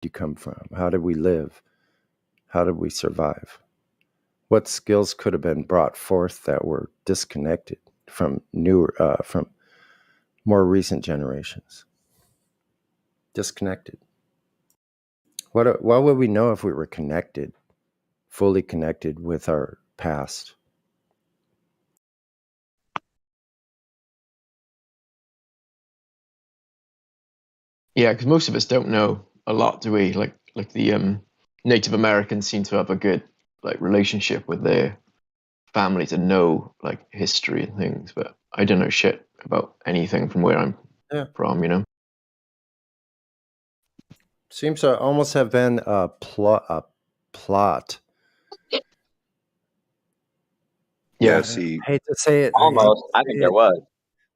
you come from? How did we live? How did we survive? What skills could have been brought forth that were disconnected from from more recent generations? Disconnected. What would we know if we were connected, fully connected with our past? Yeah, because most of us don't know a lot, do we? Like the Native Americans seem to have a good like relationship with their family to know like history and things, but I don't know shit about anything from where I'm from, you know. Seems to almost have been a plot. Yeah, see, I hate to say it. Almost. I think there was.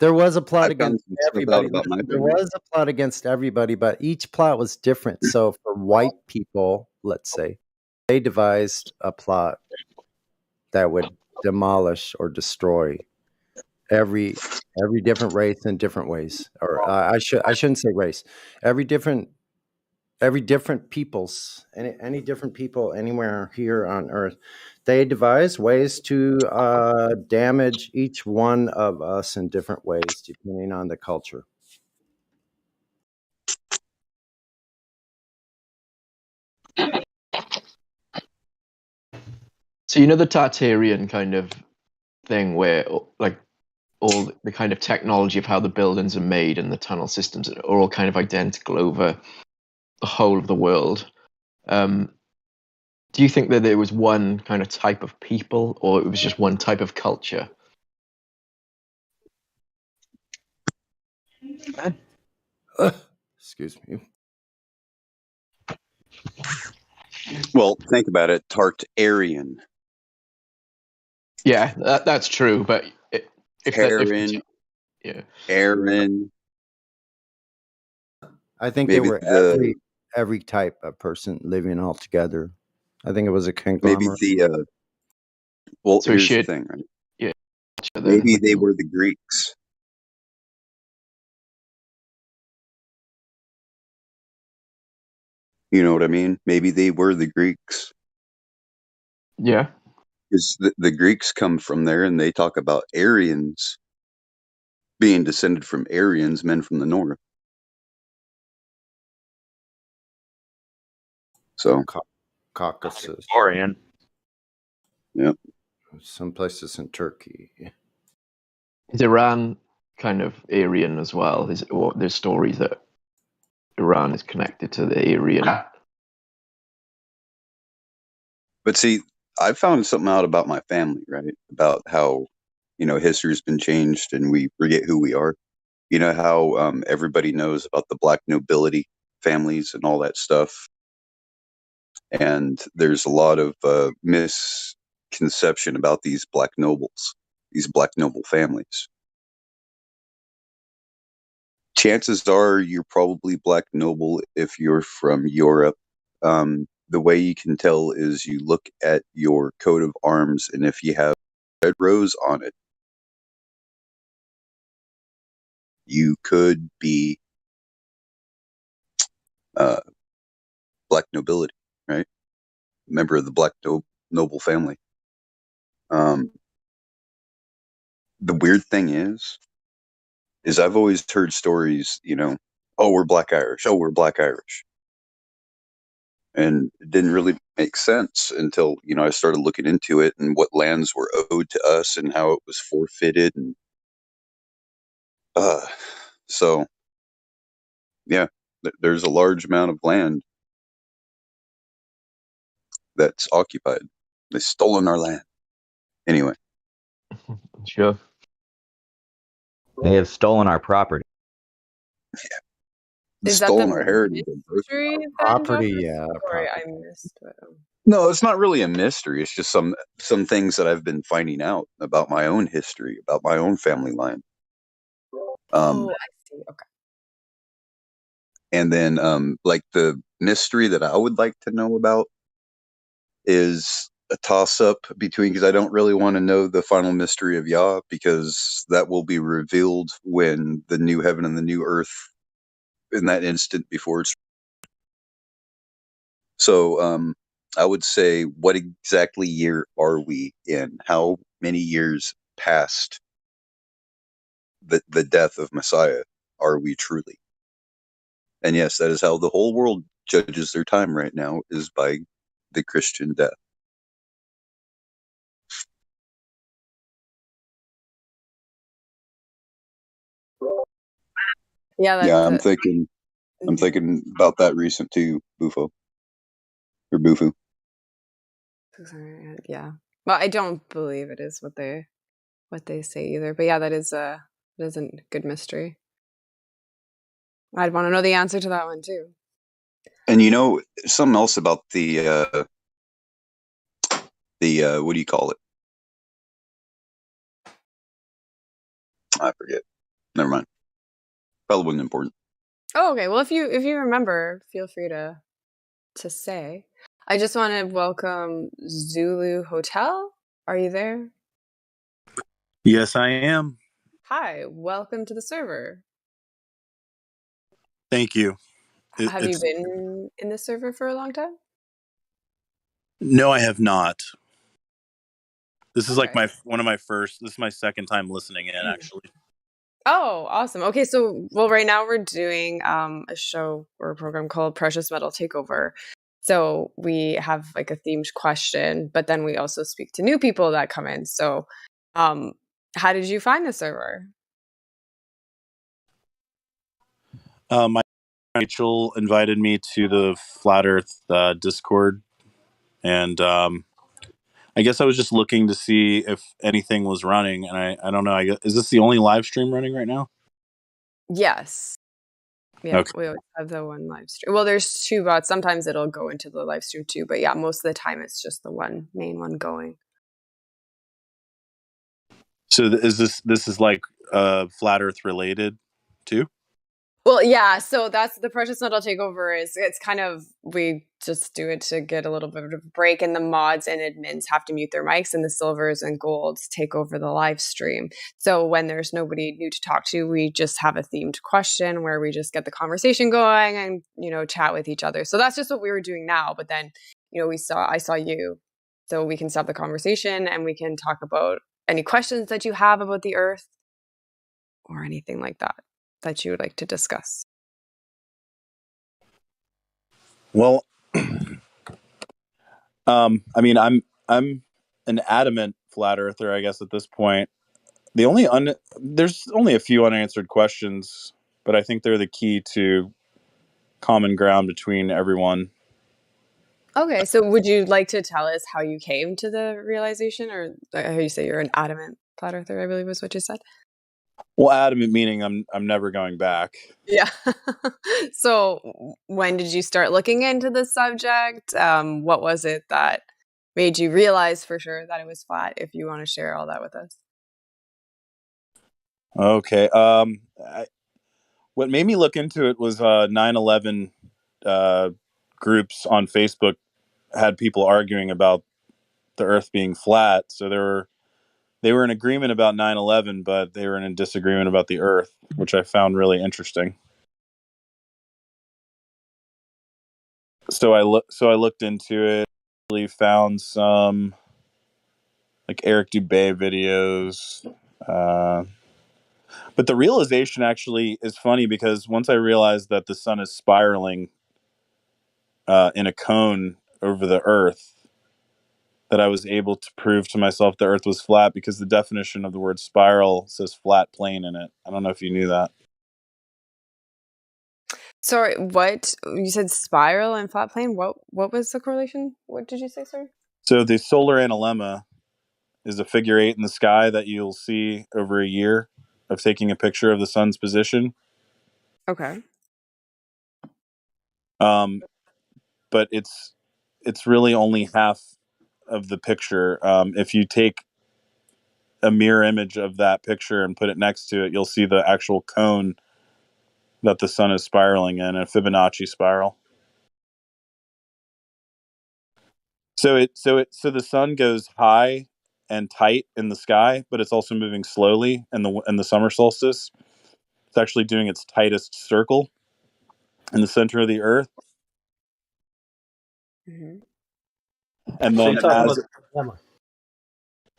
There was a plot I found against some stuff out everybody. about my There family. was a plot against everybody, but each plot was different. So for white people, let's say, they devised a plot that would demolish or destroy every different race in different ways. Or I shouldn't say race. Every different peoples, any different people anywhere here on Earth, they devise ways to damage each one of us in different ways, depending on the culture. So you know the Tartarian kind of thing where like all the kind of technology of how the buildings are made and the tunnel systems are all kind of identical over the whole of the world. Do you think that there was one kind of type of people, or it was just one type of culture? Excuse me. Well, think about it. Tartarian. Yeah, that's true. But Aaron. Yeah, Aaron. I think they were every type of person living all together. I think it was a conglomerate. Maybe well, so here's the thing, right? Yeah. Maybe they were the Greeks. You know what I mean? Maybe they were the Greeks. Yeah. Because the Greeks come from there, and they talk about Aryans being descended from Aryans, men from the north. So Caucasus. Aryan. Yep. Some places in Turkey. Is Iran kind of Aryan as well? There's stories that Iran is connected to the Aryan. But see, I found something out about my family, right? About how, history's been changed and we forget who we are. You know how everybody knows about the black nobility families and all that stuff. And there's a lot of misconception about these black nobles, these black noble families. Chances are you're probably black noble if you're from Europe. The way you can tell is you look at your coat of arms, and if you have a red rose on it, you could be black nobility, right? Member of the black noble family. The weird thing is I've always heard stories, oh, we're black Irish. Oh, we're black Irish. And it didn't really make sense until, I started looking into it and what lands were owed to us and how it was forfeited. And so, yeah, there's a large amount of land that's occupied. They've stolen our land. Anyway. Sure. They have stolen our property. Yeah. They've stolen our heritage. Property, yeah. Sorry, I missed it. No, it's not really a mystery. It's just some things that I've been finding out about my own history, about my own family line. I see. Okay. And then, like the mystery that I would like to know about is a toss-up between, because I don't really want to know the final mystery of Yah, because that will be revealed when the new heaven and the new earth, in that instant before it's So I would say, what exactly year are we in? How many years past the death of Messiah are we truly? And yes, that is how the whole world judges their time right now, is by the Christian death. Yeah, Yeah, that's I'm thinking about that recent too, Bufo. Or Bufu. yeah. Well, I don't believe it is what they say either. But yeah, that is a good mystery. I'd want to know the answer to that one too. And something else about the what do you call it? I forget. Never mind. Probably wasn't important. Oh, okay. Well, if you remember, feel free to say. I just want to welcome Zulu Hotel. Are you there? Yes, I am. Hi, welcome to the server. Thank you. Have you been in the server for a long time? No, I have not. This is like Okay. this is my second time listening in, actually. Oh, awesome. Okay, so right now we're doing a show or a program called Precious Metal Takeover. So we have like a themed question, but then we also speak to new people that come in. So how did you find the server? My Rachel invited me to the Flat Earth Discord, and I guess I was just looking to see if anything was running, and I don't know. Is this the only live stream running right now? Yes. Yeah, Okay. we always have the one live stream. Well, there's two bots. Sometimes it'll go into the live stream too, but yeah, most of the time it's just the one main one going. So is this is like Flat Earth related too? Well, yeah, so that's the Precious Metal Takeover it's kind of, we just do it to get a little bit of a break, and the mods and admins have to mute their mics, and the silvers and golds take over the live stream. So when there's nobody new to talk to, we just have a themed question where we just get the conversation going and, chat with each other. So that's just what we were doing now. But then, I saw you, so we can stop the conversation and we can talk about any questions that you have about the Earth or anything like that you would like to discuss. Well, I mean, I'm an adamant flat earther, I guess, at this point. There's only a few unanswered questions, but I think they're the key to common ground between everyone. Okay, so would you like to tell us how you came to the realization, or how you say you're an adamant flat earther, I believe was what you said? Well, adamant meaning I'm never going back. Yeah. So when did you start looking into the subject? What was it that made you realize for sure that it was flat, if you want to share all that with us? Okay. What made me look into it was 9/11 groups on Facebook had people arguing about the Earth being flat. So they were in agreement about 9/11, but they were in a disagreement about the Earth, which I found really interesting. So I looked into it. Really found some like Eric Dubay videos. But the realization actually is funny because once I realized that the sun is spiraling in a cone over the Earth, that I was able to prove to myself the Earth was flat because the definition of the word spiral says flat plane in it. I don't know if you knew that. Sorry, what you said, spiral and flat plane? What was the correlation? What did you say, sir? So the solar analemma is a figure 8 in the sky that you'll see over a year of taking a picture of the sun's position. Okay. But it's really only half of the picture. If you take a mirror image of that picture and put it next to it, you'll see the actual cone that the sun is spiraling in, a Fibonacci spiral. So the sun goes high and tight in the sky, but it's also moving slowly in the summer solstice. It's actually doing its tightest circle in the center of the Earth. Mhm. And then it has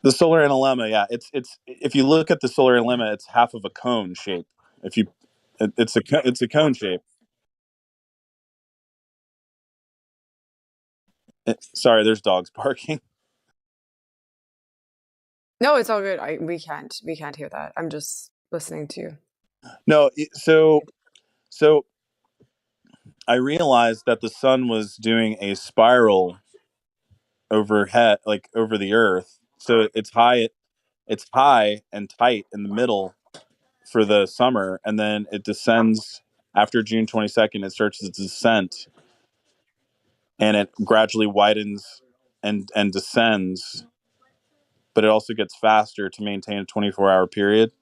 the solar analemma. Yeah, it's if you look at the solar analemma, it's half of a cone shape. If you, it's a cone shape. Sorry, there's dogs barking. No, it's all good. We can't hear that. I'm just listening to you. No, so I realized that the sun was doing a spiral overhead, like over the Earth. So it's high and tight in the middle for the summer, and then it descends after June 22nd. It starts its descent, and it gradually widens and descends, but it also gets faster to maintain a 24-hour period,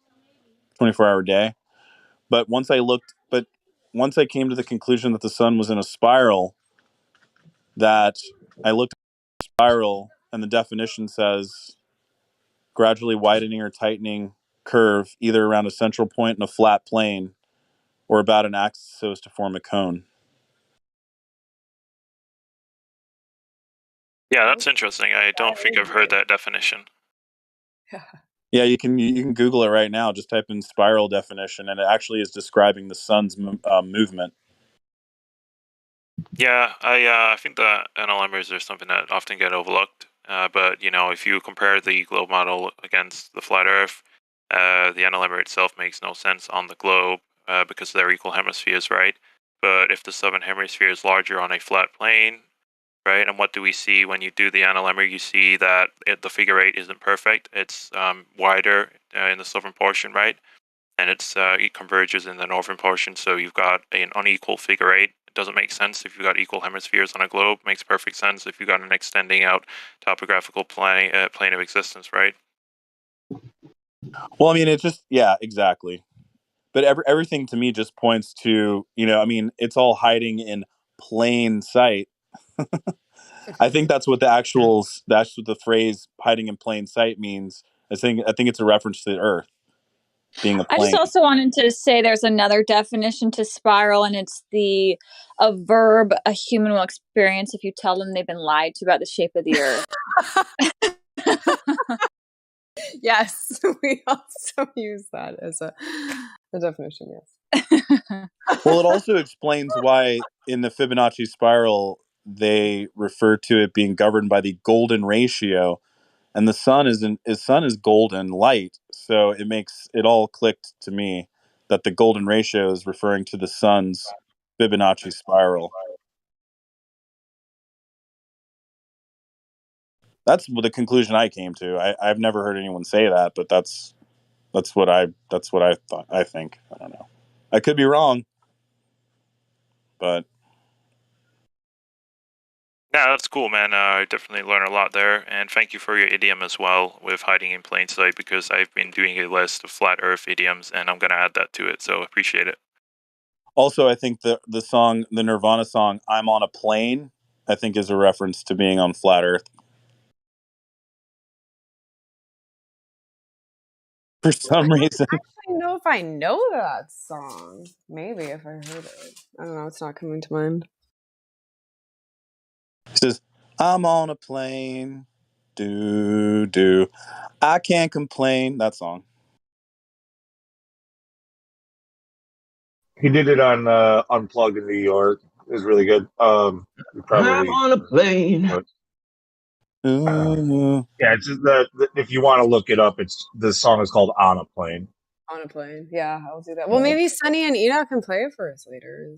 24-hour day. But once I came to the conclusion that the sun was in a spiral, that I looked at the spiral, and the definition says gradually widening or tightening curve either around a central point in a flat plane or about an axis so as to form a cone. Yeah, that's interesting. I don't think I've heard that definition. Yeah, you can Google it right now. Just type in spiral definition, and it actually is describing the sun's movement. Yeah, I think the NLMers are something that often get overlooked. But if you compare the globe model against the flat Earth, the NLMer itself makes no sense on the globe because they're equal hemispheres, right? But if the southern hemisphere is larger on a flat plane, right? And what do we see when you do the NLMer? You see that the figure eight isn't perfect. It's wider in the southern portion, right? And it converges in the northern portion. So you've got an unequal figure eight. It doesn't make sense if you've got equal hemispheres on a globe. It makes perfect sense if you've got an extending out topographical plane of existence, right? Well, I mean, yeah, exactly. But everything to me just points to, I mean, it's all hiding in plain sight. I think that's what that's what the phrase "hiding in plain sight" means. I think it's a reference to the Earth being a I plane. just also wanted to say there's another definition to spiral, and it's a verb a human will experience if you tell them they've been lied to about the shape of the Earth. Yes, we also use that as a definition. Yes. Well, it also explains why in the Fibonacci spiral they refer to it being governed by the golden ratio, and the sun is golden light, so it all clicked to me that the golden ratio is referring to the sun's Fibonacci spiral. That's the conclusion I came to. I've never heard anyone say that, but that's what I thought. I think. I don't know. I could be wrong, but Yeah, that's cool, man. I definitely learned a lot there. And thank you for your idiom as well with hiding in plain sight, because I've been doing a list of flat Earth idioms, and I'm going to add that to it. So appreciate it. also I think the Nirvana song "I'm on a Plane" I think is a reference to being on flat Earth. For some reason. I don't know if I know that song. Maybe if I heard it. I don't know. It's not coming to mind. It says, "I'm on a plane, do I can't complain." That song. He did it on Unplugged in New York. It was really good. I'm on a plane. Yeah, it's just if you want to look it up, the song is called "On a Plane." On a plane. Yeah, I'll do that. Well, maybe Sunny and Enoch can play it for us later.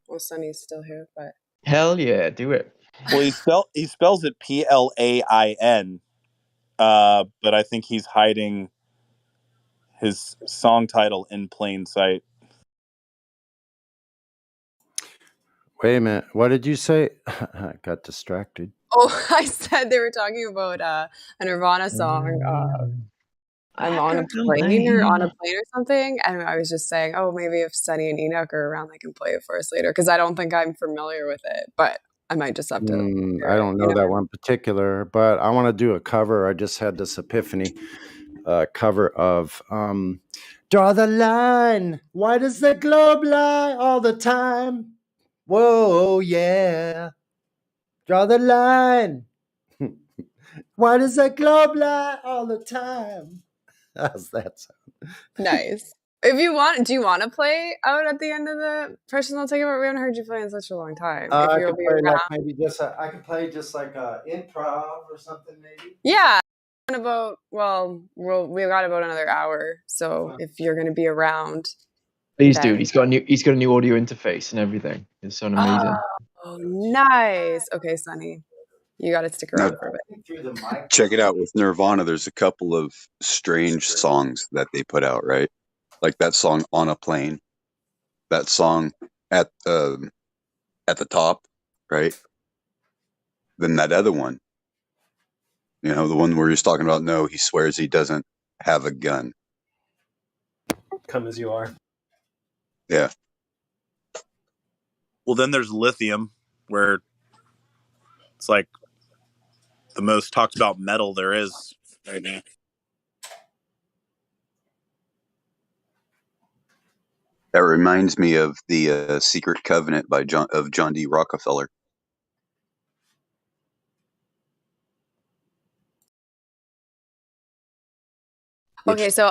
Well, Sunny's still here, but Hell yeah, do it. Well, he spells it Plain, but I think he's hiding his song title in plain sight. Wait a minute. What did you say? I got distracted. oh, I said they were talking about a Nirvana song. I'm on a plane or something, and I was just saying, oh, maybe if Sunny and Enoch are around, they can play it for us later, because I don't think I'm familiar with it, but I might just have to. I don't know that one particular, but I want to do a cover. I just had this epiphany. Cover of "Draw the Line. Why does the globe lie all the time? Whoa, yeah." Draw the line. Why does the globe lie all the time? How's that sound? Nice. If you want, do you want to play out at the end of the personal takeover? We haven't heard you play in such a long time. If I you'll could be play around. like maybe just I could play just like improv or something maybe. Yeah. About we got about another hour, so if you're going to be around, Please, then... dude. He's got a new audio interface and everything. It's so amazing. Oh, nice. Okay, Sonny, you got to stick around for a bit. Check it out with Nirvana. There's a couple of strange songs that they put out, right? Like that song "On a Plane," that song at the top, right? Then that other one, the one where he's talking about no, he swears he doesn't have a gun. Come as you are. Yeah. Well, then there's Lithium, where it's like the most talked about metal there is right now. That reminds me of the Secret Covenant by John D. Rockefeller. Okay, so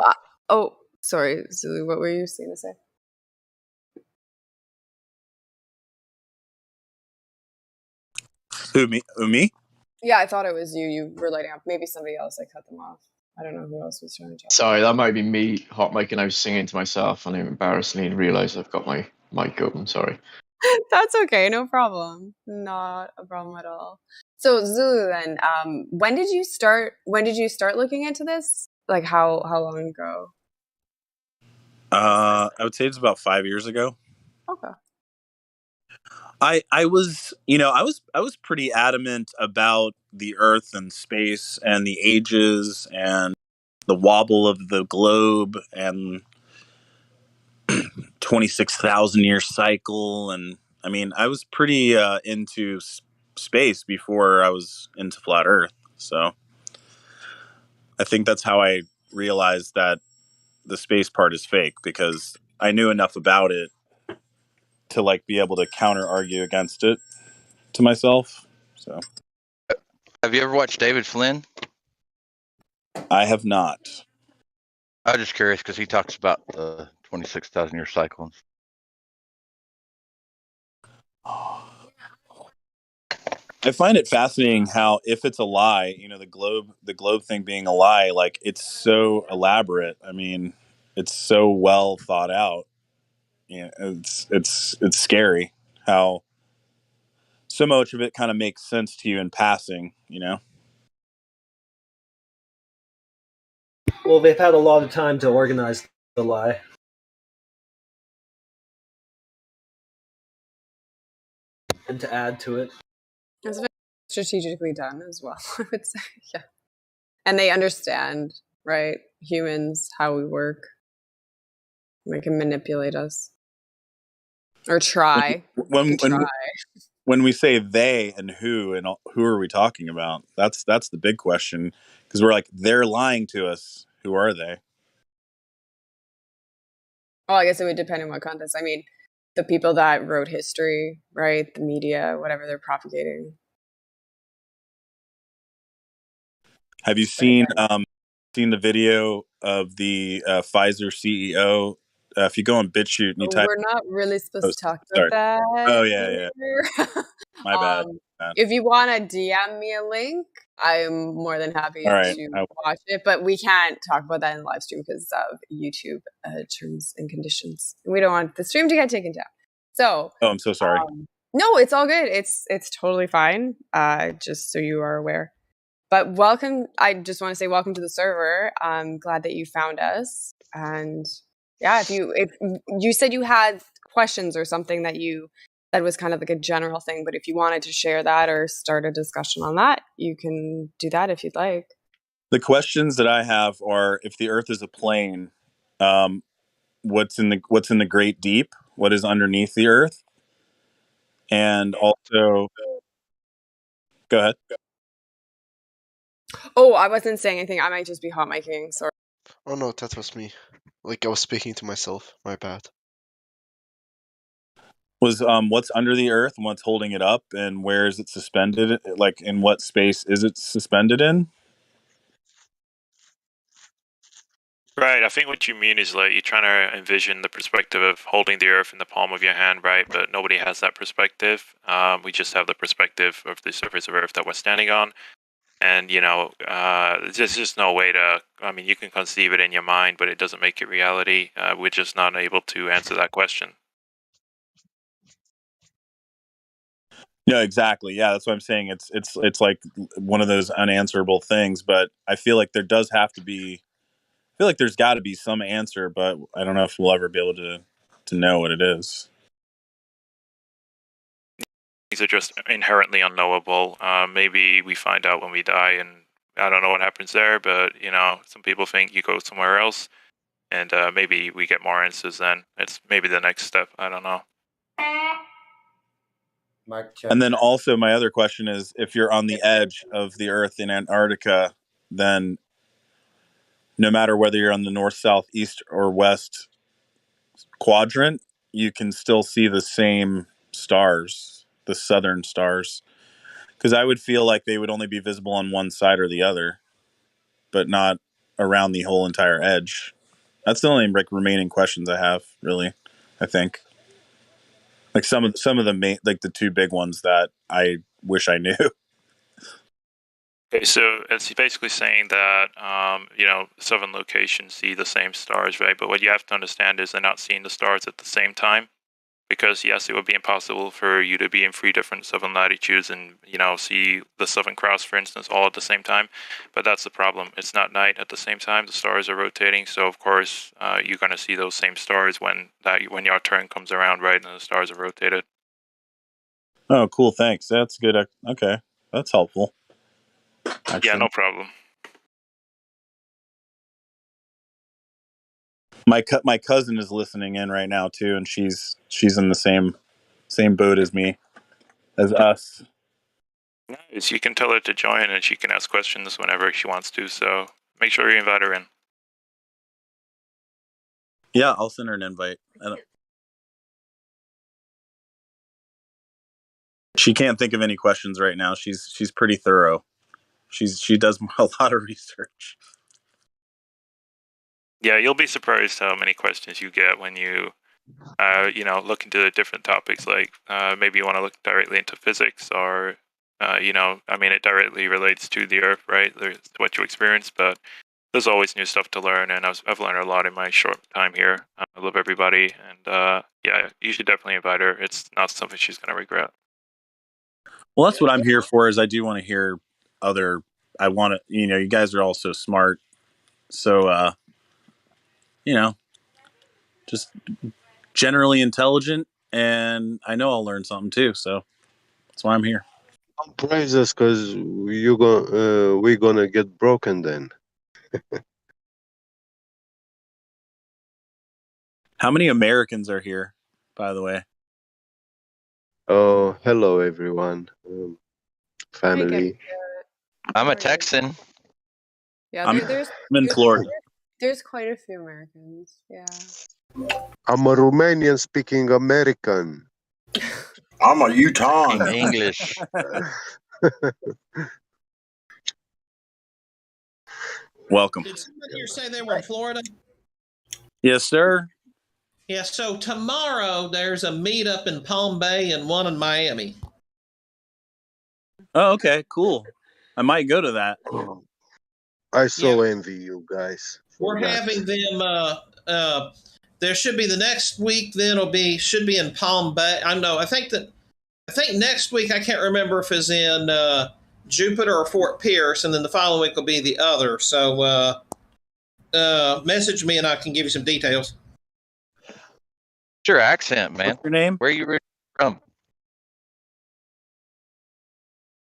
sorry, Zulu, what were you saying to say? Who, me? Yeah, I thought it was you. You were lighting up. Maybe somebody else. I cut them off. I don't know who else was trying to talk. Sorry, that might be me hot mic, and I was singing to myself, and I embarrassingly realised I've got my mic open. Sorry. That's okay, no problem. Not a problem at all. So Zulu, then, when did you start looking into this? Like how long ago? I would say it's about 5 years ago. Okay. I was I was pretty adamant about the Earth and space and the ages and the wobble of the globe and 26,000 year cycle, and I mean I was pretty into space before I was into flat Earth. So I think that's how I realized that the space part is fake, because I knew enough about it to like be able to counter argue against it to myself. So Have you ever watched David Flynn? I have not. I was just curious because he talks about the 26,000 year cycle. I find it fascinating how, if it's a lie, the globe thing being a lie, like it's so elaborate. I mean, it's so well thought out. It's scary how so much of it kind of makes sense to you in passing. Well, they've had a lot of time to organize the lie. And to add to it. It's been strategically done as well, I would say. Yeah. And they understand, right? Humans, how we work. They can manipulate us. Or try. When we say they and who are we talking about? That's the big question, because we're like, they're lying to us. Who are they? Well, I guess it would depend on what context. I mean, the people that wrote history, right? The media, whatever they're propagating. Have you seen the video of the Pfizer CEO? If you go on BitChute and you type, we're not really supposed to talk about sorry. that. Oh yeah. My bad. If you want to DM me a link, I'm more than happy to watch it. But we can't talk about that in the live stream because of YouTube terms and conditions. We don't want the stream to get taken down. So, I'm so sorry. No, it's all good. It's totally fine. Just so you are aware. But welcome. I just want to say welcome to the server. I'm glad that you found us. And yeah, if you said you had questions or something that was kind of like a general thing, but if you wanted to share that or start a discussion on that, you can do that if you'd like. The questions that I have are: if the Earth is a plane, what's in the great deep? What is underneath the Earth? And also, go ahead. Oh, I wasn't saying anything. I might just be hot micing. Sorry. Oh no, that was me. Like I was speaking to myself. My bad. Was what's under the earth and what's holding it up, and where is it suspended? Like, in what space is it suspended in? Right. I think what you mean is like you're trying to envision the perspective of holding the earth in the palm of your hand, right? But nobody has that perspective. We just have the perspective of the surface of earth that we're standing on. And, there's just no way to, I mean, you can conceive it in your mind, but it doesn't make it reality. We're just not able to answer that question. No, exactly. Yeah, that's what I'm saying. It's like one of those unanswerable things, but I feel like there does have to be. I feel like there's got to be some answer, but I don't know if we'll ever be able to know what it is. Things are just inherently unknowable. Maybe we find out when we die, and I don't know what happens there, but some people think you go somewhere else, and maybe we get more answers then. It's maybe the next step. I don't know. And then also my other question is, if you're on the edge of the Earth in Antarctica, then no matter whether you're on the north, south, east, or west quadrant, you can still see the same stars, the southern stars. Because I would feel like they would only be visible on one side or the other, but not around the whole entire edge. That's the only remaining questions I have, really. I think, like some of the main, like the two big ones that I wish I knew. Okay, so it's basically saying that southern locations see the same stars, right? But what you have to understand is they're not seeing the stars at the same time, because yes, it would be impossible for you to be in 3 different southern latitudes and see the Southern Cross, for instance, all at the same time. But that's the problem. It's not night at the same time. The stars are rotating, so of course you're going to see those same stars when your turn comes around, right? And the stars are rotated. Oh, cool! Thanks. That's good. Okay, that's helpful. Actually. Yeah, no problem. My cousin is listening in right now too, and she's in the same boat as me, as us. Nice. You can tell her to join, and she can ask questions whenever she wants to. So make sure you invite her in. Yeah, I'll send her an invite. She can't think of any questions right now. She's pretty thorough. She does a lot of research. Yeah, you'll be surprised how many questions you get when you look into different topics. Like maybe you want to look directly into physics, or it directly relates to the Earth, right? There's what you experience, but there's always new stuff to learn, and I've learned a lot in my short time here. I love everybody, and you should definitely invite her. It's not something she's going to regret. Well, that's what I'm here for. Is I do want to hear other. I want to. You guys are all so smart. So just generally intelligent, and I know I'll learn something too. So that's why I'm here. Don't praise us, because we're gonna get broken then. How many Americans are here, by the way? Oh, hello everyone, family. I'm a Texan. Yeah, I'm in Florida. There's quite a few Americans. Yeah. I'm a Romanian speaking American. I'm a Utahn. English. Welcome. Did somebody here say they were in Florida? Yes, sir. Yeah, so tomorrow there's a meetup in Palm Bay and one in Miami. Oh, okay, cool. I might go to that. I so envy you guys. We're having them. There should be the next week. Then should be in Palm Bay. I think next week, I can't remember if it's in Jupiter or Fort Pierce, and then the following week will be the other. So message me and I can give you some details. What's your accent, man? What's your name? Where are you from?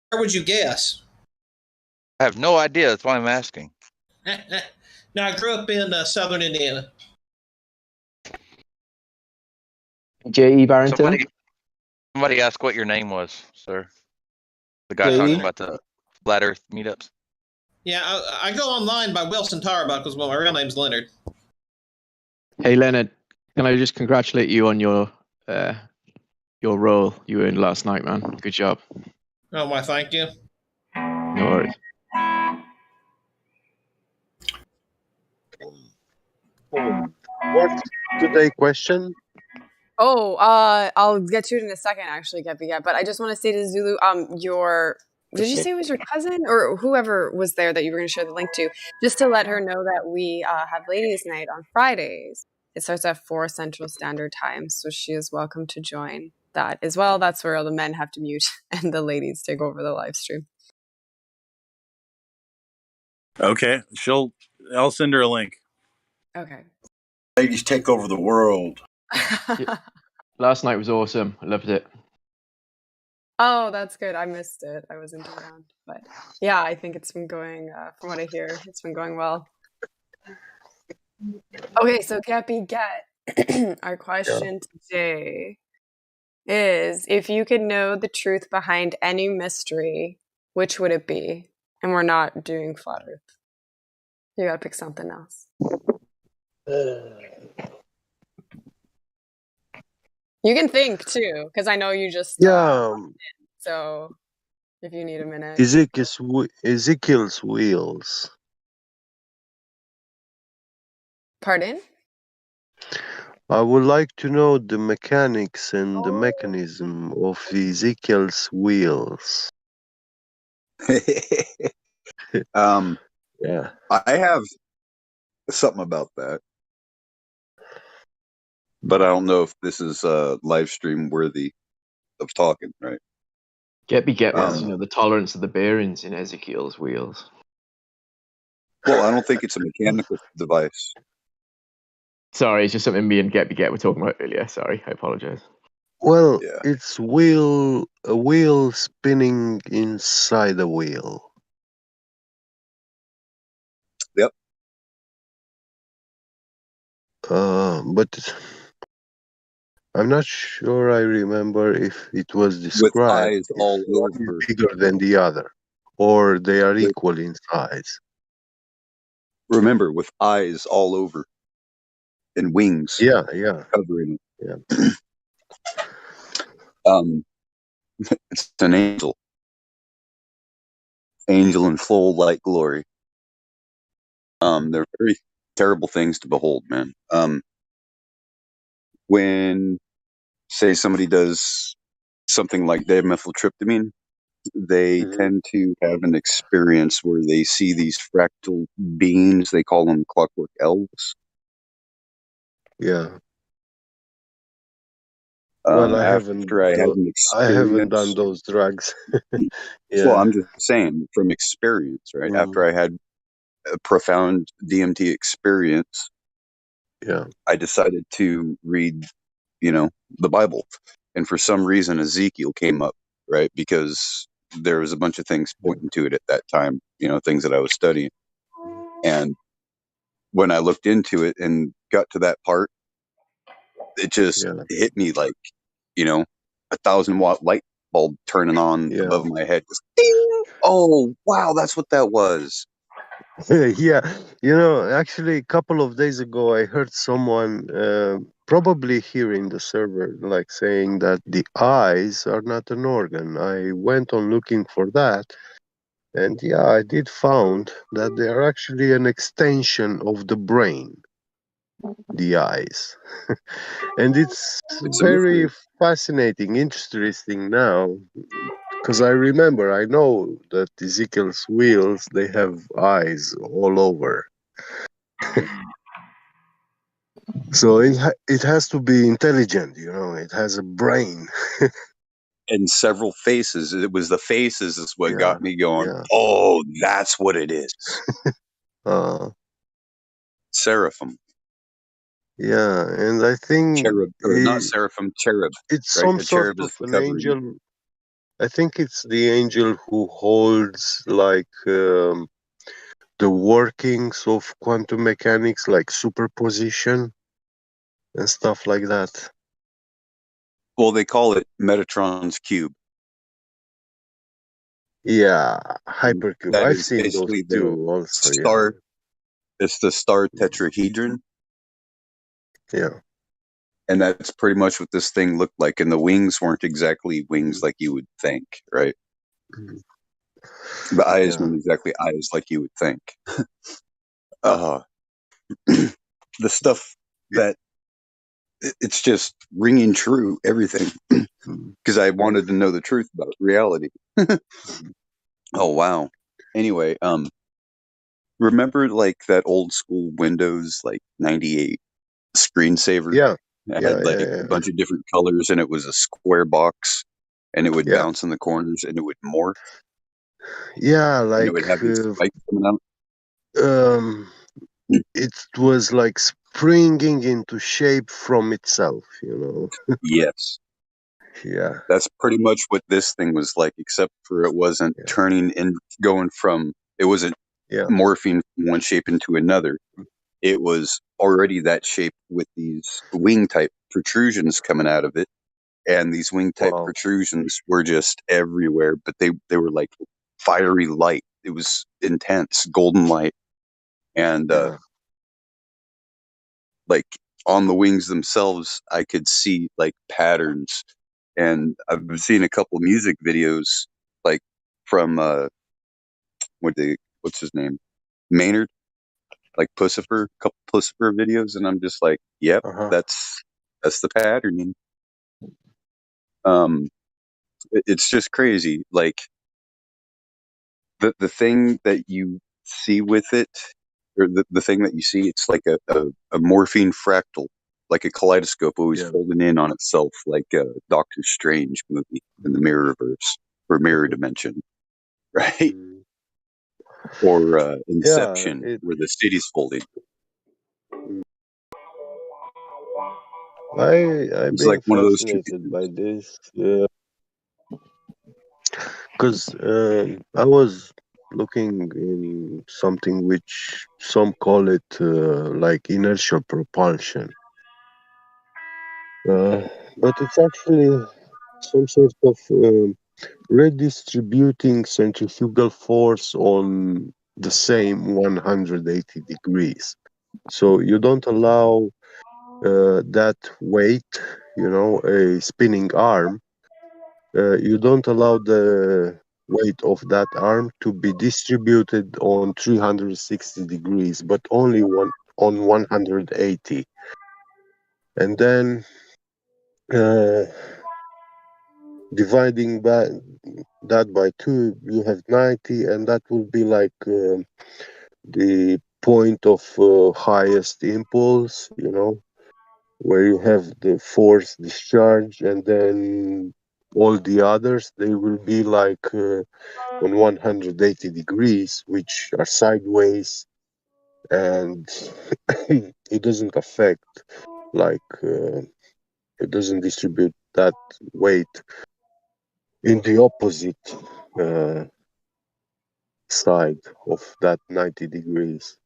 Where would you guess? I have no idea. That's why I'm asking. Now, I grew up in southern Indiana. J.E. Barrington? Somebody asked what your name was, sir. The guy J.E.? talking about the Flat Earth meetups. Yeah, I go online by Wilson Tarbuckles. Well, my real name's Leonard. Hey, Leonard, can I just congratulate you on your your role you earned last night, man. Good job. Oh, why, thank you. No worries. What's today's question? Oh, I'll get to it in a second, actually, Geppy. But I just want to say to Zulu, did you say it was your cousin or whoever was there that you were going to share the link to? Just to let her know that we have ladies' night on Fridays. It starts at 4 Central Standard Time, so she is welcome to join that as well. That's where all the men have to mute and the ladies take over the live stream. Okay, I'll send her a link. Okay. Ladies take over the world. Yeah. Last night was awesome. I loved it. Oh, that's good. I missed it. I wasn't around. But yeah, I think it's been going, from what I hear, it's been going well. Okay, so Geppy, our question today is, if you could know the truth behind any mystery, which would it be? And we're not doing Flat Earth. You gotta pick something else. You can think too, because I know you just so if you need a minute. Ezekiel's wheels. Pardon? I would like to know the mechanics and the mechanism of Ezekiel's wheels. Yeah, I have something about that, but I don't know if this is live stream worthy of talking. Right? Geppy was, the tolerance of the bearings in Ezekiel's wheels. Well, I don't think it's a mechanical device. Sorry, it's just something me and Geppy were talking about earlier. Sorry, I apologize. Well, it's a wheel spinning inside a wheel. Yep. But I'm not sure I remember if it was described with eyes all one over, is bigger than the other, or they are equal in size. Remember, with eyes all over and wings. Yeah. Covering it. Yeah. It's an angel in full light glory. They're very terrible things to behold, man. When, say, somebody does something like dimethyltryptamine, they tend to have an experience where they see these fractal beings. They call them clockwork elves. Yeah. Well, I haven't done those drugs. Yeah. Well, I'm just saying from experience, right? After I had a profound DMT experience, I decided to read, the Bible. And for some reason, Ezekiel came up, right? Because there was a bunch of things pointing to it at that time, things that I was studying. And when I looked into it and got to that part, it just hit me like, 1,000-watt light bulb turning on above my head. Just, ding! Oh, wow, that's what that was. Yeah, actually, a couple of days ago, I heard someone, probably here in the server, saying that the eyes are not an organ. I went on looking for that, and I did found that they are actually an extension of the brain, the eyes. And it's very fascinating, interesting now, because I know that Ezekiel's wheels, they have eyes all over. So it has to be intelligent, it has a brain. And several faces. It was the faces is what got me going, oh, that's what it is. Seraphim. Yeah, and I think cherub, or not seraphim, cherub. It's right? some sort of an angel. I think it's the angel who holds the workings of quantum mechanics, like superposition and stuff like that. Well, they call it Metatron's cube. Yeah, hypercube. That I've is seen those basically too. Also, star. It's the star tetrahedron. Yeah. And that's pretty much what this thing looked like. And the wings weren't exactly wings like you would think, right? The eyes weren't exactly eyes like you would think. The stuff that it's just ringing true, everything. Because I wanted to know the truth about reality. Oh wow. Anyway, remember like that old school Windows like 98 screensaver? Yeah. It Yeah, had like yeah, a bunch of different colors and it was a square box and it would yeah. bounce in the corners and it would morph Yeah, and it would have these spikes coming out. It was like springing into shape from itself, you know. Yes. Yeah. That's pretty much what this thing was like, except for it wasn't turning and going from, it wasn't morphing from one shape into another. It was already that shape with these wing type protrusions coming out of it. And these wing type protrusions were just everywhere, but they were like fiery light. It was intense, golden light. And like on the wings themselves, I could see like patterns. And I've seen a couple music videos, like from what's his name, Maynard, like Pussifer, a couple Pussifer videos, and I'm just like, yep, that's the patterning. It's just crazy. Like the thing that you see with it, or the thing that you see, it's like a morphine fractal, like a kaleidoscope always folding in on itself, like a Doctor Strange movie in the Mirrorverse or Mirror Dimension, right? Or Inception, where the city's folding. I've It's been like one of those two fascinated by this because I was looking in something which some call it like inertial propulsion, but it's actually some sort of redistributing centrifugal force on the same 180 degrees. So you don't allow that weight, you know, a spinning arm, you don't allow the weight of that arm to be distributed on 360 degrees, but only on 180. And then dividing that by 2, you have 90, and that will be like the point of highest impulse, you know, where you have the force discharge, and then all the others, they will be like on 180 degrees, which are sideways, and it doesn't affect, like, it doesn't distribute that weight in the opposite uh, side of that 90 degrees,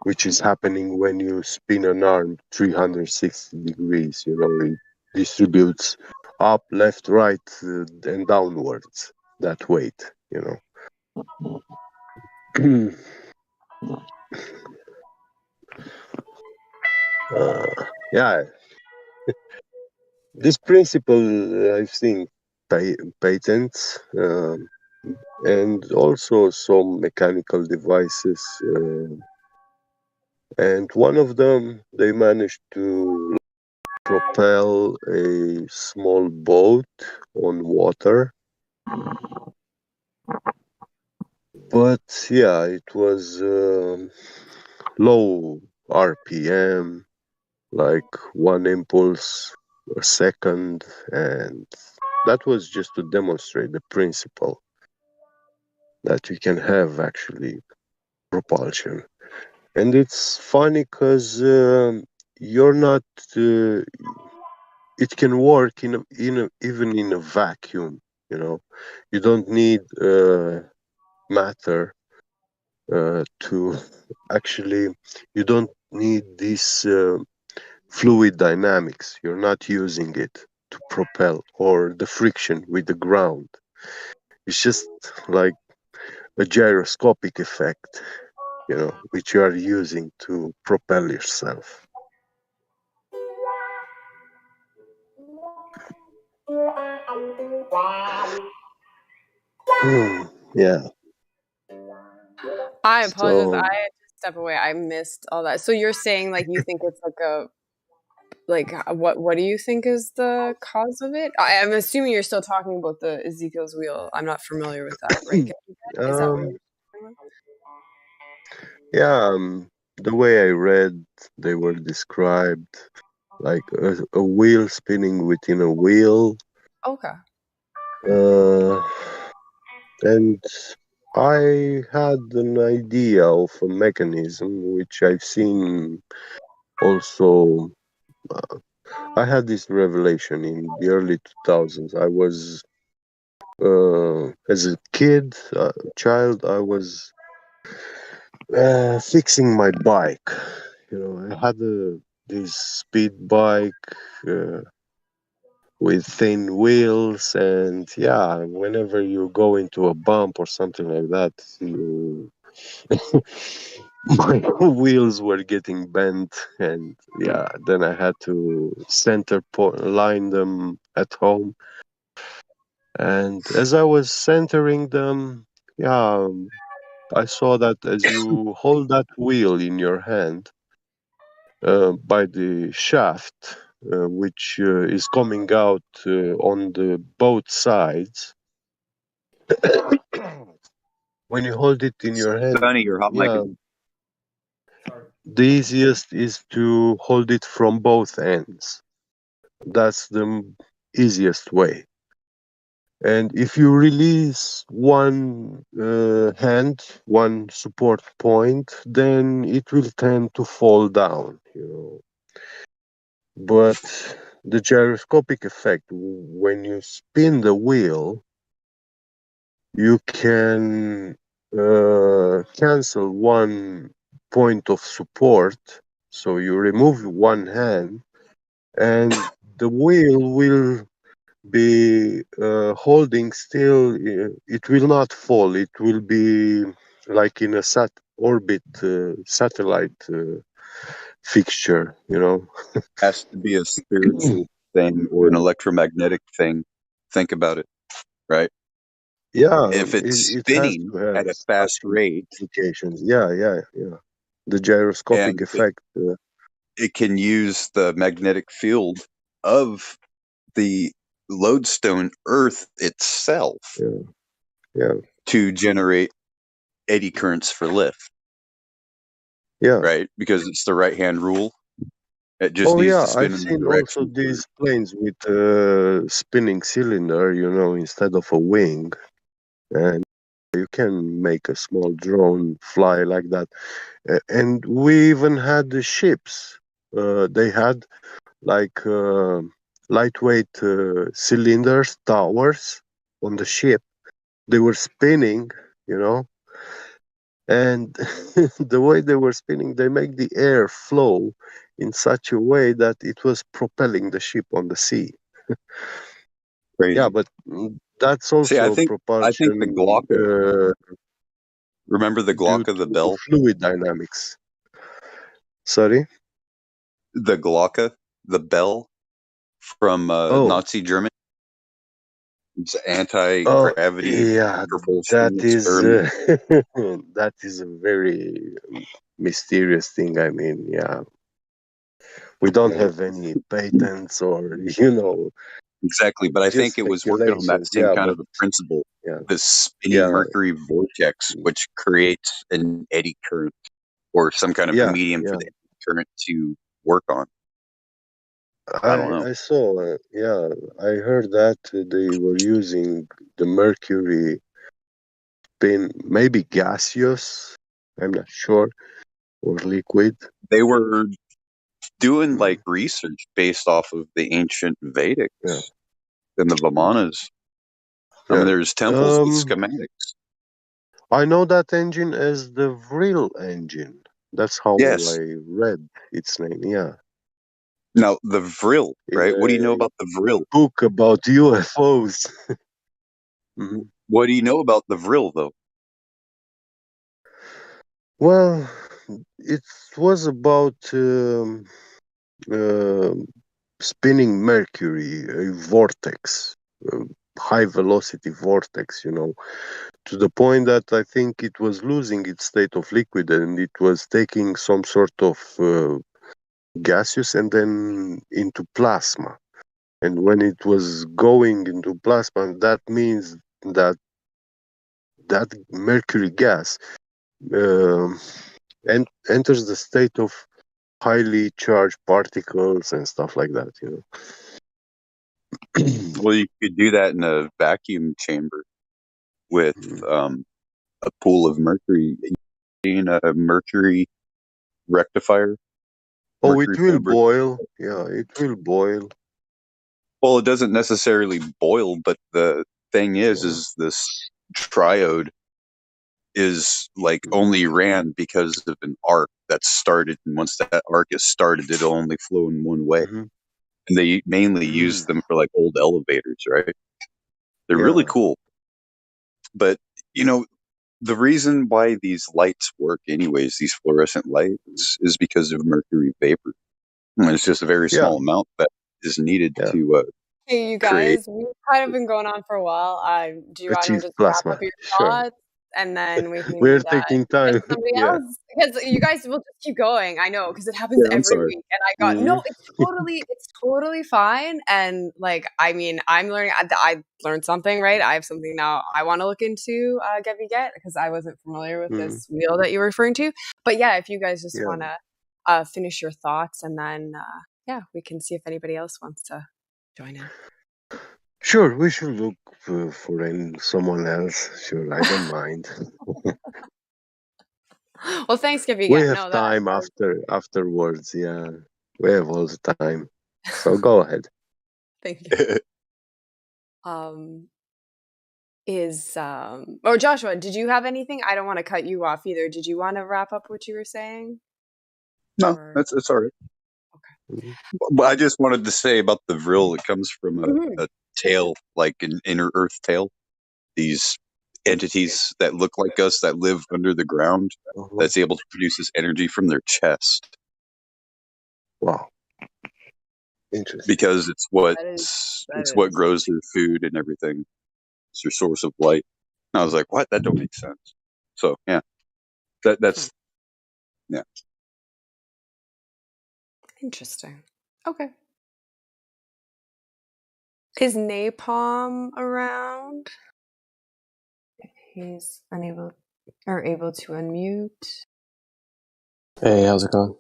which is happening when you spin an arm 360 degrees. You know, it distributes up, left, right, and downwards that weight, you know. Yeah, this principle I've seen patents, and also some mechanical devices, and one of them they managed to propel a small boat on water. But yeah, it was low RPM, like one impulse a second, and that was just to demonstrate the principle that you can have actually propulsion. And it's funny because you're not. It can work even in a vacuum. You know, you don't need matter to actually. You don't need this fluid dynamics. You're not using it to propel, or the friction with the ground. It's just like a gyroscopic effect, you know, which you are using to propel yourself. Yeah. I apologize. I So had to step away. I missed all that. So you're saying like you think it's like what do you think is the cause of it? I'm assuming you're still talking about the Ezekiel's wheel. I'm not familiar with that, right? Is that what you're talking about? yeah, the way I read, they were described like a wheel spinning within a wheel. Okay. And I had an idea of a mechanism which I've seen also. I had this revelation in the early 2000s. I was, as a child, I was fixing my bike. You know, I had this speed bike uh, with thin wheels, and yeah, whenever you go into a bump or something like that, you my wheels were getting bent, and yeah, then I had to line them at home. And as I was centering them, yeah, I saw that as you hold that wheel in your hand, by the shaft, which is coming out on the both sides. When you hold it in your hand, Sonny, your hot mic yeah, is the easiest is to hold it from both ends. That's the easiest way. And if you release one hand, one support point, then it will tend to fall down, you know. But the gyroscopic effect, when you spin the wheel, you can cancel one point of support. So you remove one hand, and the wheel will be holding still. It will not fall. It will be like in a satellite fixture, you know. has to be a spiritual thing or an electromagnetic thing. Think about it, right? Yeah, If it's it has spinning to have at a such fast rate implications. Yeah. The gyroscopic and effect. it can use the magnetic field of the lodestone earth itself Yeah. to generate eddy currents for lift, Yeah. right? Because it's the right hand rule. It just Oh needs yeah, to spin I've in the seen also direction. these planes with a spinning cylinder, you know, instead of a wing, and you can make a small drone fly like that. And we even had the ships. They had like lightweight cylinders, towers on the ship. They were spinning, you know, and the way they were spinning, they make the air flow in such a way that it was propelling the ship on the sea. Yeah, Crazy. but that's See, also I think the propulsion Glocka. Remember the due Glocka, the to bell, fluid dynamics. Sorry. the Glocka, the bell from Oh, Nazi Germany. It's oh, anti-gravity yeah. That propulsion is experiment. that is a very mysterious thing. I mean, yeah, we don't have any patents or Exactly, but I just think it was working on that speculations. same Yeah, kind but of a principle, yeah, the spinning yeah, mercury vortex, which creates an eddy current or some kind of yeah, medium for yeah. the eddy current to work on. I don't know. I saw. Yeah, I heard that they were using the mercury spin, maybe gaseous. I'm not sure, or liquid. They were doing Mm, like research based off of the ancient yeah, Vedics and the Vamanas. I mean, yeah. there's temples with schematics. I know that engine as the Vril engine. That's how Yes. I read its name. Yeah, Now, the Vril, in right? What do you know a about the Vril? book about UFOs. Mhm. What do you know about the Vril, though? Well, it was about uh, spinning mercury, a vortex. high velocity vortex, to the point that I think it was losing its state of liquid and it was taking some sort of gaseous and then into plasma. And when it was going into plasma, that means that mercury gas enters the state of highly charged particles and stuff like that. Well, you could do that in a vacuum chamber with a pool of mercury in a mercury rectifier. Oh, Mercury it will fiber. boil. Yeah, it will boil. Well, it doesn't necessarily boil, but the thing is this triode is like only ran because of an arc that started, and once that arc is started, it'll only flow in one way. And they mainly use them for like old elevators, right? They're really cool. But the reason why these lights work anyways, these fluorescent lights, is because of mercury vapor. And it's just a very small amount that is needed to Hey, you create. guys, we've kind of been going on for a while. Do you want to Achieve just wrap plasma. up your Sure. thoughts, and then we We're can taking give it time. to somebody Yeah. else? Because you guys will just keep going. I know, because it happens Yeah, I'm every sorry. week, and I got no. It's totally fine. And like, I mean, I'm learning. I learned something, right? I have something now. I want to look into Get Me Get because I wasn't familiar with this wheel that you were referring to. But yeah, if you guys just want to finish your thoughts, and then we can see if anybody else wants to join in. Sure, we should look for someone else. Sure, I don't mind. Well, thanks, Gibby. We Yeah, have no, time afterwards. Yeah, we have all the time. So go ahead. Thank you. Joshua, did you have anything? I don't want to cut you off either. Did you want to wrap up what you were saying? No, it's all right. Okay. But I just wanted to say about the vril. It comes from a tail, like an inner Earth tail. These entities that look like us that live under the ground, that's able to produce this energy from their chest. Wow, interesting. Because it's what grows their food and everything. It's their source of light. And I was like, what? That don't make sense. So yeah, that's yeah. Interesting. Okay. Is Napalm around? He's able to unmute. Hey, how's it going?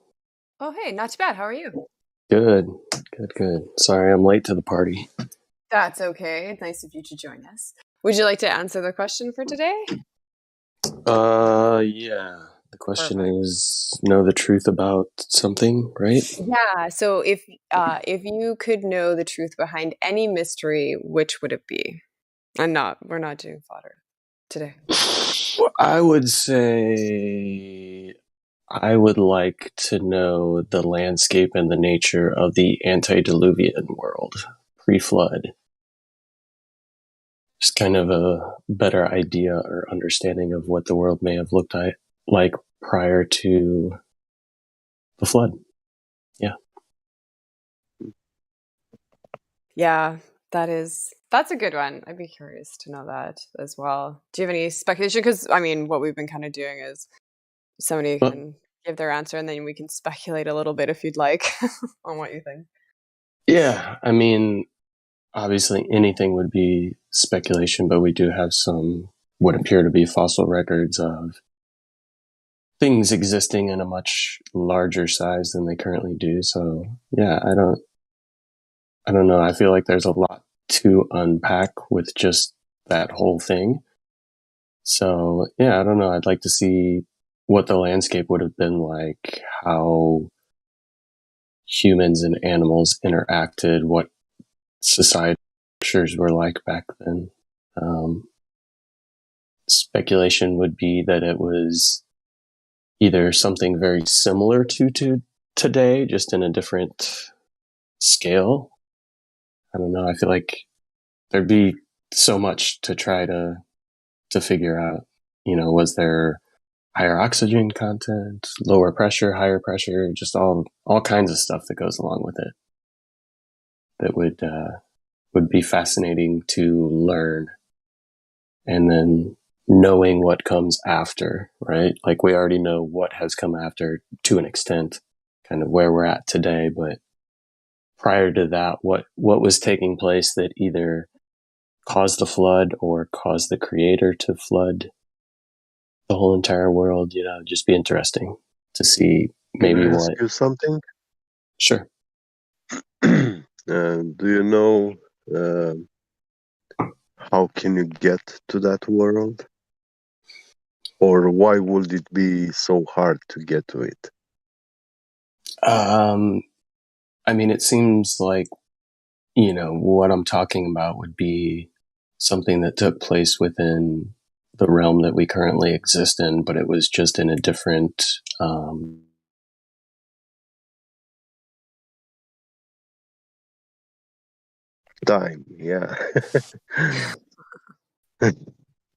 Oh, hey, not too bad. How are you? Good. Sorry, I'm late to the party. That's okay. It's nice of you to join us. Would you like to answer the question for today? Yeah. The question is, know the truth about something, right? Yeah. So if you could know the truth behind any mystery, which would it be? We're not doing fodder today. I would say I would like to know the landscape and the nature of the antediluvian world, pre-flood. Just kind of a better idea or understanding of what the world may have looked like prior to the flood. Yeah. Yeah, that's a good one. I'd be curious to know that as well. Do you have any speculation? Because I mean, what we've been kind of doing is somebody can give their answer, and then we can speculate a little bit if you'd like on what you think. Yeah, I mean, obviously anything would be speculation, but we do have some what appear to be fossil records of things existing in a much larger size than they currently do. So yeah, I don't know. I feel like there's a lot to unpack with just that whole thing. So yeah, I don't know. I'd like to see what the landscape would have been like, how humans and animals interacted, what society structures were like back then. Speculation would be that it was either something very similar to today, just in a different scale. I don't know. I feel like there'd be so much to try to figure out. Was there higher oxygen content, lower pressure, higher pressure, just all kinds of stuff that goes along with it that would would be fascinating to learn. And then knowing what comes after, right? Like we already know what has come after to an extent, kind of where we're at today. But prior to that, what was taking place that either caused the flood or caused the creator to flood the whole entire world, just be interesting to see maybe Can I what. ask you something? Sure. Do you know how can you get to that world? Or why would it be so hard to get to it? I mean, it seems like, what I'm talking about would be something that took place within the realm that we currently exist in, but it was just in a different, Time, yeah.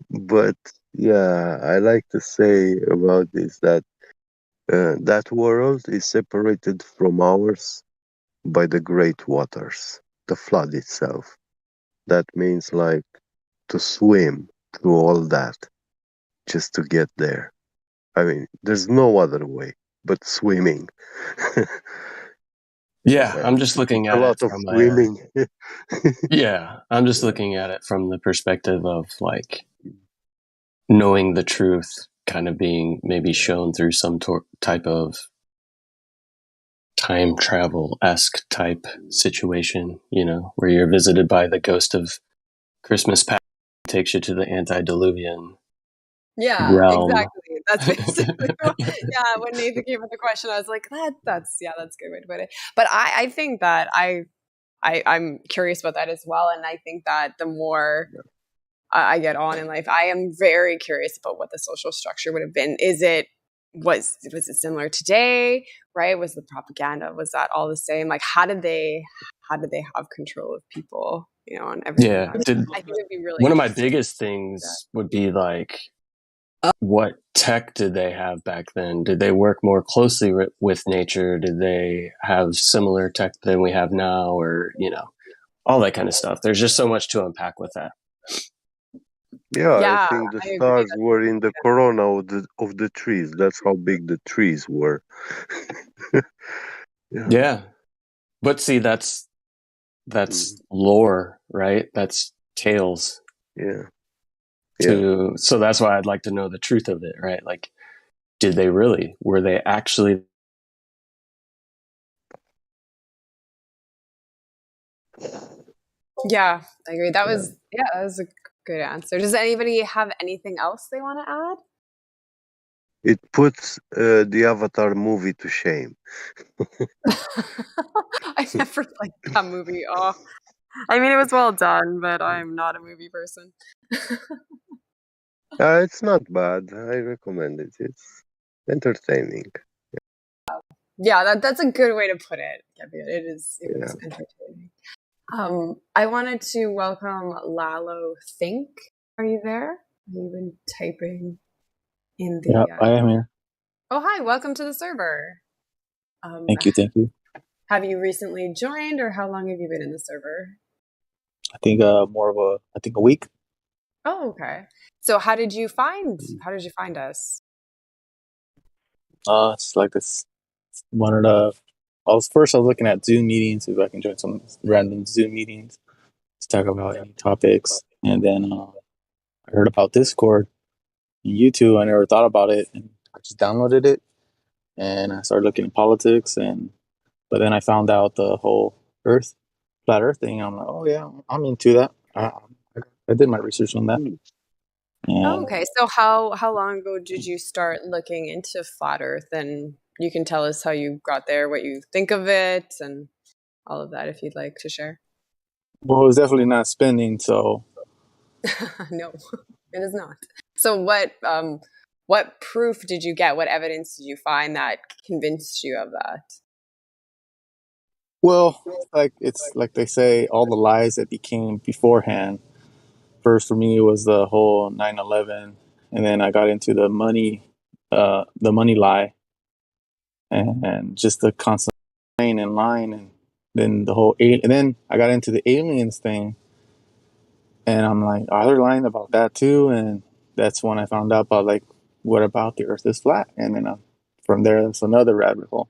But yeah, I like to say about this that that world is separated from ours by the great waters, the flood itself. That means like to swim through all that just to get there. I mean, there's no other way but swimming. yeah, I'm just looking A at it lot of from swimming. I'm just looking at it from the perspective of like knowing the truth kind of being maybe shown through some type of time travel-esque type situation, where you're visited by the ghost of Christmas past, takes you to the antediluvian Yeah, realm. exactly. That's basically yeah, when Nathan came with the question, I was like, that's a good way to put it. But I think that I'm curious about that as well. And I think that the more I get on in life, I am very curious about what the social structure would have been. Was it similar today? Right? Was the propaganda, was that all the same? Like how did they have control of people, and everything? Yeah. I think it'd be really One of my interesting. biggest things would be like, what tech did they have back then? Did they work more closely with nature? Did they have similar tech than we have now? Or, all that kind of stuff. There's just so much to unpack with that. Yeah, I Yeah, think the I agree. stars were in the corona of the trees. That's how big the trees were. Yeah. But see, that's lore, right? That's tales. Yeah. So that's why I'd like to know the truth of it, right? Like, were they actually? Yeah, I agree. That was a good answer. Does anybody have anything else they want to add? It puts the Avatar movie to shame. I never liked that movie. Oh, I mean, it was well done, but I'm not a movie person. It's not bad. I recommend it. It's entertaining. Yeah, that's a good way to put it. It is entertaining. I wanted to welcome Lalo Think. Are you there? You've been typing in the. Yeah, I am here. Oh, hi! Welcome to the server. Thank you. Have you recently joined, or how long have you been in the server? I think a week. Oh, okay. So how did you find us? It's like this. I was looking at Zoom meetings, if I can join some random Zoom meetings to talk about any topics, and then I heard about Discord and YouTube. I never thought about it, and I just downloaded it, and I started looking at politics, but then I found out the whole flat Earth thing. I'm like, oh yeah, I'm into that. I did my research on that. Oh, okay. So how long ago did you start looking into flat Earth? And you can tell us how you got there, what you think of it, and all of that if you'd like to share. Well, it was definitely not spending, so no, it is not. So what proof did you get? What evidence did you find that convinced you of that? well, it's like they say, all the lies that became beforehand. First for me it was the whole 9/11, and then I got into the money lie, and just the constant lying and lying, and then and then I got into the aliens thing, and I'm like, are they lying about that too? And that's when I found out about like, what about the Earth is flat? And then from there, it's another rabbit hole.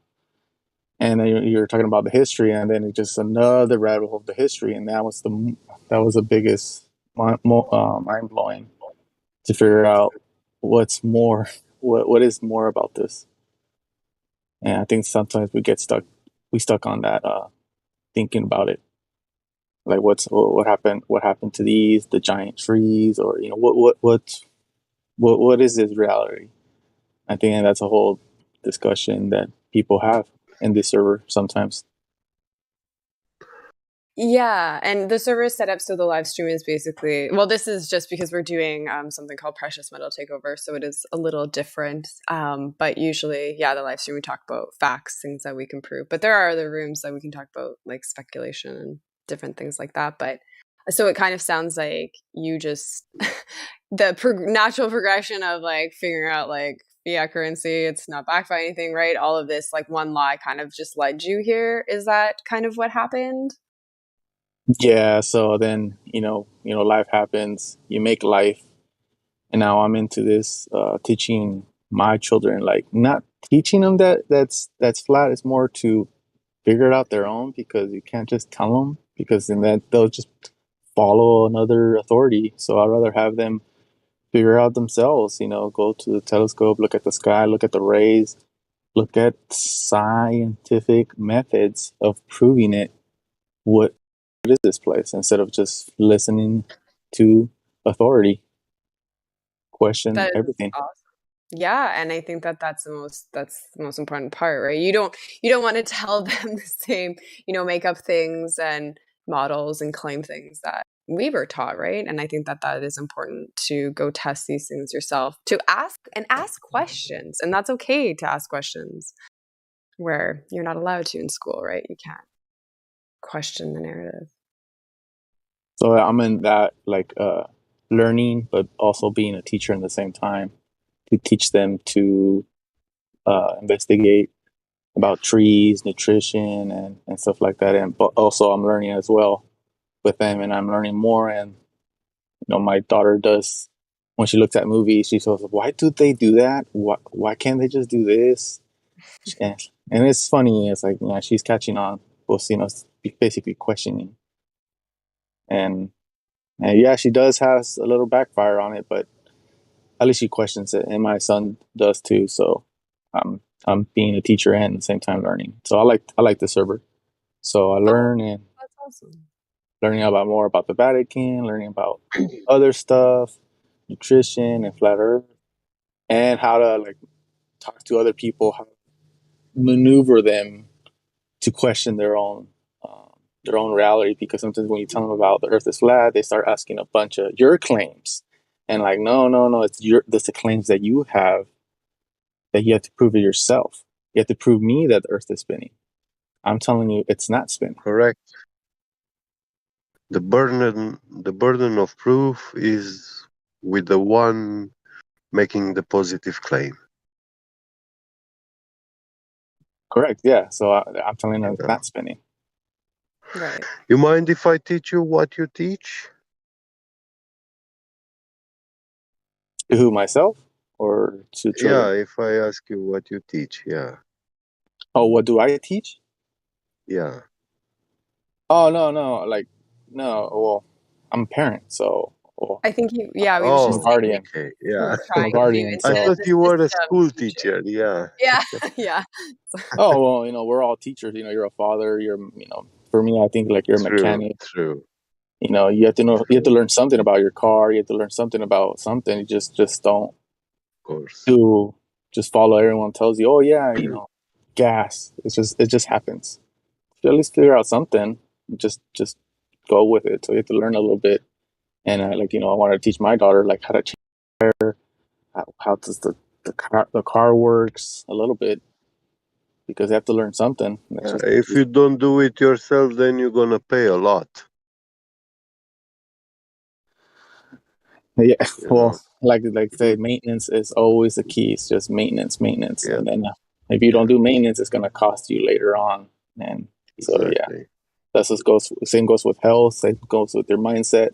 And then you're talking about the history, and then it's just another rabbit hole of the history, and that was the biggest mind blowing to figure out what's more, what is more about this. And I think sometimes we stuck on that, thinking about it, like what happened to the giant trees, or what is this reality? I think that's a whole discussion that people have in this server sometimes. Yeah, and the server is set up so the live stream is basically, well, this is just because we're doing something called Precious Metal Takeover, so it is a little different. But usually, yeah, the live stream we talk about facts, things that we can prove. But there are other rooms that we can talk about, like speculation and different things like that. But so it kind of sounds like you just the natural progression of like figuring out like fiat currency, it's not backed by anything, right? All of this, like one lie, kind of just led you here. Is that kind of what happened? Yeah, so then life happens. You make life, and now I'm into this, teaching my children, like not teaching them that's flat. It's more to figure it out their own, because you can't just tell them, because then they'll just follow another authority. So I'd rather have them figure out themselves. Go to the telescope, look at the sky, look at the rays, look at scientific methods of proving it. What is this place, instead of just listening to authority? Question That is everything. awesome. Yeah, and I think that's the most important part, right? You don't want to tell them the same, make up things and models and claim things that we were taught, right? And I think that is important, to go test these things yourself, to ask questions, and that's okay to ask questions where you're not allowed to in school, right? You can't question the narrative. So I'm in that, like, learning, but also being a teacher at the same time, to teach them to investigate about trees, nutrition, and stuff like that. And but also I'm learning as well with them, and I'm learning more. And my daughter does, when she looks at movies, she says, "Why do they do that? Why can't they just do this?" And it's funny. It's like, she's catching on. Both, basically questioning, and yeah, she does has a little backfire on it, but at least she questions it, and my son does too. So I'm being a teacher and at the same time learning. So I like the server. So I learn, and That's awesome. learning more about the Vatican, learning about other stuff, nutrition and flat Earth, and how to like talk to other people, how to maneuver them to question their own reality. Because sometimes when you tell them about the Earth is flat, they start asking a bunch of your claims, and like, no, it's the claims that you have, that you have to prove it yourself. You have to prove me that the Earth is spinning. I'm telling you, it's not spinning. Correct. The burden of proof is with the one making the positive claim. Correct. Yeah. So I'm telling her it's not spinning. Right. You mind if I teach you what you teach? To who, myself, or to children? Yeah, if I ask you what you teach, yeah. Oh, what do I teach? Yeah. Oh, no. Like, no. Well, I'm a parent, so. Well, I think we was just saying guardian. like, Yeah. I'm a guardian. I So. thought you were a school teacher. Yeah. Yeah, yeah. Oh, well, we're all teachers. You're a father. You're, for me, I think like you're a mechanic. True. You have to know. You have to learn something about your car. You have to learn something about something. You just don't. Of course. Just follow everyone tells you. Oh yeah, gas. It just happens. So at least figure out something. Just go with it. So you have to learn a little bit. And I wanted to teach my daughter like how to change her, how does the car works a little bit, because they have to learn something. If you don't do it yourself, then you're gonna pay a lot. Yeah. Well, like say, maintenance is always the key. It's just maintenance, Yeah. and then if you don't do maintenance, it's gonna cost you later on. And So yeah, Exactly. that's just goes. Same goes with health. Same goes with your mindset.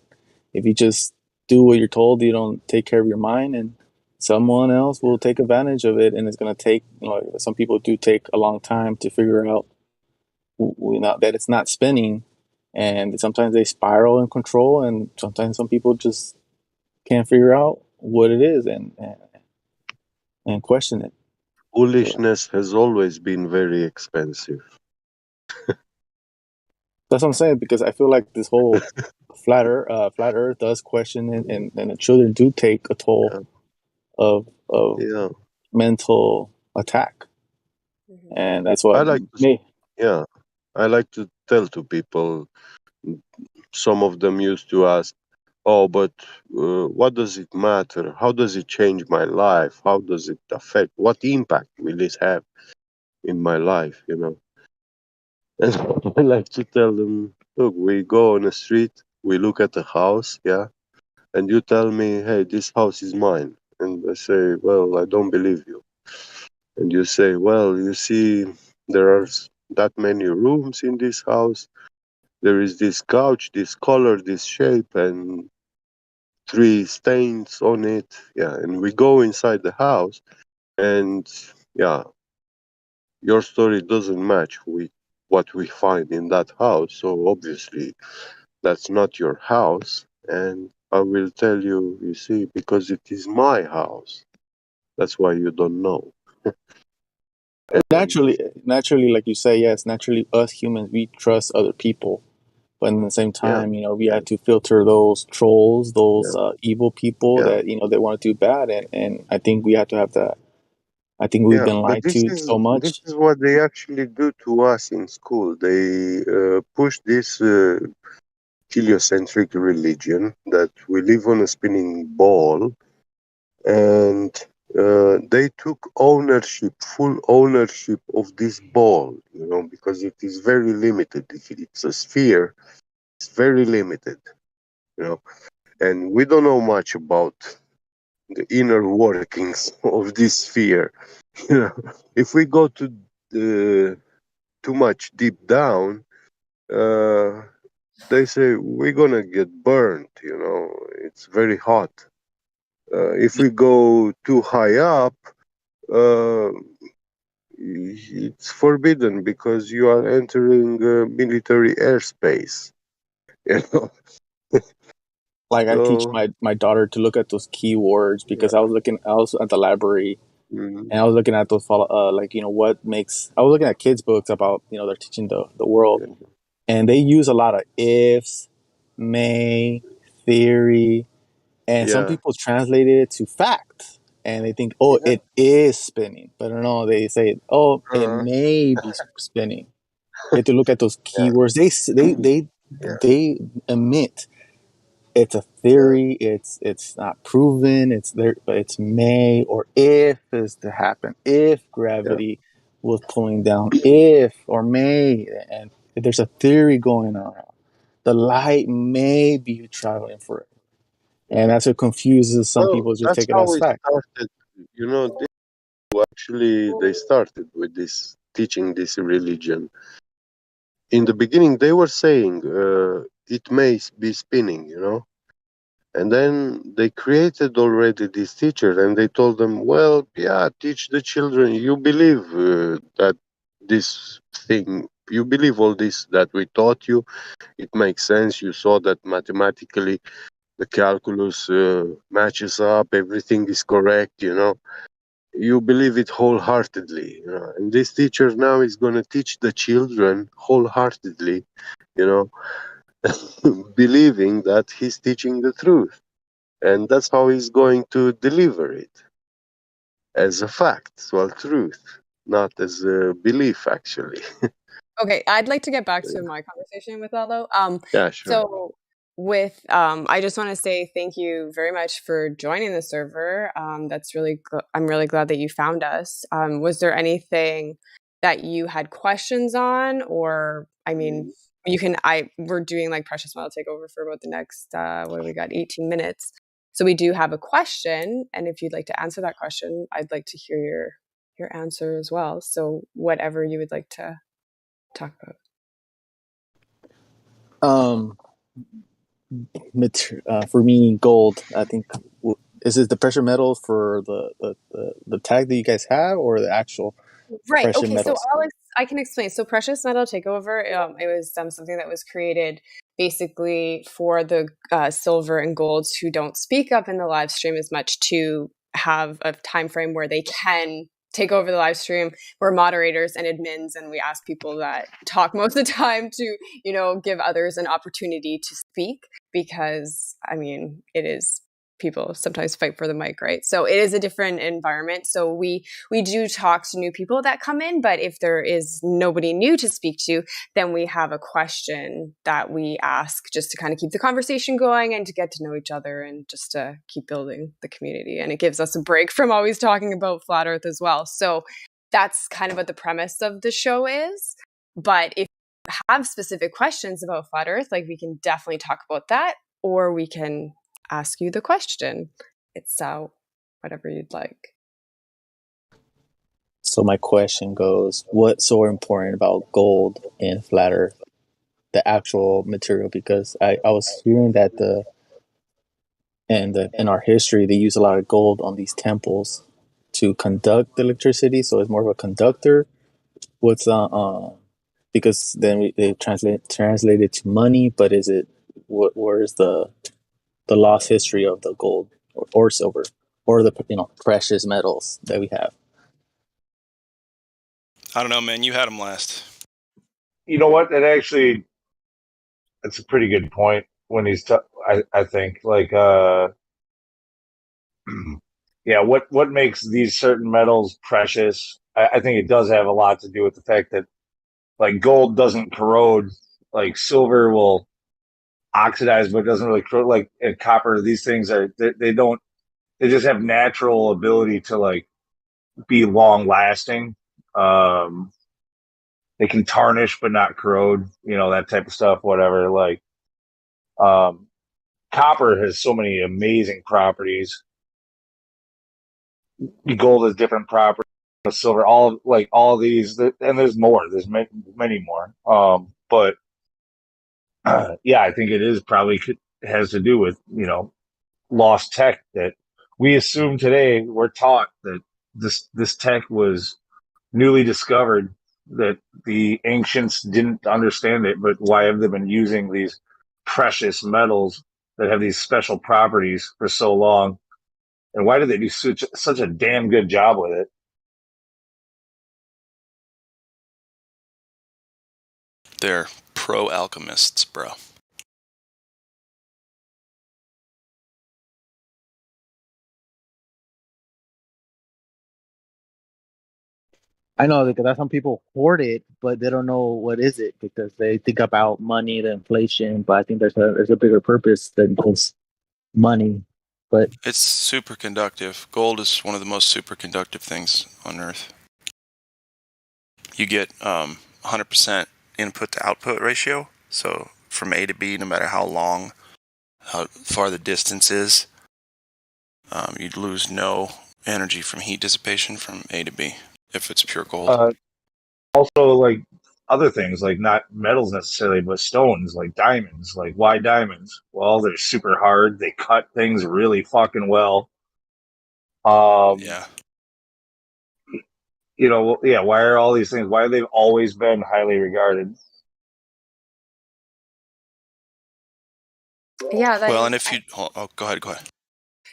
If you just do what you're told, you don't take care of your mind, and someone else will take advantage of it, and it's going to take. Some people do take a long time to figure out that it's not spinning, and sometimes they spiral in control, and sometimes some people just can't figure out what it is and question it. Foolishness has always been very expensive. That's what I'm saying, because I feel like this whole flat Earth does question it, and the children do take a toll Yeah. of Yeah. mental attack, and that's I what like to, me. yeah, I like to tell to people. Some of them used to ask, "Oh, but what does it matter? How does it change my life? How does it affect? What impact will this have in my life?" You know, and I like to tell them, "Look, we go on a street, we look at a house, yeah, and you tell me, hey, this house is mine,' and I say, well, I don't believe you." And you say, well, you see, there are that many rooms in this house. There is this couch, this color, this shape, and 3 stains on it. Yeah, and we go inside the house, and yeah, your story doesn't match with what we find in that house. So obviously, that's not your house. And I will tell you, you see, because it is my house. That's why you don't know. Naturally, like you say, yes, naturally, us humans, we trust other people, but at the same Yeah, time, we have to filter those trolls, those yeah, evil people yeah, that they want to do bad, and I think we have to have that. I think we've yeah. been But lied to so this much. is what they actually do to us in school. They push this heliocentric religion that we live on a spinning ball, and they took full ownership of this ball, because it is very limited. If it's a sphere, it's very limited, and we don't know much about the inner workings of this sphere. You know, if we go to the too much deep down, uh, they say we're gonna get burned. It's very hot. If we go too high up, uh, it's forbidden because you are entering military airspace. You know, Like I teach so my daughter to look at those keywords, yeah. because I was at the library, Mhm. and I was looking at those what makes. I was looking at kids' books about they're teaching the world, and they use a lot of ifs, may, theory, and some Yeah. people translated it to fact, and they think, oh, Yeah. it is spinning, but no, they say, oh, it Uh, may be spinning. You have to look at those yeah. keywords. Yeah. They emit. It's a Yeah. theory. It's not proven. It's there. It's may or if is to happen. If Yeah. gravity was pulling down, if or may, and there's a theory going on. The light may be traveling for it, and that's what confuses some Well, people. Just that's take it how as we fact. started. Actually, they started with this teaching this religion. In the beginning, they were saying it may be spinning, and then they created already this teacher, and they told them, well, yeah, teach the children. You believe that this thing, you believe all this that we taught you. It makes sense. You saw that mathematically the calculus matches up. Everything is correct, You believe it wholeheartedly, and this teacher now is going to teach the children wholeheartedly, you know, believing that he's teaching the truth. And that's how he's going to deliver it as a fact, well, truth, not as a belief, actually. Okay, I'd like to get back to my conversation with Lalo. Yeah, sure. So with I just want to say thank you very much for joining the server. That's really I'm really glad that you found us. Was there anything that you had questions on, or I mean, you can we're doing like Precious Model Takeover for about the next what do we got, 18 minutes. So we do have a question, and if you'd like to answer that question, I'd like to hear your answer as well. So whatever you would like to talk about. Um, for me, gold. I think is it the precious metals for the tag that you guys have, or the actual Right. precious Okay. So metals? I can explain. So precious metal takeover, it was something that was created basically for the silver and golds who don't speak up in the live stream as much to have a time frame where they can take over the live stream. We're moderators and admins, and we ask people that talk most of the time to, give others an opportunity to speak because, I mean, it is people sometimes fight for the mic, right? So it is a different environment. So we do talk to new people that come in, but if there is nobody new to speak to, then we have a question that we ask just to kind of keep the conversation going and to get to know each other and just to keep building the community. And it gives us a break from always talking about flat earth as well. So that's kind of what the premise of the show is. But if you have specific questions about flat earth, like we can definitely talk about that, or we can ask you the question. It's whatever you'd like. So my question goes: what's so important about gold in flat Earth, the actual material? Because I was hearing that in our history they use a lot of gold on these temples to conduct electricity. So it's more of a conductor. What's because then they translate it to money, but is it where's the lost history of the gold or silver or the precious metals that we have? I don't know, man. You had him last. You know what? That's a pretty good point when he's, I think, like, yeah, what makes these certain metals precious? I think it does have a lot to do with the fact that, like, gold doesn't corrode, like silver will oxidize, but it doesn't really corrode. Like copper, these things they don't, they just have natural ability to like be long lasting. They can tarnish but not corrode, that type of stuff, whatever. Like, um, copper has so many amazing properties. Gold has different properties. Silver, all these, and there's more. There's many more. But yeah, I think it is probably has to do with lost tech that we assume today. We're taught that this tech was newly discovered, that the ancients didn't understand it, but why have they been using these precious metals that have these special properties for so long? And why do they do such a damn good job with it? They're pro alchemists, bro. I know that some people hoard it, but they don't know what is it because they think about money, the inflation. But I think there's a bigger purpose than just money. But It's superconductive. Gold is one of the most superconductive things on Earth. You get 100% input to output ratio. So from A to B, no matter how far the distance is, you'd lose no energy from heat dissipation from A to B if it's pure gold. Also, like other things, like not metals necessarily, but stones, like diamonds. Like, why diamonds? Well, they're super hard. They cut things really fucking well. Yeah. Yeah. Why are all these things? Why have they always been highly regarded? Yeah. Well, and if you go ahead.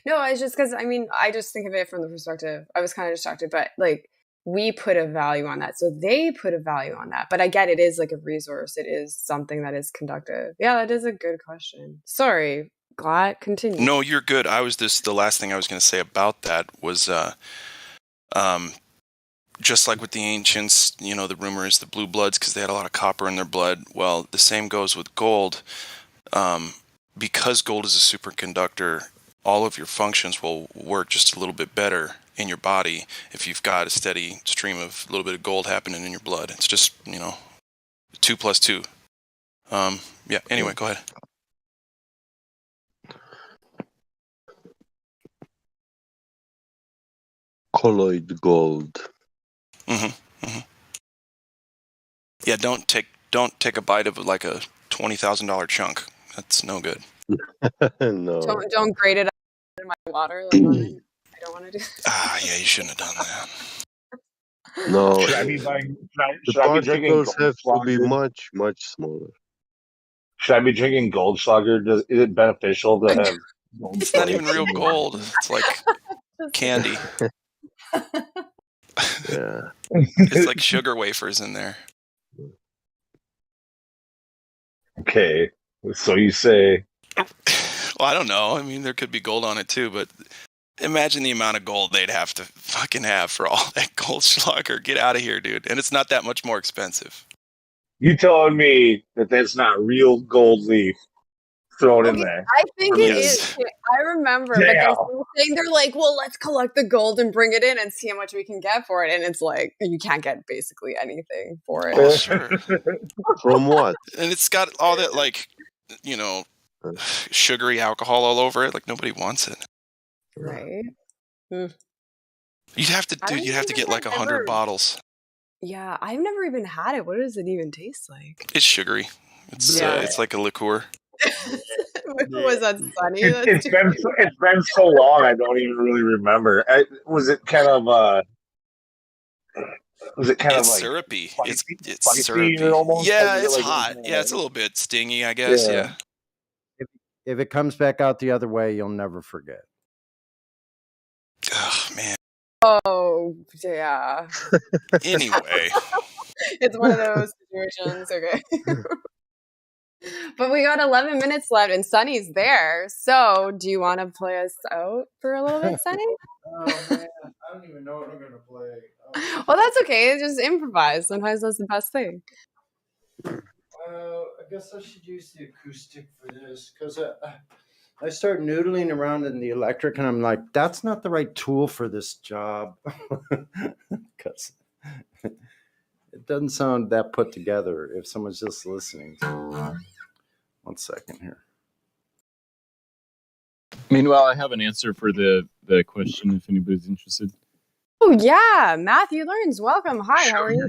No, it's just because I just think of it from the perspective. I was kind of distracted, but like we put a value on that, so they put a value on that. But I get it is like a resource. It is something that is conductive. Yeah, that is a good question. Sorry, Glad. Continue. No, you're good. The last thing I was going to say about that was, just like with the ancients, the rumor is the blue bloods because they had a lot of copper in their blood. Well, the same goes with gold. Because gold is a superconductor, all of your functions will work just a little bit better in your body if you've got a steady stream of a little bit of gold happening in your blood. It's just 2 + 2. Yeah. Anyway, go ahead. Colloid gold. Yeah. Don't take a bite of like a $20,000 chunk. That's no good. No. Don't grate it in my water. Like, I don't want to do. Yeah, you shouldn't have done that. No. Should I be buying? The Should I be drinking particles have to be Goldschlager? much, much smaller. Should I be drinking Goldschlager? Is it beneficial to have gold It's not even flakes real in your gold. water? It's like candy. Yeah. It's like sugar wafers in there. Okay, so you say. Well, I don't know. I mean, there could be gold on it too, but imagine the amount of gold they'd have to fucking have for all that Goldschlager. Get out of here, dude. And it's not that much more expensive. You telling me that that's not real gold leaf thrown in Okay, there? I think it Yes. is. I remember, but they're still saying, they're like, well, let's collect the gold and bring it in and see how much we can get for it. And it's like, you can't get basically anything for it. Well, sure. From what? And it's got all that, like, you know, sugary alcohol all over it. Like, nobody wants it. Right? You'd have to, dude, you'd have to get like 100 bottles. Yeah, I've never even had it. What does it even taste like? It's sugary. It's like a liqueur. Was that Sunny? It's been so long, I don't even really remember. Was it kind of It's like syrupy. spicy, It's spicy syrupy. almost? Yeah, Like, it's like, hot. Yeah, it's a little bit stingy, I guess. Yeah. If it comes back out the other way, you'll never forget. Oh man. Oh yeah. Anyway, it's one of those situations. Okay. But we got 11 minutes left, and Sunny's there. So, do you want to play us out for a little bit, Sunny? Oh man, I don't even know what I'm gonna play. Oh. Well, that's okay. Just improvise. Sometimes that's the best thing. I guess I should use the acoustic for this because I start noodling around in the electric, and I'm like, that's not the right tool for this job because it doesn't sound that put together if someone's just listening. 1 second here. Meanwhile, I have an answer for the question if anybody's interested. Oh yeah, Matthew Learns. Welcome. Hi, how are you?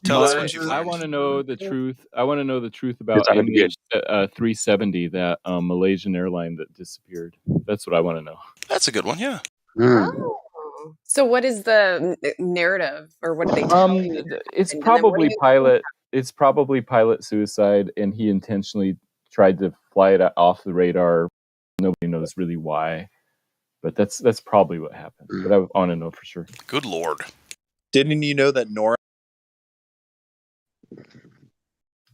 Tell us what you learned. I want to know the truth. I want to know the truth about MH370, that Malaysian airline that disappeared. That's what I want to know. That's a good one. Yeah. Oh. So, what is the narrative, or what do they tell you? It's probably pilot. It's probably pilot suicide, and he intentionally tried to fly it off the radar. Nobody knows really why, but that's probably what happened. But I want to know for sure. Good Lord! Didn't you know that NORAD?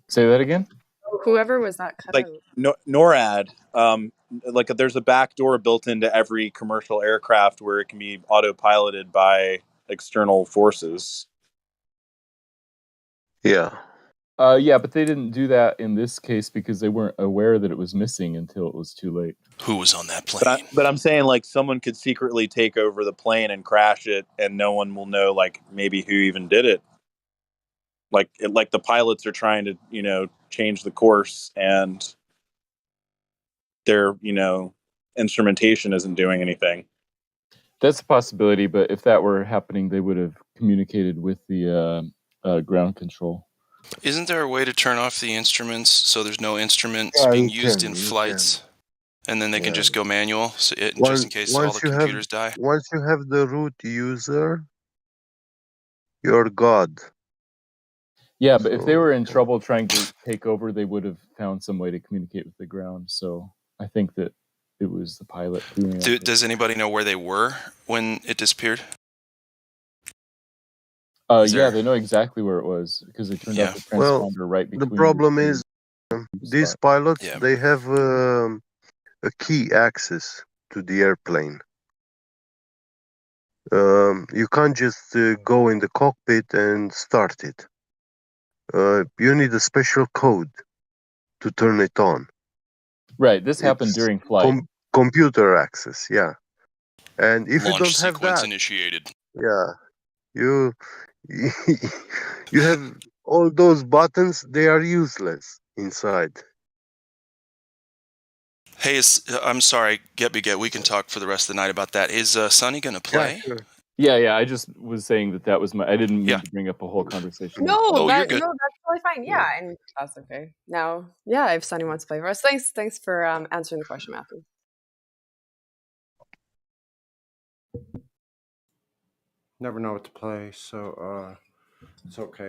Say that again. Whoever was that cut Like out. NORAD, like there's a back door built into every commercial aircraft where it can be autopiloted by external forces. Yeah. Yeah, but they didn't do that in this case because they weren't aware that it was missing until it was too late. Who was on that plane? But I'm saying, like, someone could secretly take over the plane and crash it, and no one will know, like, maybe who even did it. Like the pilots are trying to, change the course, and their, instrumentation isn't doing anything. That's a possibility, but if that were happening, they would have communicated with the ground control. Isn't there a way to turn off the instruments so there's no instruments being used in flights, and then they can just go manual, just in case all the computers die? Once you have the root user, you're God. Yeah, but if they were in trouble trying to take over, they would have found some way to communicate with the ground. So I think that it was the pilot doing it. Does anybody know where they were when it disappeared? Yeah, they know exactly where it was because they turned off the transponder right between. The problem is these pilots, they have a key access to the airplane. You can't just go in the cockpit and start it. You need a special code to turn it on. Right, this happened during flight. Computer access, yeah. And if Launch you don't have sequence that, initiated. yeah, you have all those buttons. They are useless inside. Hey, I'm sorry, Get. We can talk for the rest of the night about that. Is Sonny going to play? Yeah, sure. Yeah. I just was saying that was my. I didn't mean to bring up a whole conversation. No, you're good. No, that's totally fine. Yeah, and that's okay. Now, yeah, if Sunny wants to play for us, thanks for answering the question, Matthew. Never know what to play, so it's okay.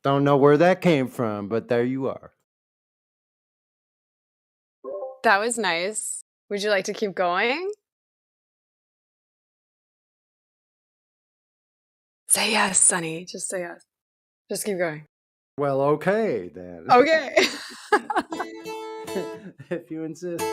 Don't know where that came from, but there you are. That was nice. Would you like to keep going? Say yes, Sunny. Just say yes. Just keep going. Well, okay then. Okay. If you insist.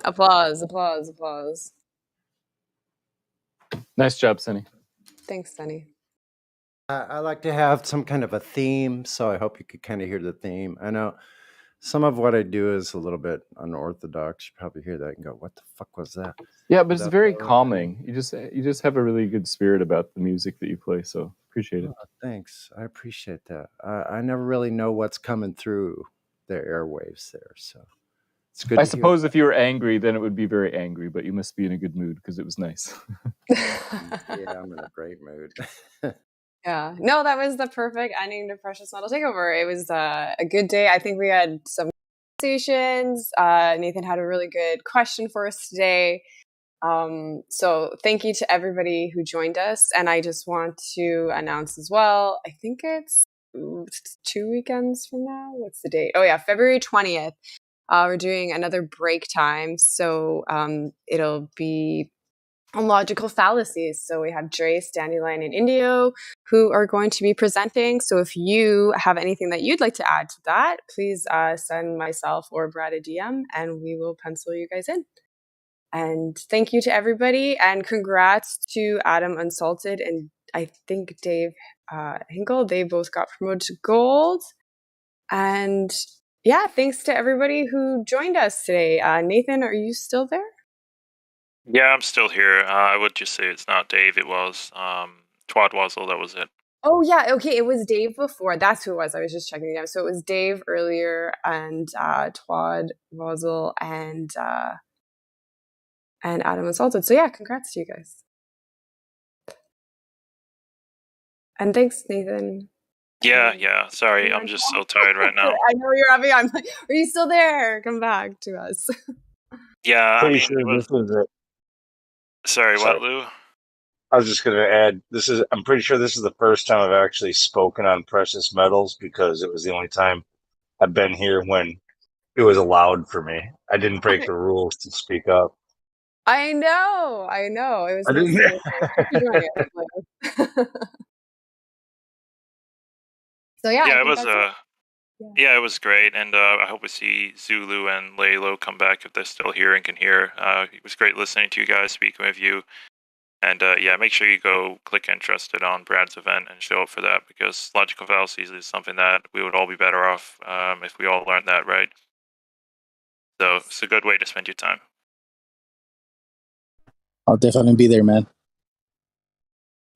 Applause, applause, applause. Nice job, Sunny. Thanks, Sunny. I like to have some kind of a theme, so I hope you could kind of hear the theme. I know some of what I do is a little bit unorthodox. You probably hear that and go, "What the fuck was that?" Yeah, but it's That's very all right. calming. You just have a really good spirit about the music that you play, so appreciate it. Oh, thanks. I appreciate that. I never really know what's coming through the airwaves there, so it's good I to hear. suppose if you were angry, then it would be very angry, but you must be in a good mood because it was nice. Yeah, I'm in a great mood. Yeah. No, that was the perfect ending to Precious Metal Takeover. It was a good day. I think we had some conversations. Nathan had a really good question for us today. So thank you to everybody who joined us. And I just want to announce as well, I think it's 2 weekends from now. What's the date? Oh yeah, February 20th. We're doing another break time. So it'll be on logical fallacies. So we have Drace, Dandelion, and Indio who are going to be presenting. So if you have anything that you'd like to add to that, please send myself or Brad a DM and we will pencil you guys in. And thank you to everybody, and congrats to Adam Unsalted and I think Dave Hinkle. They both got promoted to gold. And yeah, thanks to everybody who joined us today. Nathan, are you still there? Yeah, I'm still here. I would just say it's not Dave. It was Twadwazzle. That was it. Oh yeah, okay. It was Dave before. That's who it was. I was just checking again. So it was Dave earlier, and Twadwazzle, and Adam Assaulted. So yeah, congrats to you guys. And thanks, Nathan. Yeah. Sorry, I'm just so tired right now. I know you're happy. I'm like, are you still there? Come back to us. Yeah, Pretty sure this was it. Sorry, what, Lou? I was just going to add, I'm pretty sure this is the first time I've actually spoken on precious metals because it was the only time I've been here when it was allowed for me. I didn't break the rules to speak up. I know. It was I nice. didn't- Thank you for joining us. So yeah, I it think was that's it. it was great, and I hope we see Zulu and Laylo come back if they're still here and can hear. It was great listening to you guys, speaking with you, and make sure you go click interested on Brad's event and show up for that because logical fallacies is something that we would all be better off if we all learned that right. So it's a good way to spend your time. I'll definitely be there, man.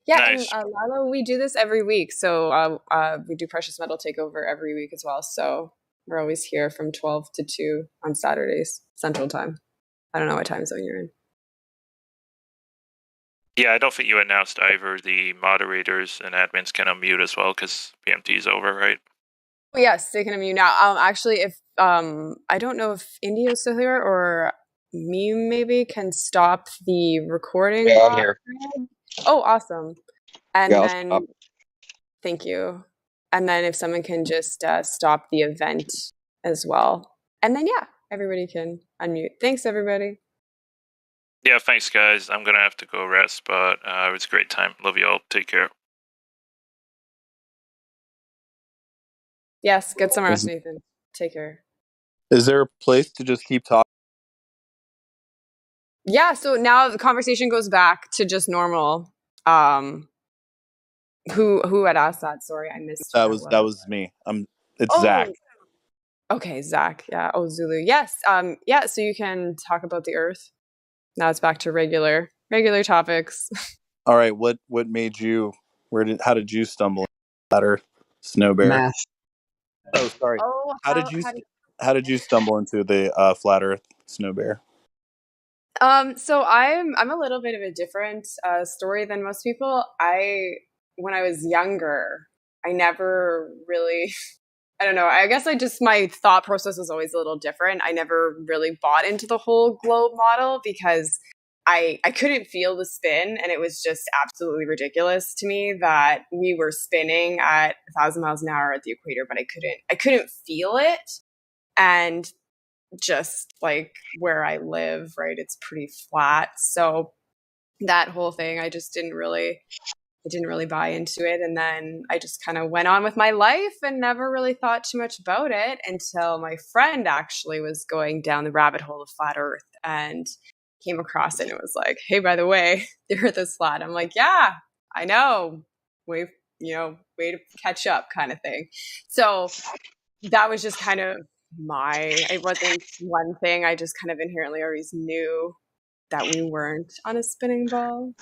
Yeah, Nice. and Lalo, we do this every week. So we do Precious Metal Takeover every week as well. So we're always here from 12 to 2 on Saturdays, Central Time. I don't know what time zone you're in. Yeah, I don't think you announced either the moderators and admins can unmute as well because PMT is over, right? Oh, yes, they can unmute now. Actually, if I don't know if Indio's still here or me maybe can stop the recording. Yeah, I'm here. Oh, awesome. And Yeah, I'll then, stop. thank you. And then if someone can just stop the event as well. And then, yeah, everybody can unmute. Thanks, everybody. Yeah, thanks, guys. I'm going to have to go rest, but it was a great time. Love you all. Take care. Yes, get some rest, Nathan. Take care. Is there a place to just keep talking? Yeah, so now the conversation goes back to just normal. Who had asked that? Sorry, I missed. That was me. It's Zach. Okay, Zach. Yeah. Oh, Zulu. Yes. Yeah. So you can talk about the Earth. Now it's back to regular topics. All right. What made you? How did you stumble into Flat Earth Snow Bear? Math. Oh, sorry. Oh, How did you stumble into the Flat Earth Snow Bear? So I'm a little bit of a different story than most people. When I was younger, I never really. I don't know. I guess my thought process was always a little different. I never really bought into the whole globe model because I couldn't feel the spin, and it was just absolutely ridiculous to me that we were spinning at 1,000 miles an hour at the equator, but I couldn't feel it. And just like where I live, right, it's pretty flat. So that whole thing, I just didn't really I didn't really buy into it. And then I just kind of went on with my life and never really thought too much about it until my friend actually was going down the rabbit hole of flat Earth and came across it and it was like, hey, by the way, the Earth is flat. I'm like, yeah, I know. Way to catch up kind of thing. So that was just kind of it wasn't one thing. I just kind of inherently always knew that we weren't on a spinning ball.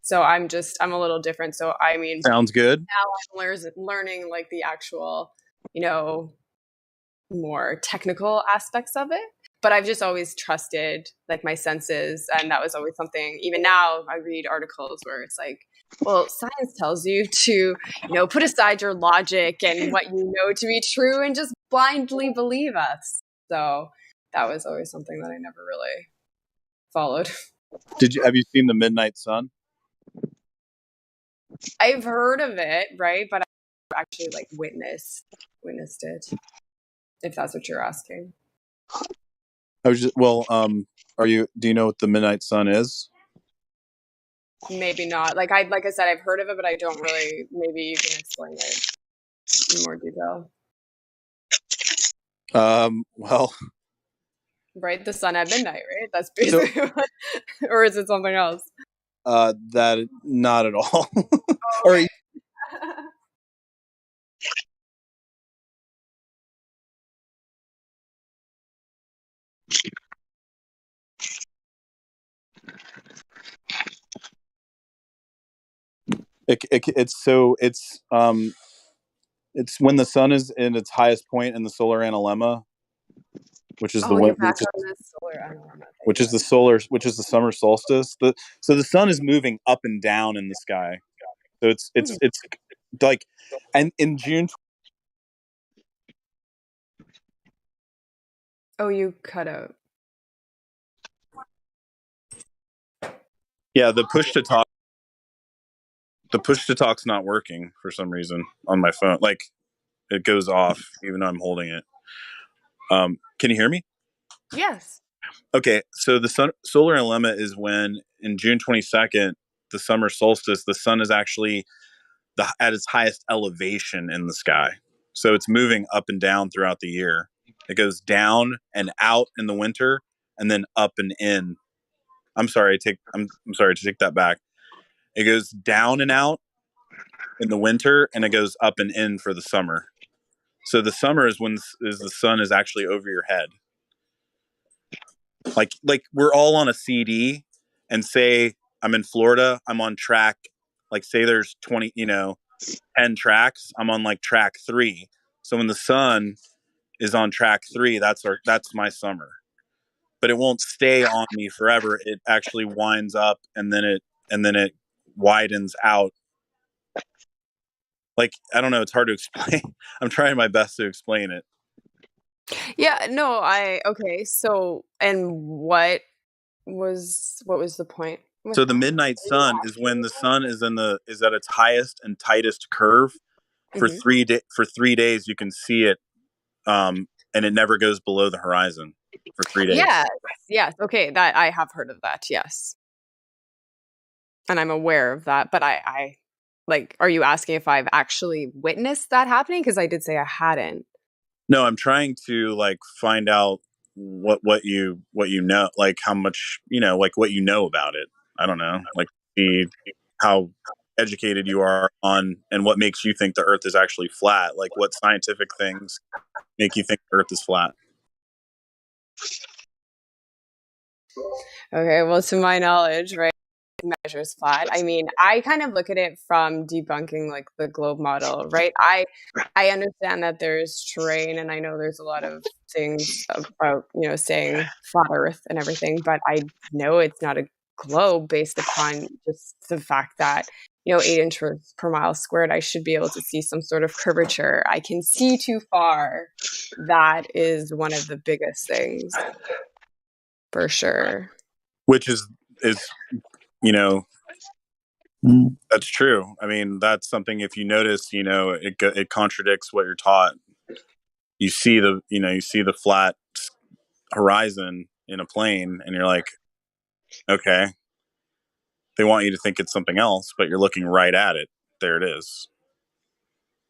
So I'm a little different. So I mean, sounds good. Now I'm learning like the actual, more technical aspects of it. But I've just always trusted like my senses, and that was always something. Even now, I read articles where it's like, well, science tells you to, put aside your logic and what you know to be true, and just blindly believe us. So that was always something that I never really followed. Have you seen The Midnight Sun? I've heard of it, right? But I actually like witnessed it. If that's what you're asking. I was just do you know what The Midnight Sun is? Maybe not. Like I said, I've heard of it, but I don't really. Maybe you can explain it in more detail. Well, right, the sun at midnight, right? That's basically or is it something else? That not at all. Oh, Okay. It's when the sun is in its highest point in the solar analemma, which is solar analemma, which is the summer solstice. So the sun is moving up and down in the sky. So it's like, and in June. Oh, you cut out. Yeah, the push to talk's not working for some reason on my phone. Like it goes off even though I'm holding it. Can you hear me? Yes. Okay, so the solar dilemma is when in June 22nd, the summer solstice, the sun is actually at its highest elevation in the sky. So it's moving up and down throughout the year. It goes down and out in the winter, and then up and in. I'm sorry to take that back. It goes down and out in the winter, and it goes up and in for the summer. So the summer is when the sun is actually over your head. Like we're all on a CD, and say I'm in Florida, I'm on track. Like say there's 10 tracks, I'm on like track 3. So when the sun is on track 3, that's my summer. But it won't stay on me forever. It actually winds up and then it widens out. Like I don't know, it's hard to explain. I'm trying my best to explain it. Yeah, no, okay. So, and what was the point? So the midnight sun is when the sun is at its highest and tightest curve for Mhm. for 3 days. You can see it, and it never goes below the horizon for 3 days. Yes. Okay, that I have heard of that. Yes, and I'm aware of that. But I like, are you asking if I've actually witnessed that happening? Because I did say I hadn't. No, I'm trying to like find out what you know, like how much like what you know about it. I don't know, like see how educated you are on and what makes you think the Earth is actually flat. Like what scientific things make you think the Earth is flat? Okay, well, to my knowledge, right, measures flat. I mean, I kind of look at it from debunking like the globe model, right? I understand that there's terrain, and I know there's a lot of things about saying flat Earth and everything, but I know it's not a globe based upon just the fact that 8 inches per mile squared. I should be able to see some sort of curvature. I can see too far. That is one of the biggest things, for sure. Which is that's true. I mean, that's something, if you notice, it contradicts what you're taught. You see the flat horizon in a plane and you're like, okay, they want you to think it's something else, but you're looking right at it. There it is.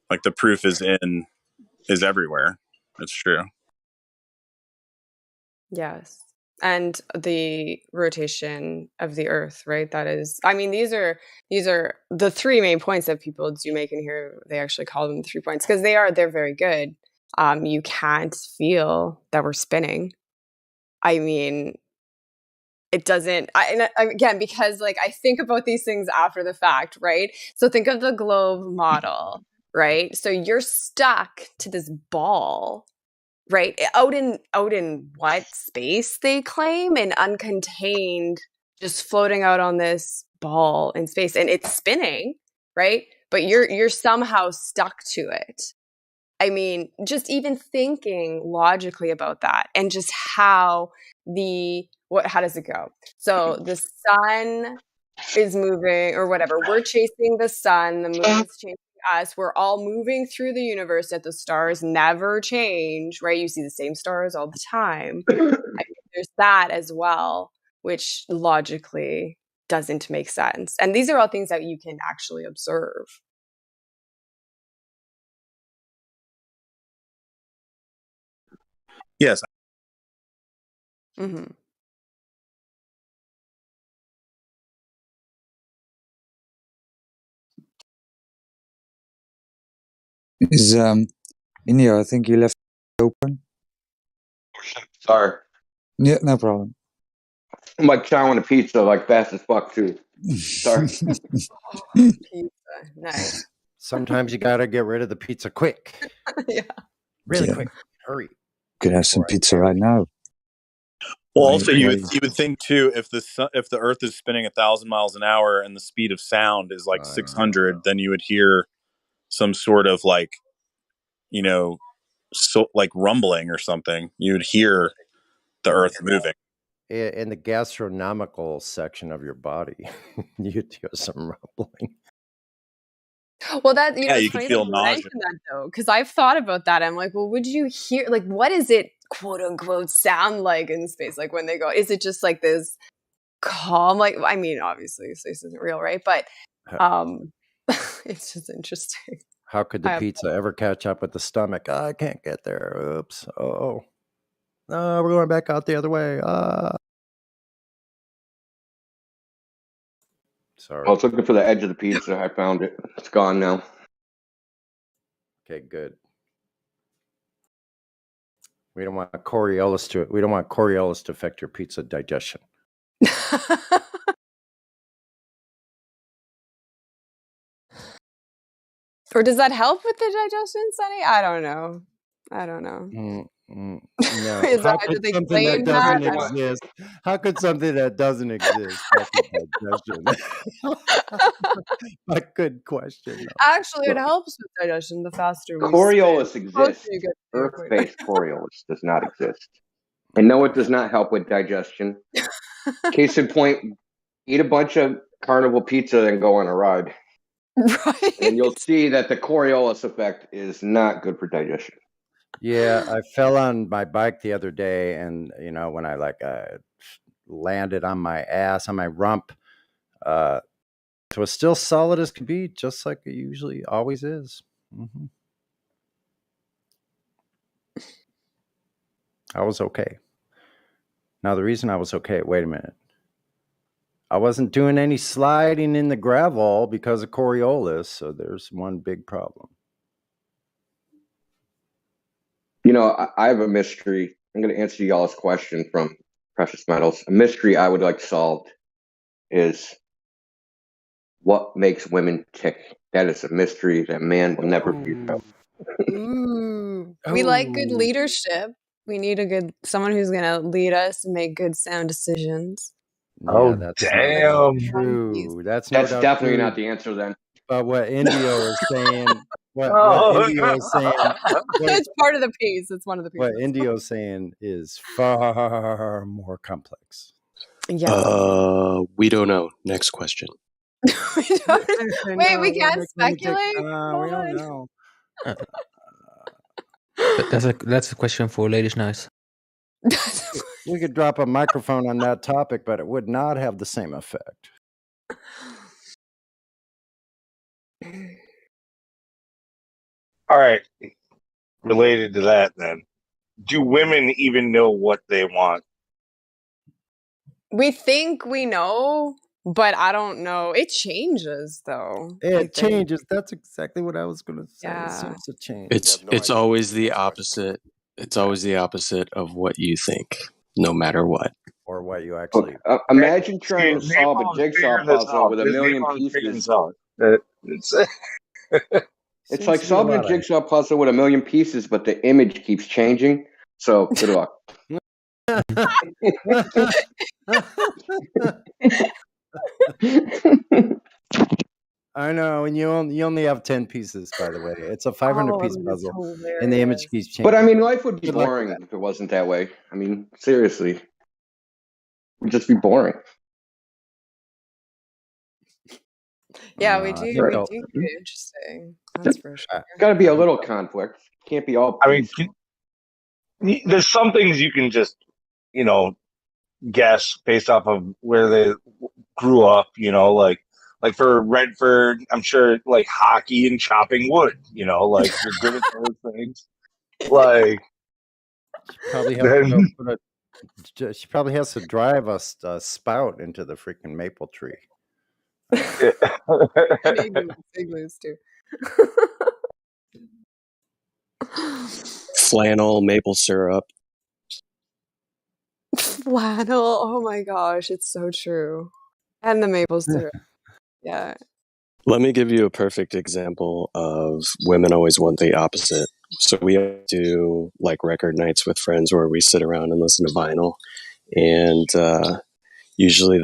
Like the proof is everywhere. It's true. Yes. And the rotation of the Earth, right? That is, I mean, these are the three main points that people do make in here. They actually call them 3 points because they're very good. You can't feel that we're spinning. I mean, it doesn't, again, because like I think about these things after the fact, right? So think of the globe model, right? So you're stuck to this ball, right? Out in what space they claim, and uncontained, just floating out on this ball in space, and it's spinning, right? But you're somehow stuck to it. I mean, just even thinking logically about that, and just how does it go? So the sun is moving, or whatever. We're chasing the sun, the moon is chasing us. We're all moving through the universe, yet the stars never change, right? You see the same stars all the time. I mean, there's that as well, which logically doesn't make sense. And these are all things that you can actually observe. Yes. Mm-hmm. Is India, I think you left it open. Sorry. Yeah, no problem. I'm like chowing a pizza like fast as fuck too. Sorry. Pizza. Nice. Sometimes you gotta get rid of the pizza quick. Yeah. Really Yeah. quick. Hurry. Could have some pizza right now. Well, also you would think too, if the Earth is spinning 1,000 miles an hour and the speed of sound is like 600, then you would hear some sort of like, so like rumbling or something. You would hear the Earth moving. In the gastronomical section of your body, you'd hear some rumbling. Well, that Yeah, you it's could funny feel that you nausea. mentioned that though, because I've thought about that. I'm like, well, would you hear, like, what is it, quote unquote, sound like in space? Like when they go, is it just like this calm? Like, I mean, obviously space isn't real, right? But it's just interesting. How could the pizza ever catch up with the stomach? I can't get there. Oops. Oh, no, we're going back out the other way. Sorry. I was looking for the edge of the pizza. I found it. It's gone now. Okay, good. We don't want Coriolis to affect your pizza digestion. Or does that help with the digestion, Sonny? I don't know. No. Is How that, could do they something that claim doesn't that? exist? How could something that doesn't exist help with digestion? A good question. Though. Actually, it helps with digestion. The faster we Coriolis spin, exists. you get to your point. Earth-based Coriolis does not exist. And no, it does not help with digestion. Case in point, eat a bunch of carnival pizza and go on a ride. Right. And you'll see that the Coriolis effect is not good for digestion. Yeah, I fell on my bike the other day, and when I landed on my ass, on my rump, it was still solid as could be, just like it usually always is. Mm-hmm. I was okay. Now the reason I was okay, wait a minute. I wasn't doing any sliding in the gravel because of Coriolis, so there's one big problem. I have a mystery. I'm going to answer y'all's question from Precious Metals. A mystery I would like solved is what makes women tick. That is a mystery that man will never figure out. We like good leadership. We need someone who's going to lead us and make good sound decisions. Yeah, that's no doubt true. That's definitely true. not the answer then. But what Indio is saying, what Indio is saying, it's part of the piece. It's one of the pieces. What Indio is saying is far more complex. Yeah. We don't know. Next question. Wait, we can't speculate. We don't know. That's a question for Ladies' Night. We could drop a microphone on that topic, but it would not have the same effect. All right. Related to that, then, do women even know what they want? We think we know, but I don't know. It changes, though. It changes. That's exactly what I was going to say. Yeah. It seems to change. It's always the opposite. It's always the opposite of what you think, no matter what. Or what you actually. Imagine trying to See, solve a Napalm is jigsaw figuring this puzzle out. with a million Napalm is figuring pieces. this out. It's like solving a jigsaw puzzle with a million pieces, but the image keeps changing. So good luck. I know, and you only have 10 pieces, by the way. It's a 500-piece puzzle, and the image keeps changing. But I mean, life would be Good luck with boring that. if it wasn't that way. I mean, seriously, it would just be boring. Yeah, we do. We Right. do keep it interesting. That's for sure. Got to be a little conflict. Can't be all. I mean, there's some things you can just, guess based off of where they grew up. Like for Redford, I'm sure like hockey and chopping wood. Like you're good at those things. Like Probably have to she probably has to drive a spout into the freaking maple tree. Igloos too. Flannel, maple syrup. Flannel. Oh my gosh, it's so true. And the maple syrup. Yeah. Let me give you a perfect example of women always want the opposite. So we do like record nights with friends where we sit around and listen to vinyl, and usually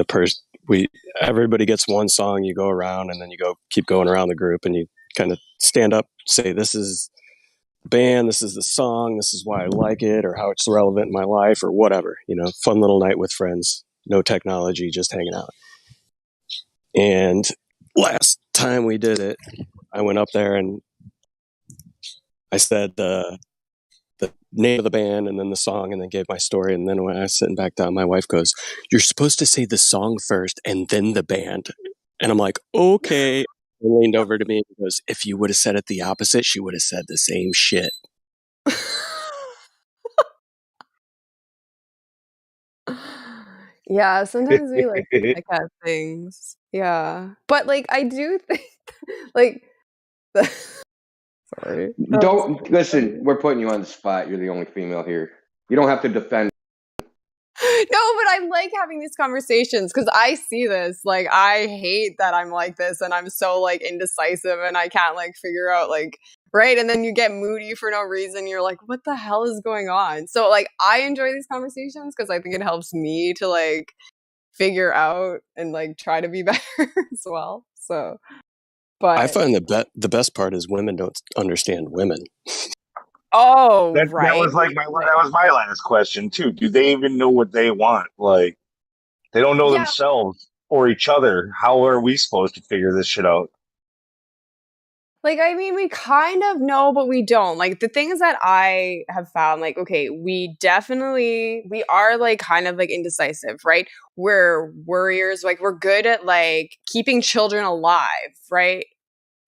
everybody gets one song. You go around and then you keep going around the group, and you kind of stand up, say, "This is the band, this is the song, this is why I like it, or how it's relevant in my life, or whatever." Fun little night with friends, no technology, just hanging out. And last time we did it, I went up there and I said the name of the band and then the song, and then gave my story. And then when I was sitting back down, my wife goes, "You're supposed to say the song first and then the band." And I'm like, "Okay." And leaned over to me and goes, "If you would have said it the opposite, she would have said the same shit." Yeah, sometimes we like pick at things. Yeah. But like I do think like sorry. Don't listen. We're putting you on the spot. You're the only female here. You don't have to defend. No, but I like having these conversations because I see this. Like, I hate that I'm like this and I'm so like indecisive and I can't like figure out like, right? And then you get moody for no reason. You're like, what the hell is going on? So, like, I enjoy these conversations because I think it helps me to like figure out and like try to be better as well. So, but I find the best part is women don't understand women. Oh, that right. was like that was my last question too. Do they even know what they want? Like, they don't know themselves or each other. How are we supposed to figure this shit out? Like, I mean, we kind of know, but we don't. Like, the things that I have found, like, okay, we are, like, kind of, like, indecisive, right? We're worriers. Like, we're good at, like, keeping children alive, right?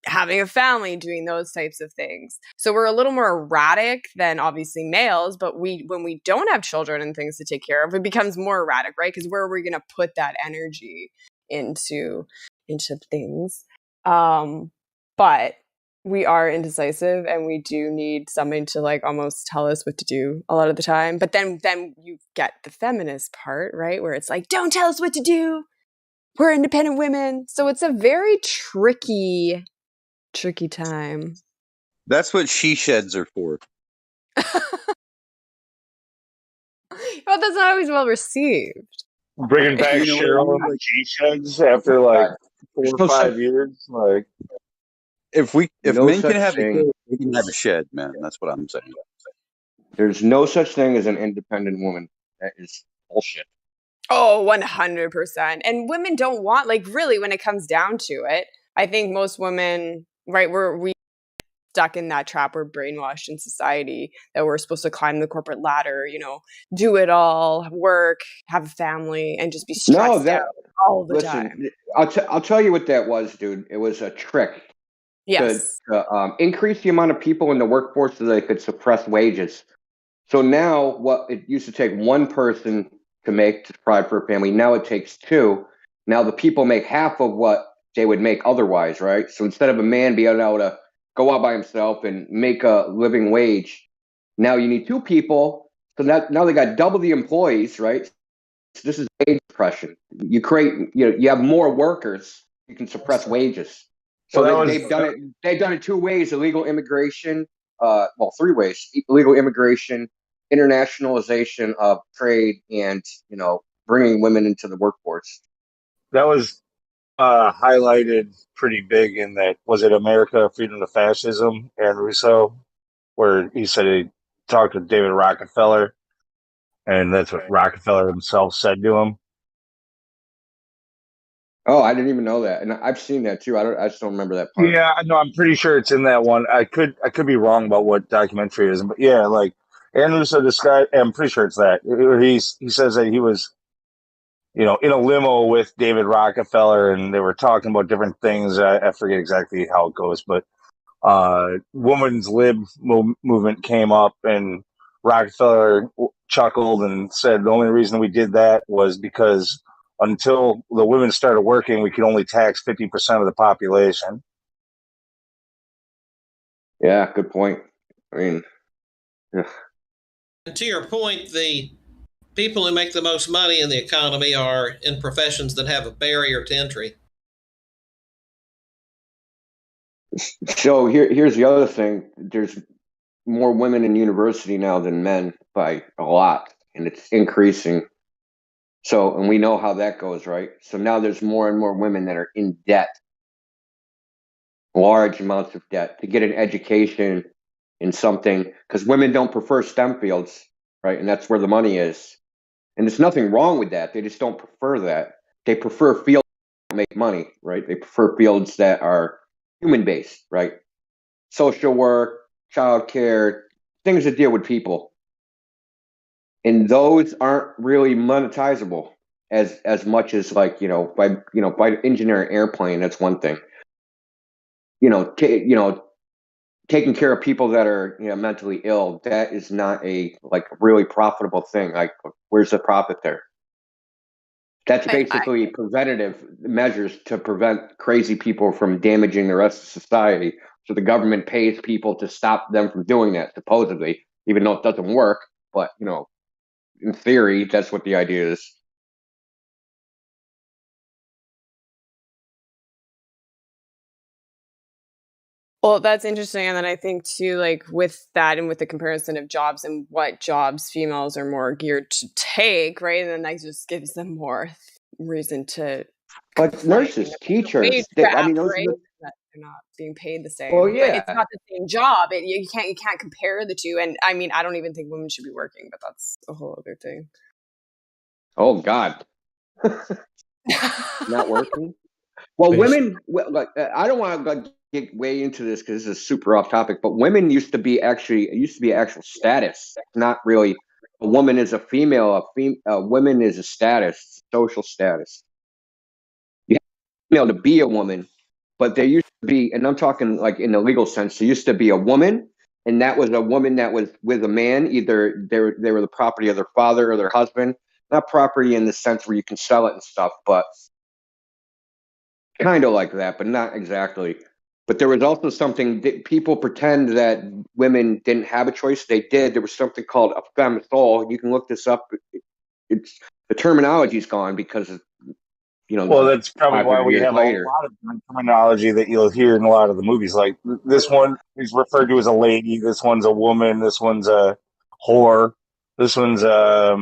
Having a family, doing those types of things. So we're a little more erratic than, obviously, males, but when we don't have children and things to take care of, it becomes more erratic, right? Because where are we going to put that energy into things? But we are indecisive and we do need somebody to like almost tell us what to do a lot of the time. But then you get the feminist part, right? Where it's like, don't tell us what to do. We're independent women. So it's a very tricky time. That's what she sheds are for. Well, that's not always well received. Bringing back Cheryl and the G-Sheds after like 4 or 5 years. Like, if No men can such have a thing. kid, we can have a shed, man. That's what I'm saying. There's no such thing as an independent woman. That is bullshit. Oh, 100%. And women don't want, like, really, when it comes down to it, I think most women, right, we stuck in that trap. We're brainwashed in society that we're supposed to climb the corporate ladder, do it all, work, have a family, and just be stressed out all the time. I'll tell you what that was, dude. It was a trick. Yes. to increase the amount of people in the workforce so they could suppress wages. So now, what it used to take one person to make to provide for a family, now it takes two. Now the people make half of what they would make otherwise, right? So instead of a man being able to go out by himself and make a living wage, now you need two people. So now they got double the employees, right? So this is wage suppression. You create, you have more workers, you can suppress wages. So Well, that was they've done it. They've done it two ways: illegal immigration, three ways: illegal immigration, internationalization of trade, and bringing women into the workforce. that was highlighted pretty big in that, was it America Freedom to Fascism and Rousseau, where he said he talked with David Rockefeller, and that's what Rockefeller himself said to him. Oh, I didn't even know that, and I've seen that too. I just don't remember that part. Yeah, no, I'm pretty sure it's in that one. I could be wrong about what documentary it is, but yeah, like Aaron Russo described, I'm pretty sure it's that. He says that he was, in a limo with David Rockefeller, and they were talking about different things. I forget exactly how it goes, but women's lib movement came up, and Rockefeller chuckled and said the only reason we did that was because until the women started working, we could only tax 50% of the population. Yeah, good point. I mean, yeah. And to your point, the people who make the most money in the economy are in professions that have a barrier to entry. So here's the other thing. There's more women in university now than men by a lot, and it's increasing. So, and we know how that goes, right? So now there's more and more women that are in debt, large amounts of debt to get an education in something, because women don't prefer STEM fields, right? And that's where the money is. And there's nothing wrong with that. They just don't prefer that. They prefer fields that make money, right? They prefer fields that are human based, right? Social work, childcare, things that deal with people. And those aren't really monetizable as much as, like, by engineering an airplane. That's one thing. Taking care of people that are mentally ill, that is not a really profitable thing. Like, where's the profit there? That's basically preventative measures to prevent crazy people from damaging the rest of society. So the government pays people to stop them from doing that, supposedly, even though it doesn't work. But in theory, that's what the idea is. Well, that's interesting. And then I think too, like with that and with the comparison of jobs and what jobs females are more geared to take, right? And then that just gives them more reason to But nurses, teachers, wage those gap, are right? the, That they're not being paid the same. well, But it's yeah. not the same job. You can't compare the two. And I mean, I don't even think women should be working, but that's a whole other thing. Oh God, not working. Well, women, I don't want to get way into this because this is super off topic, but women used to be actual status, not really. A woman is a female. A woman is a status, social status. You have to be able to be a woman, but there used to be, and I'm talking like in the legal sense, there used to be a woman, and that was a woman that was with a man. Either they were the property of their father or their husband. Not property in the sense where you can sell it and stuff, but kind of like that, but not exactly. But there was also something that people pretend that women didn't have a choice. They did. There was something called a femme fatale. You can look this up. It's the terminology's gone because of, Well, that's probably why 500 we years have a later. lot of terminology that you'll hear in a lot of the movies. Like this one is referred to as a lady. This one's a woman. This one's a whore. This one's like.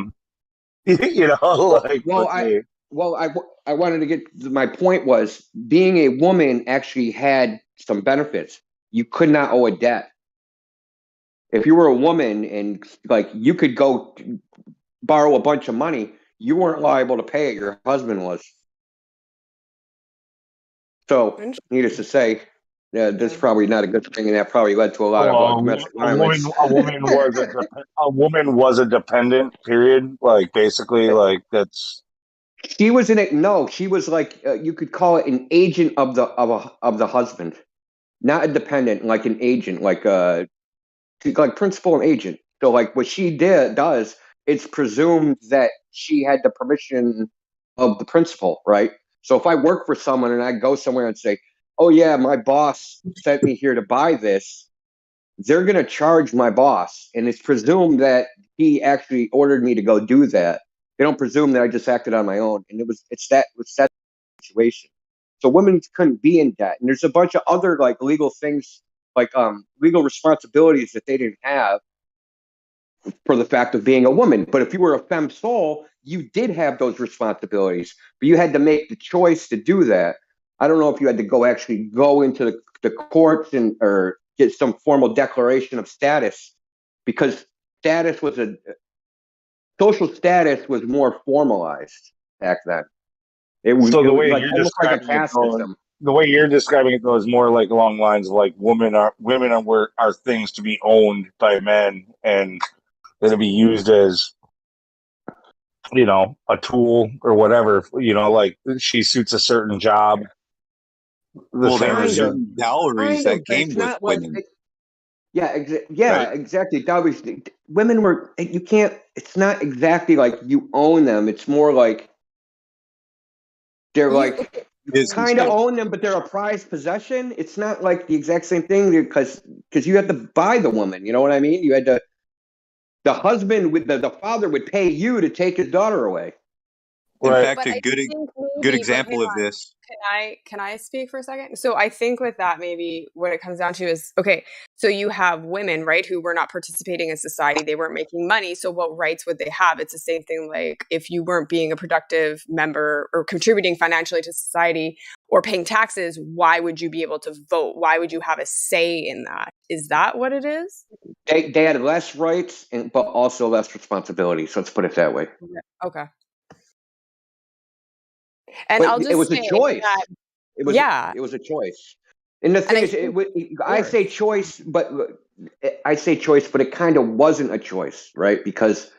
I wanted to get, my point was, being a woman actually had some benefits. You could not owe a debt. If you were a woman and you could go borrow a bunch of money, you weren't liable to pay it. Your husband was. So, needless to say, that's probably not a good thing, and that probably led to a lot of domestic violence. A woman was a dependent. Period. Like basically, like that's. She was in it. No, she was like, you could call it an agent of the husband. not a dependent, like an agent, like principal and agent. So like what she does, it's presumed that she had the permission of the principal, right? So if I work for someone and I go somewhere and say, "Oh yeah, my boss sent me here to buy this," they're going to charge my boss, and it's presumed that he actually ordered me to go do that. They don't presume that I just acted on my own, and it's that situation. So women couldn't be in debt, and there's a bunch of other like legal things, like legal responsibilities that they didn't have for the fact of being a woman. But if you were a femme sole, you did have those responsibilities, but you had to make the choice to do that. I don't know if you had to go into the courts or get some formal declaration of status, because social status was more formalized back then. It was So the way like you're almost like a describing it, caste though, system. the way you're describing it though is more like along the lines of like women are things to be owned by men and to be used as, you know, a tool or whatever. You know, like she suits a certain job. The Well, there same were as certain dowries that But came it's with not like women, right? exactly. Dowries. Women were. You can't. It's not exactly like you own them. It's more like they're like you Business kind of deal. own them, but they're a prized possession. It's not like the exact same thing because you have to buy the woman. You know what I mean? You had to. The husband with the father would pay you to take his daughter away. In right. fact, But a I think good maybe, but hang example of on. this. Can I speak for a second? So I think with that, maybe what it comes down to is, okay, so you have women, right, who were not participating in society. They weren't making money. So what rights would they have? It's the same thing like if you weren't being a productive member or contributing financially to society or paying taxes, why would you be able to vote? Why would you have a say in that? Is that what it is? They had less rights, but also less responsibility. So let's put it that way. Okay. And But I'll it just was a say choice. that, yeah. It was a choice. And the And thing I is, think, I say choice, but it kind of wasn't a choice, right? Because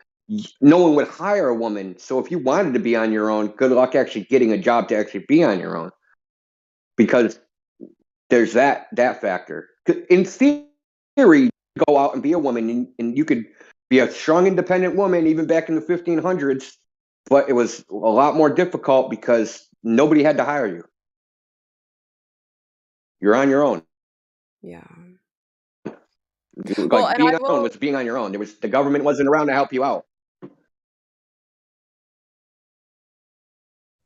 no one would hire a woman. So if you wanted to be on your own, good luck actually getting a job to actually be on your own, because there's that factor. In theory, you go out and be a woman, and you could be a strong, independent woman even back in the 1500s, but it was a lot more difficult because nobody had to hire you. You're on your own. yeah. Well, Like and I being on will. was being on your own. The government wasn't around to help you out.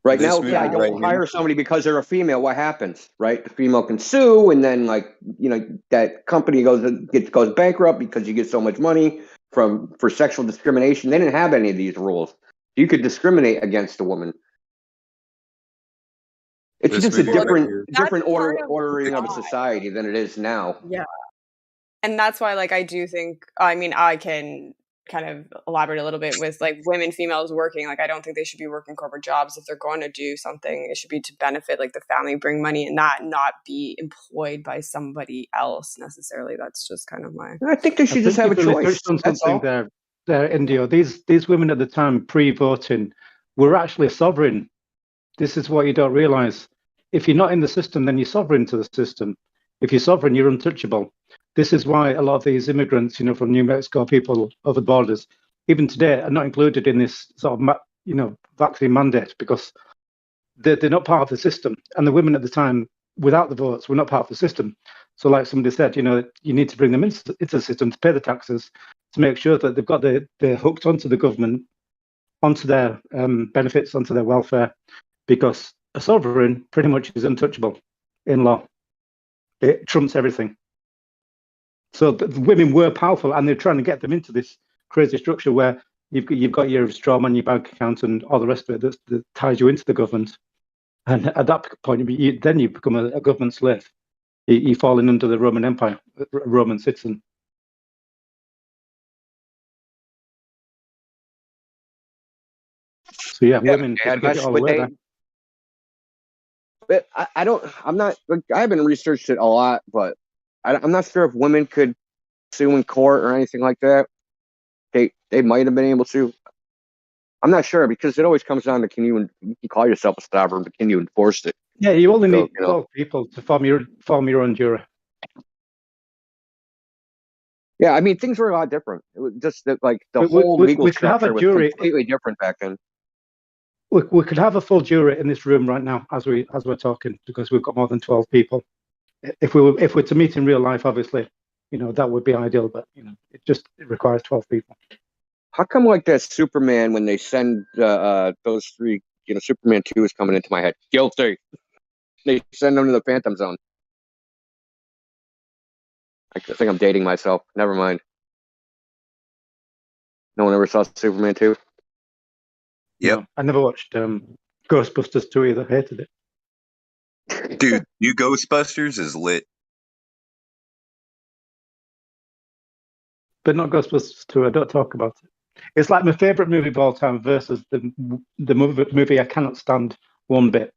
Right now, This if I movie Yeah. right don't here. hire somebody because they're a female, what happens? Right, the female can sue, and then that company goes bankrupt because you get so much money for sexual discrimination. They didn't have any of these rules. You could discriminate against a woman. It's This just a movie right different here. That's part of ordering of a why. society than it is now. Yeah. And that's why, like, I do think, I mean, I can kind of elaborate a little bit with like women, females working. Like, I don't think they should be working corporate jobs. If they're going to do something, it should be to benefit like the family, bring money in that, not be employed by somebody else necessarily. That's just kind of my. I think they I should just think have a you've really choice. touched on That's something all. there, Indio. These women at the time pre-voting were actually sovereign. This is what you don't realize. If you're not in the system, then you're sovereign to the system. If you're sovereign, you're untouchable. This is why a lot of these immigrants, from New Mexico, people over the borders, even today, are not included in this sort of, vaccine mandate because they're not part of the system. And the women at the time, without the votes, were not part of the system. So, like somebody said, you need to bring them into the system to pay the taxes to make sure that they're hooked onto the government, onto their benefits, onto their welfare, because a sovereign pretty much is untouchable in law. It trumps everything. So the women were powerful, and they're trying to get them into this crazy structure where you've got your straw man, your bank account, and all the rest of it that ties you into the government. And at that point, then you become a government slave. You're falling under the Roman Empire, Roman citizen. So yeah, women just give it all away there. But I haven't researched it a lot, but I'm not sure if women could sue in court or anything like that. They might have been able to. I'm not sure because it always comes down to you can call yourself a sovereign, but can you enforce it? Yeah, you only So, need 12 people to form your own jury. Yeah, I mean, things were a lot different. It was just that, like, the whole legal we could have a structure was jury. completely different back then. We could have a full jury in this room right now as we're talking, because we've got more than 12 people. If we're to meet in real life, obviously, that would be ideal. But it requires 12 people. How come, like, that Superman, when they send those three, Superman 2 is coming into my head. Guilty. They send them to the Phantom Zone. I think I'm dating myself. Never mind. No one ever saw Superman 2? Yep. No, I never watched Ghostbusters 2 either. Hated it. Dude, new Ghostbusters is lit. But not Ghostbusters 2. I don't talk about it. It's like my favorite movie of all time versus the movie I cannot stand one bit,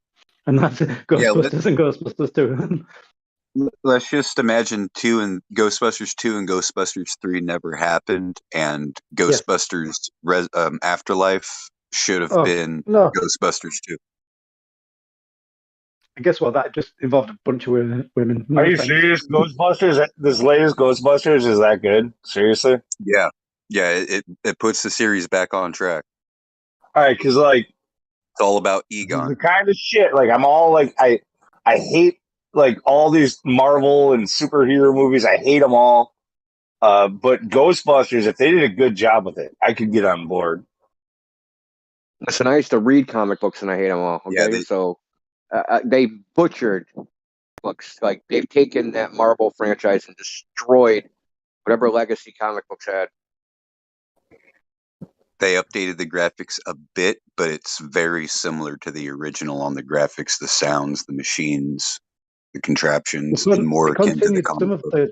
and that's Ghostbusters and Ghostbusters 2. Let's just imagine Ghostbusters 2 and Ghostbusters 3 never happened, and Ghostbusters Afterlife should have been Ghostbusters 2. I guess what, that just involved a bunch of women. Are you serious? Ghostbusters, this latest Ghostbusters, is that good? Seriously? Yeah. Yeah, it puts the series back on track. All right, because, like, it's all about Egon. The kind of shit, like, I'm all like, I hate, like, all these Marvel and superhero movies. I hate them all. But Ghostbusters, if they did a good job with it, I could get on board. Listen, I used to read comic books and I hate them all. Okay, so they butchered books. Like, they've taken that Marvel franchise and destroyed whatever legacy comic books had. They updated the graphics a bit, but it's very similar to the original on the graphics, the sounds, the machines, the contraptions, and more akin to the comic book.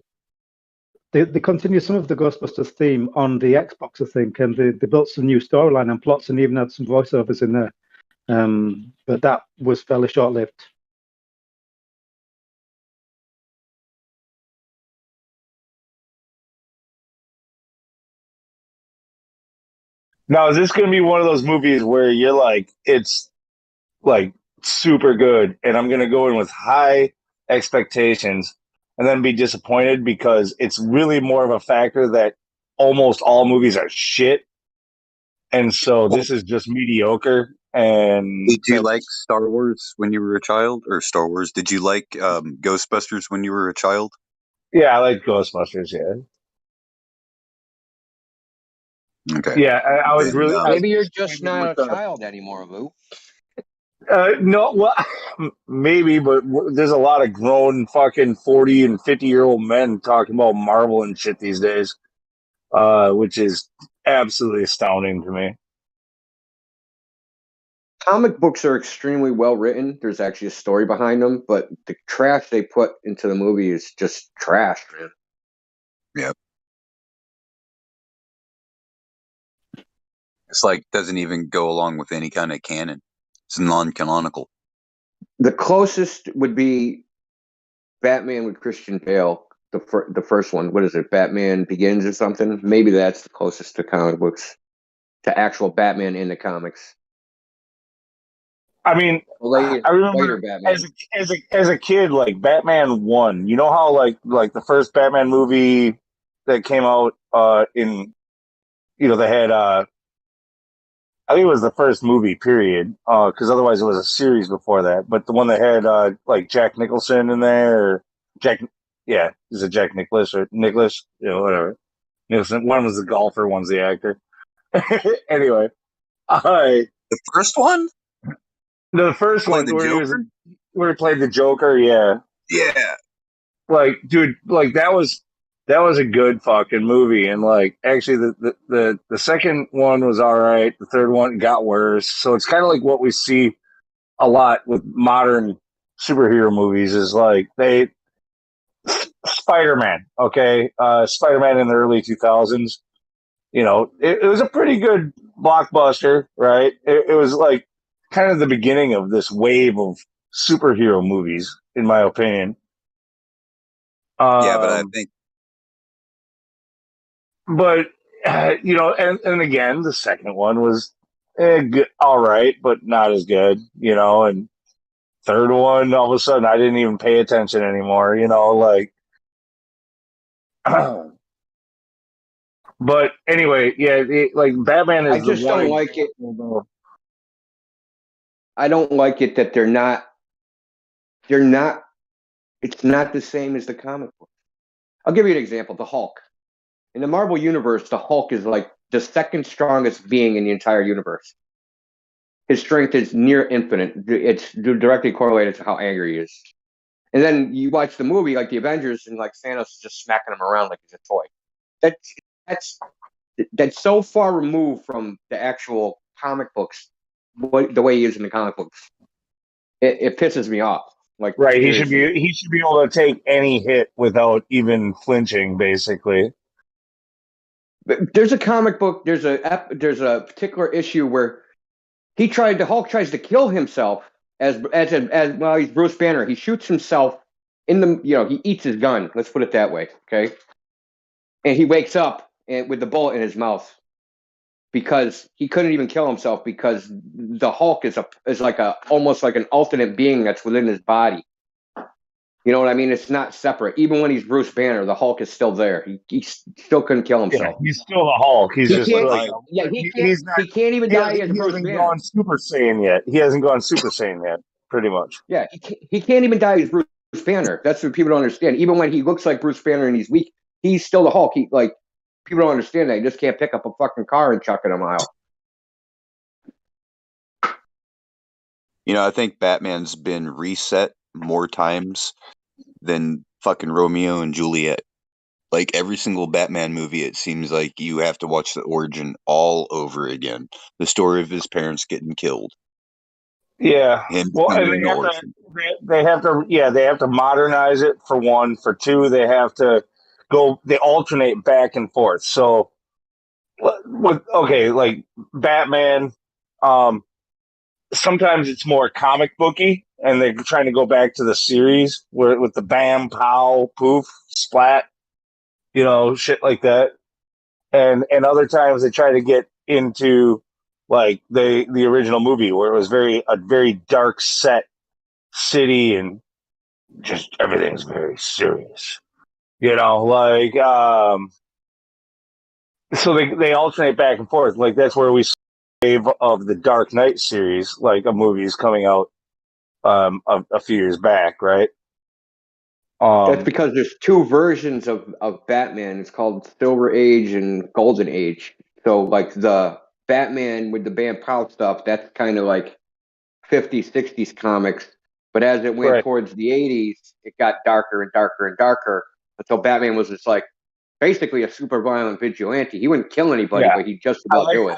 They continued some of the Ghostbusters theme on the Xbox, I think, and they built some new storyline and plots and even had some voiceovers in there. But that was fairly short-lived. Now, is this going to be one of those movies where you're like, it's like super good, and I'm going to go in with high expectations and then be disappointed because it's really more of a factor that almost all movies are shit, and so this is just mediocre? And did you like Star Wars when you were a child, or Star Wars? Did you like Ghostbusters when you were a child? Yeah, I like Ghostbusters. Yeah. Okay. Yeah, I was really. Maybe you're just not a child anymore, Lou. No, well, maybe, but there's a lot of grown fucking 40 and 50-year-old men talking about Marvel and shit these days, which is absolutely astounding to me. Comic books are extremely well written. There's actually a story behind them, but the trash they put into the movie is just trash, man. Yep. It's like doesn't even go along with any kind of canon. It's non-canonical. The closest would be Batman with Christian Bale, the first one. What is it? Batman Begins or something? Maybe that's the closest to comic books, to actual Batman in the comics. I mean, I remember as a kid, like Batman 1. You know how like the first Batman movie that came out in, they had I think it was the first movie, period, because otherwise it was a series before that. But the one that had like Jack Nicholson in there, is it Jack Nicholas or Nicholas? Whatever. Nicholson. One was the golfer, one's the actor. Anyway, the first one. The first one where he played the Joker, yeah. Yeah. Like, dude, like that was a good fucking movie, and like actually the second one was all right. The third one got worse. So it's kind of like what we see a lot with modern superhero movies is like Spider-Man, okay? Spider-Man in the early 2000s. It was a pretty good blockbuster, right? It was like kind of the beginning of this wave of superhero movies, in my opinion. Yeah, but I think. But and again, the second one was all right, but not as good. And third one, all of a sudden, I didn't even pay attention anymore. Like But anyway, yeah, like Batman is I just don't like it. I don't like it that they're not. It's not the same as the comic book. I'll give you an example. The Hulk. In the Marvel universe, the Hulk is like the second strongest being in the entire universe. His strength is near infinite. It's directly correlated to how angry he is. And then you watch the movie, like the Avengers, and like Thanos is just smacking him around like he's a toy. That's that's so far removed from the actual comic books, the way he is in the comic books. It pisses me off. Like, right, seriously. he should be able to take any hit without even flinching, basically. But there's a comic book. There's a particular issue where the Hulk tries to kill himself as well. He's Bruce Banner. He shoots himself in the he eats his gun. Let's put it that way, okay? And he wakes up with the bullet in his mouth because he couldn't even kill himself because the Hulk is almost like an alternate being that's within his body. You know what I mean? It's not separate. Even when he's Bruce Banner, the Hulk is still there. He still couldn't kill himself. Yeah, he's still the Hulk. He's just like he can't even die as Bruce Banner. He hasn't gone Super Saiyan yet. He hasn't gone Super Saiyan yet. Pretty much. Yeah, he can't even die as Bruce Banner. That's what people don't understand. Even when he looks like Bruce Banner and he's weak, he's still the Hulk. People don't understand that. He just can't pick up a fucking car and chuck it a mile. I think Batman's been reset more times than fucking Romeo and Juliet. Like every single Batman movie, it seems like you have to watch the origin all over again. The story of his parents getting killed. Yeah. Him Well, and they have to modernize it for one. For two, they have to they alternate back and forth. So, like Batman, sometimes it's more comic booky, and they're trying to go back to the series with the bam, pow, poof, splat, shit like that. And other times they try to get into like the original movie where it was a very dark set city and just everything's very serious. So they alternate back and forth. Like that's where we wave of the Dark Knight series, like a movie is coming out a few years back, right? That's because there's two versions of Batman. It's called Silver Age and Golden Age. So like the Batman with the Bam Pow stuff, that's kind of like 50s, 60s comics. But as it went towards the 80s, it got darker and darker and darker until Batman was just like basically a super violent vigilante. He wouldn't kill anybody, but he'd just about do it.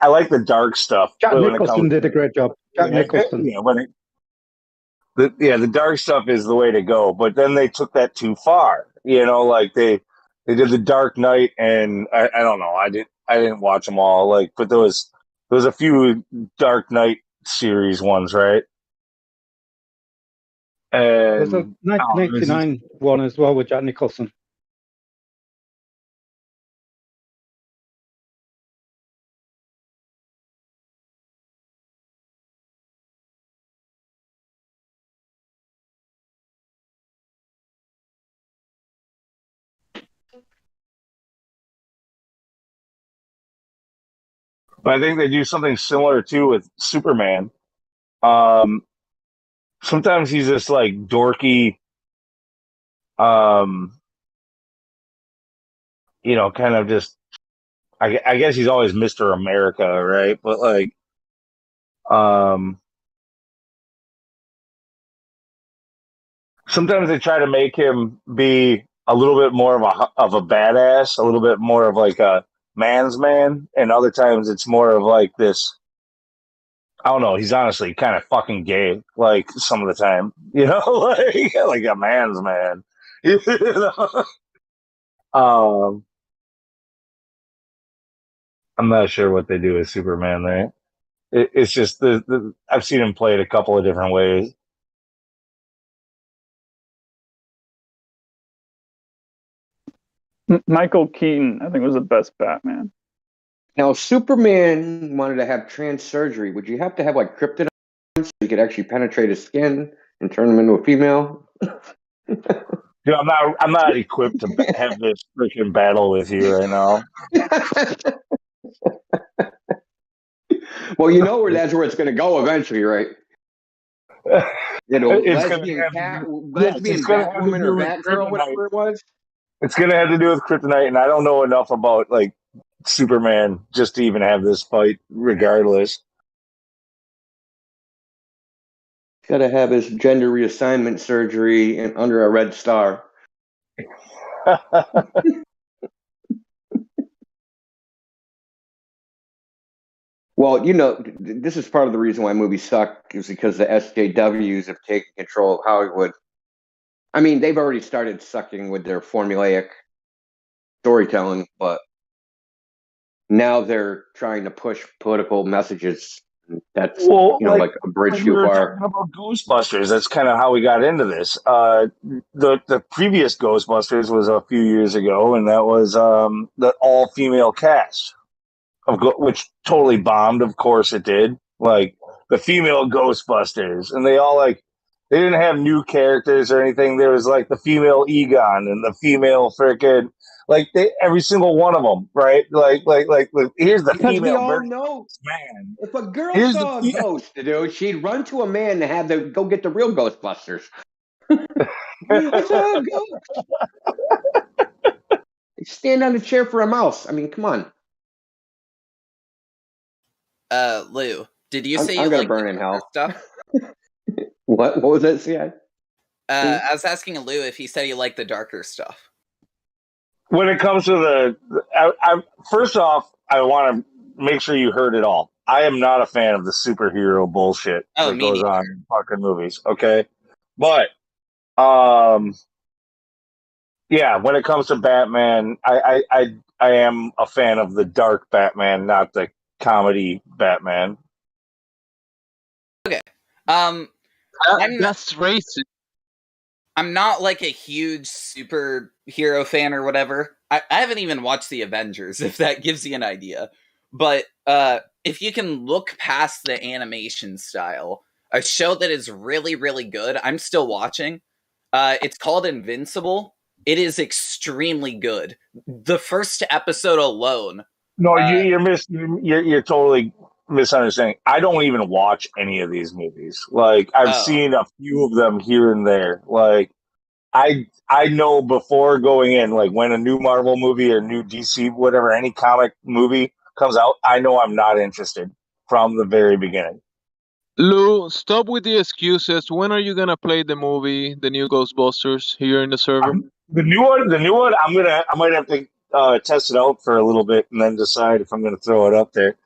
I like the dark stuff. Jack Nicholson did a great job. Jack Nicholson. The dark stuff is the way to go, but then they took that too far. Like they did the Dark Knight, and I don't know. I didn't watch them all. Like, but there was a few Dark Knight series ones, right? And there's a 1989 one as well with Jack Nicholson. But I think they do something similar too with Superman. Sometimes he's just like dorky, kind of just. I guess he's always Mr. America, right? But like, sometimes they try to make him be a little bit more of a badass, a little bit more of like a man's man, and other times it's more of like this. I don't know. He's honestly kind of fucking gay, like some of the time, like a man's man. I'm not sure what they do with Superman there. It's just I've seen him play it a couple of different ways. Michael Keaton, I think, was the best Batman. Now, if Superman wanted to have trans surgery, would you have to have like kryptonite so you could actually penetrate his skin and turn him into a female? Dude, I'm not equipped to have this freaking battle with you right now. Well, you know that's where it's going to go eventually, right? It's gonna Lesbian have to cat, do, yes, it's lesbian gonna have to Batwoman or do with Batgirl, kryptonite. whatever it was. It's gonna have to do with kryptonite, and I don't know enough about like Superman just to even have this fight. Regardless, Got to have his gender reassignment surgery and under a red star. Well, you know, this is part of the reason why movies suck is because the SJWs have taken control of Hollywood. I mean, they've already started sucking with their formulaic storytelling, but now they're trying to push political messages. That's like a bridge we too were far. talking about Ghostbusters. That's kind of how we got into this. The previous Ghostbusters was a few years ago, and that was the all female cast which totally bombed. Of course it did. Like the female Ghostbusters, and they all they didn't have new characters or anything. There was like the female Egon and the female frickin' every single one of them, right? Here's the Because we female all version know, man. if a girl Here's saw a ghost, dude, she'd run to a man to have them go get the real Ghostbusters. I saw a ghost. Stand on a chair for a mouse. I mean, come on. Lou, did you say I'm you gonna like burn the in darker hell. stuff? What was that, CI? I was asking Lou if he said he liked the darker stuff. When it comes to first off, I want to make sure you heard it all. I am not a fan of the superhero bullshit that goes on in fucking movies. Okay, but yeah, when it comes to Batman, I am a fan of the dark Batman, not the comedy Batman. Okay. That's racist. I'm not like a huge superhero fan or whatever. I haven't even watched the Avengers, if that gives you an idea. But if you can look past the animation style, a show that is really, really good, I'm still watching. It's called Invincible. It is extremely good. The first episode alone. No, you're totally misunderstanding. I don't even watch any of these movies. Like I've seen a few of them here and there. Like I know before going in, like when a new Marvel movie or new DC, whatever, any comic movie comes out, I know I'm not interested from the very beginning. Lou, stop with the excuses. When are you gonna play the movie, the new Ghostbusters, here in the server? The new one. I might have to test it out for a little bit and then decide if I'm gonna throw it up there.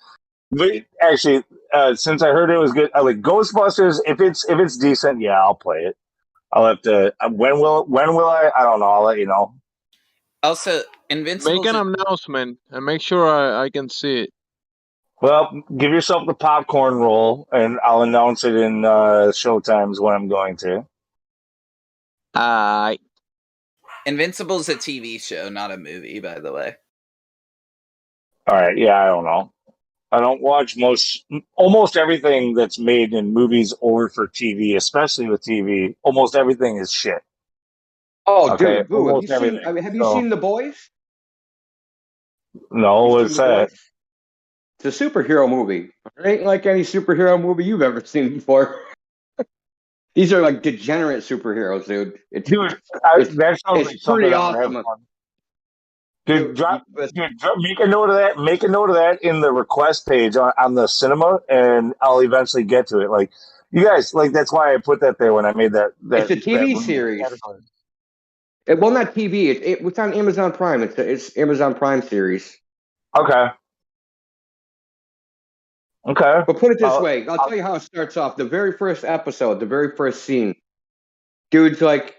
But actually, since I heard it was good, I like Ghostbusters. If it's decent, yeah, I'll play it. I'll have to. When will I? I don't know. I'll let you know. Also, Invincible. Make an announcement and make sure I can see it. Well, give yourself the popcorn roll, and I'll announce it in showtimes when I'm going to. Invincible is a TV show, not a movie, by the way. All right. Yeah, I don't know. I don't watch almost everything that's made in movies or for TV, especially with TV. Almost everything is shit. Oh, okay? dude, Boo, have you seen The Boys? No, what's that? It's a superhero movie. It ain't like any superhero movie you've ever seen before. These are like degenerate superheroes, dude. That sounds like something pretty I would have awesome. fun. Dude, make a note of that. Make a note of that in the request page on the cinema, and I'll eventually get to it. Like you guys, like that's why I put that there when I made that. It's a TV series. Well, not TV. It's on Amazon Prime. It's Amazon Prime series. Okay. But put it this way. I'll tell you how it starts off. The very first episode, the very first scene. Dude's like,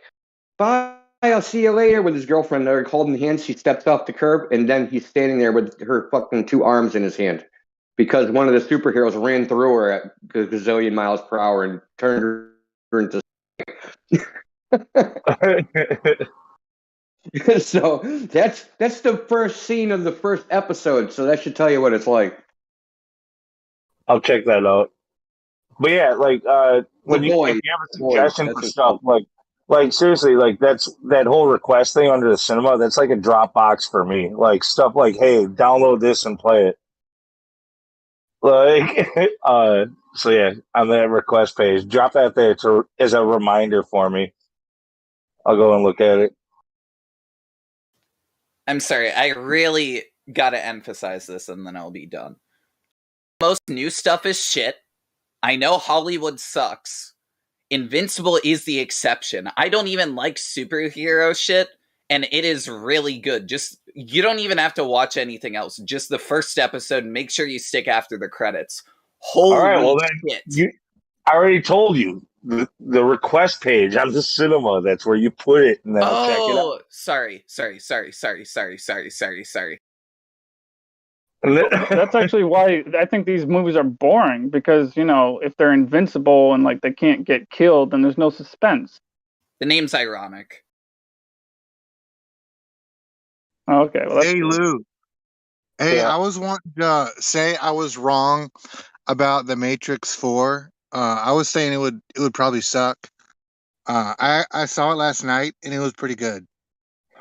bye, I'll see you later, with his girlfriend. They're holding hands. She steps off the curb, and then he's standing there with her fucking 2 arms in his hand. Because one of the superheroes ran through her at a gazillion miles per hour and turned her into... So that's the first scene of the first episode. So that should tell you what it's like. I'll check that out. But yeah, like if you have a suggestion for stuff, like like seriously, like that's that whole request thing under the cinema. That's like a Dropbox for me. Like stuff like, hey, download this and play it. Like, so yeah, on that request page, drop that there as a reminder for me. I'll go and look at it. I'm sorry, I really gotta emphasize this and then I'll be done. Most new stuff is shit. I know Hollywood sucks. Invincible is the exception. I don't even like superhero shit, and it is really good. Just, you don't even have to watch anything else. Just the first episode, make sure you stick after the credits. Holy All right, well then, shit. I already told you the request page on the cinema. That's where you put it, and then I'll check it out. Oh, sorry. That's actually why I think these movies are boring, because, you know, if they're invincible and like they can't get killed, then there's no suspense. The name's ironic. Okay, well, that's Hey, good. Lou. Hey, Yeah. I was wanting to say I was wrong about the Matrix 4. I was saying it would probably suck. I saw it last night and it was pretty good.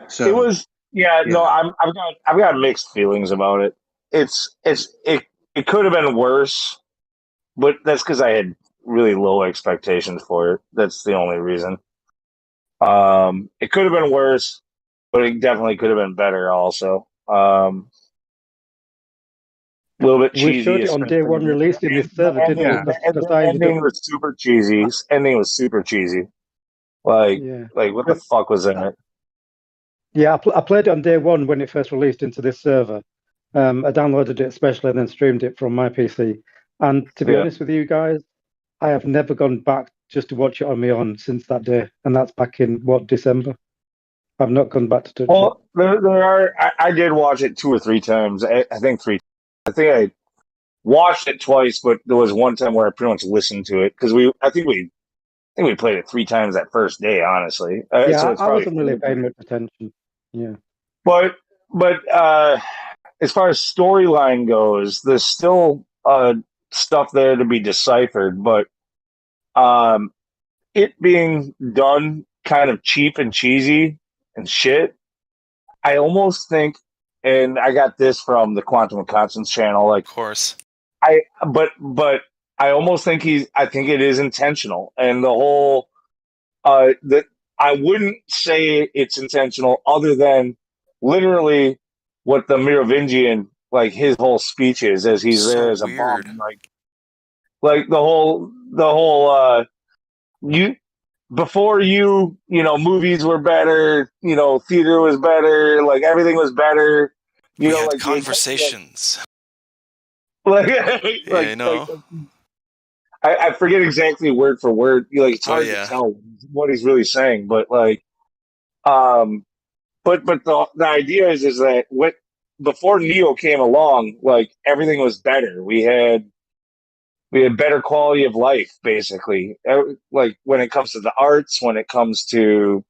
So It was, no, I've got mixed feelings about it. It could have been worse, but that's because I had really low expectations for it. That's the only reason. It could have been worse, but it definitely could have been better also. A little bit cheesy. We showed it on day one release in this server, didn't we? The ending was super cheesy. Ending was super cheesy. Like what the fuck was in it? Yeah, I played it on day one when it first released into this server. I downloaded it especially and then streamed it from my PC. And to be honest with you guys, I have never gone back just to watch it on my own since that day. And that's back in, December? I've not gone back to touch it. Well, there are. I did watch it 2 or 3 times. I think 3. I think I watched it twice, but there was one time where I pretty much listened to it because I think we played it 3 times that first day. Honestly, Yeah, so it's I wasn't probably really paying much attention. Yeah, but as far as storyline goes, there's still stuff there to be deciphered. But it being done kind of cheap and cheesy and shit, I almost think, and I got this from the Quantum of Constance channel, like, of course, but I almost think I think it is intentional, and the whole that I wouldn't say it's intentional, other than literally what the Merovingian, like his whole speech is as he's there as a bum, like the whole you. Before movies were better, theater was better, like everything was better. We had conversations. I forget exactly word for word. It's hard to tell what he's really saying, but but the idea is that before Neo came along, like everything was better. We had better quality of life, basically. Like when it comes to the arts, when it comes to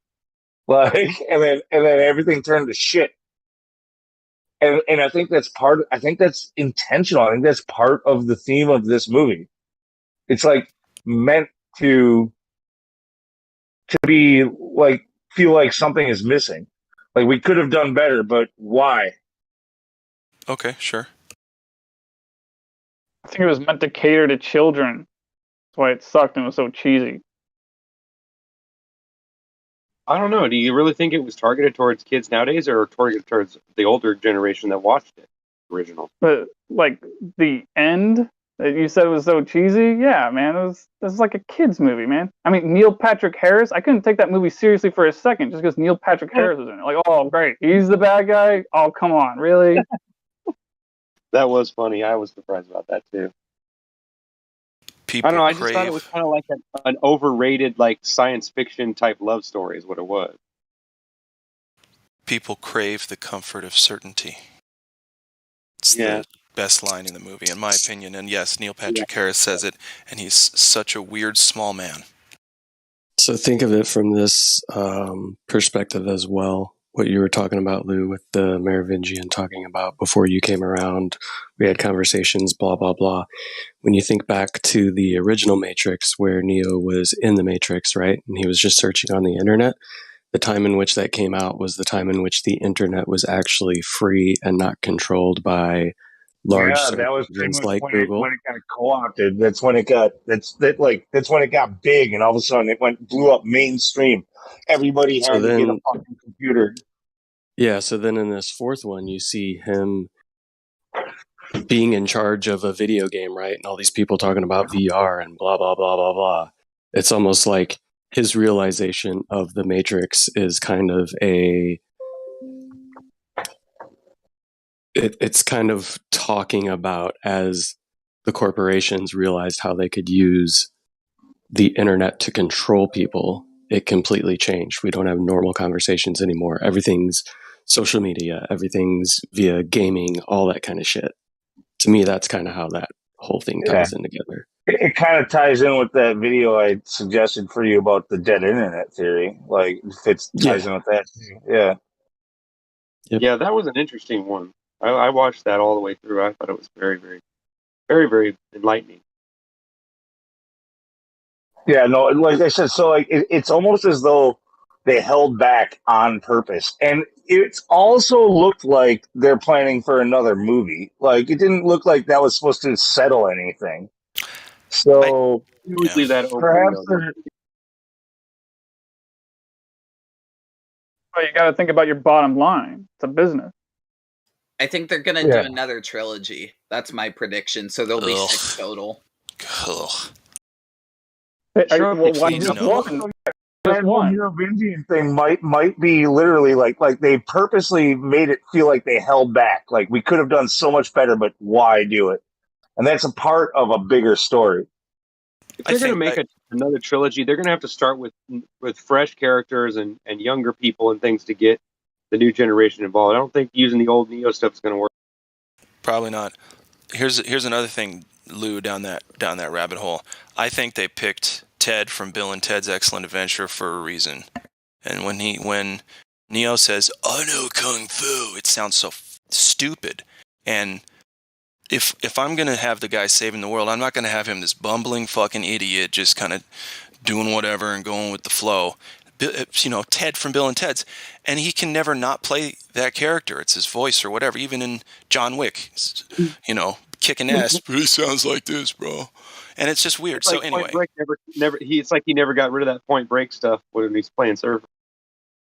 and then everything turned to shit. And I think that's intentional. I think that's part of the theme of this movie. It's like meant to be like, feel like something is missing. Like we could have done better, but why? Okay, sure. I think it was meant to cater to children. That's why it sucked and was so cheesy. I don't know. Do you really think it was targeted towards kids nowadays, or targeted towards the older generation that watched it original? But like the end that you said was so cheesy, yeah, man, this is like a kids movie, man. I mean, Neil Patrick Harris, I couldn't take that movie seriously for a second just because Neil Patrick Harris was in it. Like, oh great, he's the bad guy. Oh come on, really? That was funny. I was surprised about that too. I don't know. I just thought it was kind of like an overrated, like science fiction type love story, is what it was. People crave the comfort of certainty. It's the best line in the movie, in my opinion. And yes, Neil Patrick Harris says it, and he's such a weird small man. So think of it from this perspective as well. what you were talking about, Lou, with the Merovingian talking about before you came around. We had conversations, blah, blah, blah. When you think back to the original Matrix where Neo was in the Matrix, right? And he was just searching on the internet. The time in which that came out was the time in which the internet was actually free and not controlled by large Yeah, search that was pretty engines much like when Google. it got co-opted. That's when it got that's when it got big, and all of a sudden it blew up mainstream. Everybody So had to get a then, fucking computer. yeah, so then in this fourth one, you see him being in charge of a video game, right? And all these people talking about VR and blah, blah, blah, blah, blah. It's almost like his realization of the Matrix is kind of it's kind of talking about as the corporations realized how they could use the internet to control people. It completely changed. We don't have normal conversations anymore. Everything's social media, everything's via gaming, all that kind of shit. To me, that's kind of how that whole thing ties in together. It kind of ties in with that video I suggested for you about the dead internet theory. Like, ties in with that. Yeah. Yep. Yeah, that was an interesting one. I watched that all the way through. I thought it was very, very, very, very enlightening. Yeah, no, like I said, so like it's almost as though they held back on purpose. And it's also looked like they're planning for another movie. Like, it didn't look like that was supposed to settle anything. So You always leave that open. perhaps Well, you got to think about your bottom line. It's a business. I think they're going to do another trilogy. That's my prediction. So there'll be 6 total. Ugh. That whole Merovingian thing might be literally like they purposely made it feel like they held back. Like, we could have done so much better, but why do it? And that's a part of a bigger story. If they're going to make another trilogy, they're going to have to start with fresh characters and younger people and things to get the new generation involved. I don't think using the old Neo stuff is going to work. Probably not. Here's another thing, Lou, down that rabbit hole. I think they picked Ted from Bill and Ted's Excellent Adventure for a reason. And when Neo says, "I know Kung Fu," it sounds so stupid. And if I'm going to have the guy saving the world, I'm not going to have him this bumbling fucking idiot just kind of doing whatever and going with the flow. Ted from Bill and Ted's. And he can never not play that character. It's his voice or whatever. Even in John Wick, kicking ass. He sounds like this, bro. And it's just weird. So anyway. It's like he never got rid of that Point Break stuff when he's playing Surfer.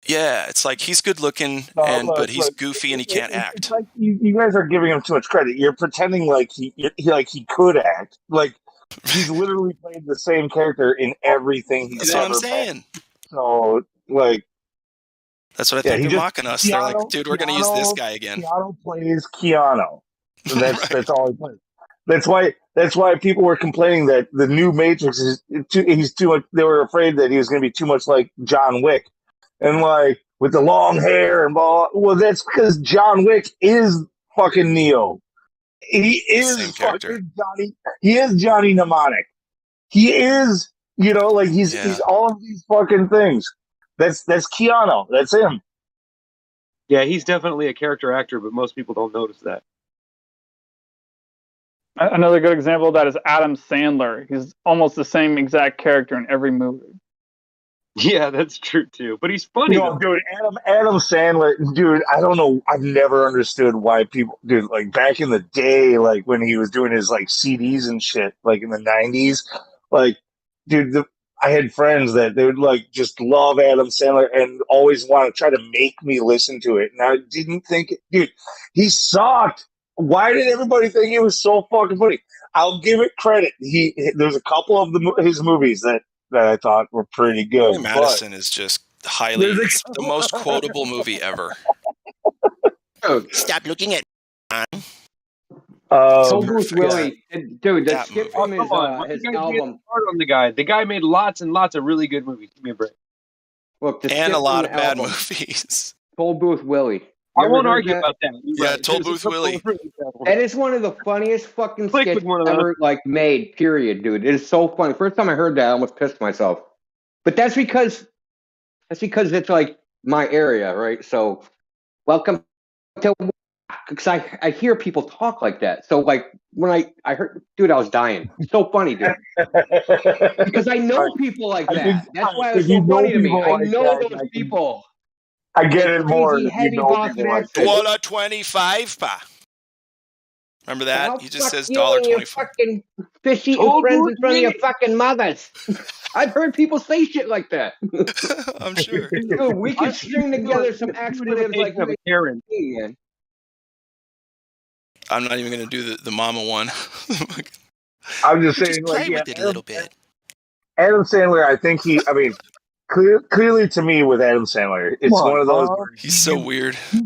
Yeah, it's like he's good looking, but he's goofy and he can't act. It's like you guys are giving him too much credit. You're pretending like he could act. Like, he's literally played the same character in everything he's That's ever what I'm saying. Been. So, like, that's what I think they're mocking us. They're like, dude, we're going to use this guy again. Keanu plays Keanu. That's all he plays. That's why people were complaining that the new Matrix he's too much. They were afraid that he was going to be too much like John Wick. And like with the long hair and blah. Well, that's because John Wick is fucking Neo. He is fucking Johnny. He is Johnny Mnemonic. He is, he's all of these fucking things. That's Keanu. That's him. Yeah, he's definitely a character actor, but most people don't notice that. Another good example of that is Adam Sandler. He's almost the same exact character in every movie. Yeah, that's true too. But he's funny. Dude, Adam Sandler, dude, I don't know. I've never understood why people, dude, like back in the day, like when he was doing his like CDs and shit, like in the 90s, like, dude, I had friends that they would like just love Adam Sandler and always want to try to make me listen to it. And I didn't think, dude, he sucked. Why did everybody think he was so fucking funny? I'll give it credit. There's a couple of his movies that I thought were pretty good. Madison is just it's the most quotable movie ever. Oh, stop looking at Toll Booth Willie, dude. The skip from his album. On the guy. The guy made lots and lots of really good movies. Give me a break. Look, and a lot of bad movies. Toll Booth Willie. I won't argue about that. Yeah, Toll Booth Willie. That is one of the funniest fucking skits ever made. Period, dude. It is so funny. First time I heard that, I almost pissed myself. But that's because it's like my area, right? So, welcome to, because I hear people talk like that. So, like, when I heard, dude, I was dying. So funny, dude. Because I know people like that. That's why it was so funny to me. I know those people. I get Like it more crazy, if you heavy know Boston people like accent. $1.25, pa. Remember that? I'll He just fuck says you and your $1.25. fucking fish-eating friends in front of your fucking mothers. I've heard people say shit like that. I'm sure. Dude, we could string together some expletives like of a Karen. man. I'm not even going to do the mama one. I'm just Just saying, play like, yeah, with it a little bit. Adam Sandler, I think clearly to me with Adam Sandler, it's one of those where He's so weird. he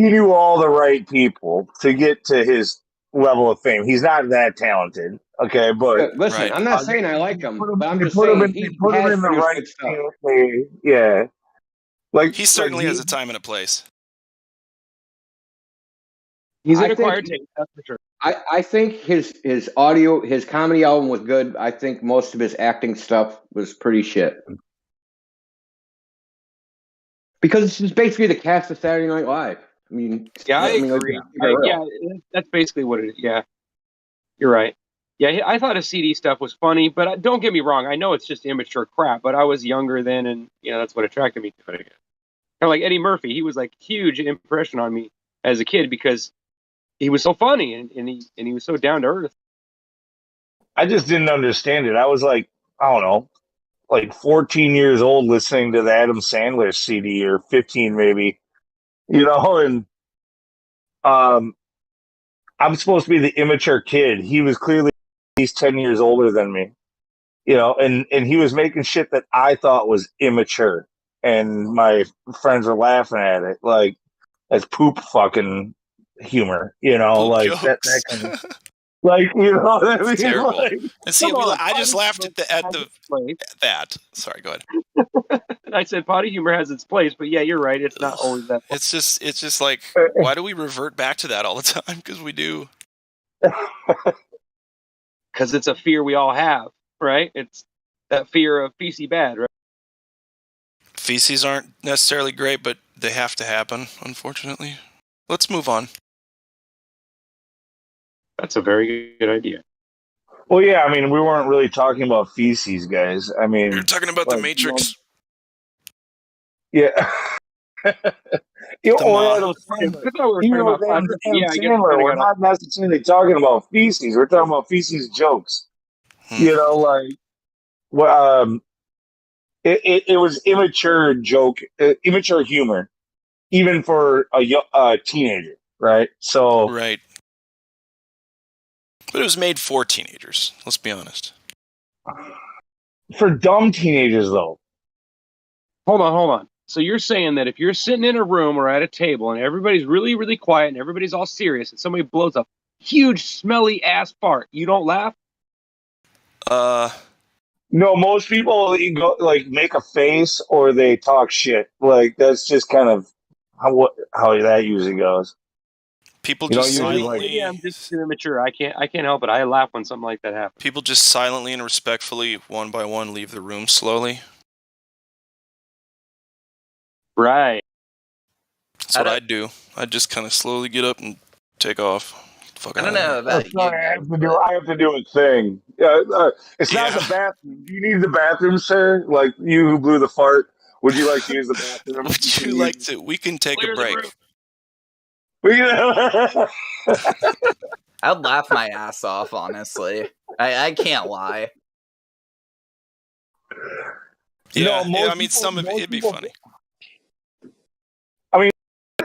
knew all the right people to get to his level of fame. He's not that talented, okay, but Listen, I'm not saying I like him, but I'm just put him saying in, he put him has in the produced right good stuff. yeah. Like He certainly has a time and a place. He's an I think- acquired taste, that's for sure. I think his audio, his comedy album was good. I think most of his acting stuff was pretty shit. Because it's basically the cast of Saturday Night Live. I mean, Yeah, I mean, agree. like, Yeah, that's basically what it is. Yeah, you're right. Yeah, I thought his CD stuff was funny, but don't get me wrong. I know it's just immature crap, but I was younger then, and that's what attracted me to it. Kind of like Eddie Murphy. He was like huge impression on me as a kid because he was so funny and he was so down to earth. I just didn't understand it. I was like, I don't know, like 14 years old listening to the Adam Sandler CD, or 15 maybe, and I'm supposed to be the immature kid. He was clearly he's 10 years older than me, and he was making shit that I thought was immature, and my friends were laughing at it like as poop fucking humor, Poop like jokes. that kind of, like, what I mean? It's terrible. Like, And see, I just laughed at that. Sorry, go ahead. And I said potty humor has its place, but yeah, you're right. It's not always that. It's just like, why do we revert back to that all the time? Because we do. Because it's a fear we all have, right? It's that fear of feces bad, right? Feces aren't necessarily great, but they have to happen, unfortunately. Let's move on. That's a very good idea. Well, yeah, I mean, we weren't really talking about feces, guys. I mean, You're talking about the Matrix. Yeah. Or Adam Sandler. Even with Adam Sandler, we're not necessarily talking about feces. We're talking about feces jokes. Like, it was immature joke, immature humor, even for a teenager, right? So, right. But it was made for teenagers. Let's be honest. For dumb teenagers, though. Hold on. So you're saying that if you're sitting in a room or at a table and everybody's really, really quiet and everybody's all serious and somebody blows a huge smelly ass fart, you don't laugh? No, most people go like make a face or they talk shit. Like that's just kind of how that usually goes. People just silently. Maybe I'm just too immature. I can't help it. I laugh when something like that happens. People just silently and respectfully, one by one, leave the room slowly. Right. That's what I'd do. I'd just kind of slowly get up and take off. I don't know about you. I have to do a thing. It's not the bathroom. Do you need the bathroom, sir? Like you who blew the fart. Would you like to use the bathroom? Would you like to? We can take a break. I'd laugh my ass off, honestly. I can't lie. Yeah, I mean, some of it'd be funny. I mean,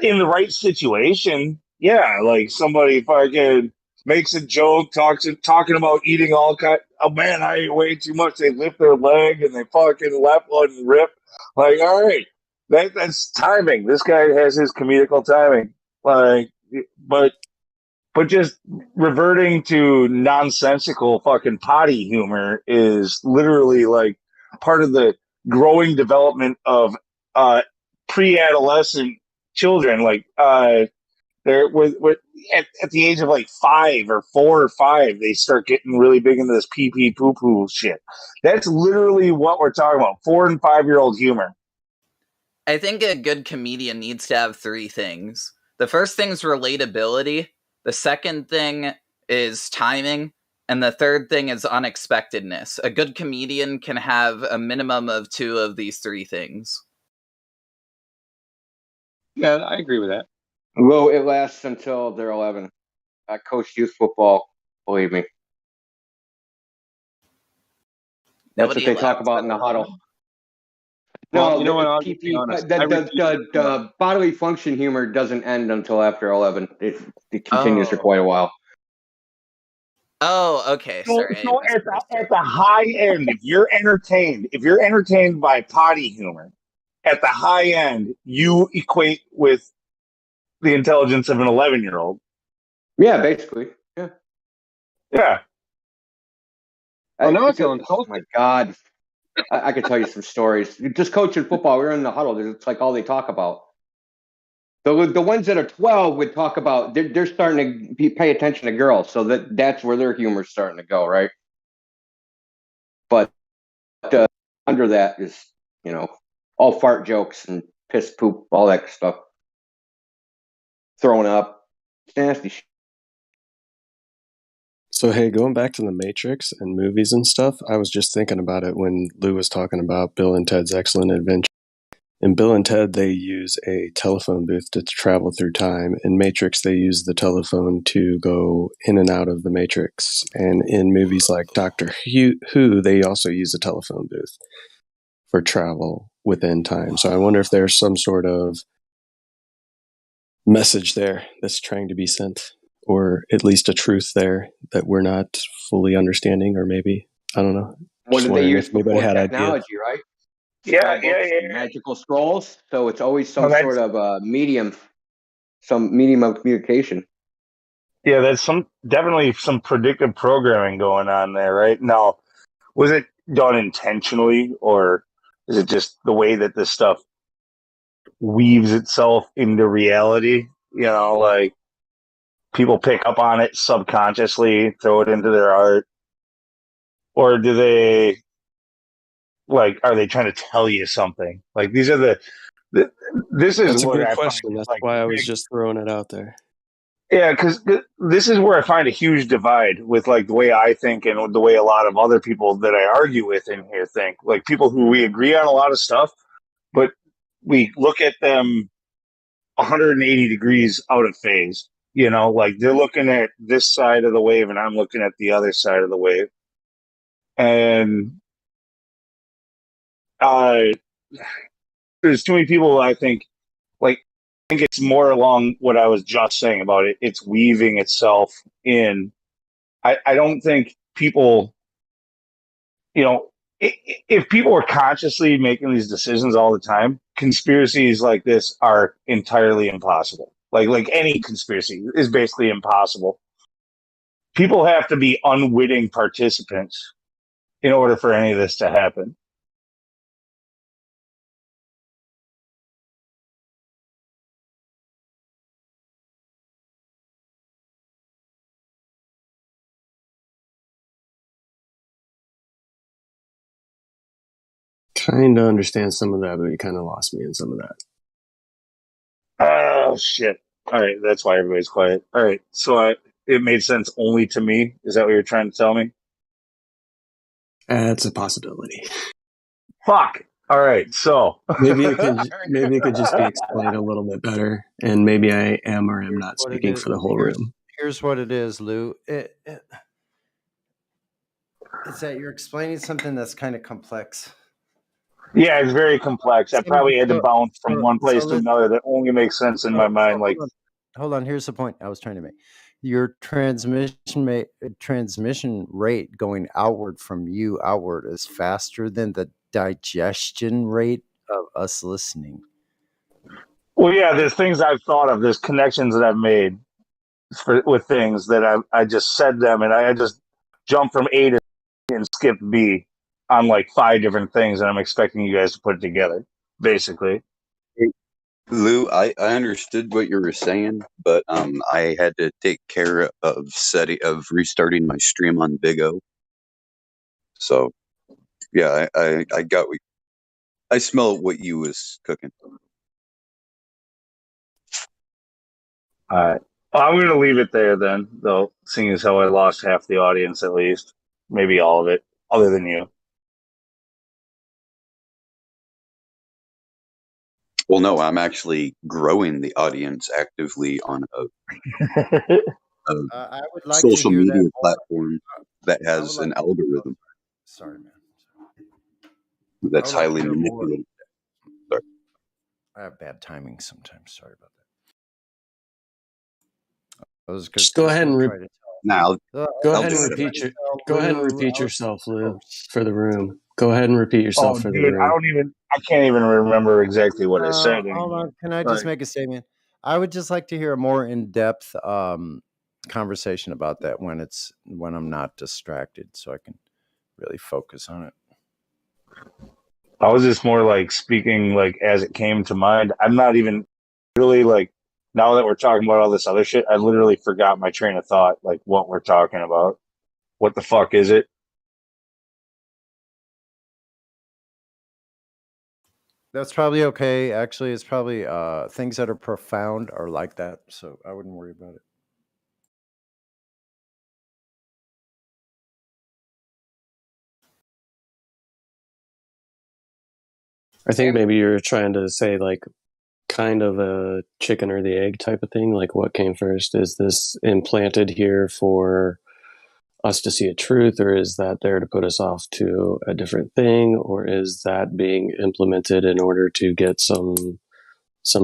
in the right situation, yeah, like somebody fucking makes a joke, talking about eating all kind. Oh man, I ate way too much. They lift their leg and they fucking left one and rip. Like, all right, that's timing. This guy has his comedical timing. Like, but just reverting to nonsensical fucking potty humor is literally like part of the growing development of pre-adolescent children. Like they're at the age of like 5 or 4 or 5, they start getting really big into this pee pee poo poo shit. That's literally what we're talking about. 4 and 5-year-old humor. I think a good comedian needs to have three things. The first thing is relatability. The second thing is timing. And the third thing is unexpectedness. A good comedian can have a minimum of two of these three things. Yeah, I agree with that. Well, it lasts until they're 11. I coached youth football, believe me. That's Nobody what they talk laughs about at in the 11. huddle. Well, No, you know what? I'll the, just be honest. the bodily function humor doesn't end until after 11. It continues for quite a while. Oh, okay. So, Sorry. so at the high end, if you're entertained by potty humor, at the high end, you equate with the intelligence of an 11-year-old. Yeah, basically. Yeah. Yeah. Oh, now it's feeling Oh my God. I could tell you some stories. Just coaching football, we were in the huddle. It's like all they talk about. The ones that are 12 would talk about they're starting to pay attention to girls, so that's where their humor's starting to go, right? But under that is all fart jokes and piss poop, all that stuff, throwing up, it's nasty shit. So, hey, going back to the Matrix and movies and stuff, I was just thinking about it when Lou was talking about Bill and Ted's Excellent Adventure. In Bill and Ted, they use a telephone booth to travel through time. In Matrix, they use the telephone to go in and out of the Matrix. And in movies like Doctor Who, they also use a telephone booth for travel within time. So I wonder if there's some sort of message there that's trying to be sent, or at least a truth there that we're not fully understanding, or maybe, I don't know. What Just did they wondering use if anybody before had technology, ideas. right? Yeah. Magical scrolls. So it's always some sort of medium, some medium of communication. Yeah, there's definitely some predictive programming going on there, right? Now, was it done intentionally, or is it just the way that this stuff weaves itself into reality? Like people pick up on it subconsciously, throw it into their art, or do they are they trying to tell you something? Like these are this is That's a what good I question. find is That's why I was just throwing it out there. Yeah, because this is where I find a huge divide with the way I think and the way a lot of other people that I argue with in here think. Like people who we agree on a lot of stuff, but we look at them 180 degrees out of phase. Like they're looking at this side of the wave and I'm looking at the other side of the wave. And there's too many people I think it's more along what I was just saying about it. It's weaving itself in. I don't think people, if people are consciously making these decisions all the time, conspiracies like this are entirely impossible. Like any conspiracy is basically impossible. People have to be unwitting participants in order for any of this to happen. Kind of understand some of that, but you kind of lost me in some of that. Oh, shit. All right, that's why everybody's quiet. All right, so it made sense only to me. Is that what you're trying to tell me? It's a possibility. Fuck. All right, so maybe it could just be explained a little bit better, and maybe I am or am not speaking for the whole room. Here's what it is, Lou. It's that you're explaining something that's kind of complex. Yeah, it's very complex. I probably had to bounce from one place to another that only makes sense in my mind. Hold on. Here's the point I was trying to make. Your transmission rate going outward from you outward is faster than the digestion rate of us listening. Well, yeah, there's things I've thought of. There's connections that I've made with things that I just said them, and I just jumped from A to C and skipped B on 5 different things, and I'm expecting you guys to put it together, basically. Lou, I understood what you were saying, but I had to take care of restarting my stream on Big O. So, yeah, I got I smell what you was cooking. All right. Well, I'm going to leave it there then, though, seeing as how I lost half the audience at least. Maybe all of it, other than you. Well, no, I'm actually growing the audience actively on a I would like to social hear that media more. platform that I would has like an algorithm Sorry, man. I that's would like to highly hear more. manipulated. Sorry. I have bad timing sometimes. Sorry about that. I was Just go ahead and try to Now, tell. go I'll ahead and just repeat your tell go ahead and Lou. repeat yourself, Lou, for the room. Go ahead and repeat Oh, yourself for the dude, room. I can't even remember exactly what I said Hold anymore. on. Can I just Like, make a statement? I would just like to hear a more in-depth conversation about that when I'm not distracted, so I can really focus on it. I was just more like speaking like as it came to mind. I'm not even really like, now that we're talking about all this other shit, I literally forgot my train of thought, like what we're talking about. What the fuck is it? That's probably okay. Actually, it's probably things that are profound are like that, so I wouldn't worry about it. I think maybe you're trying to say like kind of a chicken or the egg type of thing. Like what came first? Is this implanted here for us to see a truth, or is that there to put us off to a different thing, or is that being implemented in order to get some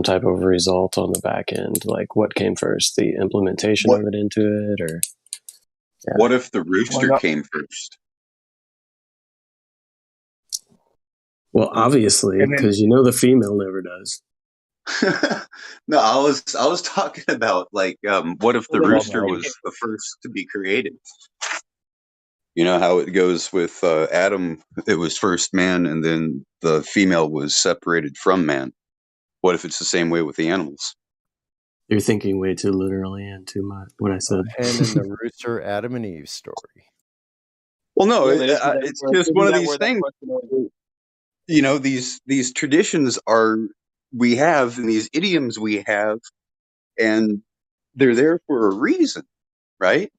type of result on the back end? Like what came first, the implementation of it into it, or What if the rooster came first? well, obviously, because the female never does. No, I was talking about like what if the rooster was the first to be created? You know how it goes with Adam, it was first man and then the female was separated from man. What if it's the same way with the animals? You're thinking way too literally and too much what I said. And in the rooster Adam and Eve story. Well, no, Yeah, it's just one of these things. You know, these traditions we have, and these idioms we have, and they're there for a reason, right?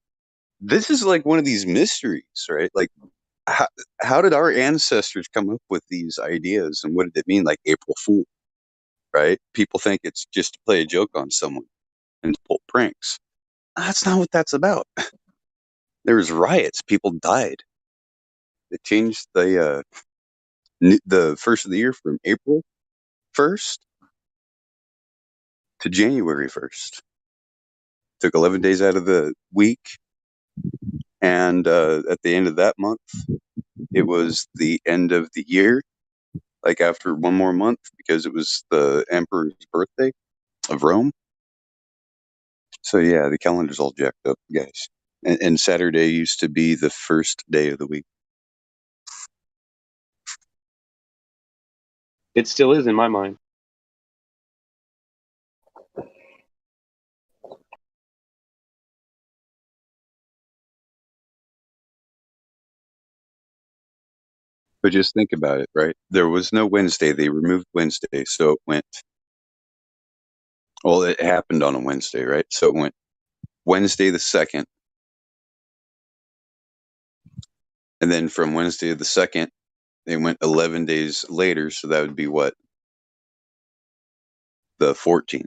This is like one of these mysteries, right? Like, how did our ancestors come up with these ideas, and what did it mean? Like April Fool, right? People think it's just to play a joke on someone and to pull pranks. That's not what that's about. There was riots. People died. They changed the first of the year from April 1st to January 1st. Took 11 days out of the week. And at the end of that month, it was the end of the year, like after one more month, because it was the emperor's birthday of Rome. So yeah, the calendar's all jacked up, guys. And Saturday used to be the first day of the week. It still is in my mind. But just think about it, right? There was no Wednesday. They removed Wednesday. So it went, well, it happened on a Wednesday, right? So it went Wednesday the 2nd. And then from Wednesday the 2nd, they went 11 days later. So that would be what? The 14th,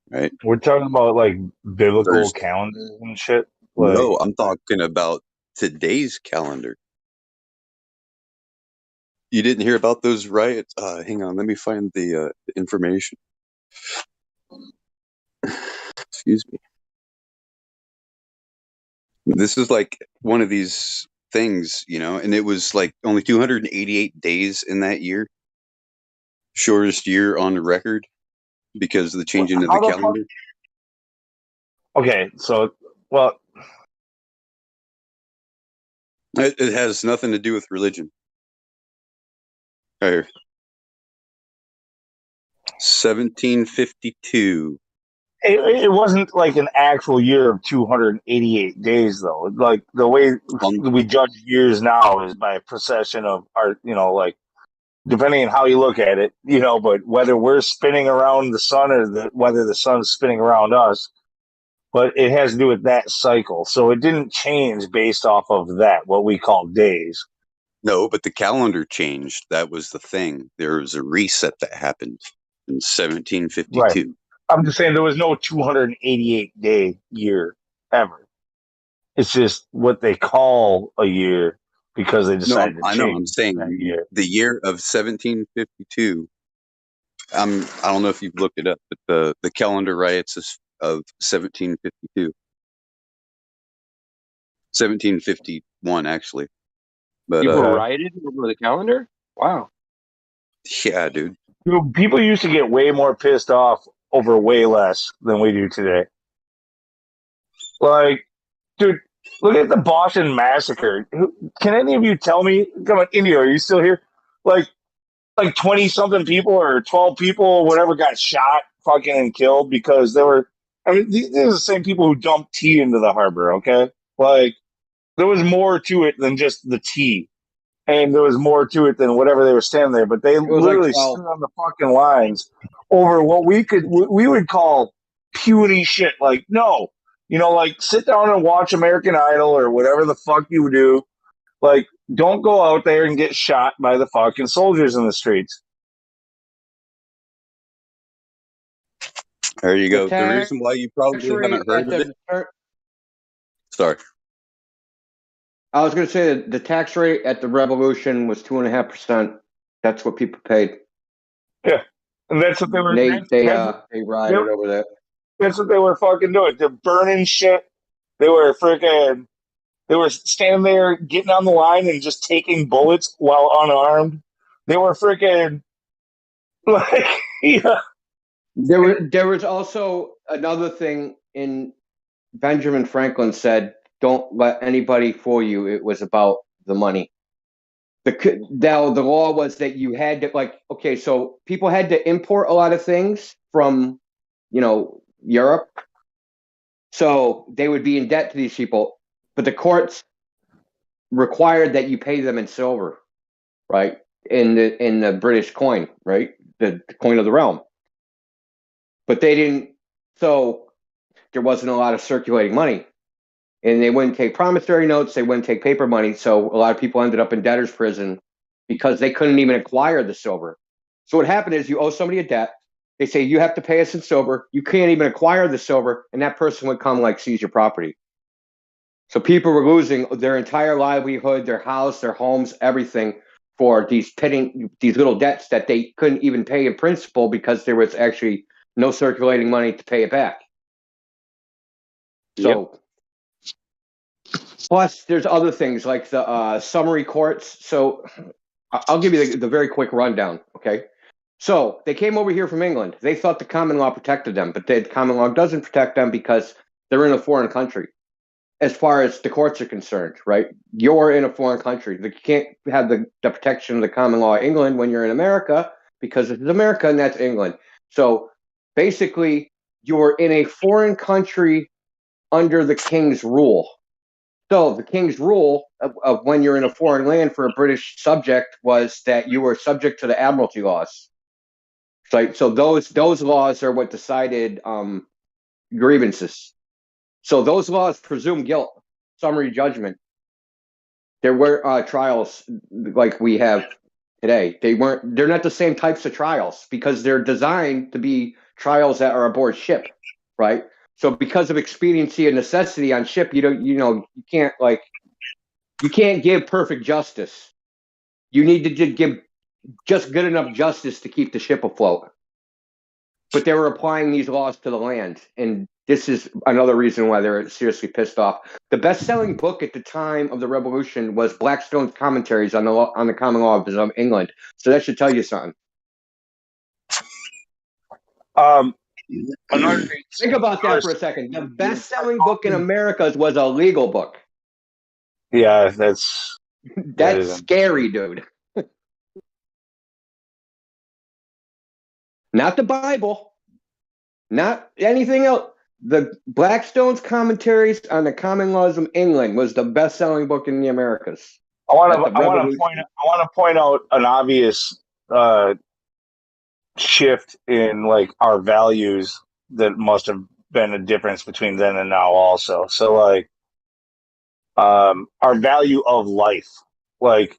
right? we're talking about like biblical Thursday. calendars and shit. Like, No, I'm talking about today's calendar. You didn't hear about those riots? Hang on, let me find the information. Excuse me. This is like one of these things, you know, and it was like only 288 days in that year. Shortest year on the record because of the changing of the calendar. Okay, so, well, It has nothing to do with religion. Right here. 1752. it wasn't like an actual year of 288 days, though. Like the way we judge years now is by a procession of our, like depending on how you look at it, but whether we're spinning around the sun or whether the sun's spinning around us, but it has to do with that cycle. So it didn't change based off of that, what we call days. No, but the calendar changed. That was the thing. There was a reset that happened in 1752. Right. I'm just saying there was no 288 day year ever. It's just what they call a year because they decided to change. I know. I'm saying the year of 1752. I don't know if you've looked it up, but the calendar riots of 1752. 1751, actually. But People rioted over the calendar? Wow. Yeah, dude. People used to get way more pissed off over way less than we do today. Like, dude, look at the Boston Massacre. Can any of you tell me? Come on, India, are you still here? Like 20-something people or 12 people, whatever, got shot, fucking, and killed because they were. I mean, these are the same people who dumped tea into the harbor. Okay, like there was more to it than just the tea, and there was more to it than whatever they were standing there. But they literally stood on the fucking lines over what we would call puny shit. Like, no, like sit down and watch American Idol or whatever the fuck you do. Like, don't go out there and get shot by the fucking soldiers in the streets. There you go. The reason why you probably haven't heard of it. Sorry. I was going to say that the tax rate at the revolution was 2.5%. That's what people paid. Yeah, and that's what they were. They rioted over that. That's what they were fucking doing. They're burning shit. They were freaking. They were standing there, getting on the line, and just taking bullets while unarmed. They were freaking like, yeah. There was also another thing in Benjamin Franklin said, "Don't let anybody fool you. It was about the money." The law was that you had to so people had to import a lot of things from, Europe, so they would be in debt to these people. But the courts required that you pay them in silver, right? In the British coin, right? The coin of the realm. But they didn't, so there wasn't a lot of circulating money. And they wouldn't take promissory notes, they wouldn't take paper money, so a lot of people ended up in debtor's prison because they couldn't even acquire the silver. So what happened is you owe somebody a debt, they say you have to pay us in silver, you can't even acquire the silver, and that person would come seize your property. So people were losing their entire livelihood, their house, their homes, everything for these little debts that they couldn't even pay in principal because there was actually no circulating money to pay it back. So, plus there's other things like the summary courts. So I'll give you the very quick rundown, okay? So they came over here from England. They thought the common law protected them, but the common law doesn't protect them because they're in a foreign country. As far as the courts are concerned, right? You're in a foreign country. You can't have the protection of the common law of England when you're in America because it's America and that's England. So basically, you're in a foreign country under the king's rule. So the king's rule of when you're in a foreign land for a British subject was that you were subject to the Admiralty laws. So those laws are what decided grievances. So those laws presume guilt, summary judgment. There were trials like we have today. They're not the same types of trials because they're designed to be trials that are aboard ship, right? So because of expediency and necessity on ship, you can't give perfect justice. You need to give just good enough justice to keep the ship afloat. But they were applying these laws to the land, and this is another reason why they're seriously pissed off. The best-selling book at the time of the Revolution was Blackstone's Commentaries on the Common Law of England. So that should tell you something. Think about that for a second. The best-selling book in America was a legal book. Yeah, that's scary, dude. Not the Bible, not anything else. The Blackstone's Commentaries on the Common Laws of England was the best-selling book in the Americas. I want to point out an obvious shift in like our values that must have been a difference between then and now also. So like our value of life, like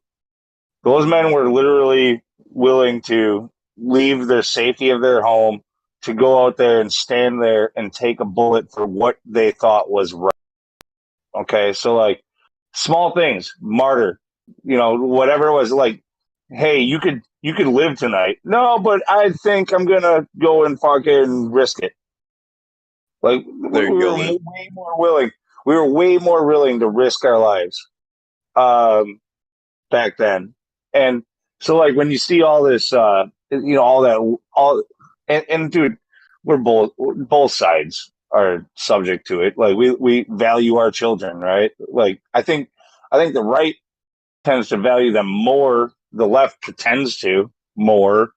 those men were literally willing to leave the safety of their home to go out there and stand there and take a bullet for what they thought was right. Okay, so like small things, martyr, whatever it was, like, hey, you could live tonight. No, but I think I'm gonna go and fucking risk it. Like we There you were go, Lou. way more willing. We were way more willing to risk our lives back then. And so, like, when you see all this, all that, and dude, we're both sides are subject to it. Like, we value our children, right? Like, I think the right tends to value them more. The left pretends to more.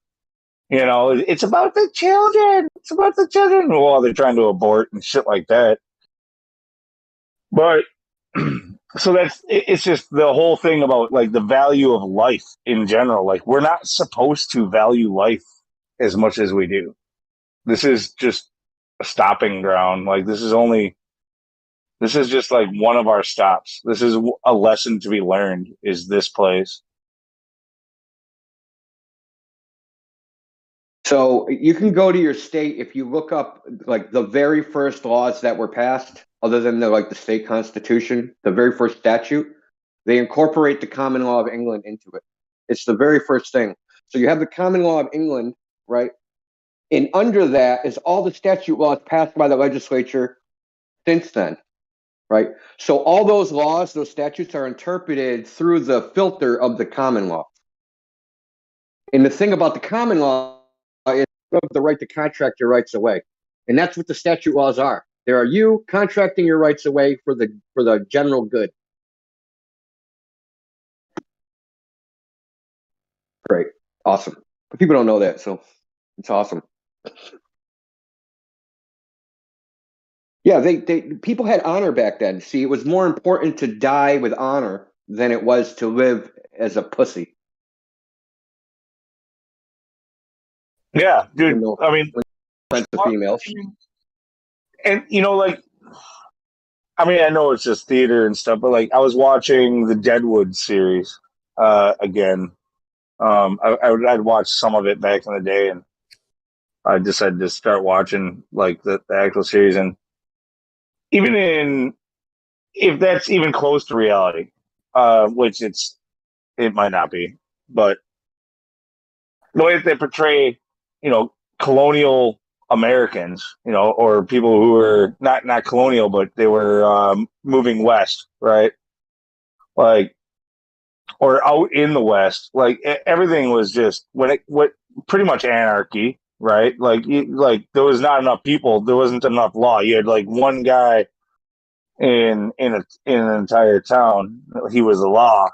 It's about the children. It's about the children. While they're trying to abort and shit like that. But so it's just the whole thing about like the value of life in general. Like we're not supposed to value life as much as we do. This is just a stopping ground. Like this is just like one of our stops. This is a lesson to be learned, is this place. So you can go to your state if you look up like the very first laws that were passed, other than the state constitution, the very first statute, they incorporate the common law of England into it. It's the very first thing. So you have the common law of England, right? And under that is all the statute laws passed by the legislature since then, right? So all those laws, those statutes are interpreted through the filter of the common law. And the thing about the common law is you have the right to contract your rights away. And that's what the statute laws are. There are you contracting your rights away for the general good. Great. Awesome. But people don't know that, so it's awesome. Yeah, they people had honor back then. See, it was more important to die with honor than it was to live as a pussy. Yeah, dude. I mean, friends with females. And like, I mean, I know it's just theater and stuff, but like, I was watching the Deadwood series again. I'd watched some of it back in the day, and I decided to start watching like the actual series, and even if that's even close to reality, which it might not be, but the way that they portray, colonial Americans, or people who were not colonial, but they were moving west, right? Like, or out in the west, like everything was just what pretty much anarchy, right? Like, there was not enough people, there wasn't enough law. You had like one guy in an entire town. He was the law.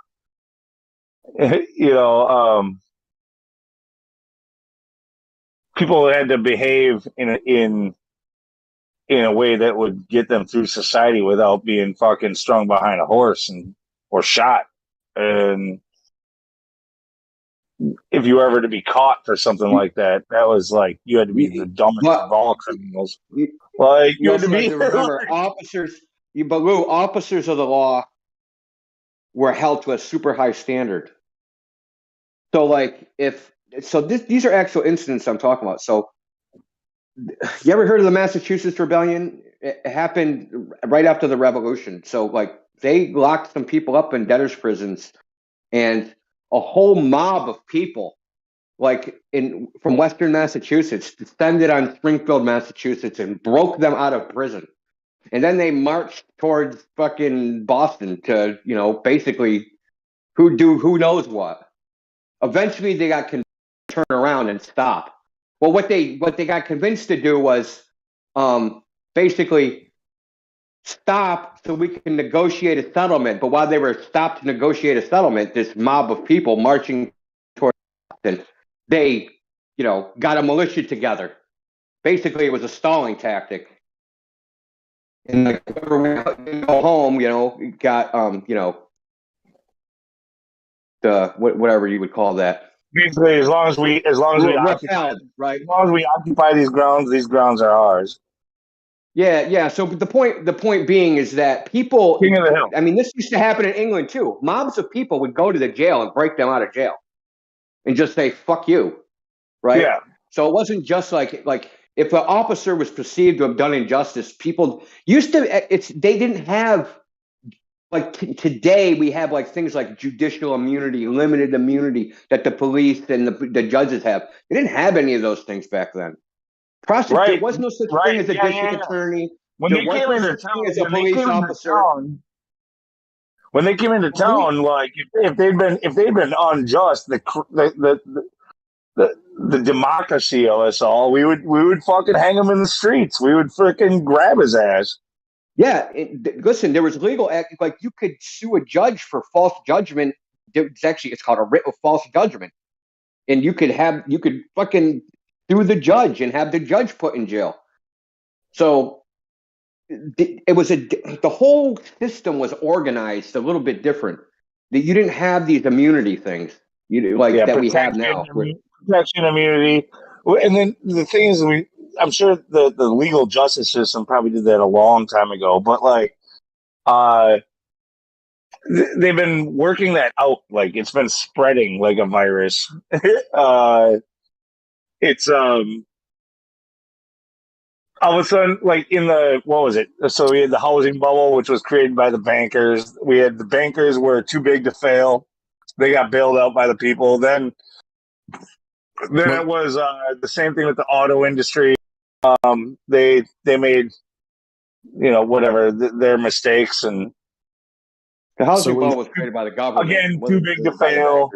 People had to behave in a way that would get them through society without being fucking strung behind a horse or shot. And if you were ever to be caught for something like that, that was like you had to be the dumbest of all criminals. Like you had to be. Remember, officers of the law were held to a super high standard. So, like, these are actual incidents I'm talking about. So, you ever heard of the Massachusetts Rebellion? It happened right after the Revolution. So, like, they locked some people up in debtors' prisons, and a whole mob of people, like from Western Massachusetts, descended on Springfield, Massachusetts, and broke them out of prison. And then they marched towards fucking Boston to, basically who knows what. Eventually, they got convinced to turn around and stop. Well, what they got convinced to do was basically stop so we can negotiate a settlement. But while they were stopped to negotiate a settlement, this mob of people marching towards Boston, they, got a militia together. Basically, it was a stalling tactic. And like whoever went go home, got the whatever you would call that, basically, as long as we occupy, right? as long as we occupy these grounds are ours. Yeah. So the point being is that people. King of the Hill. I mean, this used to happen in England too. Mobs of people would go to the jail and break them out of jail, and just say "fuck you," right? Yeah. So it wasn't just like if an officer was perceived to have done injustice, people used to. They didn't have like today. We have like things like judicial immunity, limited immunity that the police and the judges have. They didn't have any of those things back then. There was no such thing as a district attorney. When There they was came no into such town, thing as a police officer. When they came into town, like if they'd been unjust, the democracy of us all, we would fucking hang him in the streets. We would freaking grab his ass. Yeah, listen, there was legal like you could sue a judge for false judgment. It's called a writ of false judgment, and you could fucking sue the judge and have the judge put in jail. So it was the whole system was organized a little bit different. That you didn't have these immunity things that we have now. Protection, immunity, and then the thing is, I'm sure the legal justice system probably did that a long time ago, but like, they've been working that out. Like it's been spreading like a virus. It's all of a sudden, like in what was it? So we had the housing bubble, which was created by the bankers. We had the bankers were too big to fail. They got bailed out by the people. Then it was the same thing with the auto industry. They made whatever their mistakes, and the housing bubble was created by the government. Again, too big to fail.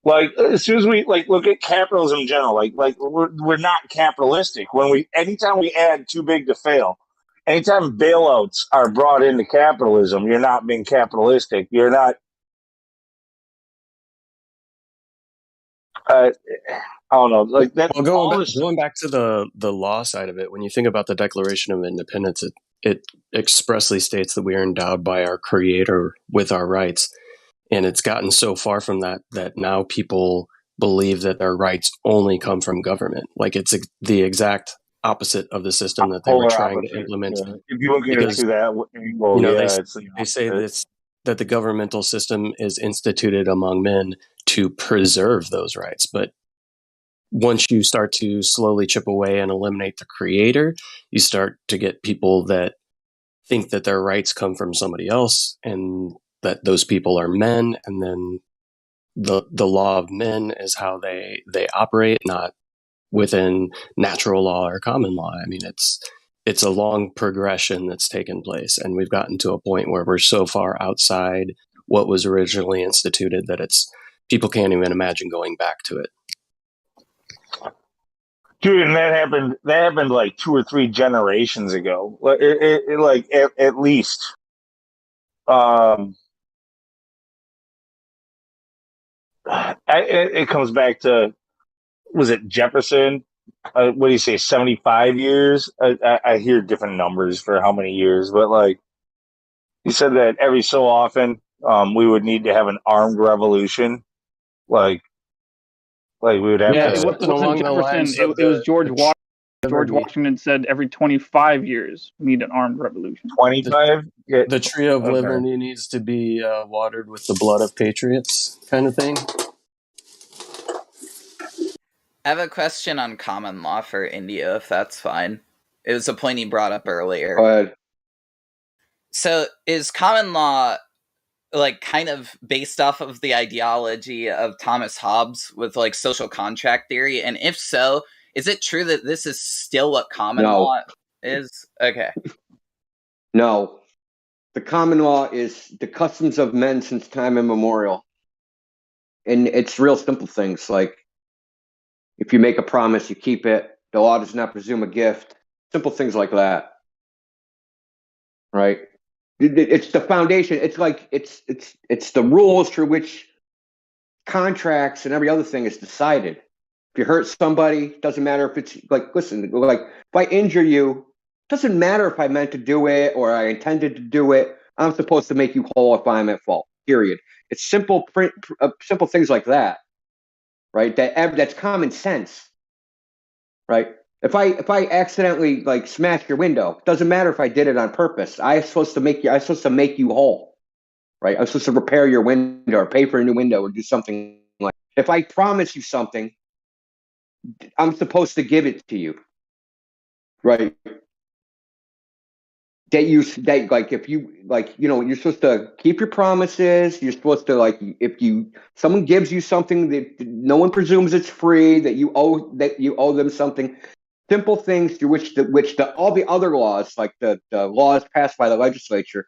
Like as soon as we look at capitalism in general, like we're not capitalistic. Anytime we add too big to fail, anytime bailouts are brought into capitalism, you're not being capitalistic. You're not. I don't know, like that. Well, going back to the law side of it, when you think about the Declaration of Independence, it expressly states that we are endowed by our Creator with our rights. And it's gotten so far from that now people believe that their rights only come from government. Like it's the exact opposite of the system that they were trying to implement. Yeah. If you look into that, they say that the governmental system is instituted among men to preserve those rights. But once you start to slowly chip away and eliminate the Creator, you start to get people that think that their rights come from somebody else, and that those people are men, and then the law of men is how they operate, not within natural law or common law. I mean, it's a long progression that's taken place, and we've gotten to a point where we're so far outside what was originally instituted that people can't even imagine going back to it. Dude, and that happened like 2 or 3 generations ago. At least. It comes back to, was it Jefferson? What do you say, 75 years? I hear different numbers for how many years, but like he said that every so often we would need to have an armed revolution, like we would have to. It wasn't Jefferson. It was George Washington. George Washington said every 25 years we need an armed revolution. 25? The tree of liberty needs to be watered with the blood of patriots, kind of thing. I have a question on common law for India, if that's fine. It was a point he brought up earlier. Go ahead. So is common law like kind of based off of the ideology of Thomas Hobbes with like social contract theory? And if so, is it true that this is still what common law is? Okay. No. The common law is the customs of men since time immemorial. And it's real simple things like if you make a promise, you keep it. The law does not presume a gift. Simple things like that. Right? It's the foundation. It's like it's the rules through which contracts and every other thing is decided. If you hurt somebody, doesn't matter if it's like, listen, like if I injure you, doesn't matter if I meant to do it or I intended to do it. I'm supposed to make you whole if I'm at fault. Period. It's simple things like that. right? That's common sense, right? If I accidentally like smash your window, it doesn't matter if I did it on purpose. I'm supposed to make you whole, right? I'm supposed to repair your window or pay for a new window or do something like. If I promise you something, I'm supposed to give it to you, right? That like if you like you're supposed to keep your promises. You're supposed to like if someone gives you something that no one presumes it's free, that you owe them something. Simple things through which all the other laws, like the laws passed by the legislature,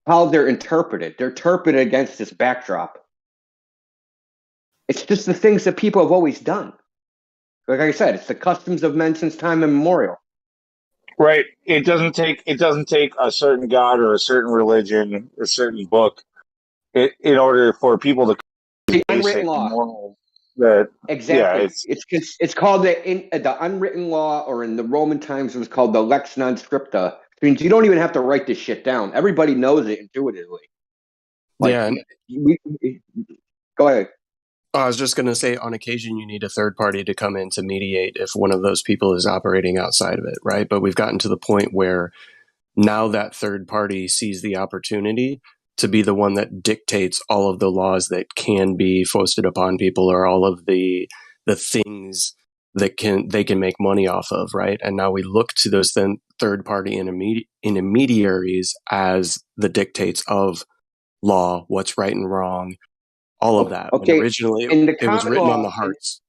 how they're interpreted. They're interpreted against this backdrop. It's just the things that people have always done. Like I said, it's the customs of men since time immemorial. Right. It doesn't take a certain god or a certain religion, a certain book, in order for people to The basic unwritten law. morals that Exactly. yeah, It's called the unwritten law, or in the Roman times it was called the lex non scripta. It means you don't even have to write this shit down. Everybody knows it intuitively. Like, Yeah, and go ahead. I was just going to say, on occasion, you need a third party to come in to mediate if one of those people is operating outside of it, right? But we've gotten to the point where now that third party sees the opportunity to be the one that dictates all of the laws that can be foisted upon people, or all of the things that they can make money off of, right? And now we look to those third party intermediaries as the dictates of law, what's right and wrong, all of that. Okay. When originally In the it was common written on law, the hearts.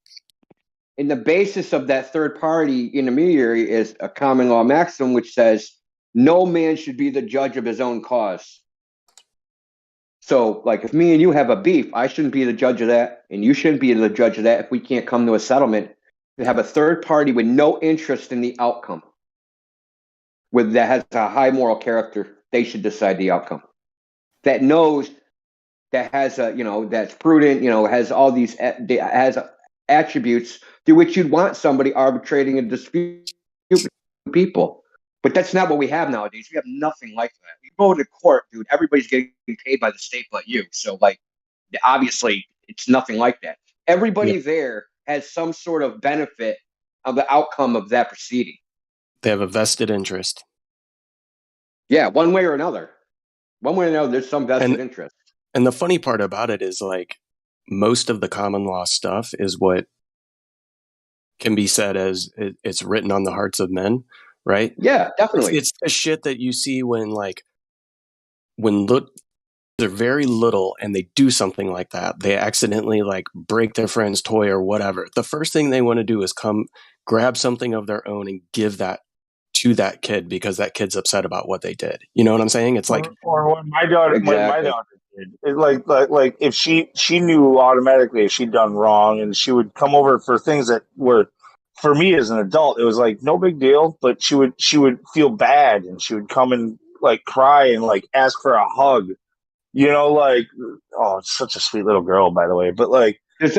in the basis of that third party intermediary is a common law maxim which says no man should be the judge of his own cause. So, like, if me and you have a beef, I shouldn't be the judge of that, and you shouldn't be the judge of that if we can't come to a settlement. To have a third party with no interest in the outcome, that has a high moral character, they should decide the outcome. That knows, that has that's prudent, has all these, has attributes through which you'd want somebody arbitrating a dispute with people. But that's not what we have nowadays. We have nothing like that. You go to court, dude, everybody's getting paid by the state but you. So, like, obviously, it's nothing like that. Everybody there has some sort of benefit of the outcome of that proceeding. They have a vested interest. Yeah, one way or another. One way or another, there's some vested interest. And the funny part about it is, like, most of the common law stuff is what can be said as it's written on the hearts of men, right? Yeah, definitely. It's the shit that you see when they're very little and they do something like that. They accidentally like break their friend's toy or whatever. The first thing they want to do is come grab something of their own and give that to that kid because that kid's upset about what they did. You know what I'm saying? It's like, or when my daughter, exactly. did, it, like if she knew automatically if she'd done wrong, and she would come over for things that were, for me as an adult, it was like no big deal, but she would feel bad, and she would come and like cry and like ask for a hug. Like, oh, it's such a sweet little girl, by the way. But like, just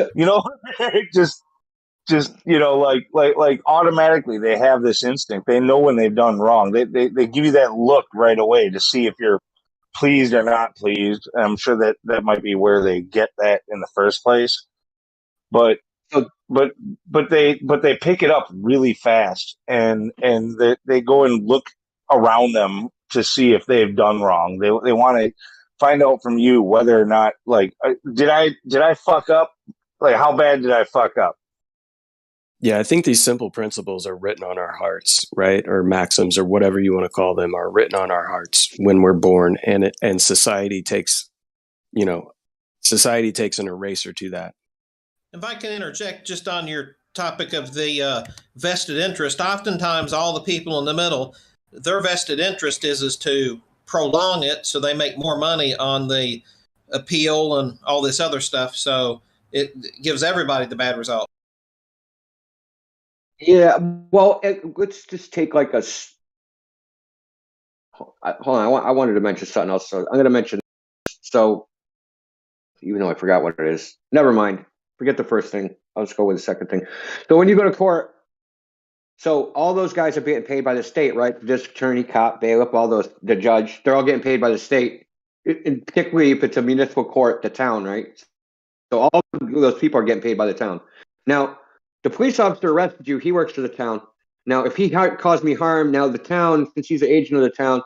like automatically they have this instinct. They know when they've done wrong. They give you that look right away to see if you're pleased or not pleased. And I'm sure that might be where they get that in the first place. But they pick it up really fast, and they go and look around them to see if they've done wrong. They want to find out from you whether or not, like, did I fuck up? Like, how bad did I fuck up? yeah, I think these simple principles are written on our hearts, right? Or maxims, or whatever you want to call them, are written on our hearts when we're born, and society takes an eraser to that. If I can interject just on your topic of the vested interest, oftentimes all the people in the middle, their vested interest is to prolong it so they make more money on the appeal and all this other stuff. So it gives everybody the bad result. Yeah, well, let's just take like hold on. I wanted to mention something else. So I'm going to mention. So, even though I forgot what it is, never mind. Forget the first thing. I'll just go with the second thing. So when you go to court, so all those guys are getting paid by the state, right? The district attorney, cop, bailiff, the judge, they're all getting paid by the state. And particularly if it's a municipal court, the town, right? So all of those people are getting paid by the town. Now, the police officer arrested you. He works for the town. Now, if he caused me harm, now the town, since he's an agent of the town,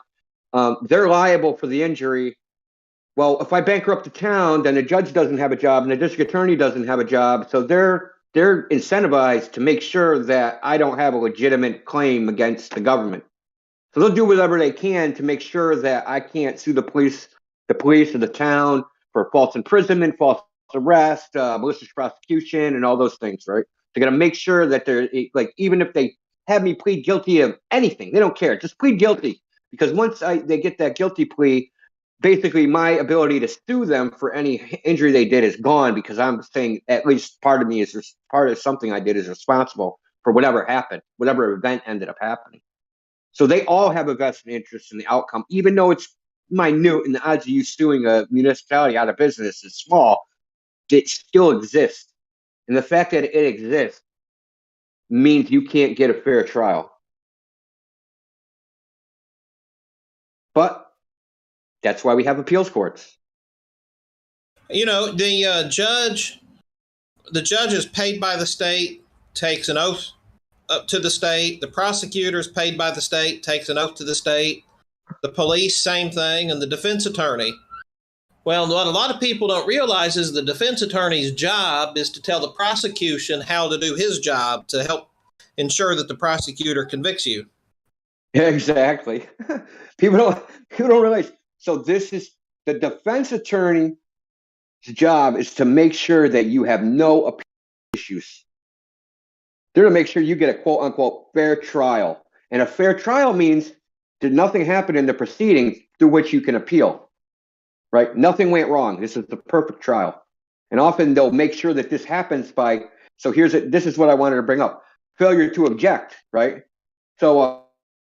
they're liable for the injury. Well, if I bankrupt the town, then the judge doesn't have a job and the district attorney doesn't have a job. So they're incentivized to make sure that I don't have a legitimate claim against the government. So they'll do whatever they can to make sure that I can't sue the police or the town for false imprisonment, false arrest, malicious prosecution, and all those things, right? They're going to make sure that they're like, even if they have me plead guilty of anything, they don't care. Just plead guilty, because once they get that guilty plea, basically my ability to sue them for any injury they did is gone, because I'm saying at least part of me is part of something I did is responsible for whatever happened, whatever event ended up happening. So they all have a vested interest in the outcome, even though it's minute and the odds of you suing a municipality out of business is small. It still exists. And the fact that it exists means you can't get a fair trial. But that's why we have appeals courts. You know, the judge is paid by the state, takes an oath up to the state. The prosecutor is paid by the state, takes an oath to the state. The police, same thing, and the defense attorney. Well, what a lot of people don't realize is the defense attorney's job is to tell the prosecution how to do his job to help ensure that the prosecutor convicts you. Exactly. People don't realize. So this is the defense attorney's job, is to make sure that you have no appeal issues. They're to make sure you get a quote unquote fair trial. And a fair trial means that nothing happened in the proceedings through which you can appeal. Right? Nothing went wrong. This is the perfect trial. And often they'll make sure that this happens by, so this is what I wanted to bring up. Failure to object, right? So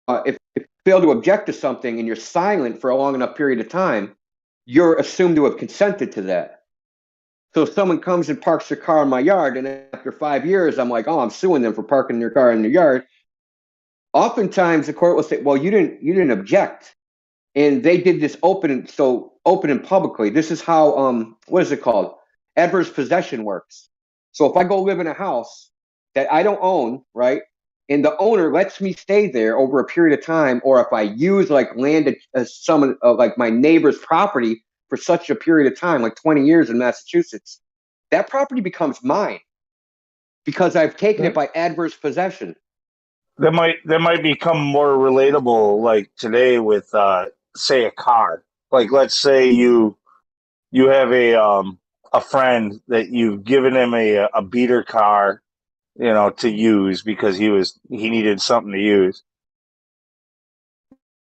if you fail to object to something and you're silent for a long enough period of time, you're assumed to have consented to that. So if someone comes and parks their car in my yard, and after 5 years, I'm like, oh, I'm suing them for parking their car in their yard. Oftentimes the court will say, well, you didn't object. And they did this open and publicly. This is how, what is it called? Adverse possession works. So if I go live in a house that I don't own, right, and the owner lets me stay there over a period of time, or if I use like land as someone like my neighbor's property for such a period of time, like 20 years in Massachusetts, that property becomes mine because I've taken it by adverse possession. That might become more relatable, like today with say a car. Like let's say you have a friend that you've given him a beater car, to use because he needed something to use.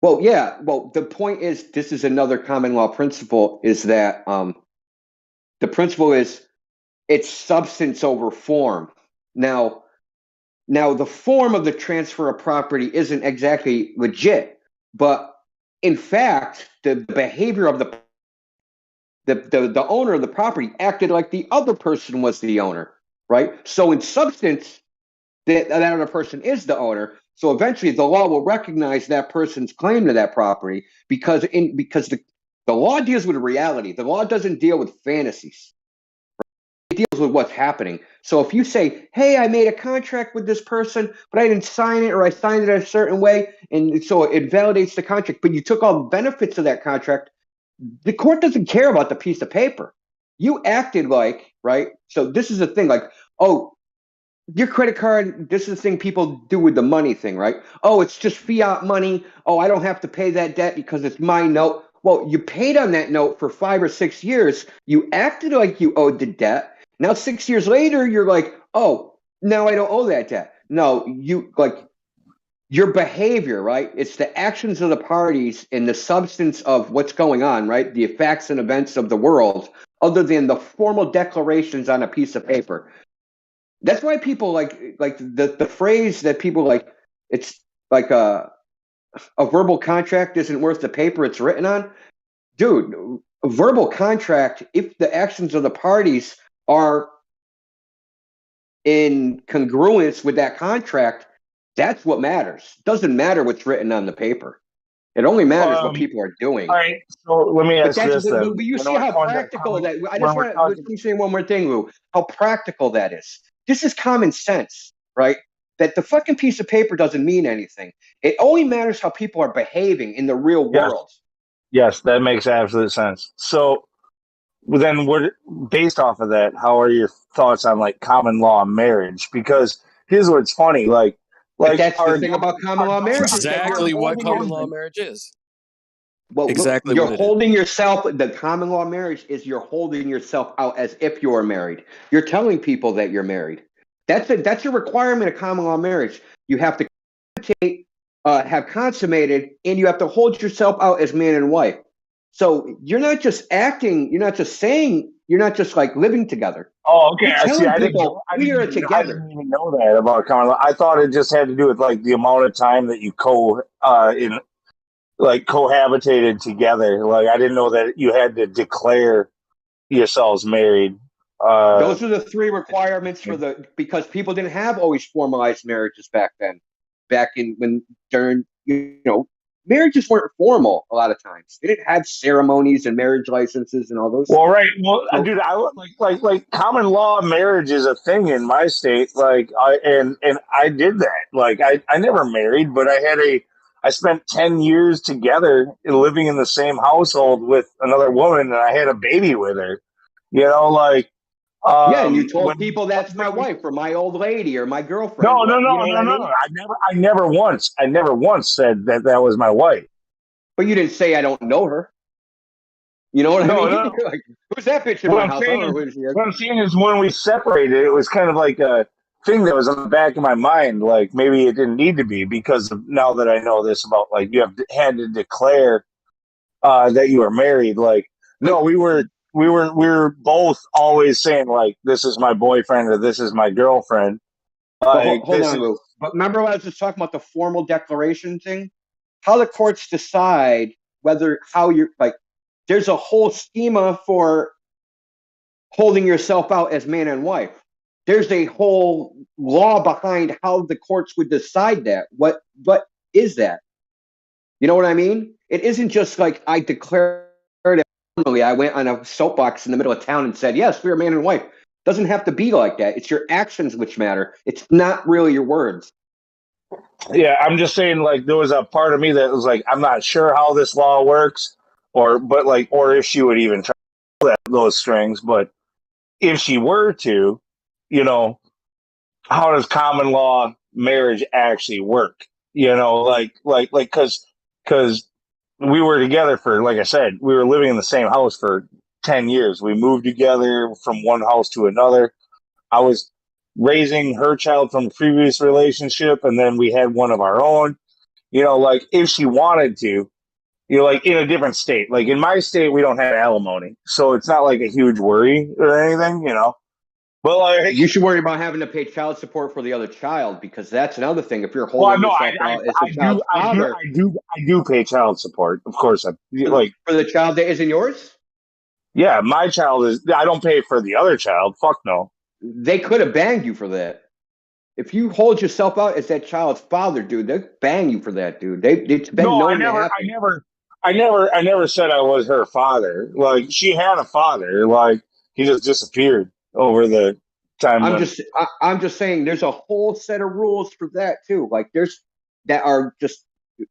Well, yeah. Well, the point is, this is another common law principle, is that the principle is it's substance over form. Now the form of the transfer of property isn't exactly legit, but in fact, the behavior of the owner of the property acted like the other person was the owner, right? So in substance, that other person is the owner. So eventually the law will recognize that person's claim to that property because the law deals with reality. The law doesn't deal with fantasies. It deals with what's happening. So if you say, hey, I made a contract with this person, but I didn't sign it, or I signed it a certain way, and so it validates the contract, but you took all the benefits of that contract, the court doesn't care about the piece of paper. You acted like, right? So this is the thing, like, oh, your credit card, this is the thing people do with the money thing, right? Oh, it's just fiat money. Oh, I don't have to pay that debt because it's my note. Well, you paid on that note for 5 or 6 years. You acted like you owed the debt. Now 6 years later, you're like, oh, now I don't owe that debt. No, your behavior, right? It's the actions of the parties and the substance of what's going on, right? The facts and events of the world, other than the formal declarations on a piece of paper. That's why people like the phrase that people like, it's like a verbal contract isn't worth the paper it's written on. Dude, a verbal contract, if the actions of the parties are in congruence with that contract, that's what matters. It doesn't matter what's written on the paper. It only matters what people are doing. All right, so let me But ask that's this then. but you When see we're how talking about practical that. I when just we're want talking, to say one more thing, Lou. How practical that is. This is common sense, right? That the fucking piece of paper doesn't mean anything. It only matters how people are behaving in the real yes, world. yes, that makes absolute sense. So then, what based off of that? How are your thoughts on like common law marriage? Because here's what's funny, But that's the our thing about common law marriage is that you're Exactly what holding common your law marriage is. well, look, Exactly you're what it is. holding yourself. The common law marriage is you're holding yourself out as if you are married. You're telling people that you're married. That's a requirement of common law marriage. You have to have consummated, and you have to hold yourself out as man and wife. So you're not just acting. You're not just saying. You're not just like living together. Oh, okay. You're I see. telling people we are I together. didn't even know that about common law. I thought it just had to do with like the amount of time that you cohabitated together. Like I didn't know that you had to declare yourselves married. Those are the three requirements because people didn't have always formalized marriages back then. Back in when during marriages weren't formal a lot of times. They didn't have ceremonies and marriage licenses and all those. Well, right. Well, So, dude, I like common law marriage is a thing in my state. Like and I did that. Like I never married, but I spent 10 years together living in the same household with another woman, and I had a baby with her. You know, like yeah, and you told when people that's my wife or my old lady or my girlfriend. no, no, no, You know no, what I no. mean? I never once said that was my wife. But you didn't say I don't know her. You know what I No, mean? no. Like, who's that bitch in What my I'm house? I don't saying know is, who she is. what I'm saying is, when we separated, it was kind of like a thing that was on the back of my mind. Like maybe it didn't need to be because of now that I know this about like you had to declare that you were married. Like no, we were both always saying like this is my boyfriend or this is my girlfriend. But Like hold this on, is Lou. But remember when I was just talking about the formal declaration thing? How the courts decide how you're like, there's a whole schema for holding yourself out as man and wife. There's a whole law behind how the courts would decide that. What is that? You know what I mean? It isn't just like I declared it. I went on a soapbox in the middle of town and said, yes, we're man and wife. It doesn't have to be like that. It's your actions which matter. It's not really your words. yeah. I'm just saying like there was a part of me that was like I'm not sure how this law works or if she would even try those strings, but if she were to, you know, how does common law marriage actually work? You know, because we were together for, like I said, we were living in the same house for 10 years. We moved together from one house to another. I was raising her child from a previous relationship, and then we had one of our own. You know, like if she wanted to, like in a different state. Like in my state, we don't have alimony, so it's not like a huge worry or anything. But like, you should worry about having to pay child support for the other child because that's another thing. If you're well, holding no, yourself out as the child's father, I do pay child support. Of course, for the child that isn't yours, yeah, my child is. I don't pay for the other child. Fuck no. they could have banged you for that. If you hold yourself out as that child's father, dude, they'll bang you for that, dude. It's been No, known to happen. I never said I was her father. Like she had a father. Like he just disappeared over the time when. I'm just saying there's a whole set of rules for that too. Like there's that are just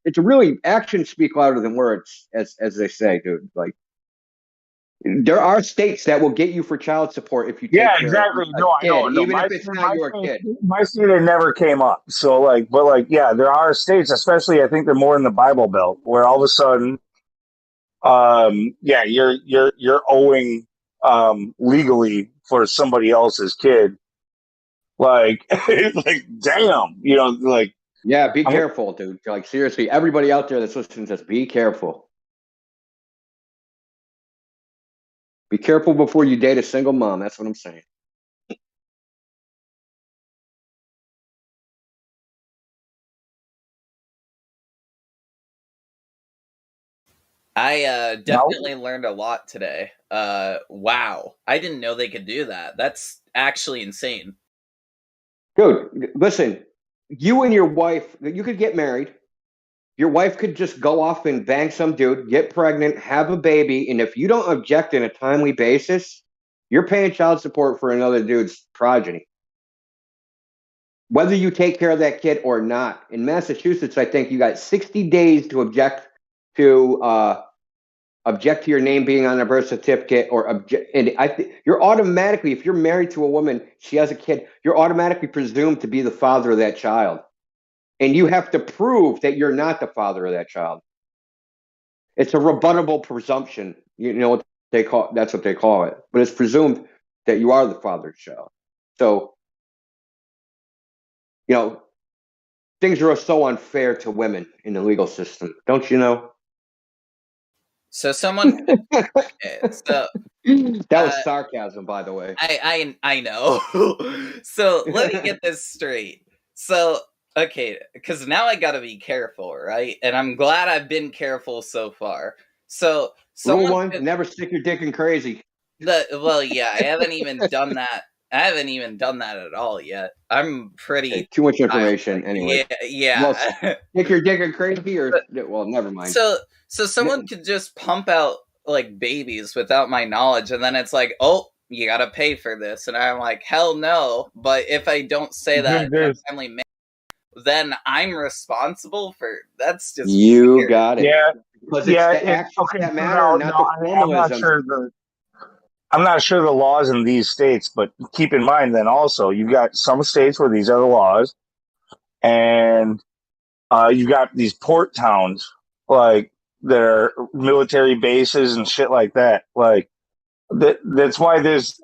it's really actions speak louder than words, as they say, dude. Like there are states that will get you for child support if you take Yeah, care of exactly. a No, I know. kid, No, even if it's not your kid. my state it never came up. So like, but like, yeah, there are states, especially I think they're more in the Bible Belt, where all of a sudden, yeah, you're owing legally for somebody else's kid. Like, like, damn, like. Yeah, be careful, dude. Like seriously, everybody out there that's listening, just be careful. Be careful before you date a single mom. That's what I'm saying. I definitely learned a lot today. Wow. I didn't know they could do that. That's actually insane. Dude, listen, you and your wife, you could get married. Your wife could just go off and bang some dude, get pregnant, have a baby, and if you don't object in a timely basis, you're paying child support for another dude's progeny. Whether you take care of that kid or not. In Massachusetts, I think you got 60 days to object to your name being on a birth certificate, or object. And you're automatically, if you're married to a woman, she has a kid, you're automatically presumed to be the father of that child. And you have to prove that you're not the father of that child. It's a rebuttable presumption. You know what that's what they call it. But it's presumed that you are the father's child. So, you know, things are so unfair to women in the legal system, don't you know? So someone so that was sarcasm, by the way. I know. So let me get this straight. So okay, because now I gotta be careful, right? And I'm glad I've been careful so far. So Rule one: never stick your dick in crazy. Well, yeah, I haven't even done that. I haven't even done that at all yet. I'm pretty. Okay, too much information, anyway. Yeah. Well, stick your dick in crazy, or well, never mind. So someone could just pump out like babies without my knowledge, and then it's like, oh, you gotta pay for this, and I'm like, hell no. But if I don't say that in a timely manner, then I'm responsible for. That's just you weird. got it. Yeah, because it's the actions that matter, not the formalism. I'm not sure the laws in these states, but keep in mind then also you've got some states where these are the laws, and you got these port towns like that are military bases and shit like that. Like that's why there's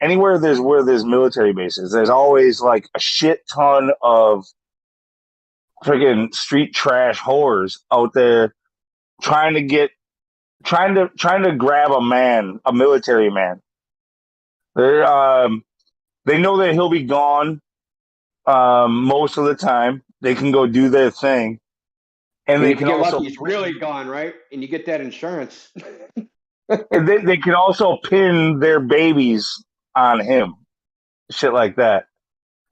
anywhere where there's military bases, there's always like a shit ton of friggin' street trash whores out there trying to grab a military man. They know that he'll be gone most of the time. They can go do their thing, and they if can you get also lucky, he's really gone, right? And you get that insurance. they can also pin their babies on him, shit like that.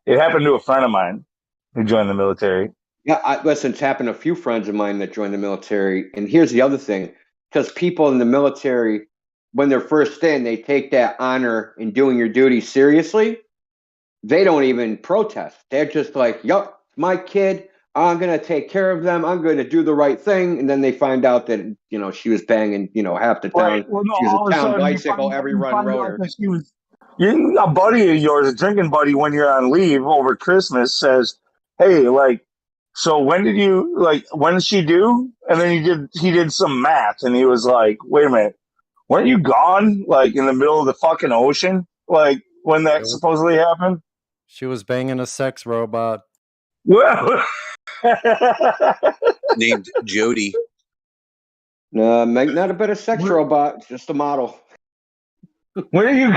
It happened to a friend of mine who joined the military. Yeah, listen, it's happened to a few friends of mine that joined the military. And here's the other thing, because people in the military, when they're first in, they take that honor in doing your duty seriously. They don't even protest. They're just like, yup, my kid, I'm going to take care of them. I'm going to do the right thing. And then they find out that, you know, she was banging, you know, half the town. Right. Well, no, she was all a town of a sudden bicycle, every run rode her. A buddy of yours, a drinking buddy, when you're on leave over Christmas, says, "Hey, like, so when did she do?" And then he did some math, and he was like, "Wait a minute, weren't you gone like in the middle of the fucking ocean, like when that supposedly happened?" She was banging a sex robot. Well, named Jody. No, not a bit of sex robot, just a model. Where are you?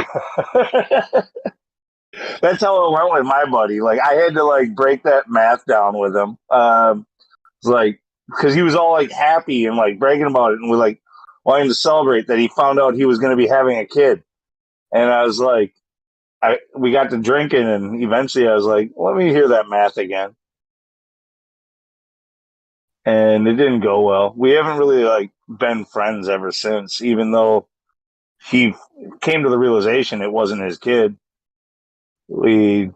That's how it went with my buddy. Like I had to like break that math down with him. It's like because he was all like happy and like bragging about it, and we like wanting to celebrate that he found out he was going to be having a kid. And I was like, we got to drinking, and eventually I was like, let me hear that math again. And it didn't go well. We haven't really like been friends ever since, even though he came to the realization it wasn't his kid. We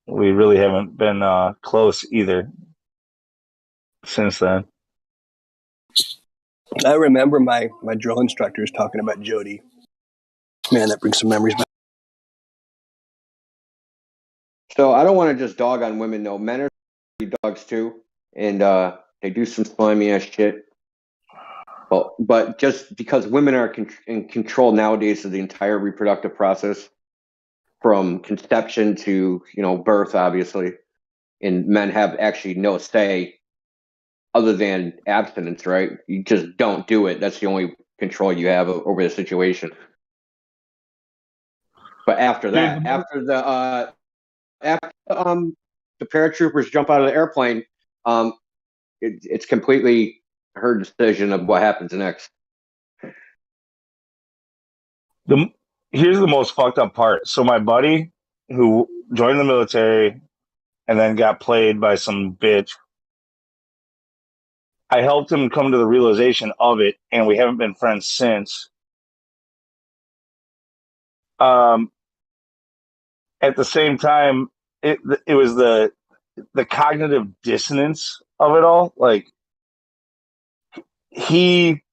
really haven't been close either since then. I remember my drill instructors talking about Jody. Man, that brings some memories back. So I don't want to just dog on women, though. Men are dogs too, and they do some slimy ass shit. But just because women are in control nowadays of the entire reproductive process, from conception to birth, obviously, and men have actually no say other than abstinence, right? You just don't do it. That's the only control you have over the situation. But after that, after the paratroopers jump out of the airplane, it's completely her decision of what happens next. Here's the most fucked up part. So my buddy who joined the military and then got played by some bitch I helped him come to the realization of it, and we haven't been friends since. At the same time, it was the cognitive dissonance of it all. Like, he,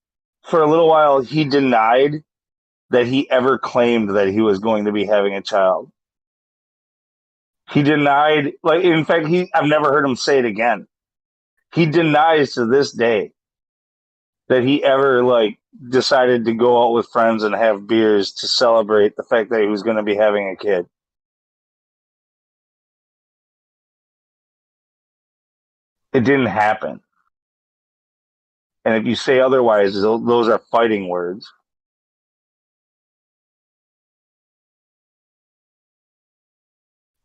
for a little while, he denied that he ever claimed that he was going to be having a child. He denied, like, in fact, I've never heard him say it again. He denies to this day that he ever, like, decided to go out with friends and have beers to celebrate the fact that he was going to be having a kid. It didn't happen. And if you say otherwise, those are fighting words.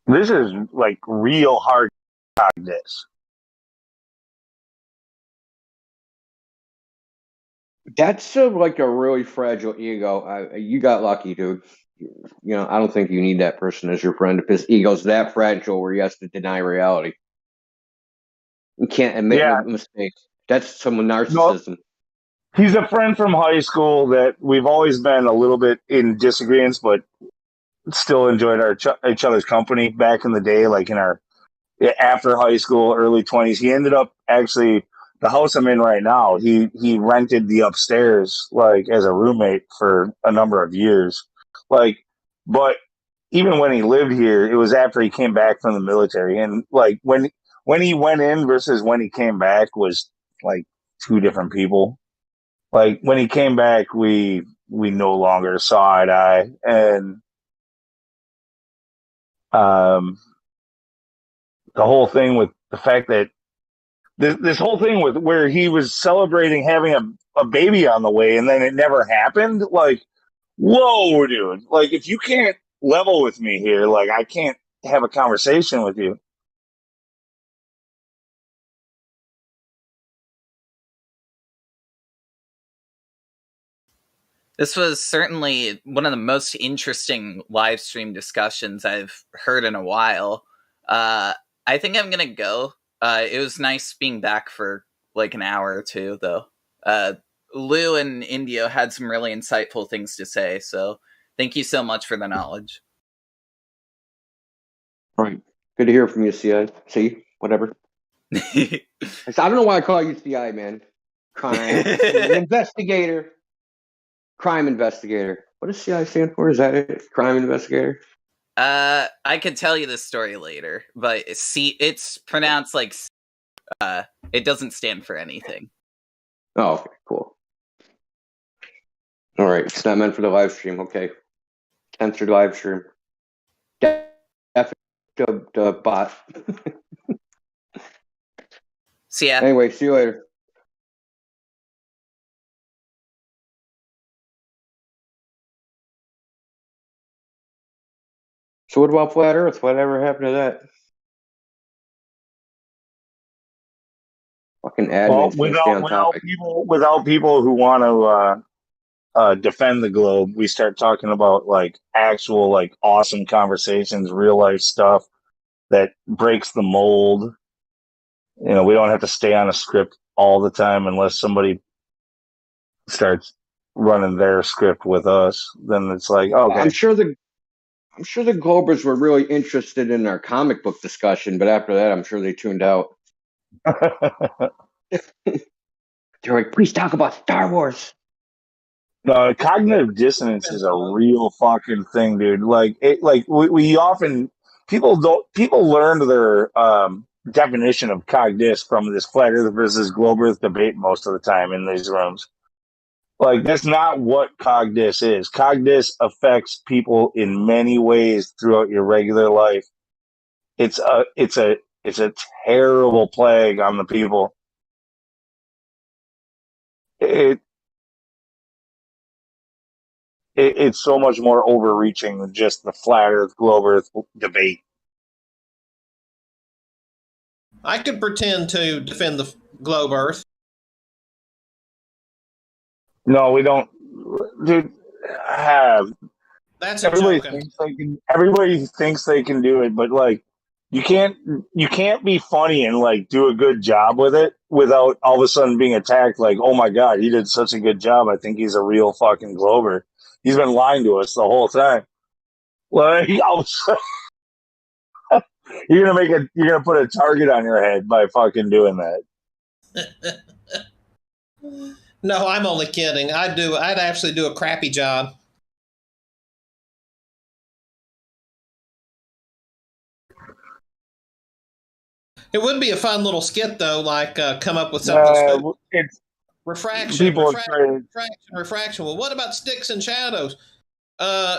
This is like real hard this. That's like a really fragile ego. You got lucky, dude. You know, I don't think you need that person as your friend if his ego's that fragile where he has to deny reality. You can't admit mistakes. That's some narcissism. No, he's a friend from high school that we've always been a little bit in disagreements, but still enjoyed each other's company back in the day, like in our after high school, early 20s. He ended up actually the house I'm in right now. He rented the upstairs like as a roommate for a number of years. Like, but even when he lived here, it was after he came back from the military, and like when he went in versus when he came back was like two different people. Like when he came back, we no longer saw eye to eye, and the whole thing with the fact that this whole thing with where he was celebrating having a baby on the way and then it never happened. Like, whoa, dude! Like, if you can't level with me here, like, I can't have a conversation with you. This was certainly one of the most interesting live stream discussions I've heard in a while. I think I'm gonna go. It was nice being back for like an hour or two, though. Lou and Indio had some really insightful things to say, so thank you so much for the knowledge. All right. Good to hear from you, CI. See? Whatever. I don't know why I call you CI, man. Crime. An investigator. Crime investigator. What does CI stand for? Is that it? Crime investigator? I could tell you the story later, but it's pronounced like it doesn't stand for anything. Oh, okay, cool. All right, it's not meant for the live stream. Okay, censored live stream. The bot. See ya. Anyway, see you later. So what about Flat Earth? Whatever happened to that? Fucking admins can't stay on topic. Without people who want to defend the globe, we start talking about like actual like awesome conversations, real life stuff that breaks the mold. You know, we don't have to stay on a script all the time unless somebody starts running their script with us. Then it's like, okay. I'm sure the Globers were really interested in our comic book discussion, but after that, I'm sure they tuned out. They're like, please talk about Star Wars. No, cognitive dissonance is a real fucking thing, dude. Like we often people learn their definition of cogniz from this flat earth versus globe earth debate most of the time in these rooms. Like, that's not what cogniz is. Cogniz affects people in many ways throughout your regular life. It's a terrible plague on the people. It's so much more overreaching than just the flat earth, globe earth debate. I could pretend to defend the globe earth. No, we don't. Dude, that's a everybody joke. everybody thinks they can do it, but like You can't be funny and like do a good job with it without all of a sudden being attacked. Like, oh my god, he did such a good job. I think he's a real fucking Glober. He's been lying to us the whole time. Like, you're gonna put a target on your head by fucking doing that. No, I'm only kidding. I'd actually do a crappy job. It would be a fun little skit, though, like come up with something stupid. It's refraction. Well, what about sticks and shadows?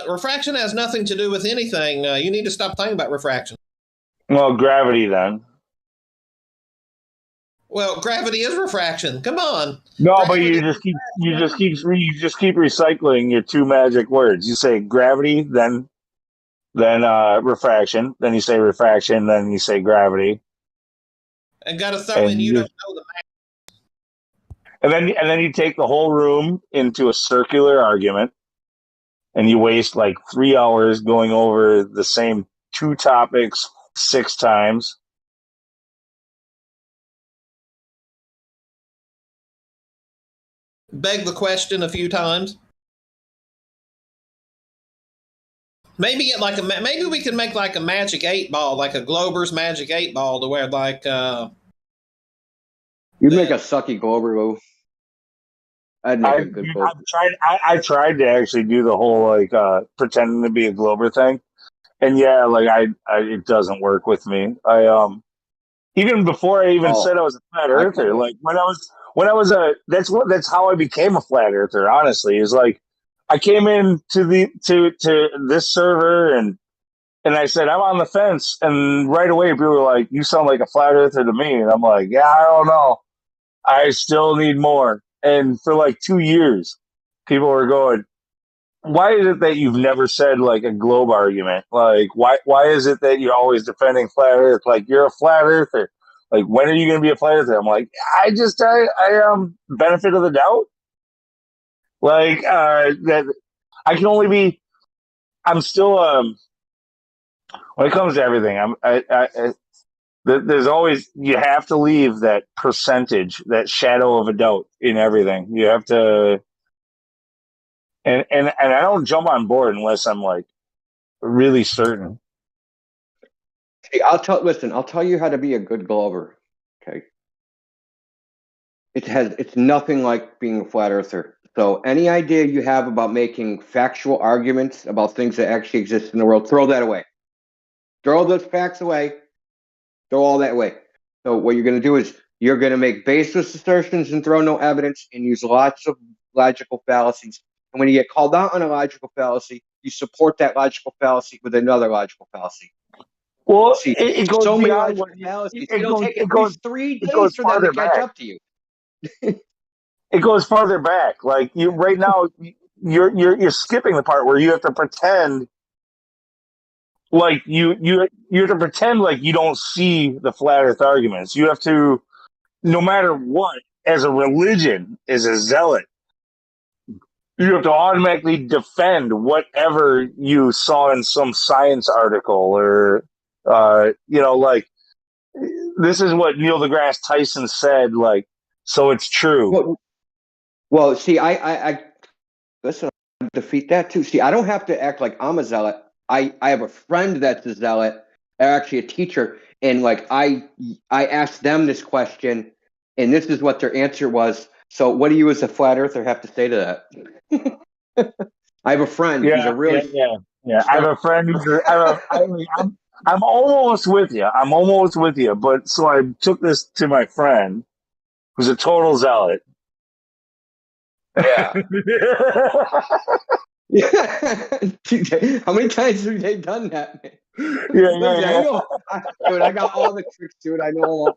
Refraction has nothing to do with anything. You need to stop thinking about refraction. Well, gravity then. Well, gravity is refraction. Come on. No, gravity, but you just keep recycling your two magic words. You say gravity, then refraction, then you say refraction, then you say gravity. And got to throw in you don't know the math. And then you take the whole room into a circular argument, and you waste like 3 hours going over the same two topics 6 times. Beg the question a few times. Maybe we can make like a magic 8-ball, like a Glober's magic 8-ball, to where like you'd make a sucky Glober though. I'd make a good Glober. I tried to actually do the whole like pretending to be a Glober thing, and yeah, like I it doesn't work with me. Even before I even said I was a flat earther, like when I was that's how I became a flat earther. Honestly, is like I came in to this server and I said I'm on the fence, and right away people were like, "You sound like a flat earther to me," and I'm like, "Yeah, I don't know. I still need more." And for like 2 years, people were going, "Why is it that you've never said like a globe argument? Like, why is it that you're always defending flat Earth? Like, you're a flat earther. Like, when are you going to be a flat earther?" I'm like, I benefit of the doubt. Like, that I can only be. I'm still when it comes to everything, there's always, you have to leave that percentage, that shadow of a doubt in everything. You have to, and I don't jump on board unless I'm like really certain. Hey, I'll tell you how to be a good Glober. Okay. It's nothing like being a flat earther. So any idea you have about making factual arguments about things that actually exist in the world, throw that away. Throw those facts away. Throw all that away. So what you're going to do is you're going to make baseless assertions and throw no evidence and use lots of logical fallacies. And when you get called out on a logical fallacy, you support that logical fallacy with another logical fallacy. Well, see, it goes so many beyond logical fallacies. It'll take at least 3 days for them to catch up to you. It goes farther back. Like you right now, you're skipping the part where you have to pretend like you have to pretend like you don't see the flat Earth arguments. You have to, no matter what, as a religion, as a zealot, you have to automatically defend whatever you saw in some science article or like this is what Neil deGrasse Tyson said. Like, so it's true. Well, see, I listen, I defeat that too. See, I don't have to act like I'm a zealot. I have a friend that's a zealot, actually a teacher, and like I asked them this question, and this is what their answer was. So, what do you as a flat earther have to say to that? I have a friend. Yeah, he's a really I have a friend who's. I'm almost with you. But so I took this to my friend, who's a total zealot. Yeah. Yeah. How many times have they done that, man? Yeah. Dude, I got all the tricks, dude. I know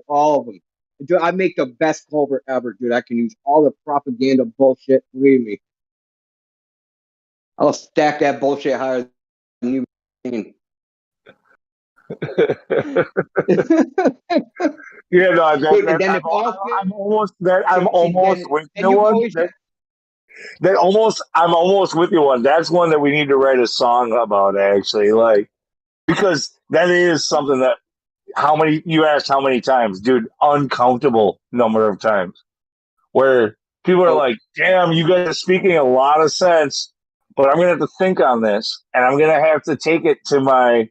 all of them. Dude, I make the best Glober ever, dude. I can use all the propaganda bullshit. Believe me. I'll stack that bullshit higher than you mean. Yeah, no, I'm almost with you one. I'm almost with you one. That's one that we need to write a song about, actually. Like, because that is something that you asked how many times, dude? Uncountable number of times where people are like, "Damn, you guys are speaking a lot of sense." But I'm gonna have to think on this, and I'm gonna have to take it to my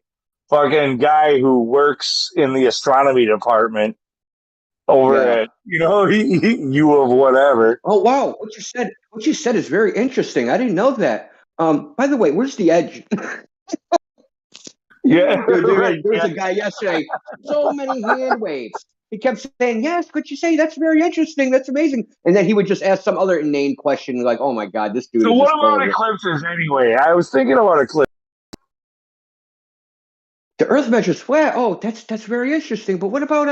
fucking guy who works in the astronomy department over Yeah. at you of whatever. Oh wow, what you said is very interesting. I didn't know that. By the way, where's the edge? Yeah, there was a guy yesterday. So many hand waves. He kept saying, "Yes, could you say that's very interesting? That's amazing." And then he would just ask some other inane question, like, "Oh my god, this dude So is what just full about of it." eclipses anyway? I was thinking about eclipses. The Earth measures flat. Oh, that's very interesting. But what about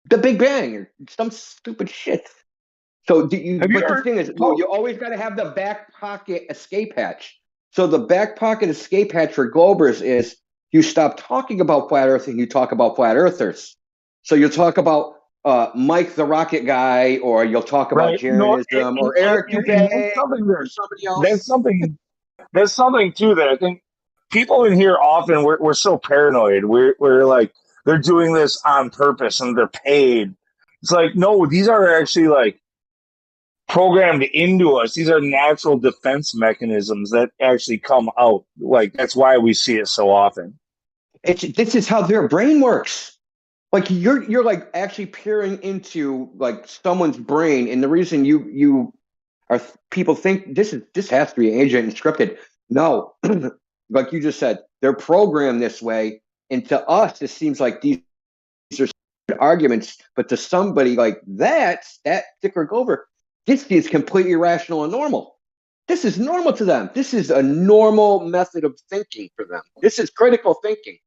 the Big Bang or some stupid shit? So do you? Have you But the ever? thing is, you always got to have the back pocket escape hatch. So the back pocket escape hatch for Globers is you stop talking about flat Earth and you talk about flat Earthers. So you'll talk about Mike the Rocket Guy, or you'll talk about Right. No, Jeranism, or Eric and that's Dubay, something or somebody that's else. something that's something too that I think people in here often we're so paranoid. We're like they're doing this on purpose and they're paid. It's like no, these are actually like programmed into us. These are natural defense mechanisms that actually come out. Like that's why we see it so often. This is how their brain works. Like you're like actually peering into like someone's brain, and the reason you are people think this has to be agent and scripted. No, like you just said, they're programmed this way, and to us, it seems like these are arguments, but to somebody like that Dicker Gover, this is completely rational and normal. This is normal to them. This is a normal method of thinking for them. This is critical thinking.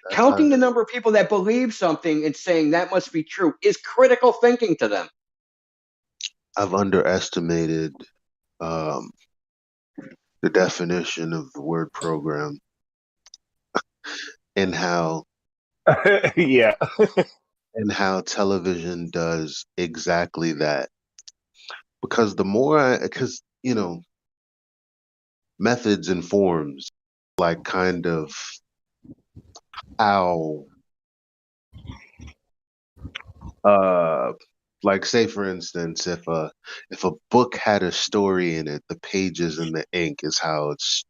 Counting the number of people that believe something and saying that must be true is critical thinking to them. I've underestimated the definition of the word program and how yeah. and how television does exactly that. Because because methods and forms, like kind of how like say for instance if a book had a story in it, the pages and the ink is how it's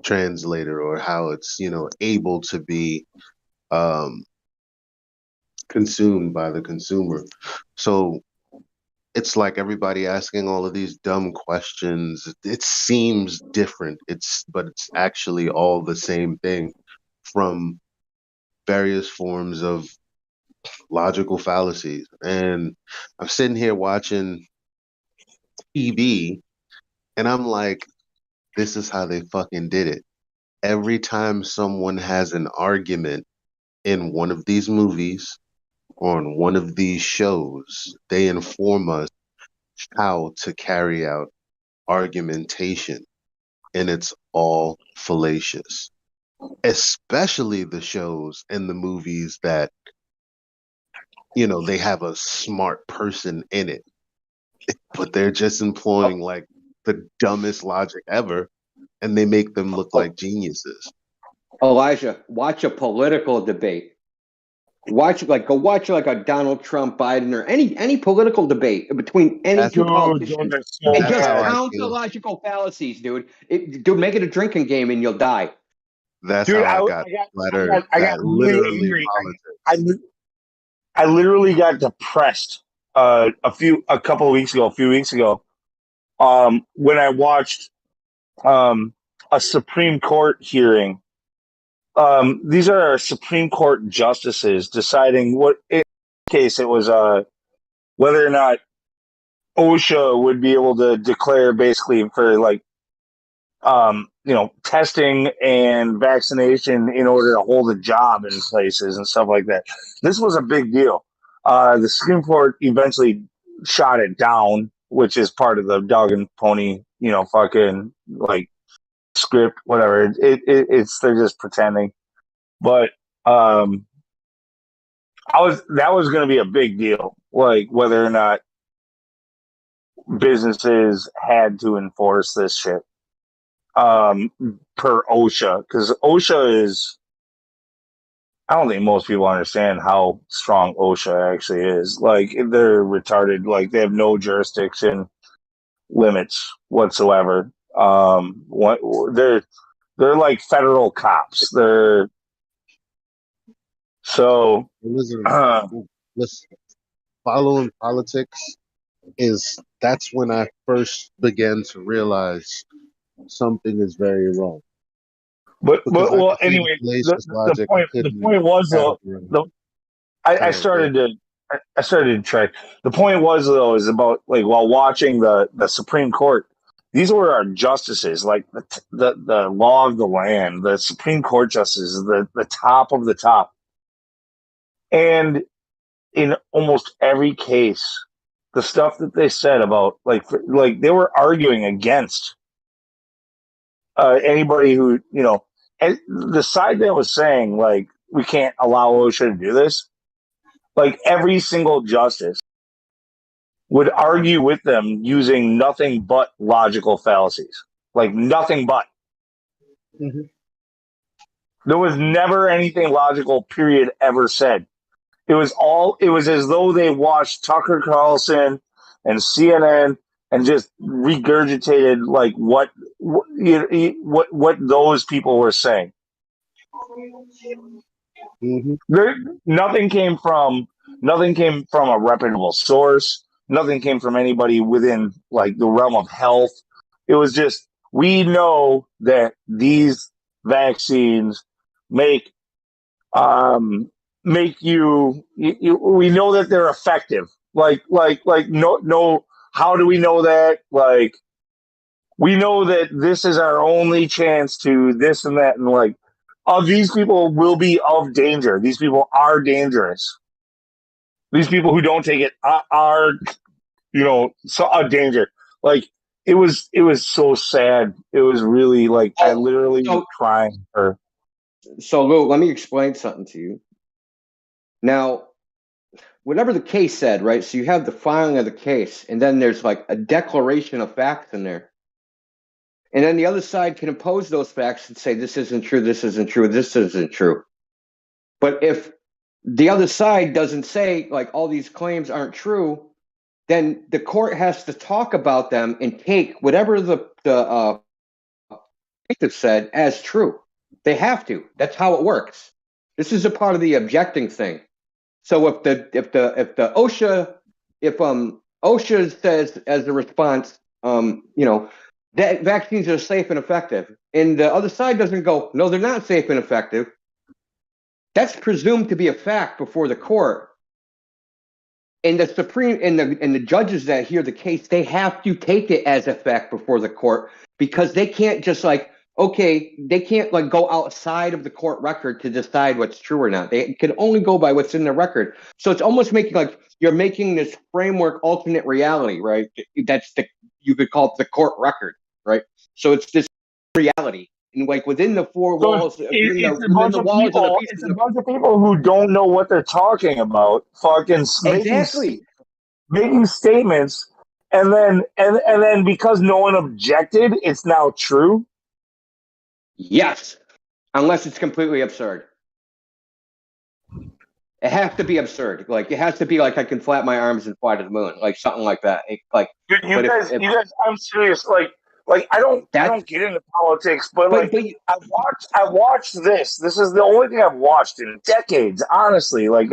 translated or how it's able to be um consumed by the consumer. So it's like everybody asking all of these dumb questions. It seems different. But it's actually all the same thing from various forms of logical fallacies. And I'm sitting here watching TV and I'm like, this is how they fucking did it. Every time someone has an argument in one of these movies or on one of these shows, they inform us how to carry out argumentation, and it's all fallacious. Especially the shows and the movies that they have a smart person in it, but they're just employing like the dumbest logic ever, and they make them look like geniuses. Elijah, watch a political debate. Go watch like a Donald Trump, Biden, or any political debate between any two politicians, and just count the logical fallacies, dude. Dude, make it a drinking game, and you'll die. That's Dude, how I got flattered. I got really angry. I literally got depressed a few weeks ago, when I watched a Supreme Court hearing. These are our Supreme Court justices deciding what in this case it was whether or not OSHA would be able to declare basically for like testing and vaccination in order to hold a job in places and stuff like that. This was a big deal. The Supreme Court eventually shot it down, which is part of the dog and pony, fucking like script, whatever. It's they're just pretending. But that was going to be a big deal, like whether or not businesses had to enforce this shit. per OSHA, because OSHA is. I don't think most people understand how strong OSHA actually is. Like they're retarded. Like they have no jurisdiction limits whatsoever. What they're like federal cops. They're so. Listen, listen, following politics that's when I first began to realize something is very wrong. But Because I well, could see anyway, the the, fallacious the logic. I point the couldn't point was though. categorize. I started to try. The point was though is about like while watching the Supreme Court, these were our justices, like the law of the land, the Supreme Court justices, the top of the top, and in almost every case, the stuff that they said about like they were arguing against anybody who and the side that was saying like we can't allow OSHA to do this. Like every single justice would argue with them using nothing but logical fallacies. Like nothing but. Mm-hmm. There was never anything logical, period, ever said. It was as though they watched Tucker Carlson and CNN and just regurgitated like what those people were saying. Mm-hmm. Nothing came from a reputable source. Nothing came from anybody within like the realm of health. It was just we know that these vaccines make you we know that they're effective. Like no how do we know that? Like we know that this is our only chance to this and that and like these people will be of danger. These people are dangerous. These people who don't take it are so a danger. Like it was so sad. It was really like I literally was crying for. So Lou, let me explain something to you. Now, whatever the case said, right? So you have the filing of the case, and then there's like a declaration of facts in there. And then the other side can oppose those facts and say, this isn't true, this isn't true, this isn't true. But if the other side doesn't say, like, all these claims aren't true, then the court has to talk about them and take whatever the plaintiff said as true. They have to. That's how it works. This is a part of the objecting thing. So if OSHA says as a response, that vaccines are safe and effective, and the other side doesn't go, no, they're not safe and effective. That's presumed to be a fact before the court. And the Supreme and the judges that hear the case, they have to take it as a fact before the court because they can't just they can't like go outside of the court record to decide what's true or not. They can only go by what's in the record. So it's almost making like you're making this framework alternate reality, right? You could call it the court record, right? So it's this reality. And like within the four walls, It's a bunch of people who don't know what they're talking about, fucking making statements, and then because no one objected, it's now true. Yes, unless it's completely absurd. It has to be absurd. Like it has to be like I can flap my arms and fly to the moon, like something like that. You guys, I'm serious. Like I don't get into politics, but I watched this. This is the only thing I've watched in decades, honestly. Like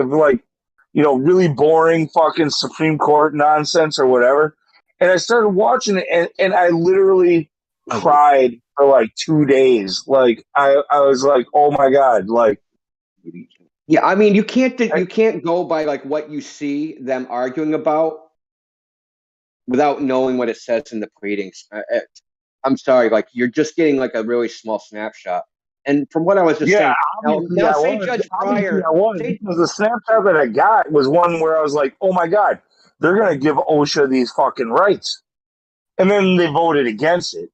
really boring fucking Supreme Court nonsense or whatever. And I started watching it, and I literally cried for like 2 days. Like I was like, oh my god, like. Yeah, I mean, you can't go by like what you see them arguing about without knowing what it says in the pleadings. I'm sorry, like you're just getting like a really small snapshot. And from what I was just saying, Judge Pryor, because the snapshot that I got was one where I was like, oh my god, they're gonna give OSHA these fucking rights, and then they voted against it.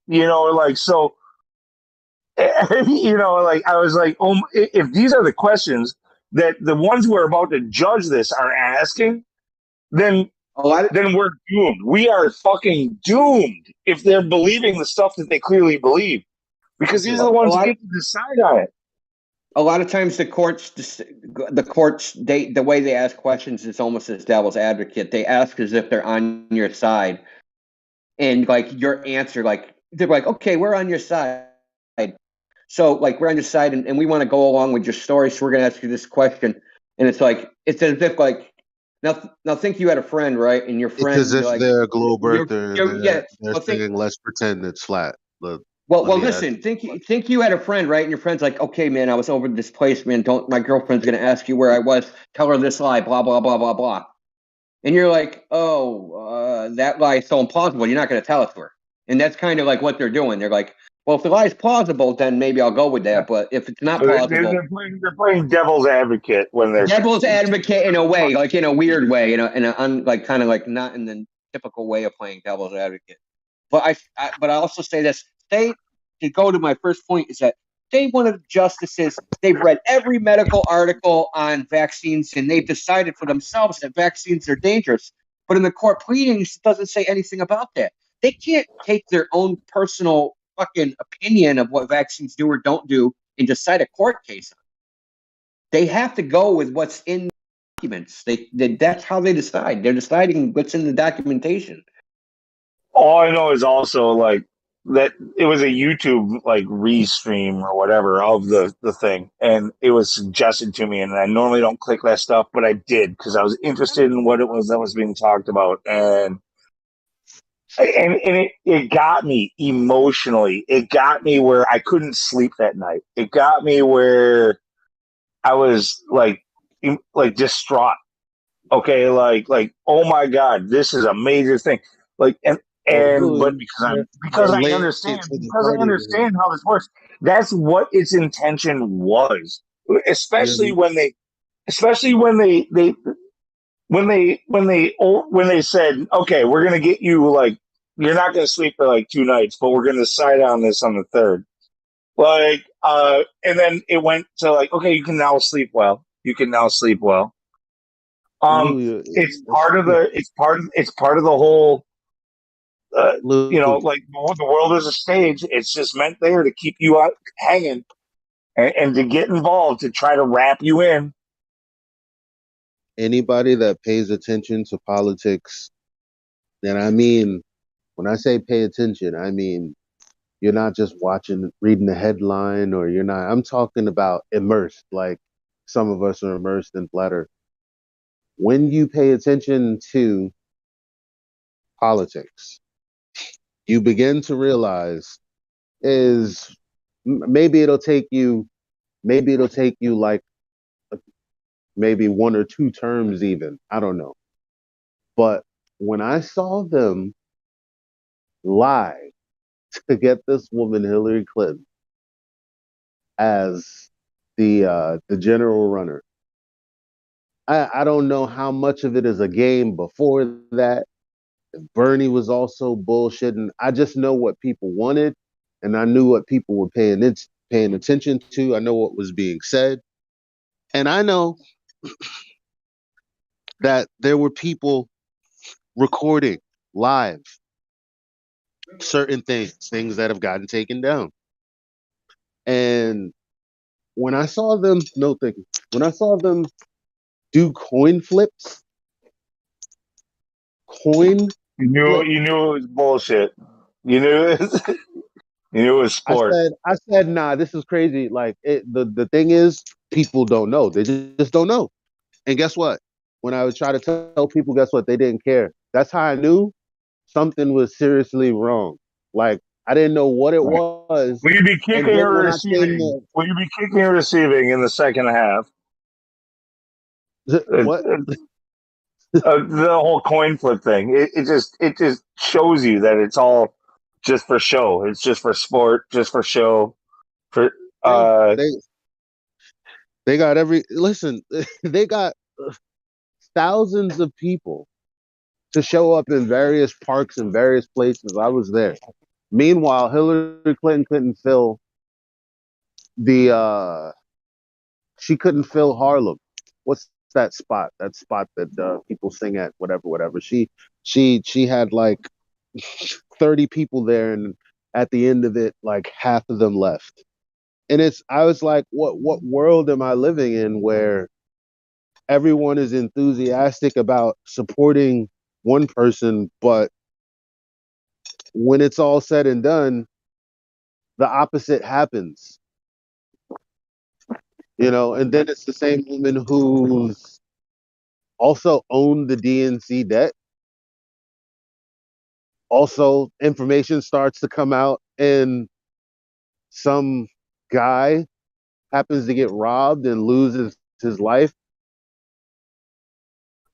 So. Like I was like, oh, if these are the questions that the ones who are about to judge this are asking, then we're doomed. We are fucking doomed if they're believing the stuff that they clearly believe. because these are the ones who get to decide on it. A lot of times the courts, the way they ask questions is almost as devil's advocate. They ask as if they're on your side, and like your answer, like they're like, okay, we're on your side. So like we're on your side, and we want to go along with your story, so we're gonna ask you this question, and it's like it's as if like now think you had a friend, right, and your It's friend as if like they're a globe earther and yeah, they're well, saying, let's pretend it's flat. Let well, me ask listen. Think you had a friend, right? And your friend's like, "Okay, man, I was over this place, man. Don't my girlfriend's gonna ask you where I was. Tell her this lie, blah blah blah blah blah." And you're like, "Oh, that lie is so implausible. You're not gonna tell it to her." And that's kind of like what they're doing. They're like, "Well, if the lie is plausible, then maybe I'll go with that. But if it's not So plausible, they're playing devil's advocate when they're devil's advocate in a way, like in a weird way, like kind of like not in the typical way of playing devil's advocate." But I also say this. They to go to my first point is that they one of the justices. They've read every medical article on vaccines and they've decided for themselves that vaccines are dangerous. But in the court pleadings, it doesn't say anything about that. They can't take their own personal fucking opinion of what vaccines do or don't do and decide a court case. They have to go with what's in the documents. That's how they decide. They're deciding what's in the documentation. all I know is also like that it was a YouTube like restream or whatever of the thing, and it was suggested to me, and I normally don't click that stuff, but I did because I was interested in what it was that was being talked about, and it got me emotionally. It got me where I couldn't sleep that night. It got me where I was like distraught. Okay, like oh my god, this is a major thing. Like but because they're I late understand to the party, man. how this works. That's what its intention was. Especially Yeah. when they especially when they said, okay, we're gonna get you like you're not gonna sleep for like 2 nights, but we're gonna decide on this on the third. And then it went to like, okay, you can now sleep well. You can now sleep well. Lou, It's part of it's part of the whole. Lou, Like the world is a stage. It's just meant there to keep you out hanging and to get involved to try to wrap you in. anybody that pays attention to politics, and I mean, when I say pay attention, I mean you're not just reading the headline, or you're not. I'm talking about immersed, like some of us are immersed in flat earth. When you pay attention to politics, you begin to realize is maybe it'll take you like maybe 1 or 2 terms even. I don't know. But when I saw them lie to get this woman Hillary Clinton as the general runner, I don't know how much of it is a game before that. Bernie was also bullshitting. I just know what people wanted, and I knew what people were paying attention to. I know what was being said, and I know that there were people recording live certain things that have gotten taken down. And when I saw them, no thinking, when I saw them do coin flips, coin You knew it was bullshit. You knew it was, you knew it was sport. I said, nah, this is crazy. Like the thing is, people don't know. They just don't know. And guess what? When I would try to tell people, guess what? They didn't care. That's how I knew something was seriously wrong. Like I didn't know what it Right. was. Will you be And kicking then or when I came receiving? Will you be kicking or receiving in the second half? what? The whole coin flip thing. It just shows you that it's all just for show. It's just for sport, just for show. For Yeah, they got listen, they got thousands of people to show up in various parks and various places. I was there. Meanwhile, Hillary Clinton couldn't fill the she couldn't fill Harlem. What's that spot? That spot that people sing at, whatever. She had like 30 people there, and at the end of it, like half of them left. And I was like, what world am I living in where everyone is enthusiastic about supporting one person, but when it's all said and done, the opposite happens, and then it's the same woman who's also owned the DNC debt. Also, information starts to come out, and some guy happens to get robbed and loses his life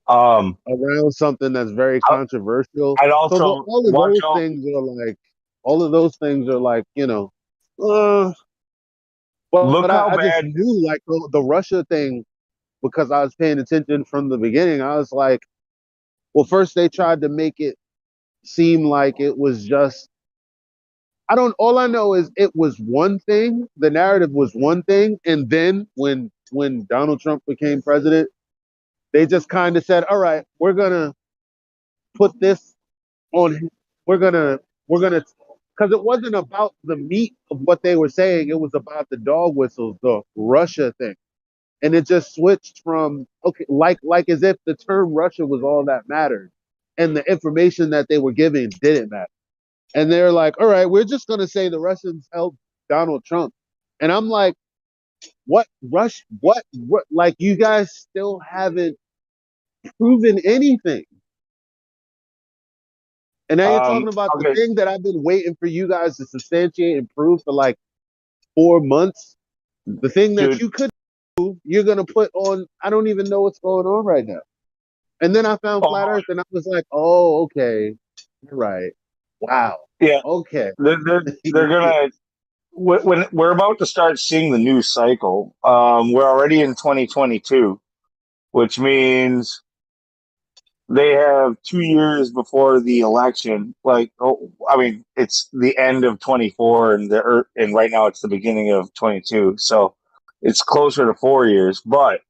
around something that's very controversial. I'd So also all of watch those out. things are like, but Look how I just bad. knew like the Russia thing because I was paying attention from the beginning. I was like, well, first they tried to make it seem like it was just, all I know is it was one thing. The narrative was one thing. And then when Donald Trump became president, they just kind of said, all right, we're going to put this on, we're going to, because it wasn't about the meat of what they were saying. It was about the dog whistles, the Russia thing. And it just switched from, okay, like as if the term Russia was all that mattered. And the information that they were giving didn't matter. And they're like, all right, we're just going to say the Russians helped Donald Trump. And I'm like, what like you guys still haven't proven anything. And now you're talking about the Okay, thing that I've been waiting for you guys to substantiate and prove for like 4 months. The thing that dude. you could do, you're going to put on, I don't even know what's going on right now. And then I found Flat Earth and I was like, oh, okay. You're right. Wow. Yeah, Okay. they're gonna when we're about to start seeing the new cycle. We're already in 2022, which means they have 2 years before the election. Like, I mean, it's the end of 24, and right now it's the beginning of 22, so it's closer to 4 years. But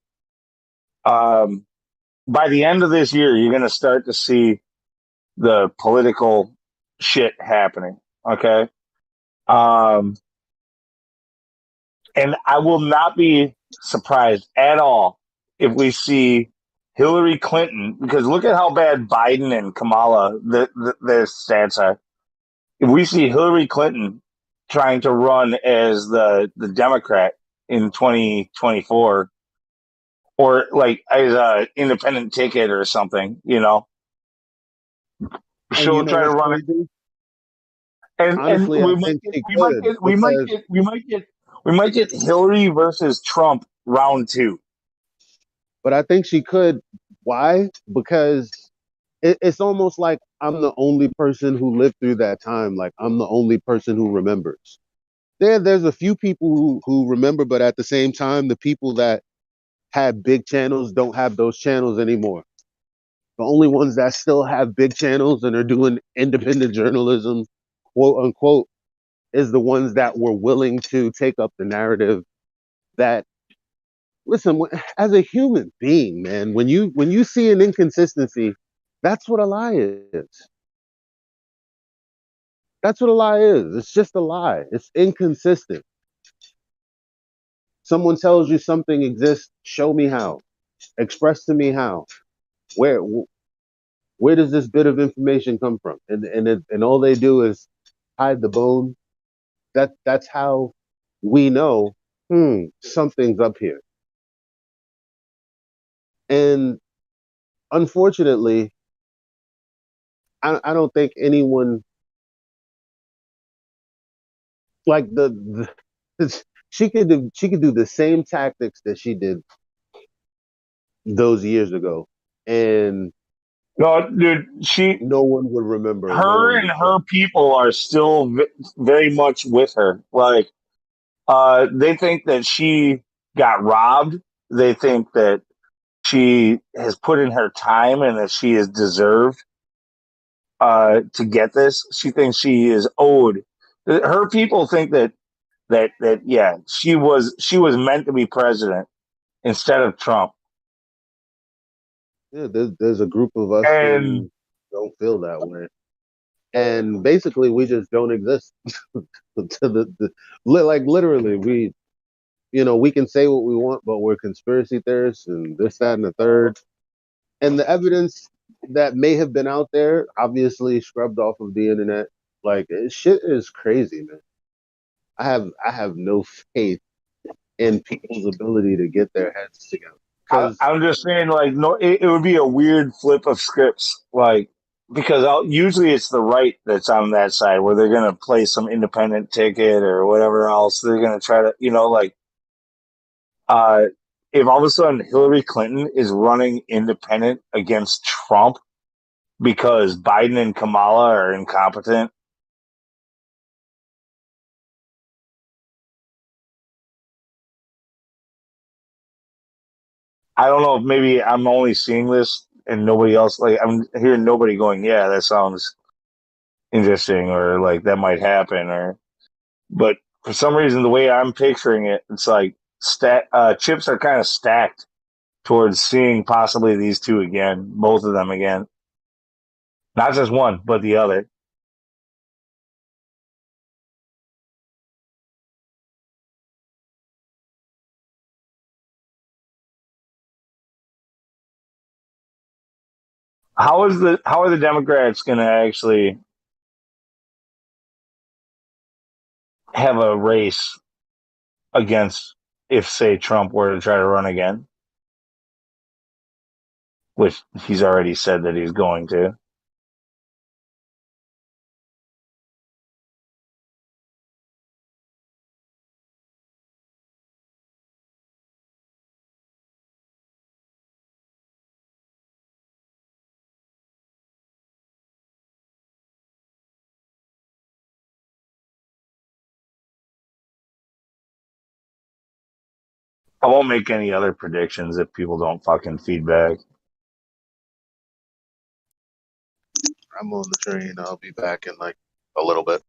by the end of this year, you're going to start to see the political shit happening. Okay. Um, and I will not be surprised at all if we see Hillary Clinton, because look at how bad Biden and Kamala, their stats are. If we see Hillary Clinton trying to run as the Democrat in 2024, or like as a independent ticket or something, And you she'll know try to what's run it. crazy? And Honestly, I think she could because we might get Hillary versus Trump round 2. but I think she could. Why? Because it's almost like I'm the only person who lived through that time. Like I'm the only person who remembers. There's a few people who remember, but at the same time, the people that had big channels don't have those channels anymore. The only ones that still have big channels and are doing independent journalism, quote unquote, is the ones that were willing to take up the narrative that listen, as a human being, man, when you see an inconsistency, that's what a lie is. That's what a lie is. It's just a lie. It's inconsistent. Someone tells you something exists, show me how. Express to me how. Where where does this bit of information come from? And all they do is hide the bone. That's how we know something's up here. And unfortunately, I don't think anyone like she could do the same tactics that she did those years ago, and No, dude, no one would remember, and no her one and would care. her people are still very much with her. Like, they think that she got robbed. They think that she has put in her time and that she is deserved to get this. She thinks she is owed. Her people think that yeah, she was meant to be president instead of Trump. Yeah, there's a group of us And who don't feel that way. and basically we just don't exist. Like literally, we can say what we want, but we're conspiracy theorists and this, that, and the third. And the evidence that may have been out there, obviously scrubbed off of the internet. Like shit is crazy, man. I have no faith in people's ability to get their heads together. I'm just saying, like, no, it would be a weird flip of scripts, like, because usually it's the right that's on that side where they're going to play some independent ticket or whatever else. They're going to try to, like, uh, if all of a sudden Hillary Clinton is running independent against Trump because Biden and Kamala are incompetent. I don't know if maybe I'm only seeing this and nobody else, like, I'm hearing nobody going, yeah, that sounds interesting, or like that might happen, but for some reason, the way I'm picturing it, it's like chips are kind of stacked towards seeing possibly these two again, both of them again. Not just one, but the other. How are the Democrats going to actually have a race against if, say, Trump were to try to run again, which he's already said that he's going to? I won't make any other predictions if people don't fucking feedback. I'm on the train. I'll be back in like a little bit.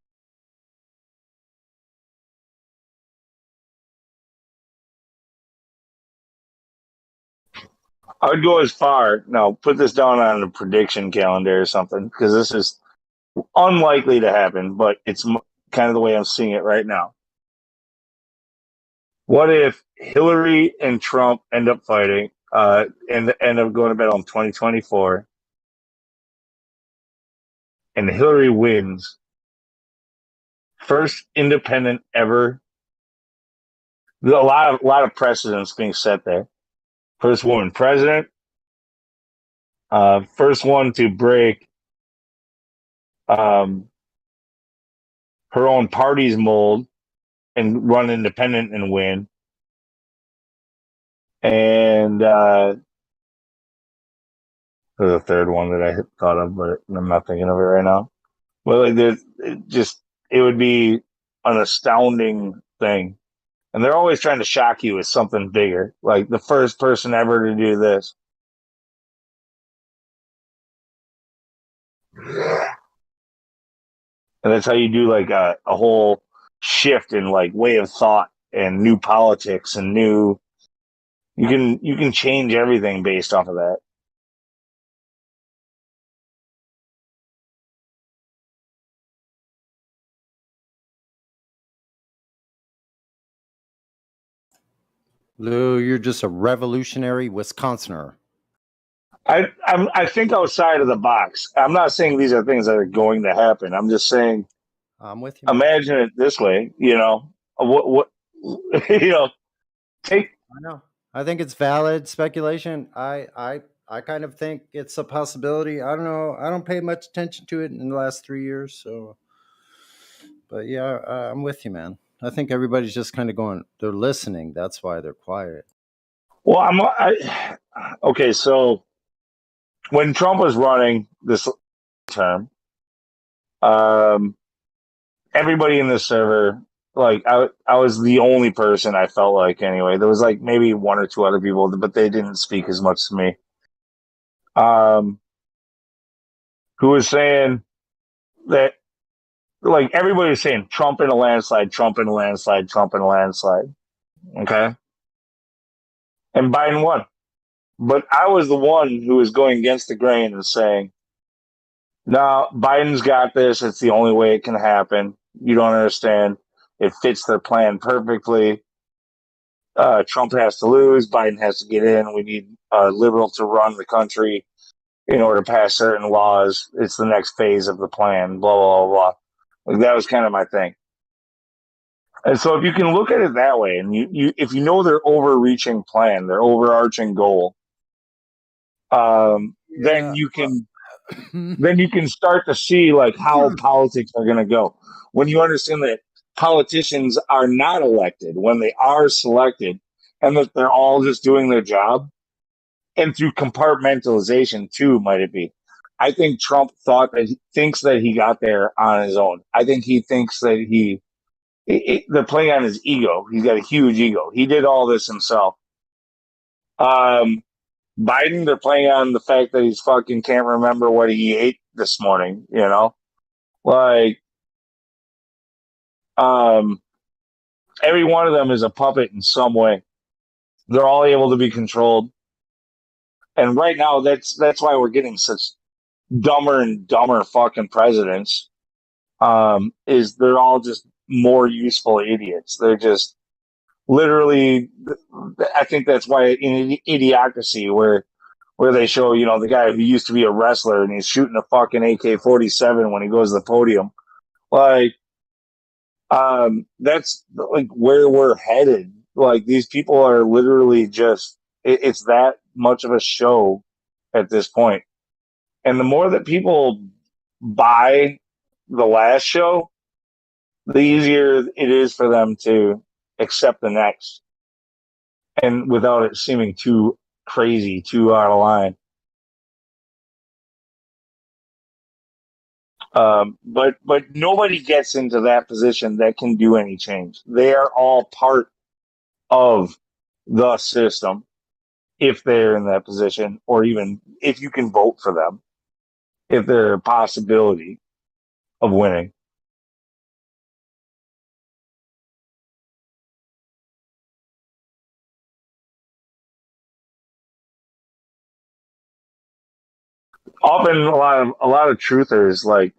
I would go as far. No, put this down on a prediction calendar or something, because this is unlikely to happen, but it's kind of the way I'm seeing it right now. What if Hillary and Trump end up fighting and end up going to battle in 2024, and Hillary wins? First independent ever. There's a lot of precedents being set there. First woman president. First one to break her own party's mold and run independent and win. And the third one that I thought of, but I'm not thinking of it right now. Well, like, it would be an astounding thing. And they're always trying to shock you with something bigger, like the first person ever to do this. And that's how you do like a whole shift in like way of thought and new politics and you can change everything based off of that. Lou, you're just a revolutionary Wisconsinner. I think outside of the box. I'm not saying these are things that are going to happen. I'm just saying, I'm with you. Imagine it this way, what take. I know. I think it's valid speculation. I kind of think it's a possibility. I don't know. I don't pay much attention to it in the last 3 years. So, but yeah, I'm with you, man. I think everybody's just kind of going. They're listening. That's why they're quiet. Well, okay. So when Trump was running this term, everybody in this server, like I was the only person I felt like anyway. There was like maybe one or two other people, but they didn't speak as much to me. Who was saying that, like, everybody was saying Trump in a landslide, Trump in a landslide, Trump in a landslide. Okay. And Biden won. But I was the one who was going against the grain and saying, No, Biden's got this. It's the only way it can happen. You don't understand. It fits their plan perfectly. Trump has to lose. Biden has to get in. We need a liberal to run the country in order to pass certain laws. It's the next phase of the plan. Blah blah blah blah. Like that was kind of my thing. And so, if you can look at it that way, and if you know their overreaching plan, their overarching goal, then you can start to see like how politics are going to go. When you understand that politicians are not elected, when they are selected, and that they're all just doing their job, and through compartmentalization too, might it be? I think Trump thinks that he got there on his own. I think he thinks that they're playing on his ego. He's got a huge ego. He did all this himself. Biden, they're playing on the fact that he's fucking can't remember what he ate this morning, you know? Like, every one of them is a puppet in some way. They're all able to be controlled. And right now, that's why we're getting such dumber and dumber fucking presidents. Is they're all just more useful idiots. They're just literally, I think that's why in Idiocracy, where they show, you know, the guy who used to be a wrestler and he's shooting a fucking AK-47 when he goes to the podium. Like, that's like where we're headed. Like, these people are literally just, it's that much of a show at this point. And the more that people buy the last show, the easier it is for them to accept the next. And without it seeming too crazy, too out of line. But nobody gets into that position that can do any change. They are all part of the system if they're in that position, or even if you can vote for them, if they're a possibility of winning. Often a lot of truthers like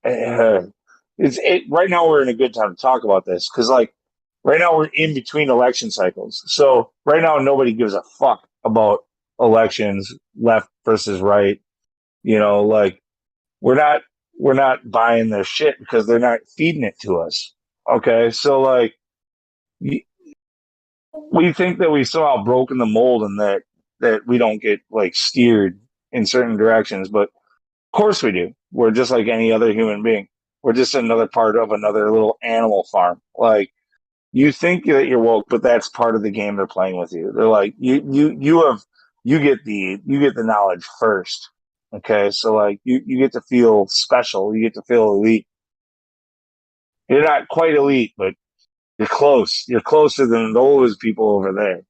right now we're in a good time to talk about this because like right now we're in between election cycles. So right now nobody gives a fuck about elections, left versus right. You know, like we're not buying their shit because they're not feeding it to us. Okay, so like we think that we somehow broken the mold and that we don't get like steered in certain directions, but of course we do. We're just like any other human being. We're just another part of another little animal farm. Like you think that you're woke, but that's part of the game they're playing with you. They're like you get the knowledge first. Okay, so like you get to feel special. You get to feel elite. You're not quite elite, but you're close. You're closer than those people over there.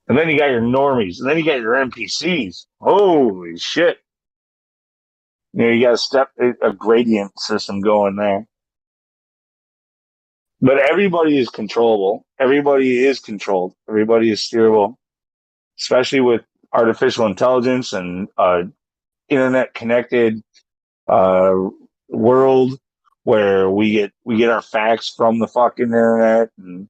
And then you got your normies. And then you got your NPCs. Holy shit. You know, you got a gradient system going there. But everybody is controllable. Everybody is controlled. Everybody is steerable, especially with artificial intelligence and internet connected world where we get our facts from the fucking internet, and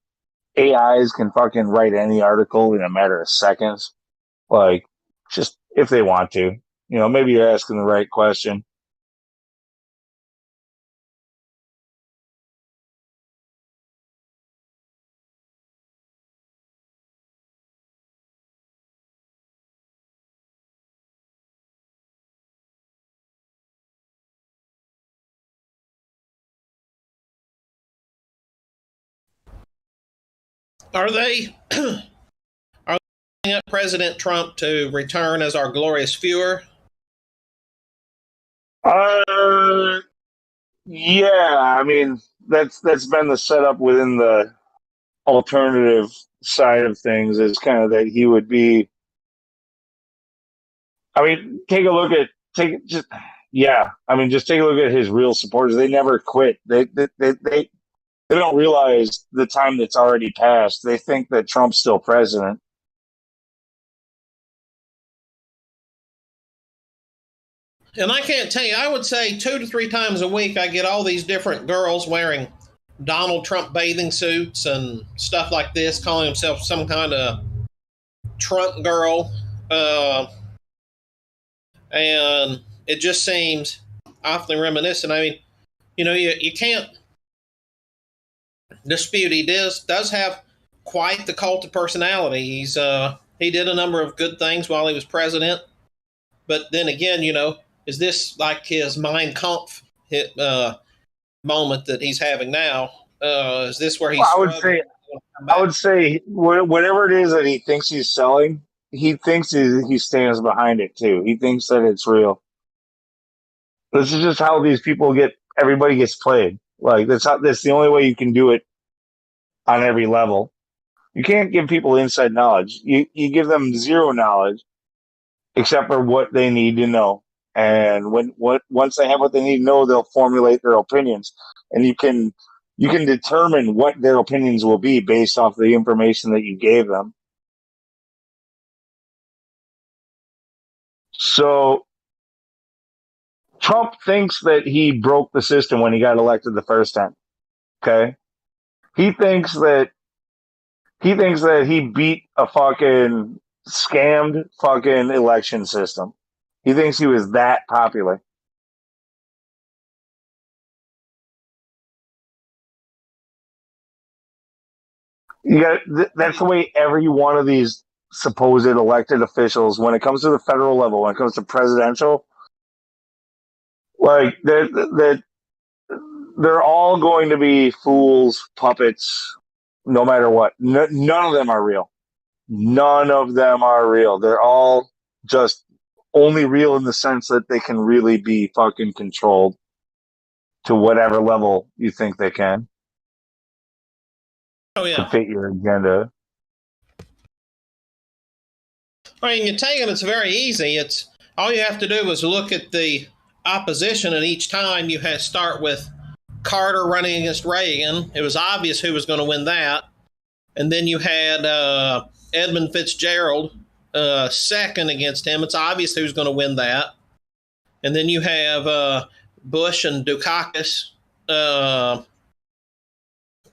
AIs can fucking write any article in a matter of seconds. Like, just if they want to. You know, maybe you're asking the right question. Are they are they setting up President Trump to return as our glorious viewer? Yeah, I mean that's been the setup within the alternative side of things is kind of that he would be. I mean, I mean, just take a look at his real supporters. They never quit. They don't realize the time that's already passed. They think that Trump's still president. And I can't tell you, I would say 2 to 3 times a week I get all these different girls wearing Donald Trump bathing suits and stuff like this, calling themselves some kind of Trump girl. And it just seems awfully reminiscent. I mean, you can't dispute he does have quite the cult of personality. He did a number of good things while he was president, but then again, is this like his Mein Kampf moment that he's having now? Is this where he's? Well, I would say whatever it is that he thinks he's selling, he thinks he stands behind it too. He thinks that it's real. This is just how these people everybody gets played. Like that's the only way you can do it on every level. You can't give people inside knowledge. You give them zero knowledge except for what they need to know. And once they have what they need to know, they'll formulate their opinions. And you can determine what their opinions will be based off the information that you gave them. So Trump thinks that he broke the system when he got elected the first time. Okay? He thinks that he beat a fucking scammed fucking election system. He thinks he was that popular. That's the way every one of these supposed elected officials, when it comes to the federal level, when it comes to presidential, like they're all going to be fools, puppets, no matter what. None of them are real. None of them are real. They're all just only real in the sense that they can really be fucking controlled to whatever level you think they can. Oh yeah. To fit your agenda. I mean, you take it, it's very easy. It's all you have to do is look at the opposition, and each time you have to start with Carter running against Reagan. It was obvious who was going to win that. And then you had Edmund Fitzgerald second against him. It's obvious who's going to win that. And then you have Bush and Dukakis.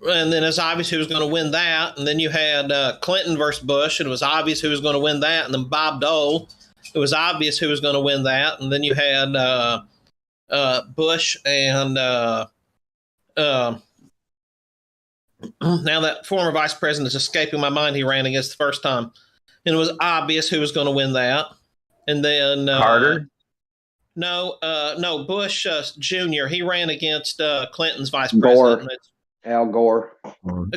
And then it's obvious who was going to win that. And then you had Clinton versus Bush. And it was obvious who was going to win that. And then Bob Dole. It was obvious who was going to win that. And then you had Bush and now that former vice president is escaping my mind. He ran against the first time. And it was obvious who was going to win that. And then Carter? No, Bush Jr. He ran against Clinton's vice Gore. president. Al Gore.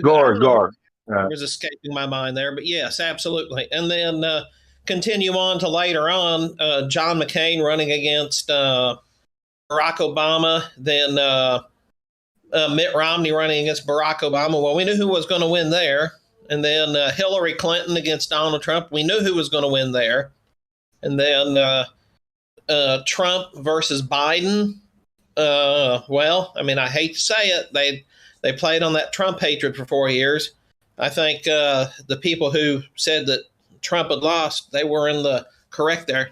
Gore. It was escaping my mind there, but yes, absolutely. And then continue on to later on, John McCain running against Barack Obama, then Mitt Romney running against Barack Obama. Well, we knew who was going to win there. And then Hillary Clinton against Donald Trump. We knew who was going to win there. And then Trump versus Biden. Well, I mean, I hate to say it. They played on that Trump hatred for 4 years. I think the people who said that Trump had lost, they were in the correct there.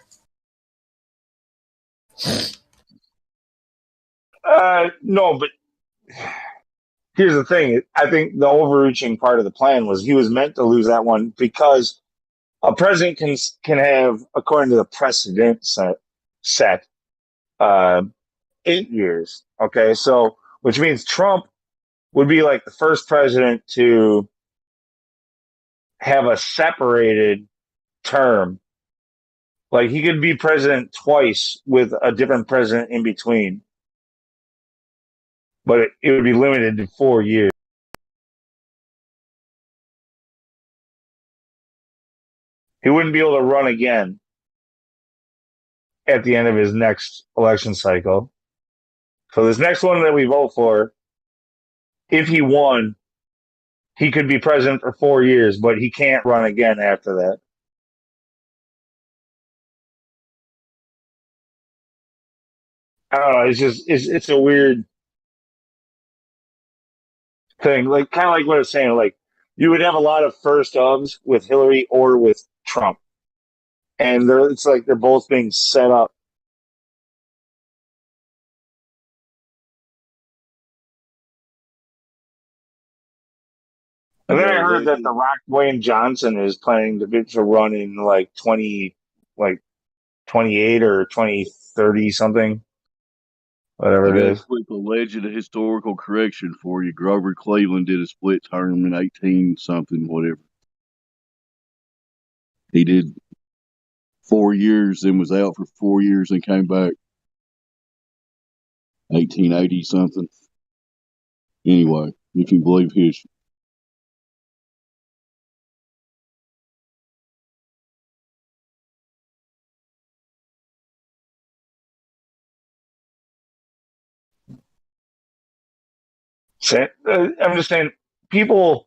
No, but here's the thing. I think the overreaching part of the plan was he was meant to lose that one because a president can have, according to the precedent set 8 years. Okay, so which means Trump would be like the first president to have a separated term. Like he could be president twice with a different president in between. But it would be limited to 4 years. He wouldn't be able to run again at the end of his next election cycle. So this next one that we vote for, if he won, he could be president for 4 years, but he can't run again after that. I don't know. It's a weird thing. Like kind of like what I was saying. Like you would have a lot of first ofs with Hillary or with Trump, and it's like they're both being set up And then got I a heard that legend. The Rock Dwayne Johnson is planning to run in like 28 or 2030 something, whatever I it got a is. quick legend of historical correction for you. Grover Cleveland did a split term in 18 something, whatever. He did 4 years, then was out for 4 years and came back. 1880 something. Anyway, if you believe history. I'm just saying, people,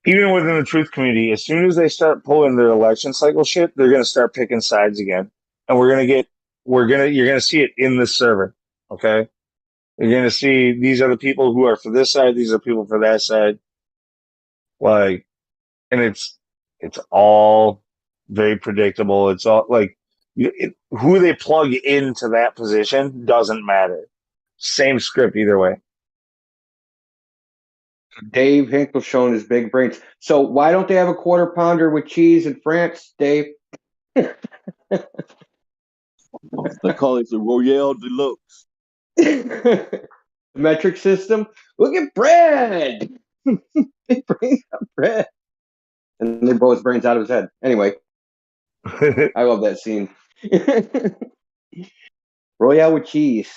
even within the truth community, as soon as they start pulling their election cycle shit, they're going to start picking sides again, and you're going to see it in this server. Okay, you're going to see these are the people who are for this side, these are people for that side, like, and it's all very predictable. It's all like who they plug into that position doesn't matter. Same script either way. Dave Hinkle showing his big brains. So why don't they have a quarter pounder with cheese in France, Dave? They call it the Royale Deluxe. Metric system. Look at bread. They bring up bread. And they blow his brains out of his head. Anyway, I love that scene. Royale with cheese.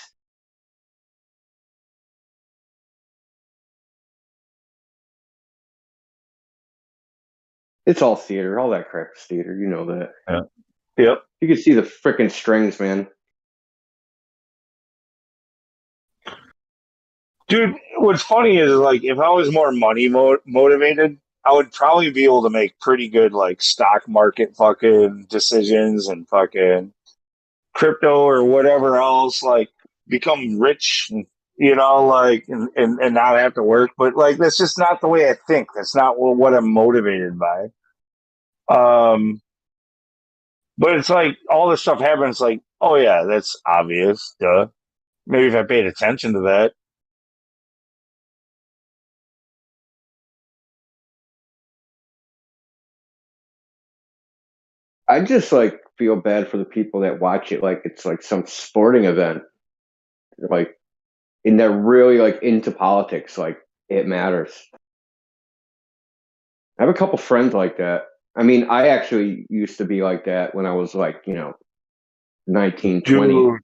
It's all theater. All that crap is theater. You know that. Yeah. Yep. You can see the freaking strings, man. Dude, what's funny is like if I was more money motivated, I would probably be able to make pretty good like stock market fucking decisions and fucking crypto or whatever else, like become rich, like and not have to work. But like that's just not the way I think. That's not what I'm motivated by. But it's like all this stuff happens like, oh yeah, that's obvious. Duh. Maybe if I paid attention to that. I just like feel bad for the people that watch it like it's like some sporting event. Like, and they're really like into politics. Like, it matters. I have a couple friends like that. I mean, I actually used to be like that when I was like, 19, 20. Dude,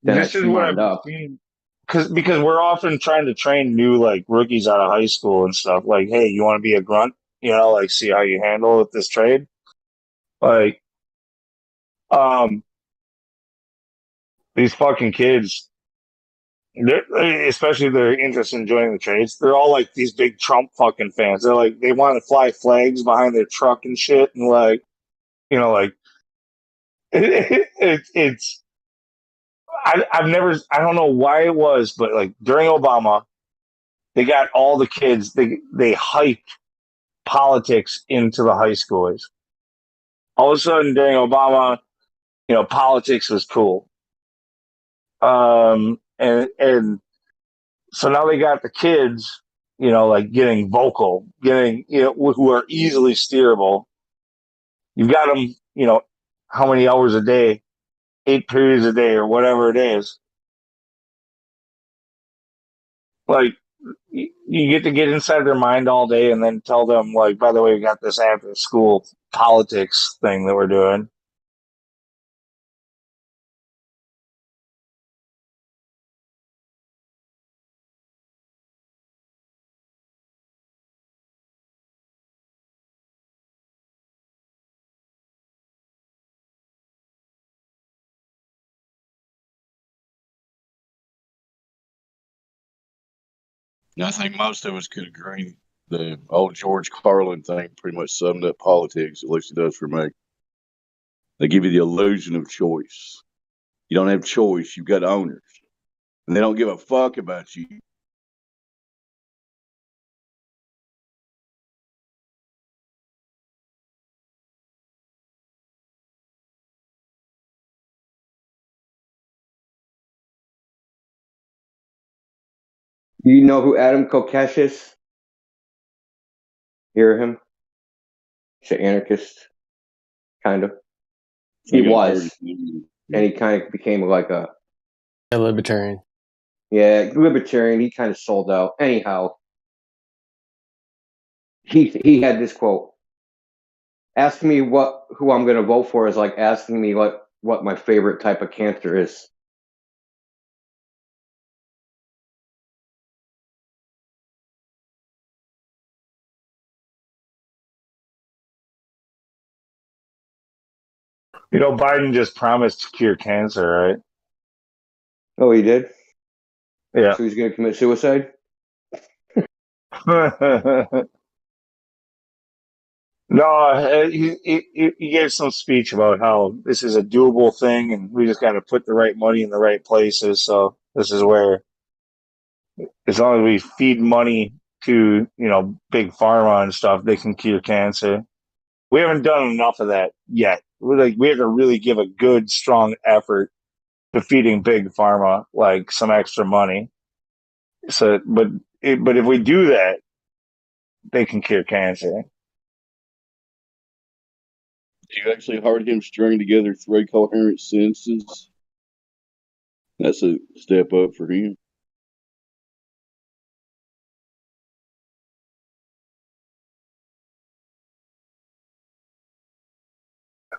Then I this is what smartened I've up. seen. Because we're often trying to train new like rookies out of high school and stuff. Like, hey, you want to be a grunt? Like see how you handle with this trade. Like, these fucking kids, especially they're interested in joining the trades. They're all like these big Trump fucking fans. They're like they want to fly flags behind their truck and shit, and like, like it's. I don't know why it was, but like during Obama, they got all the kids. They hyped politics into the high schoolers. All of a sudden during Obama, politics was cool. And so now they got the kids, like getting vocal, getting, who are easily steerable. You've got them, how many hours a day, 8 periods a day or whatever it is. Like, you get to get inside their mind all day and then tell them, like, by the way, we got this after school politics thing that we're doing. I think most of us could agree the old George Carlin thing pretty much summed up politics, at least it does for me. They give you the illusion of choice. You don't have choice, you've got owners. And they don't give a fuck about you. You know who Adam Kokesh is? Hear him? He's an anarchist, kind of. He was, and he kind of became like a libertarian. Yeah, libertarian. He kind of sold out. Anyhow, he had this quote: "Ask me who I'm going to vote for is like asking me what my favorite type of cancer is." You know, Biden just promised to cure cancer, right? Oh, he did? Yeah. So he's going to commit suicide? No, he gave some speech about how this is a doable thing, and we just got to put the right money in the right places. So this is where, as long as we feed money to big pharma and stuff, they can cure cancer. We haven't done enough of that yet. We have to really give a good, strong effort to feeding big pharma like some extra money. So, but if we do that, they can cure cancer. You actually heard him string together 3 coherent sentences. That's a step up for him.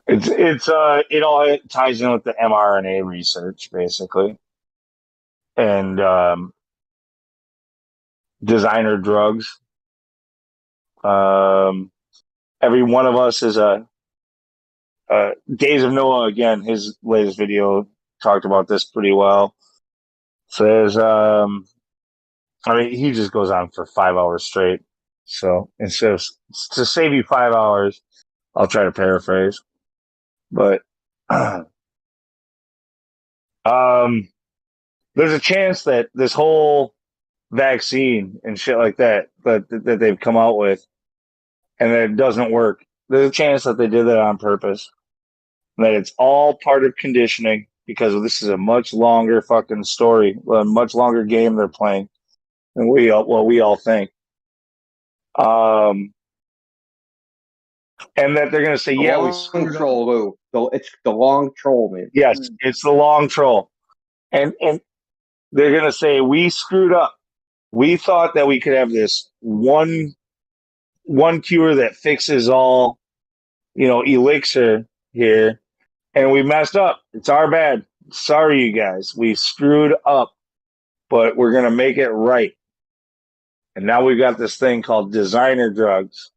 It all ties in with the mRNA research basically, and designer drugs. Every one of us is a Days of Noah again. His latest video talked about this pretty well. Says, I mean, he just goes on for 5 hours straight. So instead of to save you 5 hours, I'll try to paraphrase. But there's a chance that this whole vaccine and shit like that they've come out with, and that it doesn't work. There's a chance that they did that on purpose. And that it's all part of conditioning, because this is a much longer fucking story, a much longer game they're playing than we all think. And that they're going to say, yeah, we screwed up. Lou. So it's the long troll, man. Yes, it's the long troll. And they're going to say, we screwed up. We thought that we could have this one cure that fixes all, elixir here, and we messed up. It's our bad. Sorry, you guys. We screwed up, but we're going to make it right. And now we've got this thing called designer drugs.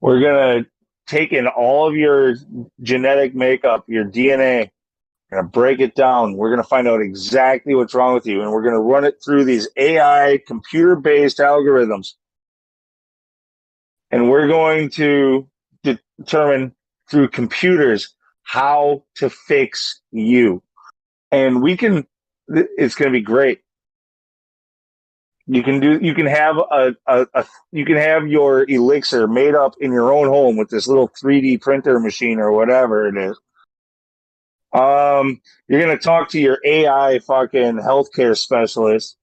We're going to take in all of your genetic makeup, your DNA, we're going to break it down. We're going to find out exactly what's wrong with you, and we're going to run it through these AI computer-based algorithms. And we're going to determine through computers how to fix you. And it's going to be great. You can have you can have your elixir made up in your own home with this little 3D printer machine or whatever it is. You're going to talk to your AI fucking healthcare specialist,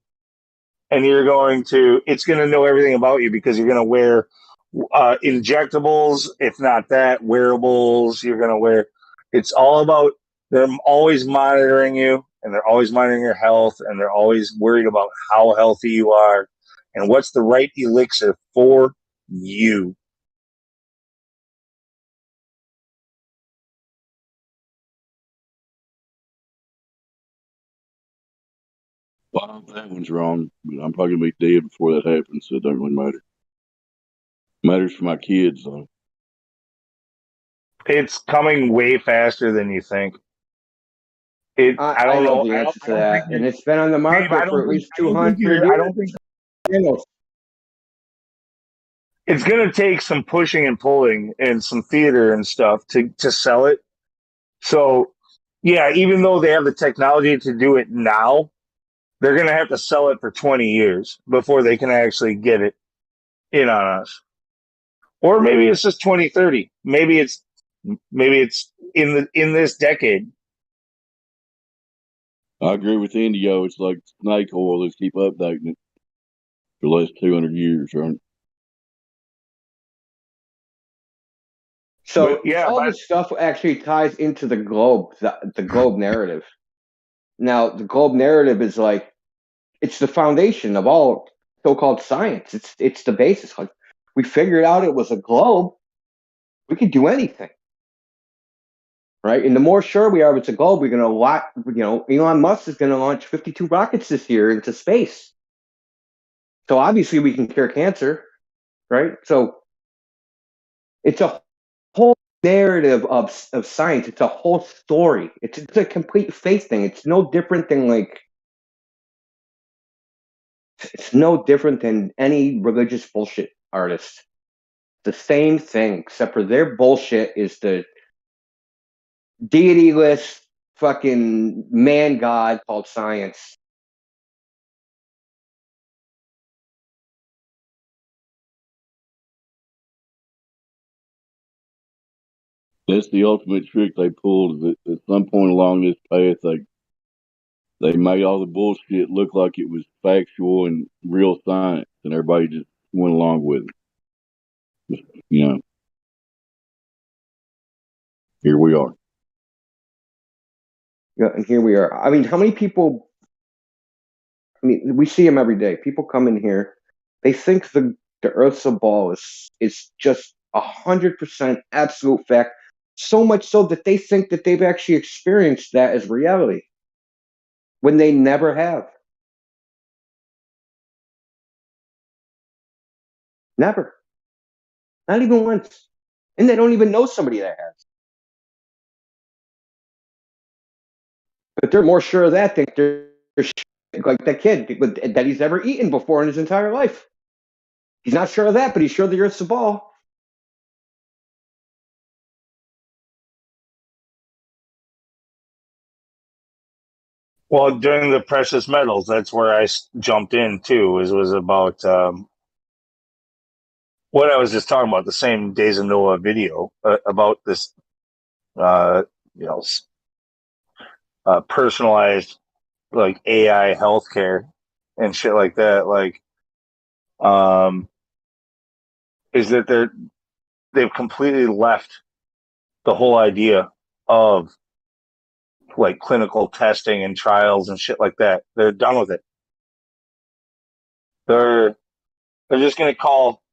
and it's going to know everything about you, because you're going to wear injectables, if not that, wearables. You're going to wear. It's all about them always monitoring you, and they're always monitoring your health, and they're always worried about how healthy you are and what's the right elixir for you. Well, that one's wrong, but I'm probably going to be dead before that happens, so it doesn't really matter. It matters for my kids, though. It's coming way faster than you think. I don't know the answer to that, and it's been on the market for at least 200 years. I don't think it's going to take some pushing and pulling and some theater and stuff to sell it. So, yeah, even though they have the technology to do it now, they're going to have to sell it for 20 years before they can actually get it in on us. Or maybe it's just 2030. Maybe it's in this decade. I agree with Indio. It's like snake oil. Let's keep updating it for the last 200 years, right? So But yeah, all but this stuff actually ties into the globe, the globe narrative. Now, the globe narrative is like it's the foundation of all so-called science. It's the basis. Like we figured out it was a globe, we could do anything, right? And the more sure we are it's a globe, we're going to Elon Musk is going to launch 52 rockets this year into space. So obviously we can cure cancer, right? So it's a whole narrative of science. It's a whole story. It's a complete faith thing. It's no different than any religious bullshit artist. The same thing, except for their bullshit is the deity-less fucking man god called science. That's the ultimate trick they pulled. At some point along this path, they made all the bullshit look like it was factual and real science, and everybody just went along with it. You know, here we are. Yeah, and here we are. I mean, how many people? I mean, we see them every day. People come in here, they think the Earth's a ball is just 100% absolute fact. So much so that they think that they've actually experienced that as reality, when they never have. Never. Not even once. And they don't even know somebody that has. But they're more sure of that than they're like that kid that he's ever eaten before in his entire life. He's not sure of that, but he's sure the Earth's a ball. well, during the precious metals, that's where I jumped in too. Was about what I was just talking about, the same Days of Noah video about this, uh, you know, personalized like AI healthcare and shit like that. Like, is that they've completely left the whole idea of like clinical testing and trials and shit like that. They're done with it. They're they're just going to call.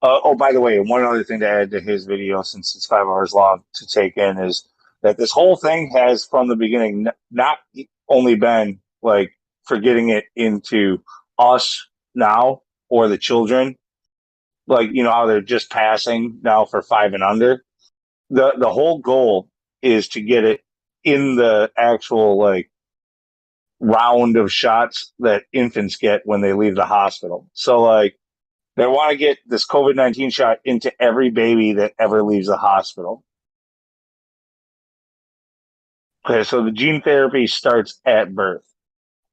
Oh, by the way, one other thing to add to his video, since it's 5 hours long to take in, is that this whole thing has from the beginning not only been like for getting it into us now or the children, like how they're just passing now for 5 and under. The whole goal is to get it in the actual like round of shots that infants get when they leave the hospital. So like they want to get this COVID-19 shot into every baby that ever leaves the hospital. Okay, so the gene therapy starts at birth.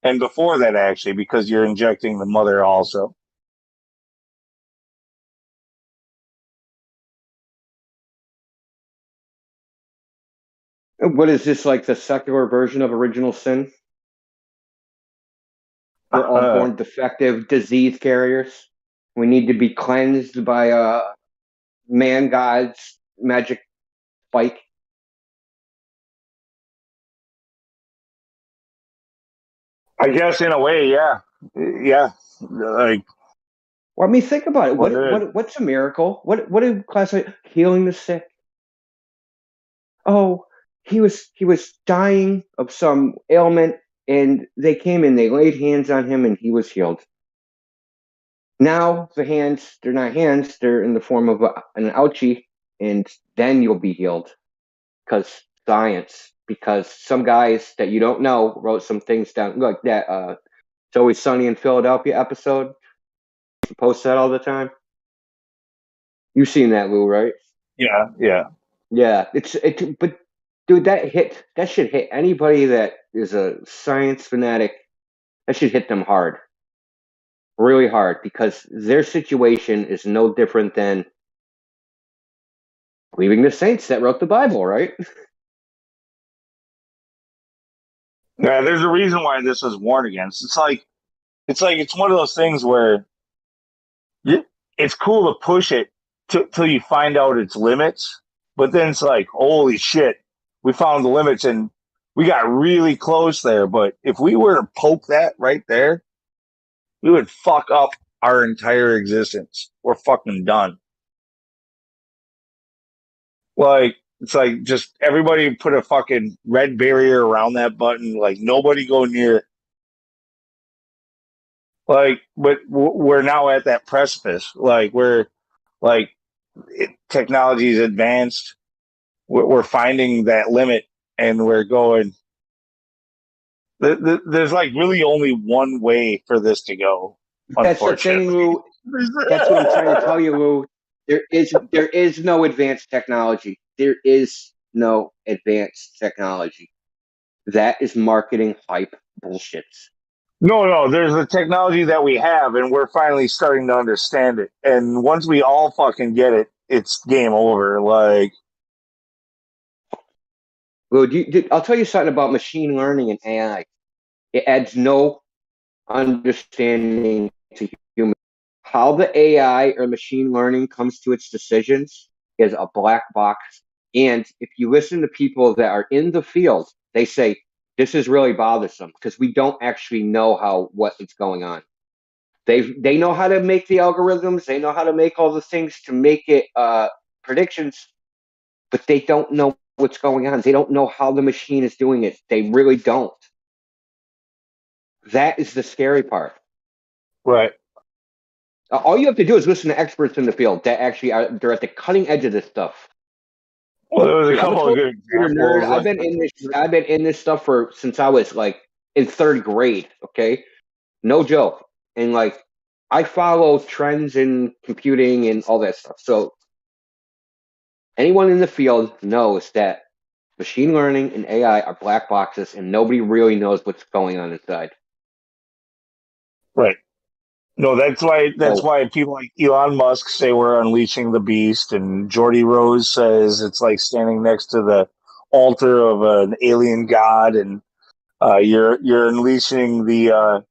And before that, actually, because you're injecting the mother also. What is this, like the secular version of original sin? We're all born defective disease carriers. We need to be cleansed by man God's magic spike. I guess in a way, yeah. Yeah. Like, well, I mean, think about it. What's a miracle? What do classify healing the sick? Oh, he was dying of some ailment, and they came in, they laid hands on him, and he was healed. Now the hands, they're not hands, they're in the form of an ouchie, and then you'll be healed. Because science, because some guys that you don't know wrote some things down, like that It's Always Sunny in Philadelphia episode. You post that all the time. You've seen that, Lou, right? Yeah, yeah. Yeah, but dude, that should hit anybody that is a science fanatic. That should hit them hard. Really hard, because their situation is no different than believing the saints that wrote the Bible, right? Yeah, there's a reason why this was warned against. It's one of those things where it's cool to push it till you find out its limits, but then it's like, holy shit, we found the limits and we got really close there. But if we were to poke that right there, we would fuck up our entire existence. We're fucking done. Like, it's like just everybody put a fucking red barrier around that button. Like, nobody go near it. Like, but we're now at that precipice. Like, technology is advanced. We're finding that limit, and we're going. There's like really only one way for this to go. That's the thing, Lou. That's what I'm trying to tell you, Lou. There is no advanced technology. There is no advanced technology. That is marketing hype bullshit. No, there's the technology that we have, and we're finally starting to understand it. And once we all fucking get it, it's game over. Like, Lou, I'll tell you something about machine learning and AI. It adds no understanding to humans. How the AI or machine learning comes to its decisions is a black box. And if you listen to people that are in the field, they say this is really bothersome because we don't actually know what is going on. They know how to make the algorithms, they know how to make all the things to make it predictions, but they don't know what's going on. They don't know how the machine is doing it. They really don't. That is the scary part. Right. All you have to do is listen to experts in the field that actually they're at the cutting edge of this stuff. Well, there was a Dude, couple of good examples. nerd. I've been in this stuff since I was like in third grade. Okay, no joke. And like, I follow trends in computing and all that stuff. So anyone in the field knows that machine learning and AI are black boxes, and nobody really knows what's going on inside. Right. No, that's why people like Elon Musk say we're unleashing the beast, and Jordy Rose says it's like standing next to the altar of an alien god, and you're unleashing the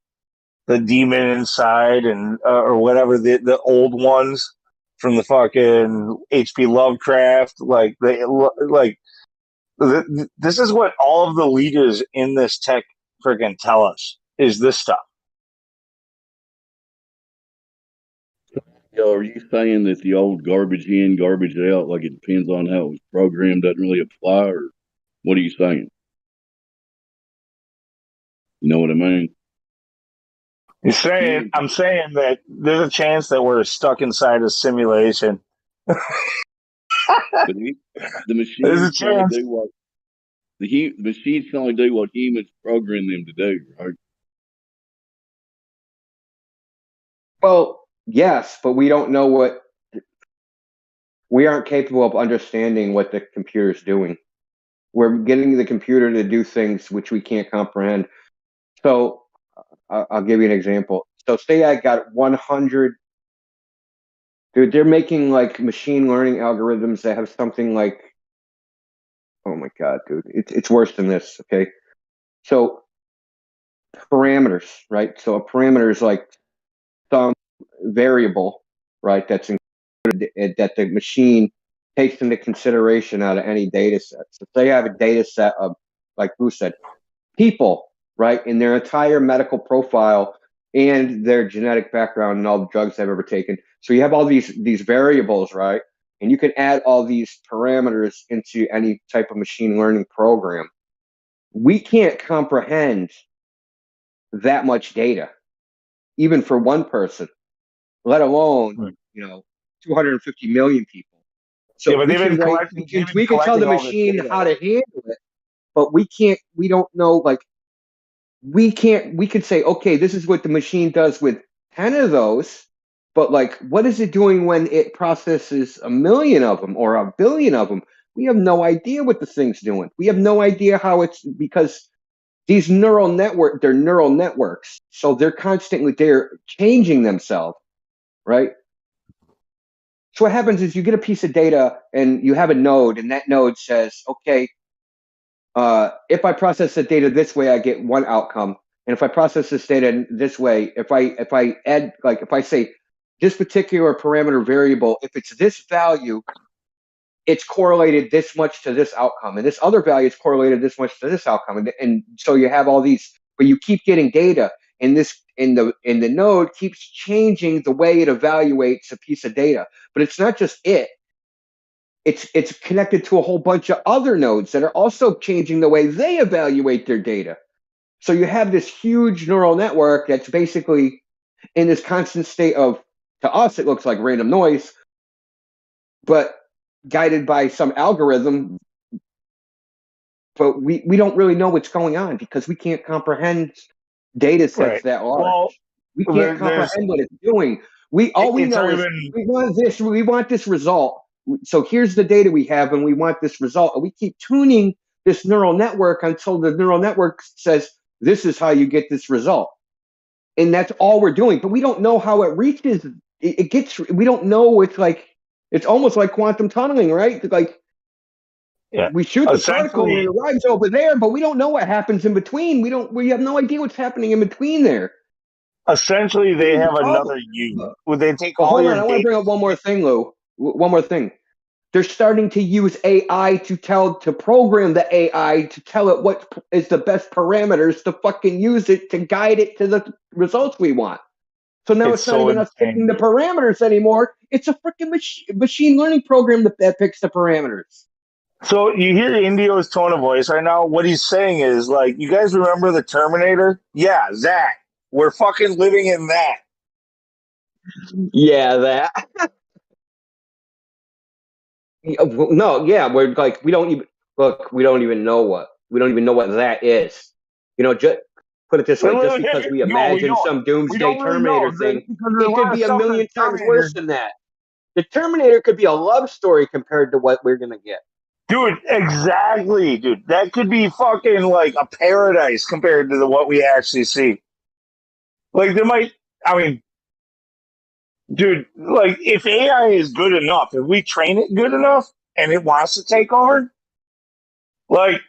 demon inside, and or whatever the old ones from the fucking H.P. Lovecraft. Like this is what all of the leaders in this tech freaking tell us is this stuff. Yo, are you saying that the old garbage in, garbage out, like it depends on how it was programmed, doesn't really apply, or what are you saying? You know what I mean? I'm saying that there's a chance that we're stuck inside a simulation. But the machines can only do what the machines can only do what humans program them to do, right? Well, yes, but we don't know we aren't capable of understanding what the computer is doing. We're getting the computer to do things which we can't comprehend. So I'll give you an example. So say I got 100, dude, they're making like machine learning algorithms that have something like, oh my God, dude, it's worse than this. Okay. So parameters, right? So a parameter is like some variable, right? That's included that the machine takes into consideration out of any data set. So say I have a data set of, like Boo said, people, right, in their entire medical profile and their genetic background and all the drugs they've ever taken. So you have all these variables, right? And you can add all these parameters into any type of machine learning program. We can't comprehend that much data, even for one person, let alone 250 million people. So but we can tell the machine how to handle it, but we can't. We don't know. Like, we could say, okay, this is what the machine does with 10 of those, but like, what is it doing when it processes 1 million of them or 1 billion of them? We have no idea what the thing's doing. We have no idea how it's, because they're neural networks. So they're changing themselves, right? So what happens is you get a piece of data and you have a node, and that node says, okay, if I process the data this way, I get one outcome. And if I process this data this way, if I add, like, if I say this particular parameter variable, if it's this value, it's correlated this much to this outcome, and this other value is correlated this much to this outcome, and so you have all these, but you keep getting data, and this in the node keeps changing the way it evaluates a piece of data. But it's not just it. It's connected to a whole bunch of other nodes that are also changing the way they evaluate their data. So you have this huge neural network that's basically in this constant state of, to us, it looks like random noise, but guided by some algorithm. But we don't really know what's going on because we can't comprehend data sets that large. Well, we can't comprehend what it's doing. All we know is we want this result. So here's the data we have, and we want this result. And we keep tuning this neural network until the neural network says, this is how you get this result. And that's all we're doing. But we don't know how it reaches. We don't know. It's almost like quantum tunneling, right? Like, we shoot the particle and it arrives over there, but we don't know what happens in between. We have no idea what's happening in between there. Essentially, they have another you. Would they take all hold your on, I want to bring up one more thing, Lou. One more thing. They're starting to use AI to program the AI to tell it what is the best parameters to fucking use it to guide it to the results we want. So now it's not even us picking the parameters anymore. It's a freaking machine learning program that picks the parameters. So you hear Indio's tone of voice right now. What he's saying is, like, you guys remember the Terminator? Yeah, that. We're fucking living in that. Yeah, that. No, yeah, we're like, we don't even know what that is. Just put it this way, just because we imagine some doomsday Terminator thing, it could be a million times worse than that. The Terminator could be a love story compared to what we're gonna get. Dude, exactly, dude. That could be fucking like a paradise compared to what we actually see. Like, dude, like, if AI is good enough, if we train it good enough and it wants to take over, like,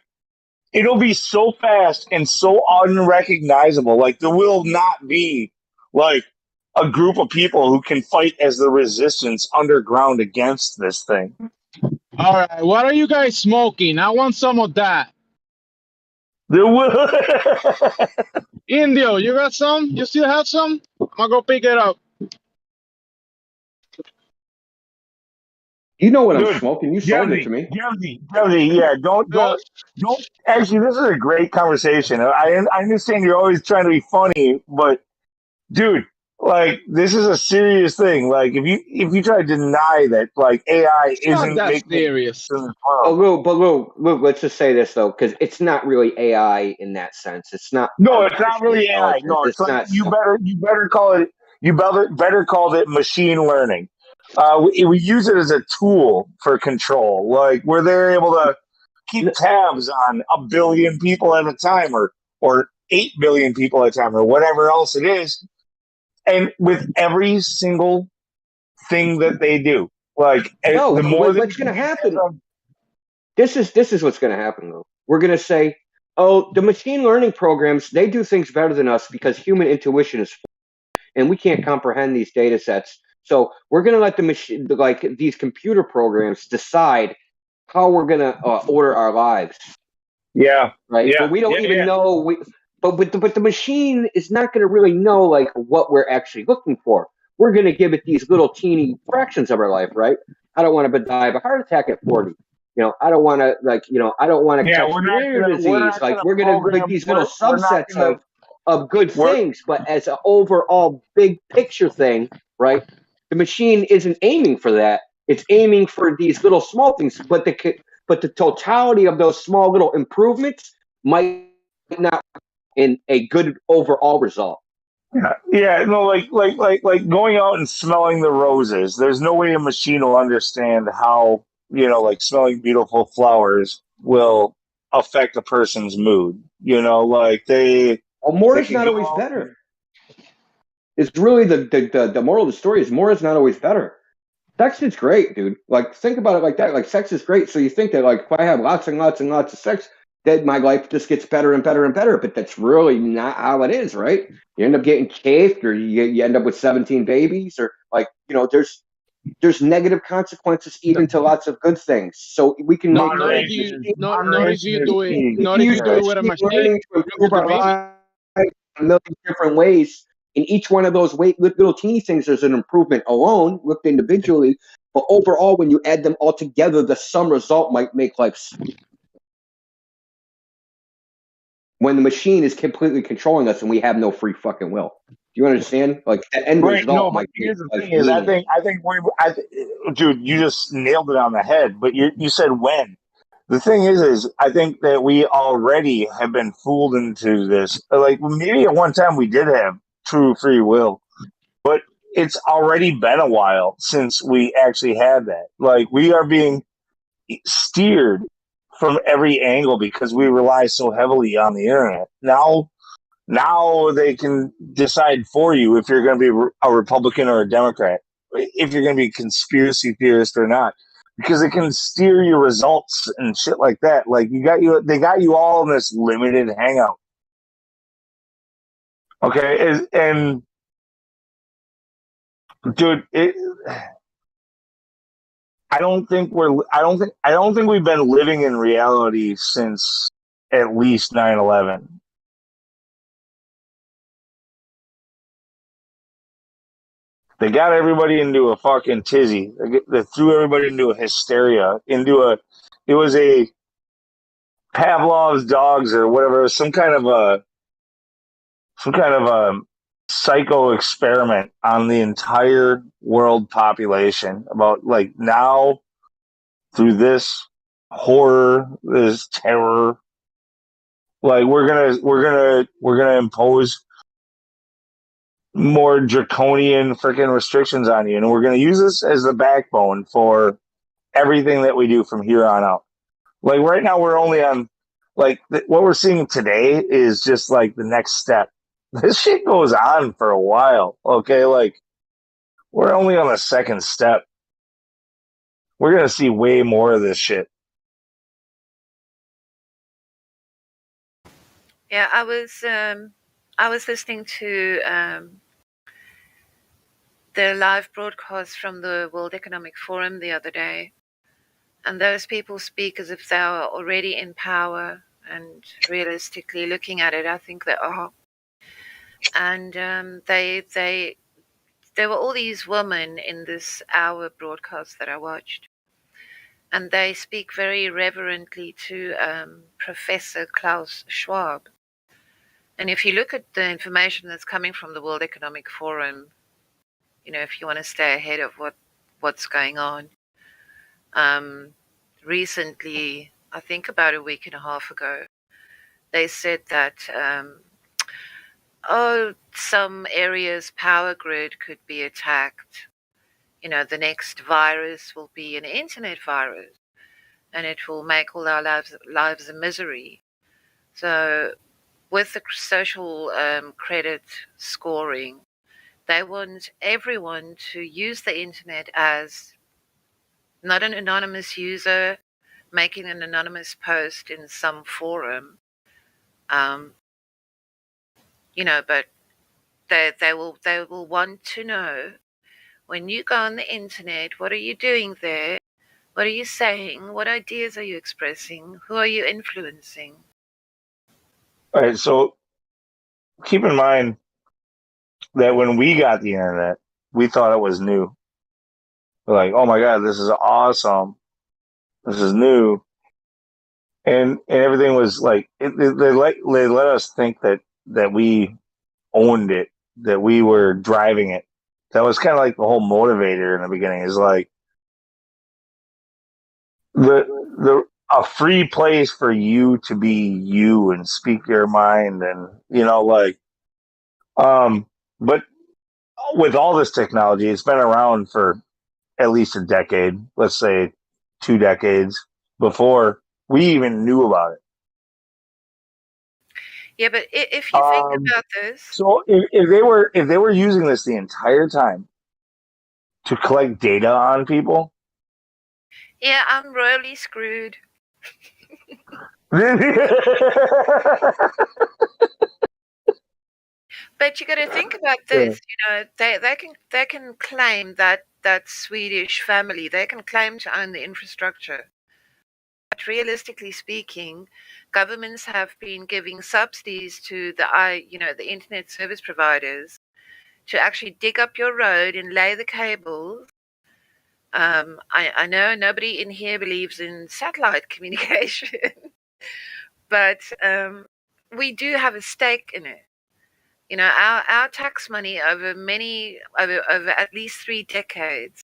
it'll be so fast and so unrecognizable. Like, there will not be, like, a group of people who can fight as the resistance underground against this thing. All right, what are you guys smoking? I want some of that. There will. Indio, you got some? You still have some? I'm gonna go pick it up. You know what I'm smoking? You sold it to me. Jevzy, yeah. Don't. Actually, this is a great conversation. I understand you're always trying to be funny, but dude, like, this is a serious thing. Like, if you try to deny that, like, AI isn't that serious. Lou, let's just say this though, because it's not really AI in that sense. It's not. No, it's not really AI. No, it's like you better call it. You better call it machine learning. We use it as a tool for control, like where they're able to keep tabs on 1 billion people at a time, or 8 billion people at a time, or whatever else it is. And with every single thing that they do, like, no, the more what's going to happen? This is what's going to happen, though. We're going to say, oh, the machine learning programs, they do things better than us because human intuition is, and we can't comprehend these data sets. So we're going to let the machine, like these computer programs, decide how we're going to order our lives. Yeah. Right. Yeah. But we don't even know. But the machine is not going to really know like what we're actually looking for. We're going to give it these little teeny fractions of our life, right? I don't want to die of a heart attack at 40. I don't want to I don't want to catch rare disease. We're going to make these little subsets of good things, but as an overall big picture thing, right? The machine isn't aiming for that. It's aiming for these little small things, but the totality of those small little improvements might not in a good overall result. Yeah, no, like going out and smelling the roses. There's no way a machine will understand how, like, smelling beautiful flowers will affect a person's mood. Like more is not always better. It's really the moral of the story is more is not always better. Sex is great, dude. Like, think about it like that. Like, sex is great. So you think that, like, if I have lots and lots and lots of sex, that my life just gets better and better and better. But that's really not how it is, right? You end up getting chafed, or you end up with 17 babies, or there's there's negative consequences even to lots of good things. So we can make Not if you do it. Not if you do it with a machine. learning to Look improve at the our baby. lives in a million different ways. In each one of those little teeny things, there's an improvement alone, looked individually. But overall, when you add them all together, the sum result might make life sweet. When the machine is completely controlling us and we have no free fucking will. Do you understand? Like the end Right. result No, but might make here's the life thing: is I meaningless. think dude, you just nailed it on the head. But you said when. The thing is I think that we already have been fooled into this. Like maybe at one time we did have true free will, but it's already been a while since we actually had that. Like we are being steered from every angle because we rely so heavily on the internet. Now they can decide for you if you're going to be a Republican or a Democrat, if you're going to be a conspiracy theorist or not, because it can steer your results and shit like that. Like they got you all in this limited hangout. Okay, and dude, I don't think we've been living in reality since at least 9/11. They got everybody into a fucking tizzy. They threw everybody into a hysteria, it was a Pavlov's dogs or whatever, some kind of a psycho experiment on the entire world population about like now through this horror, this terror, like we're gonna impose more draconian freaking restrictions on you, and we're gonna use this as the backbone for everything that we do from here on out. Like right now, we're only on what we're seeing today is just like the next step. This shit goes on for a while. Okay, like we're only on the second step. We're gonna see way more of this shit. Yeah, I was listening to the live broadcast from the World Economic Forum the other day, and those people speak as if they are already in power, and realistically looking at it, I think they are. And there were all these women in this hour broadcast that I watched, and they speak very reverently to Professor Klaus Schwab. And if you look at the information that's coming from the World Economic Forum, if you want to stay ahead of what's going on, recently, I think about a week and a half ago, they said that some areas' power grid could be attacked. The next virus will be an internet virus, and it will make all our lives a misery. So with the social credit scoring, they want everyone to use the internet as not an anonymous user making an anonymous post in some forum, but they will want to know, when you go on the internet, what are you doing there? What are you saying? What ideas are you expressing? Who are you influencing? All right, so keep in mind that when we got the internet, we thought it was new. We're like, oh my god, this is awesome. This is new. And everything was like they let us think that we owned it, that we were driving it. That was kind of like the whole motivator in the beginning. Is like the a free place for you to be you and speak your mind, and but with all this technology, it's been around for at least a decade, let's say 2 decades before we even knew about it. Yeah, but if you think about this, so if they were using this the entire time to collect data on people, yeah, I'm royally screwed. But you got to think about this. They can claim that that Swedish family. They can claim to own the infrastructure. But realistically speaking, governments have been giving subsidies to the internet service providers to actually dig up your road and lay the cables. I know nobody in here believes in satellite communication, but we do have a stake in it. Our tax money over at least 3 decades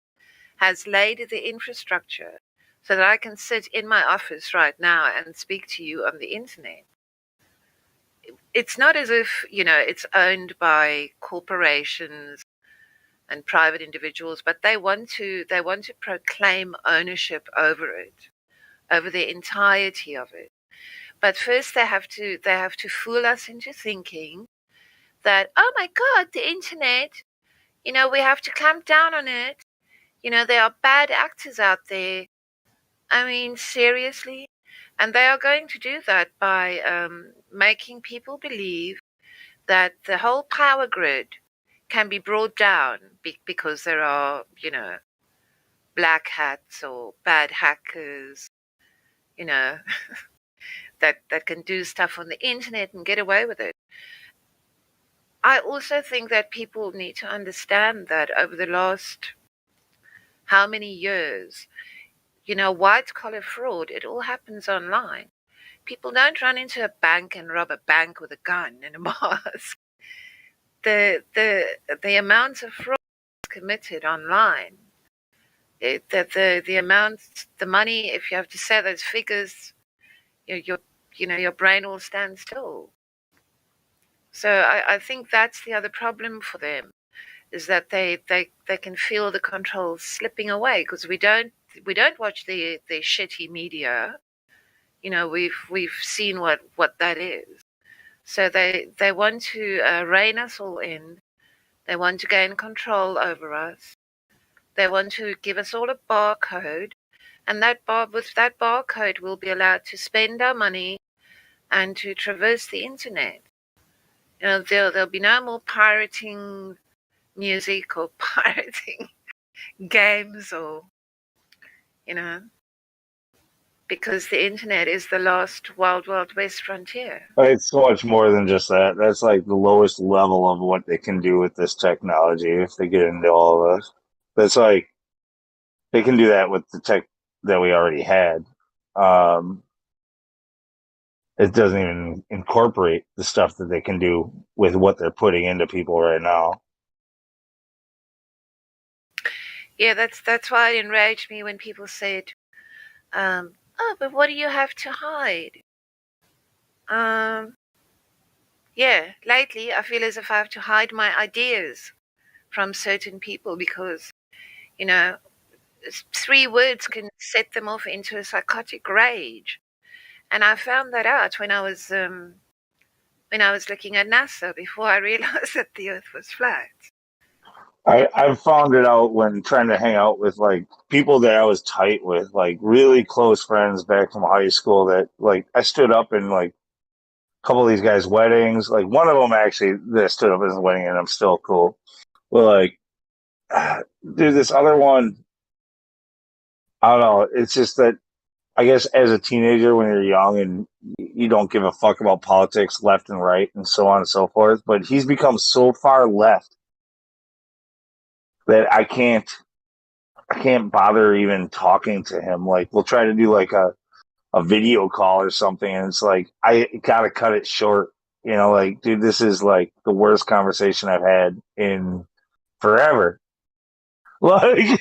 has laid the infrastructure so that I can sit in my office right now and speak to you on the internet. It's not as if, it's owned by corporations and private individuals, but they want to proclaim ownership over it, over the entirety of it. But first they have to fool us into thinking that, oh my God, the internet, we have to clamp down on it. There are bad actors out there. I mean, seriously? And they are going to do that by making people believe that the whole power grid can be brought down because there are, black hats or bad hackers, that can do stuff on the internet and get away with it. I also think that people need to understand that over the last how many years, white collar fraud, it all happens online. People don't run into a bank and rob a bank with a gun and a mask. The amount of fraud committed online, the amount, the money, if you have to say those figures, your brain will stand still. So I think that's the other problem for them, is that they can feel the control slipping away because we don't watch the shitty media. We've seen what that is. So they want to rein us all in. They want to gain control over us. They want to give us all a barcode, and with that barcode we'll be allowed to spend our money and to traverse the internet. There'll be no more pirating music or pirating games or, because the internet is the last wild west frontier. It's so much more than just that. That's like the lowest level of what they can do with this technology if they get into all of this. That's like they can do that with the tech that we already had. It doesn't even incorporate the stuff that they can do with what they're putting into people right now. Yeah, that's why it enraged me when people said, "Oh, but what do you have to hide?" Yeah, lately I feel as if I have to hide my ideas from certain people because, 3 words can set them off into a psychotic rage. And I found that out when I was looking at NASA before I realized that the Earth was flat. I found it out when trying to hang out with like people that I was tight with, like really close friends back from high school that like I stood up in like a couple of these guys' weddings. Like one of them actually that stood up at his wedding and I'm still cool. But like dude, this other one, I don't know. It's just that I guess as a teenager when you're young and you don't give a fuck about politics left and right and so on and so forth, but he's become so far left that I can't bother even talking to him. Like we'll try to do like a video call or something and it's like I gotta cut it short. Like dude, this is like the worst conversation I've had in forever. Like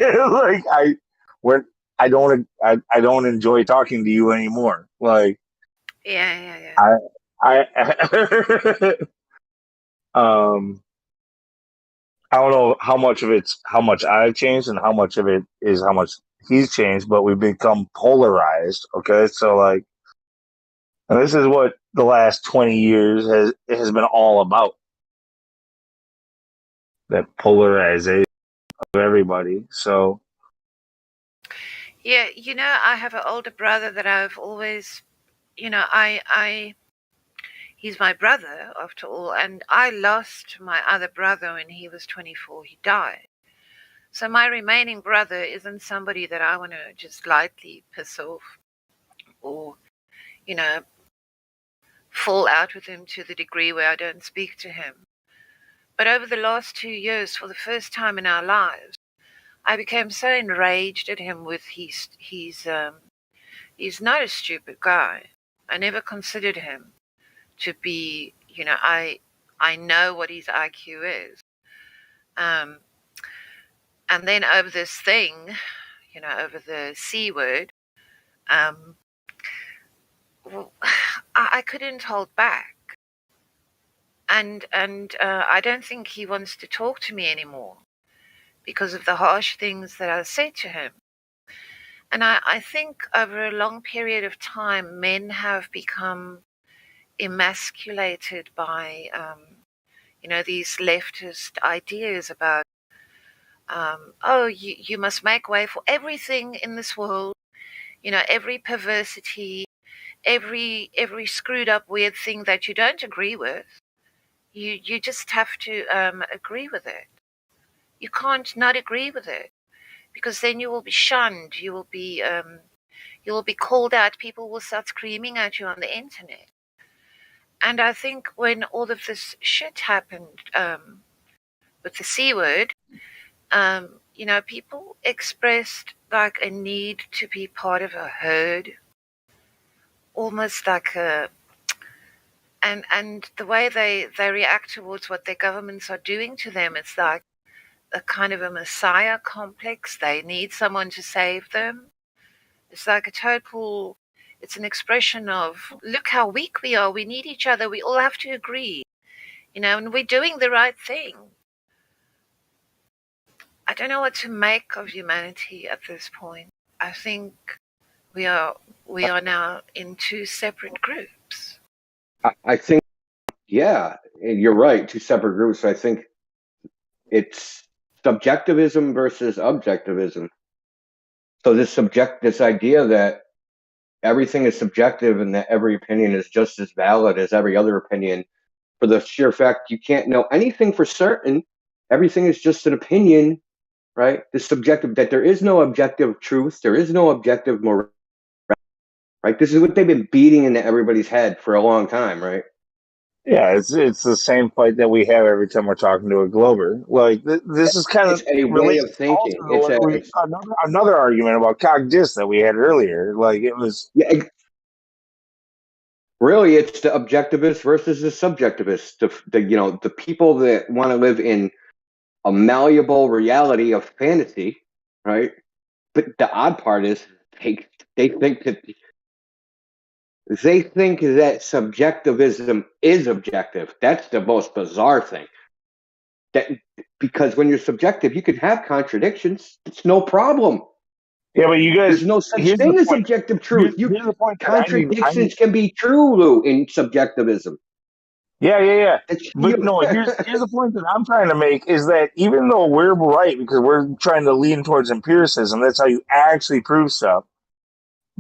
I don't enjoy talking to you anymore. Like Yeah. I don't know how much of it's how much I've changed and how much of it is how much he's changed, but we've become polarized. Okay, so like, and this is what the last 20 years has been all about. That polarization of everybody. So Yeah, I have an older brother that I've always, he's my brother after all, and I lost my other brother when he was 24. He died. So my remaining brother isn't somebody that I want to just lightly piss off or, you know, fall out with him to the degree where I don't speak to him. But over the last 2 years, for the first time in our lives, I became so enraged at him with he's not a stupid guy. I never considered him to be, you know, I know what his IQ is. And then over this thing, you know, over the C word, well, I couldn't hold back. And I don't think he wants to talk to me anymore because of the harsh things that I said to him. And I think over a long period of time, men have become emasculated by, you know, these leftist ideas about, oh, you must make way for everything in this world, you know, every perversity, every screwed up weird thing that you don't agree with. You just have to agree with it. You can't not agree with it, because then you will be shunned. You will be called out. People will start screaming at you on the internet. And I think when all of this shit happened with the C word, you know, people expressed like a need to be part of a herd, almost like a. And the way they react towards what their governments are doing to them, it's like a kind of a messiah complex. They need someone to save them. It's like it's an expression of, look how weak we are. We need each other. We all have to agree, you know, and we're doing the right thing. I don't know what to make of humanity at this point. I think we are now in two separate groups. I think, yeah, and you're right. Two separate groups. I think it's subjectivism versus objectivism. So this idea that everything is subjective and that every opinion is just as valid as every other opinion, for the sheer fact you can't know anything for certain. Everything is just an opinion, right? The subjective, that there is no objective truth, there is no objective morality, right? This is what they've been beating into everybody's head for a long time, right? Yeah, it's the same fight that we have every time we're talking to a Glober. Like this is kind of It's a way relates of thinking. also to another argument about cogdis that we had earlier. Like it was. Yeah, really, it's the objectivist versus the subjectivist. The people that want to live in a malleable reality of fantasy, right? But the odd part is they think that subjectivism is objective. That's the most bizarre thing. That because when you're subjective, you can have contradictions. It's no problem. Yeah, but you guys, there's no such thing as objective truth. Here's the point. Contradictions can be true, Lou, in subjectivism. Yeah. But no, here's the point that I'm trying to make is that even though we're right because we're trying to lean towards empiricism, that's how you actually prove stuff.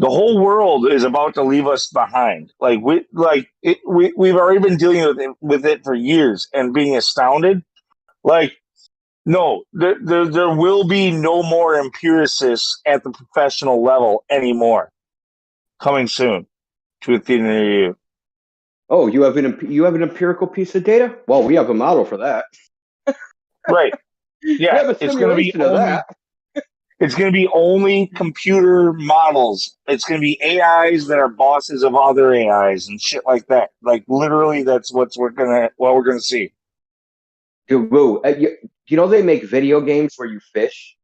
The whole world is about to leave us behind. Like we've already been dealing with it for years and being astounded. Like, no, there will be no more empiricists at the professional level anymore. Coming soon to a theater near you. Oh, you have an empirical piece of data? Well, we have a model for that. Right. Yeah, it's going to be that. It's going to be only computer models. It's going to be AIs that are bosses of other AIs and shit like that. Like literally, that's what we're gonna see. Dude, Lou, you know they make video games where you fish.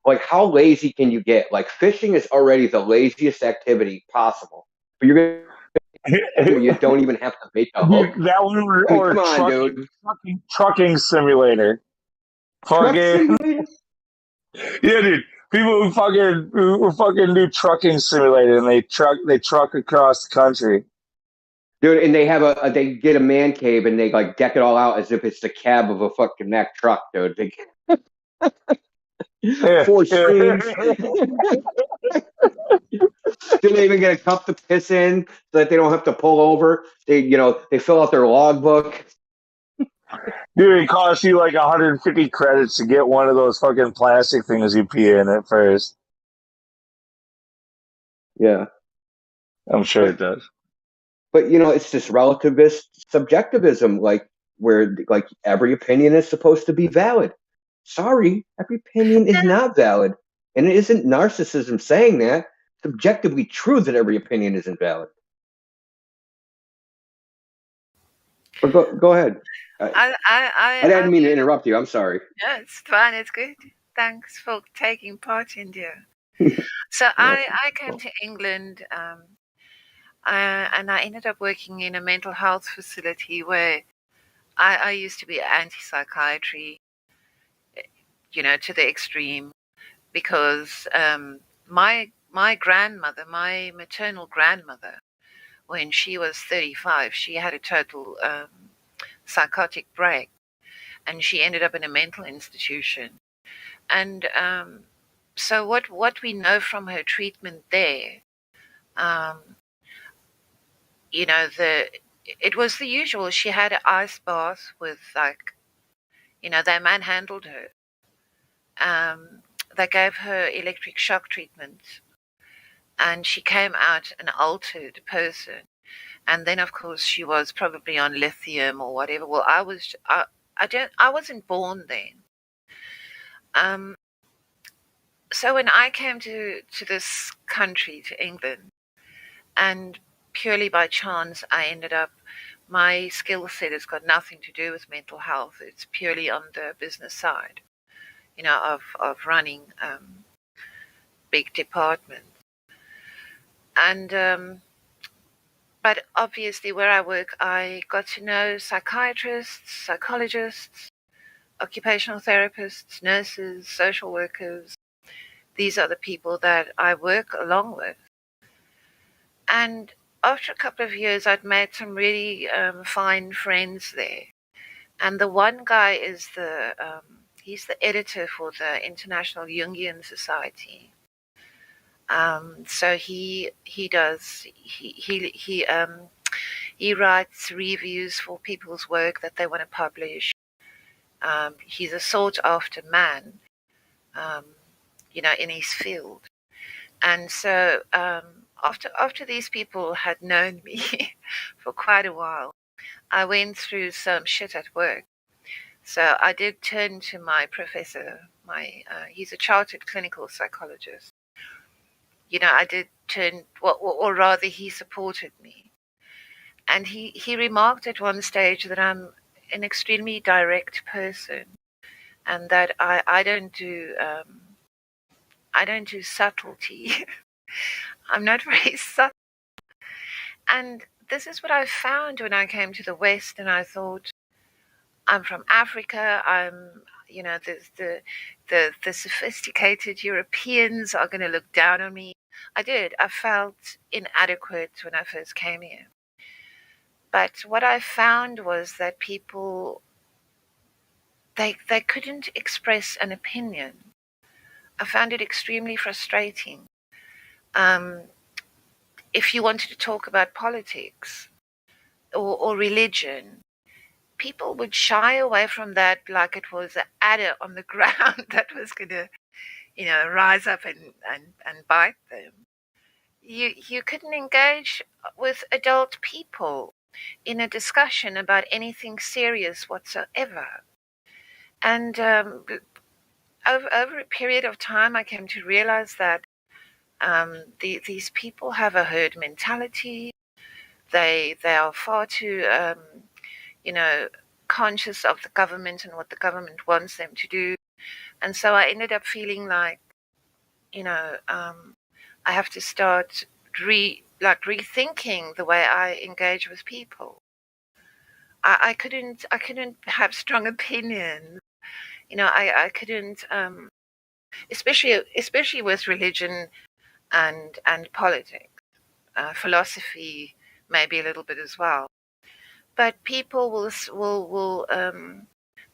Like, how lazy can you get? Like, fishing is already the laziest activity possible, but you don't even have to make a hook. That one or come on, dude. Trucking simulator. Fucking. Yeah, dude. People who fucking do trucking simulator and they truck across the country. Dude, and they get a man cave and they like deck it all out as if it's the cab of a fucking Mack truck, dude. Four screens. Do they even get a cup to piss in so that they don't have to pull over? They fill out their logbook. Dude, it costs you like 150 credits to get one of those fucking plastic things you pee in at first. Yeah. I'm sure it does. But it's this relativist subjectivism, where every opinion is supposed to be valid. Sorry, every opinion is not valid, and it isn't narcissism saying that. It's objectively true that every opinion isn't valid. But go ahead. I didn't mean to interrupt you. I'm sorry. No, it's fine. It's good. Thanks for taking part, India. So I came to England, and I ended up working in a mental health facility where I used to be anti-psychiatry, to the extreme, because my grandmother, my maternal grandmother, when she was 35, she had a total psychotic break, and she ended up in a mental institution. And so what we know from her treatment there, it was the usual. She had an ice bath with they manhandled her. They gave her electric shock treatment, and she came out an altered person. And then, of course, she was probably on lithium or whatever. Well, I wasn't born then. So when I came to this country, to England, and purely by chance, I ended up, my skill set has got nothing to do with mental health. It's purely on the business side, of running big departments. And but obviously where I work, I got to know psychiatrists, psychologists, occupational therapists, nurses, social workers. These are the people that I work along with. And after a couple of years, I'd made some really fine friends there. And the one guy is he's the editor for the International Jungian Society. So he writes reviews for people's work that they want to publish. He's a sought after man, in his field. And so after these people had known me for quite a while, I went through some shit at work. So I did turn to my professor. He's a chartered clinical psychologist. I did turn, or rather, he supported me. And he remarked at one stage that I'm an extremely direct person, and that I don't do subtlety. I'm not very subtle. And this is what I found when I came to the West, and I thought, I'm from Africa. I'm, the sophisticated Europeans are going to look down on me. I felt inadequate when I first came here. But what I found was that people, they couldn't express an opinion. I found it extremely frustrating. If you wanted to talk about politics or religion, people would shy away from that like it was an adder on the ground that was going to, rise up and bite them. You couldn't engage with adult people in a discussion about anything serious whatsoever. And over a period of time, I came to realize that these people have a herd mentality. They are far too, conscious of the government and what the government wants them to do. And so I ended up feeling like, I have to start rethinking the way I engage with people. I couldn't have strong opinions. I couldn't, especially with religion and politics, philosophy maybe a little bit as well. But people will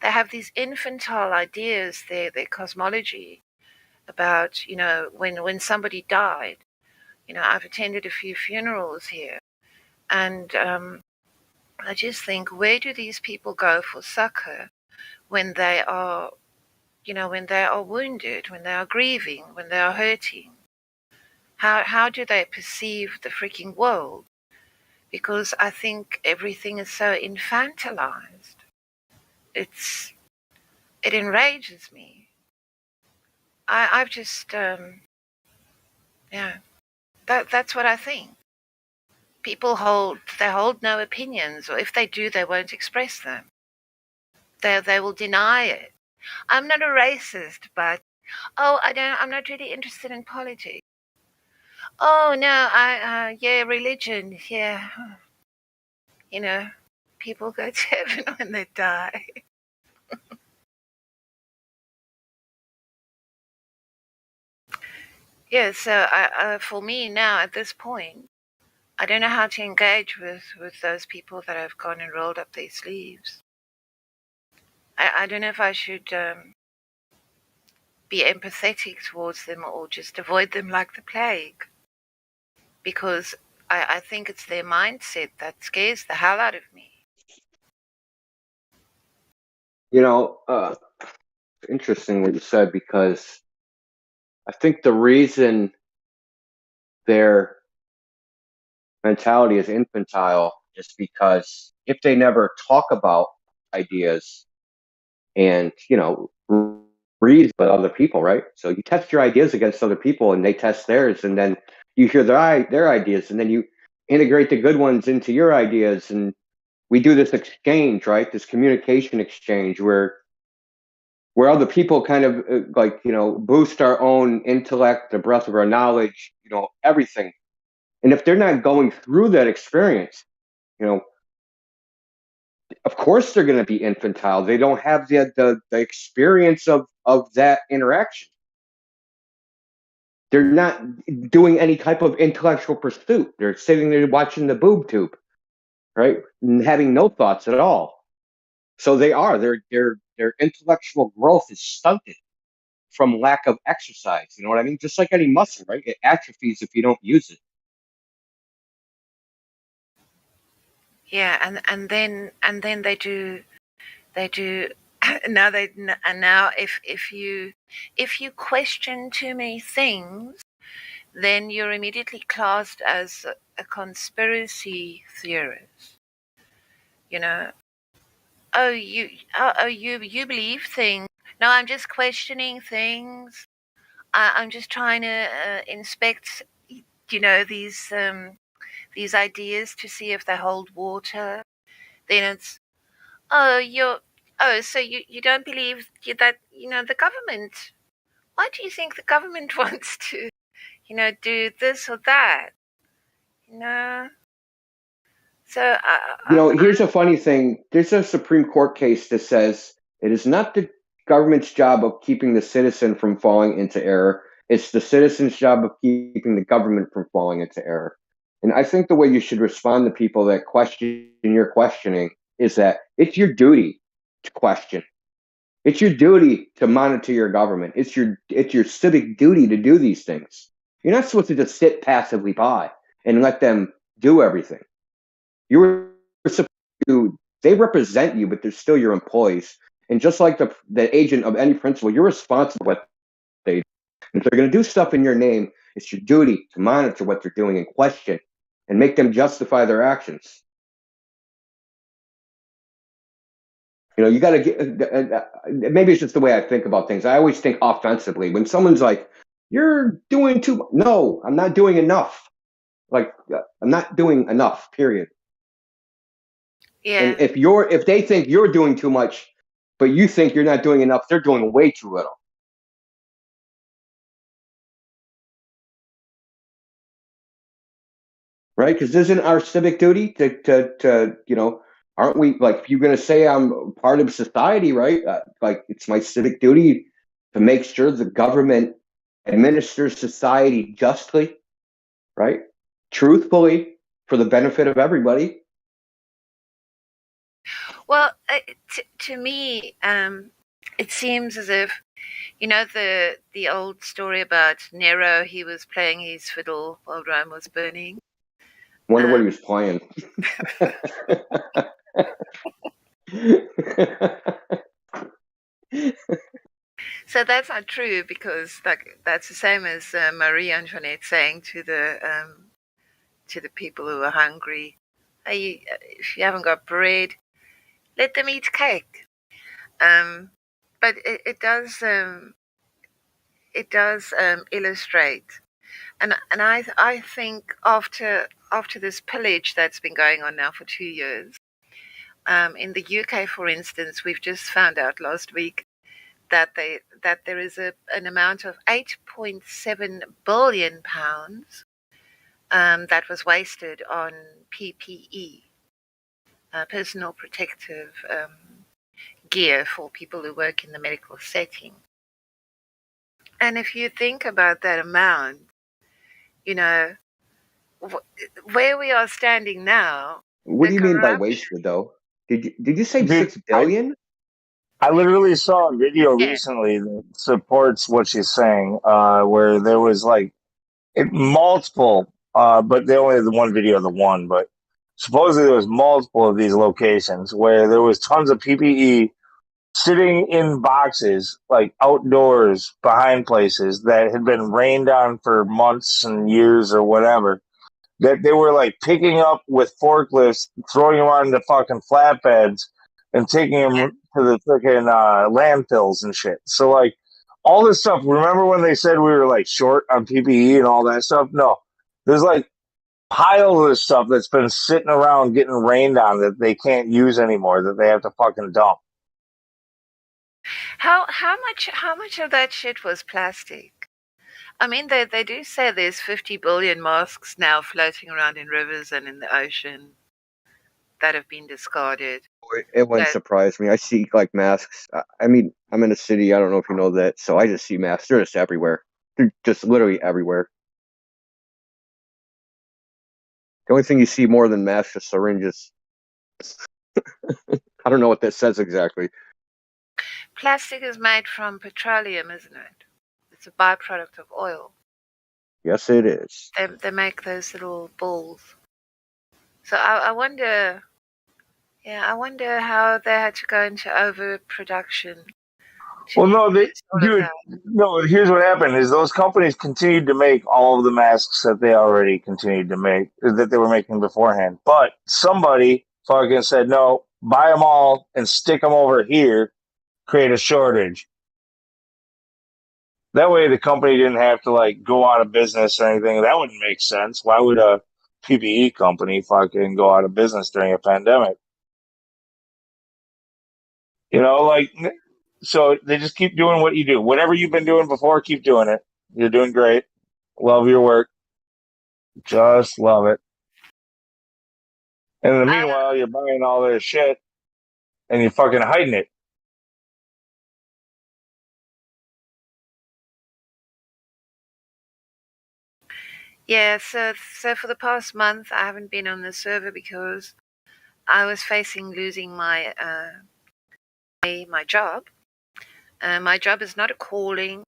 they have these infantile ideas, their cosmology about, when somebody died. I've attended a few funerals here, and I just think, where do these people go for succor when they are, when they are wounded, when they are grieving, when they are hurting? How do they perceive the freaking world? Because I think everything is so infantilized. It enrages me. I've just, that's what I think. People hold no opinions, or if they do, they won't express them. They will deny it. I'm not a racist, but I'm not really interested in politics. Oh no, religion, yeah. People go to heaven when they die. Yeah, so for me now at this point, I don't know how to engage with those people that have gone and rolled up their sleeves. I don't know if I should be empathetic towards them or just avoid them like the plague. Because I think it's their mindset that scares the hell out of me. Interesting what you said, because I think the reason their mentality is infantile is because if they never talk about ideas and, read with other people, right? So you test your ideas against other people and they test theirs, and then you hear their ideas, and then you integrate the good ones into your ideas, and we do this exchange, right? This communication exchange where other people kind of boost our own intellect, the breadth of our knowledge, everything. And if they're not going through that experience, of course they're going to be infantile. They don't have the experience of that interaction. They're not doing any type of intellectual pursuit. They're sitting there watching the boob tube, right? And having no thoughts at all. So their intellectual growth is stunted from lack of exercise. You know what I mean? Just like any muscle, right? It atrophies if you don't use it. Yeah, and then they do now if you question too many things, then you're immediately classed as a conspiracy theorist. You believe things. No, I'm just questioning things. I'm just trying to inspect, these ideas to see if they hold water. Then it's, so you don't believe that, the government. Why do you think the government wants to, do this or that? So Here's a funny thing. There's a Supreme Court case that says it is not the government's job of keeping the citizen from falling into error. It's the citizen's job of keeping the government from falling into error. And I think the way you should respond to people that question your questioning is that it's your duty to question. It's your duty to monitor your government. It's your civic duty to do these things. You're not supposed to just sit passively by and let them do everything. You're supposed to. They represent you, but they're still your employees. And just like the agent of any principal, you're responsible for what they do. And if they're going to do stuff in your name, it's your duty to monitor what they're doing and question and make them justify their actions. You got to get. Maybe it's just the way I think about things. I always think offensively. When someone's like, "You're doing too much," no, I'm not doing enough. I'm not doing enough. Period. Yeah. And if they think you're doing too much, but you think you're not doing enough, they're doing way too little. Right? Because isn't our civic duty to aren't we, like, if you're going to say I'm part of society, right? It's my civic duty to make sure the government administers society justly, right? Truthfully, for the benefit of everybody. Well, to me, it seems as if, the old story about Nero. He was playing his fiddle while Rome was burning. Wonder what he was playing. So that's not true because that's the same as Marie Antoinette saying to the people who are hungry, hey, if you haven't got bread, let them eat cake. But it does illustrate, and I think after this pillage that's been going on now for 2 years, in the UK, for instance, we've just found out last week that there is an amount of £8.7 billion that was wasted on PPE, personal protective gear for people who work in the medical setting. And if you think about that amount, you know, where we are standing now. What do you mean by wasted, though? Did you say Dude, 6 billion? I literally saw a video recently that supports what she's saying, where there was like multiple, but they only had the one video of the one, but supposedly there was multiple of these locations where there was tons of PPE sitting in boxes, like outdoors behind places that had been rained on for months and years or whatever, that they were like picking up with forklifts, throwing them on the fucking flatbeds, and taking them to the freaking landfills and shit. So like all this stuff. Remember when they said we were like short on PPE and all that stuff? No, there's like piles of this stuff that's been sitting around getting rained on that they can't use anymore, that they have to fucking dump. How much of that shit was plastic? I mean, they do say there's 50 billion masks now floating around in rivers and in the ocean that have been discarded. It wouldn't surprise me. I see like masks. I mean, I'm in a city. I don't know if you know that, so I just see masks. They're just everywhere. They're just literally everywhere. The only thing you see more than masks is syringes. I don't know what that says exactly. Plastic is made from petroleum, isn't it? It's a byproduct of oil. Yes, it is. They make those little balls. So I wonder. Yeah, I wonder how they had to go into overproduction. Well, no, no. Here's what happened: is those companies continued to make all of the masks that they already continued to make, that they were making beforehand. But somebody fucking said, "No, buy them all and stick them over here, create a shortage." That way, the company didn't have to like go out of business or anything. That wouldn't make sense. Why would a PPE company fucking go out of business during a pandemic? You know, like. So they just keep doing what you do. Whatever you've been doing before, keep doing it. You're doing great. Love your work. Just love it. And in the meanwhile, you're buying all this shit and you're fucking hiding it. Yeah, so for the past month, I haven't been on the server because I was facing losing my job. My job is not a calling.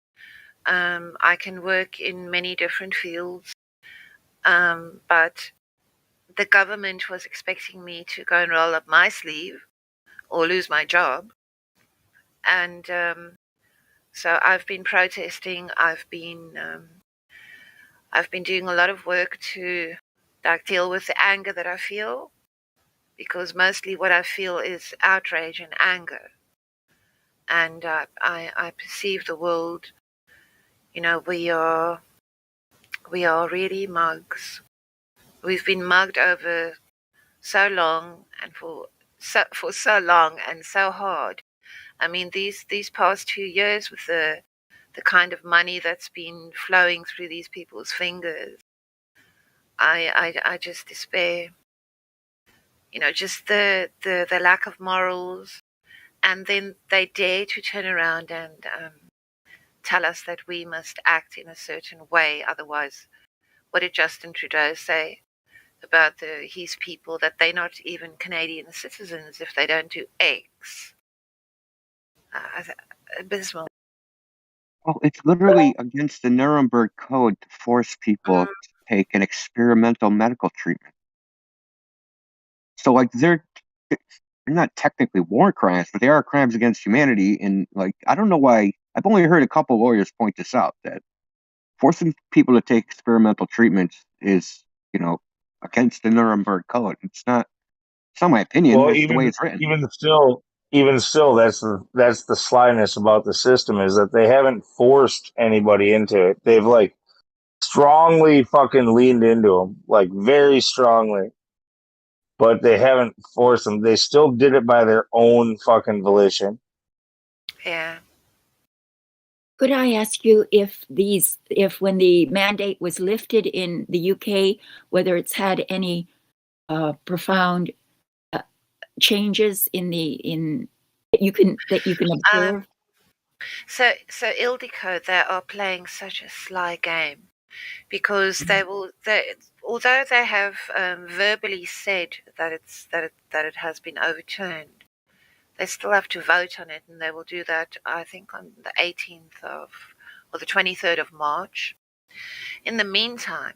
I can work in many different fields, but the government was expecting me to go and roll up my sleeve or lose my job. And so I've been protesting. I've been doing a lot of work to deal with the anger that I feel, because mostly what I feel is outrage and anger. And I perceive the world, we are really mugs. We've been mugged over so long and for so long and so hard. I mean, these past 2 years with the kind of money that's been flowing through these people's fingers, I just despair. Just the lack of morals, and then they dare to turn around and tell us that we must act in a certain way. Otherwise, what did Justin Trudeau say about his people, that they're not even Canadian citizens if they don't do X? Abysmal. Well, it's literally against the Nuremberg Code to force people to take an experimental medical treatment. So, like, they're they're not technically war crimes, but they are crimes against humanity. And like, I don't know why. I've only heard a couple lawyers point this out, that forcing people to take experimental treatments is, against the Nuremberg Code. It's not my opinion. Well, It's the way it's written. even still, that's the slyness about the system, is that they haven't forced anybody into it. They've like strongly fucking leaned into them, like very strongly, but they haven't forced them. They still did it by their own fucking volition. Yeah. Could I ask you if when the mandate was lifted in the UK, whether it's had any profound changes that you can observe? So Ildiko, they are playing such a sly game, because although they have verbally said that it has been overturned, they still have to vote on it, and they will do that, I think, on the 18th or the 23rd of March. In the meantime,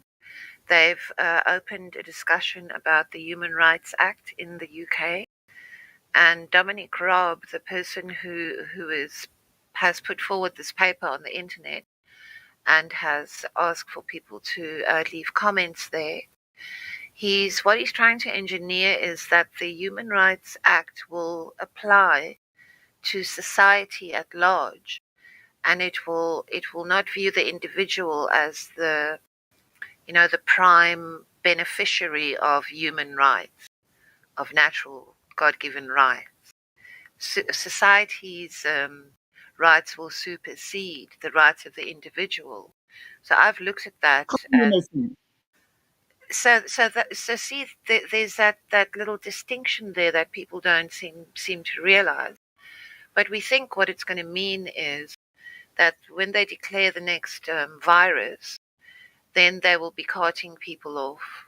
they've opened a discussion about the Human Rights Act in the UK, and Dominic Raab, the person who has put forward this paper on the internet and has asked for people to leave comments there. What he's trying to engineer is that the Human Rights Act will apply to society at large, and it will not view the individual as the prime beneficiary of human rights, of natural God-given rights. Society's rights will supersede the rights of the individual. So I've looked at that. Communism. See, there's that little distinction there that people don't seem to realize. But we think what it's going to mean is that when they declare the next virus, then they will be carting people off.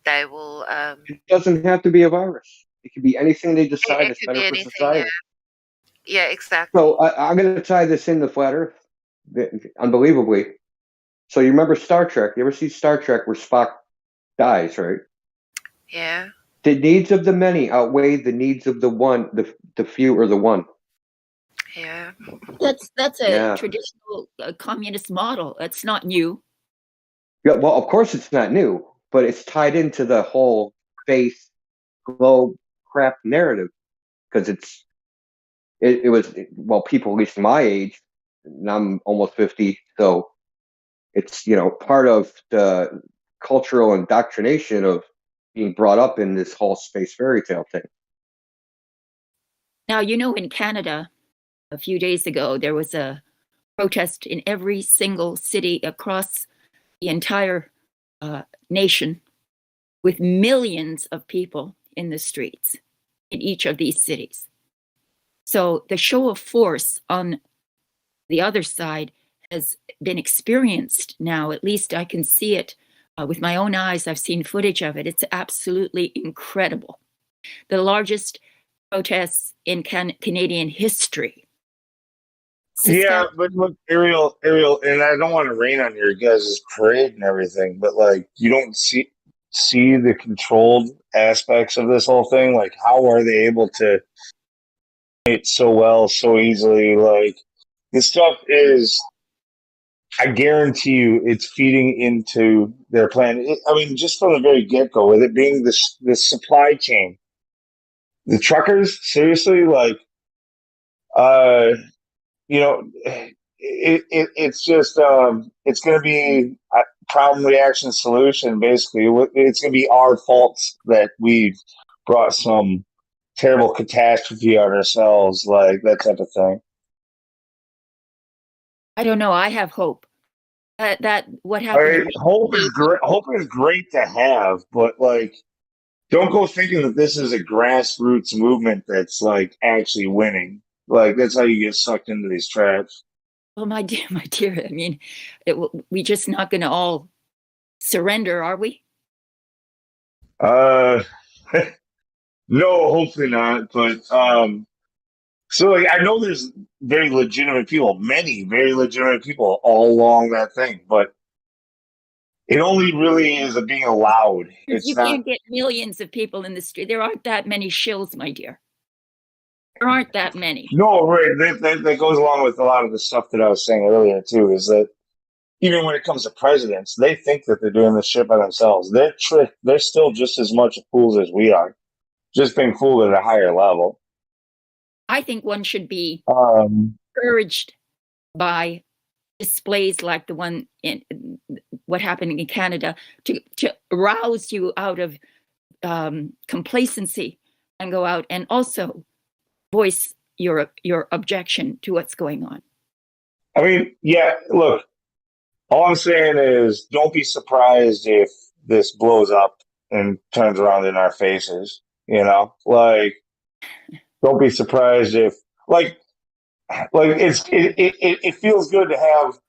They will. It doesn't have to be a virus. It could be anything they decide is better for society. Yeah, exactly. So I'm going to tie this into Flat Earth, unbelievably. So you remember Star Trek? You ever see Star Trek where Spock dies, right? Yeah. The needs of the many outweigh the needs of the one, the few, or the one. Yeah. That's a traditional communist model. That's not new. Yeah, well, of course it's not new, but it's tied into the whole faith, globe crap narrative, because it was, well, people at least my age, and I'm almost 50, so it's part of the cultural indoctrination of being brought up in this whole space fairy tale thing. Now, in Canada, a few days ago, there was a protest in every single city across the entire nation, with millions of people in the streets in each of these cities. So the show of force on the other side has been experienced now. At least I can see it with my own eyes. I've seen footage of it. It's absolutely incredible. The largest protests in Canadian history. Yeah, but look, Ariel, and I don't want to rain on your guys' parade and everything, but like, you don't see the controlled aspects of this whole thing. Like, how are they able to it so well, so easily? Like, this stuff is, I guarantee you, it's feeding into their plan. I mean, just from the very get-go, with it being the supply chain, the truckers, seriously, like, it's just it's going to be a problem, reaction, solution. Basically, it's going to be our faults that we've brought some terrible catastrophe on ourselves, like that type of thing. I don't know. I have hope that what happened. Hope is great. Hope is great to have, but like, don't go thinking that this is a grassroots movement that's like actually winning. Like, that's how you get sucked into these traps. Well, my dear, I mean, we're just not going to all surrender, are we? No, hopefully not. But so like, I know there's very legitimate people, many very legitimate people all along that thing, but It only really is being allowed. It's You not. can't get millions of people in the street. There aren't that many shills, my dear. There aren't that many. No, right. That goes along with a lot of the stuff that I was saying earlier too. Is that even when it comes to presidents, they think that they're doing this shit by themselves. They're still just as much fools as we are, just being fooled at a higher level. I think one should be encouraged by displays like the one in what happened in Canada to rouse you out of complacency and go out and also voice your objection to what's going on. I mean, yeah, look, all I'm saying is don't be surprised if this blows up and turns around in our faces, like don't be surprised if like it feels good to have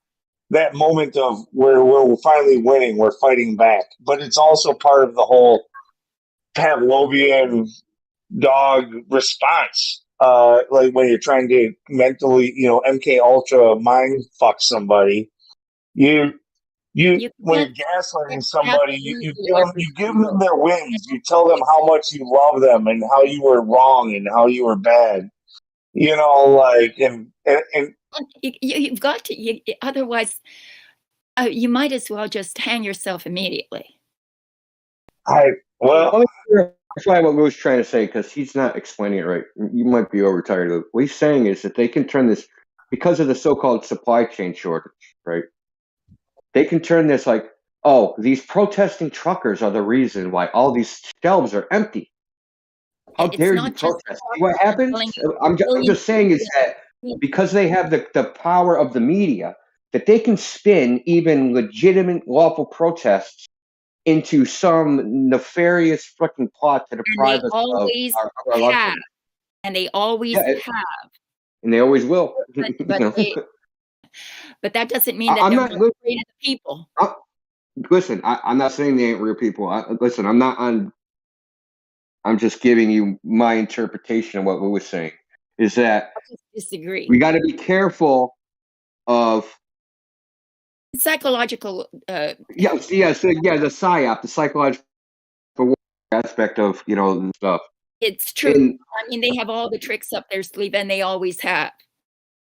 that moment of where we're finally winning, we're fighting back, but it's also part of the whole Pavlovian dog response. Like when you're trying to mentally, MK Ultra mind fuck somebody, when you're gaslighting somebody, you give them their wins. You tell them how much you love them and how you were wrong and how you were bad. And you've got to. Otherwise, you might as well just hang yourself immediately. Let me clarify what Lou's trying to say, because he's not explaining it right. You might be overtired of it. What he's saying is that they can turn this, because of the so-called supply chain shortage, right? They can turn this like, oh, these protesting truckers are the reason why all these shelves are empty. How dare you protest? See what happens? I'm just saying is that because they have the power of the media, that they can spin even legitimate lawful protests into some nefarious fucking plot to deprive us of our luxury. And they always have. And they always will. But that doesn't mean that they're not afraid of the people. Listen, I'm not saying they ain't real people. I'm just giving you my interpretation of what we were saying. Is that I just disagree. We got to be careful of psychological. The psyop, the psychological aspect of stuff. It's true. I mean, they have all the tricks up their sleeve, and they always have.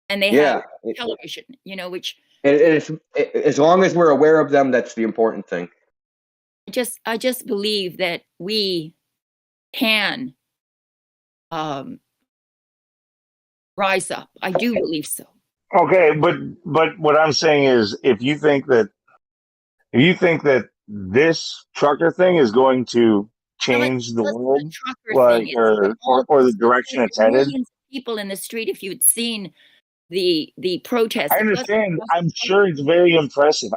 And they have television, which. And it's, as long as we're aware of them, that's the important thing. I just believe that we can rise up. I do believe so. Okay, but what I'm saying is, if you think that this trucker thing is going to change the world, or the direction it's headed, millions of people in the street. If you'd seen the protest, I understand. I'm sure it's very impressive.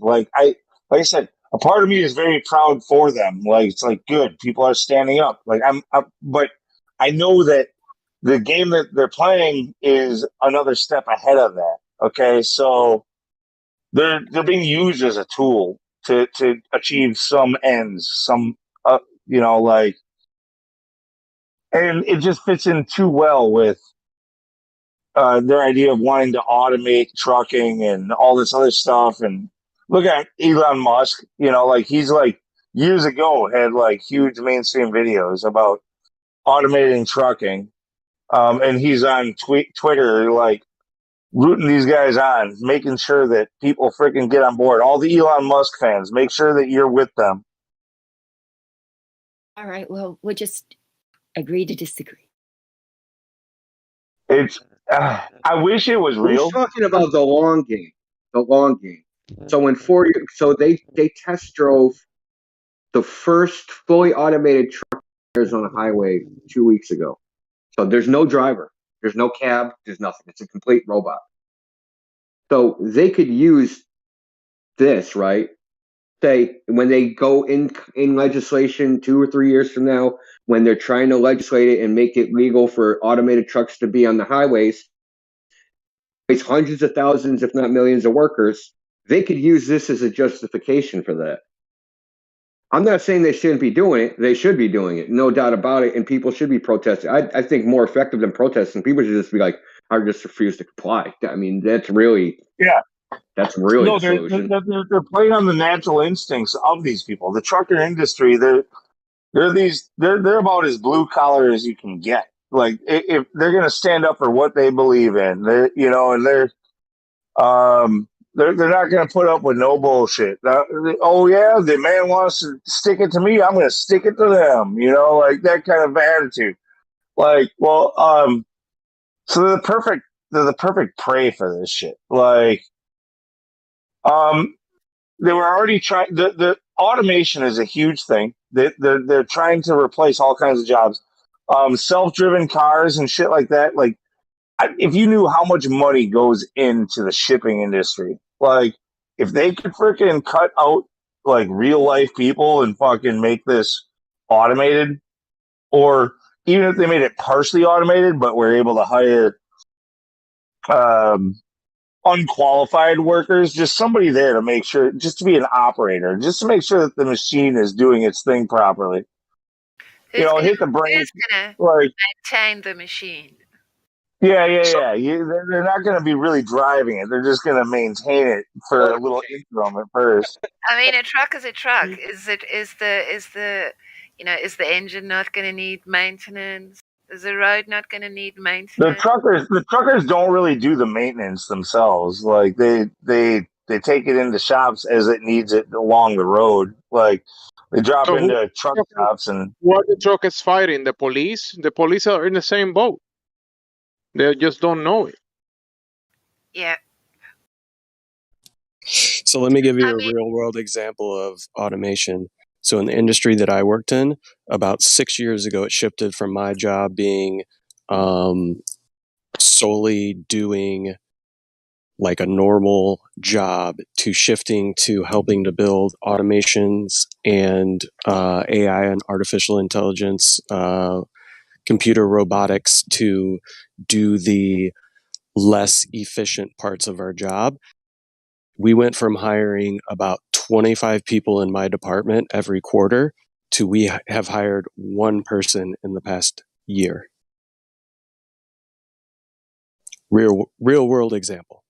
Like I said, a part of me is very proud for them. Like it's like good, people are standing up. Like but I know that the game that they're playing is another step ahead of that. Okay, so they're being used as a tool to achieve some ends, and it just fits in too well with their idea of wanting to automate trucking and all this other stuff. And look at Elon Musk, he's years ago had huge mainstream videos about automating trucking. And he's on Twitter, rooting these guys on, making sure that people freaking get on board. All the Elon Musk fans, make sure that you're with them. All right. Well, we'll just agree to disagree. It's. I wish it was real. We're talking about the long game. The long game. So they test drove the first fully automated truck on a highway 2 weeks ago. So there's no driver, there's no cab, there's nothing. It's a complete robot. So they could use this, right? Say when they go in legislation 2 or 3 years from now, when they're trying to legislate it and make it legal for automated trucks to be on the highways, it's hundreds of thousands, if not millions of workers. They could use this as a justification for that. I'm not saying they shouldn't be doing it. They should be doing it, no doubt about it, and people should be protesting. I think more effective than protesting, people should just be like, I just refuse to comply. I mean, that's really... Yeah. That's really No, the solution. they're playing on the natural instincts of these people. The trucker industry, they're about as blue collar as you can get. Like if they're gonna stand up for what they believe in, and they're not gonna put up with no bullshit. Oh yeah, the man wants to stick it to me, I'm gonna stick it to them. Like that kind of attitude. Like, well, so they're the perfect prey for this shit. Like, they were already trying. The automation is a huge thing. They're trying to replace all kinds of jobs. Self-driven cars and shit like that. Like, if you knew how much money goes into the shipping industry, like if they could freaking cut out like real life people and fucking make this automated, or even if they made it partially automated, but were able to hire um, unqualified workers, just somebody there to make sure, just to be an operator, just to make sure that the machine is doing its thing properly. Hit the brake. Who's gonna Like, maintain the machine? yeah. They're not going to be really driving it. They're just going to maintain it for a little interim at first. I mean, a truck is a truck. Is the engine not going to need maintenance? Is the road not going to need The maintenance? truckers don't really do the maintenance themselves. Like they take it into shops as it needs it along the road. Like they drop So into truck stops and what the truck is fighting? The police? The police are in the same boat. They just don't know it. Yeah. So let me give you a real world example of automation. So in the industry that I worked in, about 6 years ago, it shifted from my job being solely doing like a normal job to shifting to helping to build automations and AI and artificial intelligence, computer robotics to do the less efficient parts of our job. We went from hiring about 25 people in my department every quarter to we have hired one person in the past year. Real world example.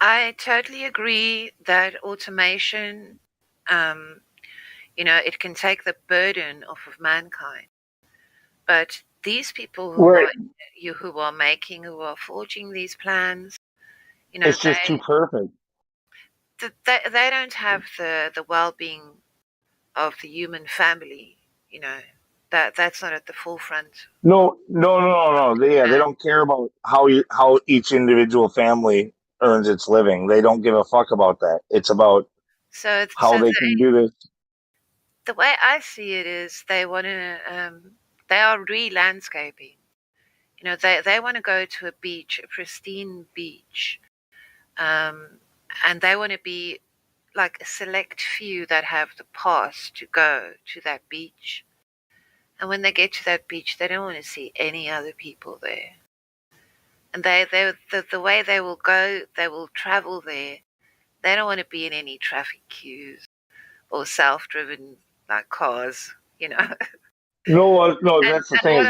I totally agree that automation, it can take the burden off of mankind. But these people who are forging these plans, it's just too perfect. They don't have the well-being of the human family. That's not at the forefront. No. They don't care about how each individual family earns its living. They don't give a fuck about that. It's about how they can do this. The way I see it is they want to. They are re-landscaping. They want to go to a beach, a pristine beach, and they want to be like a select few that have the pass to go to that beach. And when they get to that beach, they don't want to see any other people there. And the way they will go, they will travel there. They don't want to be in any traffic queues or self-driven like cars, No, that's the thing.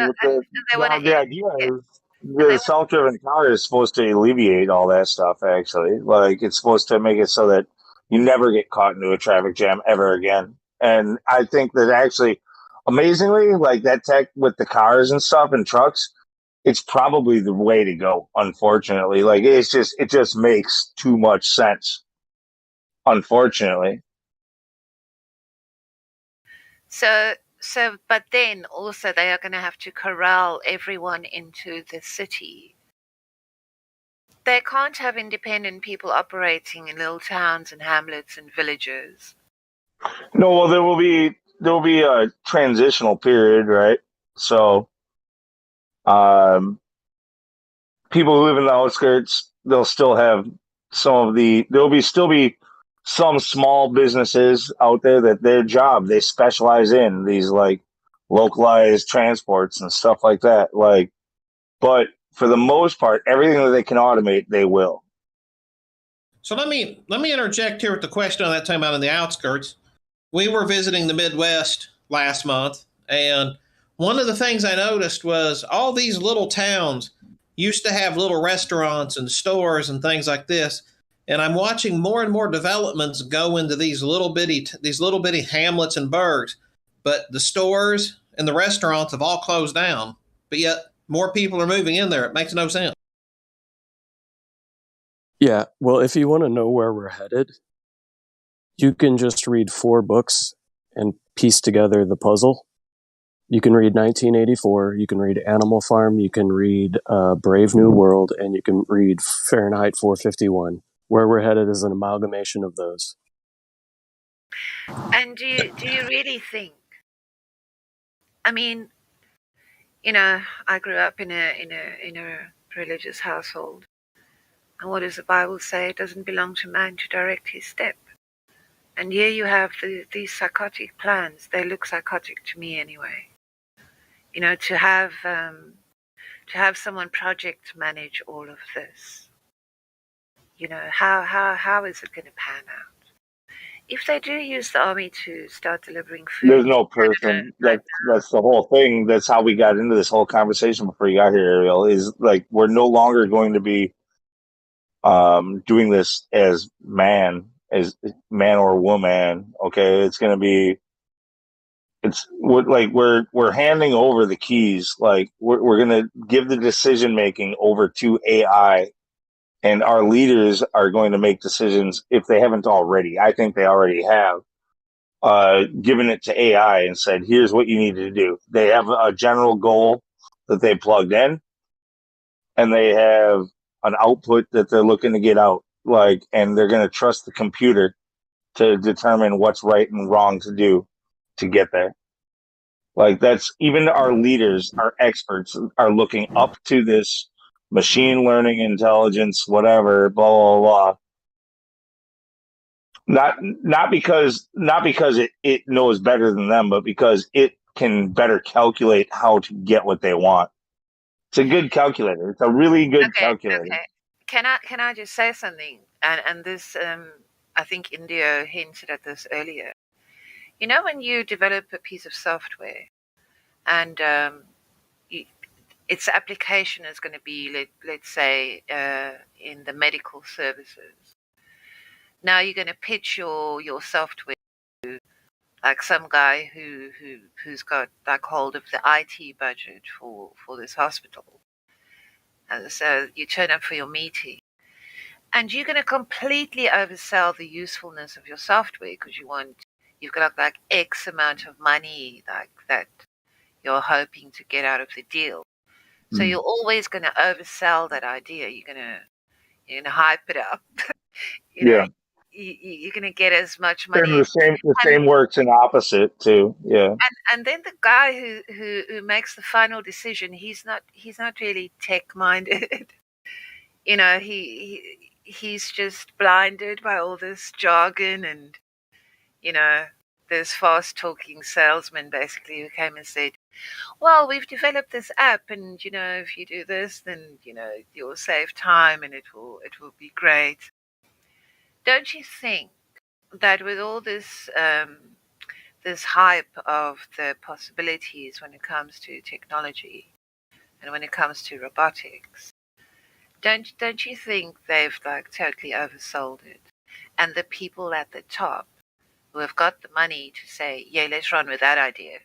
The idea is the self-driven car is supposed to alleviate all that stuff. Actually, like it's supposed to make it so that you never get caught into a traffic jam ever again. And I think that actually, amazingly, like that tech with the cars and stuff and trucks, it's probably the way to go. Unfortunately, like it just makes too much sense. Unfortunately. But then also they are going to have to corral everyone into the city. They can't have independent people operating in little towns and hamlets and villages. No, well, there will be a transitional period, right? So, people who live in the outskirts, they'll still have still be some small businesses out there that their job, they specialize in these like localized transports and stuff like that. Like, but for the most part, everything that they can automate, they will. So let me interject here with the question on that time out in the outskirts. We were visiting the Midwest last month, and one of the things I noticed was all these little towns, used to have little restaurants and stores and things like this. And I'm watching more and more developments go into these little bitty hamlets and burgs. But the stores and the restaurants have all closed down. But yet more people are moving in there. It makes no sense. Yeah, well, if you want to know where we're headed, you can just read 4 books and piece together the puzzle. You can read 1984, you can read Animal Farm, you can read Brave New World, and you can read Fahrenheit 451. Where we're headed is an amalgamation of those. And do you really think? I mean, you know, I grew up in a religious household, and what does the Bible say? It doesn't belong to man to direct his step. And here you have these psychotic plans. They look psychotic to me, anyway. You know, to have someone project manage all of this. You know, how is it going to pan out? If they do use the army to start delivering food, There's no person. That's the whole thing. That's how we got into this whole conversation before you got here, Ariel. Is like we're no longer going to be doing this as man or woman. Okay, it's going to be. We're handing over the keys. Like we're going to give the decision making over to AI, and our leaders are going to make decisions if they haven't already. I think they already have. Given it to AI and said, here's what you need to do. They have a general goal that they plugged in, and they have an output that they're looking to get out. And they're going to trust the computer to determine what's right and wrong to do to get there. That's even our leaders, our experts are looking up to this machine learning, intelligence, whatever, blah, blah, blah. Not because it knows better than them, but because it can better calculate how to get what they want. It's a good calculator. It's a really good calculator. Okay. Can I just say something? And this I think India hinted at this earlier. You know, when you develop a piece of software and its application is going to be, let's say, in the medical services. Now you're going to pitch your software to like some guy who's got like hold of the IT budget for this hospital. And so you turn up for your meeting. And you're going to completely oversell the usefulness of your software because you've got like X amount of money like that you're hoping to get out of the deal. So you're always going to oversell that idea. You're going to hype it up. You're going to get as much money. And the same works in opposite too. Yeah. And then the guy who makes the final decision, he's not really tech minded. You know, he's just blinded by all this jargon and, you know, this fast talking salesman basically who came and said, well, we've developed this app and, you know, if you do this, then, you know, you'll save time and it will be great. Don't you think that with all this this hype of the possibilities when it comes to technology and when it comes to robotics, don't you think they've like totally oversold it? And the people at the top who have got the money to say, yeah, let's run with that idea.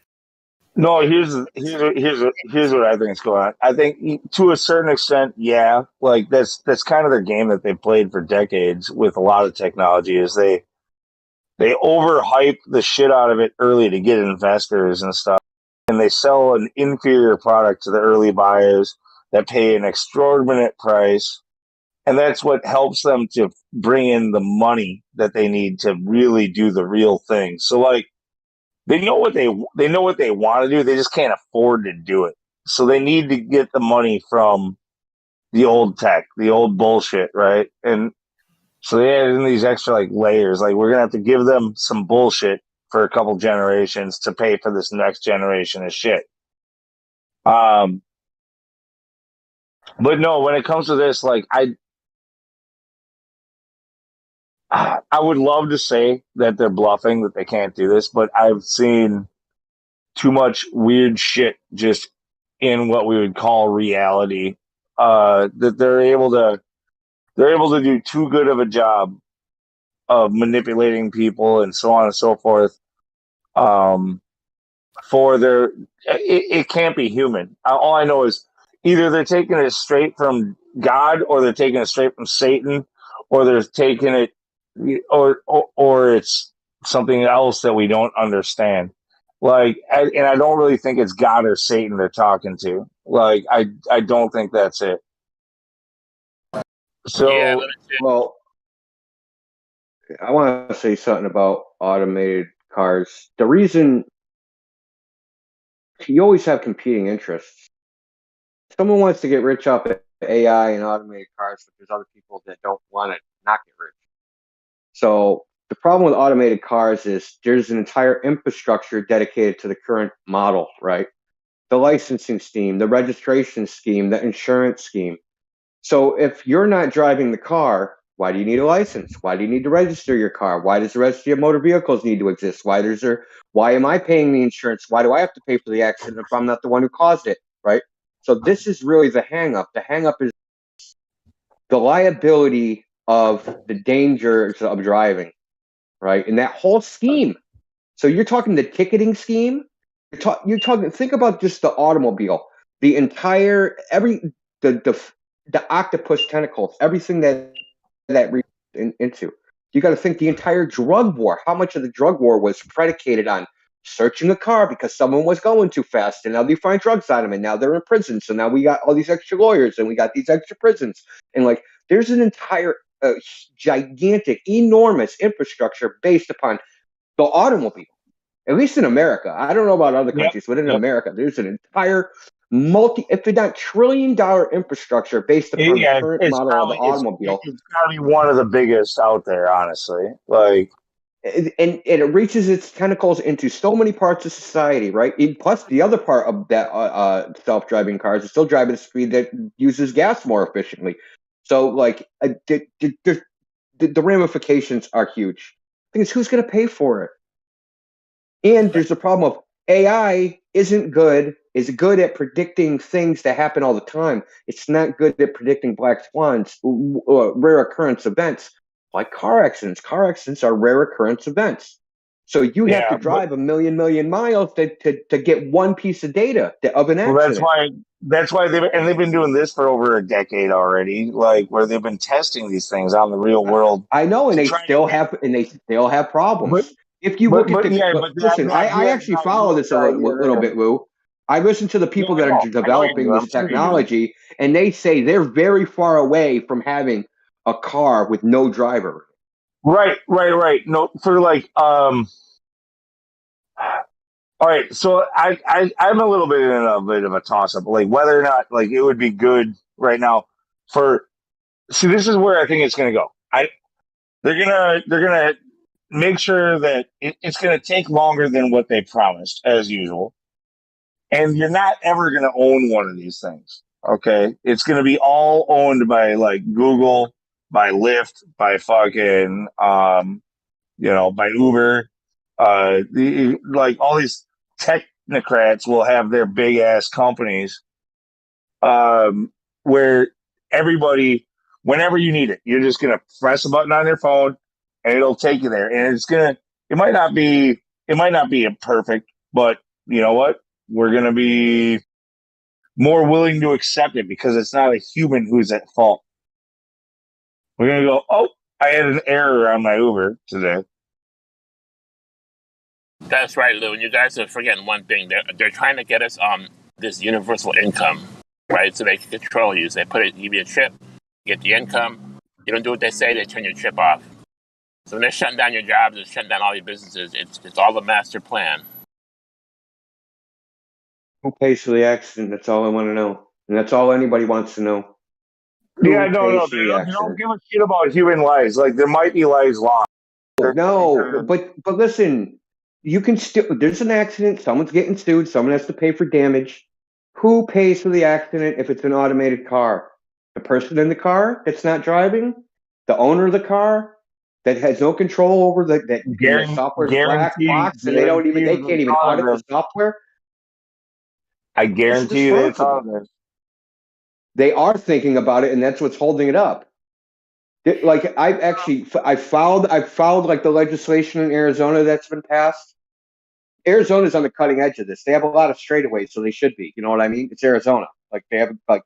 No, here's what I think is going on. I think to a certain extent, yeah, like that's kind of their game that they played for decades with a lot of technology is they overhype the shit out of it early to get investors and stuff. And they sell an inferior product to the early buyers that pay an extraordinary price. And that's what helps them to bring in the money that they need to really do the real thing. So like they know what they want to do. They just can't afford to do it. So they need to get the money from the old tech, the old bullshit, right? And so they add in these extra like layers. Like we're gonna have to give them some bullshit for a couple generations to pay for this next generation of shit. But no, when it comes to this, like I would love to say that they're bluffing, that they can't do this, but I've seen too much weird shit just in what we would call reality that they're able to do too good of a job of manipulating people and so on and so forth. For their, it can't be human. All I know is either they're taking it straight from God, or they're taking it straight from Satan, or they're taking it, or it's something else that we don't understand. Like, and I don't really think it's God or Satan they're talking to. Like, I don't think that's it. So, well, I want to say something about automated cars. The reason you always have competing interests. Someone wants to get rich off of AI and automated cars, but there's other people that don't want to not get rich. So the problem with automated cars is there's an entire infrastructure dedicated to the current model, right? The licensing scheme, the registration scheme, the insurance scheme. So if you're not driving the car, why do you need a license? Why do you need to register your car? Why does the registry of motor vehicles need to exist? Why am I paying the insurance? Why do I have to pay for the accident if I'm not the one who caused it, right? So this is really the hang up. The hang up is the liability of the dangers of driving, right? And that whole scheme. So you're talking the ticketing scheme. You're talking. Think about just the automobile, the entire the octopus tentacles, everything that into. You got to think the entire drug war. How much of the drug war was predicated on searching a car because someone was going too fast, and now they find drugs on them, and now they're in prison. So now we got all these extra lawyers, and we got these extra prisons, and like there's an entire gigantic, enormous infrastructure based upon the automobile. At least in America. I don't know about other countries, but in America, there's an entire if not trillion-dollar infrastructure based upon the current model of the automobile. It's probably one of the biggest out there, honestly. Like, and it reaches its tentacles into so many parts of society, right? And plus, the other part of that self-driving cars is still driving at a speed that uses gas more efficiently. So, like, the ramifications are huge. The thing is, who's going to pay for it? And there's a problem of AI is good at predicting things that happen all the time. It's not good at predicting black swans, rare occurrence events like car accidents. Car accidents are rare occurrence events. So you have to drive a million miles to get one piece of data of an accident. Well, that's why they've been doing this for over a decade already, like where they've been testing these things on the real world. I know, and they still have problems. If you look at listen, I actually follow this a little bit, Lou. I listen to the people that are developing this technology, and they say they're very far away from having a car with no driver. Right. No, for like, all right. So I'm a little bit in a bit of a toss up, like whether or not like it would be good right now see, this is where I think it's going to go. They're gonna make sure that it's going to take longer than what they promised, as usual. And you're not ever going to own one of these things. Okay. It's going to be all owned by like Google, by Lyft, by fucking, by Uber. Like all these technocrats will have their big ass companies, where everybody, whenever you need it, you're just going to press a button on your phone and it'll take you there. And it might not be perfect, but you know what? We're going to be more willing to accept it because it's not a human who's at fault. We're going to go, oh, I had an error on my Uber today. That's right, Lou. And you guys are forgetting one thing. They're trying to get us this universal income, right? So they can control you. So they give you a chip, get the income. You don't do what they say, they turn your chip off. So when they're shutting down your jobs and shutting down all your businesses, it's all a master plan. Who pays for the accident? That's all I want to know. And that's all anybody wants to know. Yeah, no. They don't give a shit about human lives. Like, there might be lives lost. No, but listen, you can still, there's an accident, someone's getting sued, someone has to pay for damage. Who pays for the accident if it's an automated car? The person in the car that's not driving? The owner of the car that has no control over the software's black box and they can't even audit the software? I guarantee you it's on there. They are thinking about it, and that's what's holding it up. Like I followed like the legislation in Arizona that's been passed. Arizona's on the cutting edge of this. They have a lot of straightaways, so they should be. You know what I mean? It's Arizona. Like they have like,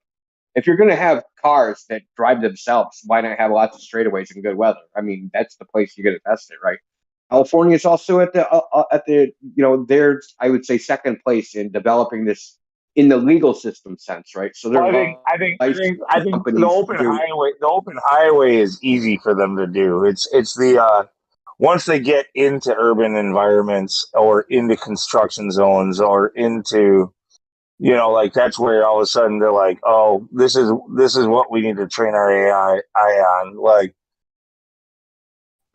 if you're going to have cars that drive themselves, why not have lots of straightaways in good weather? I mean, that's the place you're going to test it, right? California is also at the they're, I would say, second place in developing this in the legal system sense, right? So they're Well, I think the open highway is easy for them to do. It's the once they get into urban environments or into construction zones or into, like that's where all of a sudden they're like, oh, this is what we need to train our AI on. Like,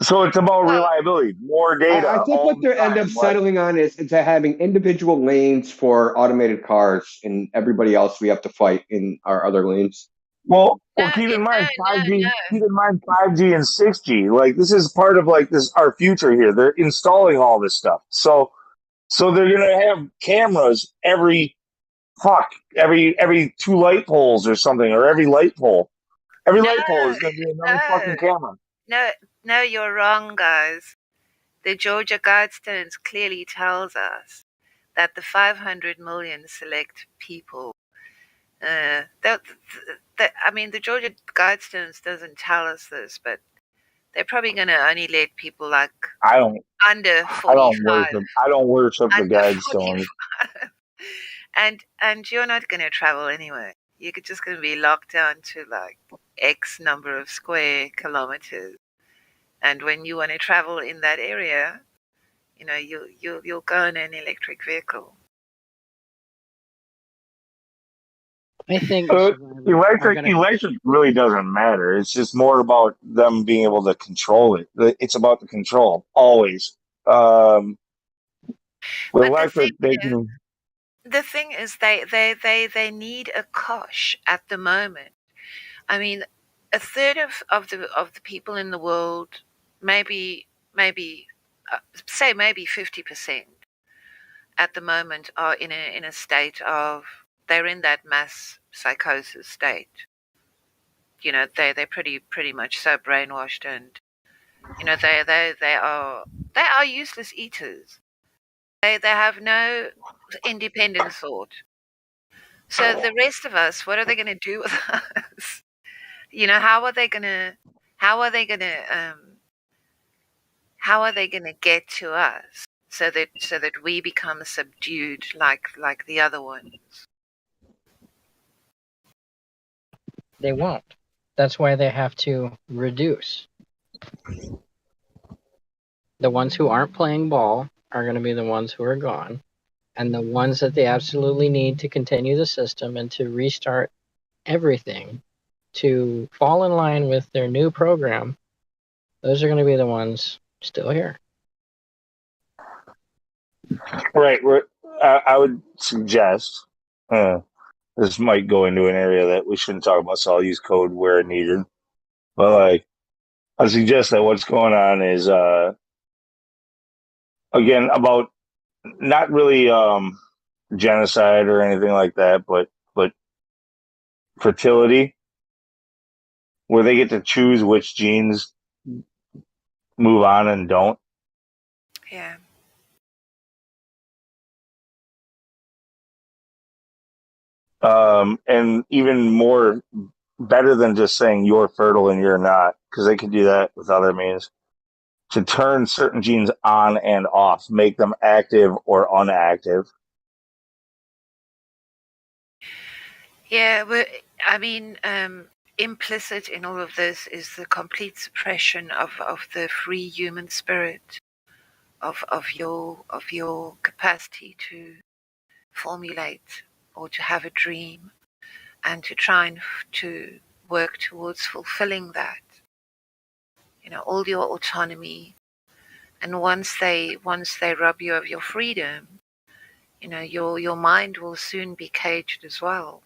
so it's about reliability, more data. I think what they end up settling on is to having individual lanes for automated cars, and everybody else we have to fight in our other lanes. Well, keep in mind 5G. Keep in mind 5G and 6G. Like this is part of like this our future here. They're installing all this stuff. So they're gonna have cameras every 2 light poles or something, or every light pole. Every light pole is gonna be another fucking camera. No, you're wrong, guys. The Georgia Guidestones clearly tells us that the 500 million select people. I mean, the Georgia Guidestones doesn't tell us this, but they're probably going to only let people like under 45. I don't worship the Guidestones. And you're not going to travel anywhere. You're just going to be locked down to like X number of square kilometers. And when you want to travel in that area, you'll go in an electric vehicle. I think electric really doesn't matter. It's just more about them being able to control it. It's about the control always. With electric, the thing is, they need a cosh at the moment. I mean, a third of the people in the world, maybe 50% at the moment are in a state of, they're in that mass psychosis state. They're pretty much so brainwashed, and they are useless eaters. They have no independent thought. So the rest of us, what are they going to do with us? How are they going to get to us so that we become subdued like the other ones? They won't. That's why they have to reduce. The ones who aren't playing ball are going to be the ones who are gone. And the ones that they absolutely need to continue the system and to restart everything to fall in line with their new program, those are going to be the ones still here. Right. I would suggest, this might go into an area that we shouldn't talk about, so I'll use code where needed. But I suggest that what's going on is, again, about not really genocide or anything like that, but fertility, where they get to choose which genes move on and don't. Yeah. And even more better than just saying you're fertile and you're not, because they can do that with other means, to turn certain genes on and off, make them active or unactive. Yeah, I mean, implicit in all of this is the complete suppression of the free human spirit, of your capacity to formulate or to have a dream, and to try and to work towards fulfilling that. All your autonomy, and once they rob you of your freedom, your mind will soon be caged as well.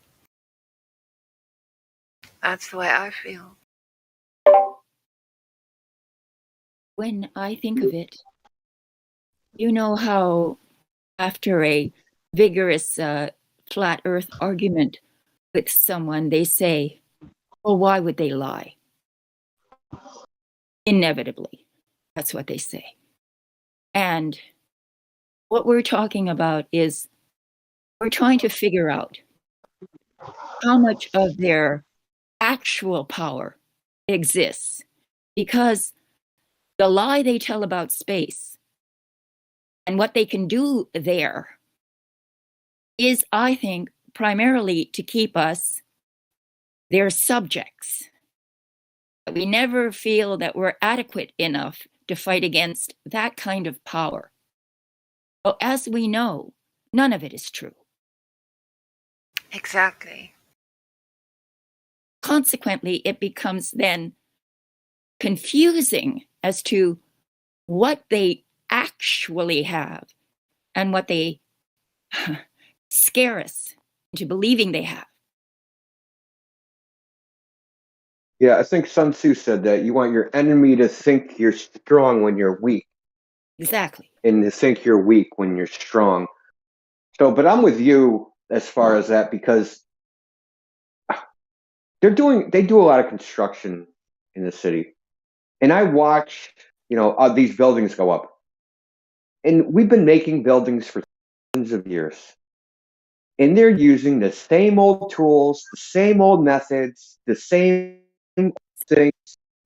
That's the way I feel. When I think of it, you know how after a vigorous flat earth argument with someone, they say, well, why would they lie? Inevitably, that's what they say. And what we're talking about is we're trying to figure out how much of their actual power exists, because the lie they tell about space and what they can do there is, I think, primarily to keep us their subjects. We never feel that we're adequate enough to fight against that kind of power. Well, as we know, none of it is true. Exactly. Consequently, it becomes then confusing as to what they actually have and what they scare us into believing they have. Yeah, I think Sun Tzu said that you want your enemy to think you're strong when you're weak, Exactly. and to think you're weak when you're strong. So, but I'm with you as far as that, because they do a lot of construction in the city, and I watched these buildings go up, and we've been making buildings for thousands of years, and they're using the same old tools, the same old methods, the same things,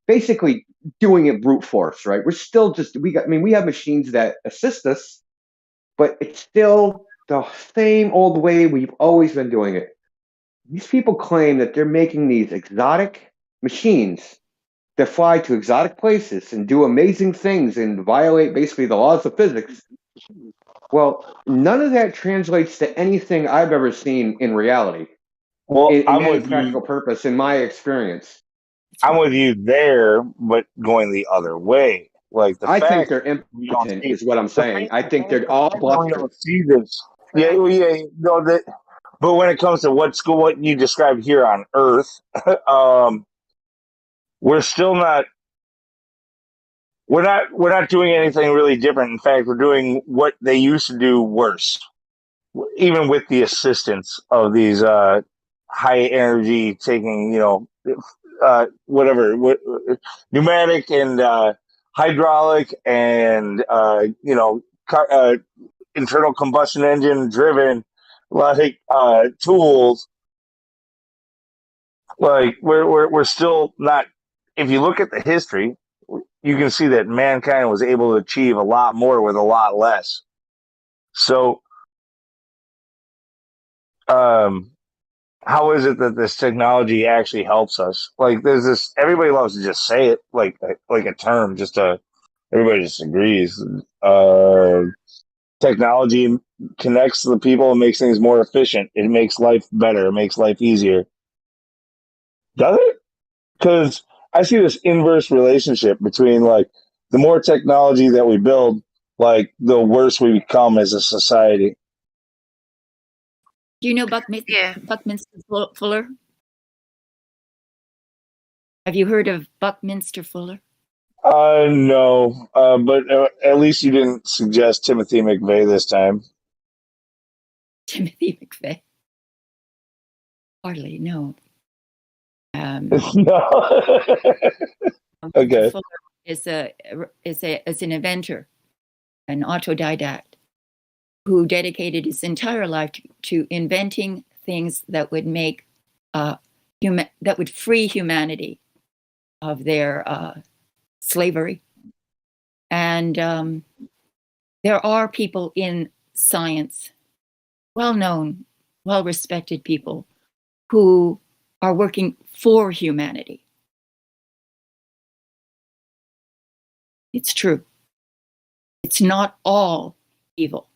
basically doing it brute force, right? We're still we have machines that assist us, but it's still the same old way we've always been doing it. These people claim that they're making these exotic machines that fly to exotic places and do amazing things and violate basically the laws of physics. Well, none of that translates to anything I've ever seen in reality. Well, in I'm any with practical you. purpose, in my experience. I'm with you there, but going the other way. Like the I think fact they're we don't impotent, see is what I'm saying. I think they're all we bluster. don't see this. Yeah, well, yeah, no, that. But when it comes to what you described here on Earth, we're still not. We're not doing anything really different. In fact, we're doing what they used to do worse, even with the assistance of these high energy taking, whatever, pneumatic and hydraulic and internal combustion engine driven like tools. Like we're still not. If you look at the history, you can see that mankind was able to achieve a lot more with a lot less. So, how is it that this technology actually helps us? Like, there's this. Everybody loves to just say it like a term, just to everybody just agrees. Technology connects the people and makes things more efficient. It makes life better. It makes life easier. Does it? Because I see this inverse relationship between like the more technology that we build, like the worse we become as a society. Do you know Buckminster Fuller? Have you heard of Buckminster Fuller? No, but at least you didn't suggest Timothy McVeigh this time. Timothy McVeigh? Hardly, no. No. Okay. Fuller is an inventor, an autodidact, who dedicated his entire life to inventing things that would make that would free humanity of their slavery. And there are people in science, well-known, well-respected people, who are working for humanity. It's true. It's not all evil.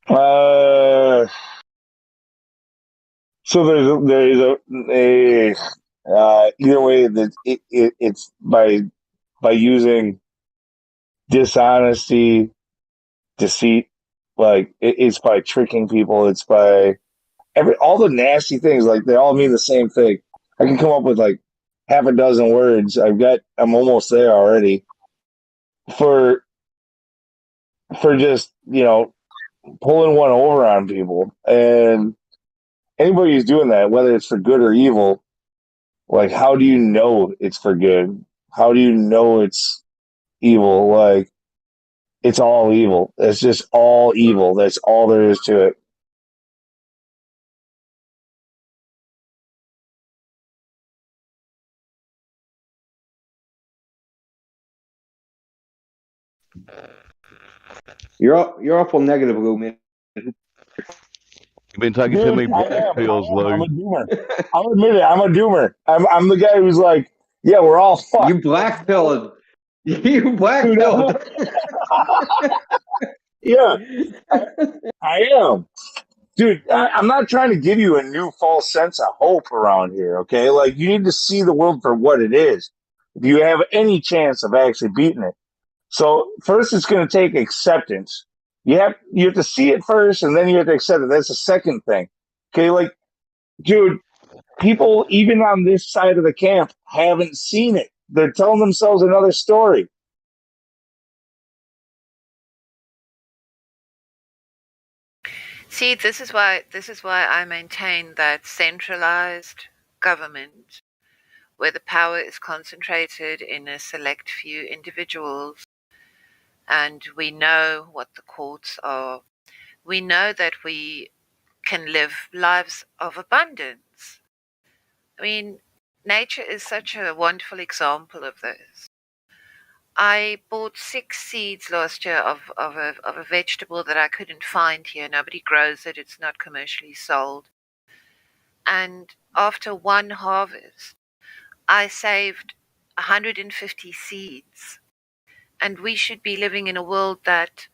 So there's either way that it's by using dishonesty, deceit, like it's by tricking people. It's by all the nasty things. Like they all mean the same thing. I can come up with like half a dozen words. I'm almost there already for just pulling one over on people. And anybody who's doing that, whether it's for good or evil, like, how do you know it's for good? How do you know it's evil? Like, it's all evil. It's just all evil. That's all there is to it. You're awful negative, Lou, man. You've been taking too many black pills, Lou. I'm a doomer. I'll admit it. I'm a doomer. I'm the guy who's like, yeah, we're all fucked. You black pilled. You black pilled. Yeah, I am. Dude, I'm not trying to give you a new false sense of hope around here, okay? Like, you need to see the world for what it is. If you have any chance of actually beating it. So, first, it's going to take acceptance. You have to see it first, and then you have to accept it. That's the second thing. Okay, like, dude, people, even on this side of the camp, haven't seen it. They're telling themselves another story. See, this is why I maintain that centralized government, where the power is concentrated in a select few individuals, and we know what the courts are. We know that we can live lives of abundance. I mean, nature is such a wonderful example of this. I bought 6 seeds last year of a vegetable that I couldn't find here. Nobody grows it. It's not commercially sold. And after one harvest, I saved 150 seeds. And we should be living in a world that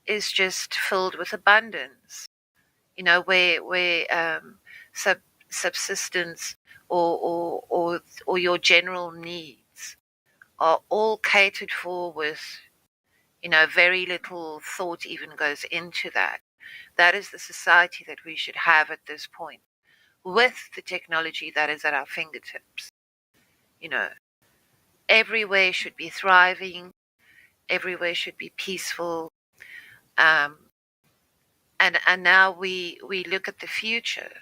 is just filled with abundance. You know, where subsistence or your general needs are all catered for with, very little thought even goes into that. That is the society that we should have at this point, with the technology that is at our fingertips. Everywhere should be thriving, everywhere should be peaceful. And now we look at the future,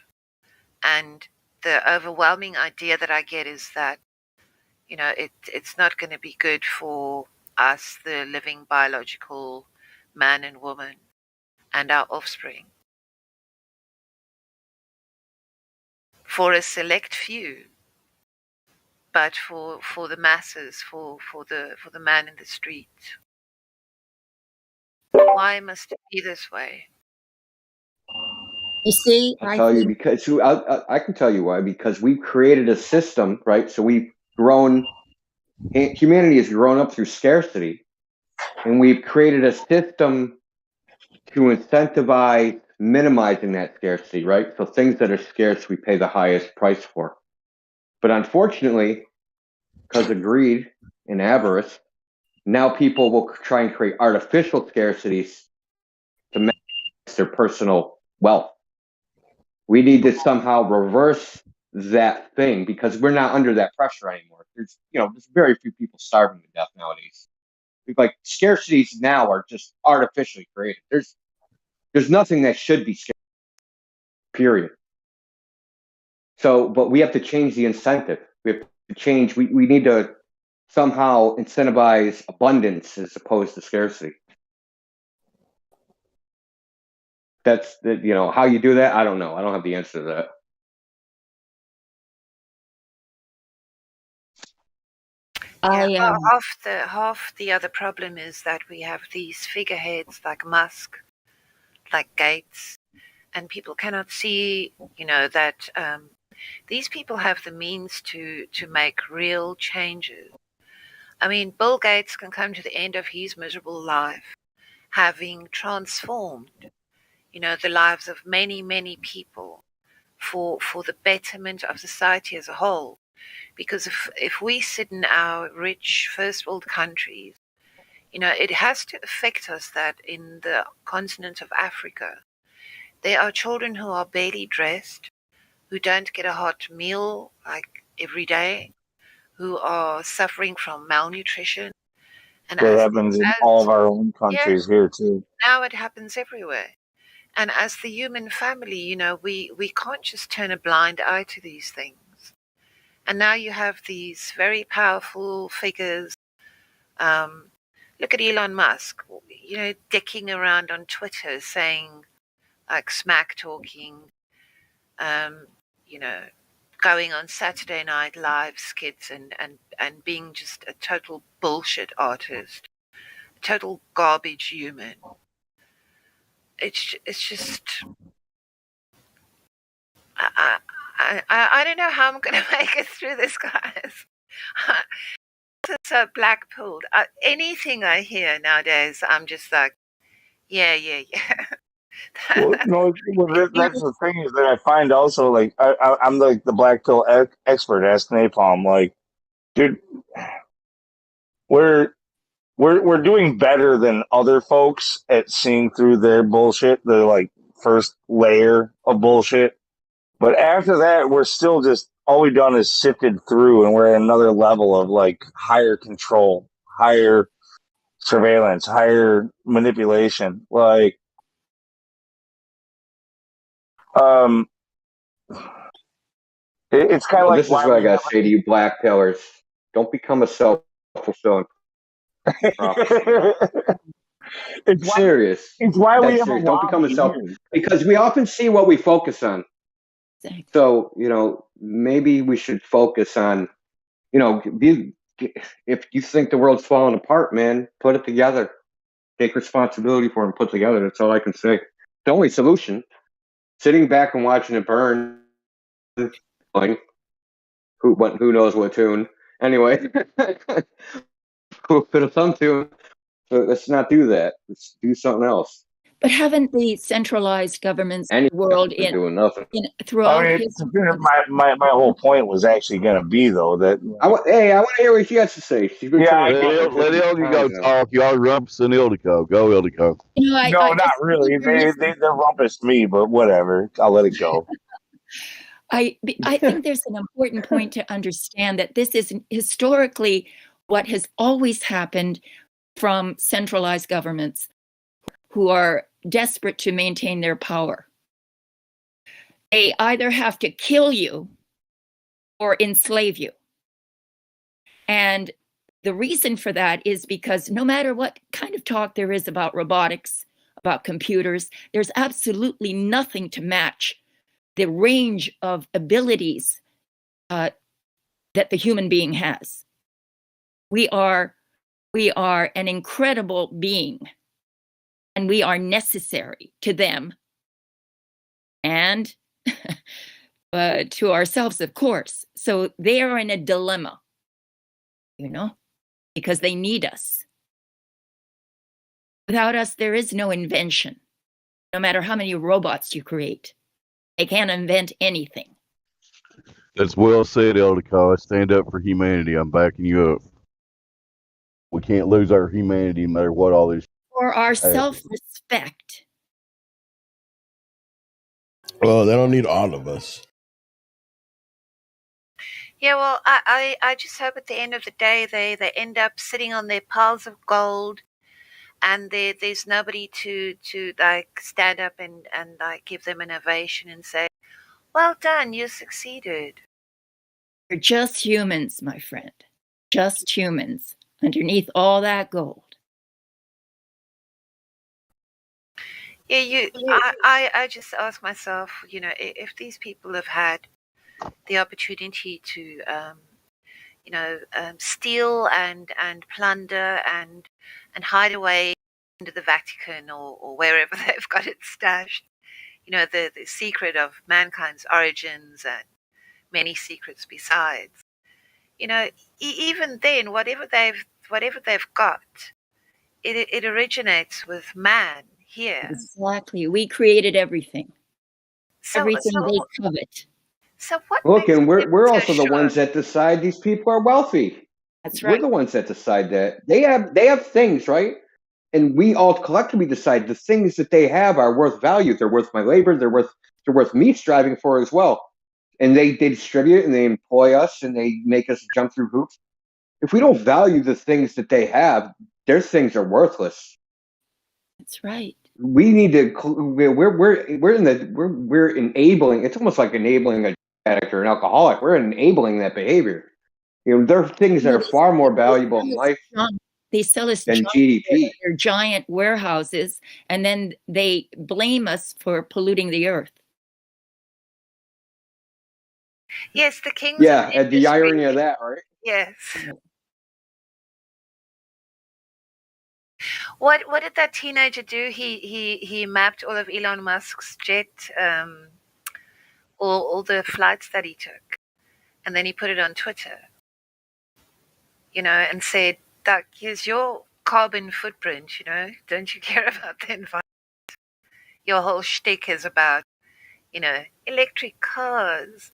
and the overwhelming idea that I get is that, it's not going to be good for us, the living biological man and woman, and our offspring. For a select few, but for the masses, for the man in the street. Why must it be this way? You see, I'll tell you because I can tell you why. Because we've created a system, right? So humanity has grown up through scarcity, and we've created a system to incentivize minimizing that scarcity, right? So things that are scarce, we pay the highest price for. But unfortunately, because of greed and avarice, now people will try and create artificial scarcities to maximize their personal wealth. We need to somehow reverse that thing because we're not under that pressure anymore. There's very few people starving to death nowadays. Like, scarcities now are just artificially created. There's nothing that should be scarce, period. So, but we have to change the incentive. We have to change. We need to somehow incentivize abundance as opposed to scarcity. That's how you do that. I don't know. I don't have the answer to that. Half the other problem is that we have these figureheads like Musk, like Gates, and people cannot see, that these people have the means to make real changes. I mean, Bill Gates can come to the end of his miserable life having transformed, the lives of many, many people for the betterment of society as a whole. Because if we sit in our rich first world countries, it has to affect us that in the continent of Africa, there are children who are barely dressed, who don't get a hot meal like every day, who are suffering from malnutrition. And That happens in all of our own countries here too. Now it happens everywhere. And as the human family, we can't just turn a blind eye to these things. And now you have these very powerful figures. Look at Elon Musk, dicking around on Twitter saying, like, smack talking, going on Saturday Night Live skits and being just a total bullshit artist, a total garbage human. It's just, I don't know how I'm going to make it through this, guys. It's so black-pilled. Anything I hear nowadays, I'm just like, yeah. Well, no, that's the thing is that I find also, like, I'm like the black pill expert. Ask Napalm. Like, dude, we're doing better than other folks at seeing through their bullshit. The like first layer of bullshit, but after that, we're still just all we've done is sifted through, and we're at another level of like higher control, higher surveillance, higher manipulation. Like, it's kind of Well, like this is why what I we have. gotta say to you, black pillars. Don't become a self-fulfilling prophecy. It's serious. It's why we That's have a serious. Don't become a lobby self, here. because we often see what we focus on. Exactly. So maybe we should focus on, if you think the world's falling apart, man, put it together. Take responsibility for it and put it together. That's all I can say. The only solution, sitting back and watching it burn, like, who knows what tune. Anyway, who put a thumb to. So let's not do that. Let's do something else. But haven't the centralized governments of the world doing nothing. throughout I history? mean, my whole point was actually going to be though that I want to hear what she has to say. She's been trying to talk Let Ildiko talk. Y'all rumpusing Ildiko. Go, Ildiko. I not just really. They rumpused me, but whatever. I'll let it go. I think there's an important point to understand that this is historically what has always happened from centralized governments who are desperate to maintain their power. They either have to kill you or enslave you. And the reason for that is because no matter what kind of talk there is about robotics, about computers, there's absolutely nothing to match the range of abilities that the human being has. We are an incredible being, and we are necessary to them and to ourselves, of course. So they are in a dilemma, because they need us. Without us, there is no invention. No matter how many robots you create, they can't invent anything. That's well said, Ildiko. I stand up for humanity. I'm backing you up. We can't lose our humanity no matter what all this. Or our self-respect. Well, they don't need all of us. Yeah, well, I just hope at the end of the day they end up sitting on their piles of gold, and there's nobody to like stand up and like give them an ovation and say, "Well done, you succeeded." They're just humans, my friend. Just humans underneath all that gold. Yeah, I just ask myself, if these people have had the opportunity to, steal and plunder and hide away into the Vatican or wherever they've got it stashed, the secret of mankind's origins and many secrets besides. Even then, whatever they've got, it originates with man here. Exactly. We created everything. Everything they covet. So what? Look, and we're also the ones that decide these people are wealthy. That's right. We're the ones that decide that they have things, right? And we all collectively decide the things that they have are worth value. They're worth my labor. They're worth me striving for as well. And they distribute and they employ us and they make us jump through hoops. If we don't value the things that they have, their things are worthless. That's right. we need to. We're enabling. It's almost like enabling a addict or an alcoholic. We're enabling that behavior. You know, there are things that are far more valuable in life They sell us than junk GDP. in their giant warehouses, and then they blame us for polluting the earth. Yes, the kings. Yeah, and the irony of that, right? Yes. What did that teenager do? He mapped all of Elon Musk's jet, all the flights that he took, and then he put it on Twitter. You know, and said, "Doug, here's your carbon footprint. You know, don't you care about the environment? Your whole shtick is about, you know, electric cars."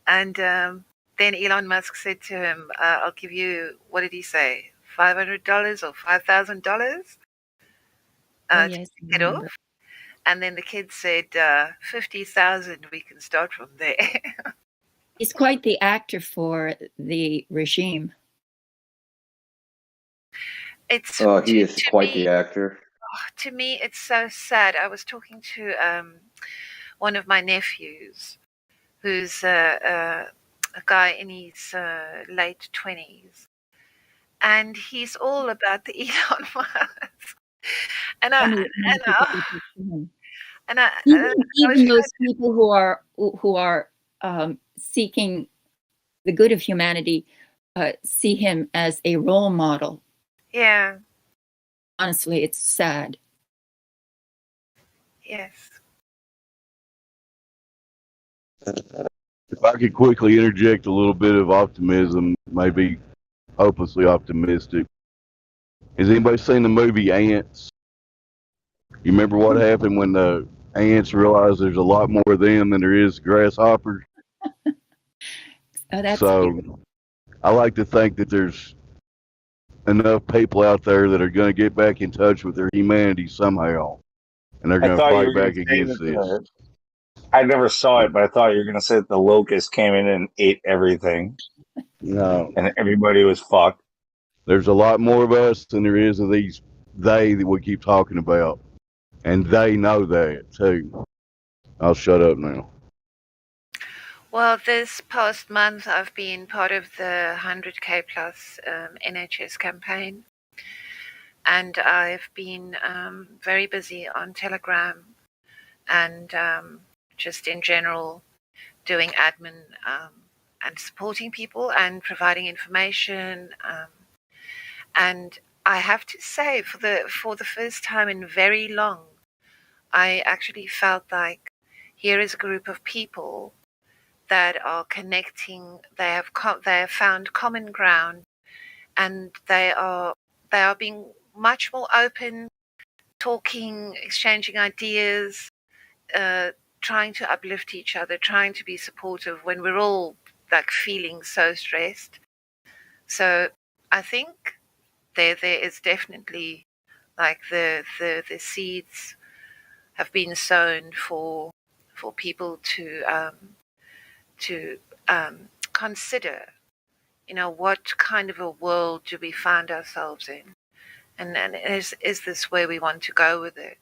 And then Elon Musk said to him, "I'll give you, what did he say, $500 or $5,000 Oh, to yes, I take it remember. off?" And then the kid said, 50,000. We can start from there. He's quite the actor for the regime. It's Oh, he is quite the actor. to me, it's so sad. I was talking to one of my nephews, who's a guy in his late 20s, and he's all about the Elon Musk. And I Funny and people I, do this to him. and I, Even those people who are seeking the good of humanity see him as a role model. yeah, Honestly, it's sad. yes. If I could quickly interject a little bit of optimism, maybe hopelessly optimistic. Has anybody seen the movie Ants? You remember what happened when the ants realized there's a lot more of them than there is grasshoppers? Oh, that's So I like to think that there's enough people out there that are going to get back in touch with their humanity somehow, and they're I going to thought you fight were going back to say against this. that I never saw it, but I thought you were going to say that the locust came in and ate everything. No. And everybody was fucked. There's a lot more of us than there is of these they that we keep talking about. And they know that too. I'll shut up now. Well, this past month, I've been part of the 100K plus NHS campaign, and I've been very busy on Telegram and just in general doing admin and supporting people and providing information. And I have to say, for the first time in very long, I actually felt like here is a group of people that are connecting. They have found common ground, and they are being much more open, talking, exchanging ideas, trying to uplift each other, trying to be supportive when we're all like feeling so stressed. So I think there is definitely like the seeds have been sown for people to consider, you know, what kind of a world do we find ourselves in, and is this where we want to go with it?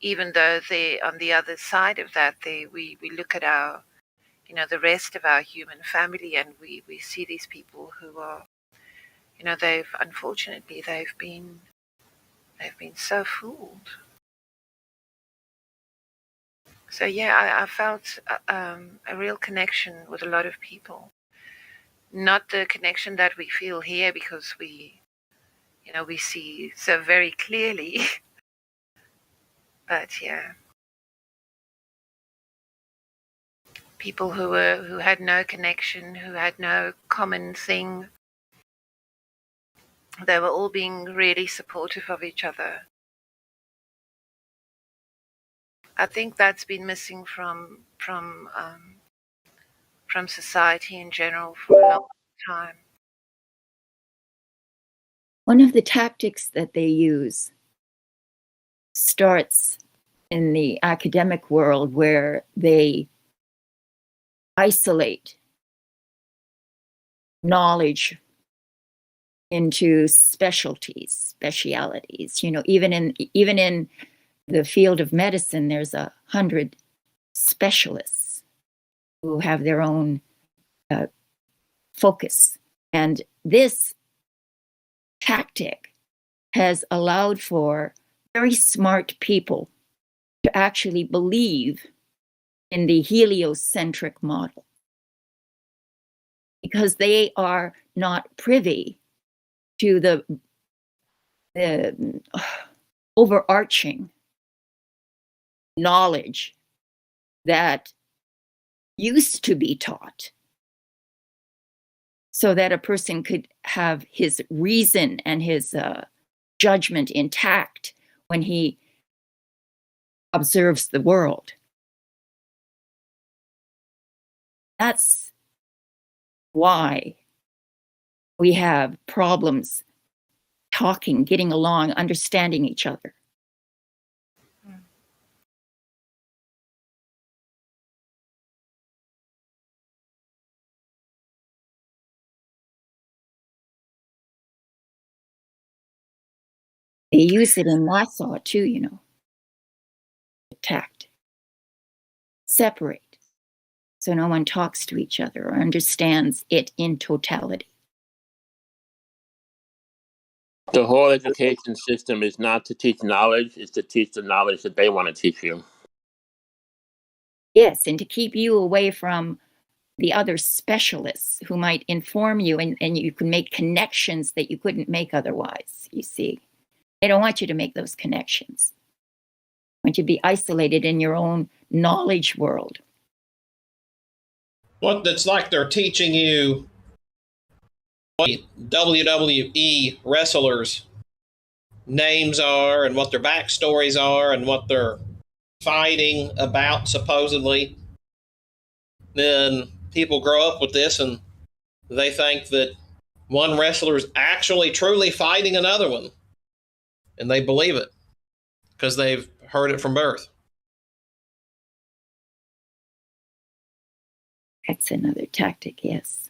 Even though on the other side of that, we look at our, you know, the rest of our human family, and we see these people who are, you know, they've been so fooled. So yeah, I felt a real connection with a lot of people. Not the connection that we feel here, because we see so very clearly. But yeah, people who had no connection, who had no common thing, they were all being really supportive of each other. I think that's been missing from society in general for a long time. one of the tactics that they use starts in the academic world, where they isolate knowledge into specialities. You know, even in the field of medicine, there's 100 specialists who have their own focus. And this tactic has allowed for very smart people to actually believe in the heliocentric model, because they are not privy to the overarching knowledge that used to be taught, so that a person could have his reason and his judgment intact when he observes the world. That's why we have problems talking, getting along, understanding each other. They use it in NASA too, you know. Attacked. Separate. So no one talks to each other or understands it in totality. The whole education system is not to teach knowledge, it's to teach the knowledge that they want to teach you. Yes, and to keep you away from the other specialists who might inform you, and you can make connections that you couldn't make otherwise, you see. They don't want you to make those connections. They want you to be isolated in your own knowledge world. What it's like they're teaching you what WWE wrestlers' names are and what their backstories are and what they're fighting about, supposedly. Then people grow up with this and they think that one wrestler is actually truly fighting another one. And they believe it because they've heard it from birth. That's another tactic, yes.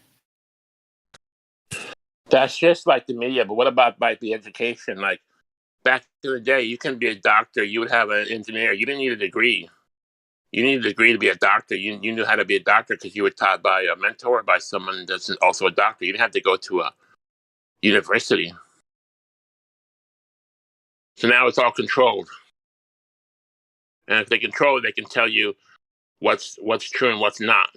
That's just like the media, but what about like the education? Like back in the day, you can be a doctor, you would have an engineer. You didn't need a degree. You needed a degree to be a doctor. You knew how to be a doctor because you were taught by a mentor, by someone that's also a doctor. You didn't have to go to a university. So now it's all controlled. And if they control it, they can tell you what's true and what's not.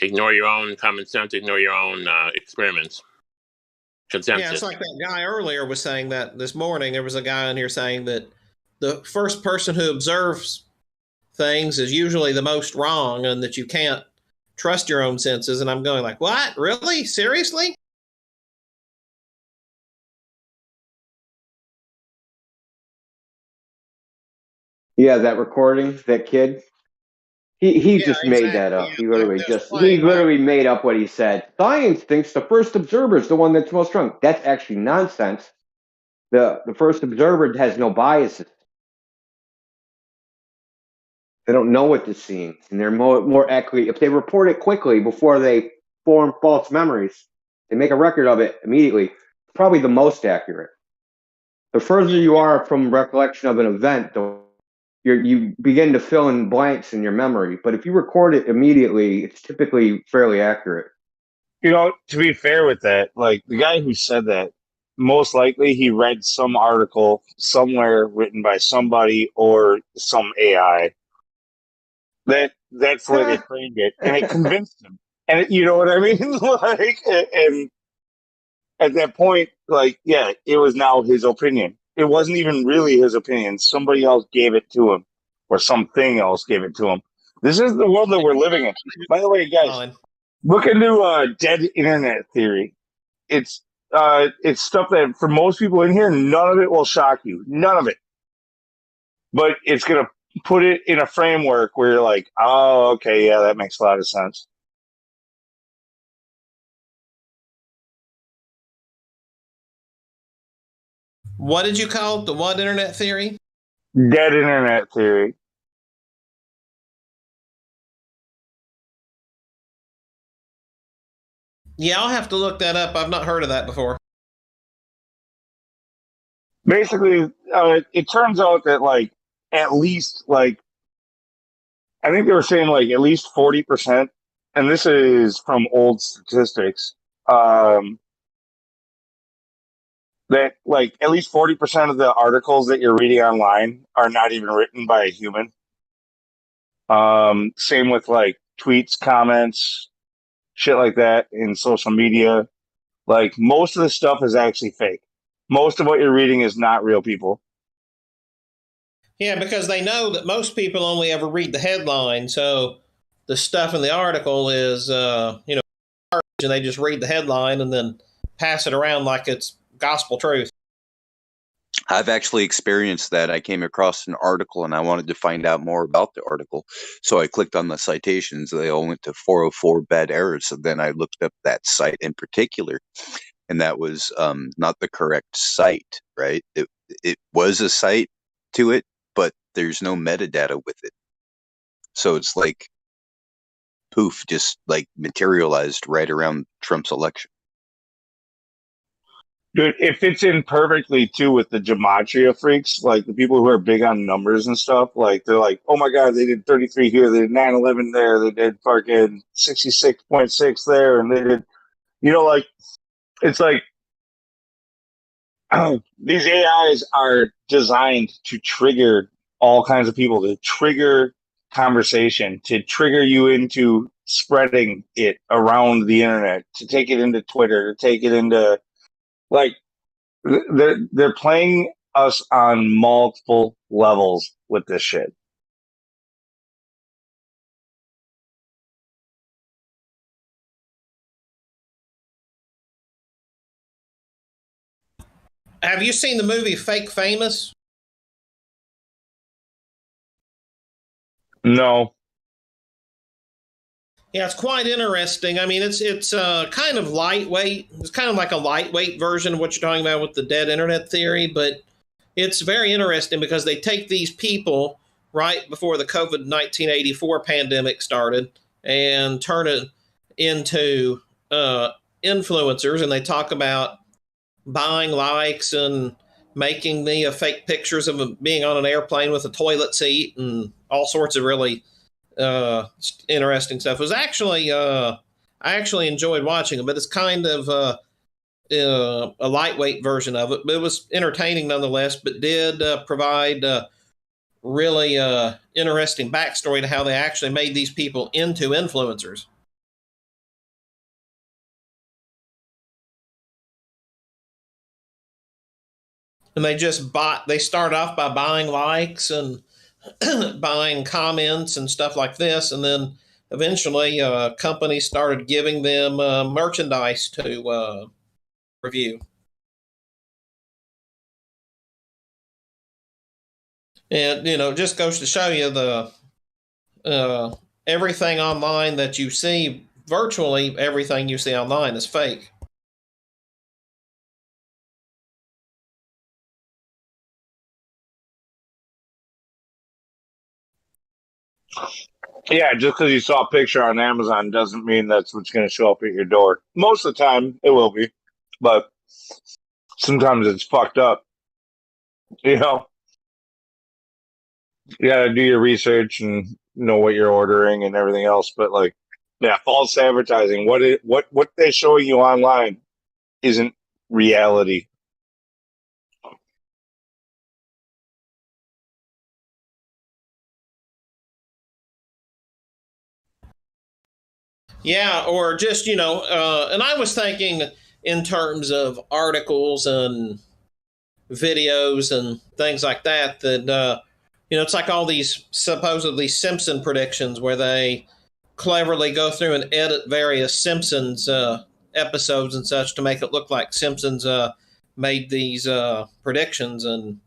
Ignore your own common sense, ignore your own experiments. Consensus. Yeah, it's like that guy earlier was saying that this morning. There was a guy on here saying that the first person who observes things is usually the most wrong and that you can't trust your own senses. And I'm going like, what? Really? Seriously? Yeah, that recording, that kid. He just made that up. He literally made up what he said. Science thinks the first observer is the one that's most wrong. That's actually nonsense. The first observer has no biases. They don't know what they're seeing, and they're more accurate. If they report it quickly before they form false memories, they make a record of it immediately. Probably the most accurate. The further you are from recollection of an event, you begin to fill in blanks in your memory. But if you record it immediately, it's typically fairly accurate. You know, to be fair with that, like the guy who said that, most likely he read some article somewhere written by somebody or some AI. That's where they trained it, and it convinced him. And you know what I mean? Like, and at that point, like, yeah, it was now his opinion. It wasn't even really his opinion. Somebody else gave it to him, or something else gave it to him. This is the world that we're living in. By the way, guys, look into dead internet theory. It's stuff that for most people in here, none of it will shock you. None of it. But it's gonna put it in a framework where you're like, oh, okay, yeah, that makes a lot of sense. What did you call it? The what internet theory? Dead internet theory. Yeah, I'll have to look that up. I've not heard of that before. Basically, it turns out that like at least like I think they were saying like at least 40%, and this is from old statistics. Um, that like at least 40% of the articles that you're reading online are not even written by a human. Same with like tweets, comments, shit like that in social media. Like most of the stuff is actually fake. Most of what you're reading is not real people. Yeah, because they know that most people only ever read the headline, so the stuff in the article is, garbage, and they just read the headline and then pass it around like it's gospel truth. I've actually experienced that. I came across an article and I wanted to find out more about the article. So I clicked on the citations. They all went to 404 bad errors. So then I looked up that site in particular, and that was not the correct site, right? It was a site to it, but there's no metadata with it. So it's like poof, just like materialized right around Trump's election. Dude, it fits in perfectly too with the gematria freaks, like the people who are big on numbers and stuff. Like they're like, oh my god, they did 33 here, they did 911 there, they did fucking 66.6 there, and they did, like it's like these AIs are designed to trigger all kinds of people, to trigger conversation, to trigger you into spreading it around the internet, to take it into Twitter, to take it into like they're playing us on multiple levels with this shit. Have you seen the movie Fake Famous? No. Yeah, it's quite interesting. I mean, it's kind of lightweight. It's kind of like a lightweight version of what you're talking about with the dead internet theory, but it's very interesting because they take these people right before the COVID 1984 pandemic started and turn it into influencers, and they talk about buying likes and making me a fake pictures of being on an airplane with a toilet seat and all sorts of really interesting stuff. It was actually I actually enjoyed watching it, but it's kind of a lightweight version of it. But it was entertaining nonetheless. But did provide really interesting backstory to how they actually made these people into influencers. And they start off by buying likes and buying comments and stuff like this, and then eventually companies started giving them merchandise to review. And it just goes to show you the everything online that you see, virtually everything you see online is fake. Yeah, just because you saw a picture on Amazon doesn't mean that's what's going to show up at your door. Most of the time, it will be, but sometimes it's fucked up. You know, you got to do your research and know what you're ordering and everything else. But like, yeah, false advertising. What they're showing you online isn't reality. Yeah, or just, and I was thinking in terms of articles and videos and things like that, it's like all these supposedly Simpson predictions where they cleverly go through and edit various Simpsons episodes and such to make it look like Simpsons made these predictions. And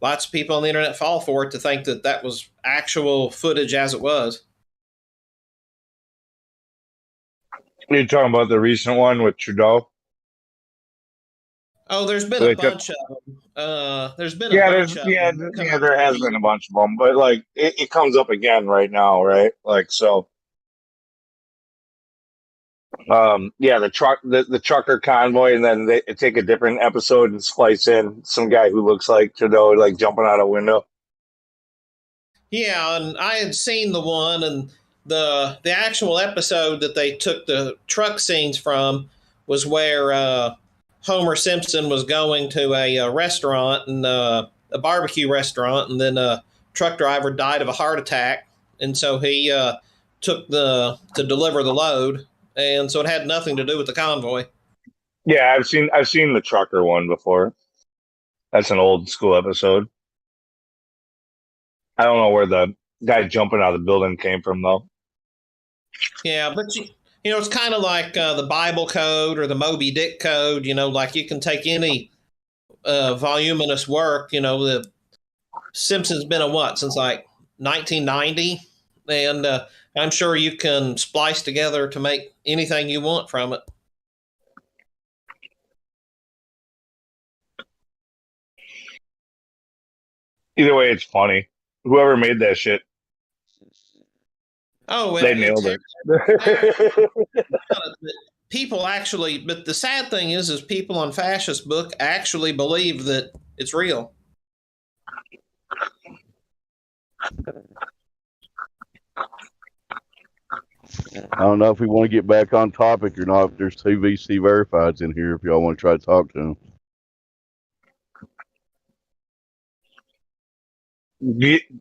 lots of people on the internet fall for it to think that that was actual footage as it was. You're talking about the recent one with Trudeau? Oh, there's been a bunch of them. There's been a bunch of them. Yeah, there has been a bunch of them, but like it comes up again right now, right? Like so. Yeah, the trucker convoy, and then they take a different episode and splice in some guy who looks like Trudeau, like jumping out a window. Yeah, and I had seen the one, and the actual episode that they took the truck scenes from was where Homer Simpson was going to a restaurant and a barbecue restaurant, and then a truck driver died of a heart attack, and so he took to deliver the load, and so it had nothing to do with the convoy. Yeah, I've seen the trucker one before. That's an old school episode. I don't know where the guy jumping out of the building came from, though. Yeah, but you know, it's kind of like the Bible code or the Moby Dick code. You know, like you can take any voluminous work. You know, the Simpsons been a what since like 1990, and I'm sure you can splice together to make anything you want from it. Either way, it's funny. Whoever made that shit, they nailed it. People actually, but the sad thing is people on Fascist Book actually believe that it's real. I don't know if we want to get back on topic or not. But there's two VC verifieds in here if y'all want to try to talk to them.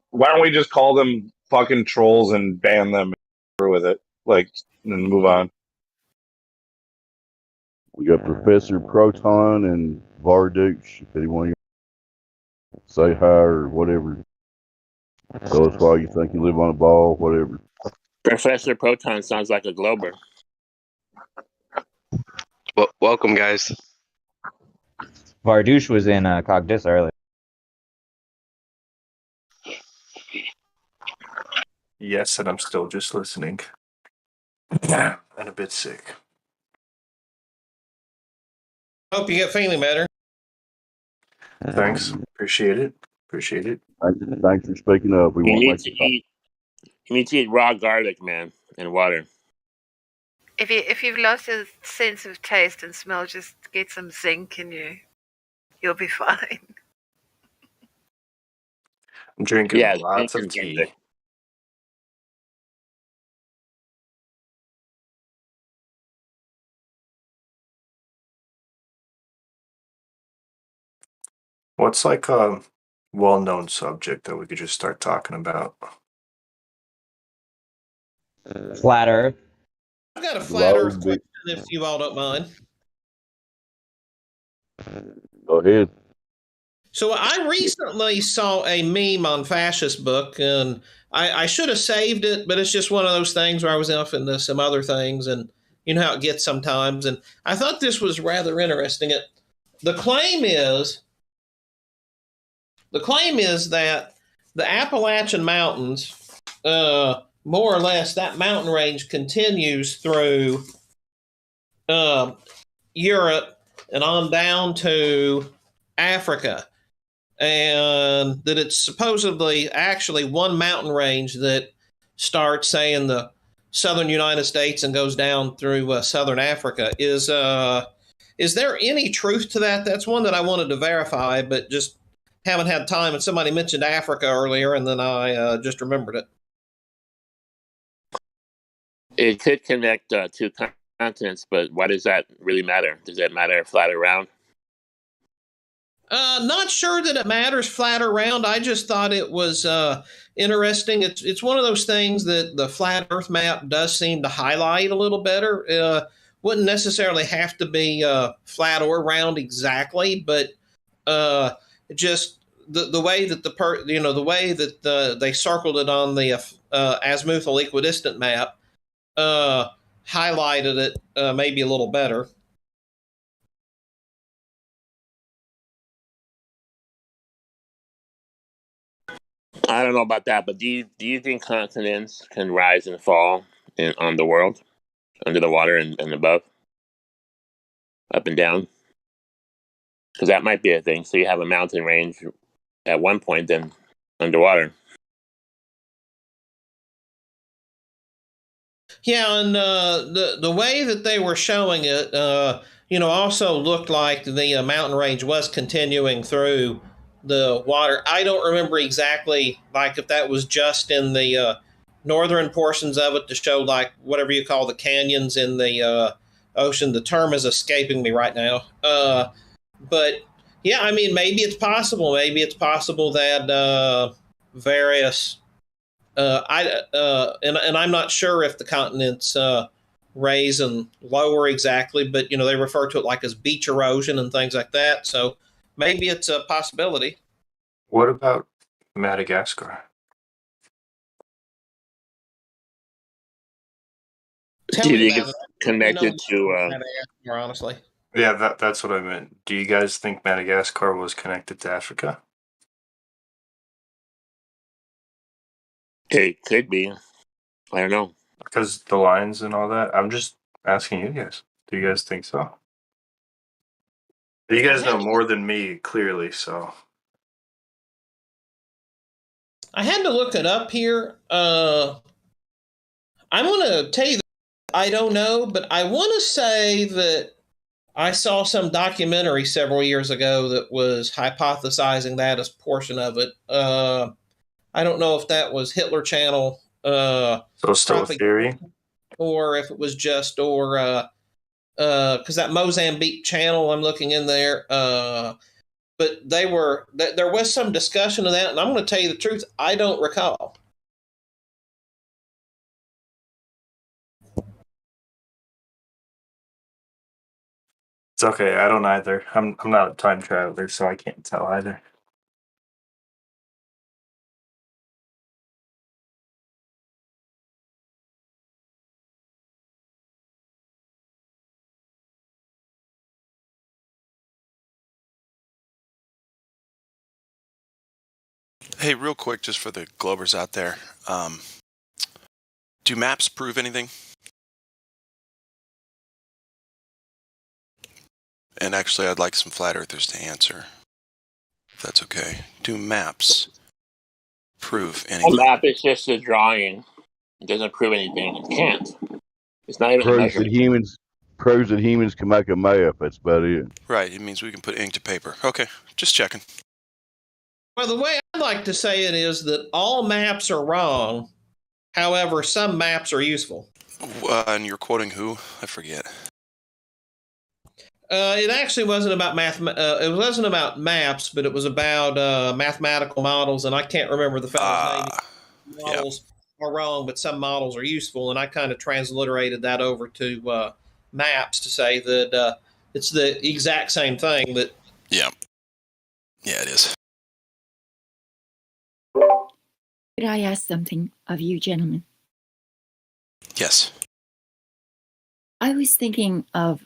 Why don't we just call them fucking trolls and ban them with it, like, and move on? We got Professor Proton and Vardooch. If anyone say hi or whatever. Tell us why you think you live on a ball, whatever. Professor Proton sounds like a Glober. Well, welcome, guys. Vardoosh was in Cogdis earlier. Yes, and I'm still just listening. And a bit sick. Hope you get feeling better. Thanks. Appreciate it. Appreciate it. Thanks for speaking up. We You won't need make to you eat. You need to eat raw garlic, man, and water. If you've lost your sense of taste and smell, just get some zinc in you. You'll be fine. I'm drinking Yeah, lots zinc of is tea. good. What's like a well-known subject that we could just start talking about? Flat Earth. I've got a flat Earth question if you all don't mind. Go ahead. So I recently saw a meme on Fascist Book, and I should have saved it, but it's just one of those things where I was off into some other things, and you know how it gets sometimes. And I thought this was rather interesting. The claim is that the Appalachian Mountains, more or less, that mountain range continues through Europe and on down to Africa. And that it's supposedly actually one mountain range that starts, say, in the southern United States and goes down through southern Africa. Is there any truth to that? That's one that I wanted to verify, but just haven't had time. And somebody mentioned Africa earlier, and then I just remembered it. It could connect two continents, but why does that really matter? Does that matter flat or round? Not sure that it matters flat or round. I just thought it was interesting. It's one of those things that the flat Earth map does seem to highlight a little better. Wouldn't necessarily have to be flat or round exactly, but just the way that the way that they circled it on the azimuthal equidistant map highlighted it maybe a little better. I don't know about that, but do you think continents can rise and fall on the world, under the water and above, up and down? Because that might be a thing. So you have a mountain range at one point, then underwater. Yeah, and the way that they were showing it, also looked like the mountain range was continuing through the water. I don't remember exactly, like, if that was just in the northern portions of it to show, like, whatever you call the canyons in the ocean. The term is escaping me right now. But yeah, I mean, maybe it's possible. Maybe it's possible that various and I'm not sure if the continents raise and lower exactly, but they refer to it like as beach erosion and things like that. So maybe it's a possibility. What about Madagascar? Tell Do you me think about it's it. connected to? Madagascar, honestly. Yeah, that's what I meant. Do you guys think Madagascar was connected to Africa? It could be. I don't know. Because the lines and all that? I'm just asking you guys. Do you guys think so? You guys know more than me, clearly, so. I had to look it up here. I'm going to tell you that I don't know, but I want to say that I saw some documentary several years ago that was hypothesizing that as portion of it. I don't know if that was Hitler Channel So still a theory? or if it was just, or because that Mozambique channel, I'm looking in there, but there was some discussion of that, and I'm going to tell you the truth, I don't recall. It's okay, I don't either. I'm not a time traveler, so I can't tell either. Hey, real quick, just for the Globers out there, do maps prove anything? And actually, I'd like some flat earthers to answer, if that's okay. Do maps prove A anything? map is just a drawing. It doesn't prove anything. It can't. It's not even a Proves that measurement. humans can make a map. That's about it. Right, it means we can put ink to paper. Okay, just checking. Well, the way I'd like to say it is that all maps are wrong. However, some maps are useful. And you're quoting who? I forget. It actually wasn't about math. It wasn't about maps, but it was about mathematical models, and I can't remember the fellow's name. Models are wrong, but some models are useful, and I kind of transliterated that over to maps to say that it's the exact same thing. But yeah, it is. Could I ask something of you, gentlemen? Yes. I was thinking of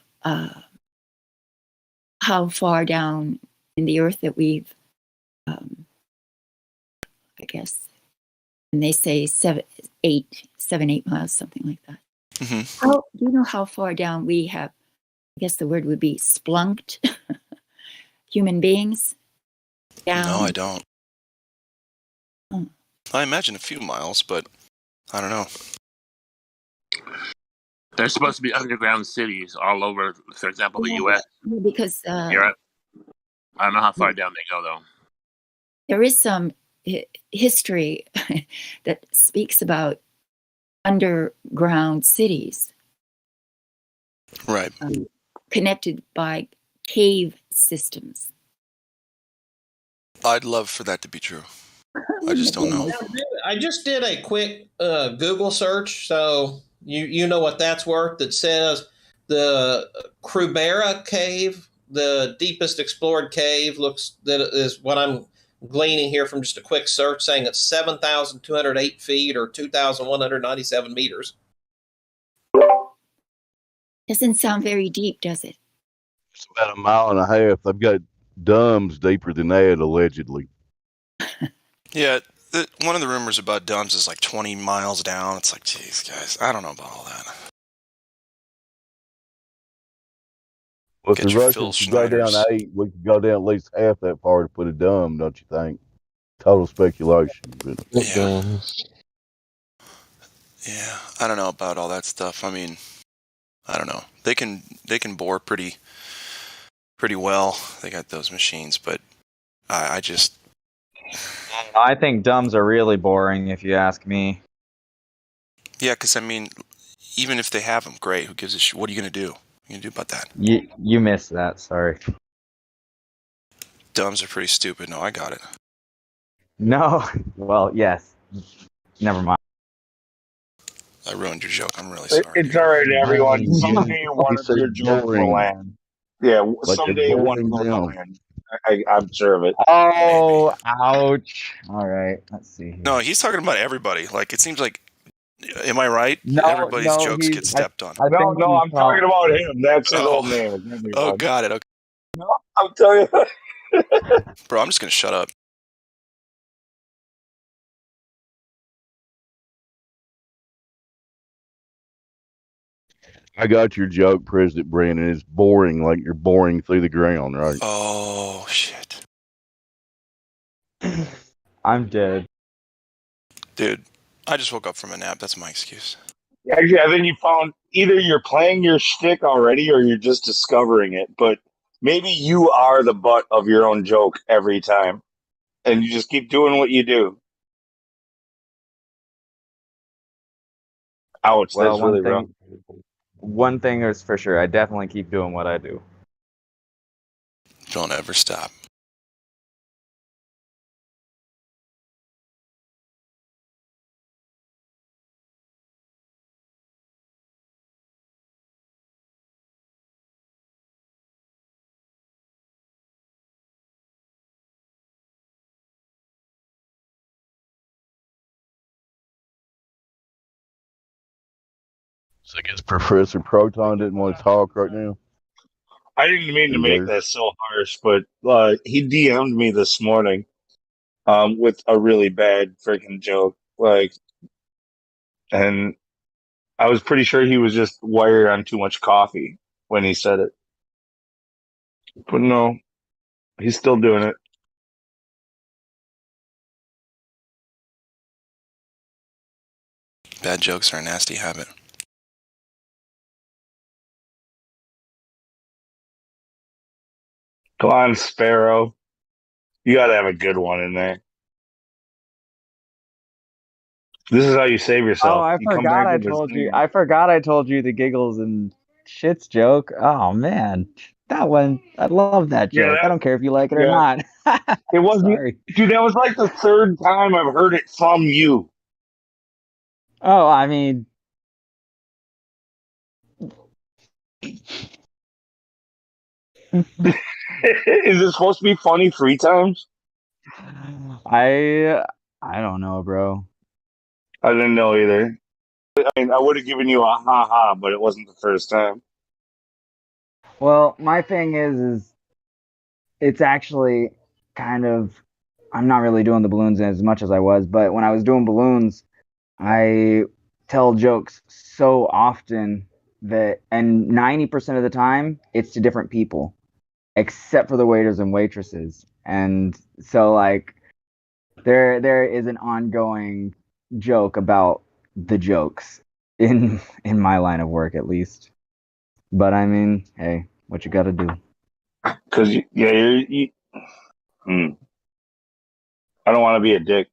how far down in the earth that we've, I guess, and they say 7, 8 miles, something like that. Mm-hmm. How do you know how far down we have? I guess the word would be splunked. Human beings down. No, I don't. I imagine a few miles, but I don't know. There's supposed to be underground cities all over, for example, the U.S. Because Europe. I don't know how far down they go, though. there is some history that speaks about underground cities. Right. Connected by cave systems. I'd love for that to be true. I just don't know. I just did a quick Google search, so you know what that's worth. That says the Krubera Cave, the deepest explored cave, that is what I'm gleaning here from just a quick search, saying it's 7,208 feet or 2,197 meters. Doesn't sound very deep, does it? It's about 1.5 miles. They've got dumbs deeper than that, allegedly. Yeah, one of the rumors about dumbs is like 20 miles down. It's like, geez, guys, I don't know about all that. Well, if the Russians could go down 8, we could go down at least half that far to put a dumb, don't you think? Total speculation. But. Yeah. Yeah, I don't know about all that stuff. I mean, I don't know. They can bore pretty well. They got those machines, but I just I think dumbs are really boring, if you ask me. yeah, because I mean, even if they have them, great. Who gives a shit? What are you gonna do? What are you gonna do about that? You missed that. Sorry. Dumbs are pretty stupid. No, I got it. No. Well, yes. Never mind. I ruined your joke. I'm really sorry. It's all right, everyone. Boring, Someday one he of said your jokes will boring. land. Yeah, Like a someday one of boring them will dumb. land. I'm sure of it. Oh, ouch. All right. Let's see here. No, he's talking about everybody. Like, it seems like, am I right? No, Everybody's no, jokes get stepped on. I No, think no, he's I'm talking about him. That's his old name. It's Oh, everyone. got it. Okay. No, I'm telling you. Bro, I'm just gonna shut up. I got your joke, President Brandon. It's boring, like you're boring through the ground, right? Oh shit, I'm dead. dude. I just woke up from a nap. That's my excuse. Actually, I think you found either you're playing your shtick already or you're just discovering it. But maybe you are the butt of your own joke every time, and you just keep doing what you do. Ouch, Well, that's really rough. one thing is for sure. I definitely keep doing what I do. Don't ever stop. So I guess Professor Proton didn't want to talk right now. I didn't mean to Is make there? that so harsh, but he DM'd me this morning with a really bad freaking joke. And I was pretty sure he was just wired on too much coffee when he said it. But no, he's still doing it. Bad jokes are a nasty habit. Come on, Sparrow. You got to have a good one in there. This is how you save yourself. Oh, I You come forgot back I with this told you. thing. I forgot I told you the giggles and shits joke. Oh man, that one. I love that Yeah, joke. I don't care if you like it or yeah. not. It wasn't, Sorry. dude. That was like the third time I've heard it from you. Oh, I mean, Is it supposed to be funny 3 times? I don't know, bro. I didn't know either. I mean, I would have given you a ha ha, but it wasn't the first time. Well, my thing is it's actually kind of. I'm not really doing the balloons as much as I was, but when I was doing balloons, I tell jokes so often that, and 90% of the time, it's to different people, except for the waiters and waitresses. And so, like, there is an ongoing joke about the jokes in my line of work, at least. But I mean, hey, what you got to do? Because I don't want to be a dick.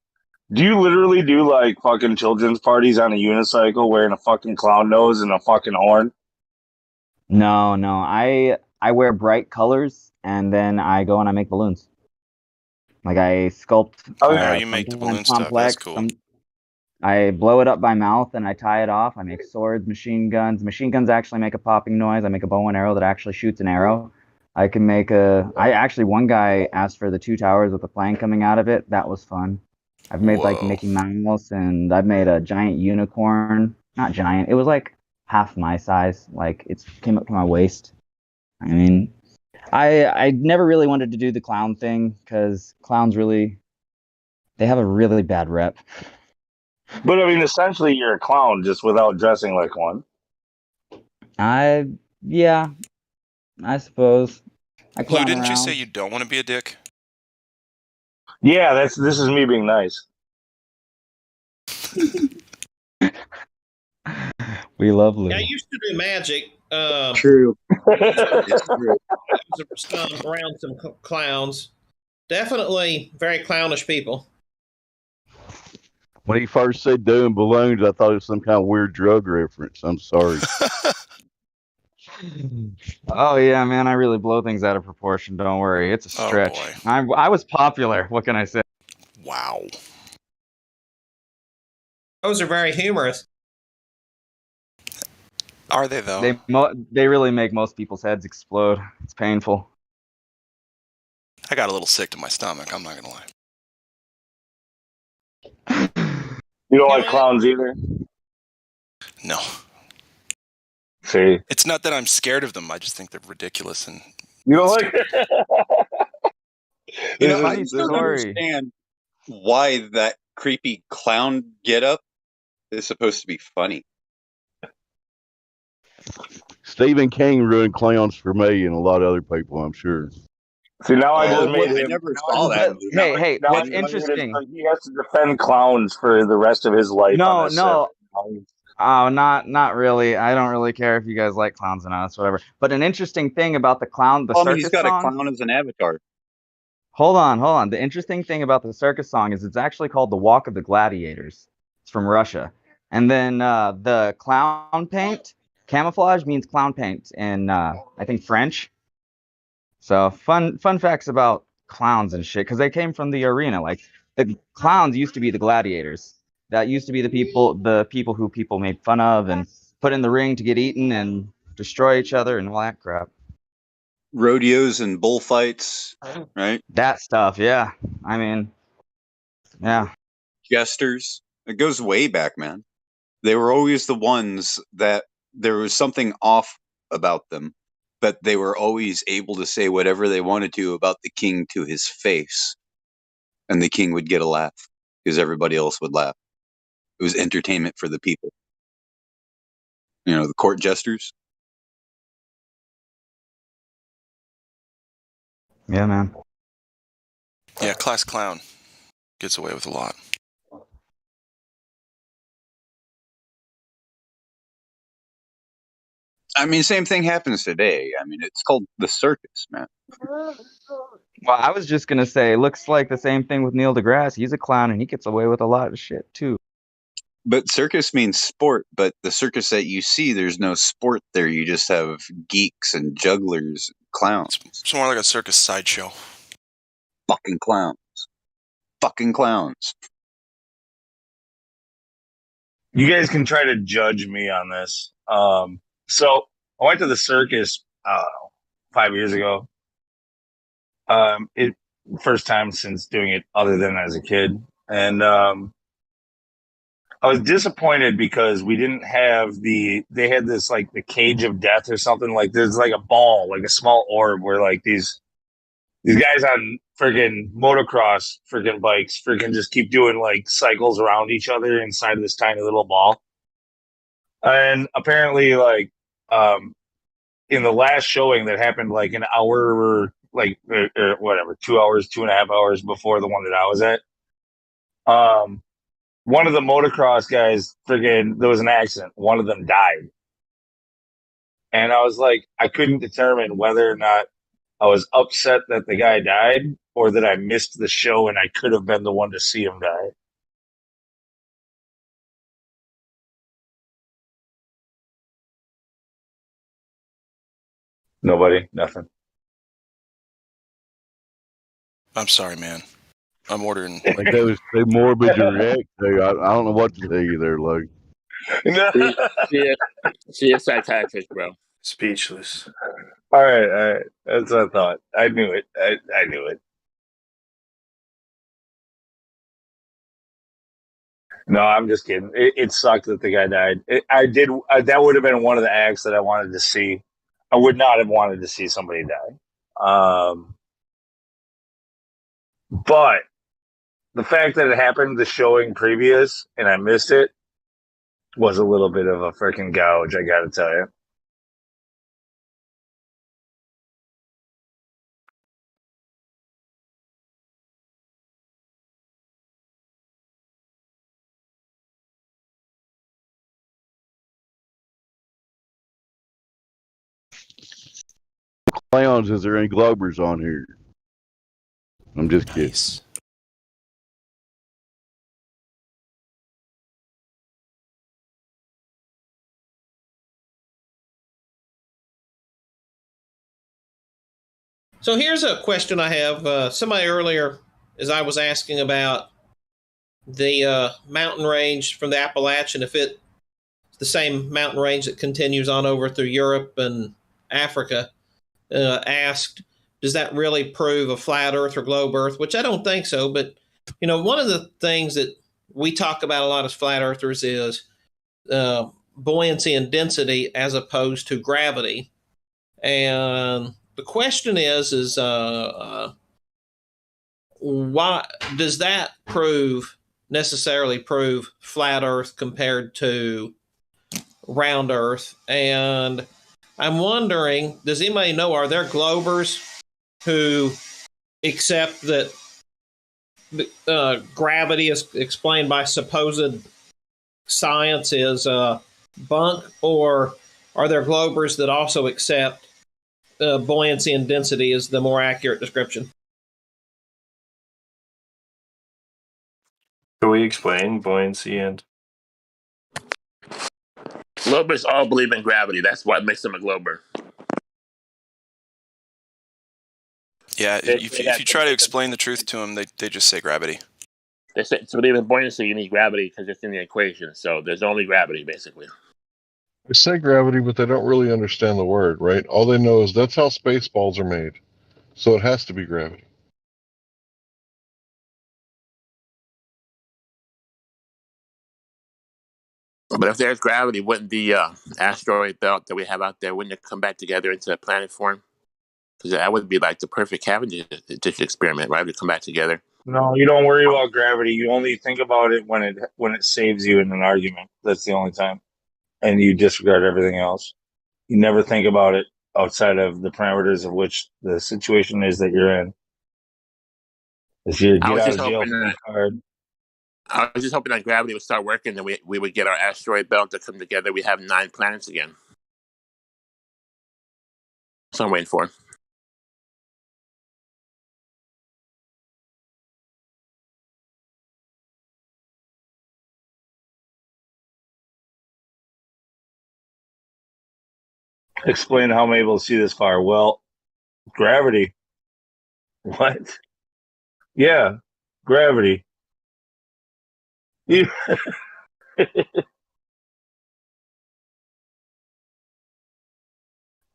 Do you literally do like fucking children's parties on a unicycle wearing a fucking clown nose and a fucking horn? No, no, I wear bright colors, and then I go and I make balloons. Like I sculpt Oh, you make the something balloon on stuff. That's complex. cool. I blow it up by mouth and I tie it off. I make swords, machine guns. Machine guns actually make a popping noise. I make a bow and arrow that actually shoots an arrow. I can make I actually, one guy asked for the two towers with the plane coming out of it. That was fun. I've made like Whoa. Mickey Mouse, and I've made a giant unicorn. Not giant. It was like half my size. Like it came up to my waist. I mean, I never really wanted to do the clown thing because clowns really, they have a really bad rep. But I mean, essentially, you're a clown just without dressing like one. Yeah, I suppose. I Lou, clown didn't you around. say you don't want to be a dick? Yeah, this is me being nice. We love Yeah, I Lou. used to do magic. True. It's true. around some clowns. Definitely very clownish people. When he first said doing balloons, I thought it was some kind of weird drug reference. I'm sorry. Oh yeah, man, I really blow things out of proportion. Don't worry, it's a Oh, stretch. boy. I was popular. What can I say? Wow. Those are very humorous. Are they though? They really make most people's heads explode. It's painful. I got a little sick to my stomach. I'm not gonna lie. You don't like clowns either? No. See, It's not that I'm scared of them. I just think they're ridiculous and you don't like. You know, I Funny still don't story. understand why that creepy clown getup is supposed to be funny. Stephen King ruined clowns for me and a lot of other people, I'm sure. See, now I just Oh, made I him. never Now I saw just that made, movie. Hey, now I what's just made it interesting? so he has to defend clowns for the rest of his life on this set. No. Oh, not really. I don't really care if you guys like clowns or not. It's whatever. But an interesting thing about the I mean, he's circus got a song. clown as an avatar. Hold on. The interesting thing about the circus song is it's actually called "The Walk of the Gladiators." It's from Russia. And then the clown paint, camouflage means clown paint in I think French. So fun facts about clowns and shit because they came from the arena. Like the clowns used to be the gladiators. That used to be the people who people made fun of and put in the ring to get eaten and destroy each other and all that crap. Rodeos and bullfights, right? That stuff, yeah. I mean, yeah. Jesters. It goes way back, man. They were always the ones that there was something off about them, but they were always able to say whatever they wanted to about the king to his face, and the king would get a laugh because everybody else would laugh. It was entertainment for the people. You know, the court jesters. Yeah, man. Yeah, class clown gets away with a lot. I mean, same thing happens today. I mean, it's called the circus, man. Well, I was just gonna say, looks like the same thing with Neil deGrasse. He's a clown and he gets away with a lot of shit too. But circus means sport, but the circus that you see, there's no sport there. You just have geeks and jugglers, clowns. It's more like a circus sideshow. Fucking clowns. Fucking clowns. You guys can try to judge me on this. So I went to the circus 5 years ago. It first time since doing it other than as a kid, and I was disappointed because we didn't have they had this like the cage of death or something. Like there's like a ball, like a small orb where like these guys on friggin' motocross friggin' bikes friggin' just keep doing like cycles around each other inside of this tiny little ball. And apparently like in the last showing that happened like an hour or like or whatever, 2 hours, 2.5 hours before the one that I was at. One of the motocross guys, friggin', there was an accident. One of them died. And I was like, I couldn't determine whether or not I was upset that the guy died or that I missed the show and I could have been the one to see him die. Nobody, nothing. I'm sorry, man. I'm ordering. Like that was too morbid to react to. I don't know what to tell you there, Luke. See it's psychiatrist, bro. Speechless. All right. That's what I thought. I knew it. I knew it. No, I'm just kidding. It sucked that the guy died. That would have been one of the acts that I wanted to see. I would not have wanted to see somebody die. But the fact that it happened the showing previous and I missed it was a little bit of a freaking gouge, I got to tell you. Clowns, is there any Globers on here? I'm just kidding. So here's a question I have. Somebody earlier, as I was asking about the mountain range from the Appalachian, if it's the same mountain range that continues on over through Europe and Africa, asked, does that really prove a flat Earth or globe Earth? Which I don't think so. But, one of the things that we talk about a lot as flat earthers is buoyancy and density as opposed to gravity. And the question is why does that necessarily prove flat Earth compared to round Earth? And I'm wondering, does anybody know, are there globers who accept that gravity is explained by supposed science is bunk, or are there globers that also accept buoyancy and density is the more accurate description? Can we explain buoyancy and? Globers all believe in gravity. That's what makes them a glober. Yeah, if you try to explain the truth to them, they just say gravity. They say to believe in buoyancy, you need gravity because it's in the equation. So there's only gravity, basically. They say gravity, but they don't really understand the word, right? All they know is that's how space balls are made. So it has to be gravity. But if there's gravity, wouldn't the asteroid belt that we have out there, wouldn't it come back together into a planet form? Because that would be like the perfect Cavendish experiment, right? To come back together. No, you don't worry about gravity. You only think about it when it saves you in an argument. That's the only time. And you disregard everything else. You never think about it outside of the parameters of which the situation is that you're in. If you get out of jail free card. I was just hoping that gravity would start working and we would get our asteroid belt to come together. We have 9 planets again. So I'm waiting for. Explain how I'm able to see this far. Well, gravity. What? Yeah, gravity.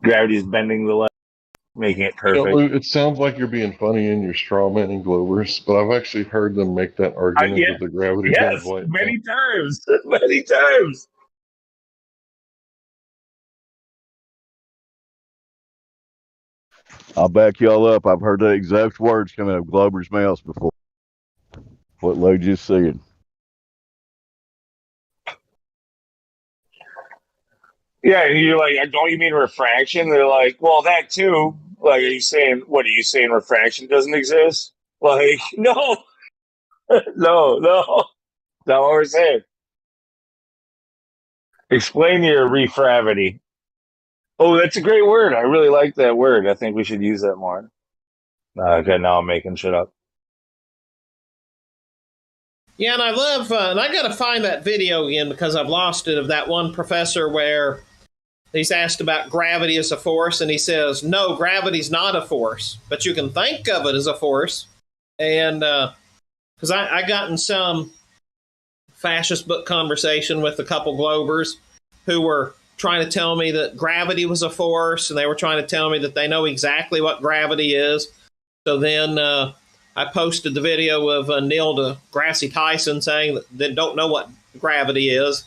Gravity is bending the light, making it perfect. You know, it sounds like you're being funny in your straw man and Globers, but I've actually heard them make that argument that the gravity bends light. Many times. Many times. I'll back y'all up. I've heard the exact words coming out of Glober's mouth before. What Lou just said. Yeah, and you're like, don't you mean refraction? They're like, well, that too. Like, are you saying refraction doesn't exist? Like, no. No. That's not what we're saying. Explain your refravity. Oh, that's a great word. I really like that word. I think we should use that more. Okay, now I'm making shit up. Yeah, and I love, and I got to find that video again because I've lost it, of that one professor where he's asked about gravity as a force, and he says, no, gravity's not a force, but you can think of it as a force. And because I got in some fascist book conversation with a couple Globers who were trying to tell me that gravity was a force, and they were trying to tell me that they know exactly what gravity is. So then I posted the video of Neil deGrasse Tyson saying that they don't know what gravity is.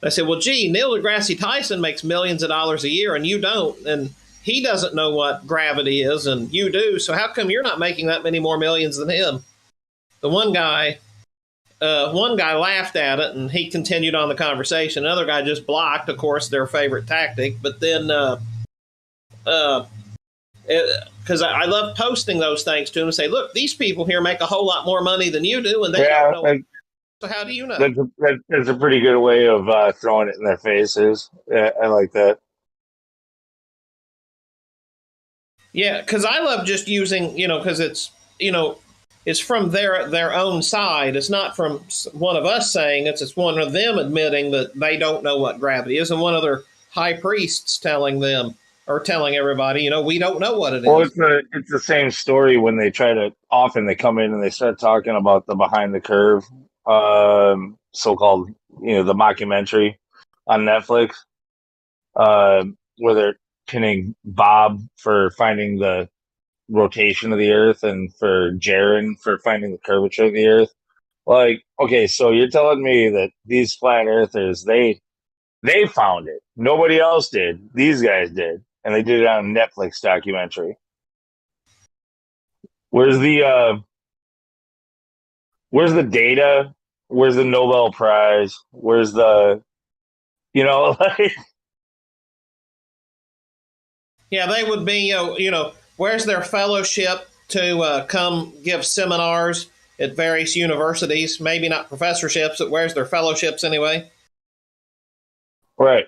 I said, well, gee, Neil deGrasse Tyson makes millions of dollars a year and you don't. And he doesn't know what gravity is and you do. So how come you're not making that many more millions than him? The one guy laughed at it and he continued on the conversation. Another guy just blocked, of course, their favorite tactic. But then, because I love posting those things to them and say, look, these people here make a whole lot more money than you do, and they don't know. So how do you know? That's a pretty good way of throwing it in their faces. Yeah, I like that. Yeah, because I love just using, because it's, it's from their own side. It's not from one of us saying it's one of them admitting that they don't know what gravity is, and one of their high priests telling them or telling everybody, we don't know what it Well, is. it's the same story when they try to. Often they come in and they start talking about the behind the curve, so-called, the mockumentary on Netflix, where they're pinning Bob for finding the rotation of the Earth and for Jaron for finding the curvature of the Earth. Like, okay, so you're telling me that these flat earthers, they found it. Nobody else did. These guys did. And they did it on a Netflix documentary. Where's the data? Where's the Nobel Prize? Where's the like Yeah, they would be, where's their fellowship to come give seminars at various universities? Maybe not professorships, but where's their fellowships anyway? right.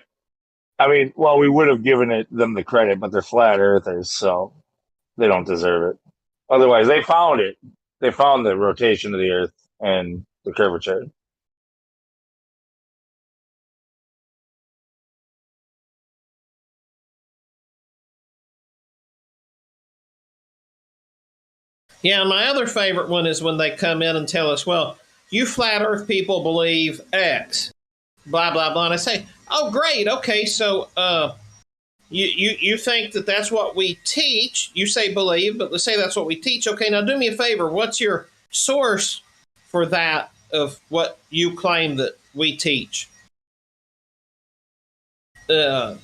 I mean, well, we would have given them the credit, but they're flat earthers, so they don't deserve it. Otherwise, they found it. They found the rotation of the Earth and the curvature. Yeah, my other favorite one is when they come in and tell us, well, you flat earth people believe X, blah, blah, blah. And I say, oh, great. Okay, so you think that that's what we teach. You say believe, but let's say that's what we teach. Okay, now do me a favor. What's your source for that of what you claim that we teach? What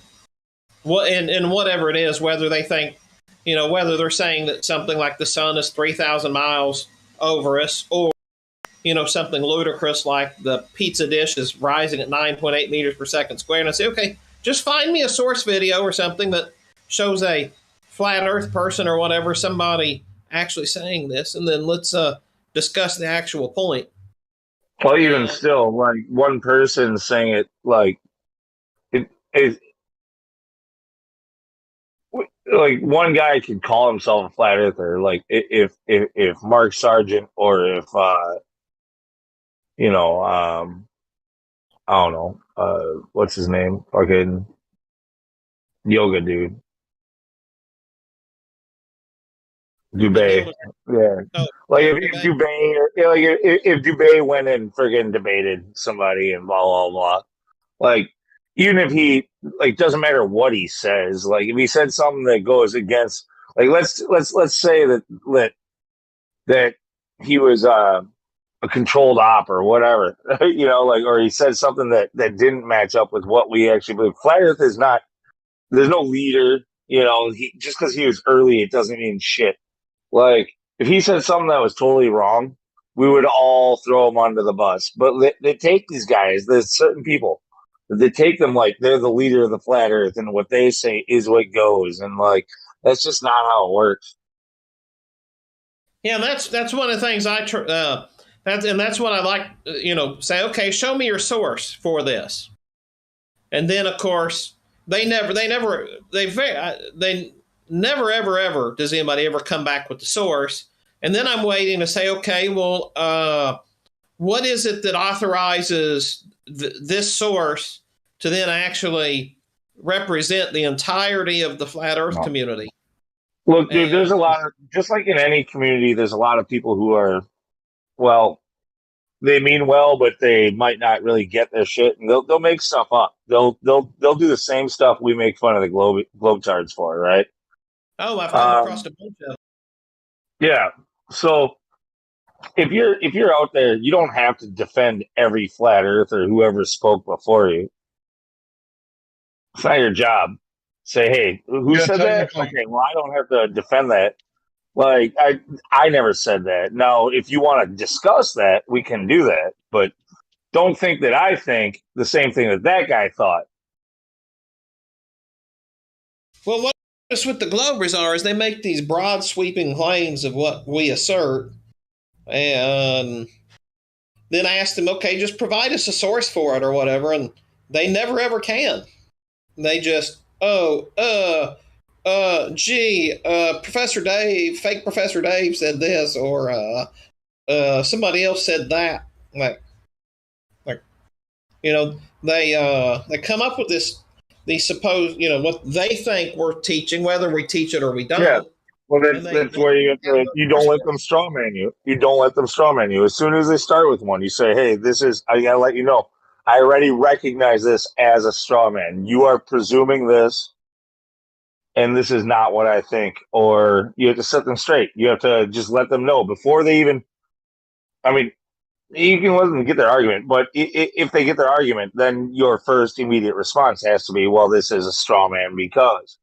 and whatever it is, whether they think, whether they're saying that something like the sun is 3,000 miles over us, or something ludicrous like the pizza dish is rising at 9.8 meters per second squared. And I say, okay, just find me a source video or something that shows a flat Earth person or whatever, somebody actually saying this, and then let's discuss the actual point. Well, even still, like one person saying it, like it like one guy could call himself a flat earther. Like if Mark Sargent or if I don't know, what's his name, fucking yoga dude, Dubay. Yeah, like if Dubay, like if Dubay went and friggin' debated somebody and blah blah blah, like even if he like doesn't matter what he says, like if he said something that goes against, like let's say that he was a controlled op or whatever, like or he said something that didn't match up with what we actually believe. Flat Earth is not. There's no leader, just because he was early, it doesn't mean shit. Like, if he said something that was totally wrong, we would all throw him under the bus. But they take these guys, there's certain people, they take them like they're the leader of the flat earth, and what they say is what goes. And, like, that's just not how it works. Yeah, that's one of the things that's what I like, say, okay, show me your source for this. And then, of course, they never ever does anybody ever come back with the source. And then I'm waiting to say, okay, well, what is it that authorizes this source to then actually represent the entirety of the flat Earth community? Look, dude, there's a lot of, just like in any community, there's a lot of people who are, well, they mean well, but they might not really get their shit, and they'll make stuff up. They'll do the same stuff we make fun of the globetards for, right? Oh, I've come across a bunch of them. Yeah. So if you're out there, you don't have to defend every flat earth or whoever spoke before you. It's not your job. Say, hey, who said that? Okay, well, I don't have to defend that. Like, I never said that. Now, if you want to discuss that, we can do that. But don't think that I think the same thing that guy thought. Well, what is with the Globers are is they make these broad sweeping claims of what we assert, and then I ask them, okay, just provide us a source for it or whatever, and they never ever can. They just, Professor Dave, fake Professor Dave said this, or somebody else said that. Like, they come up with these supposed, what they think we're teaching, whether we teach it or we don't. Yeah. Well, that's where you don't let them straw man you. You don't let them straw man you. As soon as they start with one, you say, "Hey, I gotta let you know. I already recognize this as a straw man. You are presuming this, and this is not what I think." Or you have to set them straight. You have to just let them know before they even. I mean, you can let them get their argument, but if they get their argument, then your first immediate response has to be, "Well, this is a straw man because."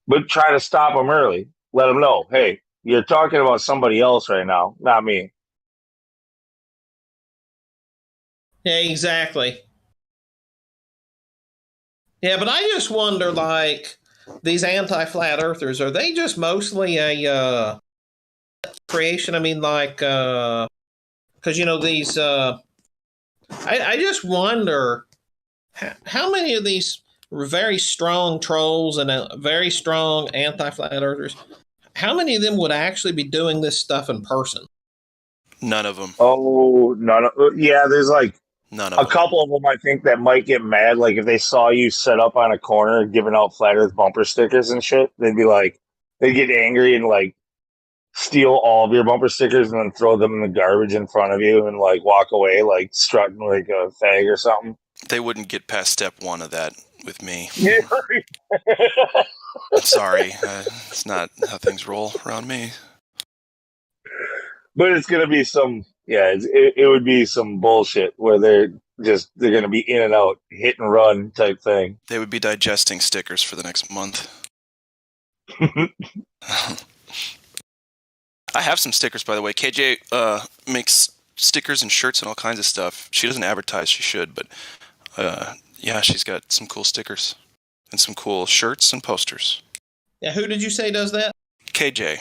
But try to stop them early. Let them know, hey, you're talking about somebody else right now, not me. Yeah, exactly. Yeah, but I just wonder, like, these anti-flat earthers, are they just mostly a creation? I mean, like, because these. I just wonder how many of these very strong trolls and very strong anti-flat earthers, how many of them would actually be doing this stuff in person? None of them. Oh, none. Yeah, there's like None a of them. couple of them I think that might get mad. Like if they saw you set up on a corner giving out flat Earth bumper stickers and shit, they'd get angry and like steal all of your bumper stickers and then throw them in the garbage in front of you and like walk away like strutting like a fag or something. They wouldn't get past step one of that with me. Yeah. Sorry, it's not how things roll around me. But it's gonna be it would be some bullshit where they're gonna be in and out, hit and run type thing. They would be digesting stickers for the next month. I have some stickers, by the way. KJ makes stickers and shirts and all kinds of stuff. She doesn't advertise, she should, but yeah, she's got some cool stickers and some cool shirts and posters. Yeah, who did you say does that? KJ.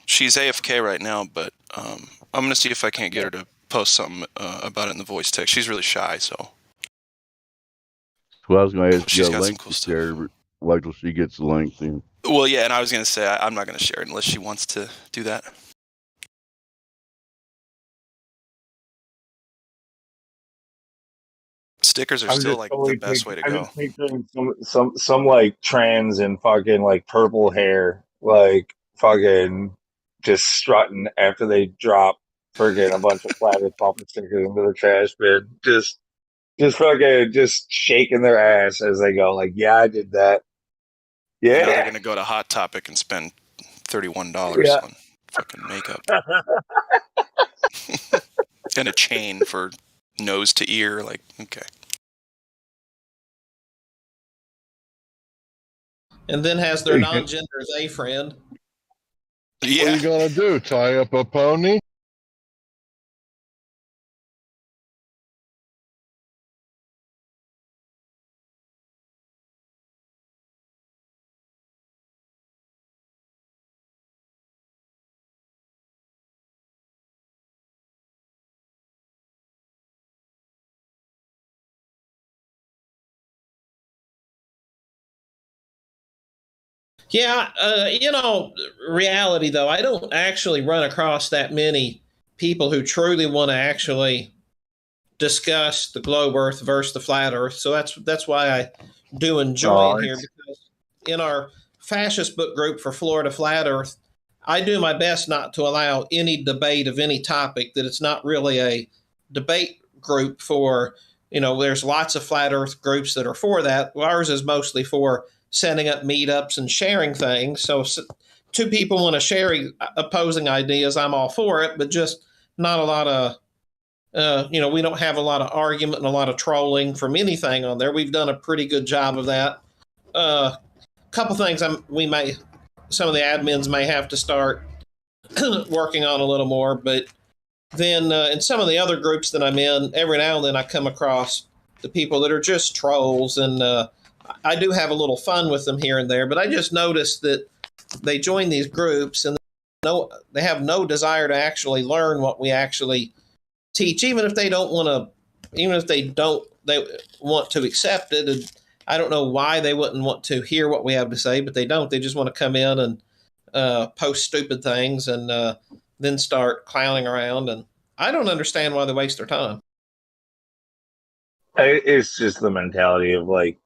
She's AFK right now, but I'm going to see if I can't get her to post something about it in the voice text. She's really shy, so. Well, I was going to ask She's you a got some link cool to share, wait till she gets the link then. Well, yeah, and I was going to say I'm not going to share it unless she wants to do that. Stickers are still like the best way to go. I'm just picturing some like trans and fucking like purple hair, like fucking just strutting after they drop friggin' a bunch of flat Earth bumper stickers into the trash bin. Just fucking just shaking their ass as they go, like, yeah, I did that. Yeah. Now they're going to go to Hot Topic and spend $31 on fucking makeup. And a chain for nose to ear. Like, okay. And then has their non-gender as a friend. Yeah. What are you going to do? Tie up a pony? Yeah, reality though, I don't actually run across that many people who truly want to actually discuss the globe Earth versus the flat Earth. So that's why I do enjoy it here, because in our fascist book group for Florida Flat Earth, I do my best not to allow any debate of any topic, that it's not really a debate group for, there's lots of flat Earth groups that are for that. Ours is mostly for setting up meetups and sharing things. So two people want to share opposing ideas, I'm all for it, but just not a lot of, we don't have a lot of argument and a lot of trolling from anything on there. We've done a pretty good job of that. Couple things some of the admins may have to start working on a little more, but then in some of the other groups that I'm in, every now and then I come across the people that are just trolls, and I do have a little fun with them here and there, but I just noticed that they join these groups and they have no desire to actually learn what we actually teach, even if they want to accept it. And I don't know why they wouldn't want to hear what we have to say, but they don't. They just want to come in and post stupid things and then start clowning around. And I don't understand why they waste their time. It's just the mentality of like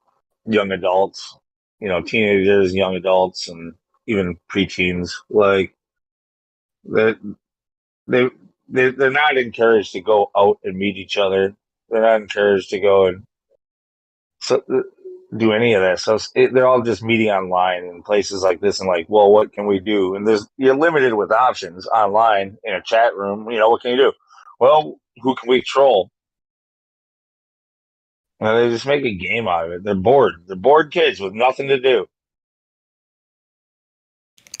young adults, teenagers, young adults, and even preteens. Like they they they're not encouraged to go out and meet each other. They're not encouraged to go and so, do any of that. So they're all just meeting online in places like this, and like, well, what can we do? And you're limited with options online in a chat room. What can you do? Well, who can we troll? And they just make a game out of it. They're bored. They're bored kids with nothing to do.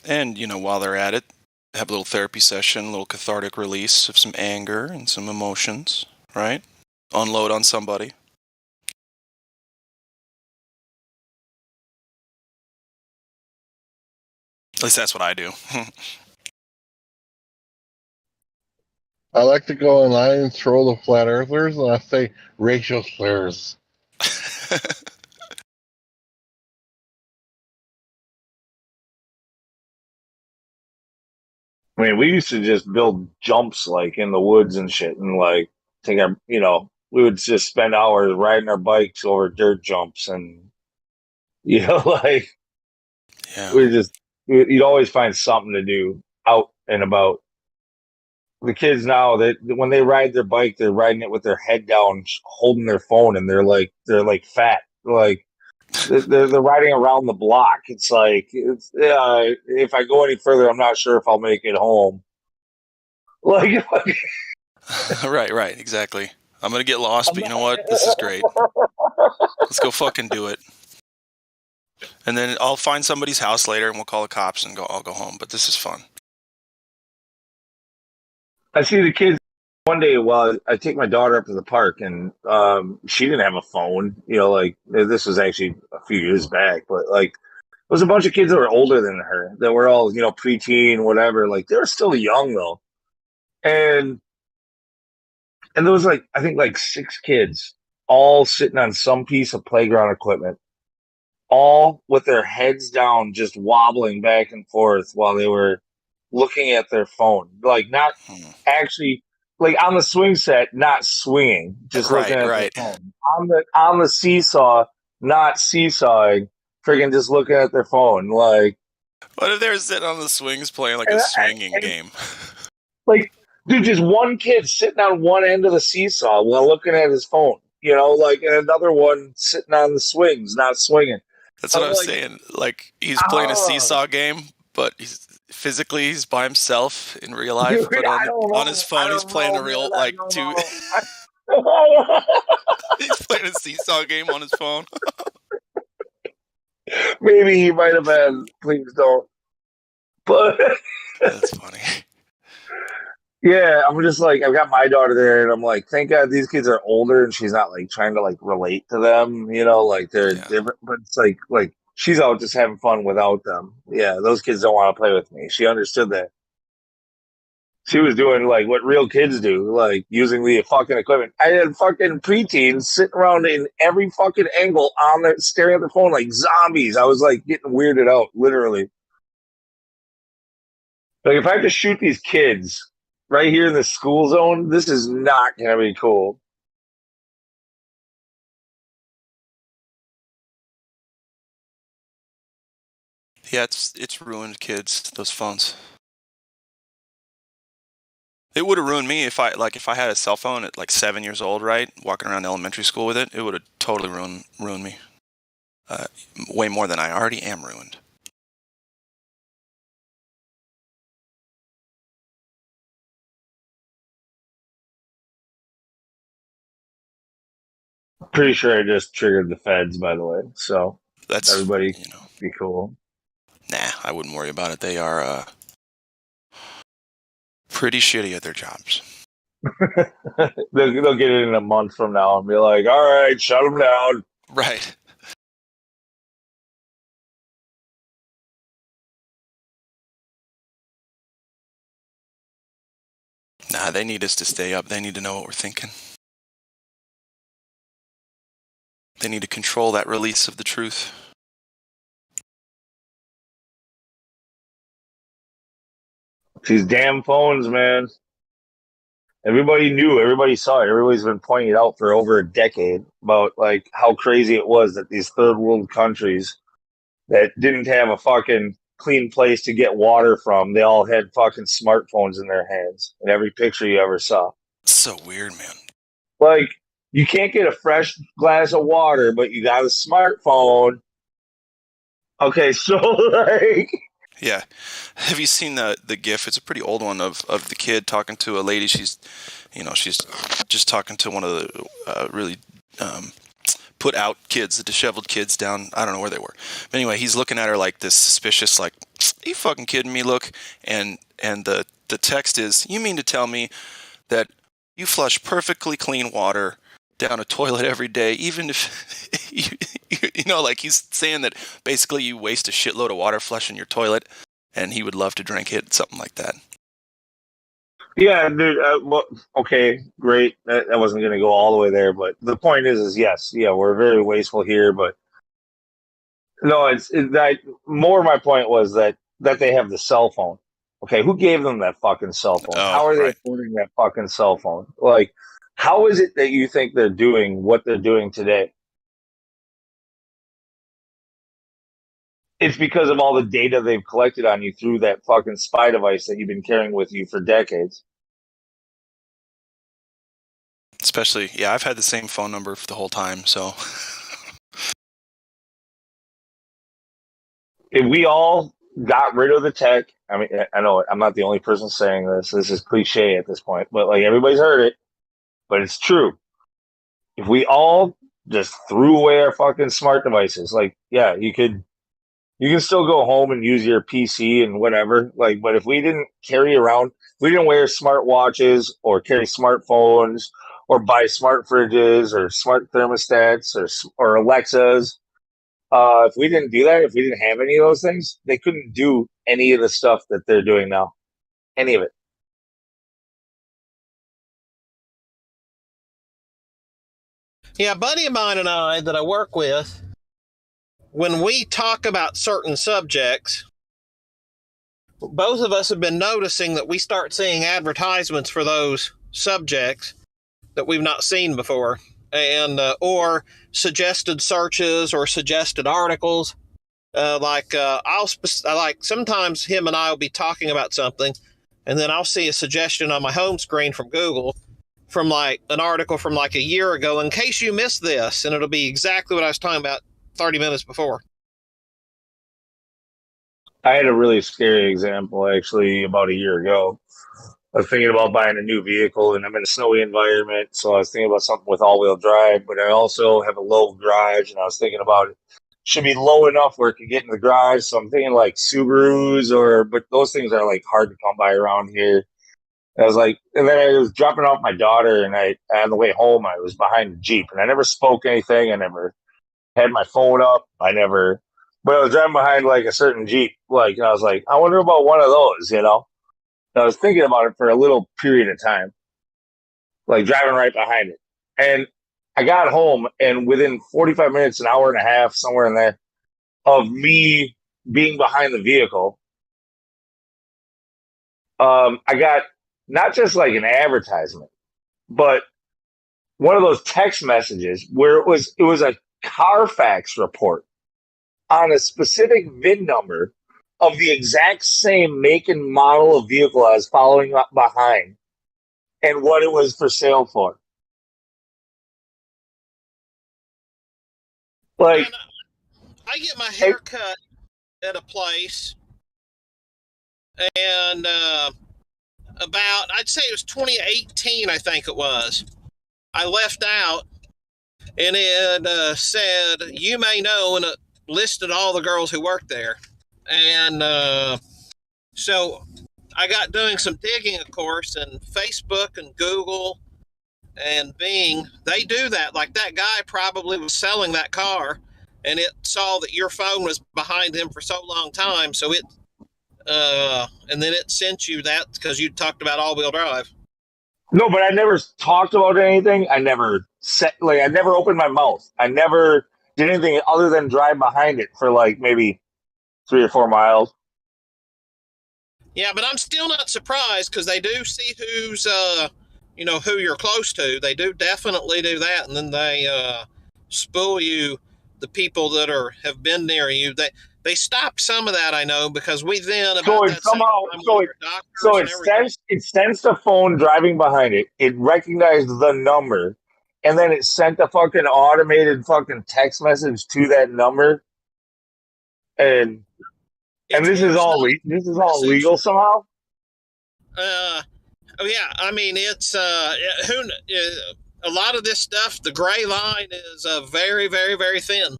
And, while they're at it, have a little therapy session, a little cathartic release of some anger and some emotions, right? Unload on somebody. At least that's what I do. I like to go online and troll the flat earthers, and I say racial slurs. I mean, we used to just build jumps like in the woods and shit, and like take our, we would just spend hours riding our bikes over dirt jumps, and like Yeah. you'd always find something to do out and about. The kids now, that when they ride their bike, they're riding it with their head down, holding their phone, and they're like fat, like they're riding around the block. It's like if I go any further, I'm not sure if I'll make it home. Like Right, exactly. I'm gonna get lost, but you know what? This is great. Let's go fucking do it. And then I'll find somebody's house later, and we'll call the cops and I'll go home. But this is fun. I see the kids one day while I take my daughter up to the park, and she didn't have a phone. Like this was actually a few years back, but like there was a bunch of kids that were older than her that were all preteen, whatever. Like they were still young though, and there was like I think like 6 kids all sitting on some piece of playground equipment, all with their heads down, just wobbling back and forth while they were looking at their phone, like not actually like on the swing set, not swinging, just looking at their phone. On the seesaw, not seesawing, freaking just looking at their phone. Like, What if they were sitting on the swings playing like a swinging game? Like, dude, just one kid sitting on one end of the seesaw while looking at his phone, like, and another one sitting on the swings, not swinging. That's what I'm saying. Like he's playing a seesaw game, but he's by himself in real life. Dude, But on his phone, he's playing a real two. He's playing a seesaw game on his phone. Maybe he might have been. Please don't. But that's funny. Yeah, I'm just like, I've got my daughter there, and I'm like, thank God these kids are older, and she's not like trying to like relate to them, like they're different. But it's like she's out just having fun without them. Yeah, those kids don't want to play with me. She understood that. She was doing like what real kids do, like using the fucking equipment. I had fucking preteens sitting around in every fucking angle on their staring at their phone like zombies. I was like getting weirded out, literally. Like if I have to shoot these kids right here in the school zone, this is not gonna be cool. Yeah, it's ruined kids, those phones. It would have ruined me if I had a cell phone at like 7 years old, right? Walking around elementary school with it, it would have totally ruined me. Way more than I already am ruined. Pretty sure I just triggered the feds, by the way. So that's everybody be cool. Nah, I wouldn't worry about it. They are pretty shitty at their jobs. They'll get it in a month from now and be like, all right, shut them down. Right. Nah, they need us to stay up. They need to know what we're thinking. They need to control that release of the truth. These damn phones, man. Everybody knew, everybody saw it. Everybody's been pointing it out for over a decade about like how crazy it was that these third world countries that didn't have a fucking clean place to get water from, they all had fucking smartphones in their hands in every picture you ever saw. So weird, man. Like, you can't get a fresh glass of water, but you got a smartphone. Okay, so like, Yeah. Have you seen the GIF? It's a pretty old one of the kid talking to a lady. She's just talking to one of the really put out kids, the disheveled kids down. I don't know where they were. But anyway, he's looking at her like this suspicious, like, are you fucking kidding me? Look. And the text is, you mean to tell me that you flush perfectly clean water down a toilet every day, even if you know, like he's saying that basically you waste a shitload of water flushing your toilet, and he would love to drink it, something like that. yeah, dude. Well, okay, great. That wasn't going to go all the way there, but the point is yes, yeah, we're very wasteful here, but no, it's that more. My point was that they have the cell phone. Okay, who gave them that fucking cell phone? How are they affording that fucking cell phone? Like, how is it that you think they're doing what they're doing today? It's because of all the data they've collected on you through that fucking spy device that you've been carrying with you for decades. Especially, yeah, I've had the same phone number for the whole time, so. If we all got rid of the tech, I mean, I know I'm not the only person saying this. This is cliche at this point, but like everybody's heard it, but it's true. If we all just threw away our fucking smart devices, like, yeah, you can still go home and use your PC and whatever. Like, but if we didn't carry around, we didn't wear smart watches or carry smartphones or buy smart fridges or smart thermostats or Alexas. If we didn't do that, if we didn't have any of those things, they couldn't do any of the stuff that they're doing now. Any of it. Yeah, a buddy of mine and I that I work with, when we talk about certain subjects, both of us have been noticing that we start seeing advertisements for those subjects that we've not seen before, and or suggested searches or suggested articles. Like sometimes him and I will be talking about something, and then I'll see a suggestion on my home screen from Google from like an article from like a year ago, in case you missed this, and it'll be exactly what I was talking about 30 minutes before. I had a really scary example actually about a year ago. I was thinking about buying a new vehicle, and I'm in a snowy environment, so I was thinking about something with all-wheel drive, but I also have a low garage, and I was thinking about it should be low enough where it could get in the garage, so I'm thinking like Subarus, but those things are like hard to come by around here. I was like, and then I was dropping off my daughter, and on the way home, I was behind a Jeep, and I never spoke anything. I never had my phone up. But I was driving behind like a certain Jeep, like, and I was like, I wonder about one of those, you know? And I was thinking about it for a little period of time, like driving right behind it. And I got home, and within 45 minutes, an hour and a half, somewhere in there, of me being behind the vehicle, I got not just like an advertisement, but one of those text messages where it was a Carfax report on a specific VIN number of the exact same make and model of vehicle I was following up behind and what it was for sale for. Like, I get my hair cut at a place, and about, I'd say it was 2018, I think it was. I left out, and it said, you may know, and it listed all the girls who worked there. And so I got doing some digging, of course, and Facebook and Google and Bing, they do that. Like that guy probably was selling that car, and it saw that your phone was behind him for so long time, so it and then it sent you that because you talked about all-wheel drive. No, but I never talked about anything. I never like I never opened my mouth. I never did anything other than drive behind it for like maybe 3 or 4 miles. Yeah, but I'm still not surprised because they do see who's, who you're close to. They do definitely do that, and then they spool you, the people that have been near you. They stop some of that, I know, because we then So about it that same somehow, time we were doctors so and everything. it sends the phone driving behind it. It recognized the number, and then it sent a fucking automated fucking text message to that number. And this is all legal somehow. Oh yeah, I mean it's a lot of this stuff. The gray line is very, very, very thin.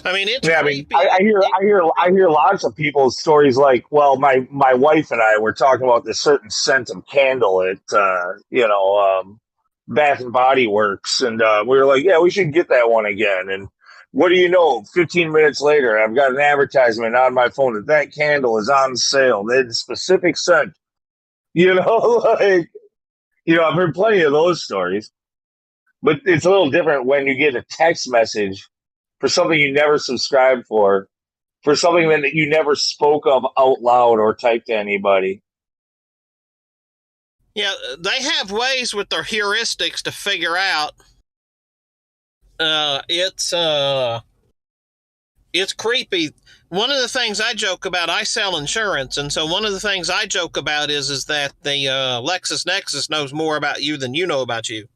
I mean, it's creepy. I hear lots of people's stories like, well, my wife and I were talking about this certain scent of candle at Bath and Body Works, and we were like, yeah, we should get that one again. And what do you know? 15 minutes later, I've got an advertisement on my phone that candle is on sale. That specific scent, like I've heard plenty of those stories, but it's a little different when you get a text message for something you never subscribed for something that you never spoke of out loud or typed to anybody. Yeah, they have ways with their heuristics to figure out. It's creepy. One of the things I joke about, I sell insurance, and so one of the things I joke about is that the LexisNexis knows more about you than you know about you.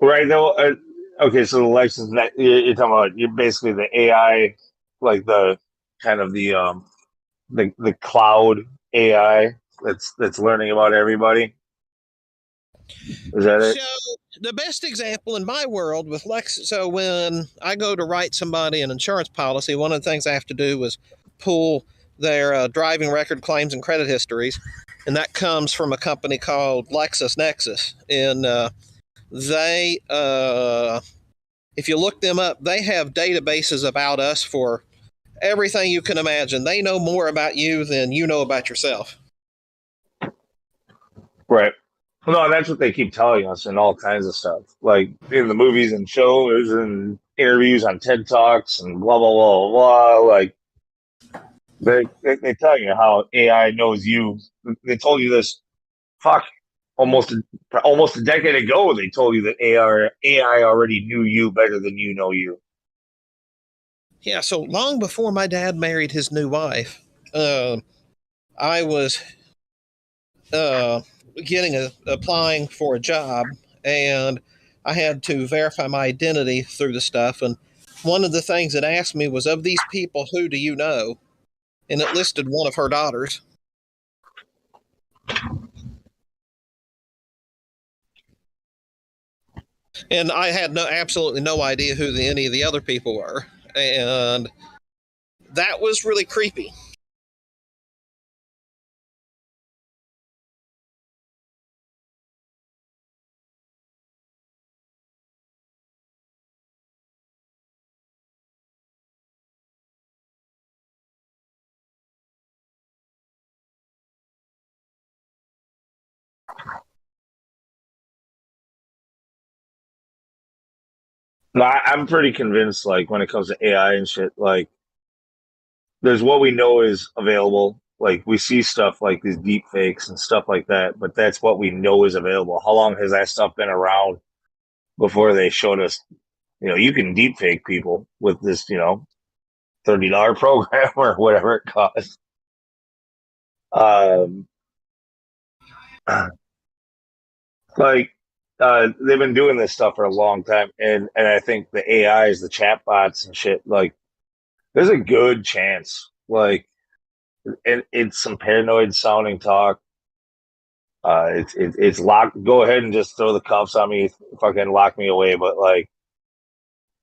Right, though. Okay, so the LexisNexis, you're talking about, you're basically the AI, like the kind of the cloud AI that's learning about everybody. Is that it? So the best example in my world with Lex, so when I go to write somebody an insurance policy, one of the things I have to do is pull their driving record, claims, and credit histories, and that comes from a company called LexisNexis. And they, if you look them up, they have databases about us for everything you can imagine. They know more about you than you know about yourself. Right. No, that's what they keep telling us and all kinds of stuff, like in the movies and shows and interviews on TED Talks and blah blah blah blah. Like they tell you how AI knows you. They told you this. Fuck, almost a decade ago. They told you that AI already knew you better than you know you. Yeah. So long before my dad married his new wife, I was applying for a job, and I had to verify my identity through the stuff. And one of the things it asked me was, of these people, who do you know? And it listed one of her daughters. And I had absolutely no idea who any of the other people were. And that was really creepy. No, I'm pretty convinced. Like when it comes to AI and shit, like there's what we know is available. Like we see stuff like these deep fakes and stuff like that, but that's what we know is available. How long has that stuff been around before they showed us? You can deep fake people with this, $30 program or whatever it costs. They've been doing this stuff for a long time, and I think the AIs, the chatbots and shit, like there's a good chance, like it's some paranoid sounding talk. It's locked. Go ahead and just throw the cuffs on me, fucking lock me away. But like,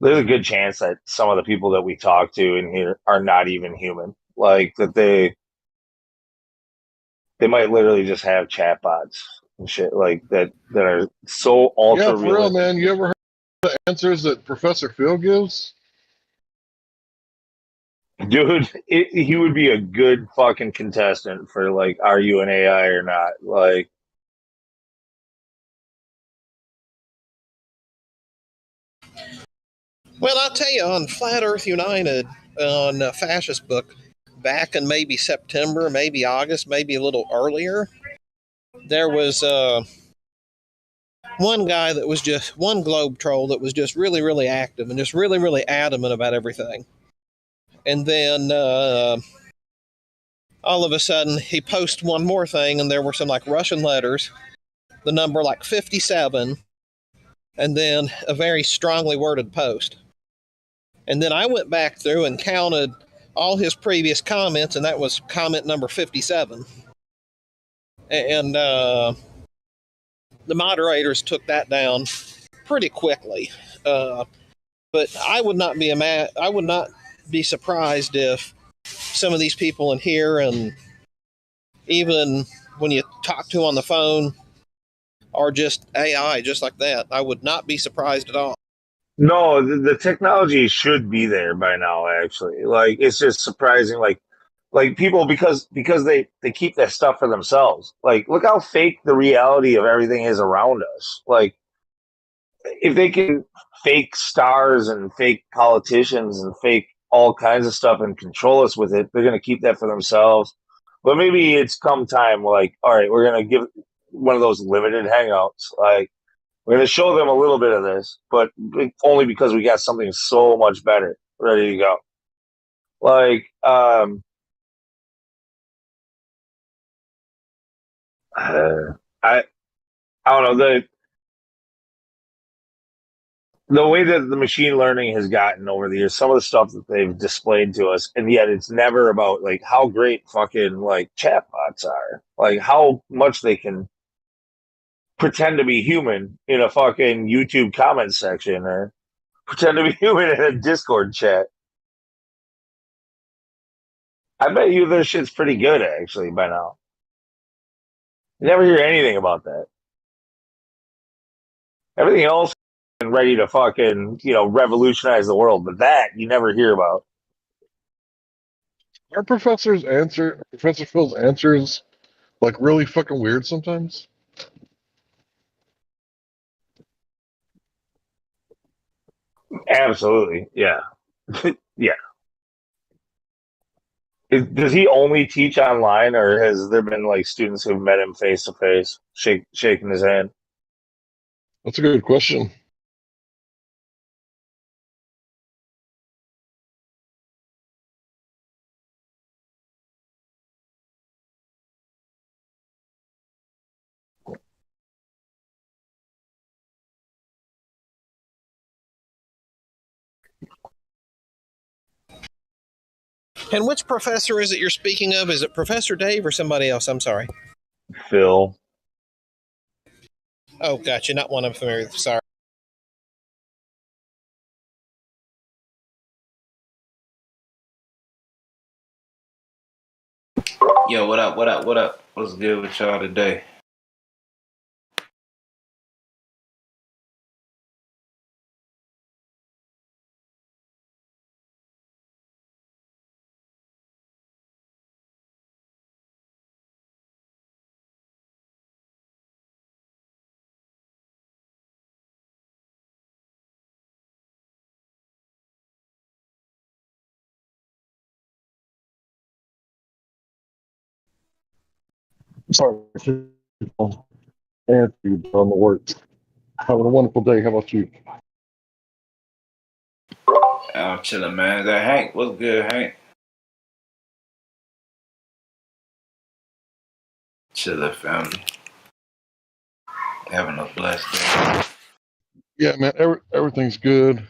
there's a good chance that some of the people that we talk to in here are not even human. Like that they might literally just have chatbots and shit like that are so ultra Yeah, for real, realistic. man. You ever heard The answers that Professor Phil gives? Dude, he would be a good fucking contestant for like, are you an AI or not? Like, Well, I'll tell you, on Flat Earth United, on Fascist Book, back in maybe September, maybe August, maybe a little earlier, there was one guy that was just one globe troll that was just really, really active and just really, really adamant about everything. And then all of a sudden, he posted one more thing, and there were some like Russian letters, the number like 57, and then a very strongly worded post. And then I went back through and counted all his previous comments, and that was comment number 57. And the moderators took that down pretty quickly. But I would not be surprised if some of these people in here, and even when you talk to on the phone, are just AI, just like that. I would not be surprised at all. no, the technology should be there by now. Actually, like, it's just surprising. Like people, because they keep that stuff for themselves. Like, look how fake the reality of everything is around us. Like, if they can fake stars and fake politicians and fake all kinds of stuff and control us with it, they're going to keep that for themselves. But maybe it's come time, like, all right, we're going to give one of those limited hangouts. Like, we're going to show them a little bit of this, but only because we got something so much better ready to go. Like, I don't know, the way that the machine learning has gotten over the years, some of the stuff that they've displayed to us, and yet it's never about like how great fucking like chatbots are, like how much they can pretend to be human in a fucking YouTube comment section or pretend to be human in a Discord chat. I bet you their shit's pretty good actually by now. You never hear anything about that. Everything else is ready to fucking, revolutionize the world, but that you never hear about. Are Professor Phil's answers like really fucking weird sometimes? Absolutely. Yeah. Yeah. Does he only teach online, or has there been like students who've met him face to face, shaking his hand? That's a good question. And which professor is it you're speaking of? Is it Professor Dave or somebody else? I'm sorry. Phil. Oh, gotcha. Not one I'm familiar with. Sorry. Yo, what up? What up? What up? What's good with y'all today? Sorry, Anthony on the work. Having a wonderful day. How about you? I'm chilling, man. Is that Hank? What's good, Hank? Chilling, family. Having a blessed day. Yeah, man. Everything's good.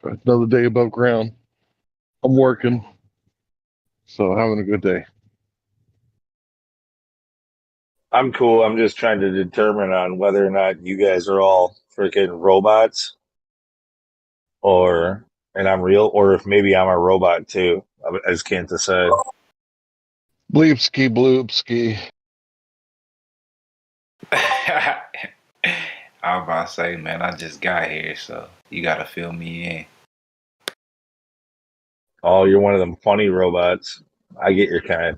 Another day above ground. I'm working, so having a good day. I'm cool. I'm just trying to determine on whether or not you guys are all freaking robots, and I'm real, or if maybe I'm a robot too. I just can't decide. Bleepski, bloopski. I was about to say, man, I just got here, so you gotta fill me in. Oh, you're one of them funny robots. I get your kind.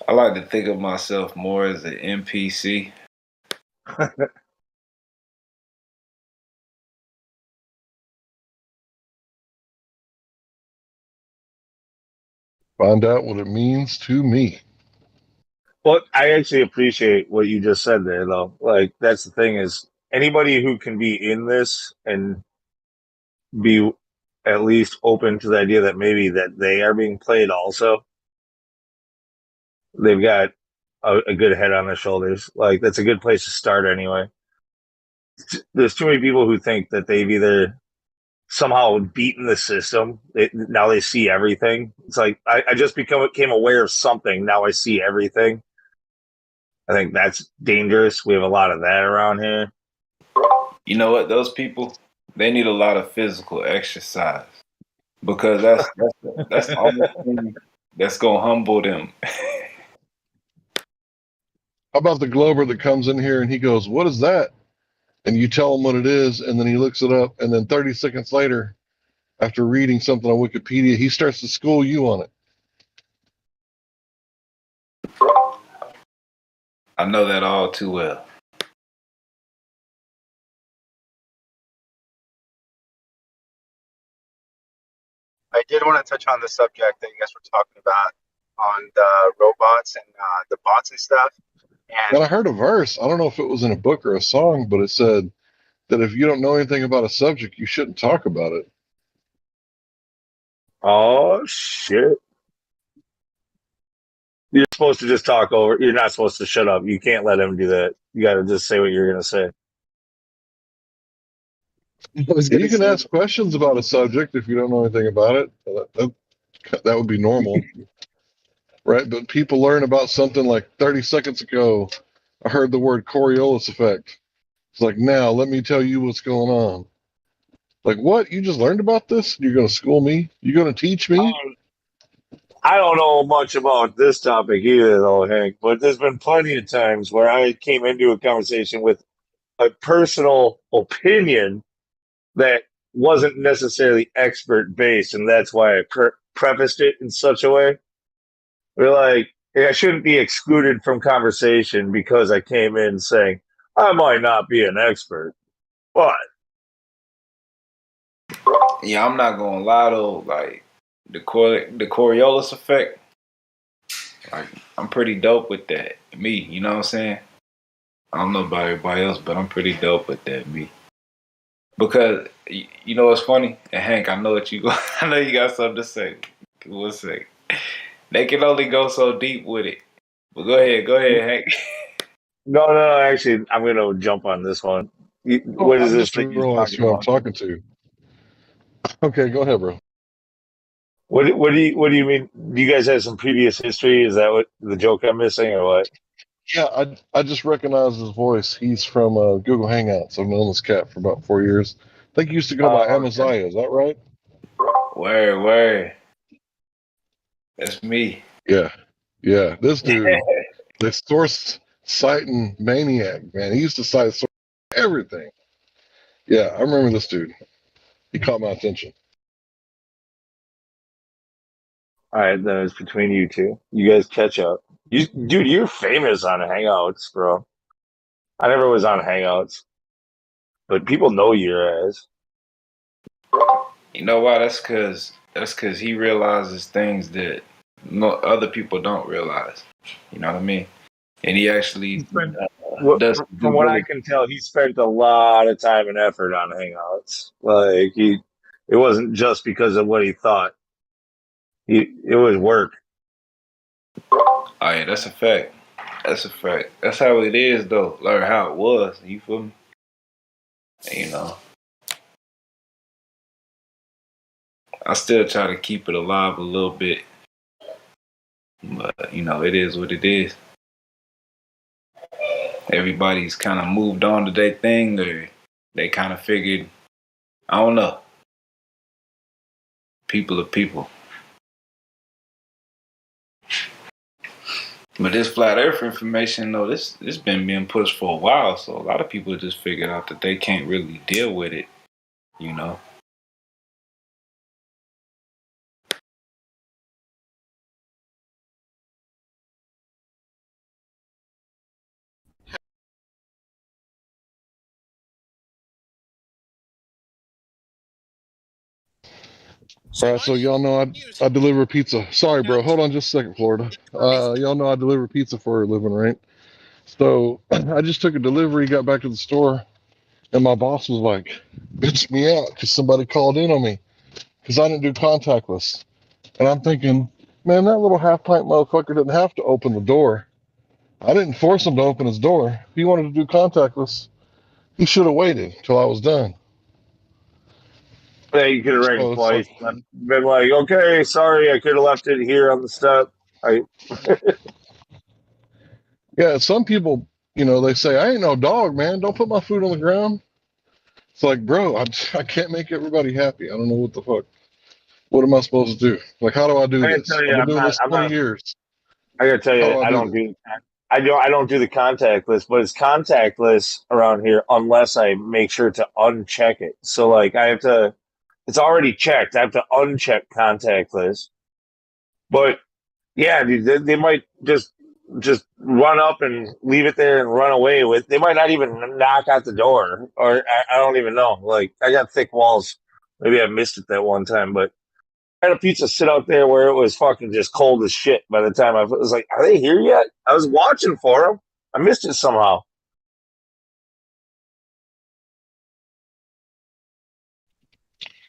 I like to think of myself more as an NPC. Find out what it means to me. Well, I actually appreciate what you just said there, though. Like, that's the thing is anybody who can be in this and be at least open to the idea that maybe that they are being played also, they've got a good head on their shoulders. Like, that's a good place to start anyway. There's too many people who think that they've either somehow beaten the system. Now they see everything. It's like, I just became aware of something. Now I see everything. I think that's dangerous. We have a lot of that around here. You know what? Those people, they need a lot of physical exercise because that's the only thing that's gonna humble them. How about the Glober that comes in here and he goes, "What is that?" And you tell him what it is, and then he looks it up, and then 30 seconds later, after reading something on Wikipedia, he starts to school you on it. I know that all too well. I did want to touch on the subject that you guys were talking about on the robots and the bots and stuff. And I heard a verse. I don't know if it was in a book or a song, but it said that if you don't know anything about a subject, you shouldn't talk about it. Oh, shit. You're supposed to just talk over. You're not supposed to shut up. You can't let him do that. You got to just say what you're going to say. You can ask questions about a subject if you don't know anything about it. That would be normal, right? But people learn about something like 30 seconds ago. I heard the word Coriolis effect. It's like, now let me tell you what's going on. Like, what? You just learned about this? You're going to school me? You're going to teach me? I don't know much about this topic either, though, Hank, but there's been plenty of times where I came into a conversation with a personal opinion that wasn't necessarily expert based, and that's why I prefaced it in such a way. We're like, I shouldn't be excluded from conversation because I came in saying I might not be an expert, but Yeah, I'm not gonna lie though. Like the Coriolis effect, like I'm pretty dope with that. Me, you know what I'm saying? I don't know about everybody else, but I'm pretty dope with that. Me, because you know what's funny? And Hank, I know what you. I know you got something to say. One sec. They can only go so deep with it. But go ahead, Hank. no, actually, I'm going to jump on this one. What is I this just thing you're realized talking who I'm about? talking to. Okay, go ahead, bro. What do you mean? Do you guys have some previous history? Is that what the joke I'm missing, or what? Yeah, I just recognized his voice. He's from Google Hangouts. I've known this cat for about 4 years. I think he used to go by Okay. Amaziah. Is that right? Word. That's me. Yeah. This dude, the source citing maniac, man. He used to cite source everything. Yeah, I remember this dude. He caught my attention. All right, then it's between you two. You guys catch up. Dude, you're famous on Hangouts, bro. I never was on Hangouts, but people know your ass. You know why? That's cause he realizes things that other people don't realize. You know what I mean? And he actually does From due what I diligence. can tell, he spent a lot of time and effort on Hangouts. Like it wasn't just because of what he thought. It was work. Oh yeah, that's a fact. That's a fact. That's how it is though. Like how it was. You feel me? And, you know, I still try to keep it alive a little bit, but you know, it is what it is. Everybody's kind of moved on to their thing, or they kind of figured, I don't know. People are people. But this flat Earth information, though, this been being pushed for a while. So a lot of people just figured out that they can't really deal with it. You know. All right, so y'all know I deliver pizza. Sorry, bro. Hold on just a second, Florida. Y'all know I deliver pizza for a living, right? So I just took a delivery, got back to the store, and my boss was like, bitched me out because somebody called in on me because I didn't do contactless. And I'm thinking, man, that little half pint motherfucker didn't have to open the door. I didn't force him to open his door. If he wanted to do contactless, he should have waited till I was done. Yeah, you could have rang So it's twice. like, Been like, okay, sorry, I could have left it here on the step. yeah, some people, you know, they say, I ain't no dog, man. Don't put my food on the ground. It's like, bro, I can't make everybody happy. I don't know what the fuck. What am I supposed to do? Like, how do I do I gotta this? tell you, I've been I'm doing not. this I'm 20 not. years. I gotta tell How you, do I I do don't this? do. I don't do the contactless, but it's contactless around here unless I make sure to uncheck it. So like, I have to. It's already checked. I have to uncheck contactless. But yeah, dude, they might just run up and leave it there and run away with. They might not even knock at the door, or I don't even know. Like I got thick walls. Maybe I missed it that one time, but I had a pizza sit out there where it was fucking just cold as shit. By the time I was like, "Are they here yet?" I was watching for them. I missed it somehow.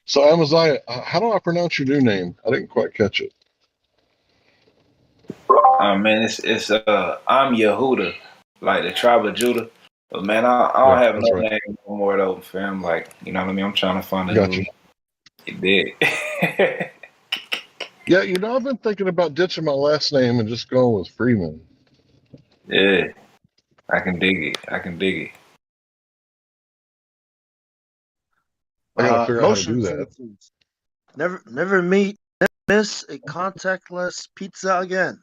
So, Amaziah, how do I pronounce your new name? I didn't quite catch it. Man, it's I'm Yehuda, like the tribe of Judah. But man, I Yeah, don't have that's no right. name no more though, fam. Like, you know what I mean? I'm trying to find a Gotcha. new. It did. Yeah, you know, I've been thinking about ditching my last name and just going with Freeman. Yeah, I can dig it. I can dig it. I got to figure out how to Motion do that. sensors. Never miss a contactless pizza again.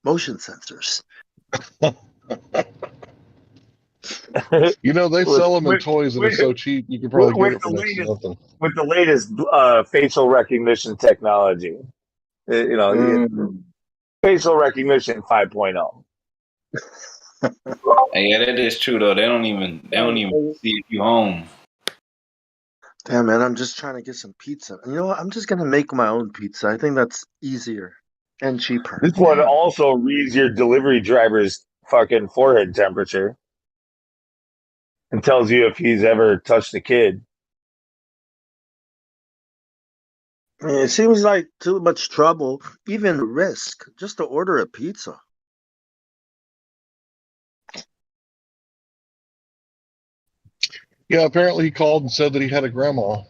Motion sensors. You know, they with, sell them in with, toys and it's with, so cheap, you can probably get with it for the next to latest nothing. facial recognition technology. Facial recognition 5.0. Hey, yeah, that is true though. They don't even see if you home. Damn, man, I'm just trying to get some pizza. You know what? I'm just gonna make my own pizza. I think that's easier and cheaper. This one also reads your delivery driver's fucking forehead temperature and tells you if he's ever touched a kid. I mean, it seems like too much trouble, even risk, just to order a pizza. Yeah, apparently he called and said that he had a grandma.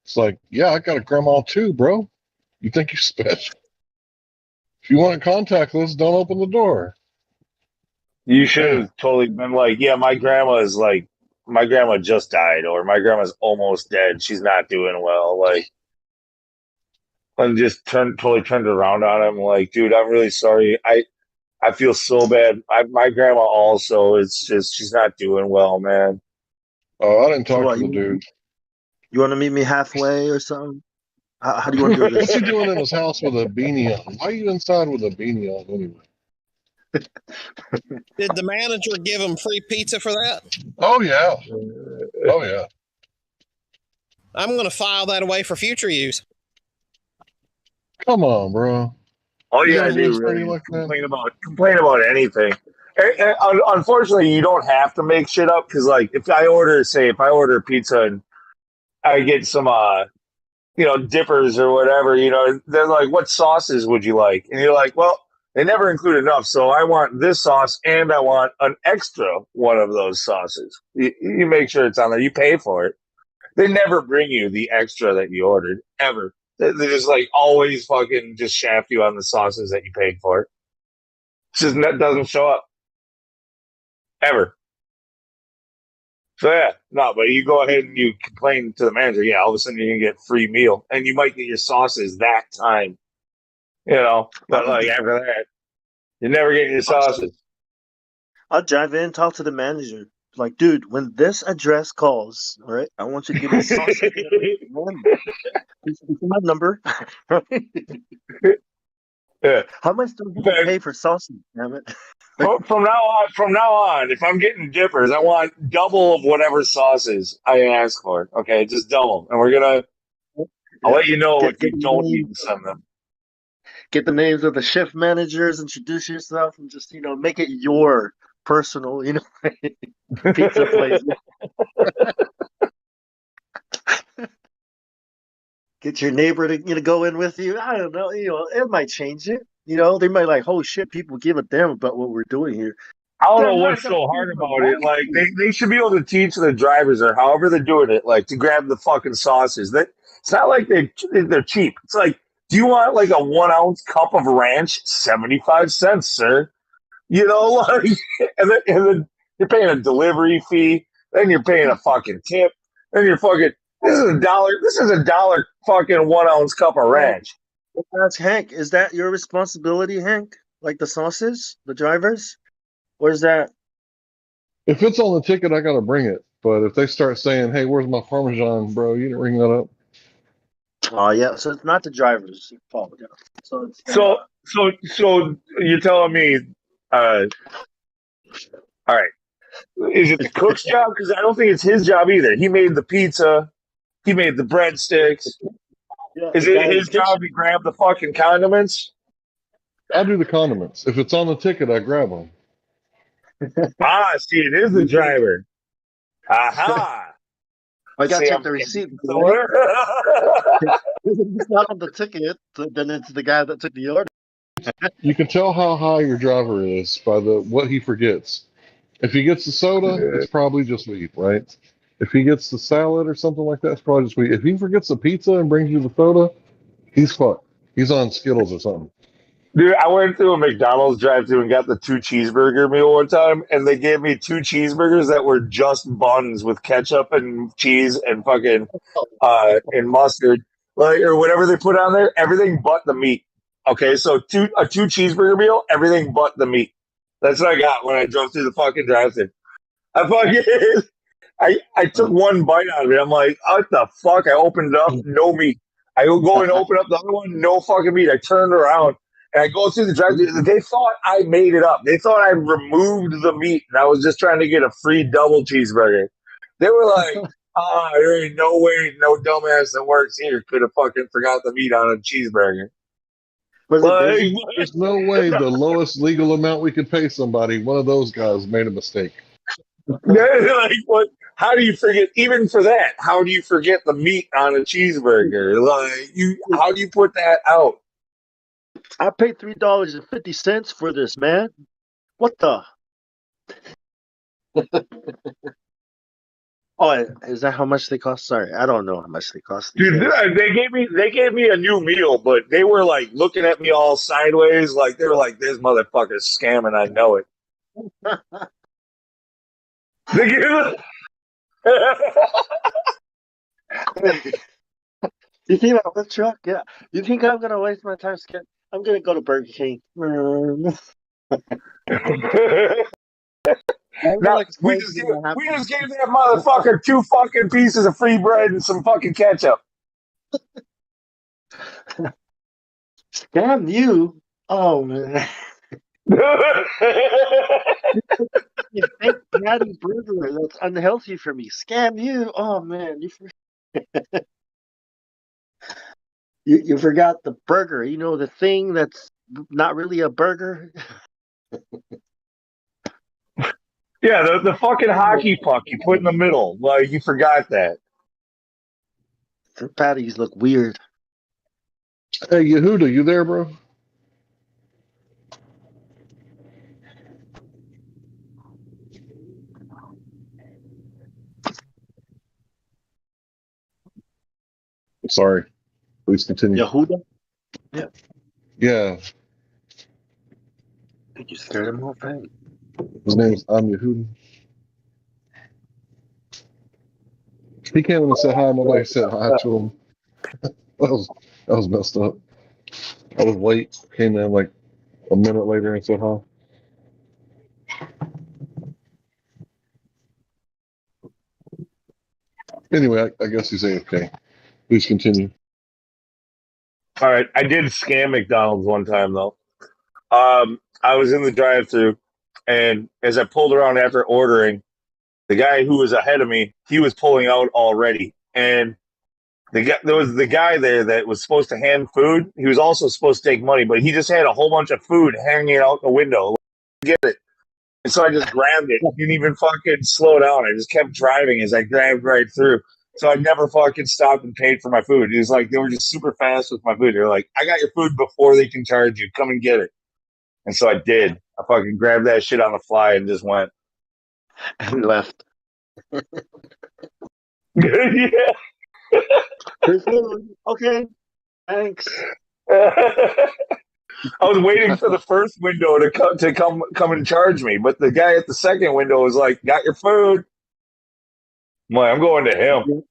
It's like, yeah, I got a grandma too, bro. You think you're special? If you want it contactless, don't open the door. You should Damn. have totally been like, yeah, my grandma just died, or my grandma's almost dead. She's not doing well. Like, and just totally turned around on him. Like, dude, I'm really sorry. I feel so bad. My grandma also. It's just she's not doing well, man. Oh, I didn't So talk what? to the dude. You want to meet me halfway or something? How do you want to do What's this? he doing in his house with a beanie on? Why are you inside with a beanie on anyway? Did the manager give him free pizza for that? Oh, yeah. Oh, yeah. I'm going to file that away for future use. Come on, bro. All you You gotta gotta be do inside really you is like that? complain about anything. Unfortunately, you don't have to make shit up because, like, if I order pizza and I get some, dippers or whatever, they're like, "What sauces would you like?" And you're like, "Well, they never include enough, so I want this sauce and I want an extra one of those sauces." You make sure it's on there. You pay for it. They never bring you the extra that you ordered ever. They just like always fucking just shaft you on the sauces that you paid for. It just that doesn't show up ever. So yeah, no, but you go ahead and you complain to the manager. Yeah, all of a sudden you're gonna get free meal, and you might get your sauces that time. I But don't like think after that, You're never getting your sausage. I'll drive in, talk to the manager. Like, dude, when this address calls, all right, I want you to give me sausage. This is my number. Yeah. How much do I have to pay for sausage? Damn it! From now on, if I'm getting dippers, I want double of whatever sauces I ask for. Okay, just double, and I'll let you know if you don't need to send them. Get the names of the shift managers, introduce yourself, and just make it your personal, pizza place. Get your neighbor to go in with you. I don't know. It might change it. They might like, oh shit, people give a damn about what we're doing here. I don't know Damn right, what's that's so hard pizza, about it. man. Like they should be able to teach the drivers or however they're doing it, like to grab the fucking sauces. It's not like they're cheap. It's like, do you want like a 1 ounce cup of ranch? 75 cents, sir. Like, and then you're paying a delivery fee. Then you're paying a fucking tip. Then you're fucking. This is $1. This is $1 fucking 1 ounce cup of ranch. That's Hank. Is that your responsibility, Hank? Like the sauces, the drivers? Or is that? If it's on the ticket, I got to bring it. But if they start saying, "Hey, where's my Parmesan, bro?" You didn't ring that up. Oh yeah, so it's not the drivers' fault. Yeah. So it's So you're telling me, all right, is it the cook's job? Because I don't think it's his job either. He made the pizza. He made the breadsticks. Is it his job to grab the fucking condiments? I do the condiments. If it's on the ticket, I grab them. See, it is the driver. Aha! I gotta check the receipt. If it's not on the ticket, then it's the guy that took the order. You can tell how high your driver is by what he forgets. If he gets the soda, it's probably just wheat, right? If he gets the salad or something like that, it's probably just wheat. If he forgets the pizza and brings you the soda, he's fucked. He's on Skittles or something. Dude, I went through a McDonald's drive-thru and got the 2 cheeseburger meal one time, and they gave me 2 cheeseburgers that were just buns with ketchup and cheese and fucking and mustard, like, or whatever they put on there. Everything but the meat. Okay, so a 2 cheeseburger meal, everything but the meat. That's what I got when I drove through the fucking drive-thru. I took one bite out of it. I'm like, what the fuck? I opened it up, no meat. I go and open up the other one, no fucking meat. I turned around and I go through the drive-thru. They thought I made it up. They thought I removed the meat and I was just trying to get a free double cheeseburger. They were like, there ain't no way no dumbass that works here could have fucking forgot the meat on a cheeseburger. There's no way the lowest legal amount we could pay somebody, one of those guys made a mistake. Like, what? How do you forget? Even for that, how do you forget the meat on a cheeseburger? Like, how do you put that out? I paid $3.50 for this, man. What the? Oh, is that how much they cost? Sorry, I don't know how much they cost. Dude, they gave me a new meal, but they were like looking at me all sideways, like they were like, "This motherfucker's scamming." I know it. They give You think about the truck? Yeah. You think I'm gonna waste my time? I'm gonna go to Burger King. Now, we just gave that motherfucker 2 fucking pieces of free bread and some fucking ketchup. Scam you? Oh man. Fake patty burger that's unhealthy for me. Scam you? Oh man, you forgot the burger. The thing that's not really a burger. Yeah, the fucking hockey puck you put in the middle. Like, you forgot that. The patties look weird. Hey, Yehuda, you there, bro? Sorry. Please continue. Yehuda? Yeah. Yeah. I think you scared him off, right? His name's Yehuda. He came in and said hi. Nobody said hi to him. that was messed up. I was late. Came in like a minute later and said hi. Anyway, I guess he's AFK. Please continue. All right, I did scam McDonald's one time though. I was in the drive-thru, and as I pulled around after ordering, the guy who was ahead of me, he was pulling out already, and there was the guy there that was supposed to hand food. He was also supposed to take money, but he just had a whole bunch of food hanging out the window. Get it? And so I just grabbed it. Didn't even fucking slow down. I just kept driving as I grabbed right through. So I never fucking stopped and paid for my food. It was like they were just super fast with my food. They're like, "I got your food before they can charge you. Come and get it." And so I did. I fucking grabbed that shit on the fly and just went and left. yeah. Okay, thanks. I was waiting for the first window to come and charge me, but the guy at the second window was like, "Got your food." I'm like, I'm going to him.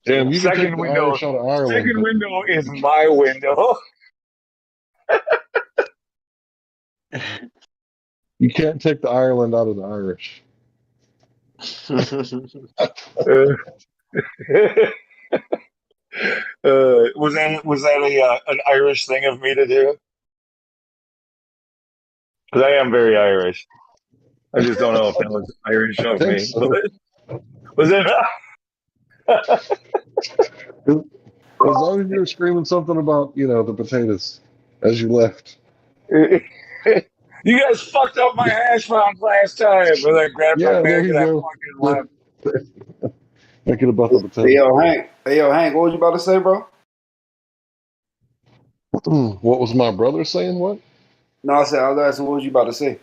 Damn, you can take Second the window. Irish out of Ireland. Second window is my window. You can't take the Ireland out of the Irish. Was that an Irish thing of me to do? Because I am very Irish. I just don't know if that was Irish of me. So. Was it? As long as you were screaming something about, the potatoes as you left. You guys fucked up my hash browns last time. And I grabbed my bag and I fucking left. Make it about the potatoes. Hey, yo, Hank, what was you about to say, bro? What was my brother saying? What? No, I was asking, what was you about to say?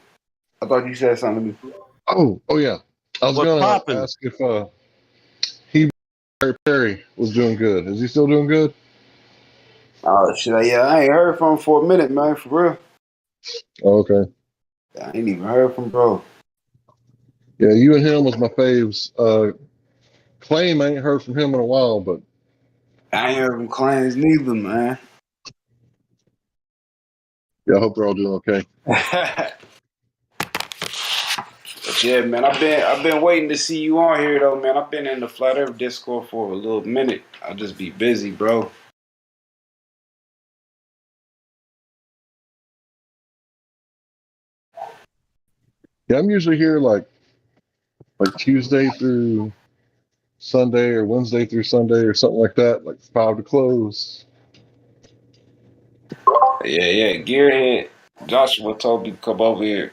I thought you said something to me. Oh yeah. I was going to ask if Perry was doing good. Is he still doing good? Oh shit! Yeah, I ain't heard from him for a minute, man. For real. Oh, okay. I ain't even heard from bro. Yeah, you and him was my faves. Claim I ain't heard from him in a while, but I ain't heard from Claims neither, man. Yeah, I hope they're all doing okay. But yeah, man, I've been waiting to see you on here though, man. I've been in the Flat Earth Discord for a little minute. I'll just be busy, bro. Yeah, I'm usually here like Tuesday through Sunday or Wednesday through Sunday or something like that, like 5 to close. Yeah. Gearhead Joshua told me to come over here.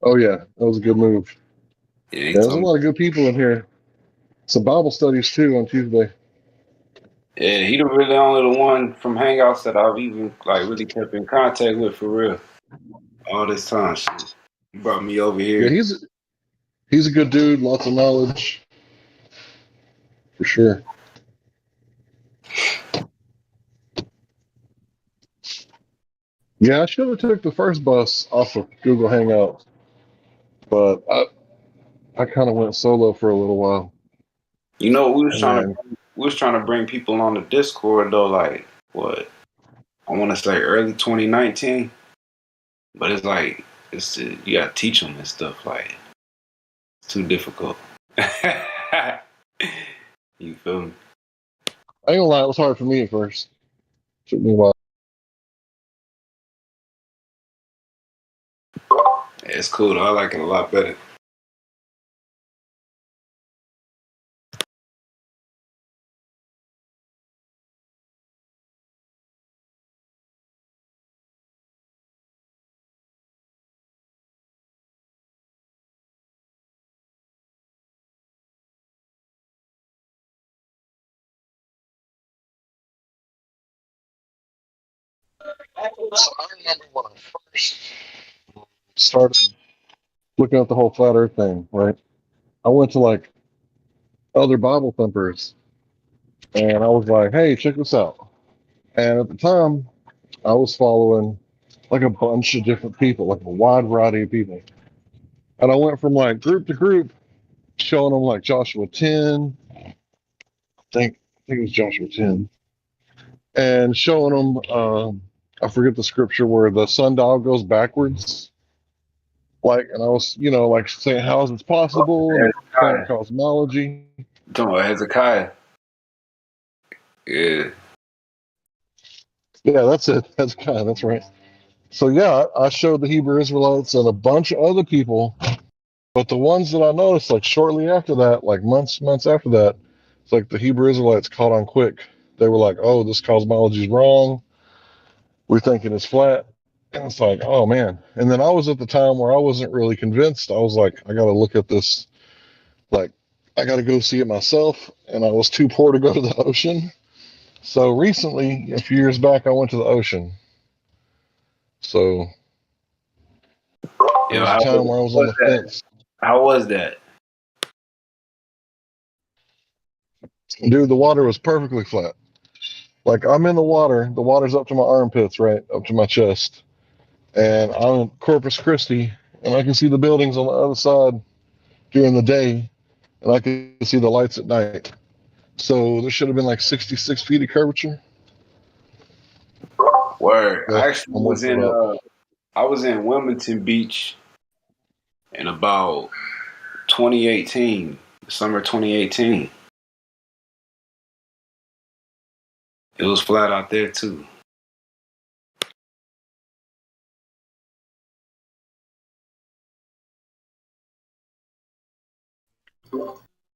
Oh yeah, that was a good move. Yeah, there's a lot of good people in here. Some Bible studies too on Tuesday. Yeah, he really only the one from Hangouts that I've even really kept in contact with for real. All this time. He brought me over here. Yeah, he's a good dude, lots of knowledge. For sure. Yeah, I should have took the first bus off of Google Hangouts, but I kind of went solo for a little while. You know, we was trying to bring people on the Discord though, like what? I want to say early 2019, but it's you gotta teach them this stuff. Like it's too difficult. You feel me? I ain't gonna lie, it was hard for me at first. Took me a while. Yeah, it's cool though. I like it a lot better. So I remember when I first started looking at the whole flat Earth thing, right? I went to other Bible thumpers, and I was like, "Hey, check this out." And at the time, I was following a bunch of different people, like a wide variety of people, and I went from group to group, showing them Joshua 10. I think it was Joshua 10, and showing them I forget the scripture where the sundial goes backwards. Like, and I was, like saying, how is it possible? And current Hezekiah. cosmology. Talking about Hezekiah. Yeah. Yeah, that's it. That's right. So yeah, I showed the Hebrew Israelites and a bunch of other people, but the ones that I noticed, like shortly after that, like months after that, it's like the Hebrew Israelites caught on quick. They were like, "Oh, this cosmology is wrong. We're thinking it's flat." And it's like, oh man. And then I was at the time where I wasn't really convinced. I was like, I got to look at this. Like, I got to go see it myself. And I was too poor to go to the ocean. So recently, a few years back, I went to the ocean. So there Yo, was a time where I was on the fence. How was that? Dude, the water was perfectly flat. Like, I'm in the water's up to my armpits, right? Up to my chest. And I'm in Corpus Christi, and I can see the buildings on the other side during the day, and I can see the lights at night. So there should have been like 66 feet of curvature. Word. Yeah, I actually I'm was working in it up. I was in Wilmington Beach in about 2018, summer 2018. It was flat out there too.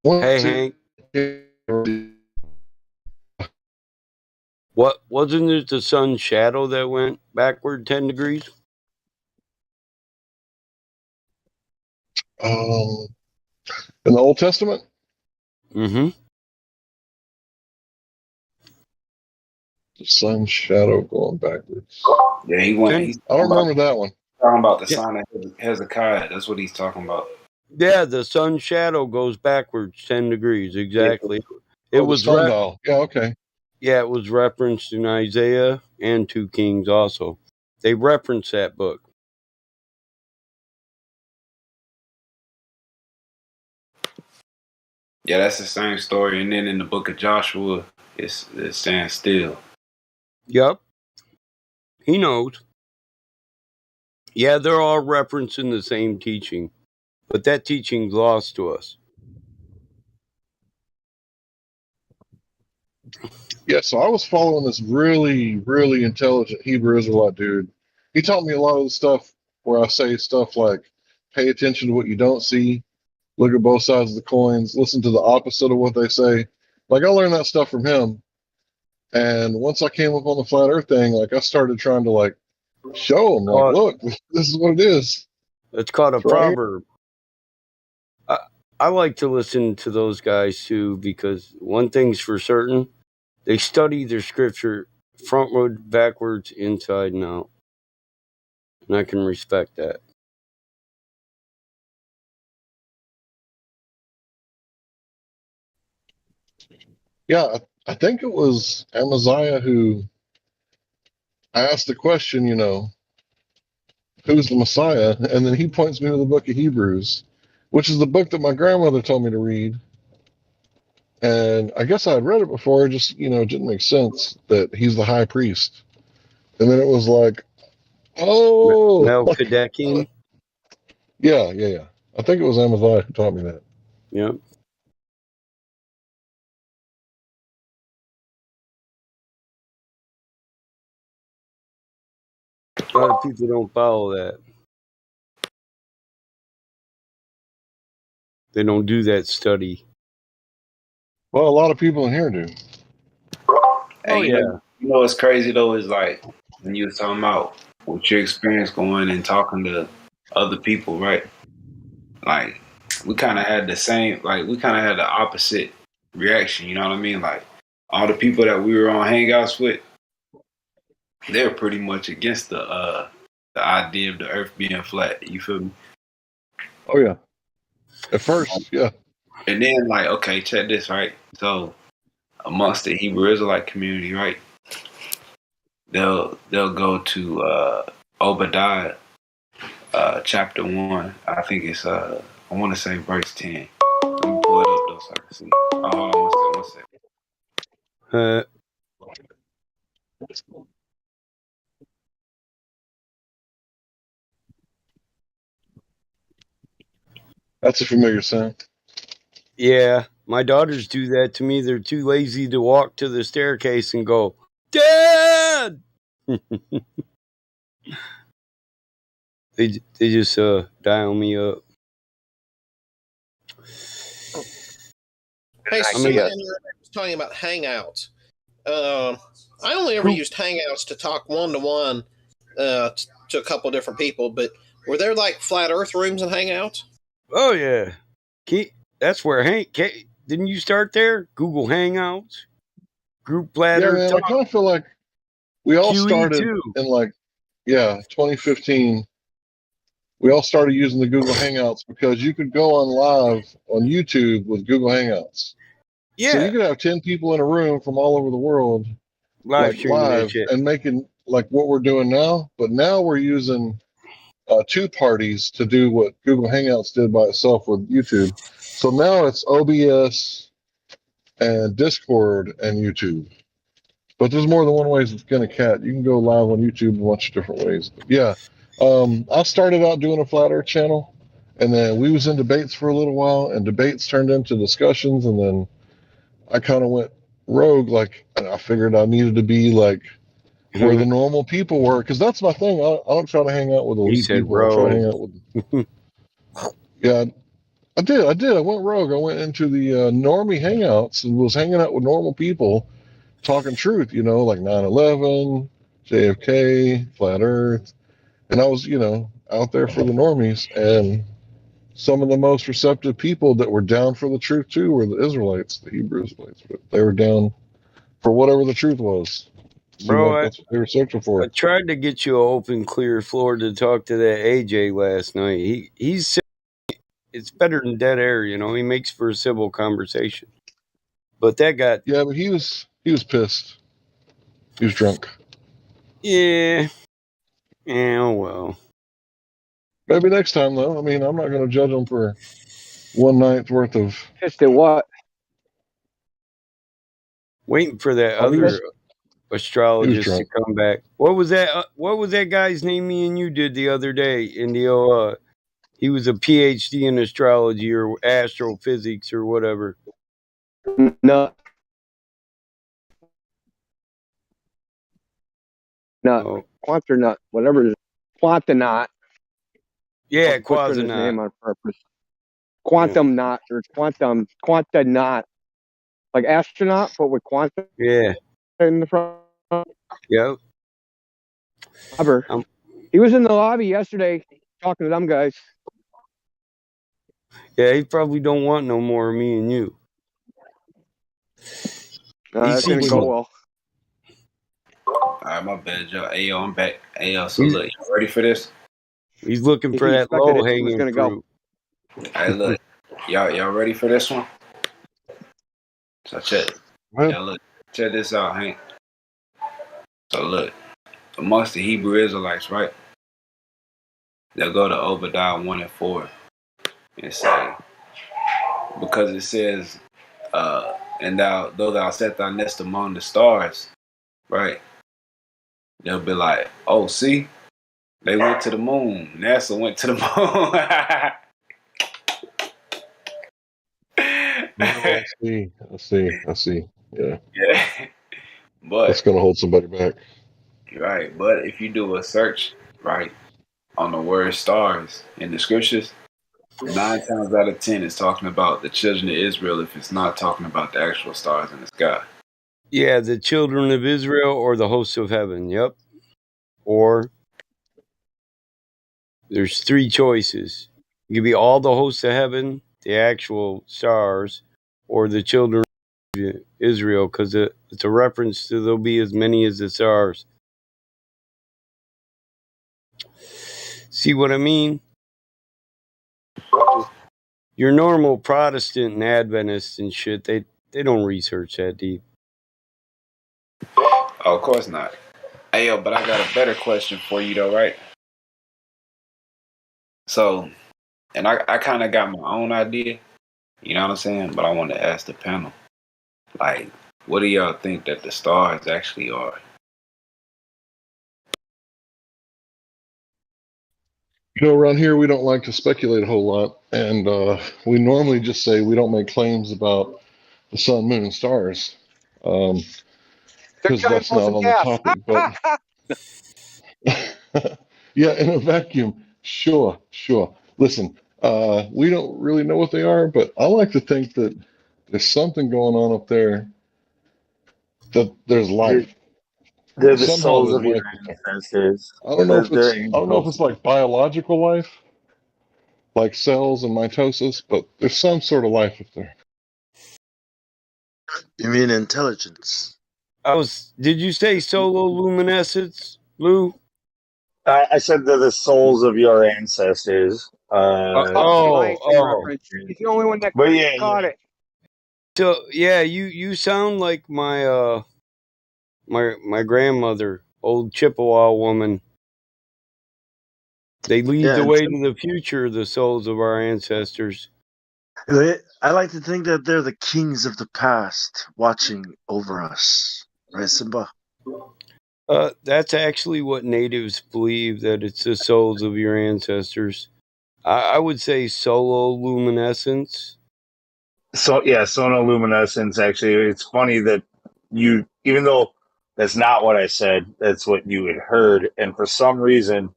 Hey Hank, what wasn't it the sun's shadow that went backward 10 degrees? In the Old Testament? Mm-hmm. The sun's shadow going backwards. Yeah, he went. He's I don't remember that one. talking about the Yeah. sign of Hezekiah. That's what he's talking about. Yeah, the sun's shadow goes backwards 10 degrees, Yeah. exactly. It Oh, the was sundial. Yeah, okay. yeah, it was referenced in Isaiah and 2 Kings also. They reference that book. Yeah, that's the same story. And then in the book of Joshua, it's saying still. Yep. He knows. Yeah, they're all referencing the same teaching, but that teaching's lost to us. Yeah, so I was following this really, really intelligent Hebrew Israelite dude. He taught me a lot of the stuff where I say stuff like, pay attention to what you don't see, look at both sides of the coins, listen to the opposite of what they say. Like, I learned that stuff from him. And once I came up on the flat earth thing, like, I started trying to, like, show him, like, look, this is what it is. It's called a It's right here. proverb. I like to listen to those guys too because one thing's for certain, they study their scripture frontward, backwards, inside and out. And I can respect that. Yeah, I think it was Amaziah who asked the question, who's the Messiah? And then he points me to the book of Hebrews, which is the book that my grandmother told me to read. And I guess I had read it before, it just, it didn't make sense that he's the high priest. And then it was like, oh, Melchizedekian. Yeah. I think it was Amaziah who taught me that. Yep. A lot of people don't follow that. They don't do that study. Well, a lot of people in here do. Hey, you know what's crazy though is like when you was talking about what your experience going and talking to other people, right? Like we kind of had the same, like we kind of had the opposite reaction. You know what I mean? Like all the people that we were on hangouts with, they're pretty much against the idea of the Earth being flat. You feel me? Oh yeah. At first, yeah. And then like, okay, check this, right? So amongst the Hebrew Israelite community, right? They'll go to Obadiah chapter 1. I think it's I want to say verse 10. Let me pull it up though so I can see. Oh, hold on one second. That's a familiar sound. Yeah, my daughters do that to me. They're too lazy to walk to the staircase and go, Dad! they just dial me up. Hey, I so mean, somebody in the room was talking about Hangouts. I only ever used Hangouts to talk one-to-one to a couple different people, but were there like flat Earth rooms in Hangouts? oh yeah, that's where didn't you start there? Google Hangouts, Group Yeah, Ladder man, I Talk, kind of feel like we all started QE2. in 2015. We all started using the Google Hangouts because you could go on live on YouTube with Google Hangouts. So you Yeah, could have 10 people in a room from all over the world, live like streaming that live, shit. and making like what we're doing now. But now we're using two parties to do what Google Hangouts did by itself with YouTube. So now it's OBS and Discord and YouTube. But there's more than one way to skin a cat. You can go live on YouTube a bunch of different ways. But yeah, I started out doing a flat Earth channel, and then we was in debates for a little while, and debates turned into discussions, and then I kind of went rogue. Like I figured I needed to be like where the normal people were, because that's my thing. I don't try to hang out with He elite said, people. I try to hang "Rogue." out with yeah. I did. I went rogue. I went into the normie hangouts and was hanging out with normal people talking truth, like 9/11, JFK, flat earth. And I was, out there for the normies. And some of the most receptive people that were down for the truth too were the Israelites, the Hebrew Israelites. But they were down for whatever the truth was. Seemed like Bro, that's what they were searching I for. tried to get you an open, clear floor to talk to that AJ last night. He's it's better than dead air, He makes for a civil conversation. But that got Yeah, but he was pissed. He was drunk. yeah, oh well. Maybe next time though. I mean, I'm not going to judge him for one night's worth of. Pissed at what? Waiting for that Oh, he other was astrologist to drunk. come back. What was that? What was that guy's name? Me and you did the other day in the he was a PhD in astrology or astrophysics or whatever. No, nut, Oh, Quanternut, whatever it is. Quantonaut. yeah, Butchering his Quasinaut. name on purpose. Yeah. Quantum knot or quantonaut. Like astronaut, but with quantum Yeah. in the front. Yep. He was in the lobby yesterday talking to them guys. Yeah, he probably don't want no more of me and you. That didn't go well. Alright, my bad, y'all. Hey, yo, I'm back. Hey, yo, so look, y'all ready for this? He's looking for He that expected low it was hanging gonna fruit. Hey, look, y'all ready for this one? So check this out, Hank. So look, amongst the Hebrew Israelites, right? They'll go to Obadiah 1 and 4 and say, because it says, and though thou set thy nest among the stars, right? They'll be like, oh, see, they went to the moon. NASA went to the moon. I see. Yeah. Yeah. But That's going to hold somebody back. right, but if you do a search, right, on the word stars in the scriptures, 9 times out of 10 it's talking about the children of Israel if it's not talking about the actual stars in the sky. Yeah, the children of Israel or the hosts of heaven. Yep. Or there's 3 choices. It could be all the hosts of heaven, the actual stars, or the children of Israel, because it's a reference to there'll be as many as the stars. See what I mean? Your normal Protestant and Adventists and shit, they don't research that deep. Oh, of course not. Hey, yo, but I got a better question for you though, right? So, and I kind of got my own idea, you know what I'm saying? But I want to ask the panel, like, what do y'all think that the stars actually are? Around here we don't like to speculate a whole lot, and we normally just say we don't make claims about the sun, moon, and stars, because that's not on the topic. But yeah, in a vacuum, sure. Listen, we don't really know what they are, but I like to think that there's something going on up there, that there's life. They're the Somehow souls there's of your life up there. ancestors. I don't know if They're it's angels. like biological life, like cells and mitosis, but there's some sort of life up there. You mean intelligence? Did you say sololuminescence, Lou? I said they're the souls of your ancestors. Einstein reference. He's the only one that But yeah, caught it. So yeah, you sound like my my grandmother, old Chippewa woman. They lead the way to the future, the souls of our ancestors. I like to think that they're the kings of the past watching over us. Right, Simba? That's actually what natives believe, that it's the souls of your ancestors. I would say sololuminescence. So yeah, sonoluminescence. Actually, it's funny that you, even though that's not what I said, that's what you had heard, and for some reason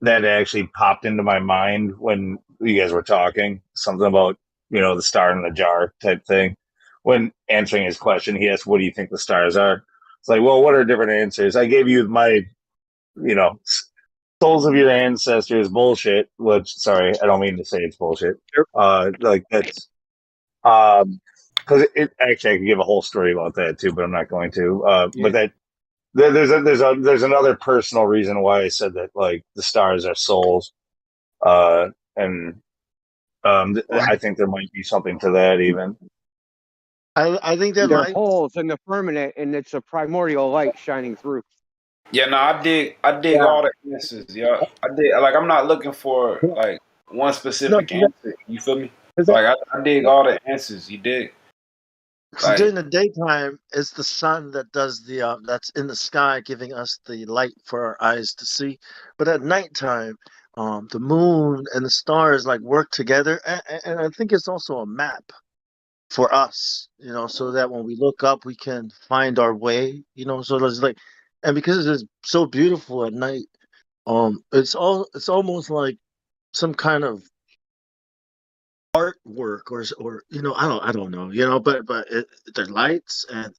that actually popped into my mind when you guys were talking. Something about the star in the jar type thing. When answering his question, he asked, "What do you think the stars are?" It's like, well, what are different answers? I gave you my, you know, souls of your ancestors bullshit. Which, sorry, I don't mean to say it's bullshit. Like that's because it actually I could give a whole story about that too, but I'm not going to. But that there's another personal reason why I said that, like the stars are souls, and I think there might be something to that even. I think they're They're light. holes in the firmament, and it's a primordial light shining through. Yeah, no, I dig all the answers. Yeah, I dig. Like, I'm not looking for like one specific answer. You feel me? Like, I dig all the answers. You dig? Because Like, during the daytime, it's the sun that does the that's in the sky, giving us the light for our eyes to see. But at nighttime, the moon and the stars like work together, and I think it's also a map for us, so that when we look up, we can find our way. So there's like, and because it's so beautiful at night, it's almost like some kind of artwork, or I don't know, but there's lights, and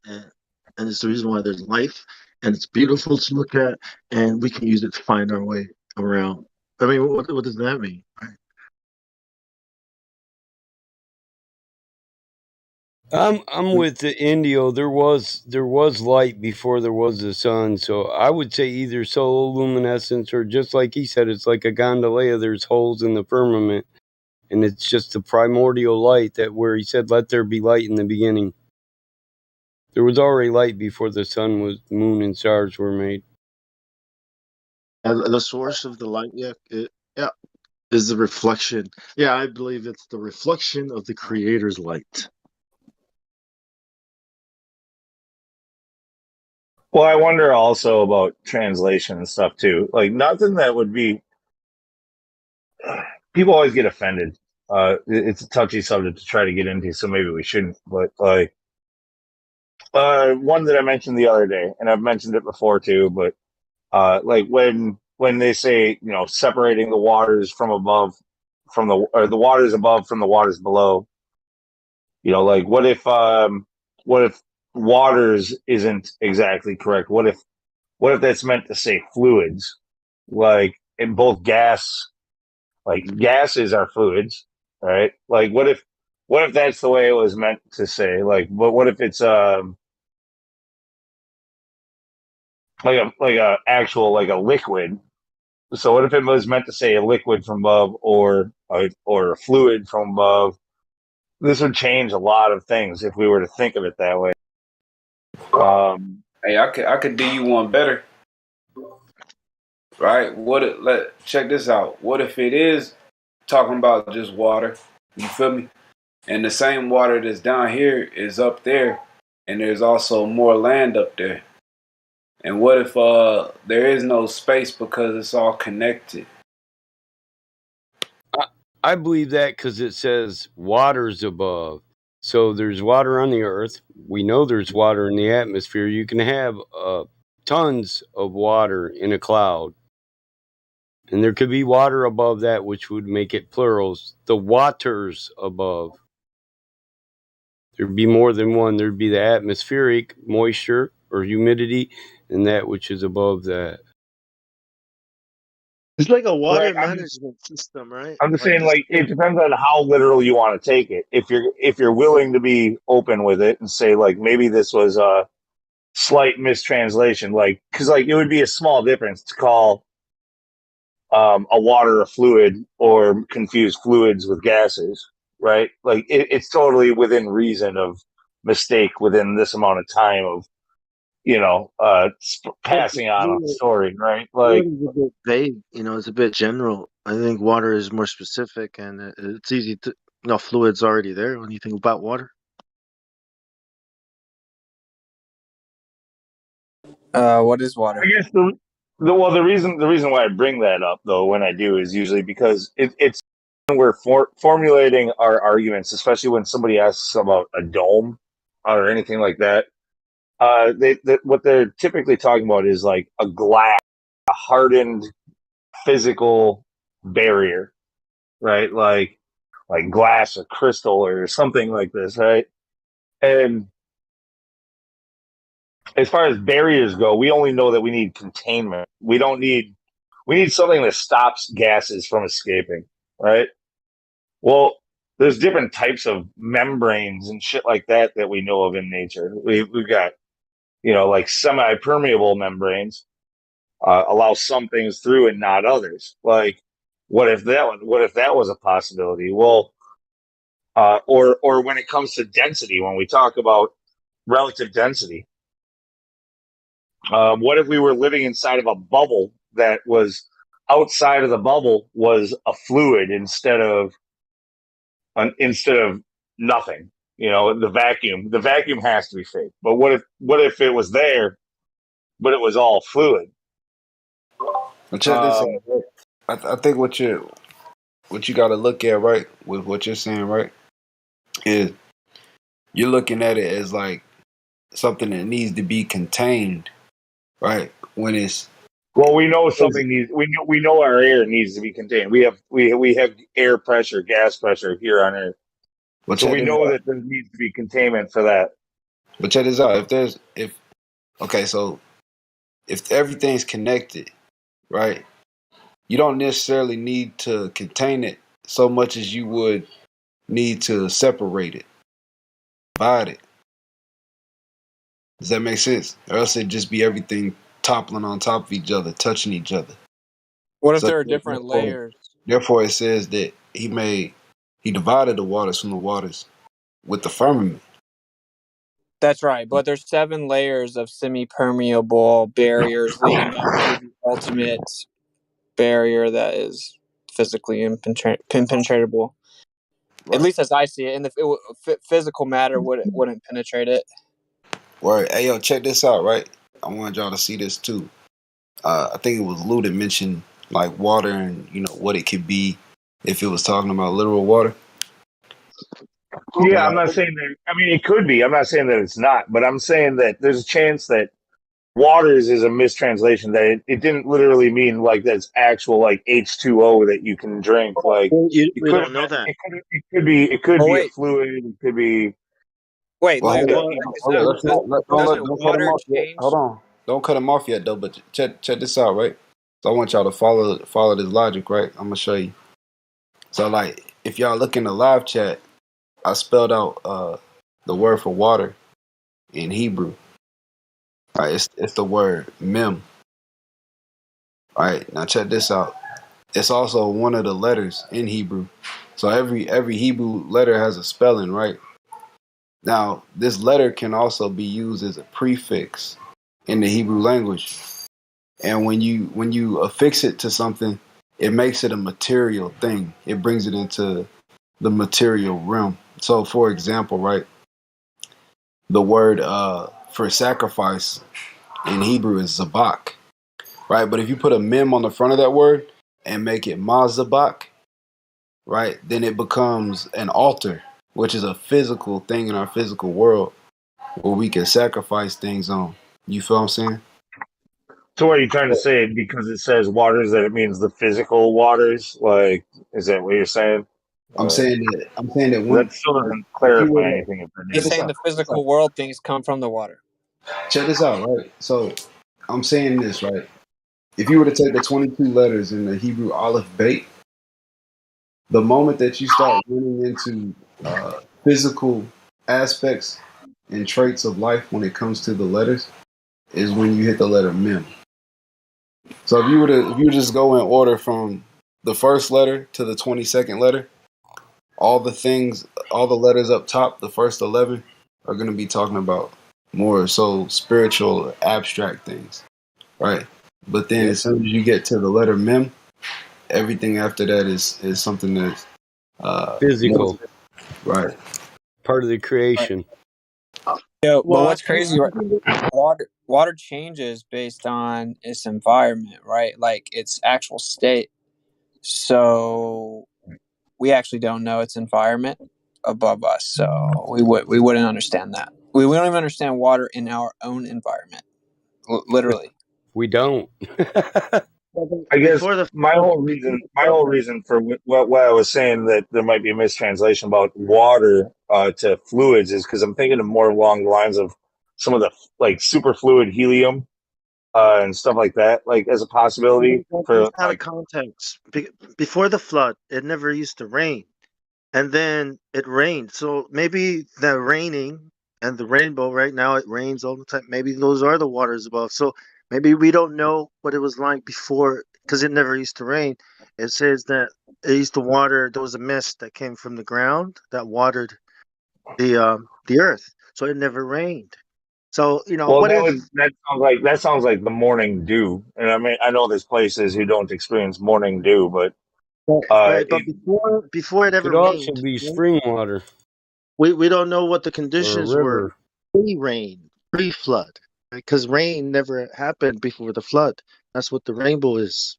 it's the reason why there's life, and it's beautiful to look at, and we can use it to find our way around. I mean, what does that mean? I'm with the Indio. There was light before there was the sun, so I would say either sololuminescence, or just like he said, it's like a gondola. There's holes in the firmament, and it's just the primordial light, that where he said, "Let there be light" in the beginning. There was already light before the sun, moon, and stars were made. And the source of the light, yeah, is the reflection. Yeah, I believe it's the reflection of the Creator's light. Well, I wonder also about translation and stuff too. Like nothing that would be. People always get offended. It's a touchy subject to try to get into, so maybe we shouldn't. But like one that I mentioned the other day, and I've mentioned it before too. But like when they say separating the waters from above or the waters above from the waters below. Like what if waters isn't exactly correct? What if that's meant to say fluids? Like in both like gases are fluids, right? Like what if that's the way it was meant to say? Like, but what if it's like a actual like a liquid? So what if it was meant to say a liquid from above, or a fluid from above? This would change a lot of things if we were to think of it that way. hey, I could do you one better, right? Check this out. What if it is talking about just water? You feel me? And the same water that's down here is up there, and there's also more land up there. And what if there is no space because it's all connected? I believe that because it says water's above. So there's water on the earth. We know there's water in the atmosphere. You can have tons of water in a cloud. And there could be water above that, which would make it plurals. The waters above. There'd be more than one. There'd be the atmospheric moisture or humidity and that which is above that. It's like a water Right. management system, right? I'm just Like saying, this. like, it depends on how literal you want to take it. If you're willing to be open with it and say, like, maybe this was a slight mistranslation, like, because like it would be a small difference to call a water a fluid or confuse fluids with gases, right? Like, it's totally within reason of mistake within this amount of time of passing on a story, right? Fluid Like, is a bit vague, it's a bit general. I think water is more specific, and it's easy to, fluid's already there when you think about water. What is water? I guess the reason why I bring that up though when I do is usually because it's when we're formulating our arguments, especially when somebody asks about a dome or anything like that. What they're typically talking about is like a glass, a hardened physical barrier, right? Like glass or crystal or something like this, right? And as far as barriers go, we only know that we need containment. We need something that stops gases from escaping, right? Well, there's different types of membranes and shit like that that we know of in nature. We've got, like semi-permeable membranes allow some things through and not others. Like, what if that was a possibility? Well, or when it comes to density, when we talk about relative density, what if we were living inside of a bubble that was outside of the bubble was a fluid instead of nothing? The vacuum. The vacuum has to be fake. But what if it was there, but it was all fluid? But check this out. I think what you got to look at, right, with what you're saying, right, is you're looking at it as like something that needs to be contained, right? When it's Well, we know something needs. We know our air needs to be contained. We have air pressure, gas pressure here on Earth, so we know that there needs to be containment for that. But check this out. So if everything's connected, right, you don't necessarily need to contain it so much as you would need to separate it, divide it. Does that make sense? Or else it'd just be everything toppling on top of each other, touching each other. What if there are different layers? Therefore, it says that he divided the waters from the waters with the firmament. That's right, but there's 7 layers of semi-permeable barriers leading up to the ultimate barrier that is physically impenetrable. Right. At least as I see it, and if physical matter wouldn't penetrate it. Right. Hey, yo, check this out, right? I wanted y'all to see this too. I think it was Lou that mentioned like water and what it could be if it was talking about literal water. Yeah, I'm not saying that. I mean, it could be. I'm not saying that it's not, but I'm saying that there's a chance that waters is a mistranslation. That it didn't literally mean like that's actual like H2O that you can drink. Like We don't know that. It could be a fluid. It could be. Wait, Well, check this out. Don't cut him off yet. Hold on. Don't cut him off yet, though. But check this out, right? So I want y'all to follow this logic, right? I'm gonna show you. So, like, if y'all look in the live chat, I spelled out the word for water in Hebrew. All right, it's the word mem. All right, now check this out. It's also one of the letters in Hebrew. So every Hebrew letter has a spelling, right? Now, this letter can also be used as a prefix in the Hebrew language. And when you affix it to something, it makes it a material thing. It brings it into the material realm. So, for example, right, the word for sacrifice in Hebrew is zabak, right? But if you put a mem on the front of that word and make it mazabak, right? Then it becomes an altar, which is a physical thing in our physical world where we can sacrifice things on. You feel what I'm saying? So what are you trying to say? Because it says waters, that it means the physical waters? Like, is that what you're saying? I'm saying that That when still doesn't if you were clarify to anything if it check He's is. this saying out, the physical world things come from the water. check this out, right? So I'm saying this, right? If you were to take the 22 letters in the Hebrew Aleph Beit, the moment that you start running into physical aspects and traits of life when it comes to the letters is when you hit the letter Mem. So if you just go in order from the first letter to the 22nd letter, all the letters up top, the first 11 are going to be talking about more so spiritual, abstract things, right? But then as soon as you get to the letter Mem, everything after that is something that's more, Physical, right. part of the creation. Yo, but Well, what's crazy? Water changes based on its environment, right? Like its actual state. So we actually don't know its environment above us. So we wouldn't understand that. We don't even understand water in our own environment. Literally. We don't. I guess before the my flood, whole reason for what I was saying that there might be a mistranslation about water to fluids is because I'm thinking of more along the lines of some of the like superfluid helium and stuff like that, like as a possibility that's for out of like. context. Before the flood, it never used to rain, and then it rained. So maybe the raining and the rainbow right now it rains all the time. Maybe those are the waters above. So maybe we don't know what it was like before because it never used to rain. It says that it used to water. There was a mist that came from the ground that watered the earth, so it never rained. So Well, what if that sounds like the morning dew, and I mean I know there's places who don't experience morning dew, but right? But it, before it ever Could also rained, be right? spring water We don't know what the or a conditions were river. pre-rain, pre-flood, because rain never happened before the flood. That's what the rainbow is.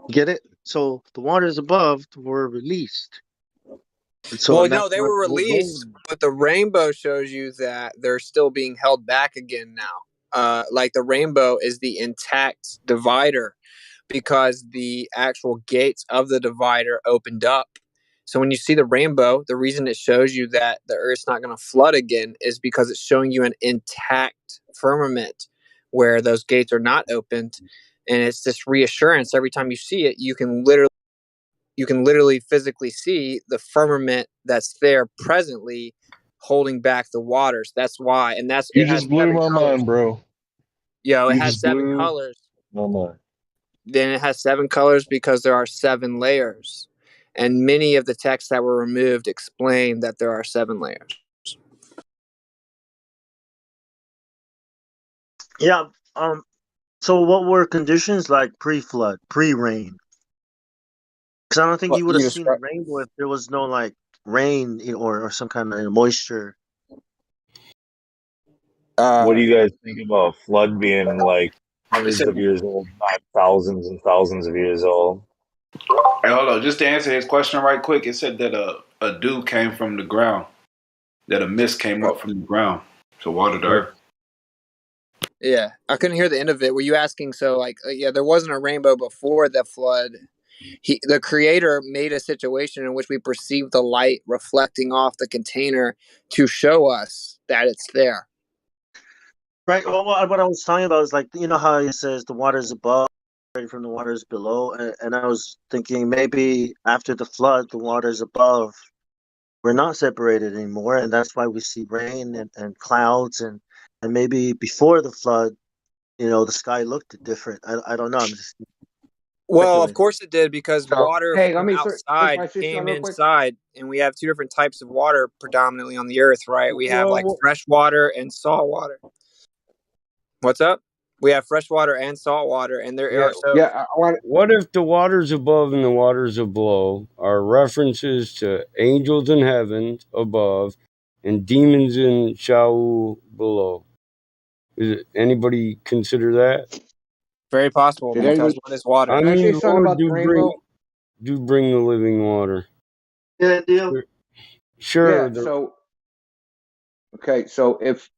Get it? So the waters above were released, and so Well, and no, that's they why were we're released, going. but the rainbow shows you that they're still being held back again now. Like the rainbow is the intact divider because the actual gates of the divider opened up. So when you see the rainbow, the reason it shows you that the earth's not going to flood again is because it's showing you an intact firmament where those gates are not opened. And it's this reassurance every time you see it, you can literally physically see the firmament that's there presently holding back the waters. That's why. And You it has just blew seven my colors. mind, bro. It You has just seven blew colors. my mind. Then it has seven colors because there are seven layers. And many of the texts that were removed explain that there are seven layers. Yeah. So what were conditions like pre-flood, pre-rain? Because I don't think What you would you have seen a describe? rainbow if there was no like rain or some kind of moisture. what do Uh, you guys think about flood being like It hundreds said, of years old, not thousands and thousands of years old? hey, hold on, just to answer his question right quick, it said that a dew came from the ground, that a mist came up from the ground to water the earth. yeah, I couldn't hear the end of it. Were you asking? So, like, yeah, there wasn't a rainbow before the flood. The creator made a situation in which we perceive the light reflecting off the container to show us that it's there. Right. Well, what I was talking about is like how he says the waters above from the waters below, and I was thinking maybe after the flood, the waters above were not separated anymore, and that's why we see rain and clouds, and maybe before the flood, the sky looked different. I don't know. I'm just Well, of speculating. course it did because So, water hey, let from me outside clarify situation came real quick. inside, and we have two different types of water predominantly on the earth, right? We have like Well, fresh water and salt water. What's up? We have fresh water and salt water, and there Yeah, are so. yeah. I want. What if the waters above and the waters below are references to angels in heaven above and demons in Sheol below? Anybody consider that? Very possible Did because anybody? what is water? I Can I say mean, something Lord, about the rainbow? do bring the living water. Yeah, deal. Sure. Yeah. So okay. So if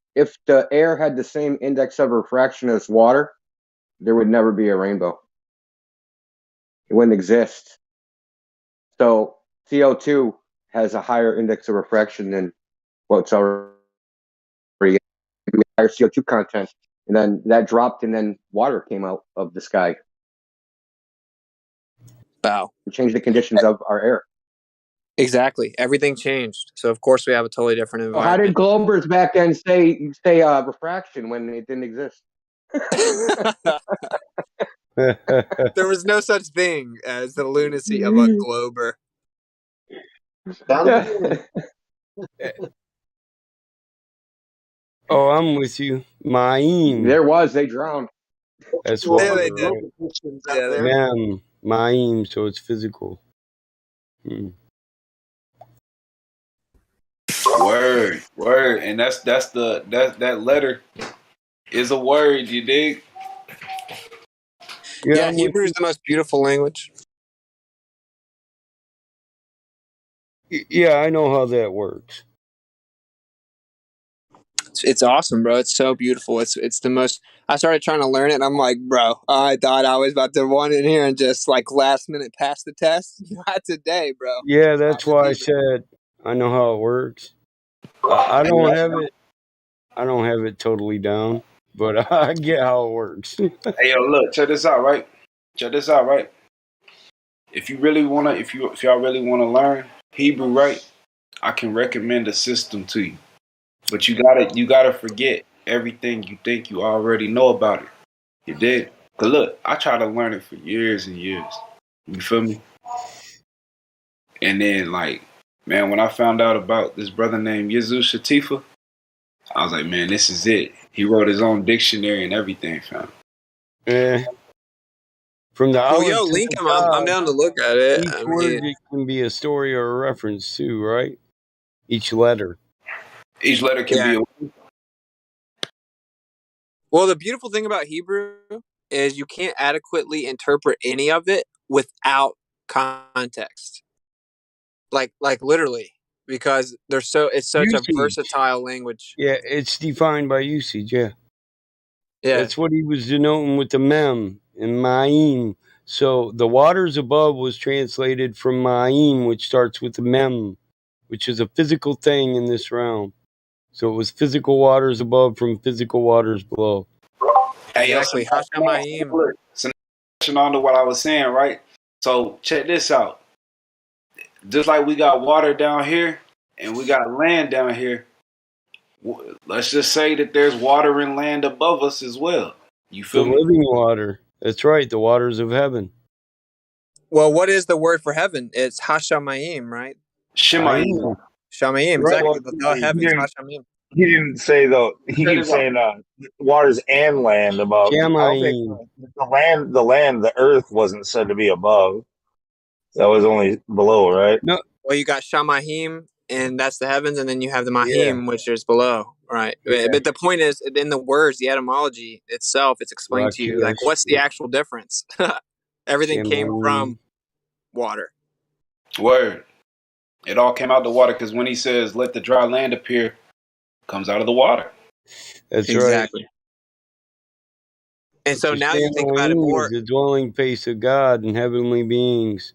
the air had the same index of refraction as water, there would never be a rainbow. It wouldn't exist. So CO2 has a higher index of refraction than what's already higher CO2 content, and then that dropped, and then water came out of the sky. Wow. It changed the conditions of our air. Exactly. Everything changed. So of course we have a totally different So how did environment. Globers back then say refraction when it didn't exist? There was no such thing as the lunacy of a glober. Oh, I'm with you. Maim. There was. They drowned. That's Well, water, they global did. right? conditions out Yeah, they there. did. Maim, so it's physical. Word, and that letter is a word. You dig? Yeah, Yeah, I'm with Hebrew is you. the most beautiful language. Yeah, I know how that works. It's awesome, bro. It's so beautiful. It's the most. I started trying to learn it, and I'm like, bro, I thought I was about to run in here and just like last minute pass the test. Not today, bro. Yeah, Not that's with why I you, bro. said I know how it works. I Hey, don't have it. I don't have it totally down, but I get how it works. hey, yo, look, check this out, right? Check this out, right? If you really wanna, if y'all really wanna learn Hebrew, right? I can recommend a system to you, but you gotta forget everything you think you already know about it. You did. Cause look, I tried to learn it for years and years. You feel me? And then like, man, when I found out about this brother named Yazoo Shatifa, I was like, man, this is it. He wrote his own dictionary and everything, fam. From the Well, olive yo, to link the him. I'm sky, down to look at it. each I word mean, it can be a story or a reference too, right? Each letter. Each letter can yeah. be a Well, the beautiful thing about Hebrew is you can't adequately interpret any of it without context. Like literally, because it's such a Usage. versatile language. Yeah, it's defined by usage, yeah. Yeah. That's what he was denoting with the mem and ma'im. So the waters above was translated from ma'im, which starts with the mem, which is a physical thing in this realm. So it was physical waters above from physical waters below. Hey, yo, Exactly. Hashamayim. so on to what I was saying, right? So check this out. Just like we got water down here and we got land down here, let's just say that there's water and land above us as well. You The feel me? living water. That's right, the waters of heaven. Well, what is the word for heaven? It's Hashamayim, right? Shemayim. Shamayim, Right. exactly. Well, The heavens, Hashamayim. he didn't say though. He Check keeps this out. saying waters and land above. I don't think Shamayim. the earth wasn't said to be above. That was only below, right? No, Well, you got Shamahim, and that's the heavens, and then you have the yeah, Mahim, which is below, right? yeah. But the point is, in the words, the etymology itself, it's explained to you, like, Lakish. what's the actual difference? Everything came Shamayim. from water. Word. It all came out the water because when he says, let the dry land appear, it comes out of the water. That's right. Exactly. And so The now you think about it Shamayim is more. the dwelling place of God and heavenly beings.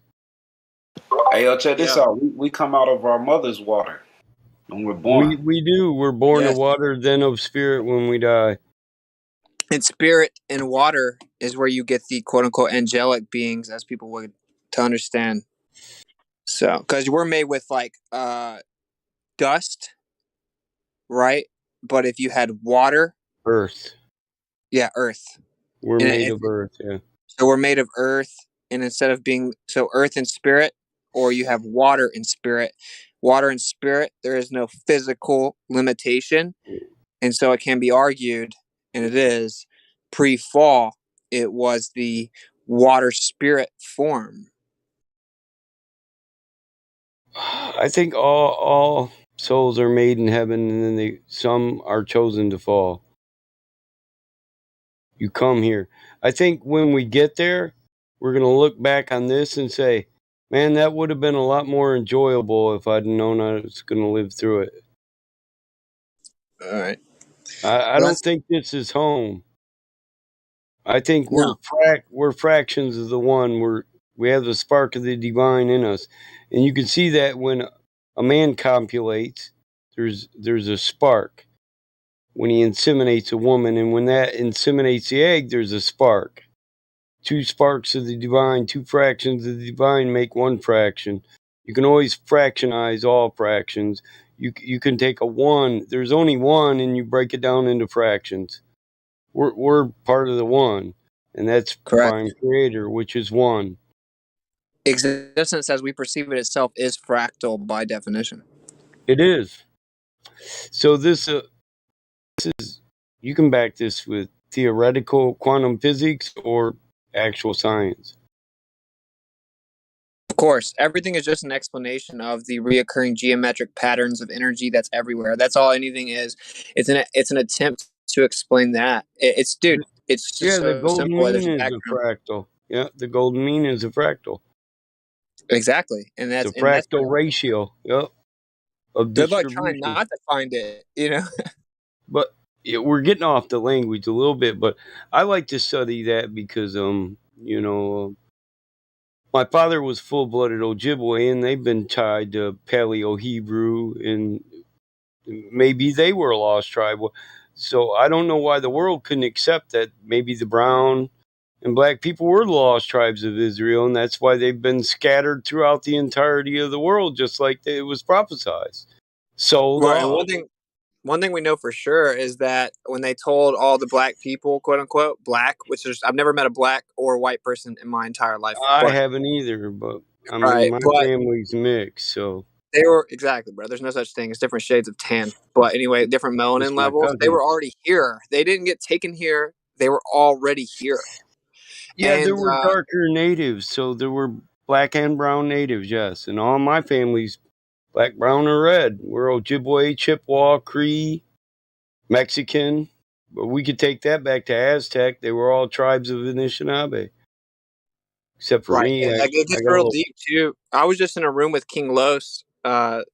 Hey, yo, check this Yeah. out. We come out of our mother's water when we're born. We do. We're born of Yes. water, then of spirit when we die. And spirit and water is where you get the quote unquote angelic beings, as people would to understand. So, because we're made with like dust, right? But if you had water, Earth. yeah, earth. We're And made of earth, yeah. so we're made of earth, and instead of being so earth and spirit, or you have water and spirit, there is no physical limitation, and so it can be argued, and it is pre-fall. It was the water spirit form. I think all souls are made in heaven, and then some are chosen to fall. You come here. I think when we get there, we're going to look back on this and say, Man, that would have been a lot more enjoyable if I'd known I was going to live through it. All right. I don't think this is home. I think No. we're fractions of the one. We have the spark of the divine in us, and you can see that when a man copulates, there's a spark. When he inseminates a woman, and when that inseminates the egg, there's a spark. Two sparks of the divine, two fractions of the divine make one fraction. You can always fractionize all fractions. You can take a one. There's only one, and you break it down into fractions. We're part of the one, and that's Correct. prime creator, which is one. Existence as we perceive it itself is fractal by definition. It is. So this is, you can back this with theoretical quantum physics or actual science. Of course, everything is just an explanation of the reoccurring geometric patterns of energy that's everywhere. That's all anything is. It's an attempt to explain that. It's just Yeah, the so golden simple. There's mean a is a background. fractal. Yeah, the golden mean is a fractal. Exactly, and It's that's a fractal ratio. Yep, of good luck trying distribution. not to find it. But we're getting off the language a little bit. But I like to study that because my father was full-blooded Ojibwe, and they've been tied to Paleo-Hebrew, and maybe they were a lost tribe. So I don't know why the world couldn't accept that maybe the brown and black people were the lost tribes of Israel, and that's why they've been scattered throughout the entirety of the world, just like it was prophesized. Sold Right, and off. one thing we know for sure is that when they told all the black people, quote unquote, black, which is I've never met a black or white person in my entire life, I but haven't either, but I mean, right, my but family's mixed, so they were exactly, bro. There's no such thing as different shades of tan. But anyway, different just melanin my levels. They were cousins. already here. They didn't get taken here. They were already here. Yeah, there And were darker natives, so there were black and brown natives, yes. And all my family's black, brown, or red. We're Ojibwe, Chippewa, Cree, Mexican. But we could take that back to Aztec. They were all tribes of Anishinaabe. Except for right, me, like it I gets got a real little, deep too. I was just in a room with King Los, I got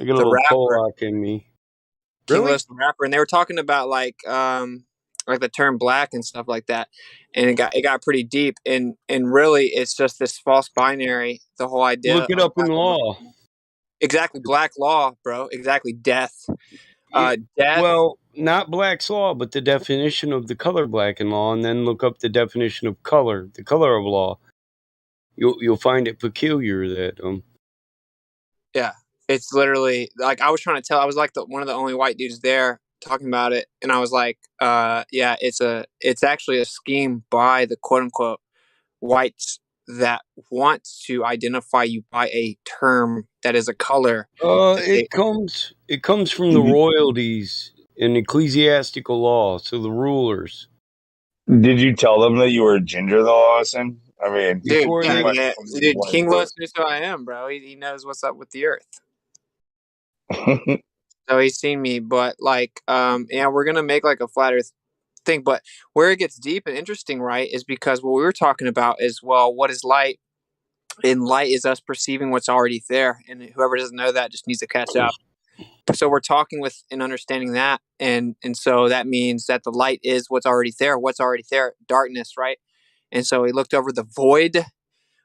a the little rapper, Pollock in me. King Really? Los the rapper, and they were talking about like the term black and stuff like that. And it got pretty deep, and really it's just this false binary, the whole idea Look it of up in law. exactly black law, bro. Exactly. Death. Death. Well, not Black's law, but the definition of the color black in law, and then look up the definition of color, the color of law. You'll find it peculiar that Yeah. It's literally like I was trying to tell. I was like one of the only white dudes there talking about it, and I was like, yeah, it's actually a scheme by the quote unquote whites that wants to identify you by a term that is a color. That they, it comes from the royalties in ecclesiastical law, so the rulers. Did you tell them that you were ginger though, Austin? I mean, dude, Before yeah, they yeah, dude. King Los knows who I am, bro. He knows what's up with the earth. So he's seen me, but like, yeah, we're gonna make like a flat Earth thing. But where it gets deep and interesting, right, is because what we were talking about is, well, what is light? And light is us perceiving what's already there, and whoever doesn't know that just needs to catch up. So we're talking with and understanding that, and so that means that the light is what's already there. What's already there? Darkness, right? And so he looked over the void,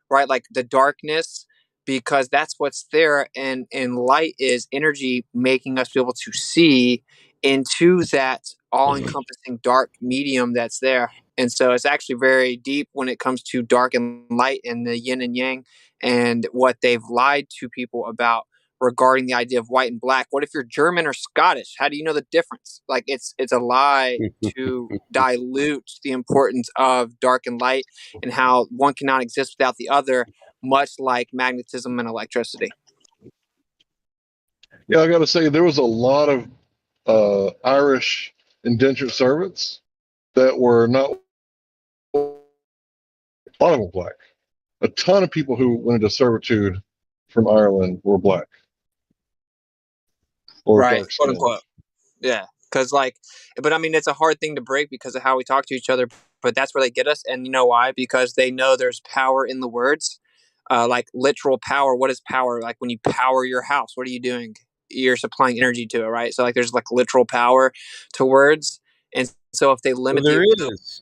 right, like the darkness, because that's what's there, and light is energy making us be able to see into that all-encompassing dark medium that's there. And so it's actually very deep when it comes to dark and light and the yin and yang and what they've lied to people about regarding the idea of white and black. What if you're German or Scottish? How do you know the difference? Like it's a lie to dilute the importance of dark and light and how one cannot exist without the other, much like magnetism and electricity. Yeah, I got to say, there was a lot of Irish indentured servants that were not, a lot of them black. A ton of people who went into servitude from Ireland were black or Right, dark quote skinned. unquote. Yeah, because but I mean, it's a hard thing to break because of how we talk to each other. But that's where they get us, and you know why? Because they know there's power in the words. like literal power. What is power? Like when you power your house, what are you doing? You're supplying energy to it, right? So like there's like literal power to words. And so if they Well, limit there is.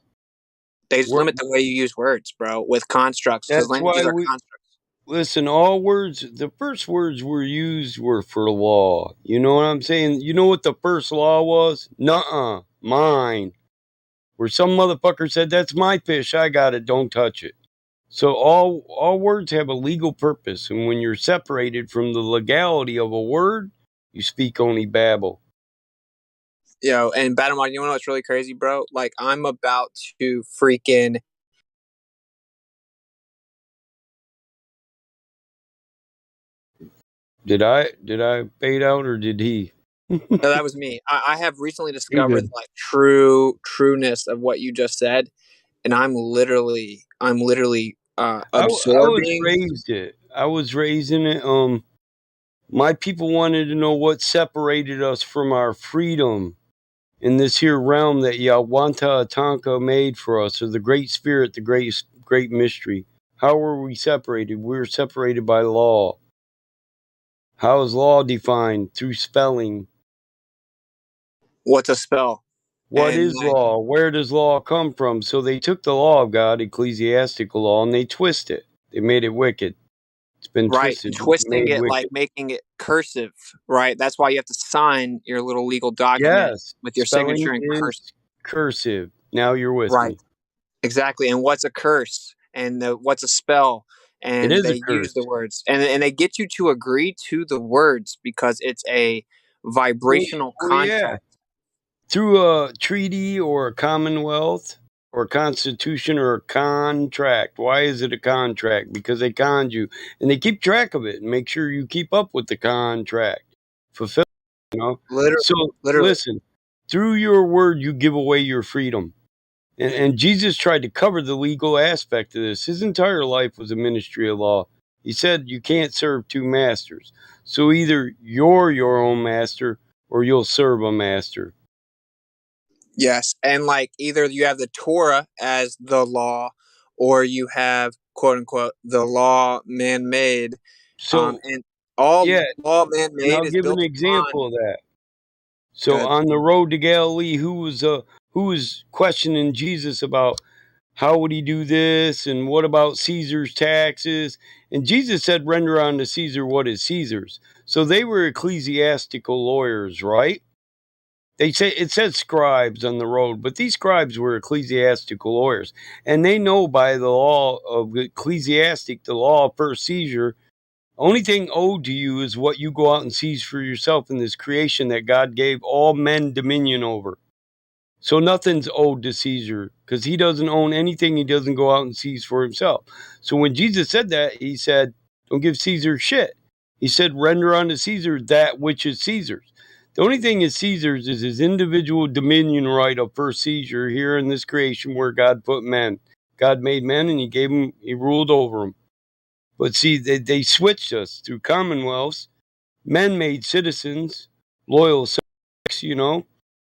they just We're, limit the way you use words, bro, with constructs, because that's languages why are we constructs. listen. All words. The first words were used were for law. You know what I'm saying? You know what the first law was? Nuh-uh, mine. Where some motherfucker said, "That's my fish. I got it. Don't touch it." So all words have a legal purpose, and when you're separated from the legality of a word, you speak only babble. Yo, and Batamon, you know what's really crazy, bro? Like I'm about to freaking Did I fade out or did he? no, that was me. I have recently You discovered did. like trueness of what you just said, and I'm literally I was absorbing. raised it. I was raised in it. My people wanted to know what separated us from our freedom in this here realm that Yawanta Atanka made for us, or the Great Spirit, the great mystery. How were we separated? We were separated by law. How is law defined? Through spelling. What's a spell? What And is law? Where does law come from? So they took the law of God, ecclesiastical law, and they twist it. They made it wicked. It's been right, twisted, twisting made it, like wicked. making it cursive, right? That's why you have to sign your little legal document Yes, with your spelling signature in cursive. is cursive. Now you're with Right, me. exactly. And what's a curse? And what's a spell? It And is a they use the curse. words, and they get you to agree to the words because it's a vibrational Well, yeah. contract. Through a treaty or a commonwealth or a constitution or a contract. Why is it a contract? Because they conned you and they keep track of it and make sure you keep up with the contract. Fulfill, you know. Literally, So literally. listen, through your word, you give away your freedom. And Jesus tried to cover the legal aspect of this. His entire life was a ministry of law. He said you can't serve two masters. So either you're your own master or you'll serve a master. Yes, and like either you have the Torah as the law, or you have quote unquote the law man made, So and all yeah, law man and made I'll is give an built example upon of that. So good. on the road to Galilee, who was questioning Jesus about how would he do this and what about Caesar's taxes? And Jesus said, "Render unto Caesar what is Caesar's." So they were ecclesiastical lawyers, right? They say it says scribes on the road, but these scribes were ecclesiastical lawyers, and they know by the law of ecclesiastic, the law of first seizure. Only thing owed to you is what you go out and seize for yourself in this creation that God gave all men dominion over. So nothing's owed to Caesar because he doesn't own anything he doesn't go out and seize for himself. So when Jesus said that, he said, "Don't give Caesar shit." He said, "Render unto Caesar that which is Caesar's." The only thing is Caesar's is his individual dominion right of first seizure here in this creation where God put men. God made men and he ruled over them. But see, they switched us through commonwealths. Men made citizens, loyal subjects,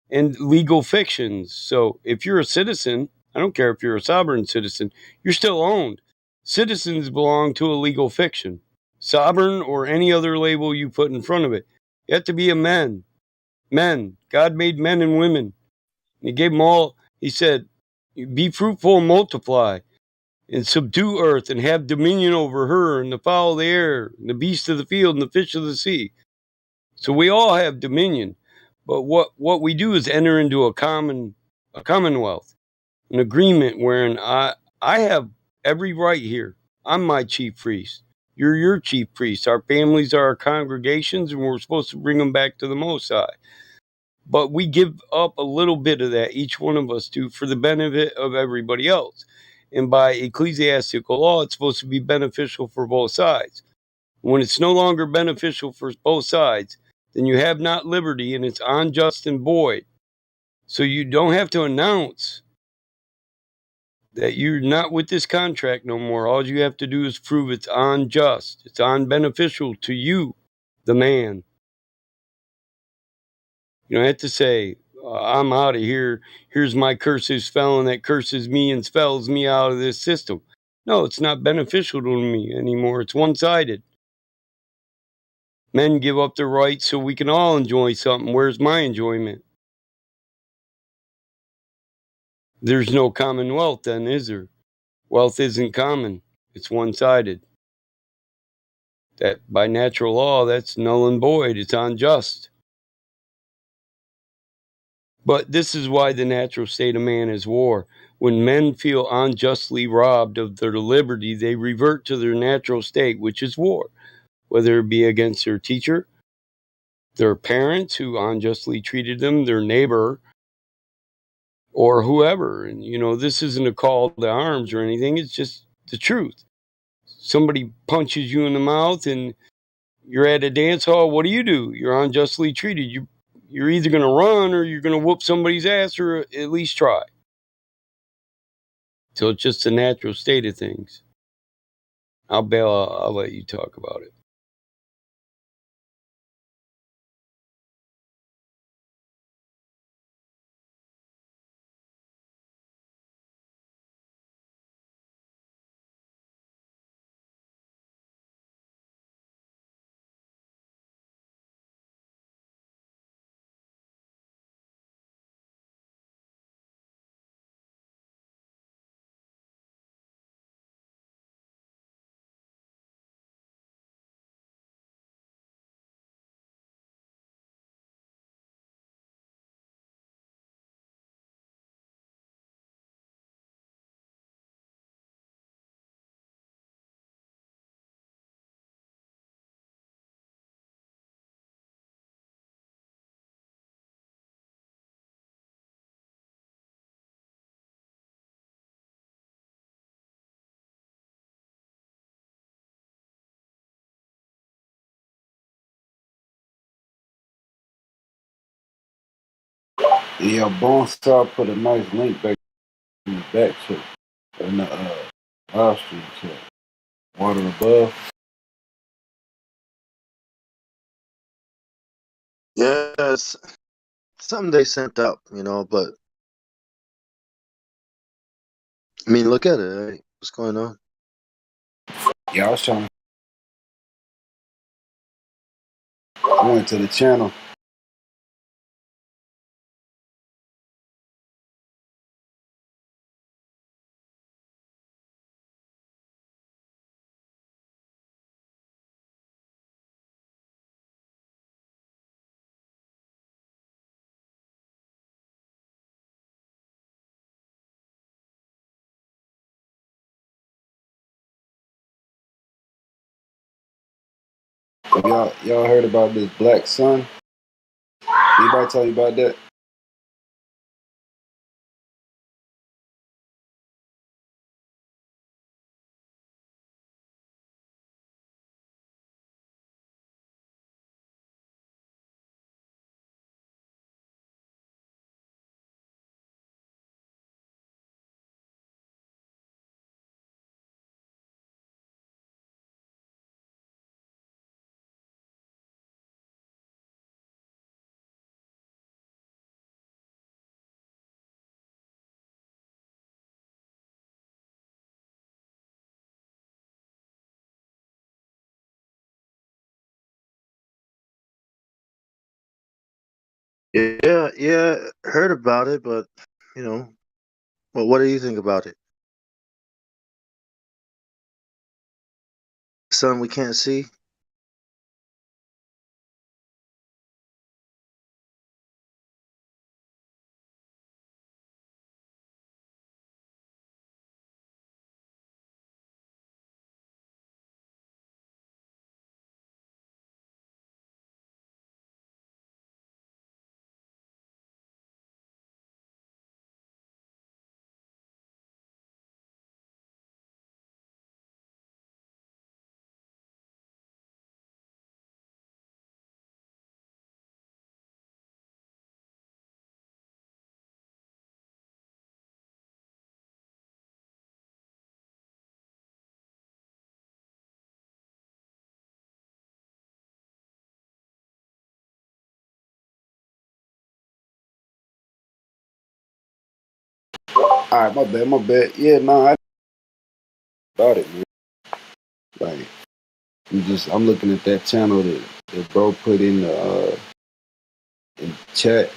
and legal fictions. So if you're a citizen, I don't care if you're a sovereign citizen, you're still owned. Citizens belong to a legal fiction, sovereign or any other label you put in front of it. You have to be a man. Men. God made men and women. He gave them all, he said, be fruitful and multiply and subdue earth and have dominion over her and the fowl of the air and the beasts of the field and the fish of the sea. So we all have dominion. But what we do is enter into a commonwealth, an agreement wherein I have every right here. I'm my chief priest. You're your chief priest. Our families are our congregations, and we're supposed to bring them back to the Most High. But we give up a little bit of that, each one of us do, for the benefit of everybody else. And by ecclesiastical law, it's supposed to be beneficial for both sides. When it's no longer beneficial for both sides, then you have not liberty and it's unjust and void. So you don't have to announce that you're not with this contract no more. All you have to do is prove it's unjust, it's unbeneficial to you, the man. You don't have to say, I'm out of here. Here's my cursive spell, and that curses me and spells me out of this system. No, it's not beneficial to me anymore. It's one-sided. Men give up their rights so we can all enjoy something. Where's my enjoyment? There's no commonwealth then, is there? Wealth isn't common. It's one-sided. That by natural law, that's null and void. It's unjust. But this is why the natural state of man is war. When men feel unjustly robbed of their liberty, they revert to their natural state, which is war, whether it be against their teacher, their parents who unjustly treated them, their neighbor, or whoever. And, this isn't a call to arms or anything. It's just the truth. Somebody punches you in the mouth and you're at a dance hall. What do? You're unjustly treated. You're either going to run or you're going to whoop somebody's ass or at least try. So it's just the natural state of things. I'll let you talk about it. Yeah, Bone Star put a nice link back in the back chat, in the live stream chat. Water above. Yes, something they sent out, but I mean, look at it. Right? What's going on? Yeah, I was trying to. I went to the channel. Have y'all heard about this black sun? Anybody tell you about that? Yeah, yeah, heard about it, but you know, well, what do you think about it? Sun we can't see. All right, my bad. Yeah, no, about it, man. Like, I'm looking at that channel that bro put in chat,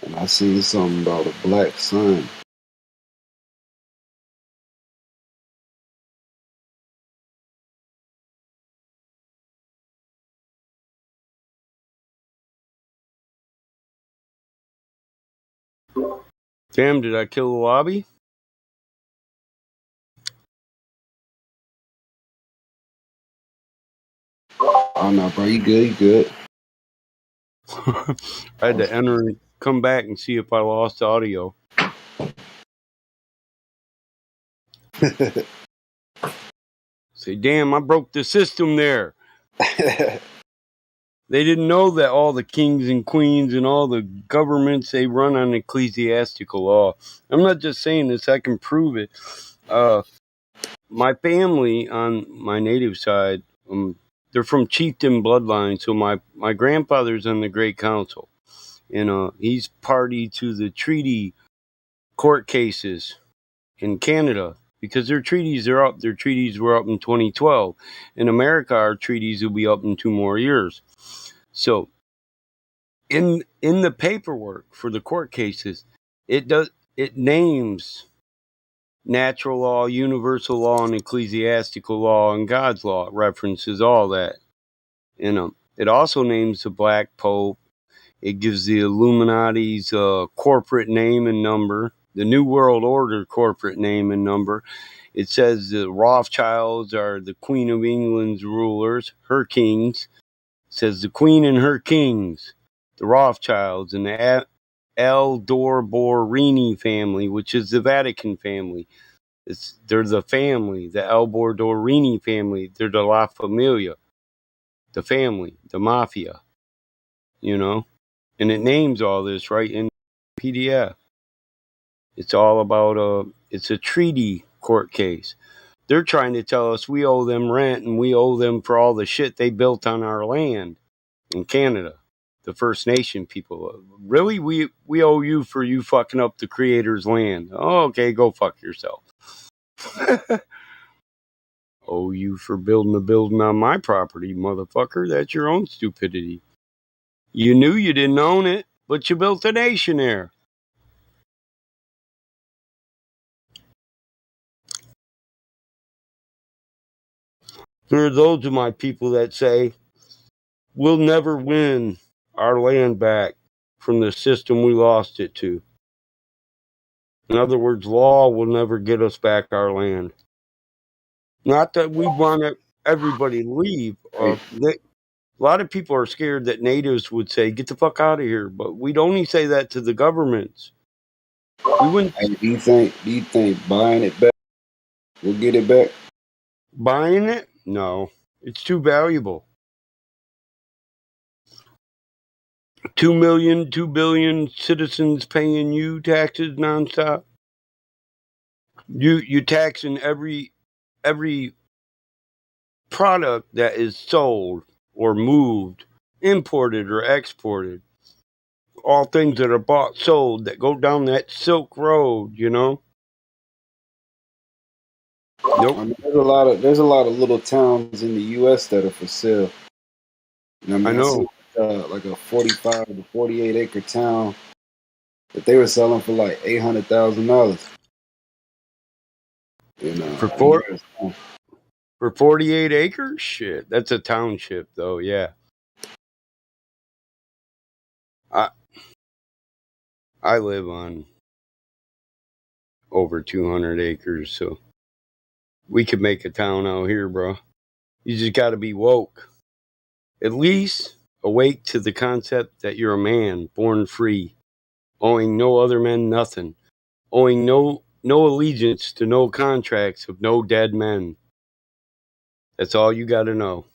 and I seen something about a black sun. Damn, did I kill the lobby? Oh no, bro, you good? You good? I had to enter and come back and see if I lost audio. Say, damn, I broke the system there. They didn't know that all the kings and queens and all the governments, they run on ecclesiastical law. I'm not just saying this, I can prove it. My family on my native side, they're from chieftain bloodline. So my grandfather's on the Great Council. And he's party to the treaty court cases in Canada because their treaties are up. Their treaties were up in 2012. In America, our treaties will be up in 2 more years. So in the paperwork for the court cases, it names natural law, universal law, and ecclesiastical law and God's law. It references all that. It also names the Black Pope. It gives the Illuminati's corporate name and number, the New World Order corporate name and number. It says the Rothschilds are the Queen of England's rulers, her kings. It says the Queen and her kings, the Rothschilds, and the Aldoborini family, which is the Vatican family. They're the family, the Aldoborini family. They're the La Familia, the family, the mafia, you know? And it names all this right in PDF. It's all about it's a treaty court case. They're trying to tell us we owe them rent and we owe them for all the shit they built on our land in Canada, the First Nation people. Really? We owe you for you fucking up the Creator's land. Oh, okay, go fuck yourself. Owe you for building a building on my property, motherfucker. That's your own stupidity. You knew you didn't own it, but you built a nation there. There are those of my people that say, we'll never win our land back from the system we lost it to. In other words, law will never get us back our land. Not that we want everybody to leave. A lot of people are scared that natives would say, get the fuck out of here. But we'd only say that to the governments. We wouldn't. Hey, do you think buying it back will get it back? Buying it? No. It's too valuable. 2 million, 2 billion citizens paying you taxes nonstop. You taxing every product that is sold or moved, imported or exported. All things that are bought, sold, that go down that Silk Road, you know. Nope. I mean, there's a lot of little towns in the U.S. that are for sale. You know, I know. I see like a 45 to 48 acre town that they were selling for like $800,000. You know, for 48 acres? Shit, that's a township, though. Yeah. I live on over 200 acres, so we could make a town out here, bro. You just got to be woke. At least awake to the concept that you're a man born free, owing no other men nothing, owing no allegiance to no contracts of no dead men. That's all you got to know.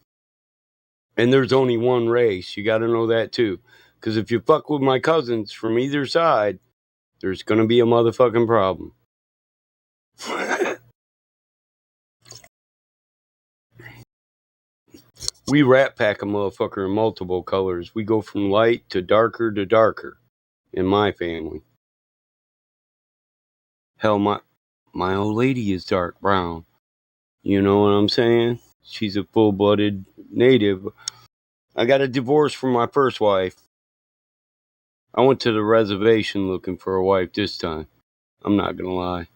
And there's only one race. You got to know that too. Because if you fuck with my cousins from either side, there's going to be a motherfucking problem. We rat pack a motherfucker in multiple colors. We go from light to darker in my family. Hell, my old lady is dark brown. You know what I'm saying? She's a full-blooded native. I got a divorce from my first wife. I went to the reservation looking for a wife this time. I'm not gonna lie.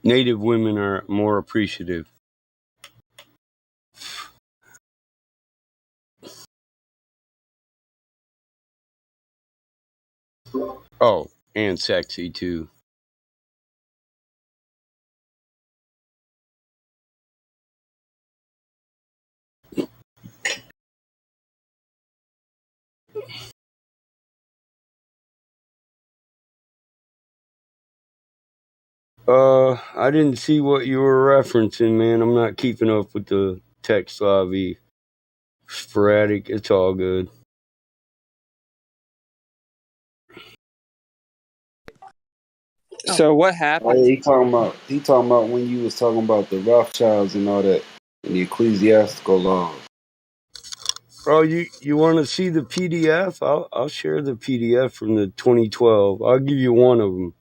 Native women are more appreciative. Oh, and sexy too. I didn't see what you were referencing, man. I'm not keeping up with the text lobby. Sporadic, it's all good. So what Oh, happens? yeah, he talking about when you was talking about the Rothschilds and all that, and the ecclesiastical laws. Oh, you want to see the PDF? I'll share the PDF from the 2012. I'll give you one of them.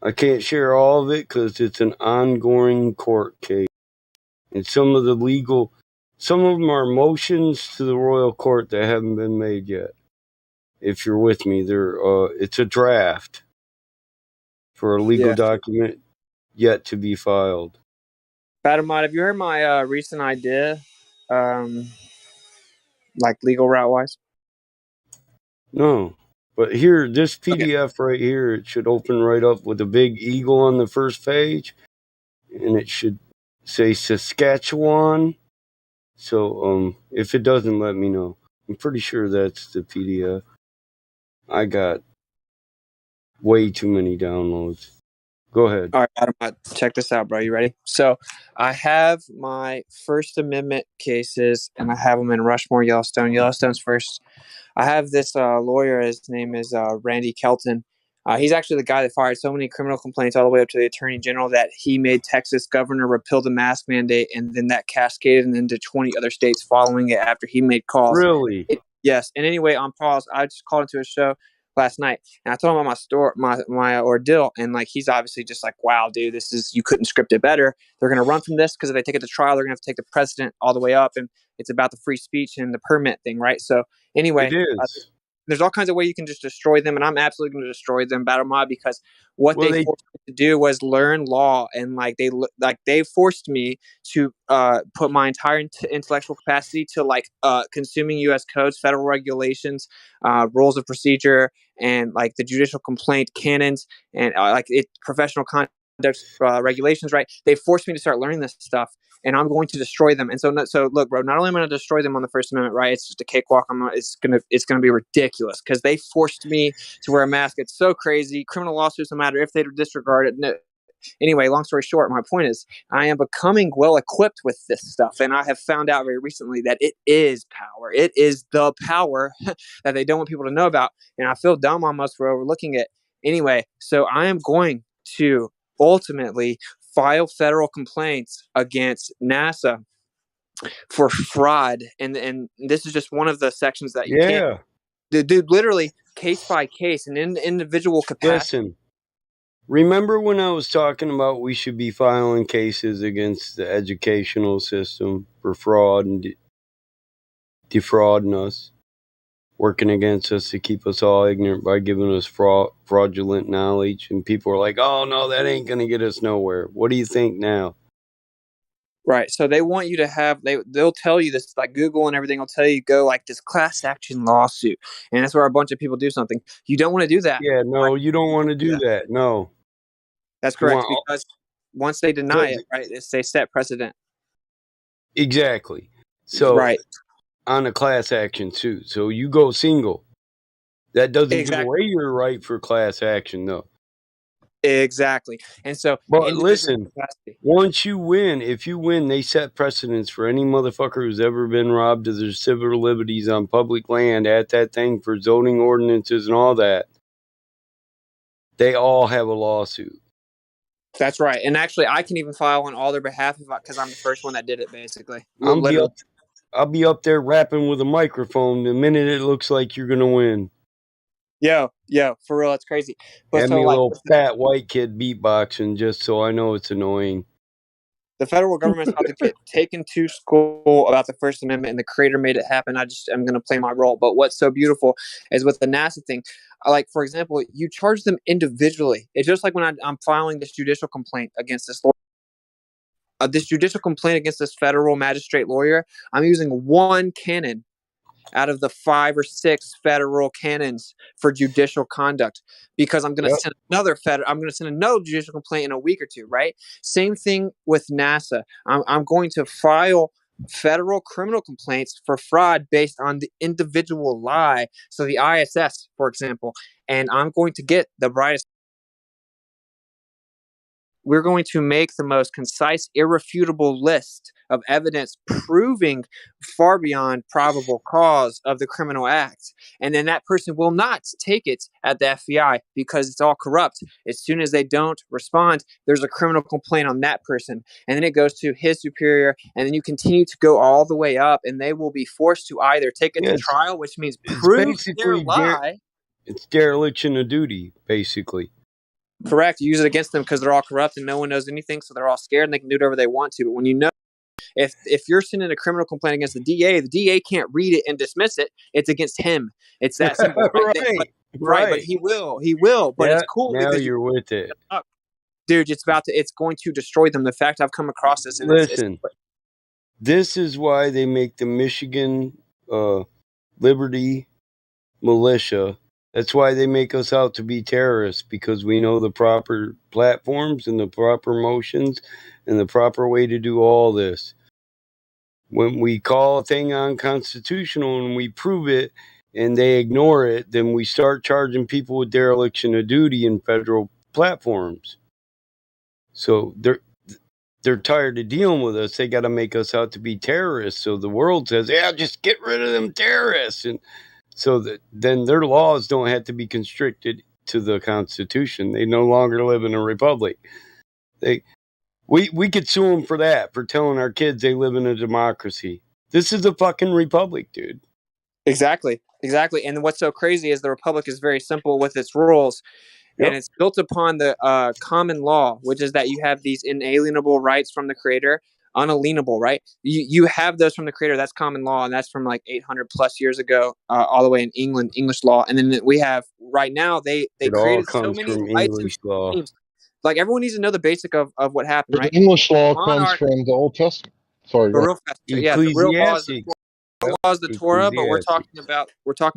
I can't share all of it because it's an ongoing court case, and some of them are motions to the royal court that haven't been made yet. If you're with me, it's a draft for a legal Yeah. document yet to be filed. Batamod, have you heard my recent idea, like legal route wise? No, but here, this Okay. PDF right here, it should open right up with a big eagle on the first page, and it should say Saskatchewan. So, if it doesn't, let me know. I'm pretty sure that's the PDF. I got way too many downloads. Go ahead. All right, Adam, check this out, bro. You ready? So I have my First Amendment cases, and I have them in Rushmore, Yellowstone. Yellowstone's first. I have this lawyer. His name is Randy Kelton. He's actually the guy that fired so many criminal complaints all the way up to the attorney general that he made Texas governor repeal the mask mandate, and then that cascaded into 20 other states following it after he made calls. Really? Yes. And anyway, on pause, I just called into a show last night, and I told him about my ordeal, and like he's obviously just like, wow, dude, this is, you couldn't script it better. They're gonna run from this because if they take it to trial, they're gonna have to take the president all the way up, and it's about the free speech and the permit thing, right? So It anyway, is. there's all kinds of ways you can just destroy them, and I'm absolutely going to destroy them, Battle Mob, because what Well, they forced me to do was learn law, and they forced me to put my entire intellectual capacity to consuming U.S. codes, federal regulations, rules of procedure, and like the judicial complaint canons, and professional conduct regulations. Right? They forced me to start learning this stuff, and I'm going to destroy them. And so look, bro, not only am I going to destroy them on the First Amendment, right? It's just a cakewalk. It's gonna be ridiculous because they forced me to wear a mask. It's so crazy. Criminal lawsuits, no matter if they disregard it. No. Anyway, long story short, my point is I am becoming well equipped with this stuff, and I have found out very recently that it is power. It is the power that they don't want people to know about, and I feel dumb almost for overlooking it. Anyway, so I am going to ultimately file federal complaints against NASA for fraud, and this is just one of the sections that you can't. Yeah. Dude, literally case by case and in individual capacity. Listen, remember when I was talking about we should be filing cases against the educational system for fraud and defrauding us, working against us to keep us all ignorant by giving us fraudulent knowledge? And people are like, oh, no, that ain't going to get us nowhere. What do you think now? Right. So they want you to have, they'll tell you this, like Google and everything will tell you go like this class action lawsuit. And that's where a bunch of people do something. You don't want to do that. Yeah, no, you don't want to do that. No. That's You correct. want Because once they deny it, right, they set precedent. Exactly. So Right. on a class action suit. So you go single. That doesn't give Exactly. away your right for class action, though. Exactly. And so But listen, once you win, if you win, they set precedents for any motherfucker who's ever been robbed of their civil liberties on public land at that thing for zoning ordinances and all that. They all have a lawsuit. That's right. And actually, I can even file on all their behalf because I'm the first one that did it, basically. I'll be up there rapping with a microphone the minute it looks like you're going to win. Yo, for real, it's crazy. But Have so me a like little fat white kid beatboxing just so I know it's annoying. The federal government's about to get taken to school about the First Amendment, and the Creator made it happen. I'm going to play my role. But what's so beautiful is with the NASA thing, like, for example, you charge them individually. It's just like when I'm filing this judicial complaint against this judicial complaint against this federal magistrate lawyer. I'm using one canon out of the 5 or 6 federal canons for judicial conduct, because I'm going to send another judicial complaint in a week or two, right? Same thing with NASA. I'm going to file federal criminal complaints for fraud based on the individual lie. So the ISS, for example, and I'm going to get the brightest. We're going to make the most concise, irrefutable list of evidence proving far beyond probable cause of the criminal act. And then that person will not take it at the FBI because it's all corrupt. As soon as they don't respond, there's a criminal complaint on that person. And then it goes to his superior. And then you continue to go all the way up, and they will be forced to either take it to trial, which means prove their lie. It's dereliction of duty, basically. Correct. You use it against them because they're all corrupt and no one knows anything, so they're all scared and they can do whatever they want to. But when you know, if you're sending a criminal complaint against the DA can't read it and dismiss it. It's against him. It's that simple. Right? But he will. But it's cool now because you're with it, dude. It's going to destroy them. The fact I've come across this. And listen, this is why they make the Michigan Liberty Militia. That's why they make us out to be terrorists, because we know the proper platforms and the proper motions and the proper way to do all this. When we call a thing unconstitutional and we prove it and they ignore it, then we start charging people with dereliction of duty in federal platforms. So they're tired of dealing with us. They got to make us out to be terrorists. So the world says, yeah, just get rid of them terrorists. And so that then their laws don't have to be constricted to the Constitution. They no longer live in a republic. We could sue them for that, for telling our kids they live in a democracy. This is a fucking republic, dude. Exactly. And what's so crazy is the republic is very simple with its rules. And it's built upon the common law, which is that you have these inalienable rights from the Creator, unalienable, right? You have those from the Creator. That's common law, and that's from like 800 plus years ago, all the way in England, English law. And then we have right now they created so many English law. schemes. Like, everyone needs to know the basic of what happened, right? The English law comes from the Old Testament. Sorry, real fast. Yeah, the real law is the Torah, but we're talking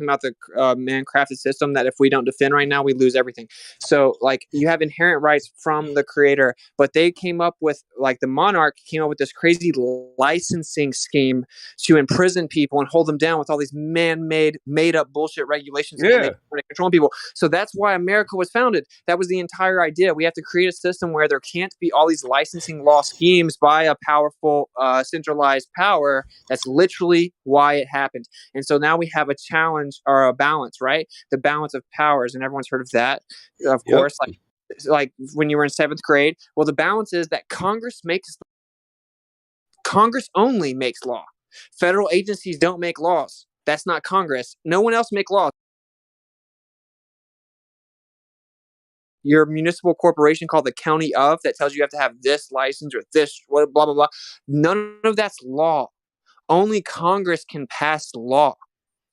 about the man-crafted system that if we don't defend right now, we lose everything. So, like, you have inherent rights from the Creator, but they came up with, like, the monarch came up with this crazy licensing scheme to imprison people and hold them down with all these man-made, made-up bullshit regulations to control people. So that's why America was founded. That was the entire idea. We have to create a system where there can't be all these licensing law schemes by a powerful, centralized power. That's literally why it happened. And so now we have a challenge or a balance, right? The balance of powers, and everyone's heard of that, of course. Like when you were in 7th grade. Well, the balance is that Congress only makes law. Federal agencies don't make laws. That's not Congress. No one else make laws. Your municipal corporation called the county of that tells you have to have this license or this blah blah blah. None of that's law. Only Congress can pass law.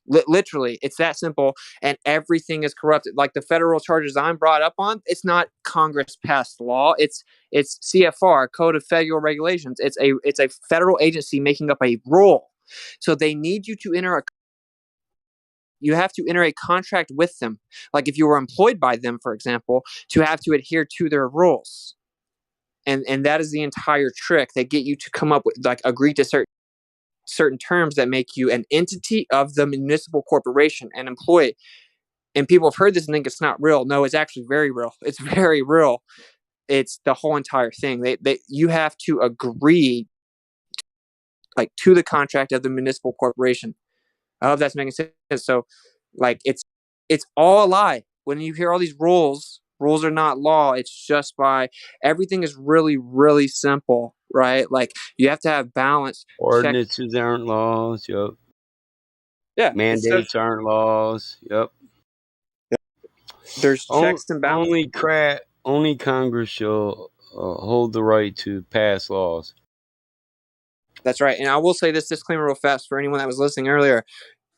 Literally, it's that simple, and everything is corrupted. Like the federal charges I'm brought up on, it's not Congress passed law. It's CFR, Code of Federal Regulations. It's a federal agency making up a rule. So they need you to you have to enter a contract with them. Like if you were employed by them, for example, to have to adhere to their rules. And that is the entire trick. They get you to come up with, like, agree to certain terms that make you an entity of the municipal corporation and employee. And people have heard this and think it's not real. No, it's actually very real. It's very real. It's the whole entire thing. You have to agree, like, to the contract of the municipal corporation. I hope that's making sense. So, like, it's all a lie. When you hear all these rules are not law. It's just everything is really, really simple, right? Like, you have to have balance. Ordinances aren't laws. Yep. Yeah. Mandates aren't laws. Yep. There's checks and balances. Only Congress shall hold the right to pass laws. That's right. And I will say this disclaimer real fast for anyone that was listening earlier.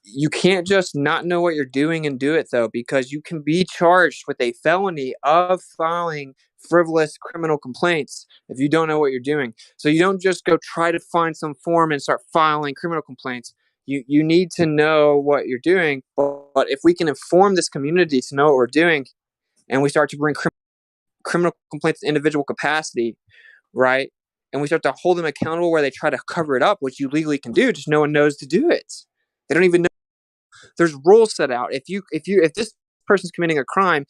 You can't just not know what you're doing and do it, though, because you can be charged with a felony of filing frivolous criminal complaints if you don't know what you're doing. So you don't just go try to find some form and start filing criminal complaints. You need to know what you're doing. But if we can inform this community to know what we're doing, and we start to bring criminal complaints to individual capacity, right? And we start to hold them accountable where they try to cover it up, which you legally can do, just no one knows to do it. They don't even know. There's rules set out. If this person's committing a crime,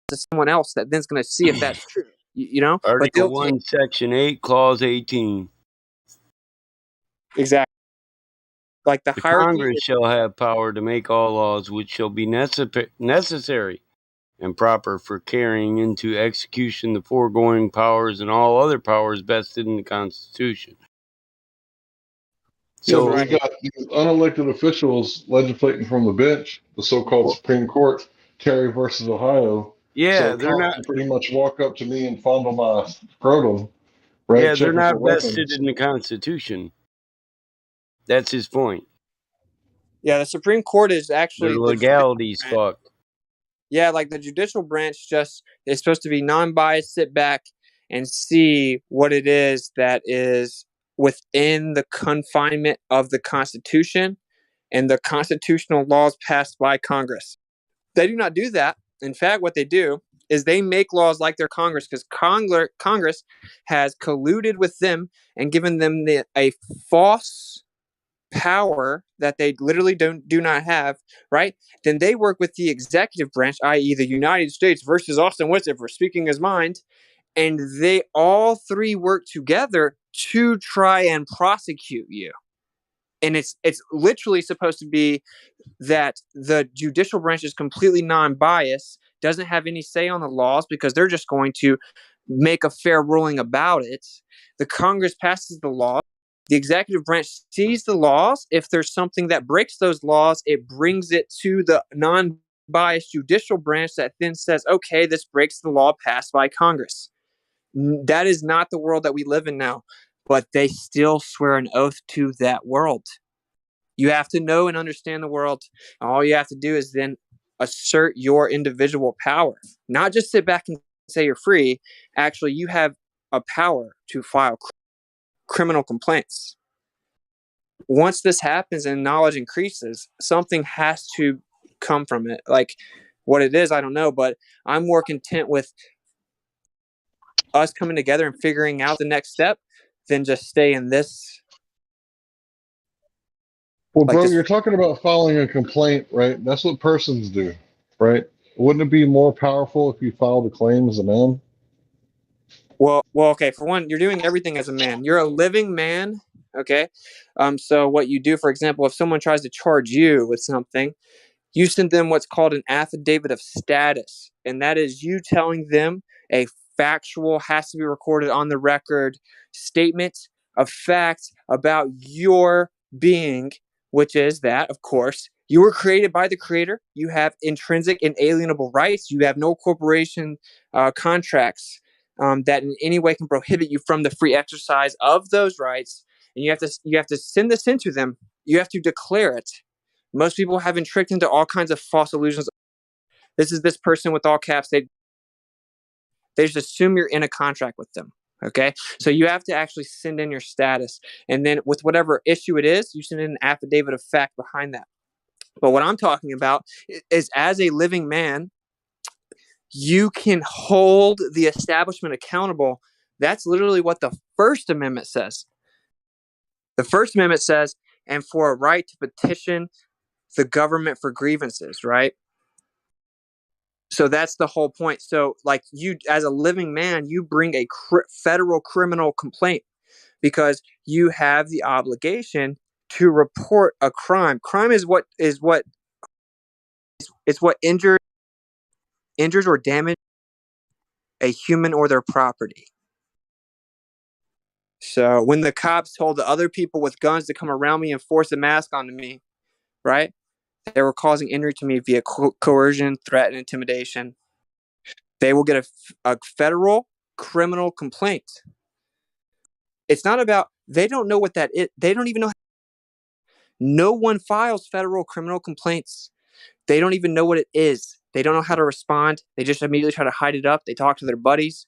to someone else that then's going to see if that's true. You know, but Article they'll 1, Section 8, Clause 18. Exactly. Like the The hierarchy. Congress shall have power to make all laws which shall be necessary and proper for carrying into execution the foregoing powers and all other powers vested in the Constitution. Yeah, So, but we got these unelected officials legislating from the bench, the so-called Supreme Court, Terry versus Ohio. yeah, So they're cops not. can pretty much walk up to me and fondle my scrotum, right? Yeah, they're Checking for not vested weapons. in the Constitution. That's his point. Yeah, the Supreme Court is actually Their the legality's fucked. Yeah, like the judicial branch just is supposed to be non-biased, sit back and see what it is that is within the confinement of the Constitution and the constitutional laws passed by Congress. They do not do that. In fact, what they do is they make laws like their Congress, because Congress has colluded with them and given them a false power that they literally do not have, right? Then they work with the executive branch, i.e., the United States versus Austin Whitaker speaking his mind, and they all three work together to try and prosecute you. And it's literally supposed to be that the judicial branch is completely non-biased, doesn't have any say on the laws because they're just going to make a fair ruling about it. The Congress passes the law. The executive branch sees the laws. If there's something that breaks those laws, it brings it to the non-biased judicial branch that then says, okay, this breaks the law passed by Congress. That is not the world that we live in now, but they still swear an oath to that world. You have to know and understand the world. And all you have to do is then assert your individual power, not just sit back and say you're free. Actually, you have a power to file criminal complaints. Once this happens and knowledge increases, something has to come from it. Like what it is, I don't know, but I'm more content with us coming together and figuring out the next step than just stay in this. Well, bro, you're talking about filing a complaint, right? That's what persons do, right? Wouldn't it be more powerful if you filed a claim as a man? Well, okay. For one, you're doing everything as a man. You're a living man. Okay. So what you do, for example, if someone tries to charge you with something, you send them what's called an affidavit of status. And that is you telling them a factual, has to be recorded on the record statement of fact about your being, which is that, of course, you were created by the creator. You have intrinsic and alienable rights. You have no corporation contracts that in any way can prohibit you from the free exercise of those rights. And you have to send this into them. You have to declare it. Most people have been tricked into all kinds of false illusions. This is this person with all caps. They just assume you're in a contract with them. Okay. So you have to actually send in your status. And then with whatever issue it is, you send in an affidavit of fact behind that. But what I'm talking about is as a living man, you can hold the establishment accountable. That's literally what the First Amendment says. The First Amendment says, and for a right to petition the government for grievances, right? So that's the whole point. So like you, as a living man, you bring a federal criminal complaint because you have the obligation to report a crime. Crime is what injures or damages a human or their property. So when the cops told the other people with guns to come around me and force a mask onto me, right? They were causing injury to me via coercion, threat, and intimidation. They will get a federal criminal complaint. It's not about They don't know what that is. They don't even know. No one files federal criminal complaints. They don't even know what it is. They don't know how to respond. They just immediately try to hide it up. They talk to their buddies.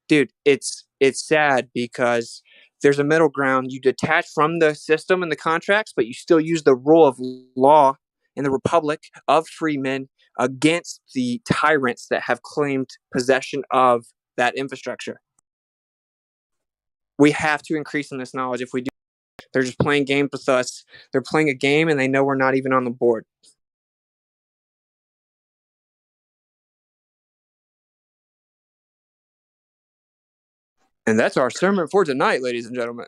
Dude, it's sad because there's a middle ground. You detach from the system and the contracts, but you still use the rule of law in the republic of free men against the tyrants that have claimed possession of that infrastructure. We have to increase in this knowledge. If we do, they're just playing games with us. They're playing a game and they know we're not even on the board. And that's our sermon for tonight, ladies and gentlemen.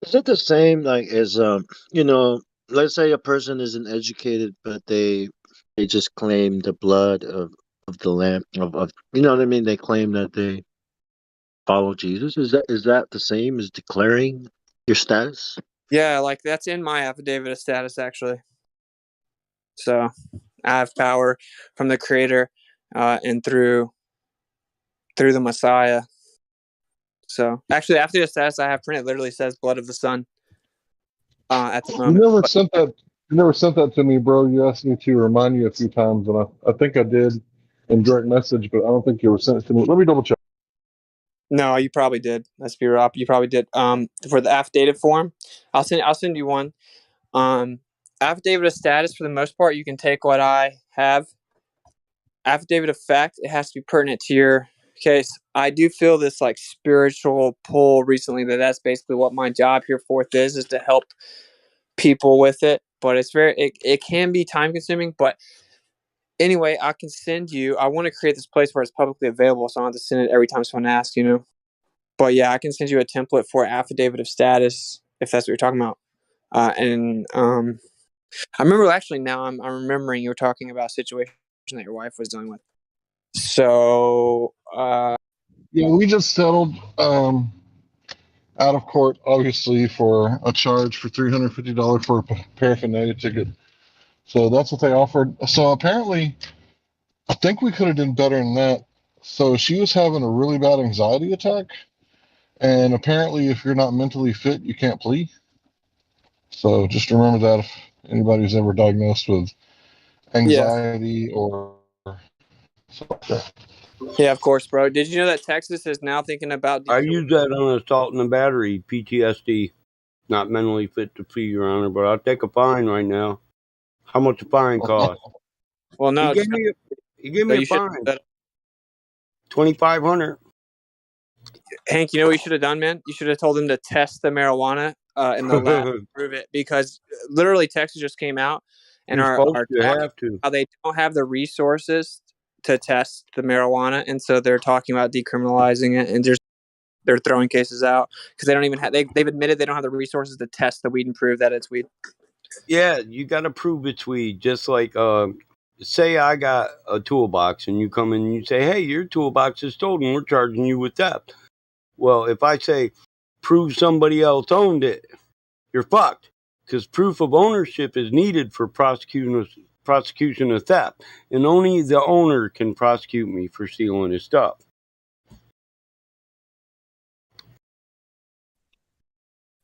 Is it the same like as let's say a person isn't educated, but they just claim the blood of the lamb of you know what I mean? They claim that they follow Jesus. Is that the same as declaring your status? Yeah, like that's in my affidavit of status, actually. So I have power from the Creator and through the Messiah. So actually, after the status I have printed, literally says "blood of the Son" at the You moment. never sent that. You never sent that to me, bro. You asked me to remind you a few times, and I think I did in direct message, but I don't think you ever sent it to me. Let me double check. No, you probably did. Let's be real. You probably did. For the affidavit form, I'll send you one. Affidavit of status, for the most part, you can take what I have. Affidavit of fact, it has to be pertinent to your case. I do feel this like spiritual pull recently that that's basically what my job here forth is to help people with it. But it's it can be time consuming. But anyway, I can send you. I want to create this place where it's publicly available, so I don't have to send it every time someone asks. But yeah, I can send you a template for affidavit of status if that's what you're talking about. I remember actually now I'm remembering you were talking about a situation that your wife was dealing with. So Yeah, we just settled out of court, obviously, for a charge for $350 for a paraphernalia ticket. So that's what they offered. So apparently, I think we could have done better than that. So she was having a really bad anxiety attack, and apparently, if you're not mentally fit, you can't plea. So just remember that if anybody's ever diagnosed with yeah, anxiety or something like that. yeah, of course, bro. Did you know that Texas is now thinking about I use that on assault and battery, PTSD. Not mentally fit to plea, Your Honor, but I'll take a fine right now. How much a fine cost? Well, He no, gave me a you should. fine, $2,500. Hank, you know what you should have done, man? You should have told him to test the marijuana in the lab to prove it, because literally Texas just came out and You're are supposed to talking have to. how they don't have the resources to test the marijuana, and so they're talking about decriminalizing it, and they're throwing cases out because they don't even have. They've admitted they don't have the resources to test the weed and prove that it's weed. Yeah, you got to prove it's weed. Just like, say I got a toolbox and you come in and you say, hey, your toolbox is stolen. We're charging you with theft. Well, if I say, prove somebody else owned it, you're fucked, because proof of ownership is needed for prosecution of theft, and only the owner can prosecute me for stealing his stuff.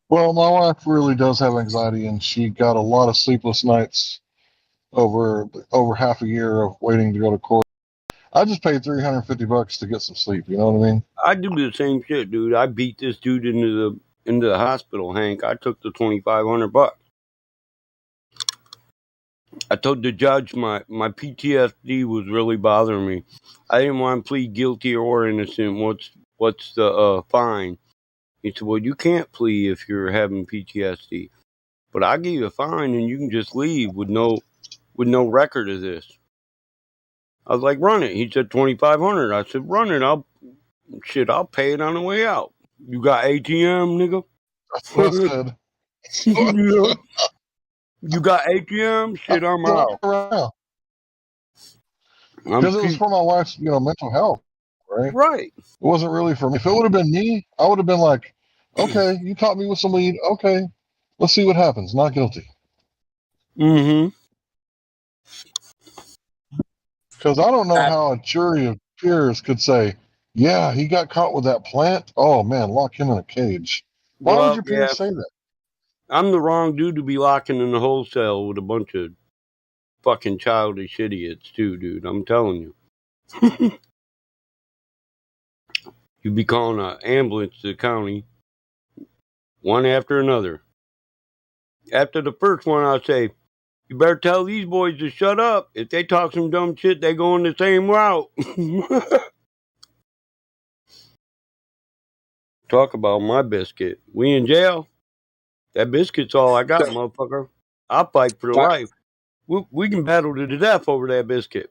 Well, my wife really does have anxiety, and she got a lot of sleepless nights over half a year of waiting to go to court. I just paid $350 to get some sleep. You know what I mean? I do the same shit, dude. I beat this dude into the hospital, Hank. I took the $2,500. I told the judge my PTSD was really bothering me. I didn't want to plead guilty or innocent. What's the fine? He said, well, you can't plead if you're having PTSD, but I'll give you a fine and you can just leave with no record of this. I was like, run it. He said $2,500. I said, run it. I'll pay it on the way out. You got ATM, nigga? That's what I said. Yeah. You got ATM? Shit, I'm out. Because it was for my wife's, mental health, right? Right. It wasn't really for me. If it would have been me, I would have been like, okay, you caught me with some weed. Okay, let's see what happens. Not guilty. Mm-hmm. Because I don't know how a jury of peers could say, yeah, he got caught with that plant. Oh, man, lock him in a cage. Why would Well, your yeah, parents say that? I'm the wrong dude to be locking in the wholesale with a bunch of fucking childish idiots, too, dude. I'm telling you. You'd be calling an ambulance to the county, one after another. After the first one, I'd say, you better tell these boys to shut up. If they talk some dumb shit, they go on the same route. Talk about my biscuit. We in jail? That biscuit's all I got, motherfucker. I'll fight for life. We can battle to the death over that biscuit.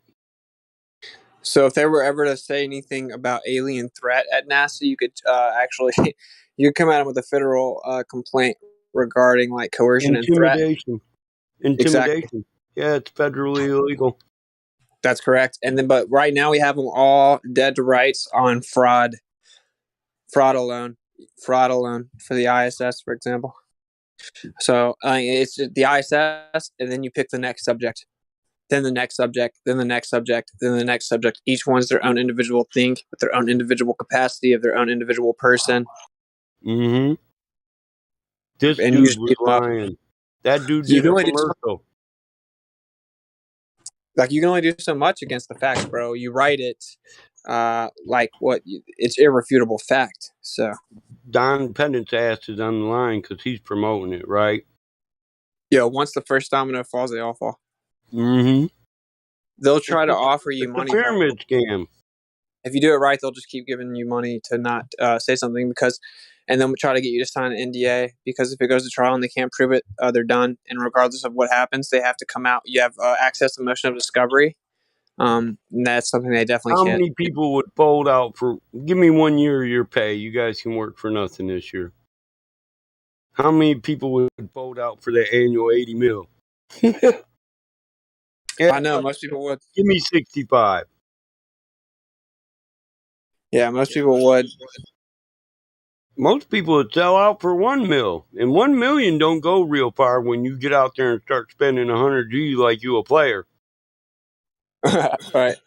So if they were ever to say anything about alien threat at NASA, you could actually you could come at them with a federal complaint regarding like coercion and threat. Intimidation. Exactly. Yeah, it's federally illegal. That's correct. And then, but right now we have them all dead to rights on fraud alone for the ISS, for example. So it's the ISS, and then you pick the next subject, then the next subject, then the next subject, then the next subject. Each one's their own individual thing with their own individual capacity of their own individual person. Mm-hmm. This And dude was lying. That dude You did can a only commercial. you can only do so much against the facts, bro. You write it it's irrefutable fact. So Don Pendant's ass is on the line because he's promoting it, right? once the first domino falls, they all fall. Mm-hmm. They'll try to offer you money. It's a pyramid scam. If you do it right, they'll just keep giving you money to not say something and then we'll try to get you to sign an NDA because if it goes to trial and they can't prove it, they're done. And regardless of what happens, they have to come out. You have access to motion of discovery. And that's something they definitely How can't. many people would fold out for? Give me 1 year of your pay. You guys can work for nothing this year. How many people would fold out for their annual 80 mil? Yeah, I know most people would. Give me 65. Yeah, most people would. Most people would sell out for 1 mil, and 1 million don't go real far when you get out there and start spending 100 G like you a player. Right,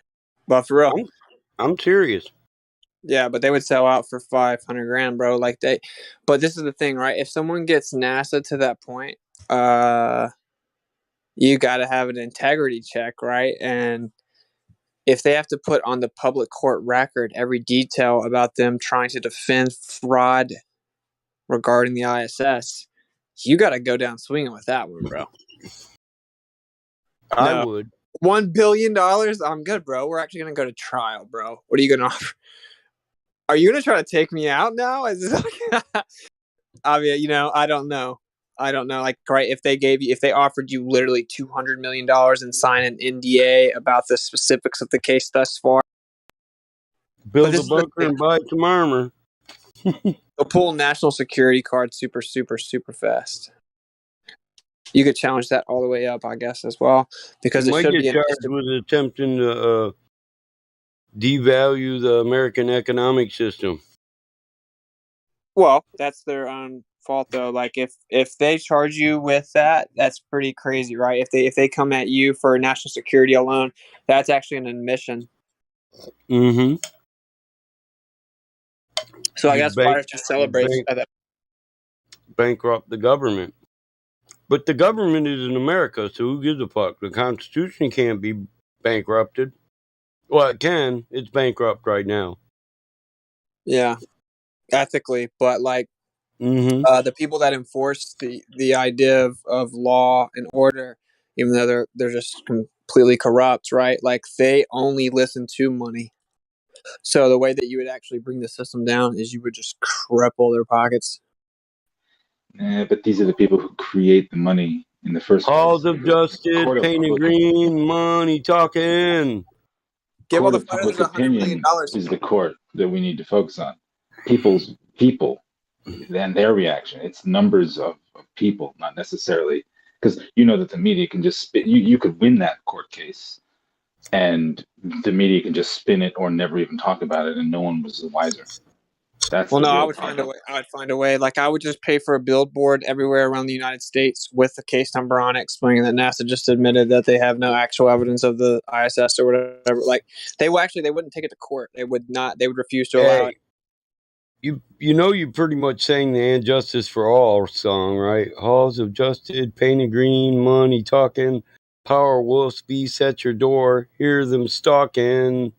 but for real, I'm serious. Yeah, but they would sell out for 500 grand, bro. But this is the thing, right? If someone gets NASA to that point, you got to have an integrity check, right? And if they have to put on the public court record every detail about them trying to defend fraud regarding the ISS, you got to go down swinging with that one, bro. I would. $1 billion? I'm good, bro. We're actually going to go to trial, bro. What are you going to offer? Are you going to try to take me out now? Is this I mean, I don't know. Like, right, if they offered you literally $200 million and sign an NDA about the specifics of the case thus far. Build a bunker and buy some armor. They'll pull national security card super, super, super fast. You could challenge that all the way up, I guess, as well, because you it might should get be charged with attempting to devalue the American economic system. Well, that's their own fault, though. Like, if they charge you with that, that's pretty crazy, right? If they come at you for national security alone, that's actually an admission. Mm-hmm. So I guess why just celebrate that? Bankrupt the government. But the government is in America, so who gives a fuck? The Constitution can't be bankrupted. Well, it can. It's bankrupt right now. Yeah, ethically, but the people that enforce the idea of law and order, even though they're just completely corrupt, right? Like they only listen to money. So the way that you would actually bring the system down is you would just cripple their pockets. But these are the people who create the money in the first place. Halls of Justice, painted green, money talking. Give all the Court of fighters public $100 million. opinion is the court that we need to focus on. People, and their reaction. It's numbers of people, not necessarily because you know that the media can just spin. You could win that court case, and the media can just spin it or never even talk about it, and no one was the wiser. That's I would find a way. I would find a way. Like I would just pay for a billboard everywhere around the United States with the case number on it, explaining that NASA just admitted that they have no actual evidence of the ISS or whatever. Like they wouldn't take it to court. They would not. They would refuse to allow it. You know you pretty much sang the "And Justice for All" song, right? Halls of Justice, painted green, money talking, power wolves beast at your door, hear them stalking.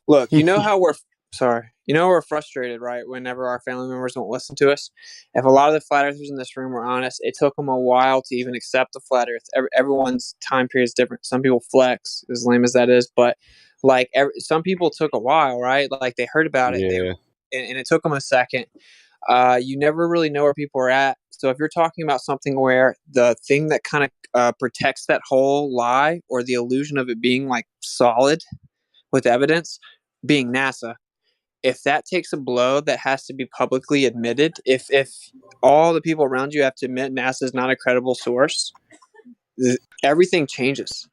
Look, you know how we're sorry. You know we're frustrated, right? Whenever our family members won't listen to us. If a lot of the flat earthers in this room were honest, it took them a while to even accept the flat earth. Everyone's time period is different. Some people flex, as lame as that is, but like some people took a while, right? Like they heard about it, Yeah. and it took them a second. You never really know where people are at. So if you're talking about something where the thing that kind of protects that whole lie or the illusion of it being like solid with evidence, being NASA, if that takes a blow that has to be publicly admitted, if all the people around you have to admit NASA is not a credible source, everything changes.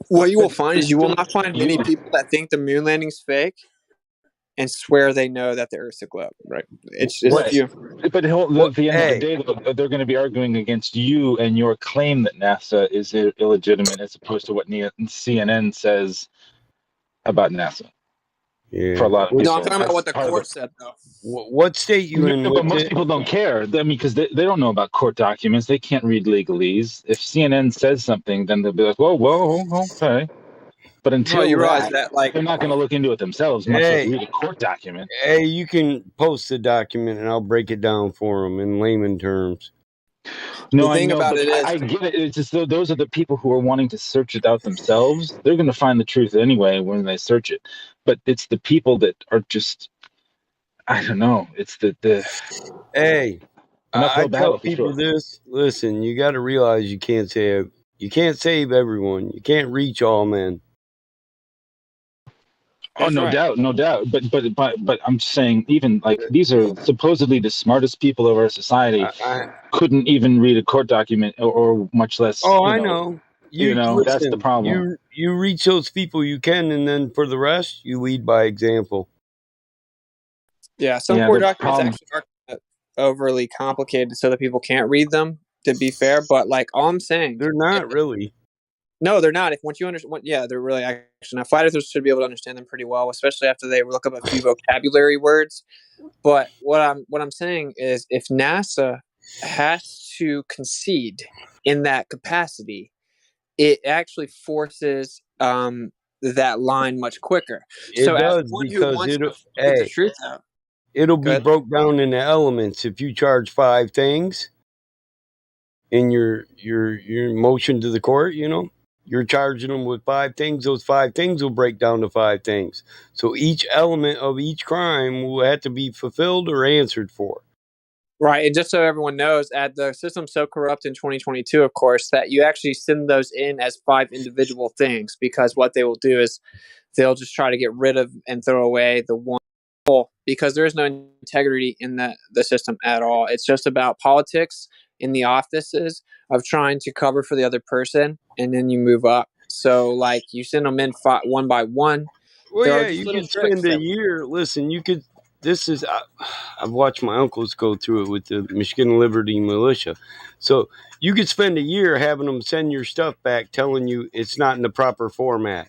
What you will find is you will not find many people that think the moon landing's fake and swear they know that the Earth's a globe. Right? It's Right. few. But at the end of the day, they're going to be arguing against you and your claim that NASA is illegitimate, as opposed to what CNN says about NASA. Yeah. For a lot of people, No, I'm talking about what the part of court said, though. What state you in? But most people don't care. I mean, because they don't know about court documents. They can't read legalese. If CNN says something, then they'll be like, "Whoa, okay." But Well, you until realize that, that, like, they're not going to look into it themselves, much less read a court document. Hey, you can post the document and I'll break it down for them in layman terms. No, the I thing know, about but it is, I get it. It's just those are the people who are wanting to search it out themselves. They're going to find the truth anyway when they search it. But it's the people that are just, I don't know. It's the Hey, an I uphill tell battle for people sure. this. Listen, you got to realize you can't save everyone. You can't reach all men. Oh, no doubt, no doubt. But I'm saying, even like these are supposedly the smartest people of our society, couldn't even read a court document, or much less, I know. You that's the listen. problem. You reach those people you can, and then for the rest, you lead by example. yeah, some Yeah, court the documents problem. actually are overly complicated so that people can't read them. To be fair, but like all I'm saying, they're not really. No, they're not. If once you understand, yeah, they're really actually. Now, flat earthers should be able to understand them pretty well, especially after they look up a few vocabulary words. But what I'm saying is, if NASA has to concede in that capacity, it actually forces that line much quicker. It So, as does one who because wants to get the truth out, it'll go be ahead. broke down into elements. If you charge 5 things in your motion to the court, you're charging them with 5 things. Those 5 things will break down to 5 things. So each element of each crime will have to be fulfilled or answered for. Right, and just so everyone knows, the system's so corrupt in 2022, of course, that you actually send those in as 5 individual things, because what they will do is they'll just try to get rid of and throw away the one whole, because there is no integrity in the system at all. It's just about politics in the offices of trying to cover for the other person, and then you move up. So, like, you send them in one by one. Well, There are yeah, just you little could tricks spend a that. year. Listen, you could. This is. I've watched my uncles go through it with the Michigan Liberty Militia. So you could spend a year having them send your stuff back, telling you it's not in the proper format,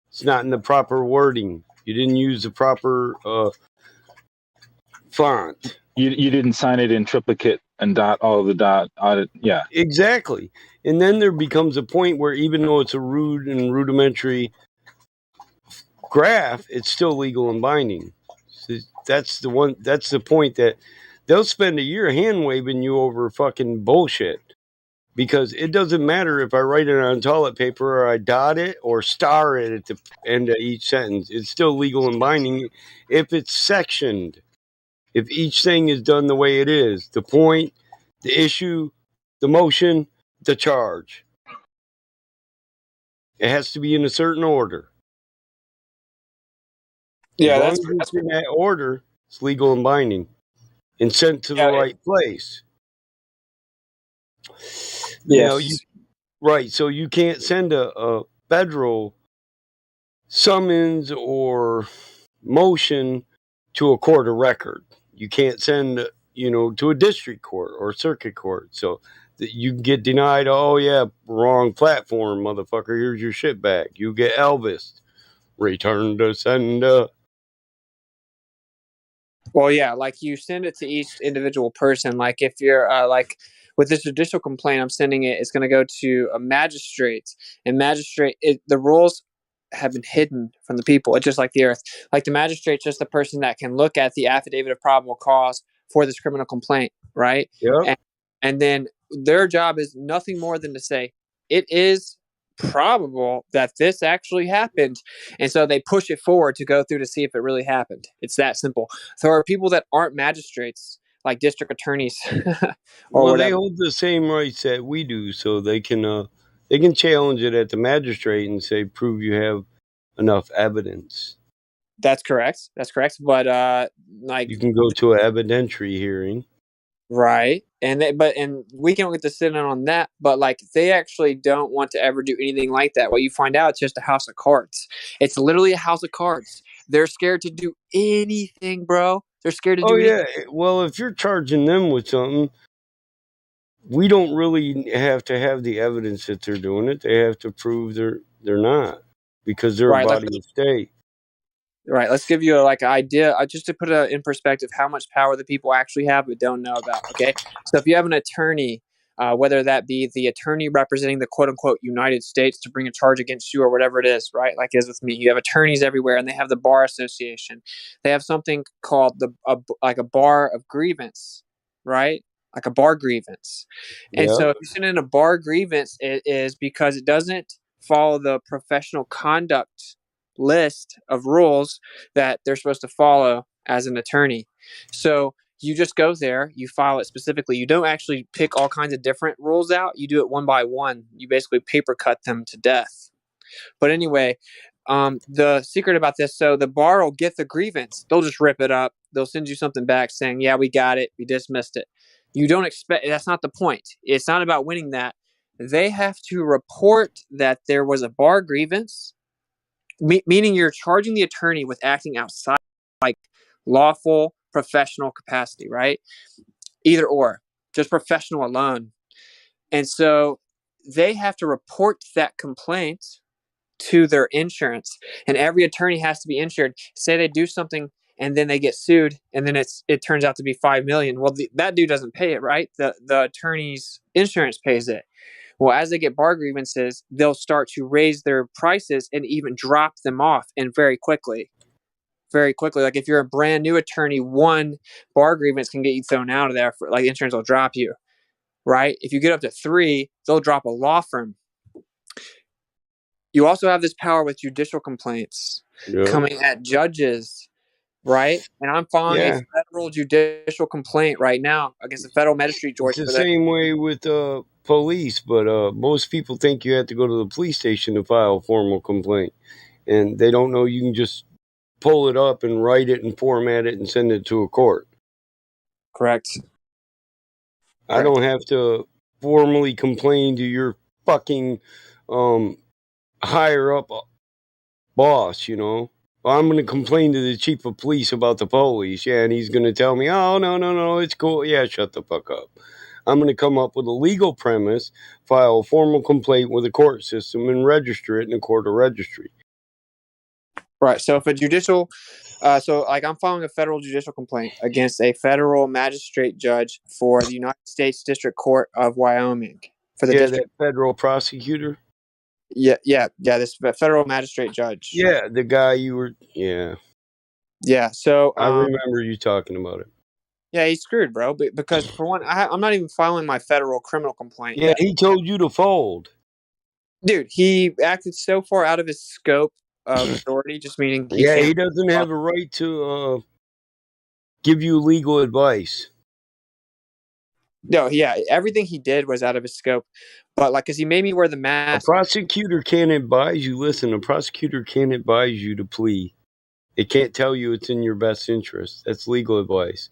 it's not in the proper wording, you didn't use the proper font. You didn't sign it in triplicate and all the audit. Yeah, exactly. And then there becomes a point where even though it's a rude and rudimentary graph, it's still legal and binding. So that's the point that they'll spend a year hand waving you over fucking bullshit, because it doesn't matter if I write it on toilet paper or I dot it or star it at the end of each sentence. It's still legal and binding if it's sectioned, if each thing is done the way it is: the point, the issue, the motion, the charge. It has to be in a certain order. As Yeah, long that's as it's in that order, it's legal and binding and sent to the right place. Yes. Right. So you can't send a federal summons or motion to a court of record. You can't send, to a district court or circuit court. So that you get denied. Oh yeah, wrong platform, motherfucker. Here's your shit back. You get Elvis. Return to sender. Well, yeah, like you send it to each individual person. Like if you're like with this judicial complaint, I'm sending it. It's going to go to a magistrate, and the rules have been hidden from the people. It's just like the earth. Like the magistrate's just the person that can look at the affidavit of probable cause for this criminal complaint, right? Yep. And then their job is nothing more than to say it is probable that this actually happened, and so they push it forward to go through to see if it really happened. It's that simple. So there are people that aren't magistrates, like district attorneys or Well, they whatever. hold the same rights that we do, so they can challenge it at the magistrate and say, prove you have enough evidence. That's correct. That's correct. But like You can go to an evidentiary hearing. right, and we can't get to sit in on that. But like they actually don't want to ever do anything like that. What you find out, it's just a house of cards. It's literally a house of cards. They're scared to do anything, bro. They're scared to Oh do anything. yeah. Well, if you're charging them with something, we don't really have to have the evidence that they're doing it. They have to prove they're not, because they're a Right. body of state. Right. Let's give you like an idea, just to put it in perspective, how much power the people actually have but don't know about. Okay. So if you have an attorney, whether that be the attorney representing the quote unquote United States to bring a charge against you or whatever it is, right? Like is with me, you have attorneys everywhere, and they have the bar association. They have something called like a bar of grievance, right? Like a bar grievance. And Yeah. so if you send in a bar grievance, it is because it doesn't follow the professional conduct list of rules that they're supposed to follow as an attorney. So you just go there, you file it specifically. You don't actually pick all kinds of different rules out. You do it one by one. You basically paper cut them to death. But anyway, the secret about this, so the bar will get the grievance. They'll just rip it up. They'll send you something back saying, yeah, we got it. We dismissed it. You don't expect, that's not the point. It's not about winning that. They have to report that there was a bar grievance, meaning you're charging the attorney with acting outside like lawful professional capacity, right? Either or, just professional alone. And so they have to report that complaint to their insurance, and every attorney has to be insured. Say they do something and then they get sued, and then it turns out to be 5 million. Well, that dude doesn't pay it, right? The attorney's insurance pays it. Well, as they get bar grievances, they'll start to raise their prices and even drop them off, and very quickly. Very quickly. Like if you're a brand new attorney, one bar grievance can get you thrown out of there. For like, the insurance will drop you, right? If you get up to 3, they'll drop a law firm. You also have this power with judicial complaints coming at judges, right? And I'm filing a federal judicial complaint right now against the federal magistrate It's judge the for that. same way with police, but most people think you have to go to the police station to file a formal complaint, and they don't know you can just pull it up and write it and format it and send it to a court. Correct. I don't have to formally complain to your fucking higher up boss, you know. I'm going to complain to the chief of police about the police, yeah, and he's going to tell me, oh, no, it's cool. Yeah, shut the fuck up. I'm going to come up with a legal premise, file a formal complaint with the court system, and register it in a court of registry. Right. So if a judicial, so like I'm filing a federal judicial complaint against a federal magistrate judge for the United States District Court of Wyoming for the district. That federal prosecutor. Yeah. This federal magistrate judge. Yeah, the guy you were. Yeah. Yeah. So I remember you talking about it. Yeah, he's screwed, bro. Because for one, I'm not even filing my federal criminal complaint Yeah, yet. he told you to fold. Dude, he acted so far out of his scope of authority, just meaning he doesn't have a right to give you legal advice. No, yeah, everything he did was out of his scope. But like, because he made me wear the mask. A prosecutor can't advise you. Listen, a prosecutor can't advise you to plea. It can't tell you it's in your best interest. That's legal advice.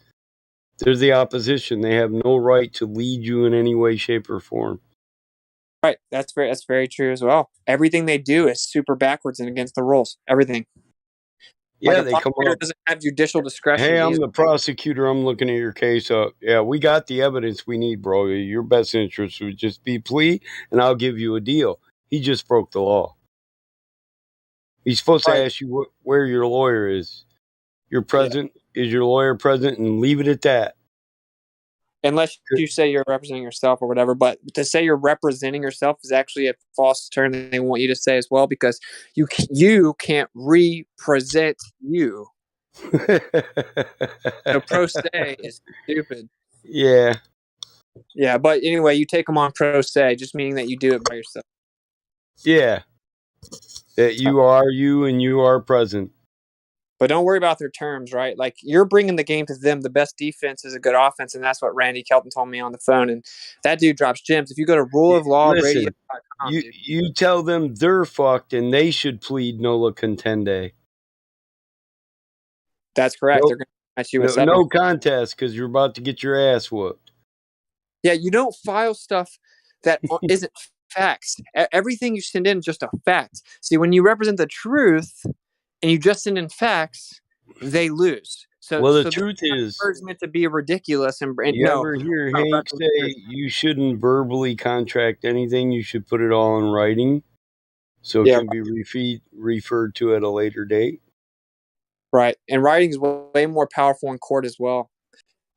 There's the opposition. They have no right to lead you in any way, shape, or form. Right. That's very true as well. Everything they do is super backwards and against the rules. Everything. Yeah, like they come up. Doesn't have judicial discretion. Hey, I'm the prosecutor. I'm looking at your case. Yeah, we got the evidence we need, bro. Your best interest would just be plea, and I'll give you a deal. He just broke the law. He's supposed to ask you where your lawyer is. You're present. is your lawyer present, and leave it at that. Unless you say you're representing yourself or whatever, but to say you're representing yourself is actually a false term that they want you to say as well, because you can't represent you. So pro se is stupid. Yeah. Yeah, but anyway, you take them on pro se, just meaning that you do it by yourself. Yeah. That you are you and you are present. But don't worry about their terms, right? Like, you're bringing the game to them. The best defense is a good offense, and that's what Randy Kelton told me on the phone. And that dude drops gems. If you go to Listen, ruleoflawradio.com, you tell them they're fucked and they should plead nola contende. That's correct. They're going to match you with No contest, because you're about to get your ass whooped. Yeah, you don't file stuff that isn't facts. Everything you send in is just a fact. See, when you represent the truth and you just send in facts, they lose. So, well, the truth is, it's meant to be ridiculous. And you ever hear Hank say you shouldn't verbally contract anything? You should put it all in writing, so it can be referred to at a later date. Right, and writing is way more powerful in court as well,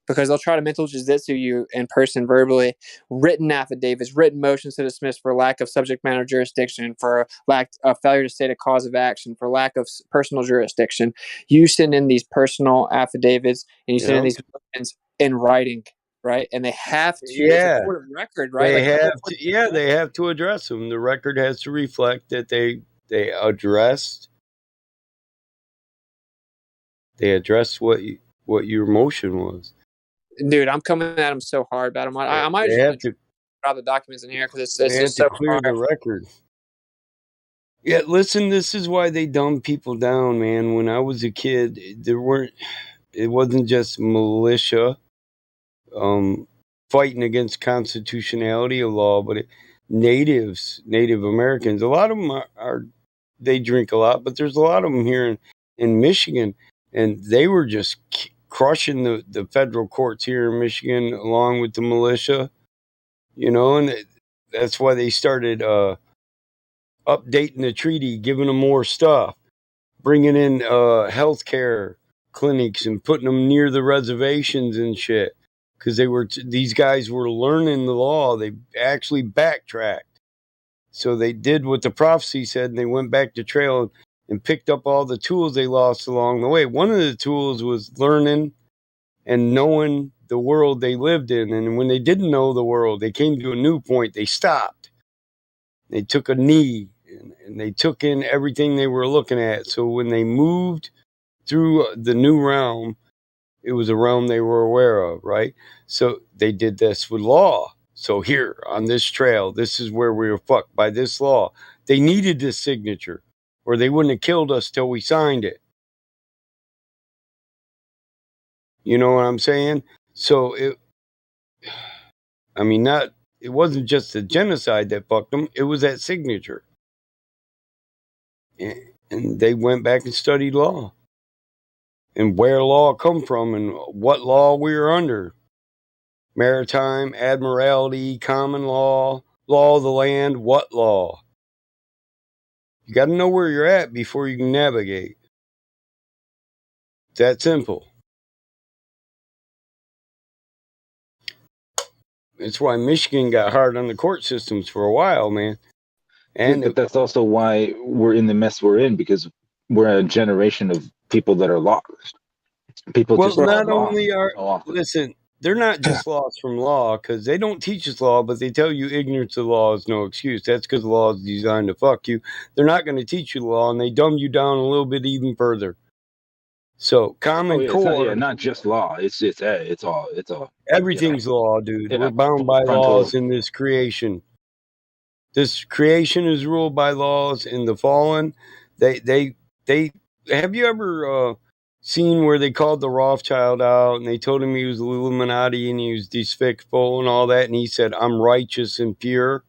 because they'll try to mental jiu-jitsu you in person verbally. Written affidavits, written motions to dismiss for lack of subject matter jurisdiction, for lack of failure to state a cause of action, for lack of personal jurisdiction. You send in these personal affidavits and you send in these motions in writing, right? And they have to. It's a court of record, right? They they have to address them. The record has to reflect that they addressed what your motion was. Dude, I'm coming at them so hard about them. I might just drop the documents in here because it's just so clear the record. Yeah, listen, this is why they dumb people down, man. When I was a kid, it wasn't just militia fighting against constitutionality of law, but Native Americans. A lot of them they drink a lot, but there's a lot of them here in Michigan, and they were just crushing the federal courts here in Michigan along with the militia, and that's why they started updating the treaty, giving them more stuff, bringing in healthcare clinics and putting them near the reservations and shit, because these guys were learning the law. They actually backtracked, so they did what the prophecy said, and they went back to trail and picked up all the tools they lost along the way. One of the tools was learning and knowing the world they lived in. And when they didn't know the world, they came to a new point. They stopped. They took a knee and they took in everything they were looking at. So when they moved through the new realm, it was a realm they were aware of, right? So they did this with law. So here on this trail, this is where we were fucked by this law. They needed this signature, or they wouldn't have killed us till we signed it. You know what I'm saying? So it wasn't just the genocide that fucked them. It was that signature. And they went back and studied law. And where law come from and what law we were under. Maritime, admiralty, common law, law of the land, what law? You got to know where you're at before you can navigate. It's that simple. That's why Michigan got hard on the court systems for a while, man. But that's also why we're in the mess we're in, because we're a generation of people that are lost. Listen, they're not just lost from law, because they don't teach us law, but they tell you ignorance of law is no excuse. That's because the law is designed to fuck you. They're not going to teach you the law, and they dumb you down a little bit even further. So Common Core, not just law. It's all. Everything's law, dude. We're bound by laws in this creation. This creation is ruled by laws. In the fallen, they have you ever seen where they called the Rothschild out and they told him he was Illuminati and he was despicable and all that, and he said, "I'm righteous and pure"?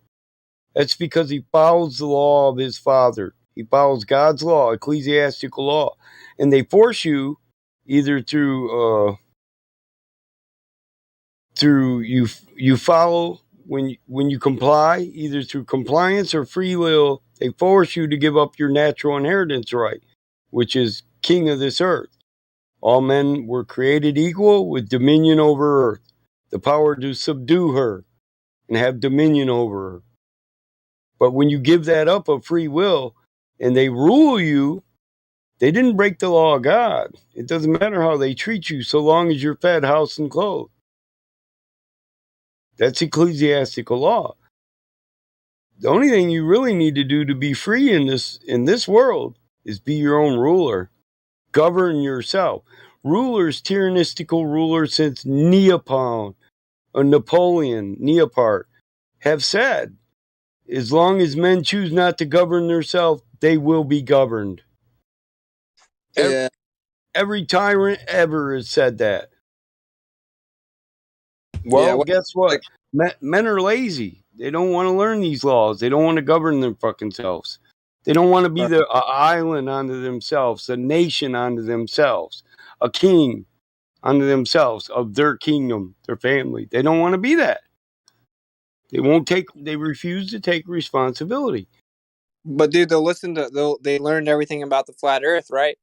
That's because he follows the law of his father. He follows God's law, ecclesiastical law, and they force you either through you follow when you comply, either through compliance or free will. They force you to give up your natural inheritance right, which is king of this earth. All men were created equal with dominion over earth, the power to subdue her and have dominion over her. But when you give that up of free will and they rule you, they didn't break the law of God. It doesn't matter how they treat you so long as you're fed, housed, and clothed. That's ecclesiastical law. The only thing you really need to do to be free in this world is be your own ruler. Govern yourself. Rulers, tyrannistical rulers since Neapolitan or Napoleon, Bonaparte, have said, as long as men choose not to govern themselves, they will be governed. Yeah. Every tyrant ever has said that. Yeah. Well, guess what? Men are lazy. They don't want to learn these laws. They don't want to govern their fucking selves. They don't want to be the island unto themselves, a nation unto themselves, a king unto themselves of their kingdom, their family. They don't want to be that. They refuse to take responsibility. But dude, they learned everything about the flat Earth, right?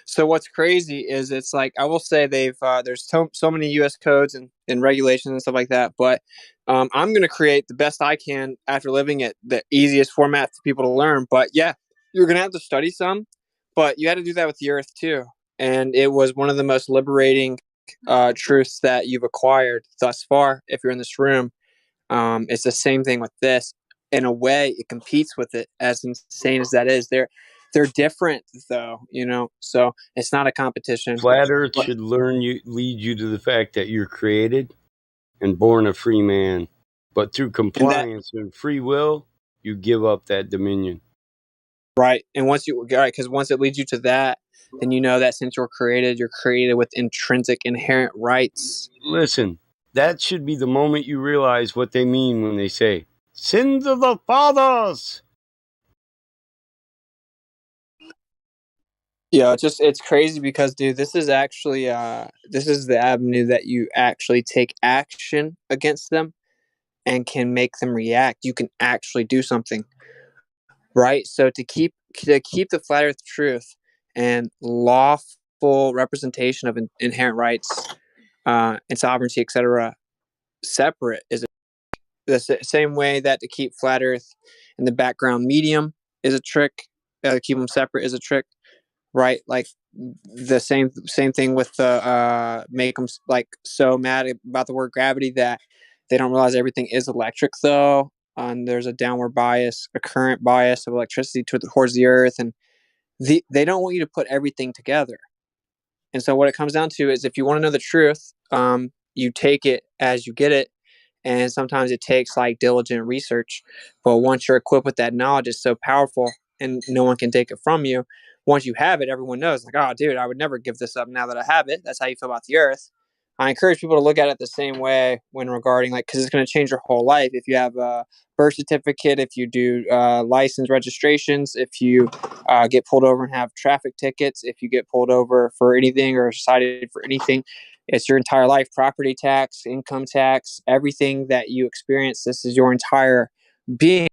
So what's crazy is it's like I will say there's so many U.S. codes and regulations and stuff like that. But I'm gonna create the best I can after living it, the easiest format for people to learn. But yeah, you're gonna have to study some, but you had to do that with the Earth too. And it was one of the most liberating truths that you've acquired thus far. If you're in this room, it's the same thing with this. In a way, it competes with it. As insane as that is, they're different though, So it's not a competition. Flat Earth should lead you to the fact that you're created and born a free man. But through compliance and free will, you give up that dominion. Right. And because once it leads you to that, then you know that since you're created with intrinsic inherent rights. Listen, that should be the moment you realize what they mean when they say, sins of the fathers. Yeah, it's crazy because, dude, this is actually this is the avenue that you actually take action against them and can make them react. You can actually do something. Right? So to keep the flat earth truth and lawful representation of inherent rights and sovereignty, etc., separate is the same way that to keep flat earth in the background medium is a trick. Keep them separate is a trick, right? Like the same thing with the make them like so mad about the word gravity that they don't realize everything is electric though. And there's a downward bias, a current bias of electricity towards the earth, and they don't want you to put everything together. And so what it comes down to is if you want to know the truth, you take it as you get it. And sometimes it takes like diligent research. But once you're equipped with that knowledge, it's so powerful and no one can take it from you. Once you have it, everyone knows, like, oh, dude, I would never give this up now that I have it. That's how you feel about the earth. I encourage people to look at it the same way when regarding, like, because it's going to change your whole life. If you have a birth certificate, if you do license registrations, if you get pulled over and have traffic tickets, if you get pulled over for anything or cited for anything, it's your entire life, property tax, income tax, everything that you experience. This is your entire being.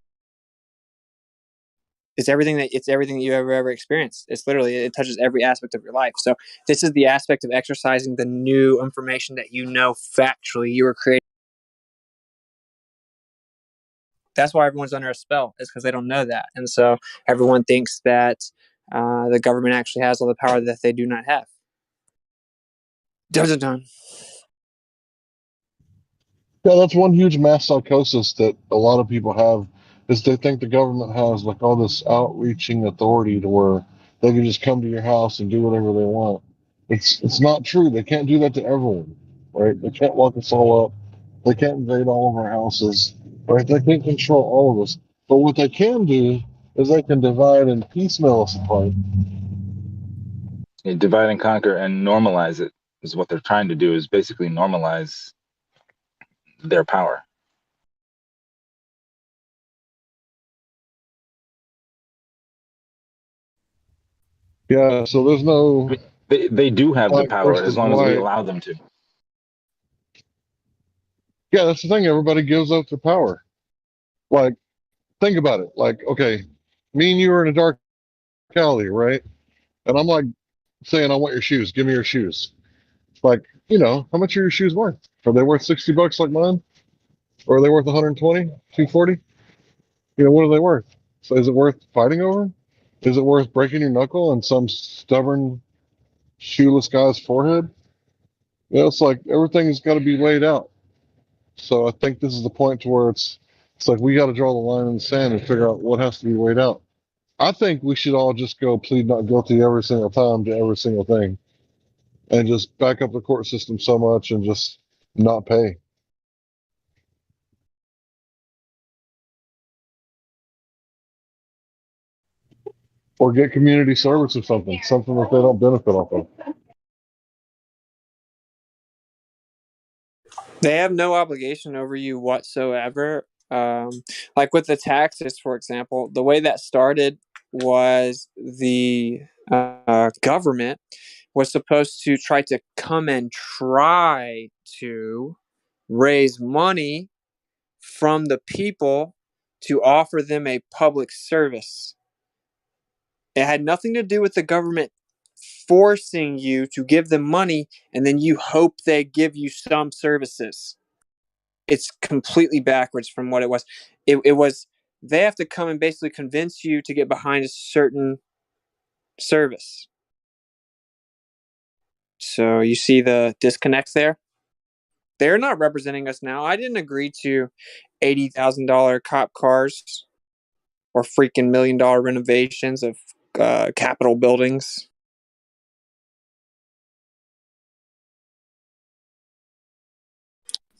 It's everything that you ever experienced. It's literally, it touches every aspect of your life. So this is the aspect of exercising the new information that factually you were created. That's why everyone's under a spell, is because they don't know that. And so everyone thinks that the government actually has all the power that they do not have. Dun, dun, dun. Yeah, that's one huge mass psychosis that a lot of people have, is they think the government has like all this outreaching authority to where they can just come to your house and do whatever they want. It's not true. They can't do that to everyone, right? They can't lock us all up. They can't invade all of our houses, right? They can't control all of us. But what they can do is they can divide and piecemeal us apart. Divide and conquer and normalize it is what they're trying to do, is basically normalize their power. Yeah, so there's no... They do have the power as long as we white. allow them to. Yeah, that's the thing. Everybody gives up their power. Like, think about it. Like, okay, me and you are in a dark alley, right? And I'm like saying, I want your shoes. Give me your shoes. Like, how much are your shoes worth? Are they worth $60 like mine? Or are they worth 120, 240? What are they worth? So is it worth fighting over? Is it worth breaking your knuckle on some stubborn, shoeless guy's forehead? It's like everything's got to be weighed out. So I think this is the point to where it's like we got to draw the line in the sand and figure out what has to be weighed out. I think we should all just go plead not guilty every single time to every single thing, and just back up the court system so much and just not pay. Or get community service or something that they don't benefit off of. They have no obligation over you whatsoever. Like with the taxes, for example, the way that started was the government was supposed to try to come and try to raise money from the people to offer them a public service. It had nothing to do with the government forcing you to give them money and then you hope they give you some services. It's completely backwards from what it was. It was they have to come and basically convince you to get behind a certain service. So you see the disconnect there? They're not representing us now. I didn't agree to $80,000 cop cars or freaking $1 million renovations of Capitol buildings.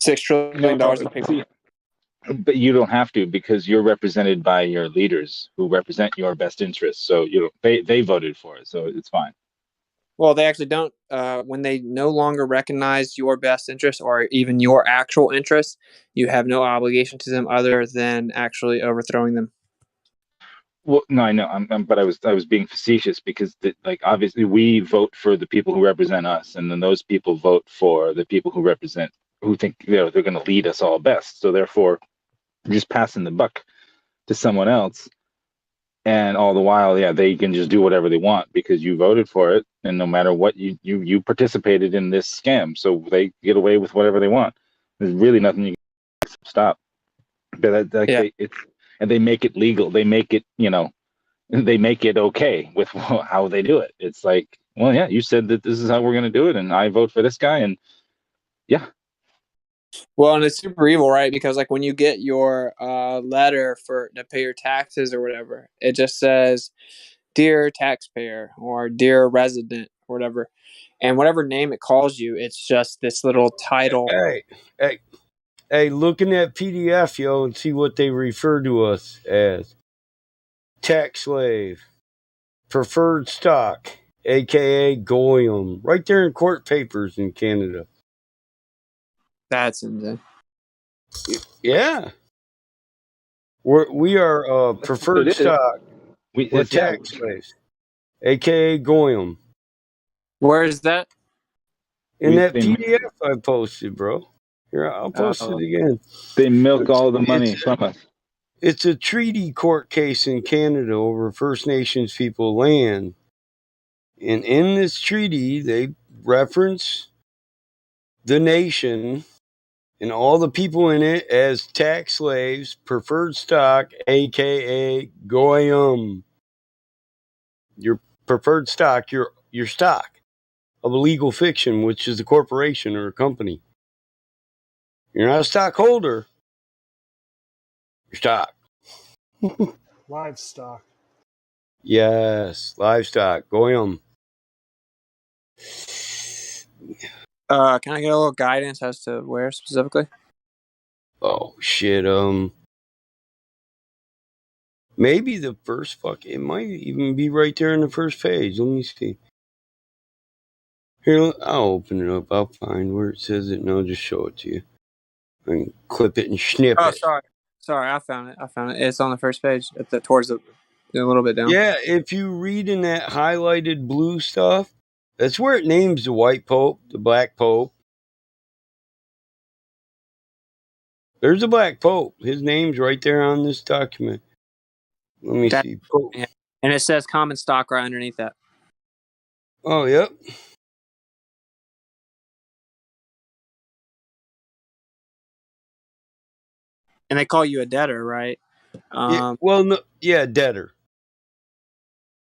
$6 trillion in paper. But you don't have to, because you're represented by your leaders who represent your best interests. So they voted for it, so it's fine. Well, they actually don't. When they no longer recognize your best interest or even your actual interests, you have no obligation to them other than actually overthrowing them. Well, no, I know, but I was being facetious because, obviously, we vote for the people who represent us, and then those people vote for the people who think they're going to lead us all best. So therefore, you're just passing the buck to someone else, and all the while, they can just do whatever they want because you voted for it, and no matter what, you participated in this scam, so they get away with whatever they want. There's really nothing you can stop. But and they make it legal. They make it, they make it okay with how they do it. It's like, well, yeah, you said that this is how we're going to do it, and I vote for this guy, and yeah. Well, and it's super evil, right? Because when you get your letter to pay your taxes or whatever, it just says, "Dear taxpayer" or "Dear resident" or whatever, and whatever name it calls you, it's just this little title. Hey, look in that PDF, yo, and see what they refer to us as. Tax slave, preferred stock, aka Goyim, right there in court papers in Canada. That's insane. Yeah. We are preferred stock. We're tax slaves, aka Goyim. Where is that? In that PDF I posted, bro. Here, I'll post it again. They milk all the money from us. It's a treaty court case in Canada over First Nations people land. And in this treaty, they reference the nation and all the people in it as tax slaves, preferred stock, aka Goyim. Your preferred stock, your stock of a legal fiction, which is a corporation or a company. You're not a stockholder. You're stock. Livestock. Yes, livestock. Goyim. Can I get a little guidance as to where specifically? Oh shit. Maybe the first it might even be right there on the first page. Let me see. Here, I'll open it up. I'll find where it says it and I'll just show it to you. I can clip it and snip it. Sorry, I found it. It's on the first page towards a little bit down. Yeah, if you read in that highlighted blue stuff, that's where it names the white pope, the black pope. There's a black pope. His name's right there on this document. Let me see. Pope. And it says common stock right underneath that. Oh, yep. And they call you a debtor, right? Yeah. Well, no, yeah, debtor.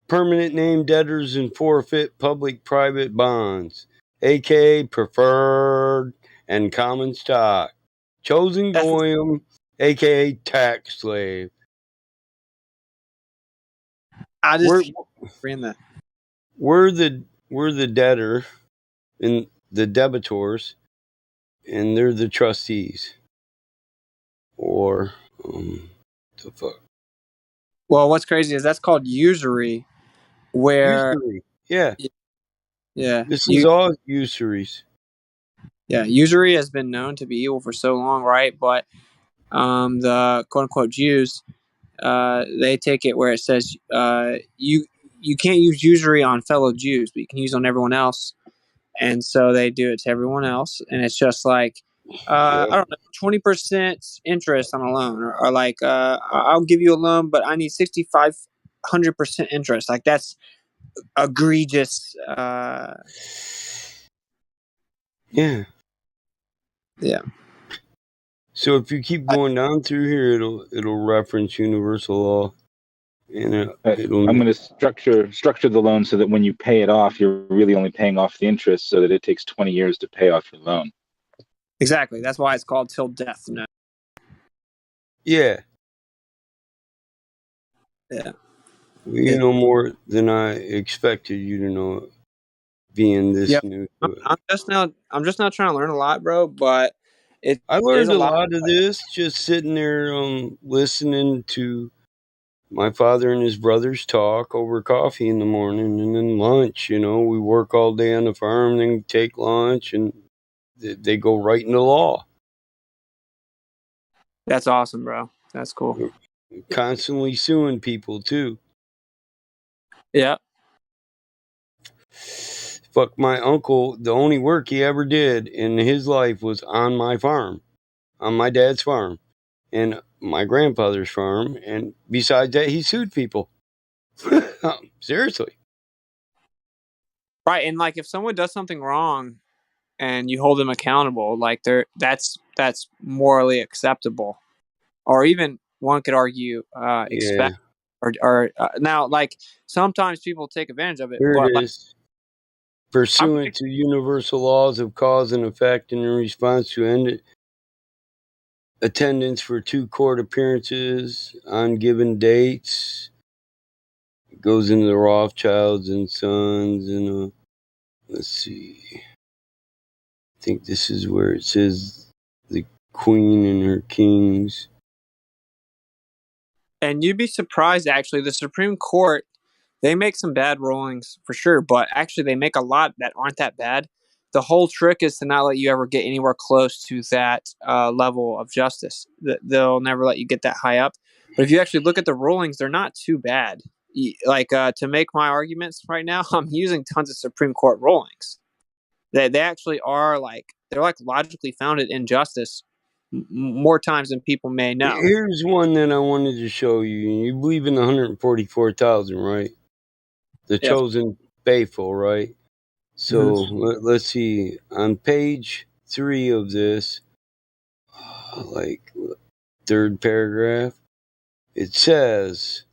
Permanent name debtors and forfeit public private bonds, aka preferred and common stock. Chosen That's the, goyim, aka tax slave. I We're just reading that. we're the debtor and the debitors, and they're the trustees. Or the fuck. Well, what's crazy is that's called usury, where Usury. Yeah. yeah, This is all usuries. yeah, usury has been known to be evil for so long, right? But the quote unquote Jews, they take it where it says you can't use usury on fellow Jews, but you can use it on everyone else. And so they do it to everyone else, and it's just like I don't know, 20% interest on a loan, or like I'll give you a loan, but I need 6,500% interest. Like that's egregious. Yeah. Yeah. So if you keep going down through here, it'll reference universal law, and it'll. I'm going to structure the loan so that when you pay it off, you're really only paying off the interest, so that it takes 20 years to pay off your loan. Exactly. That's why it's called till death. No. Yeah. Yeah. You know more than I expected you to know, being this Yep. new to it. I'm just now trying to learn a lot, bro. But it I is learned a a lot. lot of this just sitting there, listening to my father and his brothers talk over coffee in the morning, and then lunch. You know, we work all day on the farm, then take lunch, and they go right into law. That's awesome, bro. That's cool. Constantly suing people too. Yeah. Fuck, my uncle, the only work he ever did in his life was on my farm, on my dad's farm, and my grandfather's farm. And besides that, he sued people. Seriously. Right. And like if someone does something wrong and you hold them accountable, like that's morally acceptable, or even one could argue Yeah. expect. Or now, like sometimes people take advantage of it, Here it but like is. Pursuant to universal laws of cause and effect, and in response to attendance for 2 court appearances on given dates. It goes into the Rothschilds and Sons, and let's see. I think this is where it says the Queen and her kings. and you'd be surprised actually. The Supreme Court, they make some bad rulings for sure, but actually they make a lot that aren't that bad. The whole trick is to not let you ever get anywhere close to that level of justice. They'll never let you get that high up. But if you actually look at the rulings, they're not too bad. Like to make my arguments right now, I'm using tons of Supreme Court rulings. They actually are like they're like logically founded in justice more times than people may know. Here's one that I wanted to show you. You believe in the 144,000, right? The Yes. chosen faithful, right? So let's see. On page 3 of this, like 3rd paragraph, it says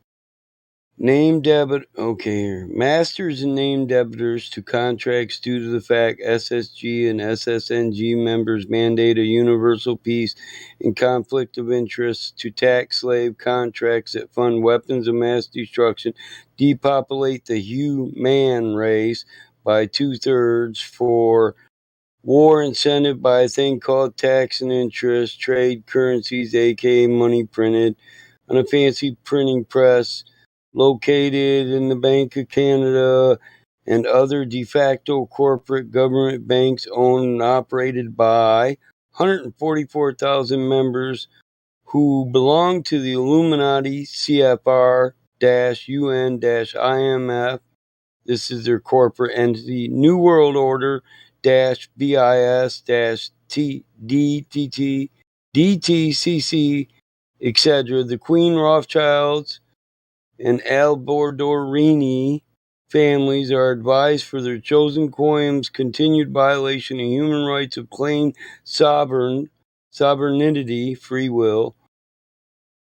name debit. Okay, here. Masters and name debitors to contracts due to the fact SSG and SSNG members mandate a universal peace and conflict of interest to tax slave contracts that fund weapons of mass destruction, depopulate the human race by 2/3 for war incentive by a thing called tax and interest, trade currencies, aka money printed on a fancy printing press located in the Bank of Canada and other de facto corporate government banks owned and operated by 144,000 members who belong to the Illuminati, CFR UN IMF. This is their corporate entity, New World Order BIS DTT, DTCC, etc. The Queen Rothschilds and Albordorini families are advised for their chosen quorum's continued violation of human rights of claim sovereignty, free will,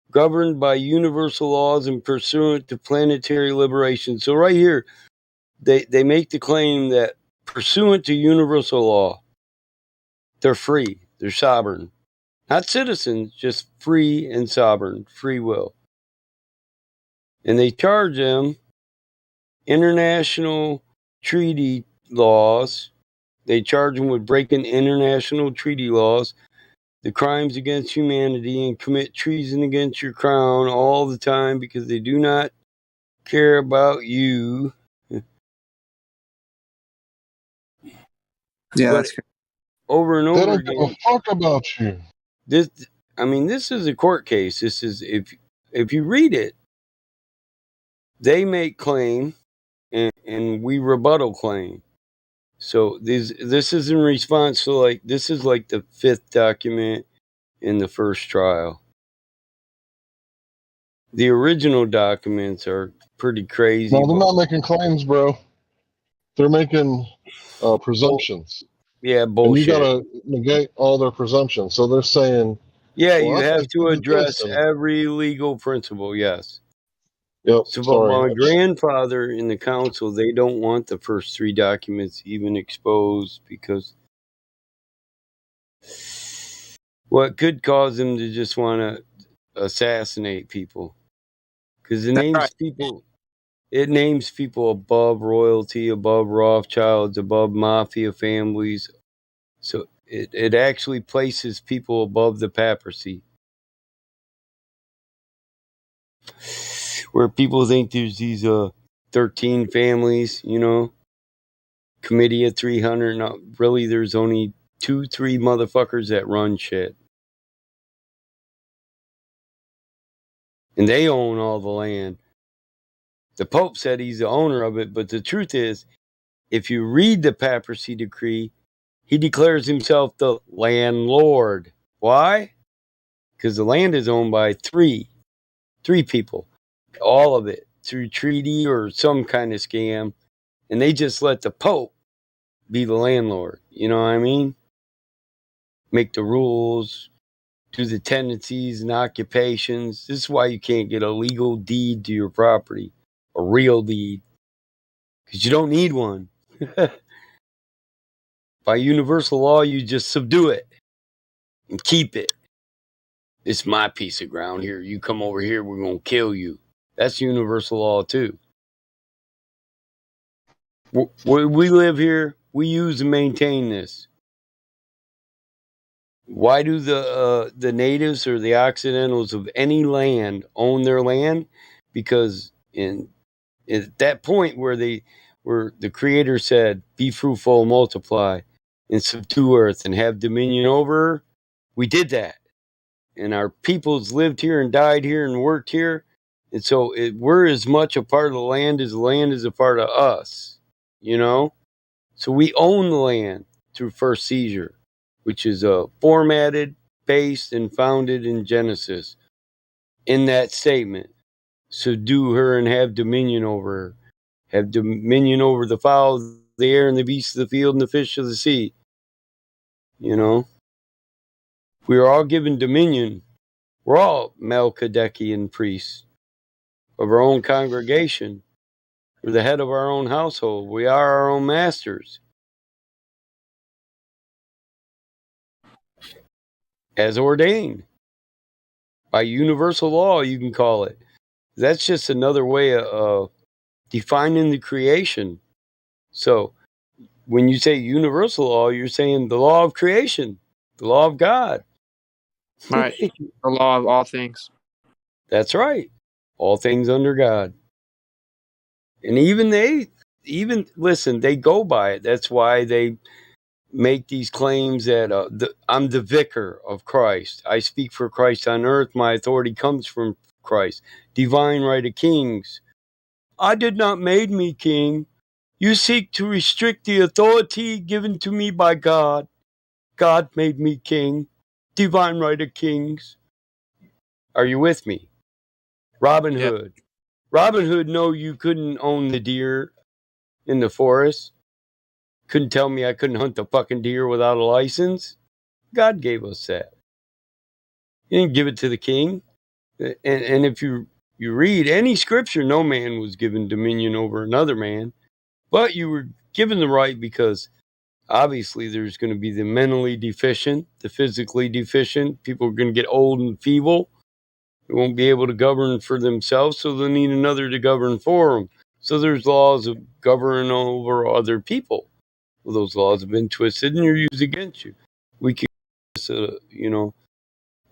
governed by universal laws and pursuant to planetary liberation. So right here, they make the claim that pursuant to universal law, they're free, they're sovereign. Not citizens, just free and sovereign, free will. And they charge them international treaty laws. They charge them with breaking international treaty laws, the crimes against humanity, and commit treason against your crown all the time because they do not care about you. Yeah, But that's good. over and They over don't give a again, fuck about you. this is a court case. This is if you read it, they make claim and we rebuttal claim. So this is in response to this is like the fifth document in the first trial. The original documents are pretty crazy, No, they're but not making claims, bro. They're making presumptions. yeah, And you got bullshit. to negate all their presumptions. So they're saying, Yeah, well, you I have think to you did this. address And, every legal principle, yes. yep, So, but sorry. my grandfather in the council, they don't want the first three documents even exposed because what could cause them to just want to assassinate people? Because That's right. it names people above royalty, above Rothschilds, above mafia families. So it actually places people above the papacy. Where people think there's these 13 families, committee of 300. No, really, there's only 2-3 motherfuckers that run shit. And they own all the land. The Pope said he's the owner of it, but the truth is, if you read the papacy decree, he declares himself the landlord. Why? Because the land is owned by three people, all of it through treaty or some kind of scam, and they just let the Pope be the landlord. You know what I mean? Make the rules, do the tenancies and occupations. This is why you can't get a legal deed to your property, a real deed, because you don't need one. By universal law, you just subdue it and keep it. It's my piece of ground here. You come over here, we're going to kill you. That's universal law, too. Where we live here, we use and maintain this. Why do the natives or the Occidentals of any land own their land? Because at that point where the Creator said, "Be fruitful, multiply, and subdue earth, and have dominion over her," we did that, and our peoples lived here and died here and worked here, and so we're as much a part of the land is a part of us. So we own the land through first seizure, which is formatted, based, and founded in Genesis. In that statement, subdue her and have dominion over her. Have dominion over the fowl of the air and the beasts of the field and the fish of the sea. We are all given dominion. We're all Melchizedekian priests of our own congregation. We're the head of our own household. We are our own masters. As ordained by universal law, you can call it. That's just another way of defining the creation. So when you say universal law, you're saying the law of creation, the law of God. Right. The law of all things. That's right. All things under God. And even listen, they go by it. That's why they make these claims that I'm the vicar of Christ. I speak for Christ on earth. My authority comes from Christ. Divine right of kings. I did not made me king. You seek to restrict the authority given to me by God. God made me king. Divine right of kings. Are you with me? Robin Yeah. Hood. Robin Hood know you couldn't own the deer in the forest. Couldn't tell me I couldn't hunt the fucking deer without a license. God gave us that. He didn't give it to the king. And if you read any scripture, no man was given dominion over another man, but you were given the right because obviously there's going to be the mentally deficient, the physically deficient. People are going to get old and feeble. They won't be able to govern for themselves, so they'll need another to govern for them. So there's laws of governing over other people. Well, those laws have been twisted and are used against you. We could,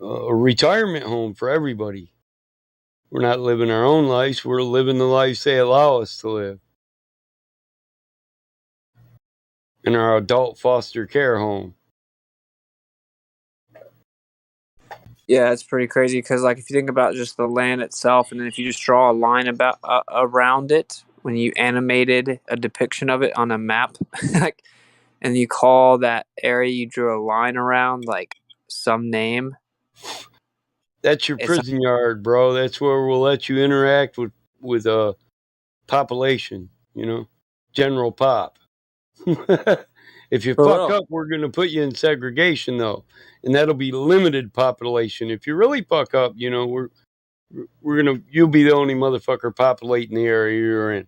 a retirement home for everybody. We're not living our own lives. We're living the lives they allow us to live. In our adult foster care home. Yeah, it's pretty crazy because, like, if you think about just the land itself, and then if you just draw a line about around it, when you animated a depiction of it on a map, like, and you call that area you drew a line around like some name. That's your prison yard, bro. That's where we'll let you interact with a population. General pop. If you fuck up, we're going to put you in segregation, though, and that'll be limited population. If you really fuck up, you'll be the only motherfucker populating the area you're in.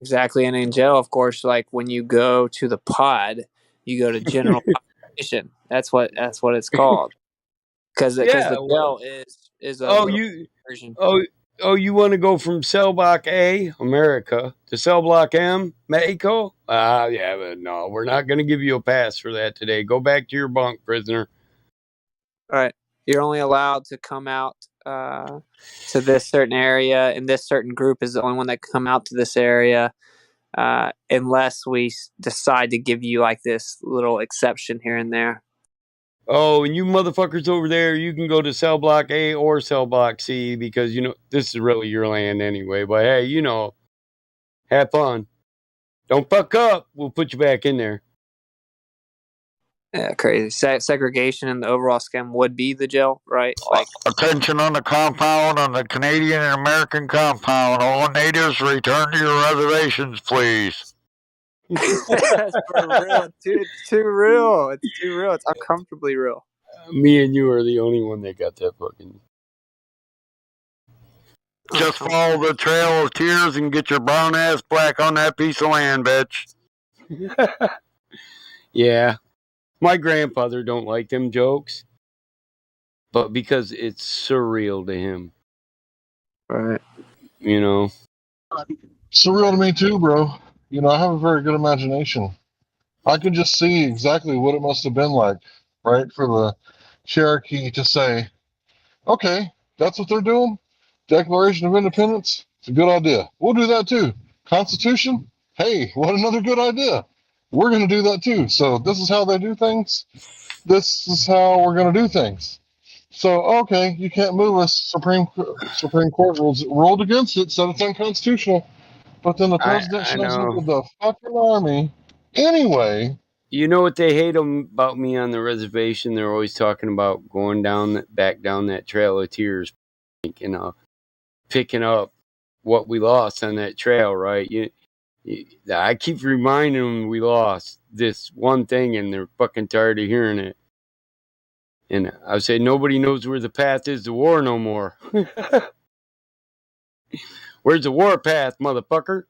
Exactly, and in jail, of course, like when you go to the pod, you go to general population. That's what it's called. Because the jail is a version. You want to go from cell block A, America, to cell block M, Mexico? Yeah, but no, we're not going to give you a pass for that today. Go back to your bunk, prisoner. All right. You're only allowed to come out to this certain area, and this certain group is the only one that can come out to this area unless we decide to give you like this little exception here and there. Oh, and you motherfuckers over there, you can go to cell block A or cell block C because, this is really your land anyway. But hey, have fun. Don't fuck up. We'll put you back in there. Yeah, crazy. Segregation in the overall scheme would be the jail, right? Like attention on the compound, on the Canadian and American compound. All natives return to your reservations, please. That's for real, dude. It's too real. It's too real. It's uncomfortably real. Me and you are the only one that got that fucking. Just follow the trail of tears and get your brown ass black on that piece of land, bitch. Yeah. My grandfather don't like them jokes, but because it's surreal to him. Right. Surreal to me too, bro. I have a very good imagination. I can just see exactly what it must have been like, right? For the Cherokee to say, okay, that's what they're doing? Declaration of Independence? It's a good idea. We'll do that too. Constitution? Hey, what another good idea. We're going to do that too. So this is how they do things. This is how we're going to do things. So, okay, you can't move us. Supreme Court ruled against it, said it's unconstitutional. But then the president shows up with the fucking army anyway. You know what they hate about me on the reservation? They're always talking about going back down that trail of tears, picking up what we lost on that trail, right? I keep reminding them we lost this one thing, and they're fucking tired of hearing it. And I say nobody knows where the path is to war no more. Where's the war path, motherfucker?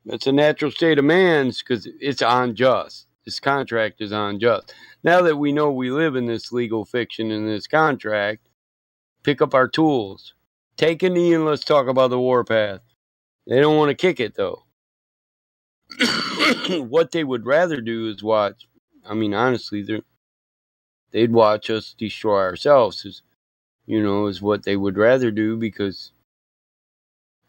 That's a natural state of man's because it's unjust. This contract is unjust. Now that we know we live in this legal fiction in this contract, pick up our tools. Take a knee and let's talk about the war path. They don't want to kick it, though. What they would rather do is watch. I mean, honestly, they'd watch us destroy ourselves, is what they would rather do, because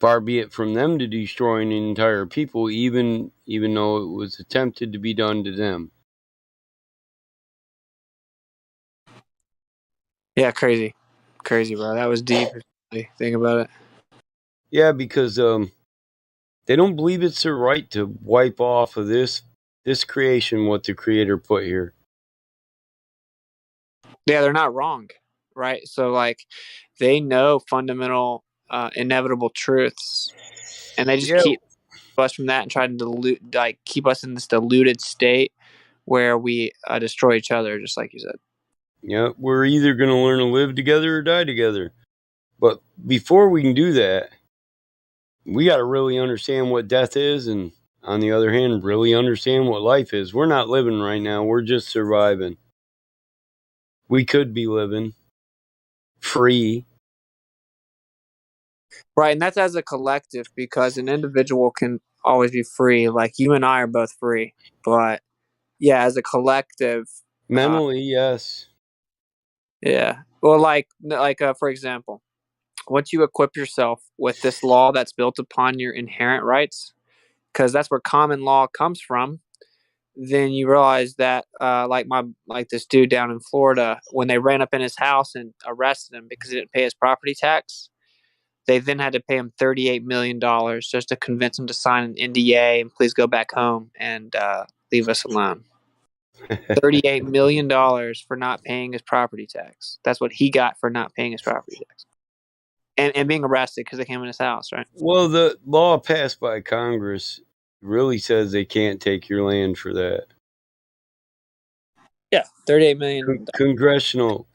far be it from them to destroy an entire people, even though it was attempted to be done to them. Yeah, crazy, bro. That was deep. If you think about it. Yeah, because they don't believe it's their right to wipe off of this creation what the Creator put here. Yeah, they're not wrong, right? So, like, they know fundamental, inevitable truths, and they just keep us from that and try to dilute, like keep us in this diluted state where we destroy each other, just like you said. Yeah, we're either going to learn to live together or die together. But before we can do that, we got to really understand what death is, and on the other hand, really understand what life is. We're not living right now. We're just surviving. We could be living free. Right, and that's as a collective, because an individual can always be free. Like you and I are both free, but yeah, as a collective, Mentally, yes. yeah. Well, like for example, once you equip yourself with this law that's built upon your inherent rights, because that's where common law comes from, then you realize that like this dude down in Florida, when they ran up in his house and arrested him because he didn't pay his property tax, they then had to pay him $38 million just to convince him to sign an NDA and please go back home and leave us alone. $38 million for not paying his property tax. That's what he got for not paying his property tax. And being arrested because they came in his house, right? Well, the law passed by Congress really says they can't take your land for that. Yeah, 38 million. Congressional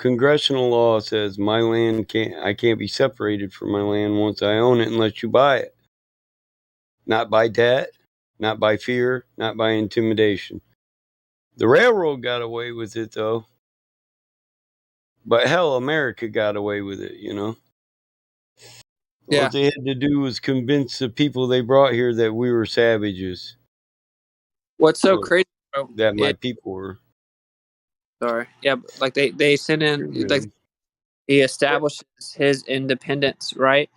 law says my land I can't be separated from my land once I own it unless you buy it. Not by debt, not by fear, not by intimidation. The railroad got away with it though. But hell, America got away with it, you know. Yeah. What they had to do was convince the people they brought here that we were savages. What's so crazy, bro, that my people were. Sorry. Yeah, but like they sent in, like he establishes his independence, right?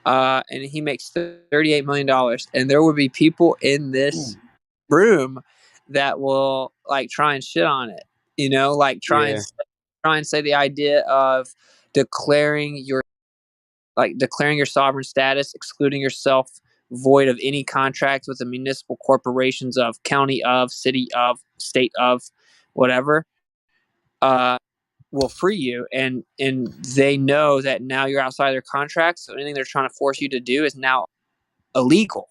And he makes $38 million. And there will be people in this room that will like try and shit on it, you know, like try and say the idea of declaring your sovereign status, excluding yourself void of any contracts with the municipal corporations of county of, city of, state of, whatever, will free you. And they know that now you're outside their contracts, so anything they're trying to force you to do is now illegal.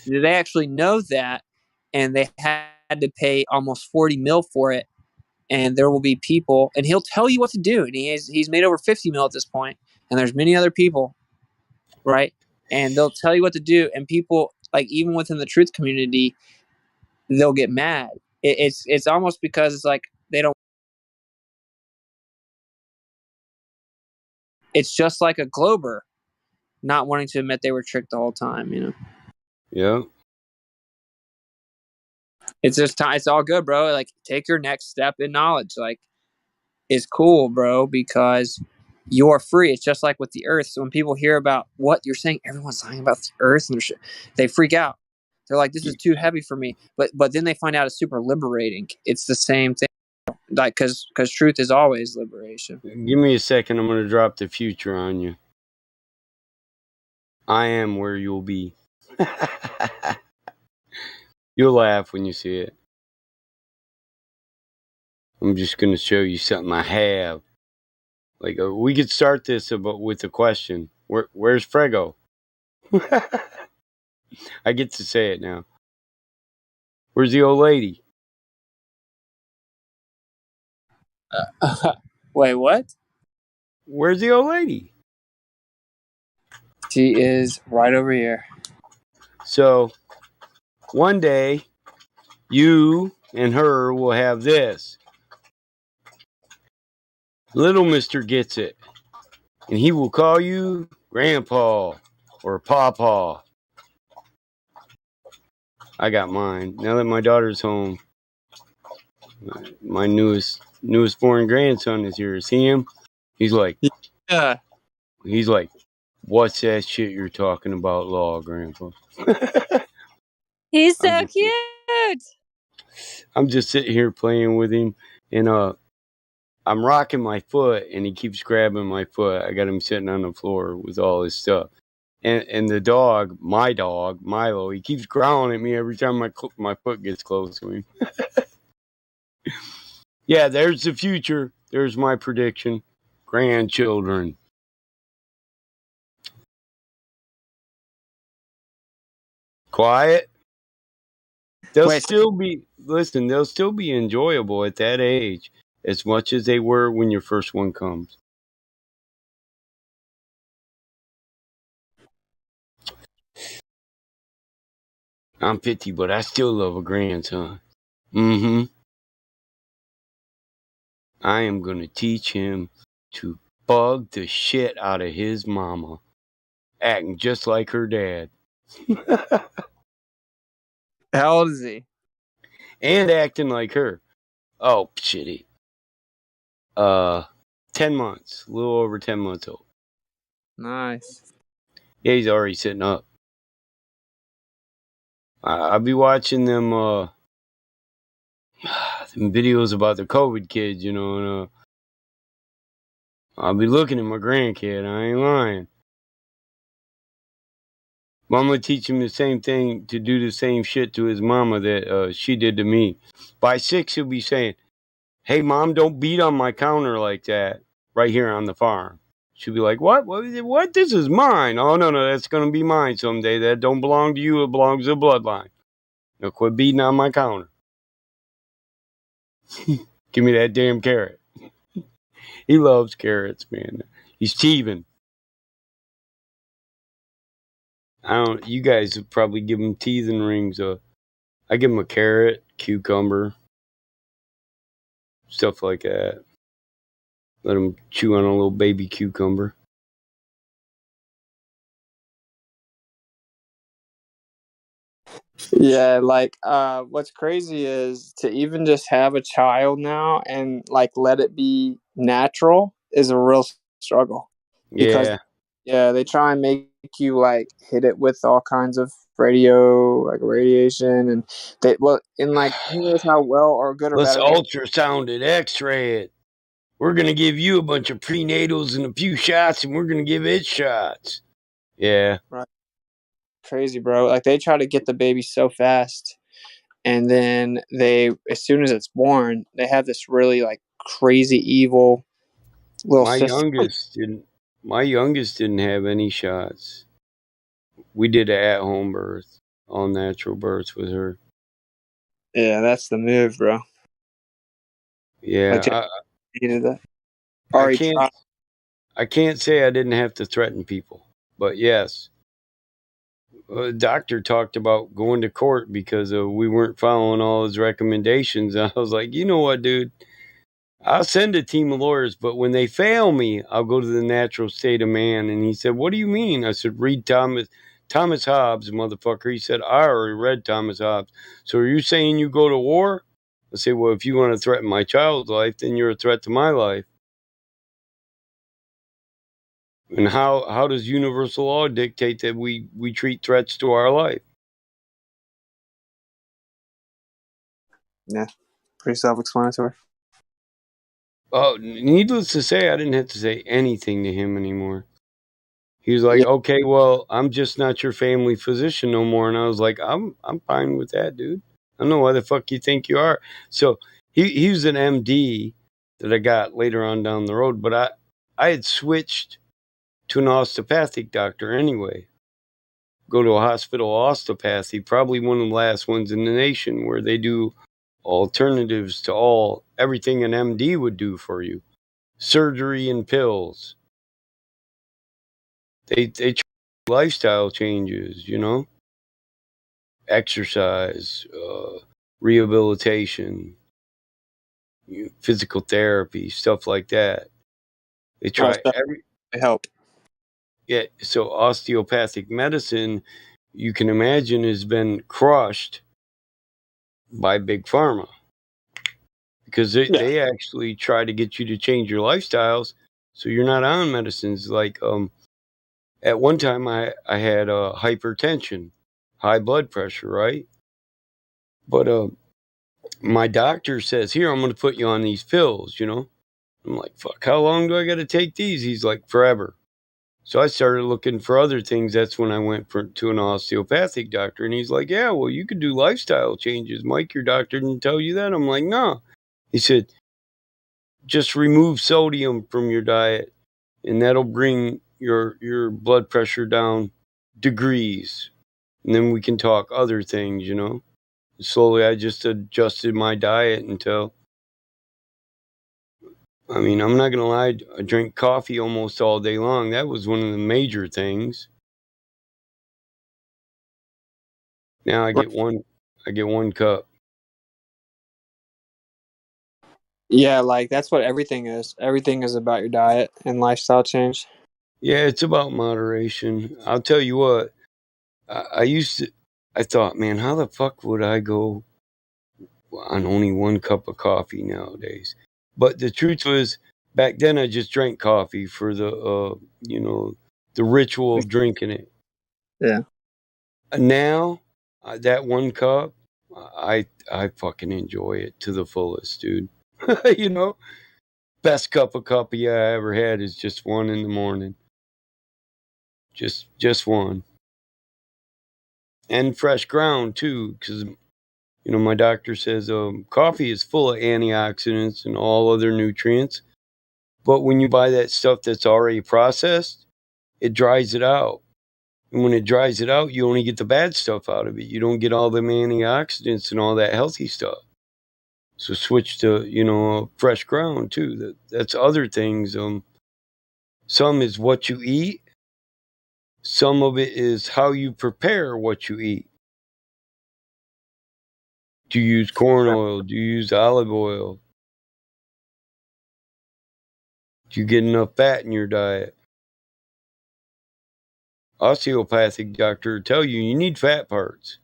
They actually know that, and they had to pay almost 40 mil for it. And there will be people, and he'll tell you what to do. And he's made over 50 mil at this point, and there's many other people, right? And they'll tell you what to do, and people, like even within the truth community, they'll get mad. It's almost because it's like they don't. It's just like a Glober not wanting to admit they were tricked the whole time, you know. Yeah. It's just time. It's all good, bro. Like take your next step in knowledge. Like it's cool, bro, because you're free. It's just like with the earth. So when people hear about what you're saying, everyone's talking about the earth and they freak out. They're like, this is too heavy for me. But then they find out it's super liberating. It's the same thing. Like, cause truth is always liberation. Give me a second. I'm going to drop the future on you. I am where you'll be. You'll laugh when you see it. I'm just going to show you something I have. Like, we could start this with a question. Where's Frego? I get to say it now. Where's the old lady? Wait, what? Where's the old lady? She is right over here. So, one day, you and her will have this. Little mister gets it. And he will call you Grandpa or Pawpaw. I got mine. Now that my daughter's home, my newest born grandson is here. See him? He's like, yeah. He's like, what's that shit you're talking about, law, Grandpa? He's so cute. I'm just sitting here playing with him, and I'm rocking my foot, and he keeps grabbing my foot. I got him sitting on the floor with all his stuff. And the dog, my dog, Milo, he keeps growling at me every time my foot gets close to him. Yeah, there's the future. There's my prediction. Grandchildren. quiet. They'll Wait, still be listen. They'll still be enjoyable at that age, as much as they were when your first one comes. I'm 50, but I still love a grandson. Mm-hmm. I am gonna teach him to bug the shit out of his mama, acting just like her dad, how old is he? and acting like her. Oh, shitty. 10 months, a little over 10 months old. Nice. Yeah, he's already sitting up. I'll be watching them them videos about the COVID kids, and I'll be looking at my grandkid. I ain't lying. But I'm gonna teach him the same thing, to do the same shit to his mama that she did to me. By 6, he'll be saying, "Hey, mom, don't beat on my counter like that right here on the farm." She'll be like, "What? What? This is mine." "Oh, no, that's gonna be mine someday. That don't belong to you. It belongs to the bloodline. Now quit beating on my counter. Give me that damn carrot." He loves carrots, man. He's teething. I don't. You guys would probably give him teething rings. I give him a carrot, cucumber, stuff like that. Let him chew on a little baby cucumber. Yeah, like what's crazy is to even just have a child now and like let it be natural is a real struggle. Because Yeah. yeah, they try and make you like hit it with all kinds of radiation, and they well in like who knows how well or good or Let's bad it ultrasound it, X-ray it. We're gonna give you a bunch of prenatals and a few shots, and we're gonna give it shots. Yeah. right. Crazy, bro. Like they try to get the baby so fast, and then they as soon as it's born, they have this really like crazy evil little My system. youngest didn't. My youngest didn't have any shots. We did an at-home birth, all natural births with her. Yeah, that's the move, bro. Like Yeah, he did that. I Or he can't. tried. I can't say I didn't have to threaten people, but yes, a doctor talked about going to court because we weren't following all his recommendations. I was like, you know what, dude? I'll send a team of lawyers, but when they fail me, I'll go to the natural state of man. And he said, "What do you mean?" I said, "Read Thomas Hobbes, motherfucker." He said, "I already read Thomas Hobbes. So are you saying you go to war?" I say, "Well, if you want to threaten my child's life, then you're a threat to my life." And how does universal law dictate that we treat threats to our life? Yeah, pretty self-explanatory. Oh, needless to say, I didn't have to say anything to him anymore. He was like, Yeah, "Okay, well, I'm just not your family physician no more." And I was like, I'm fine with that, dude. I don't know why the fuck you think you are." So he was an MD that I got later on down the road, but I had switched to an osteopathic doctor anyway. Go to a hospital osteopathy, probably one of the last ones in the nation where they do alternatives to everything an MD would do for you. Surgery and pills. They try lifestyle changes, exercise, rehabilitation, physical therapy, stuff like that. They oh, try so every they help. yeah. So osteopathic medicine, you can imagine, has been crushed by big pharma because Yeah, they actually try to get you to change your lifestyles so you're not on medicines. Like at one time I had hypertension, high blood pressure, right? But my doctor says, "Here, I'm going to put you on these pills." I'm like, "Fuck, how long do I got to take these?" He's like, "Forever." So I started looking for other things. That's when I went to an osteopathic doctor, and he's like, "Yeah, well, you could do lifestyle changes. Mike, your doctor didn't tell you that?" I'm like, "No." He said, "Just remove sodium from your diet, and that'll bring your blood pressure down degrees." and then we can talk other things, you know. Slowly, I just adjusted my diet until, I mean, I'm not going to lie, I drink coffee almost all day long. That was one of the major things. Now I get one cup. Yeah, like that's what everything is. Everything is about your diet and lifestyle change. Yeah, it's about moderation. I'll tell you what, I thought, man, how the fuck would I go on only one cup of coffee nowadays? But the truth was, back then I just drank coffee for the, the ritual of drinking it. Yeah. Now, that one cup, I fucking enjoy it to the fullest, dude. You know, best cup of coffee I ever had is just one in the morning. Just one. And fresh ground too, because my doctor says coffee is full of antioxidants and all other nutrients. But when you buy that stuff that's already processed, it dries it out. And when it dries it out, you only get the bad stuff out of it. You don't get all the antioxidants and all that healthy stuff. So switch to fresh ground too. That's other things. Some is what you eat. Some of it is how you prepare what you eat. Do you use corn oil? Do you use olive oil? Do you get enough fat in your diet? Osteopathic doctor will tell you need fat parts.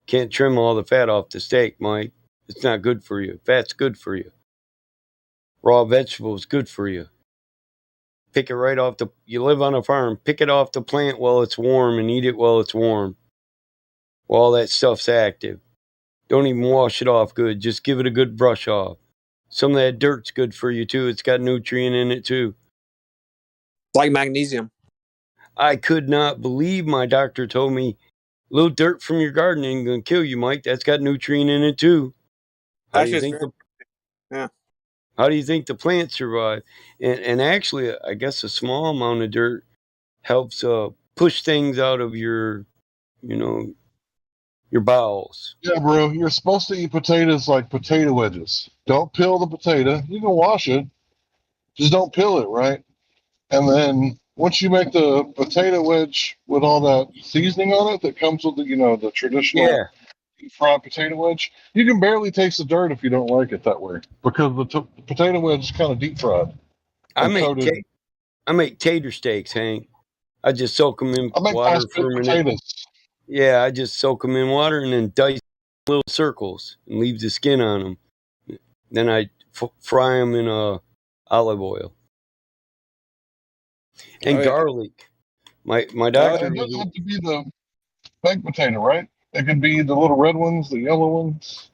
Can't trim all the fat off the steak, Mike. It's not good for you. Fat's good for you. Raw vegetables good for you. Pick it right off you live on a farm, pick it off the plant while it's warm and eat it while it's warm. While all that stuff's active. Don't even wash it off good. Just give it a good brush off. Some of that dirt's good for you too. It's got nutrient in it too. Like magnesium. I could not believe my doctor told me a little dirt from your garden ain't gonna kill you, Mike. That's got nutrient in it too. How do you think yeah. How do you think the plants survive? And actually, I guess a small amount of dirt helps push things out of your bowels. Yeah, bro, you're supposed to eat potatoes like potato wedges. Don't peel the potato. You can wash it, just don't peel it, right? And then once you make the potato wedge with all that seasoning on it that comes with the traditional deep fried potato wedge, you can barely taste the dirt if you don't like it that way because the potato wedge is kind of deep fried I and coated. make tater steaks, Hank. I just soak them in I make water fast for a cooked minute. potatoes. Yeah, I just soak them in water and then dice little circles and leave the skin on them. Then I fry them in olive oil and garlic. My doctor. It doesn't have to be the baked potato, right? It can be the little red ones, the yellow ones.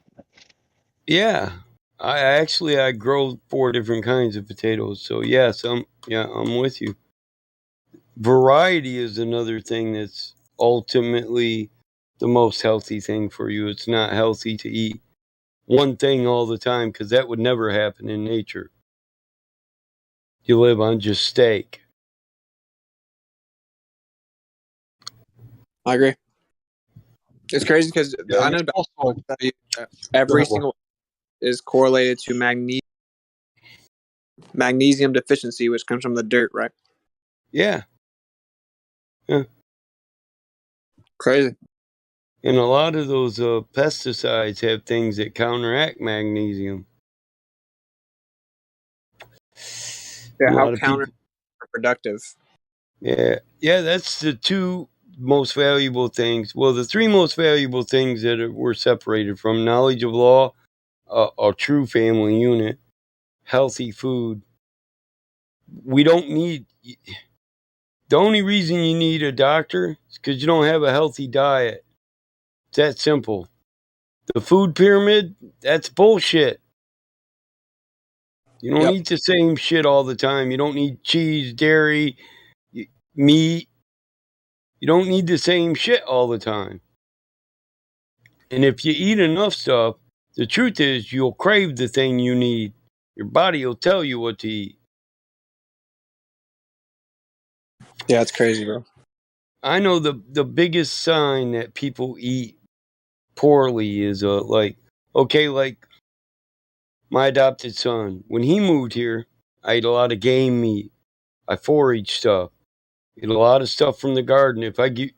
Yeah, I grow 4 different kinds of potatoes. So yes, I'm with you. Variety is another thing that's ultimately the most healthy thing for you. It's not healthy to eat one thing all the time because that would never happen in nature. You live on just steak. I agree. It's crazy because I know every single is correlated to magnesium deficiency, which comes from the dirt, right? Yeah. Yeah. Crazy. And a lot of those pesticides have things that counteract magnesium. Yeah, how counterproductive. Yeah, that's the 2 most valuable things. Well, the 3 most valuable things that we're separated from: knowledge of law, a true family unit, healthy food. We don't need. The only reason you need a doctor is because you don't have a healthy diet. It's that simple. The food pyramid, that's bullshit. You don't eat the same shit all the time. You don't need cheese, dairy, meat. You don't need the same shit all the time. And if you eat enough stuff, the truth is you'll crave the thing you need. Your body will tell you what to eat. Yeah, it's crazy, bro. I know the biggest sign that people eat poorly is like, okay, like my adopted son, when he moved here, I ate a lot of game meat. I forage stuff. Eat a lot of stuff from the garden. If I get,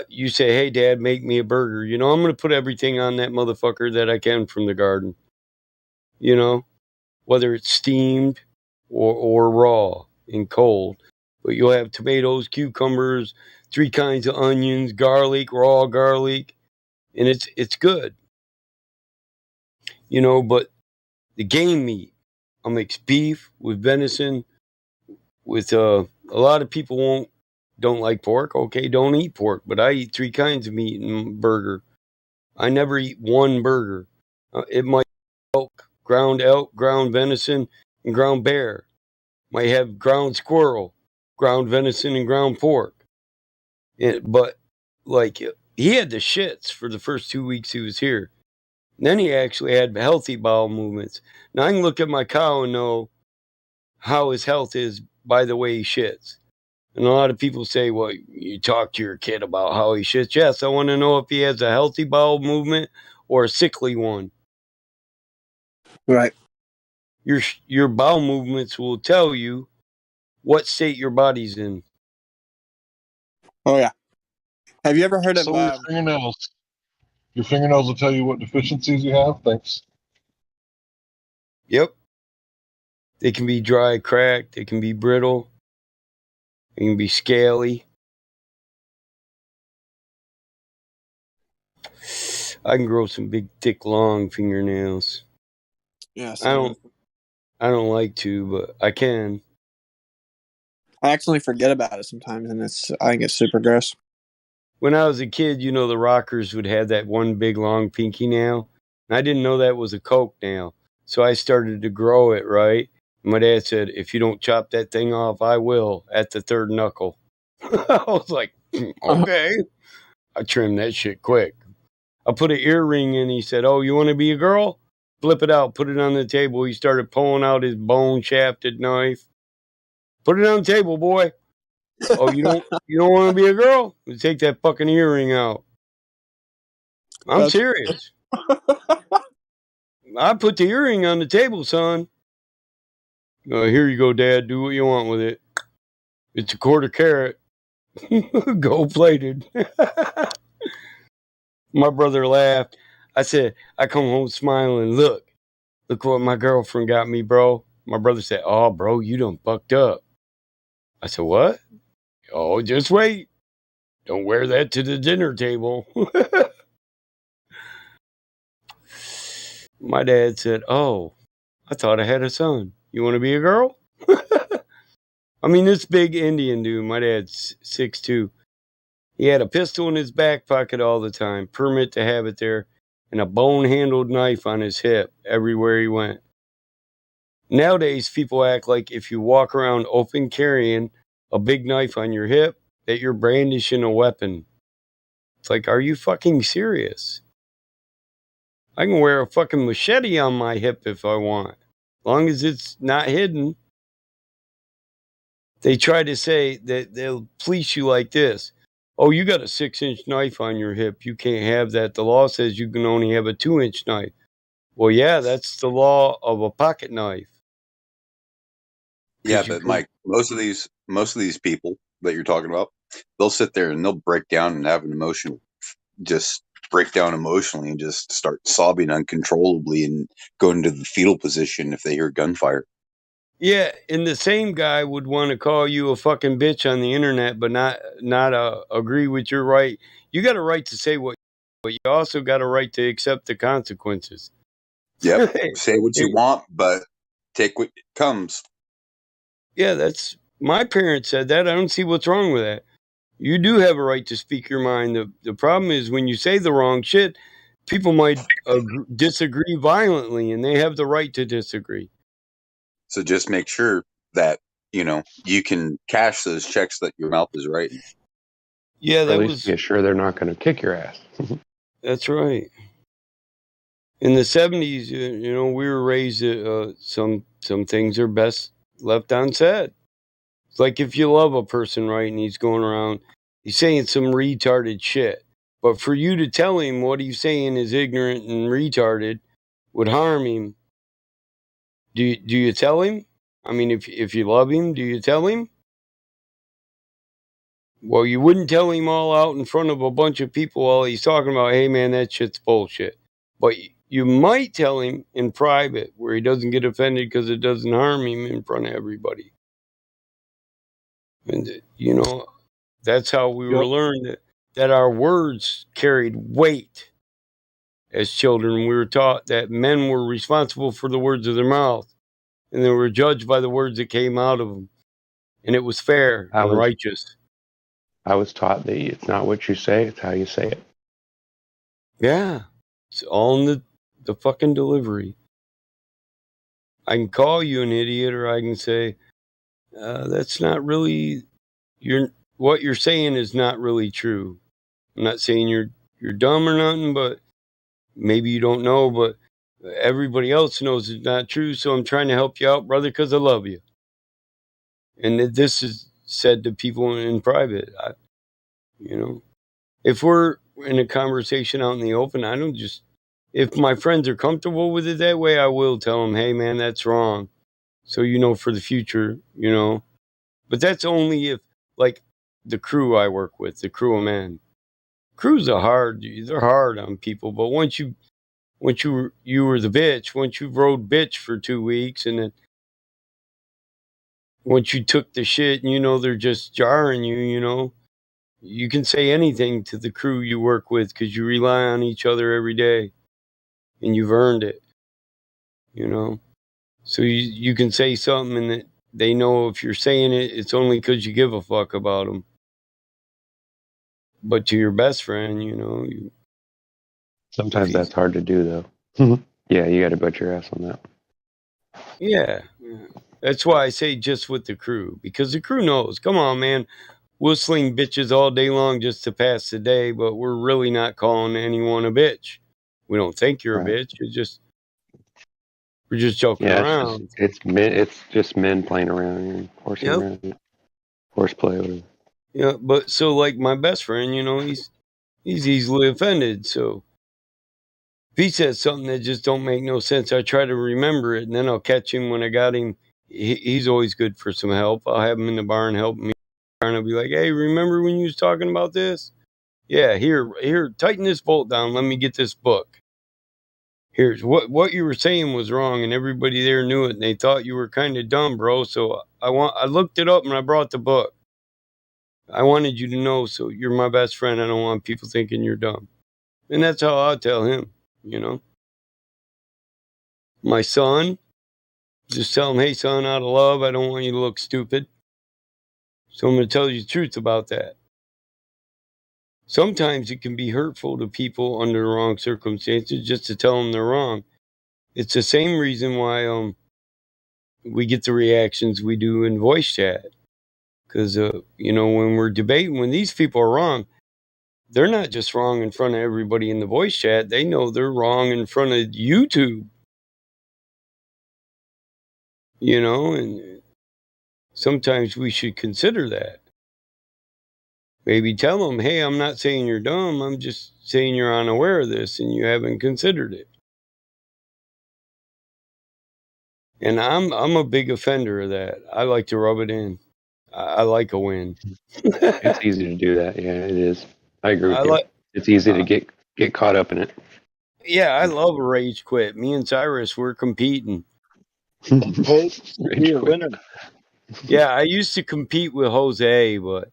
you say, hey, Dad, make me a burger. You know, I'm going to put everything on that motherfucker that I can from the garden. You know, whether it's steamed or raw and cold. But you'll have tomatoes, cucumbers, 3 kinds of onions, garlic, raw garlic, and it's good. You know, but the game meat, I'll mix beef with venison with a lot of people don't like pork. Okay, don't eat pork, but I eat 3 kinds of meat in a burger. I never eat one burger. It might be elk, ground venison, and ground bear. Might have ground squirrel, ground venison, and ground pork. But like he had the shits for the first 2 weeks he was here. And then he actually had healthy bowel movements. Now I can look at my cow and know how his health is by the way he shits. And a lot of people say, well, you talk to your kid about how he shits. Yes, I want to know if he has a healthy bowel movement or a sickly one. Right. Your bowel movements will tell you what state your body's in. Oh yeah. Have you ever heard of So your fingernails. Your fingernails will tell you what deficiencies you have. Thanks. Yep. They can be dry, cracked. They can be brittle. They can be scaly. I can grow some big, thick, long fingernails. Yeah, I don't like to, but I can. I actually forget about it sometimes, and I think it's super gross. When I was a kid, you know, the rockers would have that one big, long pinky nail. And I didn't know that was a Coke nail. So I started to grow it, right? And my dad said, if you don't chop that thing off, I will at the 3rd knuckle. I was like, okay. I trimmed that shit quick. I put an earring in. He said, oh, you want to be a girl? Flip it out. Put it on the table. He started pulling out his bone shafted knife. Put it on the table, boy. Oh, you don't want to be a girl? Take that fucking earring out. I'm serious. I put the earring on the table, son. Here you go, Dad. Do what you want with it. It's a 1/4 carat. Gold plated. My brother laughed. I said, I come home smiling. Look what my girlfriend got me, bro. My brother said, oh, bro, you done fucked up. I said, what? Oh, just wait. Don't wear that to the dinner table. My dad said, oh, I thought I had a son. You want to be a girl? I mean, this big Indian dude, my dad's 6'2". He had a pistol in his back pocket all the time, permit to have it there, and a bone-handled knife on his hip everywhere he went. Nowadays, people act like if you walk around open carrying a big knife on your hip, that you're brandishing a weapon. It's like, are you fucking serious? I can wear a fucking machete on my hip if I want, as long as it's not hidden. They try to say that they'll police you like this. Oh, you got a 6-inch knife on your hip. You can't have that. The law says you can only have a 2-inch knife. Well, yeah, that's the law of a pocket knife. Yeah, but Mike, most of these people that you're talking about, they'll sit there and they'll break down and have an emotion, just break down emotionally and just start sobbing uncontrollably and go into the fetal position if they hear gunfire. Yeah, and the same guy would want to call you a fucking bitch on the internet, but not agree with your right. You got a right to say what, but you also got a right to accept the consequences. Yep, say what you want, but take what comes. Yeah, that's my parents said that. I don't see what's wrong with that. You do have a right to speak your mind. The problem is when you say the wrong shit, people might disagree violently, and they have the right to disagree. So just make sure that, you can cash those checks that your mouth is writing. Yeah, that at least was. be sure they're not going to kick your ass. That's right. In the 70s, we were raised some things are best left unsaid. It's like if you love a person, right, and he's going around He's saying some retarded shit. But for you to tell him what he's saying is ignorant and retarded would harm him, do you tell him? I mean, if you love him, do you tell him? Well, you wouldn't tell him all out in front of a bunch of people while he's talking about, hey man, that shit's bullshit. But you might tell him in private where he doesn't get offended because it doesn't harm him in front of everybody. And, you know, that's how we were Yep. learned that our words carried weight. As children, we were taught that men were responsible for the words of their mouth, and they were judged by the words that came out of them. And it was fair I and was righteous. I was taught that it's not what you say, it's how you say it. Yeah. It's all in the fucking delivery. I can call you an idiot, or I can say, that's not really, what you're saying is not really true. I'm not saying you're dumb or nothing, but maybe you don't know, but everybody else knows it's not true, so I'm trying to help you out, brother, because I love you. And this is said to people in private. You know, if we're in a conversation out in the open, I don't just, if my friends are comfortable with it that way, I will tell them, hey, man, that's wrong. So, you know, for the future, you know. But that's only if, like, the crew I work with, the crew of men. Crews are hard. They're hard on people. But once you were the bitch, once you rode bitch for 2 weeks, and then once you took the shit and you know they're just jarring you, you know, you can say anything to the crew you work with because you rely on each other every day and you've earned it, you know. So you can say something and they know if you're saying it, it's only because you give a fuck about them. But to your best friend, you know, Sometimes that's hard to do, though. Yeah, you got to bet your ass on that. yeah. That's why I say just with the crew, because the crew knows. Come on, man. We'll sling bitches all day long just to pass the day, but we're really not calling anyone a bitch. We don't think you're a Right. bitch. We're just joking Yeah, around. it's just men playing around and horsing Yep. around, horseplay, whatever. Yeah, but so like my best friend, you know, he's easily offended. So if he says something that just don't make no sense, I try to remember it, and then I'll catch him when I got him. He's always good for some help. I'll have him in the barn helping me, and I'll be like, "Hey, remember when you was talking about this? Yeah, here, tighten this bolt down. Let me get this book. Here's what you were saying was wrong, and everybody there knew it, and they thought you were kind of dumb, bro. So I looked it up and I brought the book. I wanted you to know, so you're my best friend. I don't want people thinking you're dumb." And that's how I'll tell him, you know. My son, just tell him, hey, son, out of love, I don't want you to look stupid. So I'm going to tell you the truth about that. Sometimes it can be hurtful to people under the wrong circumstances just to tell them they're wrong. It's the same reason why we get the reactions we do in voice chat. Because, you know, when we're debating, when these people are wrong, they're not just wrong in front of everybody in the voice chat. They know they're wrong in front of YouTube. You know, and sometimes we should consider that. Maybe tell them, hey, I'm not saying you're dumb. I'm just saying you're unaware of this and you haven't considered it. And I'm a big offender of that. I like to rub it in. I like a win. It's easy to do that. Yeah, it is. I agree I with you. like. It's easy to get caught up in it. Yeah, I love a rage quit. Me and Cyrus, we're competing. Hope to be Rage a quit. winner. Yeah, I used to compete with Jose, but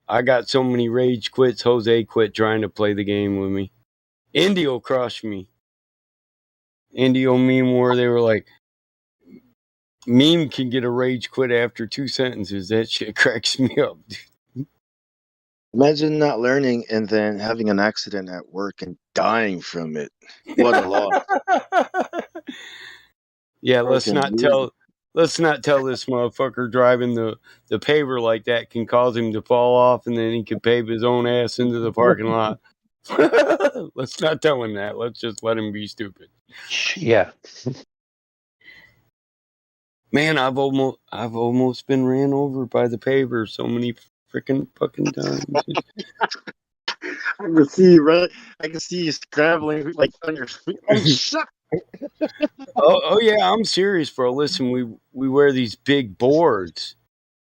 I got so many rage quits. Jose quit trying to play the game with me. Indio crushed me. Indio meme where they were like, meme can get a rage quit after 2 sentences. That shit cracks me up. Imagine not learning and then having an accident at work and dying from it. What a loss. Yeah, let's Broken not rib. tell this motherfucker driving the paver like that can cause him to fall off and then he can pave his own ass into the parking lot. Let's not tell him that. Let's just let him be stupid. Yeah. Man, I've almost been ran over by the paver so many freaking fucking times. I can see you, right? I can see you scrambling like on your feet. Oh shit! Oh yeah, I'm serious, bro. Listen, we wear these big boards.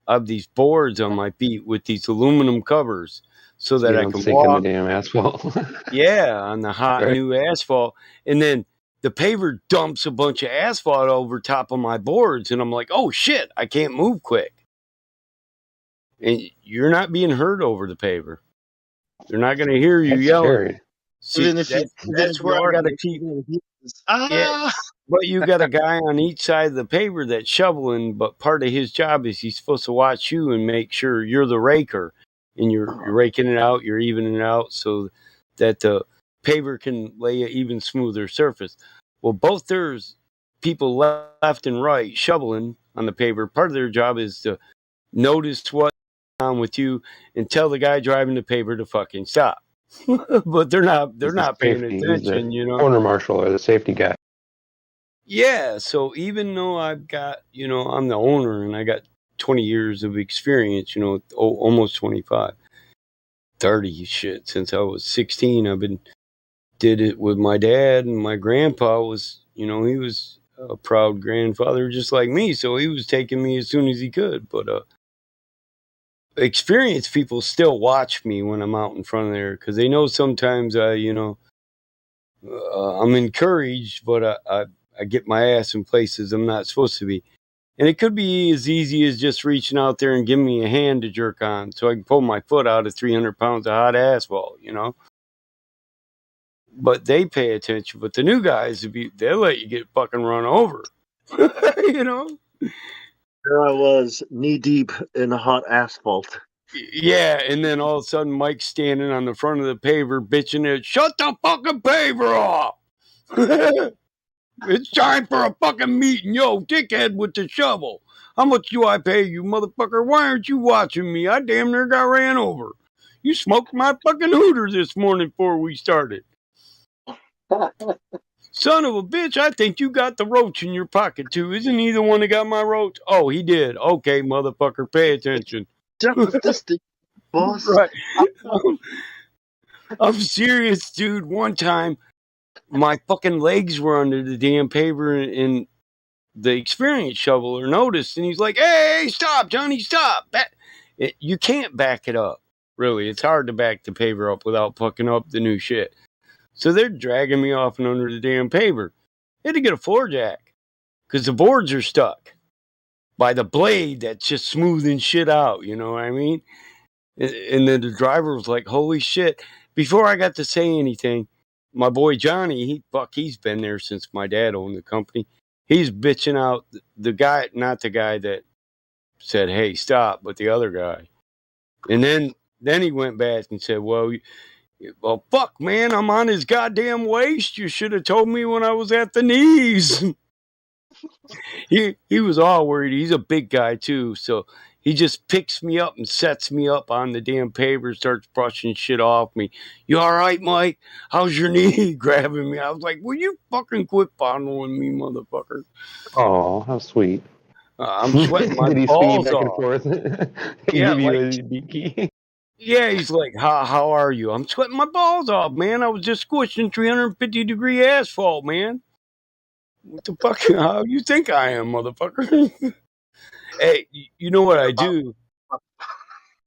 I have these boards on my feet with these aluminum covers so So that you I don't can sink in the walk. damn asphalt. Yeah, on the hot Right. new asphalt, and then the paver dumps a bunch of asphalt over top of my boards, and I'm like, oh shit, I can't move quick. And you're not being heard over the paver. They're not going to hear you That's yelling. scary. See, Even that's if you where I are got to like, keep. Yeah, ah. but you got a guy on each side of the paver that's shoveling, but part of his job is he's supposed to watch you and make sure you're the raker and you're raking it out, you're evening it out so that the paver can lay an even smoother surface. Well, both there's people left and right shoveling on the paver. Part of their job is to notice what's on with you and tell the guy driving the paver to fucking stop. But they're He's the not paying safety. He's the attention, you know. corner marshal or the safety guy. Yeah, so even though I've got, I'm the owner and I got 20 years of experience, almost 25, 30 shit. Since I was 16, did it with my dad, and my grandpa was, he was a proud grandfather just like me. So he was taking me as soon as he could. But experienced people still watch me when I'm out in front of there because they know sometimes I'm encouraged, but I get my ass in places I'm not supposed to be. And it could be as easy as just reaching out there and giving me a hand to jerk on so I can pull my foot out of 300 pounds of hot asphalt, But they pay attention. But the new guys, they'll let you get fucking run over, you know? There I was, knee deep in the hot asphalt. Yeah, and then all of a sudden Mike's standing on the front of the paver bitching it, shut the fucking paver off! It's time for a fucking meeting, yo, dickhead with the shovel. How much do I pay you, motherfucker? Why aren't you watching me? I damn near got ran over. You smoked my fucking hooter this morning before we started. Son of a bitch, I think you got the roach in your pocket too. Isn't he the one that got my roach? Oh, he did. Okay, motherfucker, pay attention. This thing, boss. Right. I'm serious, dude. One time, my fucking legs were under the damn paver and the experienced shoveler noticed, and he's like, hey, stop, Johnny, stop. You can't back it up, really. It's hard to back the paver up without fucking up the new shit. So they're dragging me off and under the damn paver. They had to get a floor jack because the boards are stuck by the blade that's just smoothing shit out, you know what I mean? And then the driver was like, holy shit. Before I got to say anything, my boy Johnny, he's been there since my dad owned the company. He's bitching out the guy, not the guy that said, hey, stop, but the other guy. And then he went back and said, well, fuck, man, I'm on his goddamn waist. You should have told me when I was at the knees. He was all worried. He's a big guy, too, so he just picks me up and sets me up on the damn paver, starts brushing shit off me. You all right, Mike? How's your knee? Grabbing me. I was like, will you fucking quit fondling me, motherfucker? Oh, how sweet. I'm sweating my Did he swing you balls back and off. forth? Yeah, Give you like, a beaky? yeah, he's like, how are you? I'm sweating my balls off, man. I was just squishing 350-degree asphalt, man. What the fuck? How you think I am, motherfucker? Hey, you know what I do?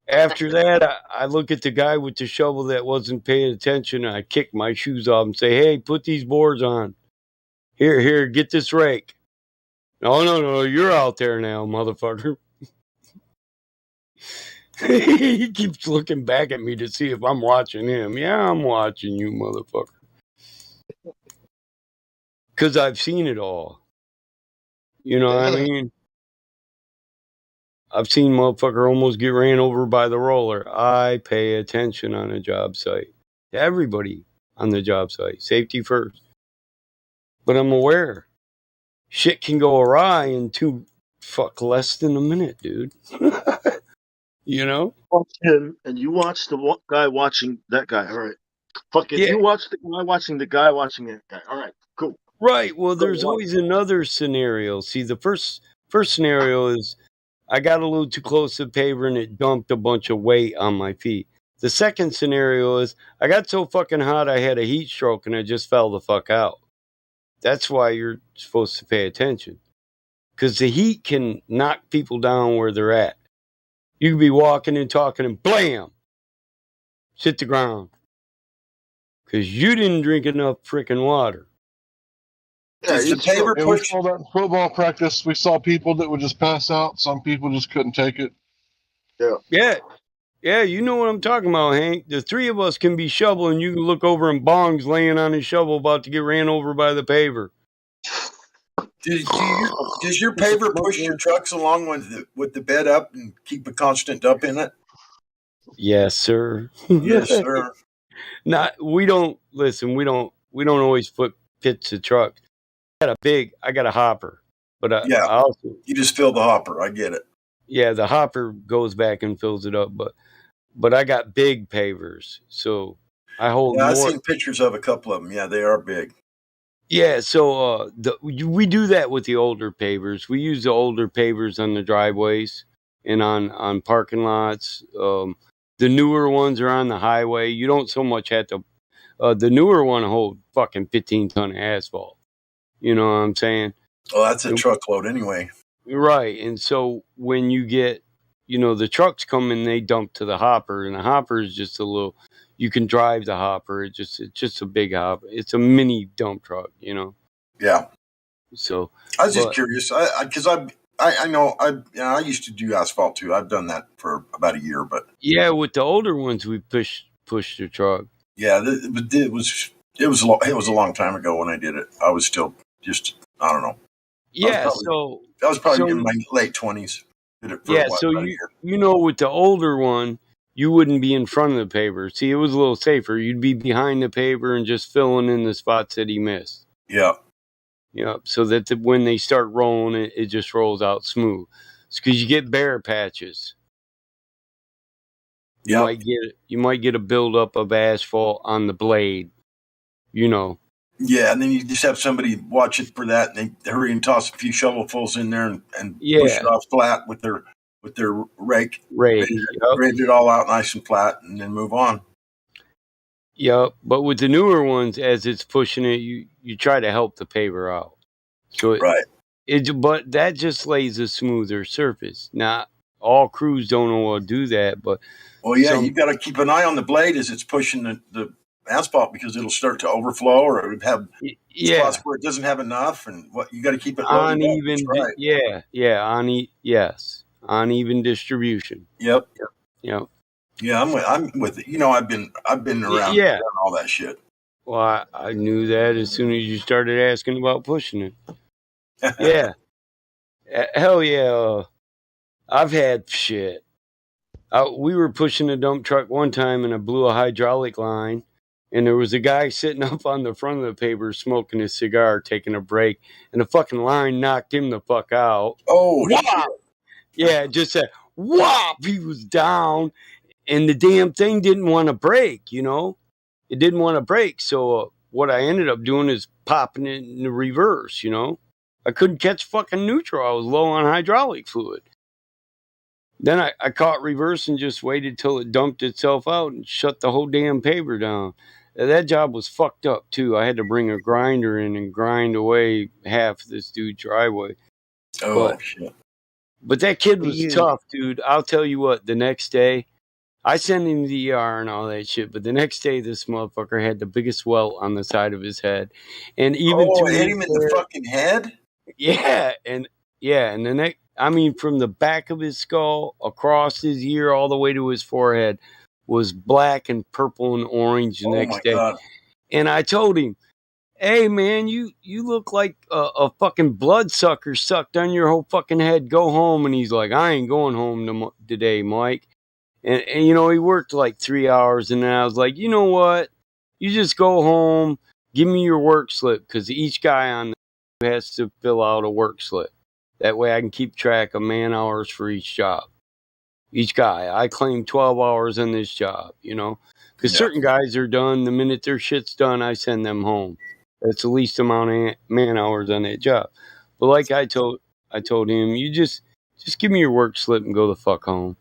After that, I look at the guy with the shovel that wasn't paying attention, and I kick my shoes off and say, hey, put these boards on. Here, get this rake. No, you're out there now, motherfucker. He keeps looking back at me to see if I'm watching him. Yeah, I'm watching you, motherfucker. Because I've seen it all. You know what I mean? I've seen motherfucker almost get ran over by the roller. I pay attention on a job site. To everybody on the job site. Safety first. But I'm aware. Shit can go awry in less than a minute, dude. You know? Watch him, and you watch the guy watching that guy. All right. Fuck it. Yeah. You watch the guy watching the guy watching that guy. All right. Cool. Right. Well, Go there's watch. always another scenario. See, the first scenario is I got a little too close to the paver and it dumped a bunch of weight on my feet. The second scenario is I got so fucking hot I had a heat stroke and I just fell the fuck out. That's why you're supposed to pay attention. Because the heat can knock people down where they're at. You could be walking and talking and blam! Hit the ground. Because you didn't drink enough freaking water. Yeah, we saw that in football practice. We saw people that would just pass out. Some people just couldn't take it. Yeah. Yeah, you know what I'm talking about, Hank. The three of us can be shoveling. You can look over and Bong's laying on his shovel about to get ran over by the paver. Does your paver push your trucks along with the bed up and keep a constant dump in it? Yes, sir. Yes, sir. We don't always put pits of trucks. I got a hopper, but I also you just fill the hopper. I get it. Yeah, the hopper goes back and fills it up, but I got big pavers, so I hold more. I've seen pictures of a couple of them. Yeah, they are big. Yeah, so we do that with the older pavers. We use the older pavers on the driveways and on parking lots. The newer ones are on the highway. You don't so much have to. The newer one hold fucking 15-ton of asphalt. You know what I'm saying? Oh, that's a truckload anyway. Right, and so when you get, the trucks come and they dump to the hopper, and the hopper is just a little. You can drive the hopper. It's just a big hopper. It's a mini dump truck, Yeah. So I was just curious, because I know I used to do asphalt too. I've done that for about a year, but yeah, with the older ones, we push the truck. Yeah, it was a long time ago when I did it. I was still just I don't know. Yeah, I was probably in my late 20s. Did it for so about a year. with the older one, you wouldn't be in front of the paver. See, it was a little safer. You'd be behind the paver and just filling in the spots that he missed. Yeah. Yeah, so that when they start rolling, it just rolls out smooth. It's because you get bare patches. You might get a buildup of asphalt on the blade. Yeah, and then you just have somebody watch it for that, and they hurry and toss a few shovelfuls in there and push it off flat with their rake. Rake it all out nice and flat, and then move on. Yeah, but with the newer ones, as it's pushing it, you try to help the paver out. So but that just lays a smoother surface. Now, all crews don't know how to do that, but you got to keep an eye on the blade as it's pushing the asphalt because it'll start to overflow or it would have spots where it doesn't have enough, and you got to keep it uneven. Uneven distribution. Yep. Yeah, I'm with it. I've been around done all that shit. Well, I knew that as soon as you started asking about pushing it. Yeah. Hell yeah. I've had shit. We were pushing a dump truck one time and I blew a hydraulic line, and there was a guy sitting up on the front of the paver smoking a cigar, taking a break, and the fucking line knocked him the fuck out. Oh, wow. Yeah, just said, whop! He was down, and the damn thing didn't want to break, It didn't want to break, so what I ended up doing is popping it in the reverse, I couldn't catch fucking neutral. I was low on hydraulic fluid. Then I caught reverse and just waited till it dumped itself out and shut the whole damn paver down. That job was fucked up, too. I had to bring a grinder in and grind away half this dude's driveway. Oh, shit. But that kid was tough, dude. I'll tell you what, the next day, I sent him to the ER and all that shit, but the next day, this motherfucker had the biggest welt on the side of his head. And even it hit him in the fucking head? Yeah, and the neck, from the back of his skull, across his ear, all the way to his forehead, was black and purple and orange the next day. God. And I told him, hey, man, you look like a fucking bloodsucker sucked on your whole fucking head. Go home. And he's like, I ain't going home today, Mike. And he worked like 3 hours. And then I was like, you know what? You just go home. Give me your work slip. Because each guy on the has to fill out a work slip. That way I can keep track of man hours for each job. Each guy. I claim 12 hours on this job, Because certain guys are done. The minute their shit's done, I send them home. That's the least amount of man hours on that job. But like I told him, you just Just give me your work slip and go the fuck home.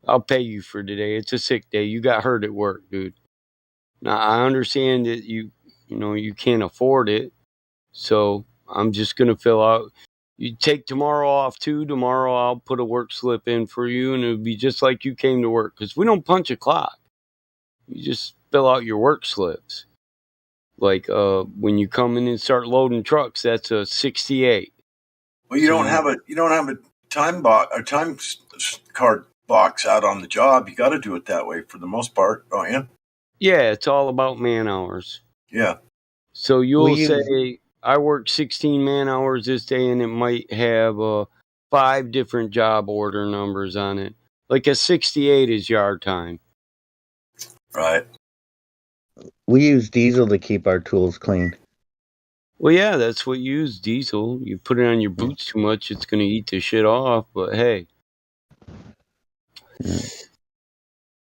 I'll pay you for today. It's a sick day. You got hurt at work, dude. Now I understand that you can't afford it, so I'm just gonna fill out. You take tomorrow off too. Tomorrow I'll put a work slip in for you, and it'll be just like you came to work. Because we don't punch a clock. You just fill out your work slips. Like when you come in and start loading trucks, that's a 68. Well, you don't have a time card box out on the job. You got to do it that way for the most part, don't you? Yeah, it's all about man hours. Yeah. So you'll say, I worked 16 man hours this day, and it might have 5 different job order numbers on it. Like a 68 is yard time. Right. We use diesel to keep our tools clean. Well, yeah, that's what you use, diesel. You put it on your boots too much, it's going to eat the shit off. But hey.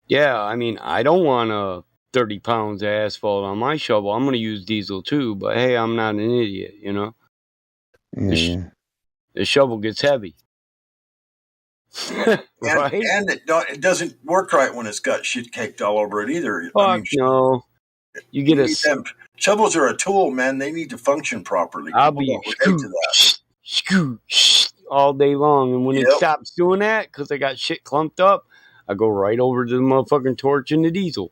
Yeah, I mean, I don't want 30 pounds of asphalt on my shovel. I'm going to use diesel too. But hey, I'm not an idiot, you know? The shovel gets heavy. Right? And it doesn't work right when it's got shit caked all over it either. Fuck no. You get them. Shovels are a tool, man. They need to function properly. I'll be all day long. And when it stops doing that, because I got shit clumped up, I go right over to the motherfucking torch and the diesel.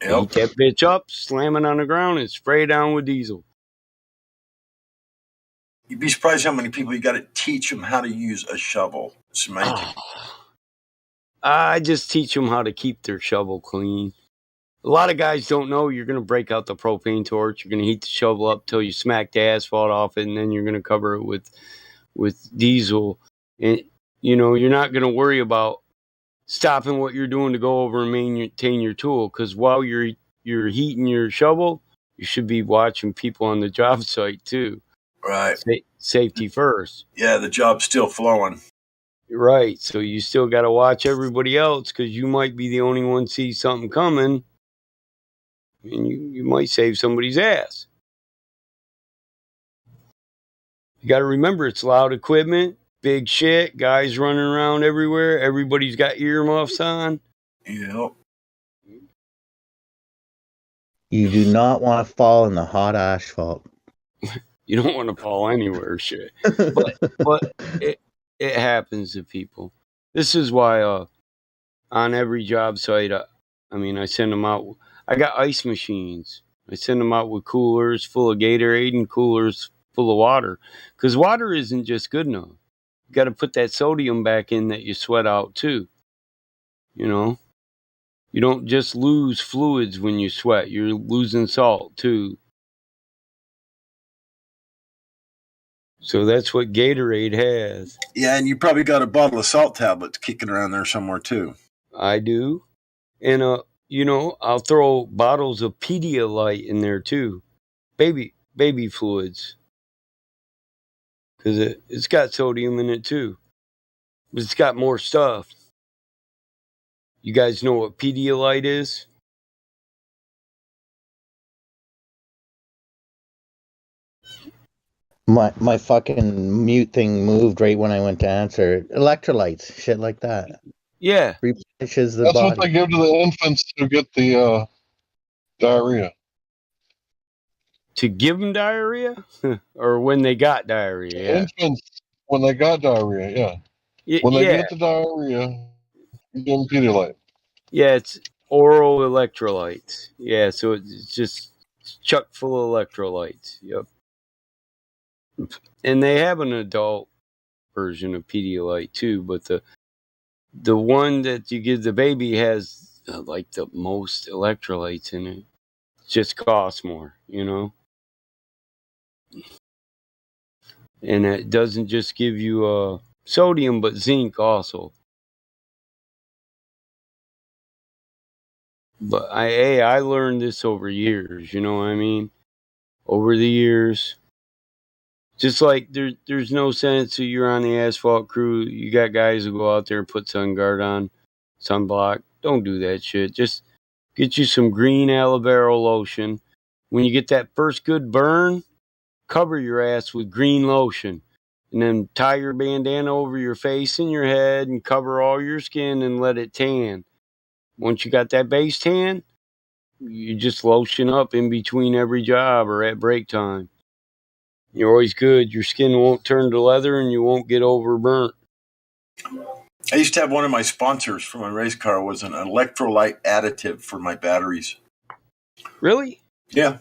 Heat that bitch up, slam it on the ground, and spray it down with diesel. You'd be surprised how many people you got to teach them how to use a shovel. It's amazing. I just teach them how to keep their shovel clean. A lot of guys don't know you're going to break out the propane torch. You're going to heat the shovel up till you smack the asphalt off it, and then you're going to cover it with diesel. And, you're not going to worry about stopping what you're doing to go over and maintain your tool. Because while you're heating your shovel, you should be watching people on the job site, too. Right. Safety first. Yeah, the job's still flowing. Right. So you still got to watch everybody else because you might be the only one see something coming. And you might save somebody's ass. You got to remember, it's loud equipment, big shit, guys running around everywhere. Everybody's got earmuffs on. Yep. You do not want to fall in the hot asphalt. You don't want to fall anywhere, shit. But it happens to people. This is why on every job site, I send them out. I got ice machines. I send them out with coolers full of Gatorade and coolers full of water. Because water isn't just good enough. You got to put that sodium back in that you sweat out too. You don't just lose fluids when you sweat. You're losing salt too. So that's what Gatorade has. Yeah, and you probably got a bottle of salt tablets kicking around there somewhere too. I do. And I'll throw bottles of Pedialyte in there too. Baby fluids. Because it's got sodium in it too. But it's got more stuff. You guys know what Pedialyte is? My fucking mute thing moved right when I went to answer. Electrolytes, shit like that. Yeah. Replenishes the That's body. what they give to the infants to get the diarrhea. To give them diarrhea? Or when they got diarrhea? Yeah. Infants, when they got diarrhea, yeah. When they get the diarrhea, you give them Pedialyte. Yeah, it's oral electrolytes. Yeah, so it's just chock full of electrolytes. Yep. And they have an adult version of Pedialyte too, but the one that you give the baby has like the most electrolytes in it. It just costs more, And it doesn't just give you sodium, but zinc also. But I learned this over years, you know what I mean? Over the years. Just like there's no sense that you're on the asphalt crew. You got guys who go out there and put sun guard on, sunblock. Don't do that shit. Just get you some green aloe vera lotion. When you get that first good burn, cover your ass with green lotion. and then tie your bandana over your face and your head and cover all your skin and let it tan. Once you got that base tan, you just lotion up in between every job or at break time. You're always good. Your skin won't turn to leather and you won't get overburnt. I used to have one of my sponsors for my race car was an electrolyte additive for my batteries. Really? Yeah.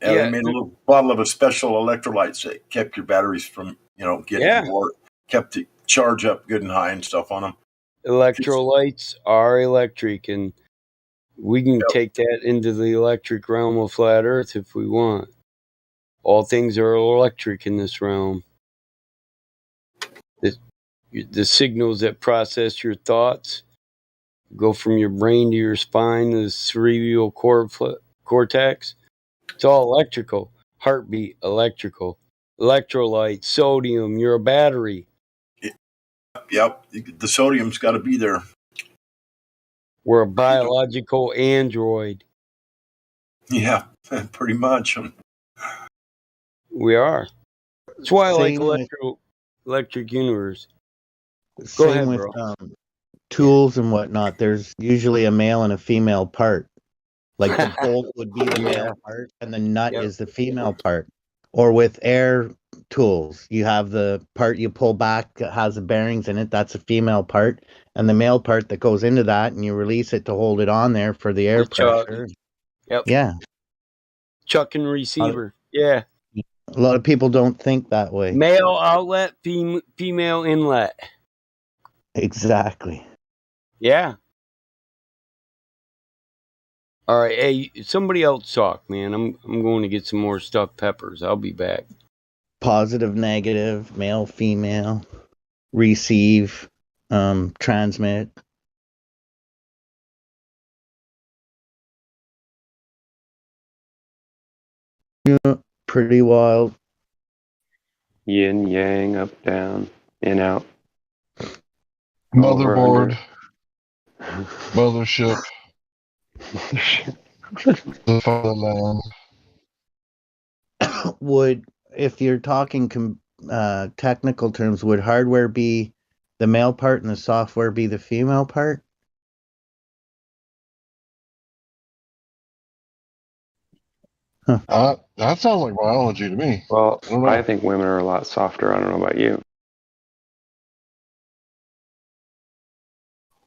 Yeah, they made a little bottle of a special electrolytes that kept your batteries from, getting more, kept the charge up good and high and stuff on them. Electrolytes are electric, and we can take that into the electric realm of flat Earth if we want. All things are electric in this realm. The signals that process your thoughts go from your brain to your spine to the cerebral cortex. It's all electrical. Heartbeat, electrical. Electrolyte, sodium, you're a battery. Yep. The sodium's got to be there. We're a biological android. Yeah, pretty much. We are. That's why I like Same Electric Universe. Go Same ahead, with bro. tools and whatnot. There's usually a male and a female part. Like the bolt would be the male part, and the nut is the female part. Or with air tools, you have the part you pull back that has the bearings in it. That's a female part, and the male part that goes into that, and you release it to hold it on there for the air pressure. Yep. Yeah. Chuck and receiver. Yeah. A lot of people don't think that way. Male outlet, female inlet. Exactly. Yeah. All right. Hey, somebody else talk, man. I'm going to get some more stuffed peppers. I'll be back. Positive, negative, male, female, receive, transmit. Yeah, pretty wild. Yin, yang, up, down, in, out. Motherboard. Mothership. The fatherland. Would, if you're talking technical terms, would hardware be the male part and the software be the female part? That sounds like biology to me. Well, I think women are a lot softer. I don't know about you.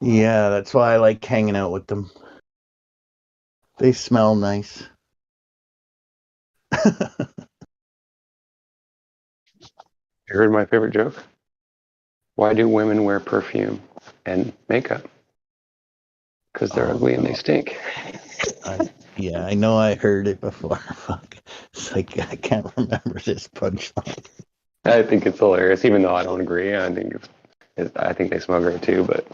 Yeah, that's why I like hanging out with them. They smell nice. You heard my favorite joke? Why do women wear perfume and makeup? Because they're ugly and they stink. Yeah, I know I heard it before. Fuck. It's like, I can't remember this punchline. I think it's hilarious, even though I don't agree. I think they smell great too, but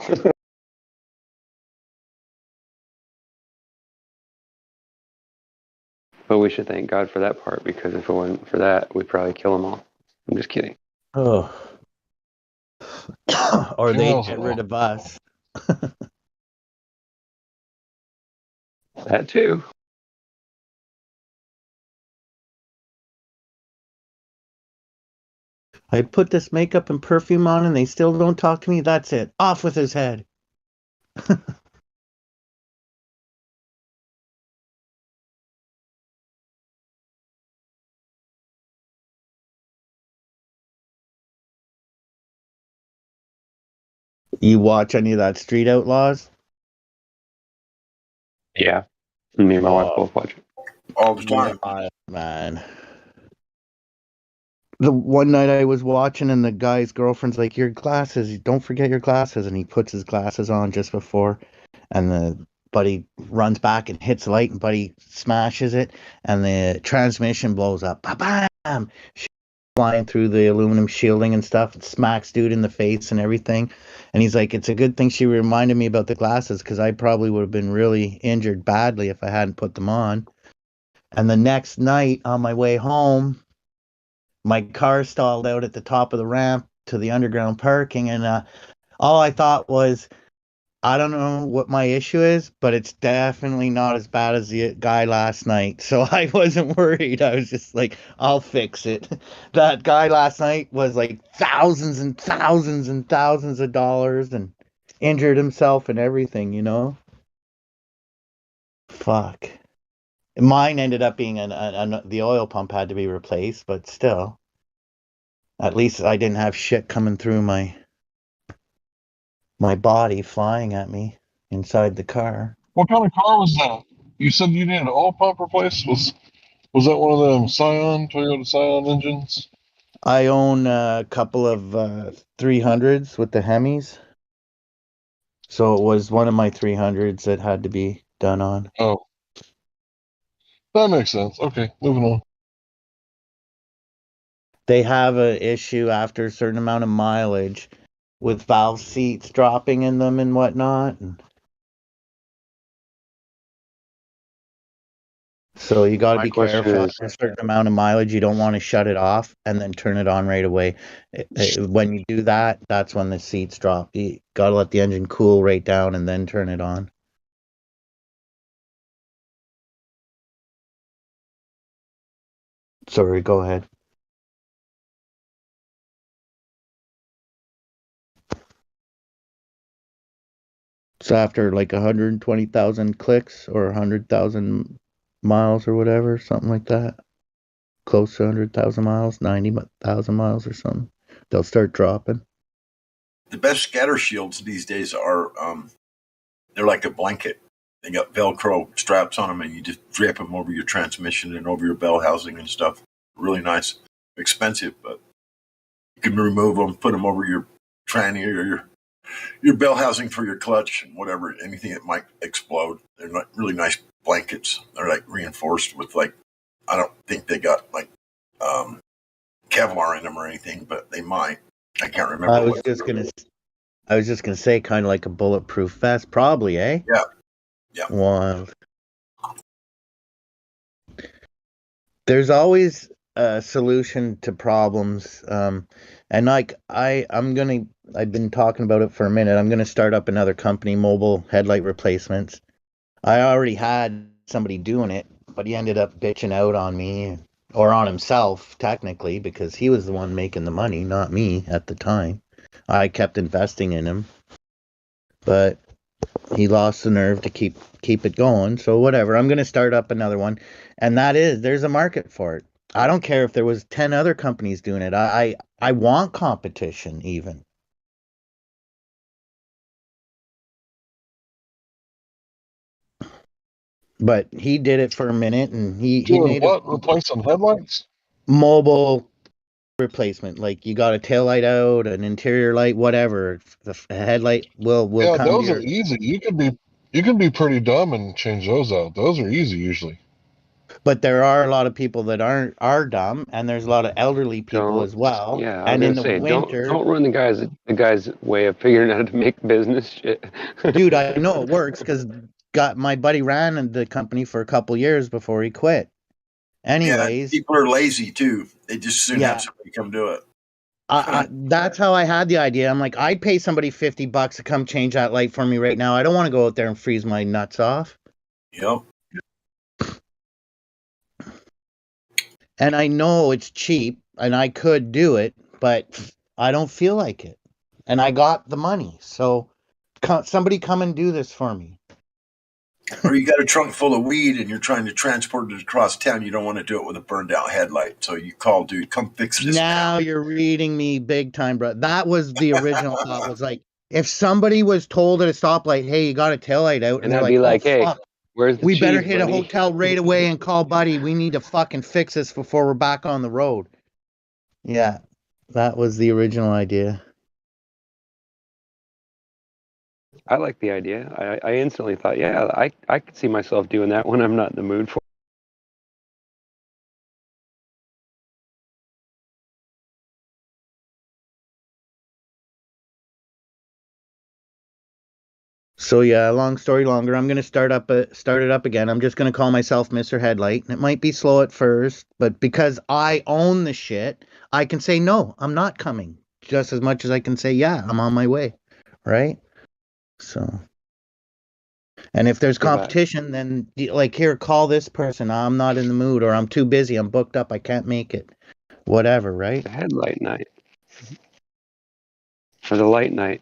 but we should thank God for that part, because if it wasn't for that, we'd probably kill them all. I'm just kidding. Oh. Or they get rid of us. That too. I put this makeup and perfume on and they still don't talk to me. That's it. Off with his head. You watch any of that Street Outlaws? Yeah. Me and my wife both watch it. All the time. Yeah, man. The one night I was watching and the guy's girlfriend's like, your glasses, don't forget your glasses. And he puts his glasses on just before. And the buddy runs back and hits the light and buddy smashes it. And the transmission blows up. Bam! Flying through the aluminum shielding and stuff. It smacks dude in the face and everything. And he's like, it's a good thing she reminded me about the glasses because I probably would have been really injured badly if I hadn't put them on. And the next night on my way home, my car stalled out at the top of the ramp to the underground parking. And all I thought was, I don't know what my issue is, but it's definitely not as bad as the guy last night. So I wasn't worried. I was just like, I'll fix it. That guy last night was like thousands and thousands and thousands of dollars and injured himself and everything, you know? Fuck. Mine ended up being the oil pump had to be replaced, but still. At least I didn't have shit coming through my body flying at me inside the car. What kind of car was that? You said you needed an oil pump replaced. Was that one of them Toyota Scion engines? I own a couple of 300s with the Hemis. So it was one of my 300s that had to be done on. Oh. That makes sense. Okay, moving on. They have an issue after a certain amount of mileage with valve seats dropping in them and whatnot. So you got to My be question careful. is, After a certain amount of mileage, you don't want to shut it off and then turn it on right away. When you do that, that's when the seats drop. You got to let the engine cool right down and then turn it on. Sorry, go ahead. So after like 120,000 clicks or 100,000 miles or whatever, something like that, close to 100,000 miles, 90,000 miles or something, they'll start dropping. The best scatter shields these days are they're like a blanket. They got Velcro straps on them, and you just drape them over your transmission and over your bell housing and stuff. Really nice, expensive, but you can remove them, put them over your tranny or your bell housing for your clutch and whatever, anything that might explode. They're not really nice blankets. They're like reinforced with like, I don't think they got like Kevlar in them or anything, but they might. I can't remember. I was just gonna say, kind of like a bulletproof vest, probably, eh? Yeah, yeah. Wild. There's always a solution to problems, and like I've been talking about it for a minute. I'm gonna start up another company, mobile headlight replacements. I already had somebody doing it, but he ended up bitching out on me or on himself, technically, because he was the one making the money, not me at the time. I kept investing in him, but he lost the nerve to keep it going. So whatever. I'm going to start up another one, and there's a market for it. I don't care if there was 10 other companies doing it. I want competition even. But he did it for a minute, and he Doing made what? Replacing headlights? mobile replacement. Like you got a tail light out, an interior light, whatever. The headlight will Yeah, come to those are your. easy. You can be pretty dumb and change those out. Those are easy usually. But there are a lot of people that are dumb, and there's a lot of elderly people don't. as well. Yeah, I was And gonna in the say, winter, don't ruin the guy's way of figuring out how to make business shit. dude, I know it works because got my buddy ran the company for a couple years before he quit. Yeah, Anyways, people are lazy too. They just soon have yeah, somebody come do it. that's how I had the idea. I'm like, I'd pay somebody $50 to come change that light for me right now. I don't want to go out there and freeze my nuts off. Yep. And I know it's cheap and I could do it, but I don't feel like it. And I got the money. So somebody come and do this for me. Or you got a trunk full of weed and you're trying to transport it across town. You don't want to do it with a burned out headlight. So you call, dude, come fix this Now you're reading me big time, bro. That was the original thought, was like, if somebody was told at a stoplight, hey, you got a taillight out, and And they're I'd like, be oh, like, hey, fuck, where's the we better cheese, hit a buddy? hotel right away and call Buddy. We need to fucking fix this before we're back on the road. Yeah, that was the original idea. I like the idea. I instantly thought, yeah, I could see myself doing that when I'm not in the mood for. So yeah, long story longer, I'm gonna start it up again. I'm just gonna call myself Mr. Headlight. It might be slow at first, but because I own the shit, I can say no, I'm not coming. Just as much as I can say, yeah, I'm on my way. Right? So And if there's Go back. competition, then like here, call this person. I'm not in the mood, or I'm too busy. I'm booked up. I can't make it. Whatever, right? The headlight night. Or the light night.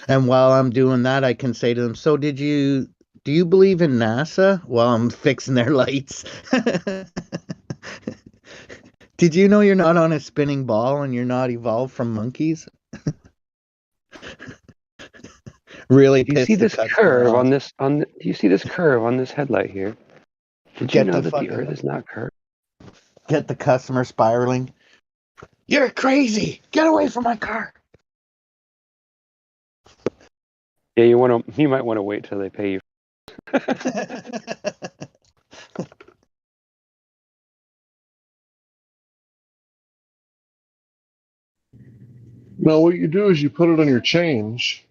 And while I'm doing that, I can say to them, "So do you believe in NASA?" While I'm fixing their lights. Did you know you're not on a spinning ball and you're not evolved from monkeys? Really Do you see pissed the this customer curve off. on this do you see this curve on this headlight here? Did you Get know the that the fucking earth is not curved? get the customer spiraling. You're crazy. Get away from my car. Yeah, you might want to wait till they pay you. No, what you do is you put it on your change.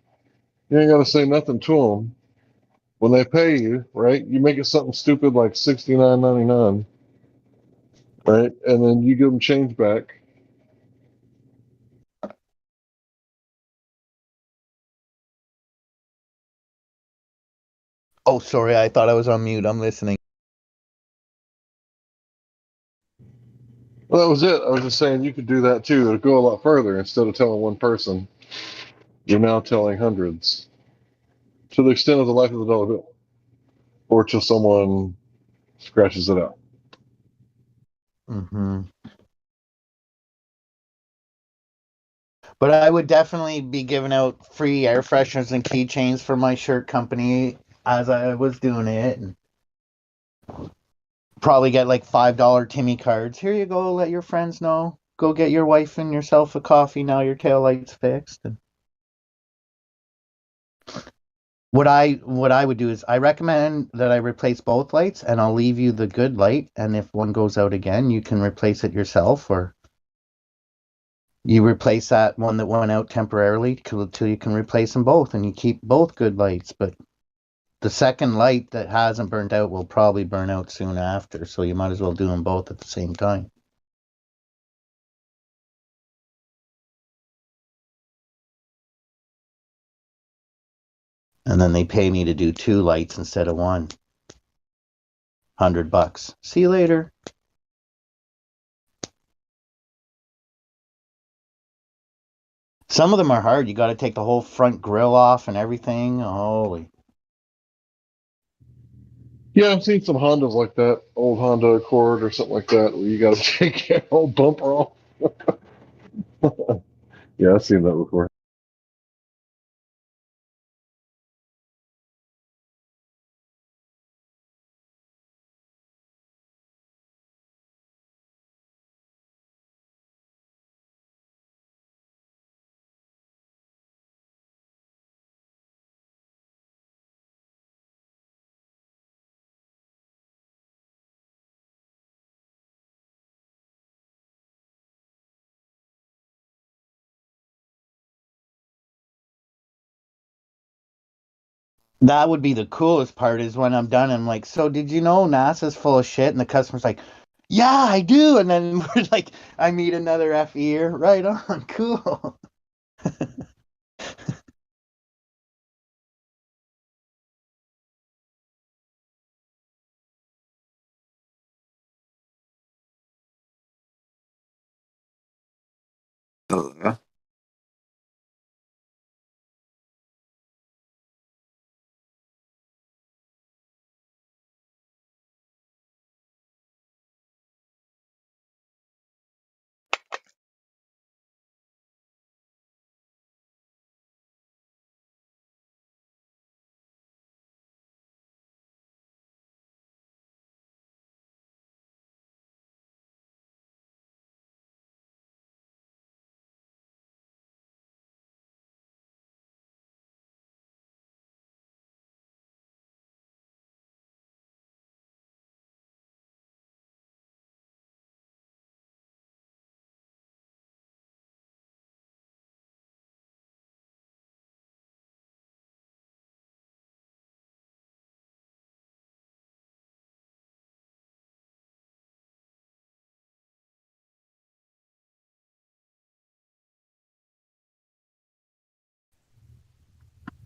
You ain't got to say nothing to them. When they pay you, right? You make it something stupid like $69.99, right? And then you give them change back. Oh, sorry. I thought I was on mute. I'm listening. Well, that was it. I was just saying you could do that too. It'll go a lot further. Instead of telling one person, you're now telling hundreds to the extent of the life of the dollar bill, or till someone scratches it out. Hmm. But I would definitely be giving out free air fresheners and keychains for my shirt company as I was doing it. And probably get like $5 Timmy cards. Here you go. Let your friends know. Go get your wife and yourself a coffee. Now your tail light's fixed. And what I would do is I recommend that I replace both lights, and I'll leave you the good light. And if one goes out again, you can replace it yourself, or you replace that one that went out temporarily till you can replace them both, and you keep both good lights. But the second light that hasn't burnt out will probably burn out soon after, so you might as well do them both at the same time. And then they pay me to do two lights instead of one. $100. See you later. Some of them are hard. You got to take the whole front grill off and everything. Holy. Yeah, I've seen some Hondas like that, old Honda Accord or something like that, where you got to take your whole bumper off. Yeah, I've seen that before. That would be the coolest part is when I'm done. I'm like, so did you know NASA's full of shit? And the customer's like, yeah, I do. And then we're like, I meet another F year. Right on. Cool.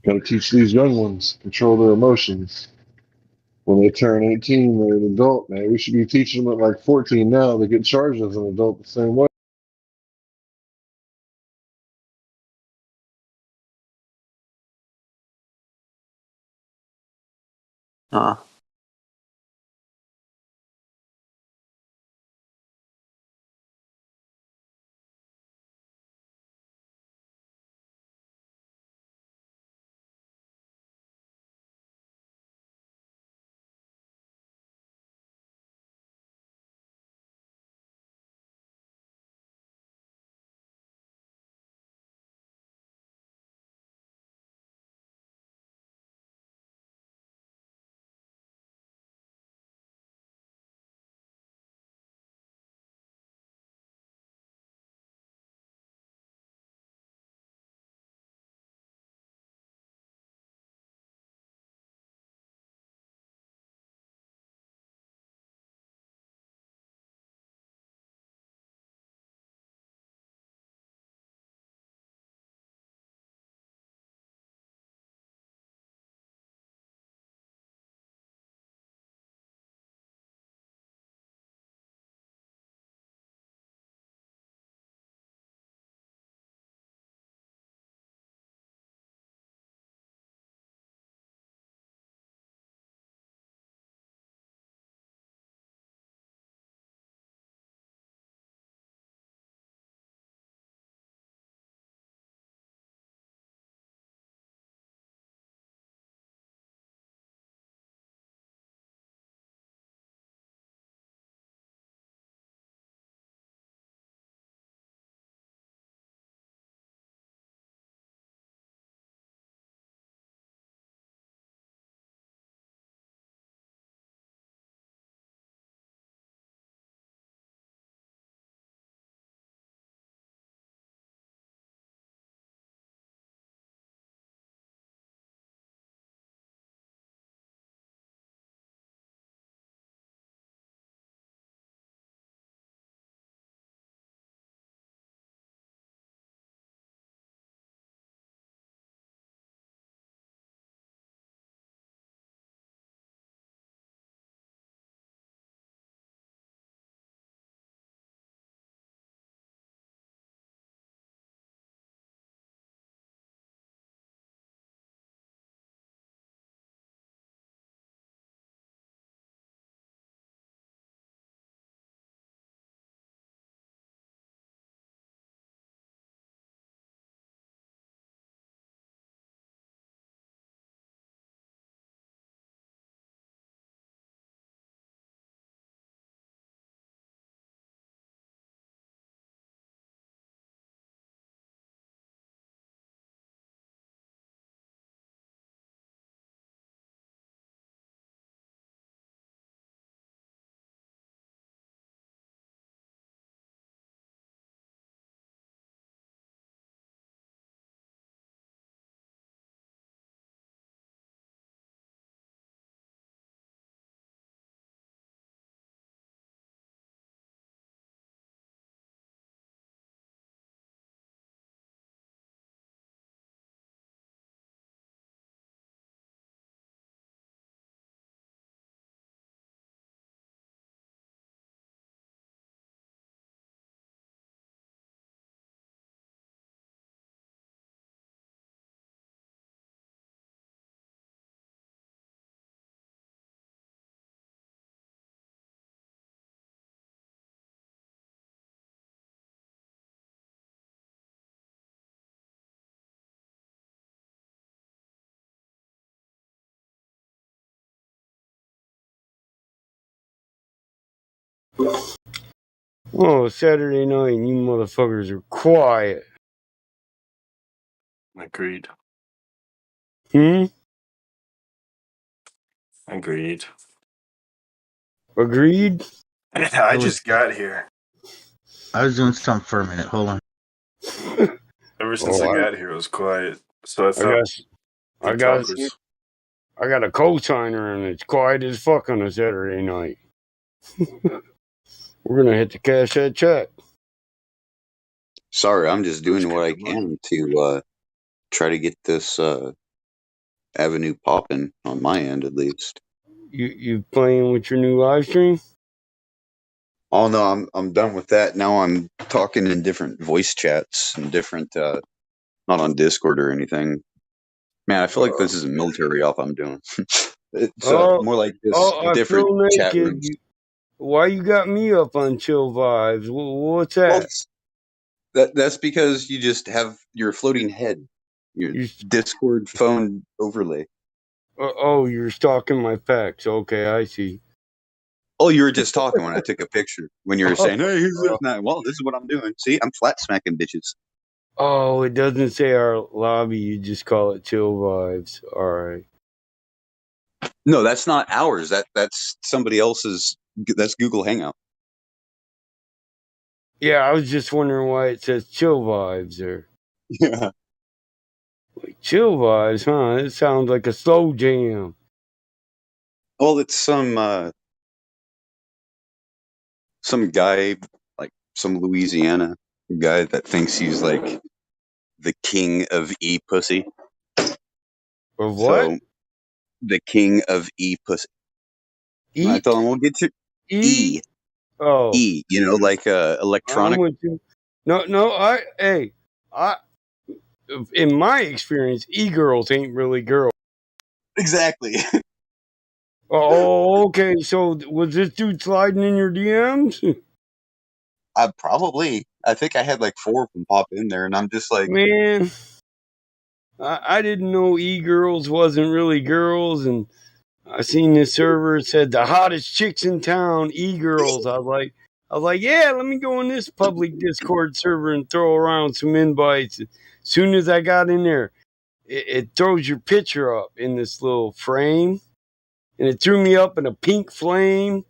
Got to teach these young ones control their emotions. When they turn 18, they're an adult, man. We should be teaching them at like 14 now. They get charged as an adult the same way. Huh. Oh, Saturday night, and you motherfuckers are quiet. Agreed. Hmm? Agreed. Agreed? I just got here. I was doing something for a minute. Hold on. Ever since I got here, it was quiet. So I I thought guess the I got talkers. I got a co-signer and it's quiet as fuck on a Saturday night. We're gonna hit the cash that check. Sorry, I'm just Let's doing get what I the money. can to try to get this avenue popping on my end, at least. You playing with your new live stream? Oh no, I'm done with that. Now I'm talking in different voice chats and different, not on Discord or anything. Man, I feel like this is a military off I'm doing. It's Oh, more like this oh, I different feel chat naked. rooms. Why you got me up on chill vibes? What's Well, that? that's because you just have your floating head, your Discord phone overlay. Oh, you're stalking my facts. Okay, I see. Oh, you were just talking when I took a picture. When you were saying, "Hey, here's this Oh, now." Well, this is what I'm doing. See, I'm flat smacking bitches. oh, it doesn't say our lobby. You just call it chill vibes. All right. No, that's not ours. That's somebody else's. That's Google Hangout. Yeah, I was just wondering why it says chill vibes there. Yeah. Like, chill vibes, huh? It sounds like a slow jam. Well, it's some guy, like some Louisiana guy that thinks he's like the king of pussy. Of what? So the king of pussy. And I Eat? told him we'll get you E? Oh, You know, like I'm electronic. with you. No, I, in my experience, e-girls ain't really girls. Exactly. Oh, okay. So was this dude sliding in your DMs? I think I had like 4 of them pop in there, and I'm just like, Man, I didn't know e-girls wasn't really girls, and I seen this server said the hottest chicks in town, e-girls. I was like, yeah, let me go in this public Discord server and throw around some invites. As soon as I got in there, it throws your picture up in this little frame, and it threw me up in a pink flame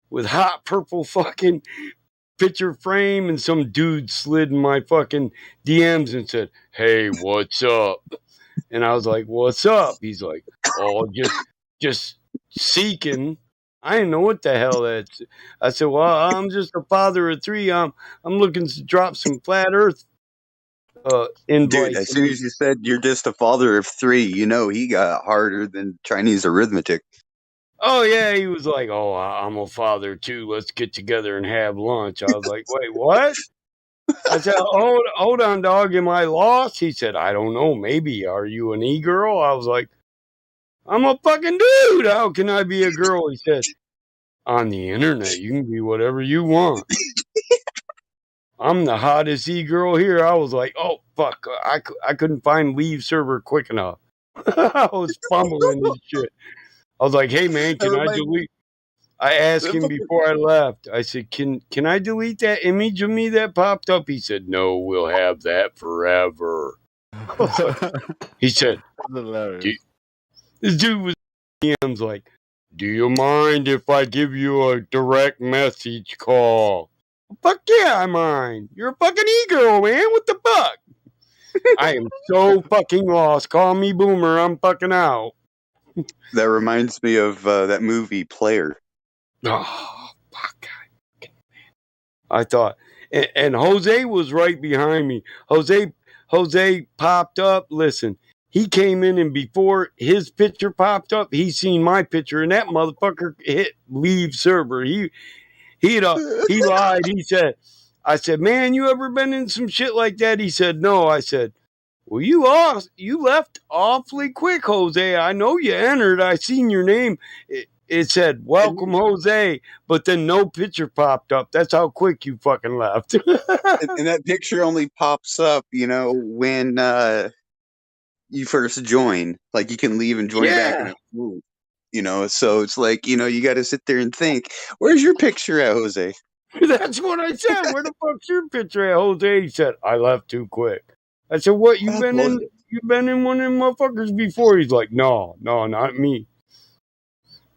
with hot purple fucking picture frame, and some dude slid in my fucking DMs and said, "Hey, what's up?" And I was like, "What's up?" He's like, "Oh, just seeking." I didn't know what the hell that's. I said, "Well, I'm just a father of 3. I'm looking to drop some flat Earth dude, invites." as soon as you said you're just a father of 3, you know he got harder than Chinese arithmetic. Oh yeah, he was like, "Oh, I'm a father too. Let's get together and have lunch." I was like, "Wait, what?" I said, hold on, dog. Am I lost?" He said, "I don't know. Maybe. Are you an e-girl?" I was like, "I'm a fucking dude. How can I be a girl?" He said, "On the internet, you can be whatever you want. I'm the hottest e-girl here." I was like, "Oh, fuck. I couldn't find leave server quick enough." I was fumbling this shit. I was like, "Hey, man, That can I reminds delete?" I asked him before I left. I said, "Can I delete that image of me that popped up?" He said, "No, we'll have that forever." I was like, he said, this dude was DMs like, "Do you mind if I give you a direct message call?" Fuck yeah, I mind. You're a fucking e-girl, man. What the fuck? I am so fucking lost. Call me boomer. I'm fucking out. That reminds me of that movie Player. Oh, fuck. I thought, and Jose was right behind me. Jose popped up. Listen, he came in, and before his picture popped up, he seen my picture, and that motherfucker hit leave server. He lied. He said, I said, "Man, you ever been in some shit like that?" He said, "No." I said, "Well, you left awfully quick, Jose. I know you entered. I seen your name. It said, 'Welcome, Jose,' but then no picture popped up. That's how quick you fucking left." And that picture only pops up, you know, when you first join. Like you can leave and join back, and Yeah. it moves. You know, so it's like, you know, you got to sit there and think, where's your picture at, Jose? That's what I said. "Where the fuck's your picture at, Jose?" He said, "I left too quick." I said, "What, you been Well, in one of them motherfuckers before?" He's like, No, not me.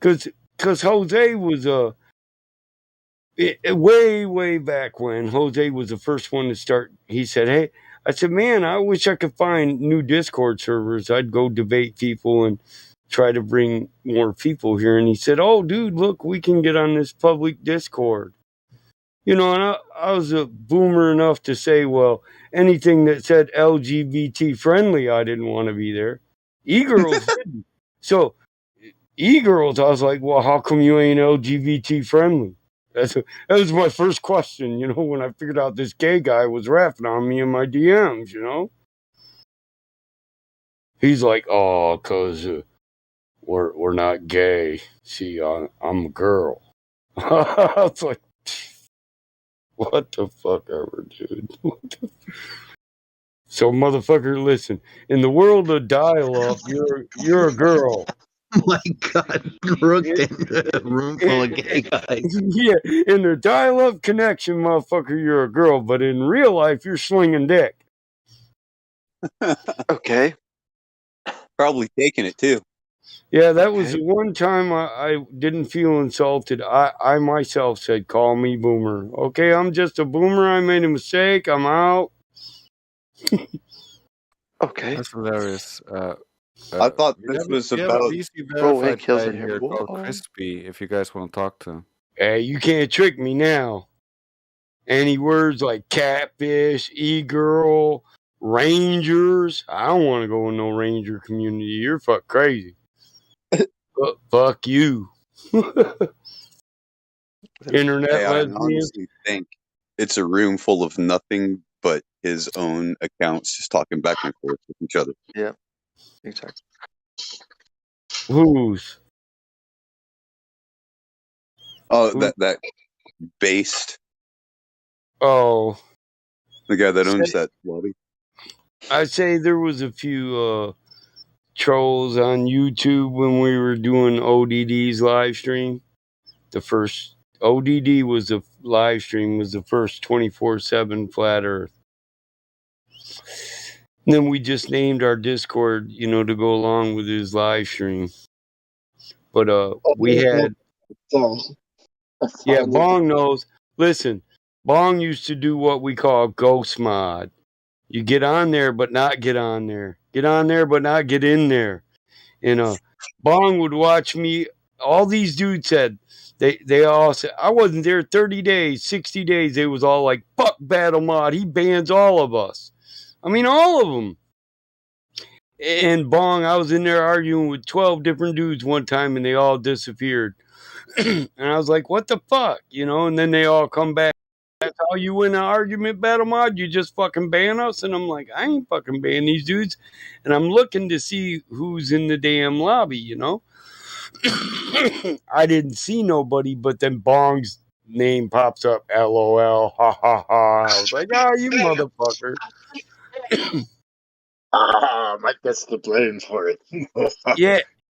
Cause Jose was way back when Jose was the first one to start. He said, "Hey," I said, "Man, I wish I could find new Discord servers. I'd go debate people and try to bring more people here." And he said, "Oh, dude, look, we can get on this public Discord." You know, and I was a boomer enough to say, well, anything that said LGBT friendly, I didn't want to be there. E-girls didn't. So E-girls, I was like, well, how come you ain't LGBT friendly? That was my first question, when I figured out this gay guy was rapping on me in my DMs. He's like, oh, cause we're not gay. See, I'm a girl. I was like, what the fuck ever, dude. So, motherfucker, listen. In the world of dial-up, you're a girl. Oh my God, Rooked in a room full of gay guys. Yeah, in the dial-up connection, motherfucker, you're a girl, but in real life, you're slinging dick. Okay. Probably taking it too. Yeah, that was the one time I didn't feel insulted. I myself said, call me boomer. Okay, I'm just a boomer. I made a mistake. I'm out. Okay. That's hilarious. I thought We this have, was we have a about. DC Bro, Hank verified Hill's guy in here. here called Whoa. Crispy. If you guys want to talk to him. Hey, you can't trick me now. Any words like catfish, e-girl, rangers. I don't want to go in no ranger community. You're fuck crazy. Fuck you. Internet Hey, I lesbian. honestly think it's a room full of nothing but his own accounts, just talking back and forth with each other. Yeah, exactly. Whose? Oh, that based. Oh, the guy that owns that lobby. I'd say there was a few trolls on YouTube when we were doing ODD's live stream. The first ODD was the live stream was the first 24/7 flat Earth. And then we just named our Discord, to go along with his live stream. But we had yeah, Bong knows. Listen, Bong used to do what we call ghost mod. You get on there but not get on there. Get on there but not get in there. And Bong would watch me. All these dudes said they all said I wasn't there 30 days, 60 days. They was all like, fuck Battle Mod. He bans all of us. I mean, all of them. And Bong, I was in there arguing with 12 different dudes one time and they all disappeared. And I was like, what the fuck? And then they all come back. That's how you win an argument, Battle Mod? You just fucking ban us? And I'm like, I ain't fucking ban these dudes. And I'm looking to see who's in the damn lobby, I didn't see nobody, but then Bong's name pops up, LOL, ha ha ha. I was like, you motherfucker. Mike gets the blame for it.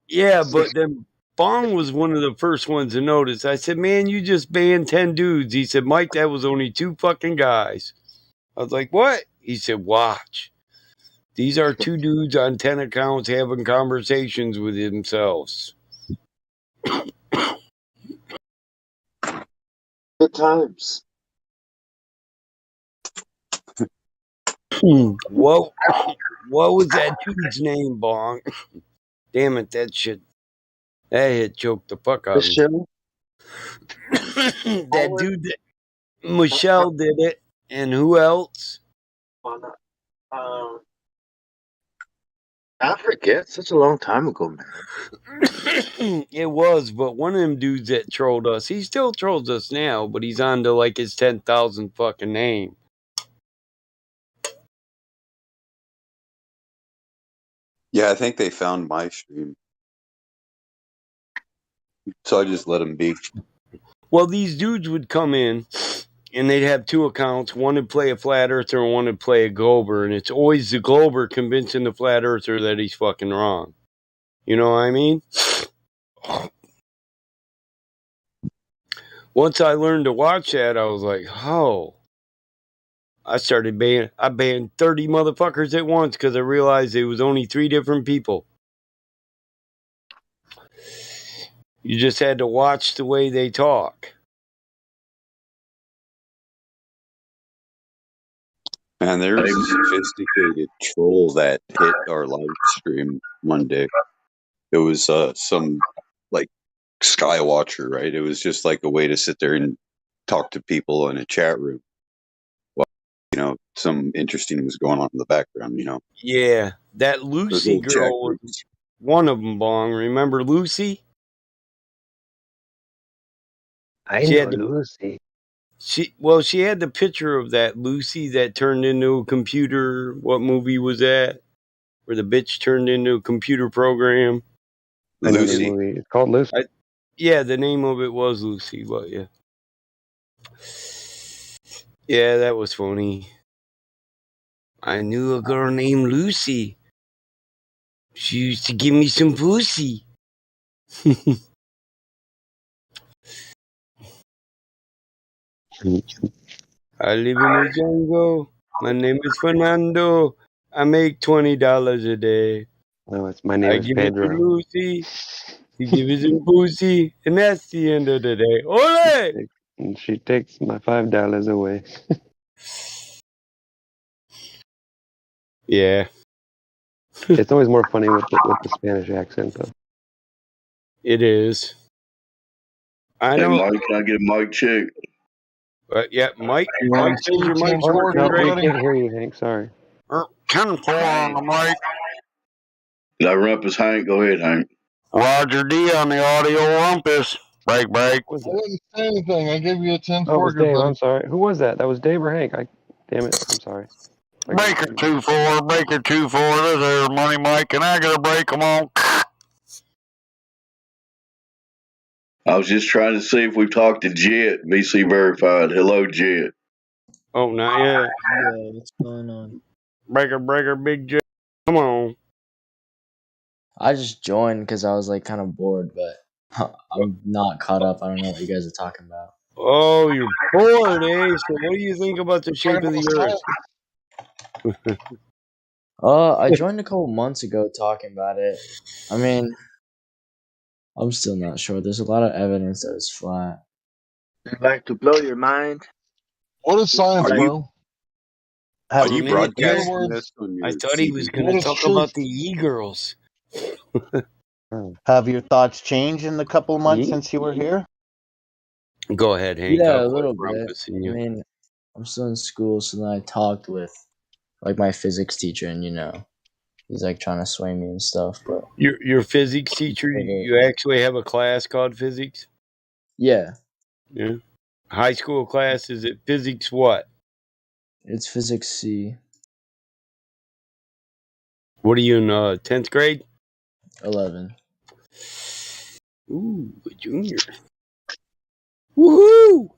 Yeah, but then Bong was one of the first ones to notice. I said, man, you just banned 10 dudes. He said, Mike, that was only 2 fucking guys. I was like, what? He said, watch. These are 2 dudes on 10 accounts having conversations with themselves. Good times. What was that dude's name, Bong? Damn it, that hit choked the fuck out of me. That dude, Michelle did it, and who else? I forget. Such a long time ago, man. It was, but one of them dudes that trolled us, he still trolls us now, but he's on to like his 10,000 fucking name. Yeah, I think they found my stream. So I just let him be. Well, these dudes would come in and they'd have 2 accounts. One would play a flat earther and one would play a Glober. And it's always the Glober convincing the flat earther that he's fucking wrong. You know what I mean? Once I learned to watch that, I was like, oh. I banned 30 motherfuckers at once because I realized it was only 3 different people. You just had to watch the way they talk. Man, there was a sophisticated troll that hit our live stream one day. It was some like Skywatcher, right? It was just like a way to sit there and talk to people in a chat room. Well, some interesting was going on in the background, Yeah, That Lucy girl was one of them, Bong. Remember Lucy? I She know had the, Lucy. she had the picture of that Lucy that turned into a computer. What movie was that? Where the bitch turned into a computer program. I know the movie. It's called Lucy. Yeah, the name of it was Lucy, but yeah. Yeah, that was funny. I knew a girl named Lucy. She used to give me some pussy. I live in the jungle. My name is Fernando. I make $20 a day. No, my name I is give it to Pedro. Lucy. She gives it some pussy, and that's the end of the day. Ole! And she takes my $5 away. Yeah. It's always more funny with the Spanish accent, though. It is. I Hey, know. Mike, can I get a mic check? Yeah, Mike. You Mike want says your mic's 10-4, working No, we great. can't hear you, Hank. Sorry. 10-4 on the mic. Did I rumpus Hank? Go ahead, Hank. Roger D on the audio rumpus. Break. I wouldn't say anything. I gave you a 10-4. Oh, it was Good Dave. buddy. I'm sorry. Who was that? That was Dave or Hank? Damn it. I'm sorry. Break it 2-4. Break it 2-4. There's Money Mike, and I got a break. Come on. I was just trying to see if we talked to Jet, VC Verified. Hello, Jet. Oh, not yet. Yo, what's going on? Breaker, Big J. Come on. I just joined because I was like kind of bored, but I'm not caught up. I don't know what you guys are talking about. Oh, you're bored, eh? So what do you think about the shape of the earth? I joined a couple months ago talking about it. I mean, I'm still not sure. There's a lot of evidence that it's flat. I'd like to blow your mind. What is science, Are you bro? are For you a minute there, broadcasting this on your I thought he was CB? going What to is talk truth? about the e-girls. Have your thoughts changed in the couple months since you were here? Go ahead, Hank. Yeah, I'll a quit little bit. rumpusing I you. mean, I'm still in school, so then I talked with like my physics teacher, and he's like trying to sway me and stuff. But Your physics teacher, you actually have a class called physics? yeah, Yeah. High school class, is it physics what? it's physics C. What are you in 10th grade? 11. Ooh, a junior. Woohoo!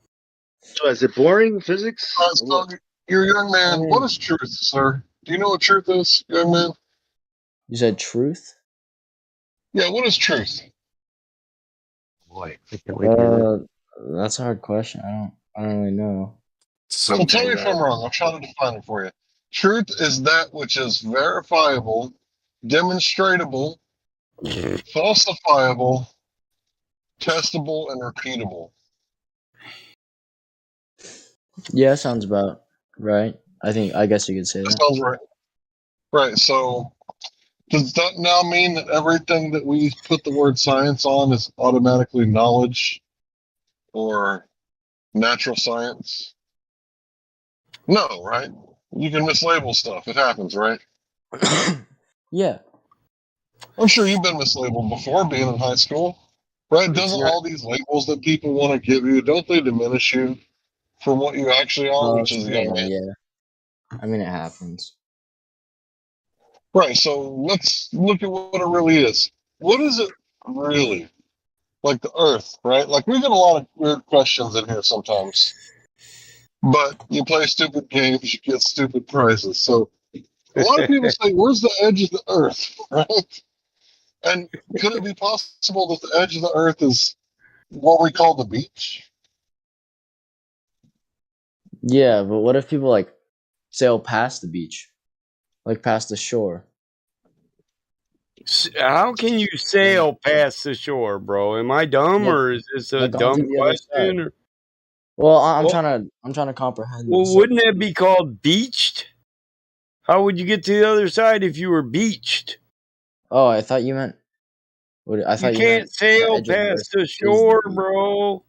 So is it boring physics? So you're a young man. What is truth, sir? Do you know what truth is, young man? You said truth? Yeah, what is truth? Boy, That's a hard question. I don't really know. So tell me if I'm wrong. I'm trying to define it for you. Truth is that which is verifiable, demonstratable, falsifiable, testable, and repeatable. Yeah, sounds about right. I guess you could say That that. sounds right. Right. So does that now mean that everything that we put the word science on is automatically knowledge or natural science? No, right? You can mislabel stuff. It happens, right? Yeah. I'm sure you've been mislabeled before being in high school, right? Doesn't all these labels that people want to give you, don't they diminish you from what you actually are, which is a young man? Yeah. I mean, it happens. Right, so let's look at what it really is. What is it really? Like the Earth, right? Like we get a lot of weird questions in here sometimes. But you play stupid games, you get stupid prizes. So a lot of people say, where's the edge of the Earth, right? And could it be possible that the edge of the Earth is what we call the beach? Yeah, but what if people like sail past the beach? Like past the shore? How can you sail past the shore, bro? Am I dumb, or is this a Like onto dumb the other question? side. Or? Well, I'm trying to comprehend Well, this. wouldn't that be called beached? How would you get to the other side if you were beached? Oh, I thought you meant. I thought You you meant can't sail edge of the past Earth the is shore, beach. bro.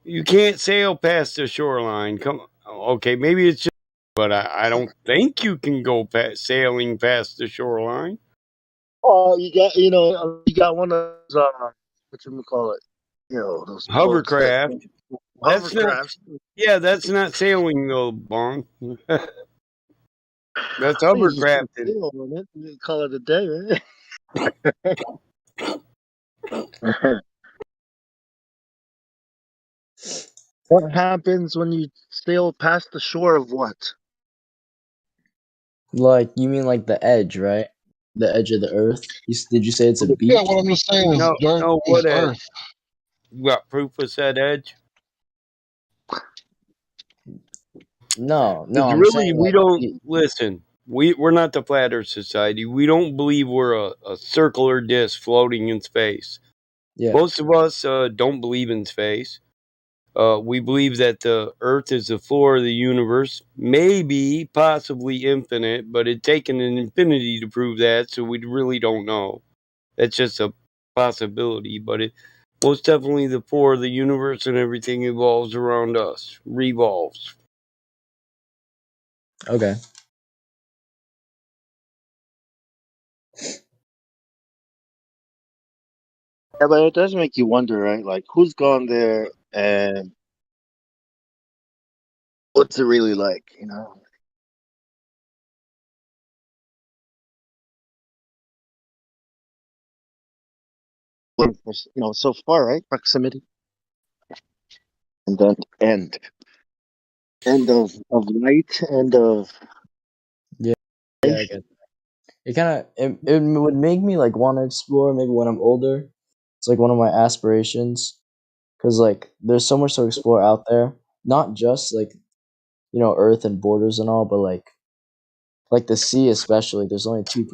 You can't sail past the shoreline. Come on. Okay, maybe it's just but I don't think you can go sailing past the shoreline. Oh, you got one of those whatchamacallit, those boats that Hovercraft. That's not. hovercrafts. Yeah, that's not sailing though, Bong. That's You just put hovercrafting. sail on it and call it a day, right? What happens when you sail past the shore of what? Like, you mean like the edge, right? The edge of the earth. Did you say it's a Yeah, beach? what I'm just saying is No, dirt no. is What edge? earth. You got proof of said edge? No, Because I'm really, saying we like don't listen. We're not the Flat Earth Society. We don't believe we're a circular disc floating in space. yeah. Most of us don't believe in space. We believe that the Earth is the floor of the universe, maybe, possibly infinite, but it'd taken an infinity to prove that, so we really don't know. That's just a possibility, but it most definitely the floor of the universe and everything evolves around us, revolves. Okay. Yeah, but it does make you wonder, right? Like, who's gone there and what's it really like, so far, right? Proximity, and then end of light, end of Yeah, I get that. It kind of it would make me like want to explore maybe when I'm older. It's like one of my aspirations because like there's so much to explore out there. Not just like Earth and borders and all, but like the sea especially. There's only 2%,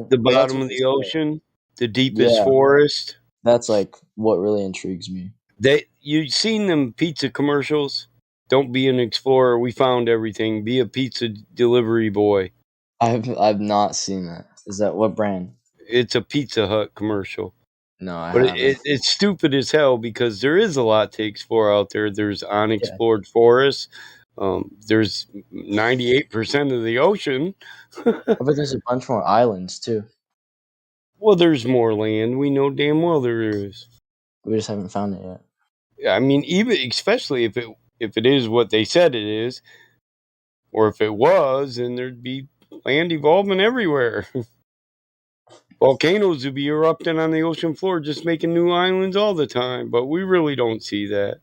The but that's bottom what of they the say. ocean, the deepest Yeah, forest. that's like what really intrigues me. You've seen them pizza commercials? Don't be an explorer. We found everything. Be a pizza delivery boy. I've not seen that. Is that what brand? It's a Pizza Hut commercial. No, I But haven't. it's stupid as hell because there is a lot to explore out there. There's Yeah, unexplored forests. There's 98% of the ocean. I bet there's a bunch more islands too. Well, there's more land. We know damn well there is. We just haven't found it yet. I mean, even especially if it is what they said it is, or if it was, then there'd be land evolving everywhere. Volcanoes would be erupting on the ocean floor, just making new islands all the time. But we really don't see that.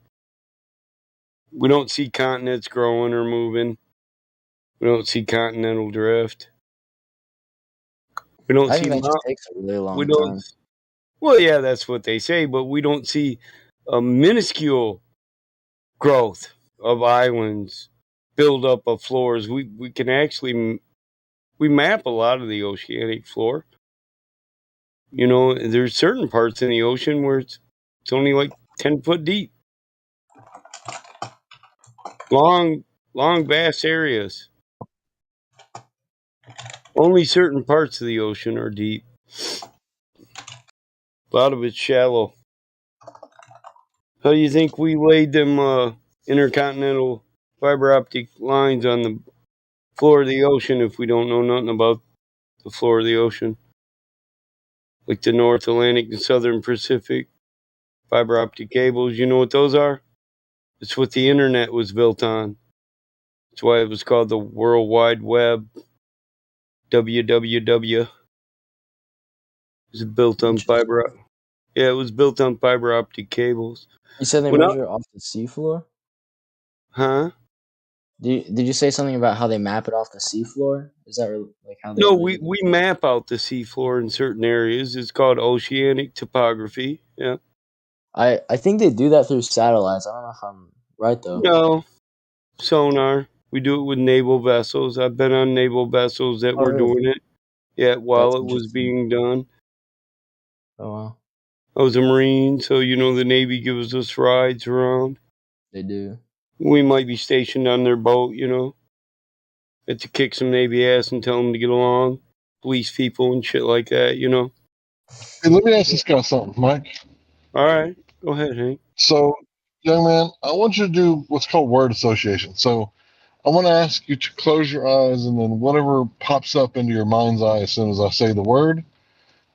We don't see continents growing or moving. We don't see continental drift. We don't I see think that just takes a really we long don't. time. Well, yeah, that's what they say, but we don't see a minuscule growth of islands, build up of floors. We can actually we map a lot of the oceanic floor. There's certain parts in the ocean where it's only like 10 foot deep. Long, vast areas. Only certain parts of the ocean are deep. A lot of it's shallow. How do you think we laid them intercontinental fiber optic lines on the floor of the ocean if we don't know nothing about the floor of the ocean? Like the North Atlantic and Southern Pacific fiber optic cables, you know what those are? It's what the internet was built on. That's why it was called the World Wide Web. WWW. It was built on fiber. Yeah, it was built on fiber optic cables. You said they When I, measure off the seafloor? huh? Did you say something about how they map it off the seafloor? Is that like how they No, really? we map out the seafloor in certain areas. It's called oceanic topography. Yeah. I think they do that through satellites. I don't know if I'm right though. No, sonar. We do it with naval vessels. I've been on naval vessels that Oh, were really? doing it. Yeah, while That's it was interesting. being done. Oh wow, I was a Marine, so the Navy gives us rides around. they do. We might be stationed on their boat, had to kick some Navy ass and tell them to get along, police people and shit like that. Hey, let me ask this guy something, Mike. All right, go ahead, Hank. So, young man, I want you to do what's called word association. So, I'm going to ask you to close your eyes, and then whatever pops up into your mind's eye as soon as I say the word,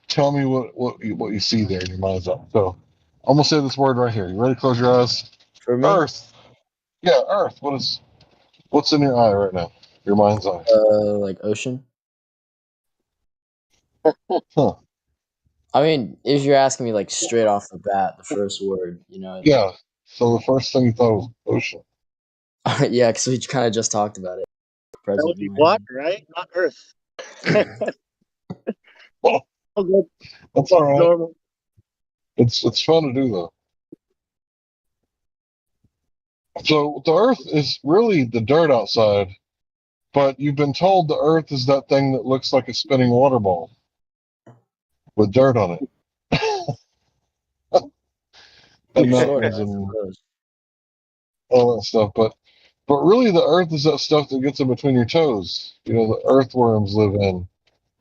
tell me what you see there in your mind's eye. So I'm going to say this word right here. You ready? Close your eyes. For me, Earth. Yeah, Earth. What's in your eye right now? Your mind's eye. like ocean. Huh. I mean, if you're asking me like straight off the bat, the first word, you know. Yeah. So the first thing you thought was ocean. Yeah, because we kind of just talked about it. That Present would in be my water, right? Not Earth. Oh, Oh, good. that's all right. Normal. It's fun to do though. So the Earth is really the dirt outside, but you've been told the Earth is that thing that looks like a spinning water ball with dirt on it, and True story. mountains and all that stuff. But really, the Earth is that stuff that gets in between your toes. You know, the earthworms live in.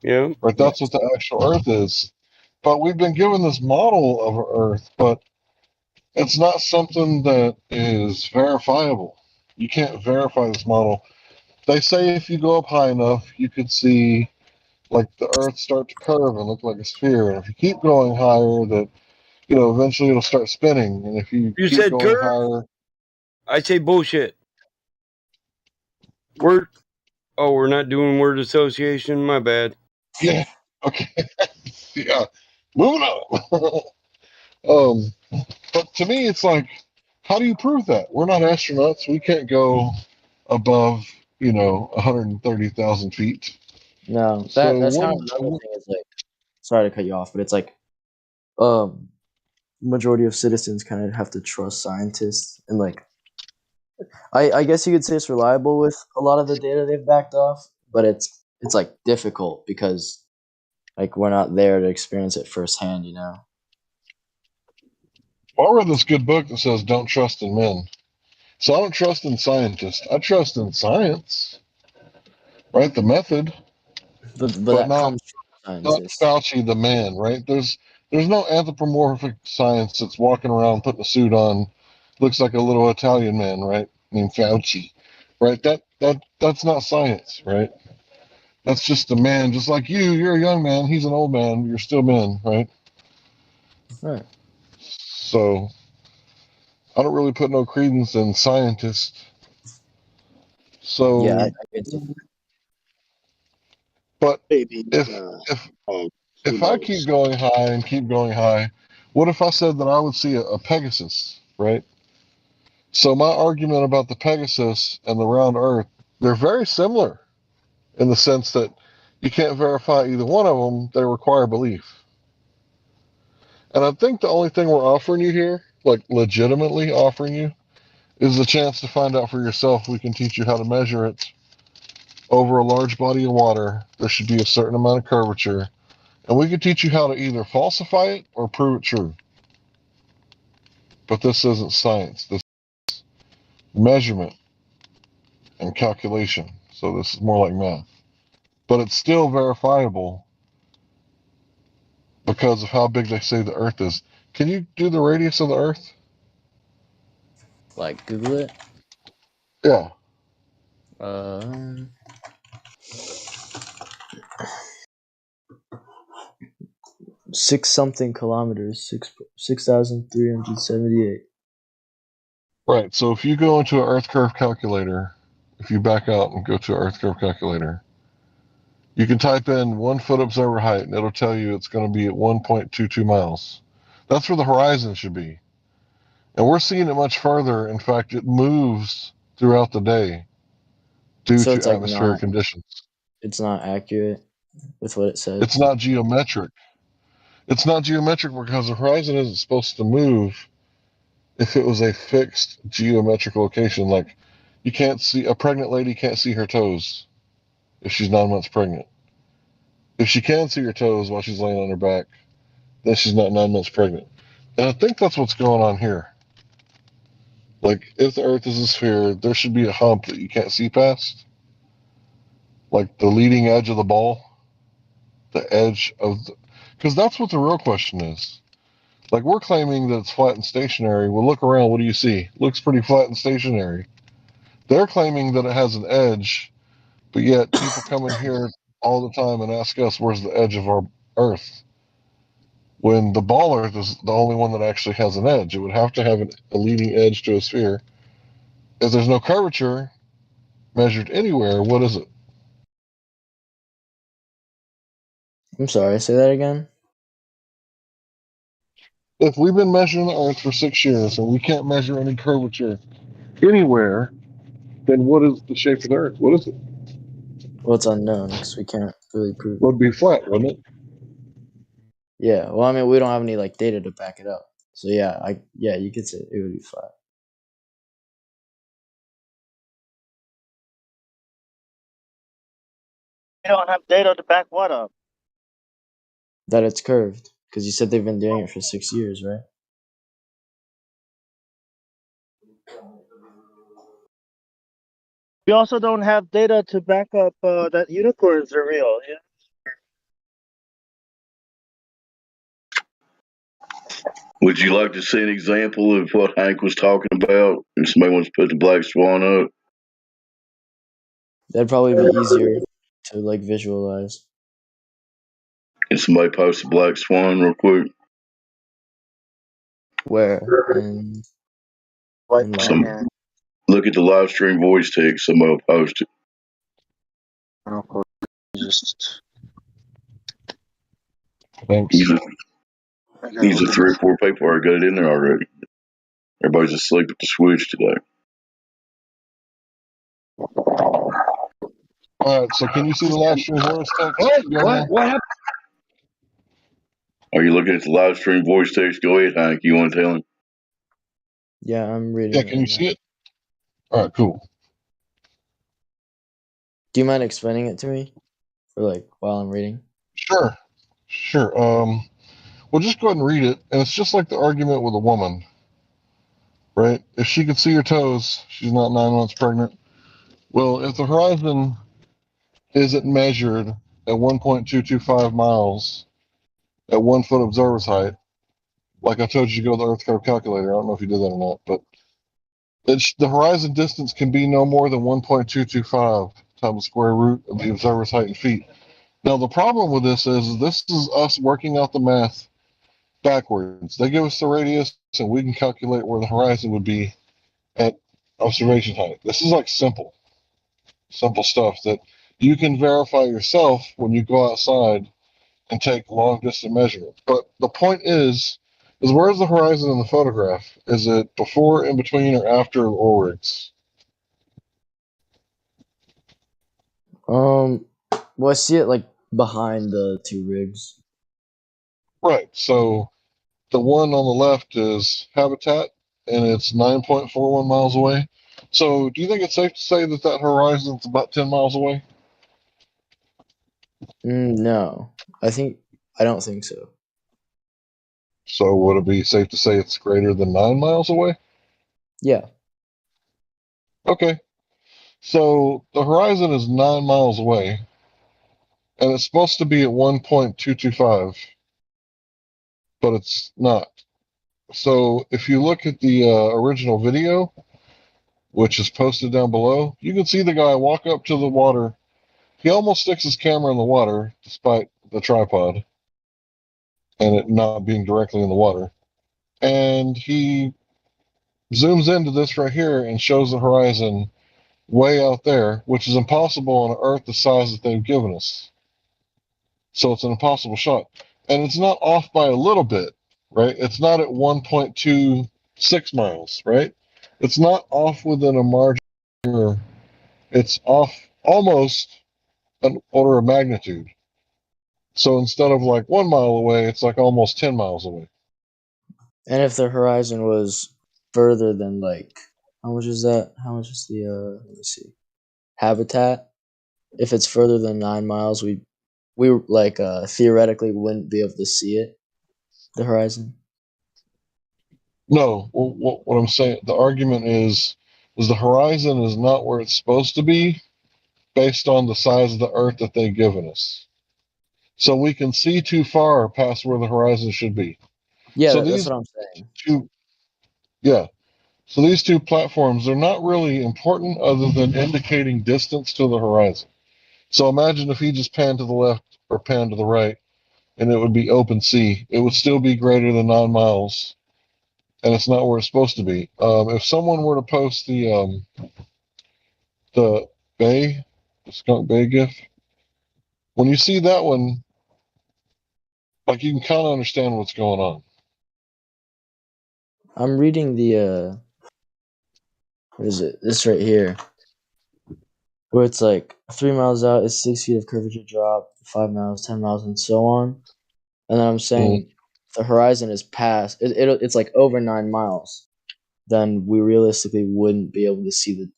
Yeah. Right. That's what the actual Earth is. But we've been given this model of Earth, but it's not something that is verifiable. You can't verify this model. They say if you go up high enough, you could see like the Earth start to curve and look like a sphere. And if you keep going higher, that eventually it'll start spinning. And if you You keep said going curve? higher, I say bullshit. Word. Oh, we're not doing word association. My bad. yeah, okay, yeah, moving on. um, but to me, it's like, how do you prove that? We're not astronauts. We can't go above 130,000 feet. No, So that's kind of another thing. Is like, sorry to cut you off, but it's like, majority of citizens kind of have to trust scientists, and like, I guess you could say it's reliable with a lot of the data they've backed off, but it's like difficult because like we're not there to experience it firsthand, you know. I read this good book that says don't trust in men. So I don't trust in scientists. I trust in science, right? The method, But but that not comes from scientists. Fauci the man, right? There's no anthropomorphic science that's walking around putting a suit on, looks like a little Italian man, right? Named Fauci, right? That's not science, right? That's just a man, just like you. You're a young man. He's an old man. You're still men, right? Right. So I don't really put no credence in scientists. So, Yeah, I could see. but Maybe. if I keep going high and keep going high, what if I said that I would see a Pegasus, right? So my argument about the Pegasus and the round Earth, they're very similar in the sense that you can't verify either one of them. They require belief. And I think the only thing we're offering you here, like legitimately offering you, is the chance to find out for yourself. We can teach you how to measure it over a large body of water. There should be a certain amount of curvature. And we can teach you how to either falsify it or prove it true. But this isn't science. This is measurement and calculation. So this is more like math. But it's still verifiable because of how big they say the Earth is. Can you do the radius of the Earth? Like Google it. Yeah. Uh, 6 something kilometers, 6,378. Right. So if you go into an Earth curve calculator, if you back out and go to an Earth curve calculator, you can type in 1 foot observer height and it'll tell you it's going to be at 1.22 miles. That's where the horizon should be. And we're seeing it much further. In fact, it moves throughout the day due So to it's like atmospheric conditions. it's not accurate with what it says. It's not geometric. It's not geometric because the horizon isn't supposed to move if it was a fixed geometric location. Like you can't see a pregnant lady can't see her toes if she's 9 months pregnant. If she can see her toes while she's laying on her back, then she's not 9 months pregnant. And I think that's what's going on here. Like if the Earth is a sphere, there should be a hump that you can't see past, like the leading edge of the ball, the edge of the, because that's what the real question is. Like we're claiming that it's flat and stationary. Well, look around. What do you see? Looks pretty flat and stationary. They're claiming that it has an edge, but yet people come in here all the time and ask us where's the edge of our Earth, when the ball Earth is the only one that actually has an edge. It would have to have a leading edge to a sphere. If there's no curvature measured anywhere, what is it? I'm sorry, say that again. If we've been measuring the Earth for 6 years and we can't measure any curvature anywhere, then what is the shape of the Earth? What is it? Well, it's unknown because we can't really prove It would be flat, wouldn't it? Yeah, well, I mean, we don't have any like data to back it up. So yeah, you could say it would be flat. You don't have data to back what up? That it's curved because you said they've been doing it for 6 years, right? We also don't have data to back up that unicorns are real. Yeah. Would you like to see an example of what Hank was talking about? And somebody wants to put the black swan up. That'd probably be easier to like visualize. Can somebody post the black swan real quick? Where? And Look at the live stream voice text. Somebody will post it. Just thanks. These are 3 or 4 people already got it in there already. Everybody's asleep at the switch today. All right, so can you see the live stream voice text? What happened? Are you looking at the live stream voice text? Go ahead, Hank. You want to tell him? Yeah, I'm reading. Yeah, can you see it? All right, cool. Do you mind explaining it to me, for like while I'm reading? Sure. Well, just go ahead and read it, and it's just like the argument with a woman, right? If she can see her toes, she's not 9 months pregnant. Well, if the horizon isn't measured at 1.225 miles at 1 foot observer's height, like I told you to go to the Earth curve calculator. I don't know if you did that or not, but the horizon distance can be no more than 1.225 times the square root of the observer's height in feet. Now, the problem with this is us working out the math backwards. They give us the radius, and we can calculate where the horizon would be at observation height. This is like simple stuff that you can verify yourself when you go outside and take long distance measurements. But the point is where's the horizon in the photograph? Is it before, in between, or after the oil rigs? Well, I see it like behind the 2 rigs. Right. So the one on the left is habitat, and it's 9.41 miles away. So do you think it's safe to say that horizon's about 10 miles away? No, I don't think so. So would it be safe to say it's greater than 9 miles away? Yeah. Okay. So the horizon is 9 miles away, and it's supposed to be at 1.225, but it's not. So if you look at the original video, which is posted down below, you can see the guy walk up to the water. He almost sticks his camera in the water, despite the tripod and it not being directly in the water. And he zooms into this right here and shows the horizon way out there, which is impossible on an Earth the size that they've given us. So it's an impossible shot. And it's not off by a little bit, right? It's not at 1.26 miles, right? It's not off within a margin. It's off almost an order of magnitude. So instead of like 1 mile away, it's like almost 10 miles away. And if the horizon was further than like, how much is that? How much is the let me see, habitat? If it's further than 9 miles, we like theoretically wouldn't be able to see it, the horizon. No, what I'm saying, the argument is the horizon is not where it's supposed to be based on the size of the Earth that they've given us. So we can see too far past where the horizon should be. Yeah, So that's what I'm saying. Yeah. So these two platforms are not really important other than indicating distance to the horizon. So imagine if he just panned to the left or panned to the right, and it would be open sea. It would still be greater than 9 miles, and it's not where it's supposed to be. If someone were to post the Bay, the Skunk Bay GIF, when you see that one, like you can kind of understand what's going on. I'm reading the what is it? This right here, where it's like 3 miles out is 6 feet of curvature drop, 5 miles, 10 miles, and so on. And then I'm saying the horizon is past. It's like over 9 miles. Then we realistically wouldn't be able to see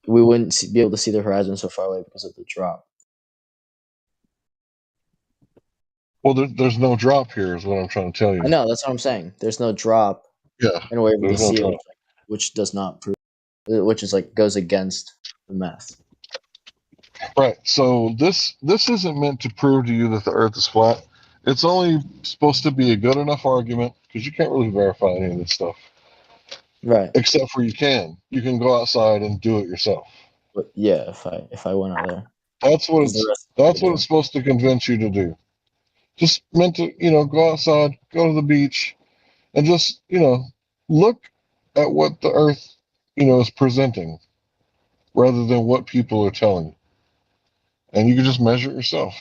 be able to see the horizon so far away because of the drop. Well, there's no drop here, is what I'm trying to tell you. I know, that's what I'm saying. There's no drop. Yeah, and we're able to there's no see drop. it, which does not prove, which is like goes against the math. Right. So this isn't meant to prove to you that the Earth is flat. It's only supposed to be a good enough argument because you can't really verify any of this stuff. Right. Except for you can go outside and do it yourself. But yeah, if I went out there, That's what it's supposed to convince you to do. Just meant to go outside, go to the beach, and just look at what the Earth is presenting, rather than what people are telling you, and you can just measure it yourself.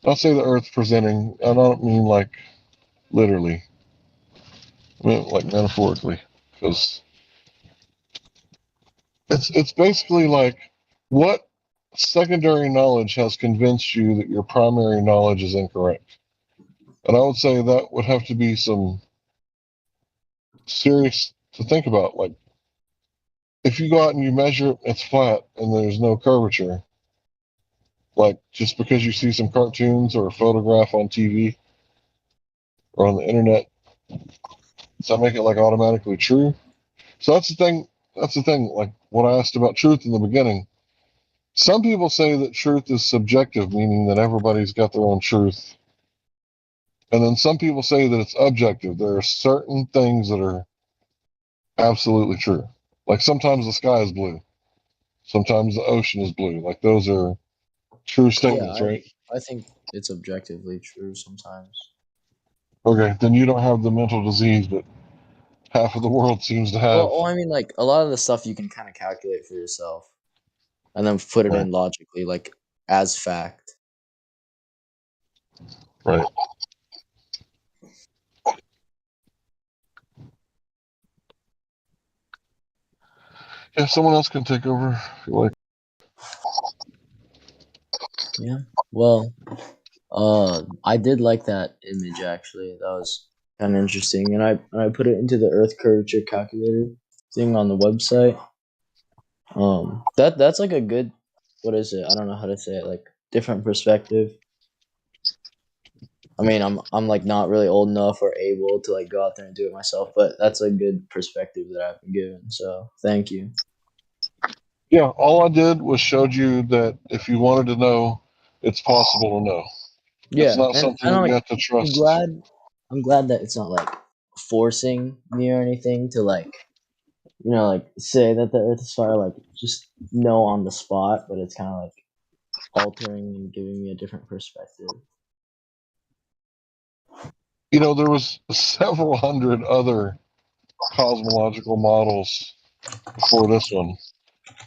I'll say the Earth's presenting. I don't mean like literally. I mean like metaphorically, because it's basically like what secondary knowledge has convinced you that your primary knowledge is incorrect. And I would say that would have to be some serious to think about. Like, if you go out and you measure it, it's flat and there's no curvature, like just because you see some cartoons or a photograph on TV or on the internet, does that make it like automatically true? So that's the thing. That's the thing. Like when I asked about truth in the beginning, some people say that truth is subjective, meaning that everybody's got their own truth. And then some people say that it's objective. There are certain things that are absolutely true. Like sometimes the sky is blue, sometimes the ocean is blue. Like those are true statements, Yeah, right? I think it's objectively true sometimes. Okay, then you don't have the mental disease that half of the world seems to have. Well, I mean, like a lot of the stuff you can kind of calculate for yourself, and then put it Right. in logically, like as fact. Right. Yeah, someone else can take over if you like. Yeah. Well, I did like that image actually. That was kind of interesting, and I put it into the Earth curvature calculator thing on the website. That's like a good, what is it? I don't know how to say it. Like different perspective. I mean, I'm like not really old enough or able to like go out there and do it myself, but that's a good perspective that I've been given. So thank you. Yeah, all I did was showed you that if you wanted to know, it's possible to know. It's Yeah, not and something that I'm you like, have to I'm trust. glad, I'm glad that it's not like forcing me or anything to like, like say that the Earth is flat, like just know on the spot, but it's kind of like altering and giving me a different perspective. There was several hundred other cosmological models before this one,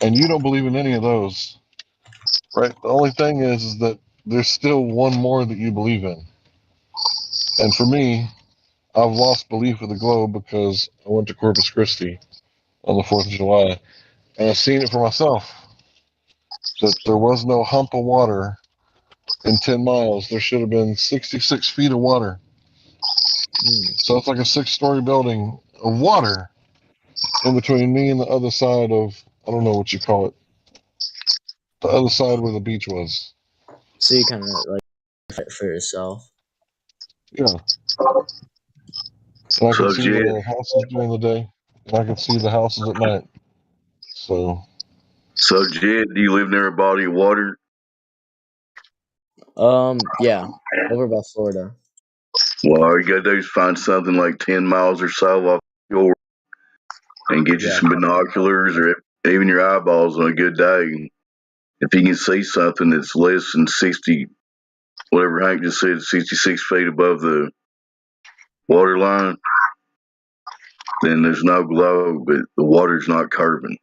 and you don't believe in any of those, right? The only thing is that there's still one more that you believe in. And for me, I've lost belief of the globe because I went to Corpus Christi on the 4th of July, and I've seen it for myself. That there was no hump of water in 10 miles. There should have been 66 feet of water. So it's like a 6-story building of water in between me and the other side of, I don't know what you call it, the other side where the beach was. So you kind of like fight for yourself. Yeah. And I So, could see Jed, the houses during the day, and I could see the houses at night. So, Jed, do you live near a body of water? Yeah, over by Florida. Well, all you gotta do is find something like 10 miles or so off your and get you Yeah. some binoculars or even your eyeballs on a good day. If you can see something that's less than 60, whatever Hank just said, 66 feet above the water line, then there's no glow, but the water's not curving.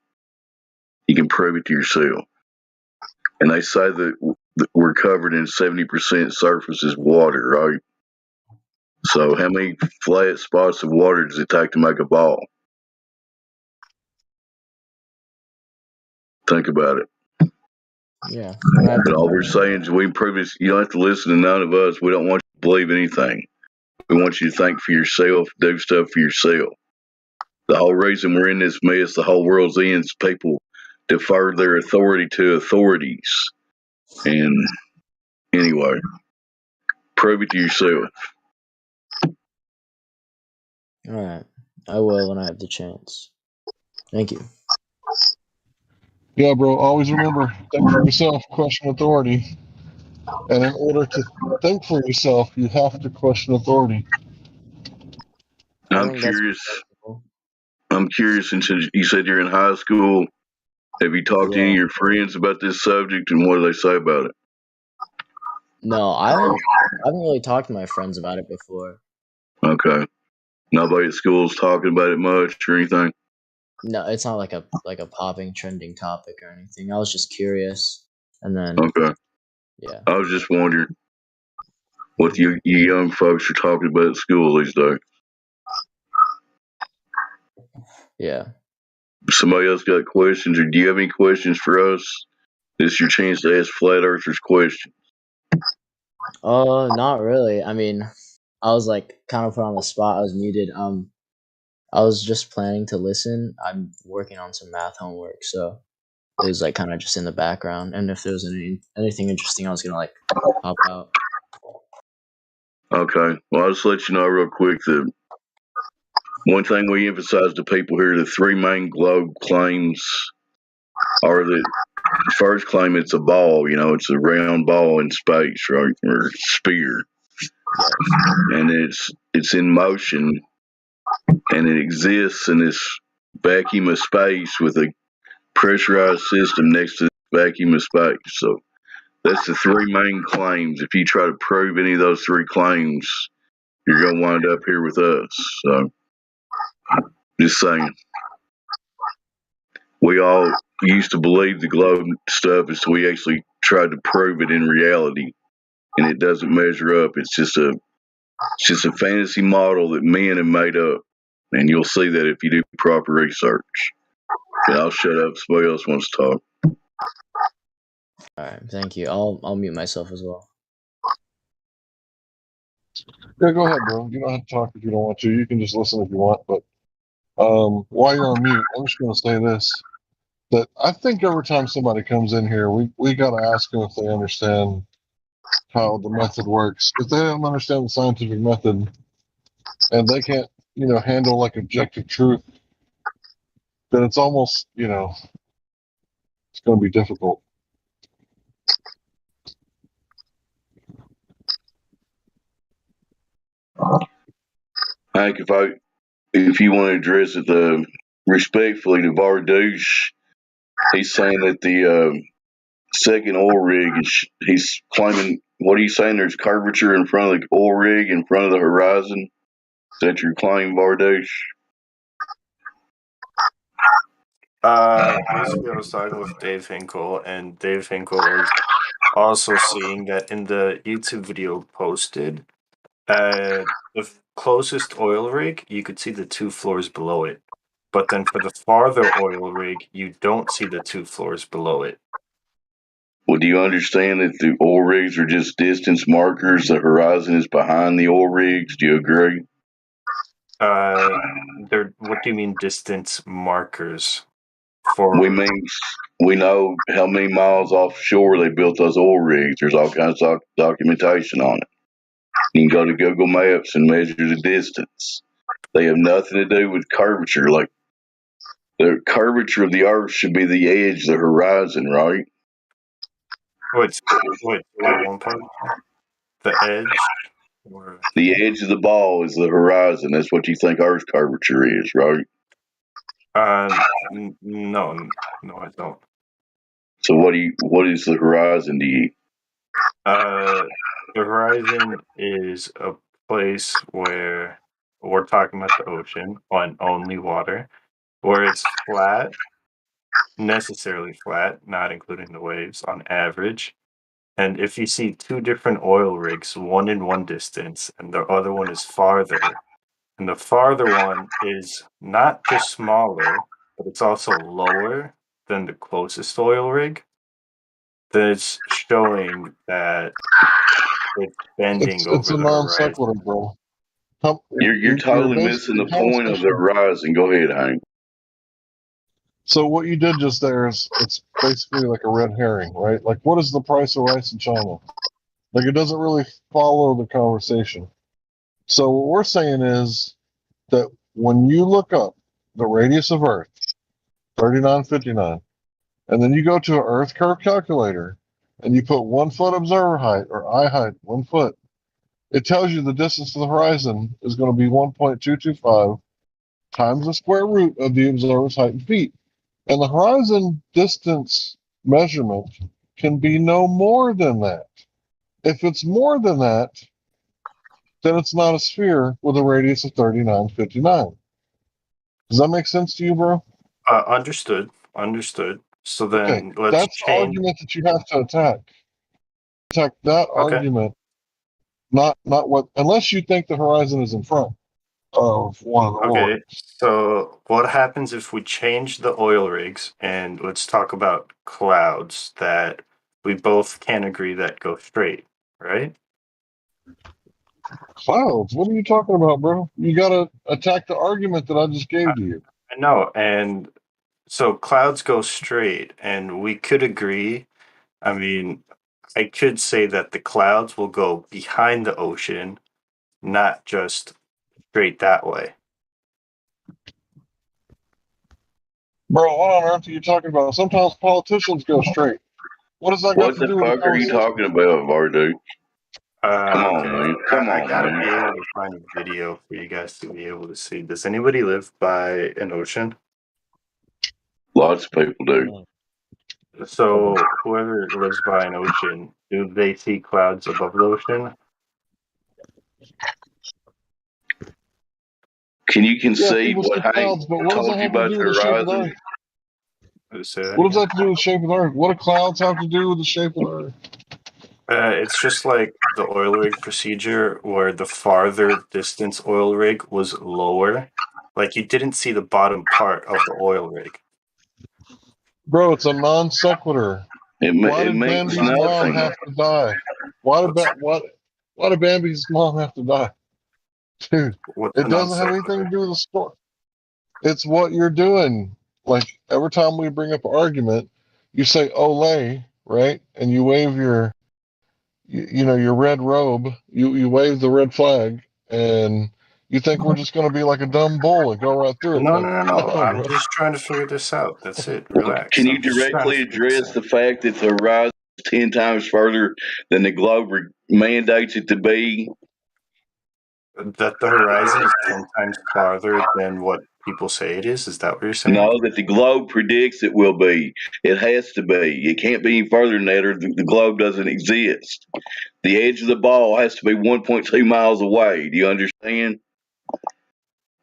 You can prove it to yourself. And they say that we're covered in 70% surface is water, right? So how many flat spots of water does it take to make a ball? Think about it. Yeah. And I have But to, all we're saying is we can prove it. You don't have to listen to none of us. We don't want you to believe anything. We want you to think for yourself, do stuff for yourself. The whole reason we're in this mess, the whole world's in, is people defer their authority to authorities. And anyway, prove it to yourself. all right. I will when I have the chance. Thank you. Yeah, bro. Always remember, think for yourself, question authority. And in order to think for yourself, you have to question authority. I I'm think that's curious. respectable. I'm curious, and since you said you're in high school, have you talked to any of Yeah. your friends about this subject, and what do they say about it? No, I haven't really talked to my friends about it before. Okay. Nobody at school is talking about it much or anything? No, it's not like a popping trending topic or anything. I was just curious, and then Okay. yeah, I was just wondering what you young folks are talking about at school these days. yeah. Somebody else got questions, or do you have any questions for us? This is your chance to ask Flat Earthers questions. Not really. I mean, I was like kind of put on the spot. I was muted. I was just planning to listen. I'm working on some math homework, so it was like kind of just in the background. And if there was anything interesting, I was gonna like pop out. Okay. Well, I'll just let you know real quick that one thing we emphasize to people here, the three main globe claims are that the first claim it's a ball, it's a round ball in space, right? Or sphere. Yes. And it's in motion and it exists in this vacuum of space with a pressurized system next to the vacuum of space. So that's the three main claims. If you try to prove any of those three claims, you're going to wind up here with us. So just saying. We all used to believe the globe stuff until we actually tried to prove it in reality, and it doesn't measure up. It's just a fantasy model that men have made up, and you'll see that if you do proper research. But I'll shut up. Somebody else wants to talk. All right. Thank you. I'll mute myself as well. Yeah, go ahead, bro. You don't have to talk if you don't want to. You can just listen if you want. But while you're on mute, I'm just going to say this: that I think every time somebody comes in here, we got to ask them if they understand how the method works. If they don't understand the scientific method and they can't, handle like objective truth, then it's almost, it's going to be difficult. Hank, if you want to address it respectfully to Vardouche, he's saying that the second oil rig he's claiming. What are you saying? There's curvature in front of the oil rig in front of the horizon. Is that your claim, Vardouche? Basically, I was talking with Dave Hinkle, and Dave Hinkle was also seeing that in the YouTube video posted, the closest oil rig, you could see the 2 floors below it. But then for the farther oil rig, you don't see the 2 floors below it. Well, do you understand that the oil rigs are just distance markers? The horizon is behind the oil rigs. Do you agree? What do you mean distance markers? We know how many miles offshore they built those oil rigs. There's all kinds of documentation on it. You can go to Google Maps and measure the distance. They have nothing to do with curvature. Like the curvature of the Earth should be the edge of the horizon, right? Wait, what one part? The edge? Or... The edge of the ball is the horizon. That's what you think Earth's curvature is, right? No, I don't. So what is the horizon to you? The horizon is a place where we're talking about the ocean on only water, where it's flat, necessarily flat, not including the waves on average. And if you see two different oil rigs, one in one distance and the other one is farther, and the farther one is not just smaller, but it's also lower than the closest oil rig, then it's showing that it's bending It's over a the non horizon. sequitur, bro. You're totally missing the point of the horizon. Go ahead, Hank. So what you did just there is it's basically like a red herring, right? Like, what is the price of rice in China? Like, it doesn't really follow the conversation. So what we're saying is that when you look up the radius of Earth, 3959, and then you go to an Earth curve calculator and you put 1 foot observer height or eye height, 1 foot, it tells you the distance to the horizon is going to be 1.225 times the square root of the observer's height in feet. And the horizon distance measurement can be no more than that. If it's more than that, then it's not a sphere with a radius of 3959. Does that make sense to you, bro? Understood. So Okay, then let's that's the change. argument that you have to attack. Attack that Okay. argument, not what, unless you think the horizon is in front of one of the oil Okay. rigs. So what happens if we change the oil rigs and let's talk about clouds that we both can agree that go straight, right? Clouds? What are you talking about, bro? You gotta attack the argument that I just gave to you. I know, and so clouds go straight, and we could agree. I mean, I could say that the clouds will go behind the ocean, not just straight that way. Bro, what on earth are you talking about? Sometimes politicians go straight. What does that got What to the do with the fuck are you conversation? talking about, Vardu? Come on, Okay. man. Come I on, gotta man. be able to find a video for you guys to be able to see. Does anybody live by an ocean? Lots of people do. So whoever lives by an ocean, do they see clouds above the ocean? Can you Yeah, concede people what see Hank clouds, but what does that told you have to about do the with the shape of the horizon? Earth? Say that What does that again. have to do with the shape of the Earth? What do clouds have to do with the shape of the Earth? It's just like the oil rig procedure where the farther distance oil rig was lower. Like you didn't see the bottom part of the oil rig. Bro, it's a non sequitur. Why It did means Bambi's mom nothing. have to die? Why did Bambi's mom have to die? Dude, What's it the non doesn't have anything to sequitur? do with the story. It's what you're doing. Like every time we bring up an argument, you say "Olay," right? And you wave your red robe. You wave the red flag, and you think we're just going to be like a dumb bull and go right through it. No, Like, no, no, no. no, I'm bro. just trying to figure this out. That's it. Can Relax. you I'm just trying to directly figure this address out. the fact that the horizon is 10 times further than the globe mandates it to be? That the horizon is 10 times farther than what people say it is? Is that what you're saying? No, that the globe predicts it will be. It has to be. It can't be any further than that, or the globe doesn't exist. The edge of the ball has to be 1.2 miles away. Do you understand?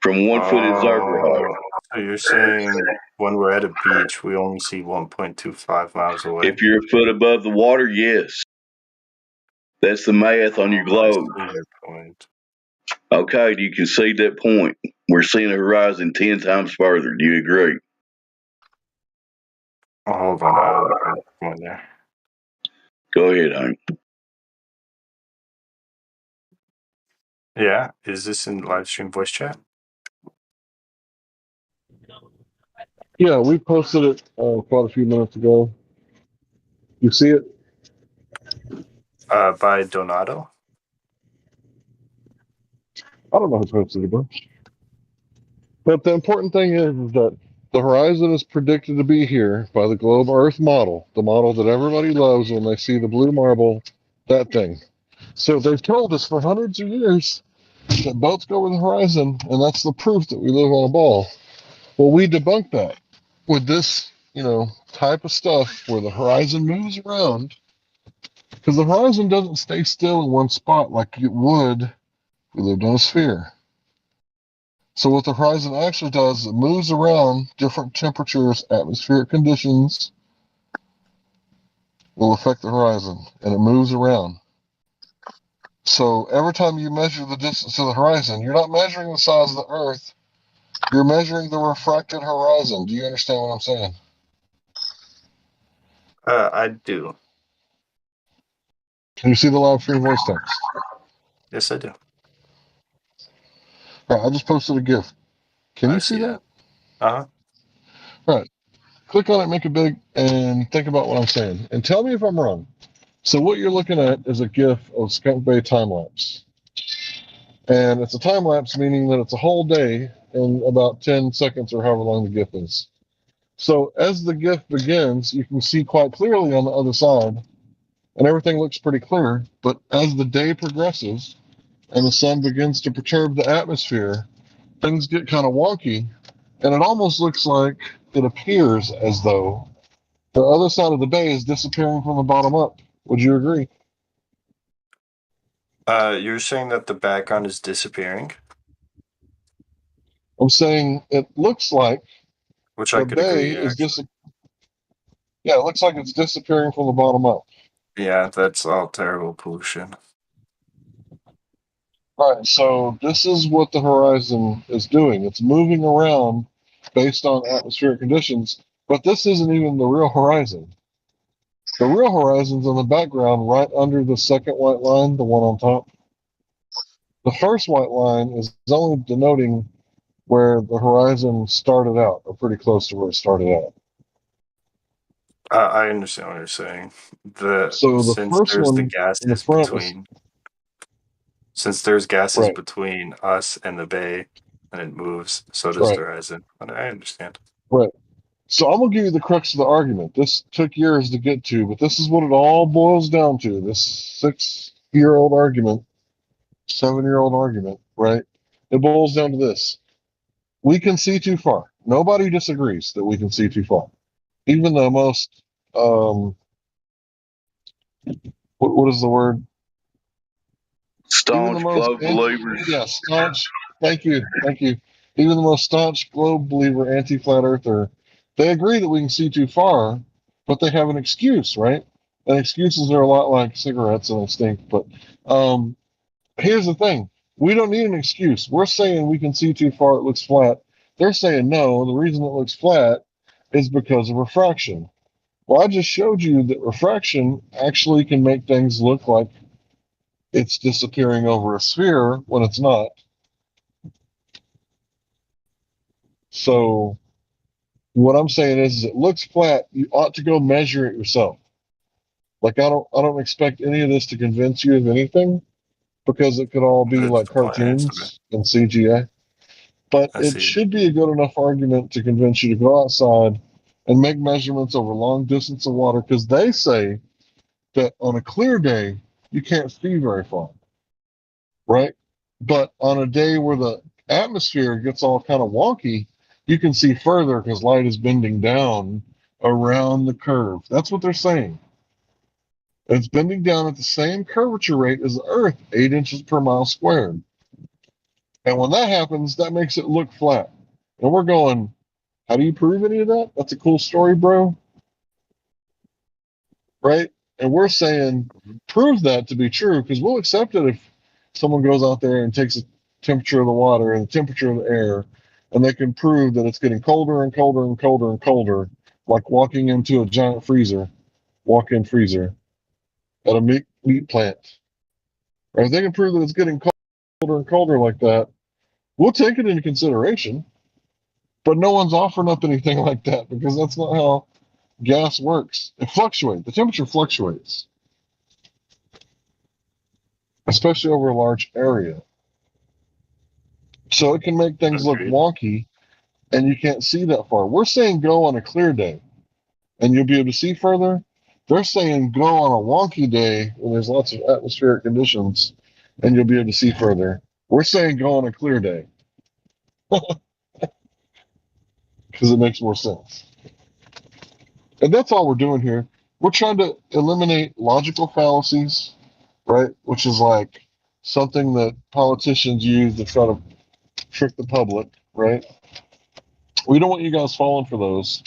From 1 foot observer height. Oh, so you're saying when we're at a beach, we only see 1.25 miles away? If you're a foot above the water, yes. That's the math on your I globe. see your point. Okay, do you concede that point? We're seeing a horizon 10 times further. Do you agree? Oh, hold on. I don't know what's going there. Go ahead, Hank. Yeah, is this in live stream voice chat? Yeah, we posted it quite a few minutes ago. You see it? By Donato? I don't know who posted it, bro. But the important thing is that the horizon is predicted to be here by the globe Earth model, the model that everybody loves when they see the blue marble, that thing. So they've told us for hundreds of years that boats go over the horizon, and that's the proof that we live on a ball. Well, we debunk that with this, type of stuff where the horizon moves around, because the horizon doesn't stay still in one spot like it would if we lived on a sphere. So what the horizon actually does is it moves around different temperatures, atmospheric conditions will affect the horizon, and it moves around. So every time you measure the distance to the horizon, you're not measuring the size of the Earth, you're measuring the refracted horizon. Do you understand what I'm saying? I do. Can you see the live stream voice text? Yes, I do. All right, I just posted a GIF. Can I you see see that? it. Uh-huh. All right. Click on it, make it big, and think about what I'm saying. And tell me if I'm wrong. So what you're looking at is a GIF of Skunk Bay time lapse. And it's a time lapse, meaning that it's a whole day in about 10 seconds or however long the GIF is. So as the GIF begins, you can see quite clearly on the other side, and everything looks pretty clear. But as the day progresses and the sun begins to perturb the atmosphere, things get kind of wonky, and it almost looks like it appears as though the other side of the bay is disappearing from the bottom up. Would you agree? You're saying that the background is disappearing, I'm saying it looks like which I the could bay agree, is actually. yeah, it looks like it's disappearing from the bottom up. Yeah, that's all terrible pollution. All right, so this is what the horizon is doing. It's moving around based on atmospheric conditions, but this isn't even the real horizon. The real horizon's in the background right under the second white line, the one on top. The first white line is only denoting where the horizon started out, or pretty close to where it started out. I understand what you're saying. So the Since first there's the one in the gases front is between, since there's gases right, between us and the bay, and it moves, so does the right, horizon. I understand. right. So I'm gonna give you the crux of the argument. This took years to get to, but this is what it all boils down to. This 6-year-old argument, 7-year-old argument, right? It boils down to this. We can see too far. Nobody disagrees that we can see too far. Even the most what is the word? Even the Staunch most globe believers. staunch. Thank you. Even the most staunch globe believer, anti-flat earther, they agree that we can see too far, but they have an excuse, right? And excuses are a lot like cigarettes and they stink. But here's the thing: we don't need an excuse. We're saying we can see too far; it looks flat. They're saying no. The reason it looks flat is because of refraction. Well, I just showed you that refraction actually can make things look like it's disappearing over a sphere when it's not. So what I'm saying is it looks flat. You ought to go measure it yourself. Like I don't expect any of this to convince you of anything because it could all be That's like the point. cartoons and CGI. But I it see. should be a good enough argument to convince you to go outside and make measurements over long distance of water because they say that on a clear day you can't see very far, right? But on a day where the atmosphere gets all kind of wonky, you can see further because light is bending down around the curve. That's what they're saying. It's bending down at the same curvature rate as the Earth, 8 inches per mile squared. And when that happens, that makes it look flat. And we're going, how do you prove any of that? That's a cool story, bro. Right? And we're saying, prove that to be true because we'll accept it if someone goes out there and takes a temperature of the water and the temperature of the air, and they can prove that it's getting colder and colder and colder and colder, like walking into a giant freezer, walk-in freezer at a meat plant. Or if they can prove that it's getting colder and colder like that, we'll take it into consideration. But no one's offering up anything like that because that's not how gas works. It fluctuates. The temperature fluctuates, especially over a large area. So it can make things look Agreed. wonky and you can't see that far. We're saying go on a clear day and you'll be able to see further. They're saying go on a wonky day when there's lots of atmospheric conditions and you'll be able to see further. We're saying go on a clear day. because it makes more sense. And that's all we're doing here. We're trying to eliminate logical fallacies, right? Which is like something that politicians use to try to trick the public, right? We don't want you guys falling for those.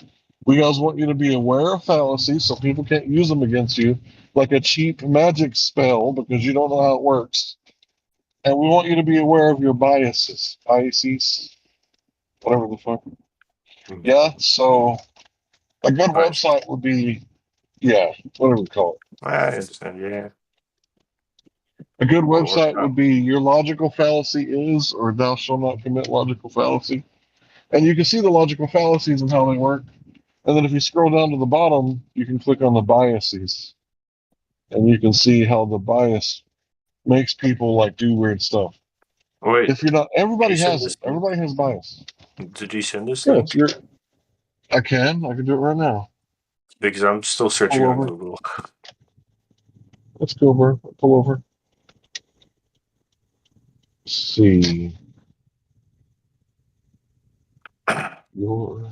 We guys want you to be aware of fallacies so people can't use them against you like a cheap magic spell because you don't know how it works. And we want you to be aware of your biases, whatever the fuck. Yeah, so a good website would be, whatever we call it. I understand, yeah. A good Well, we're website not. would be your logical fallacy is, or thou shalt not commit logical fallacy. And you can see the logical fallacies and how they work. And then if you scroll down to the bottom, you can click on the biases. And you can see how the bias makes people like do weird stuff. Wait, If you're not, did you everybody send has it. this link? Everybody has bias. Did you send this Yeah, link? I can do it right now. Because I'm still searching Pull on over. Google. Let's go over. Pull over. Let's see. Your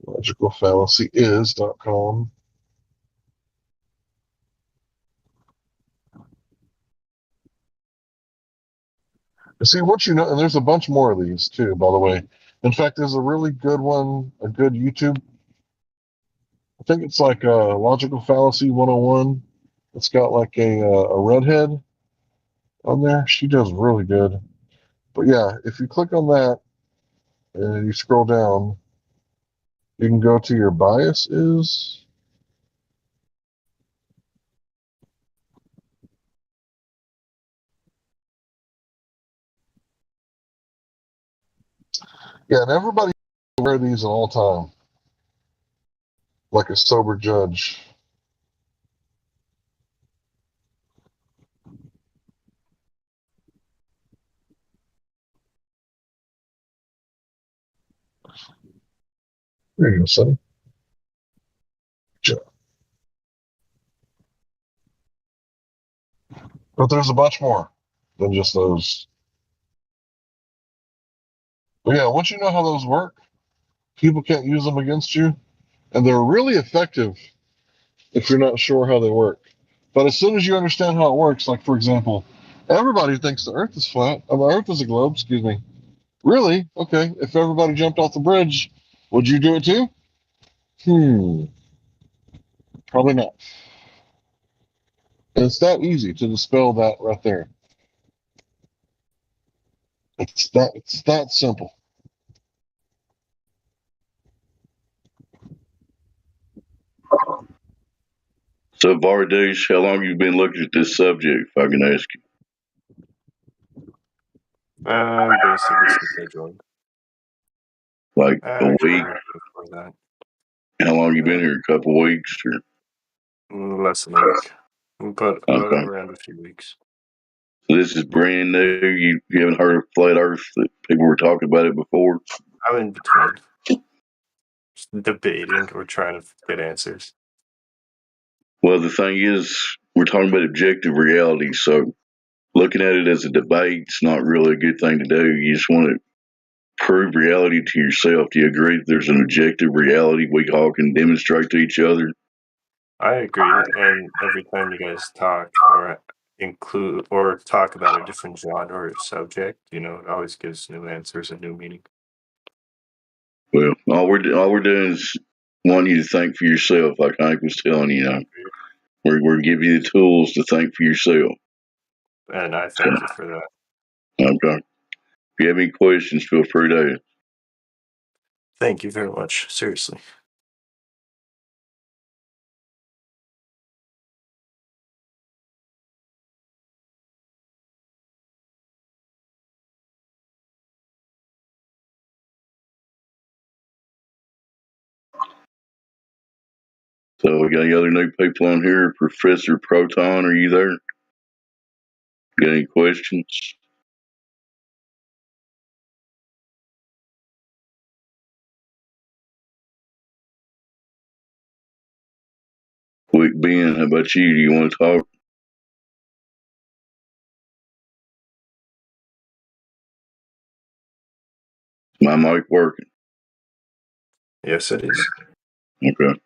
logical fallacy is.com. See, once you know, and there's a bunch more of these too, by the way. In fact, there's a really good one, a good YouTube. I think it's like Logical Fallacy 101. It's got like a redhead on there. She does really good. But yeah, if you click on that and you scroll down, you can go to your biases. Yeah, and everybody wear these at all time, like a sober judge. There you go, Sonny. Good job. But there's a bunch more than just those. But yeah, once you know how those work, people can't use them against you, and they're really effective if you're not sure how they work. But as soon as you understand how it works, like for example, everybody thinks the Earth is flat. The Earth is a globe. Excuse me. Really? Okay. If everybody jumped off the bridge, would you do it too? Probably not. And it's that easy to dispel that right there. It's that simple. So, Vardash, how long have you been looking at this subject, if I can ask you? Basically since I joined. Like a week? Actually, before that. How long you been here? A couple weeks? Or? Less than a week. But Okay. around a few weeks. So this is brand new. You haven't heard of flat Earth? That people were talking about it before? I'm in between. Just debating or trying to get answers. Well, the thing is, we're talking about objective reality. So looking at it as a debate's not really a good thing to do. You just want to prove reality to yourself. Do you agree that there's an objective reality we all can demonstrate to each other? I agree, and every time you guys talk or include or talk about a different genre or subject, it always gives new answers and new meaning. Well, all we're doing is wanting you to think for yourself, like Hank was telling you. We're giving you the tools to think for yourself. And I thank you for that. Okay. If you have any questions, feel free to ask. Thank you very much. Seriously. So we got any other new people on here? Professor Proton, are you there? Got any questions? Quick Ben, how about you? Do you want to talk? My mic working? Yes, it is. Okay.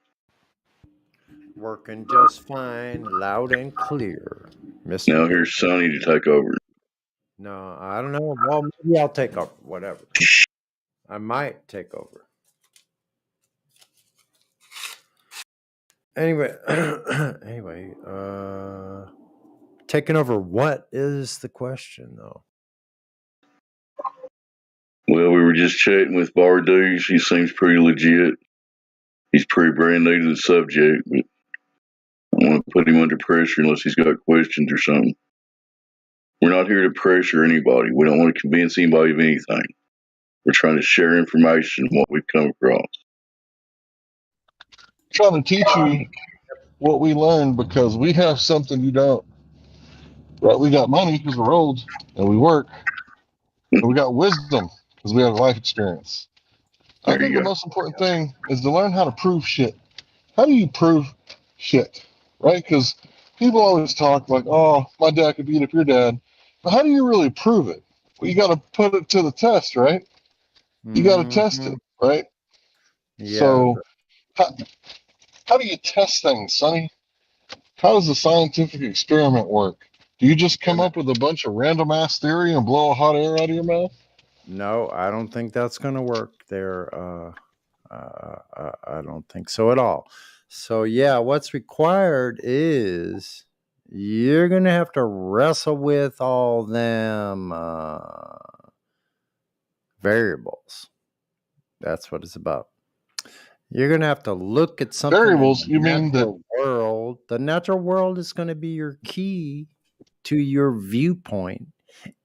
Working just fine, loud and clear, Mr. Now Big. here's Sonny to take over. No, I don't know. Well, maybe I'll take over. Whatever. I might take over. Anyway, taking over what is the question, though? Well, we were just chatting with Barduge. He seems pretty legit. He's pretty brand new to the subject, but I don't want to put him under pressure unless he's got questions or something. We're not here to pressure anybody. We don't want to convince anybody of anything. We're trying to share information, what we've come across. Trying to teach you what we learned because we have something you don't. Right? We got money because we're old and we work, and we got wisdom because we have life experience. I There think you the go. most important thing is to learn how to prove shit. How do you prove shit? Right? Because people always talk like, oh, my dad could beat up your dad. But how do you really prove it? Well, you got to put it to the test, right? You got to test it, right? Yeah. So, how do you test things, Sonny? How does the scientific experiment work? Do you just come up with a bunch of random ass theory and blow a hot air out of your mouth? No, I don't think that's going to work there. I don't think so at all. So, yeah, what's required is you're going to have to wrestle with all them variables. That's what it's about. You're going to have to look at something Variables? in You the mean that? natural world. The natural world is going to be your key to your viewpoint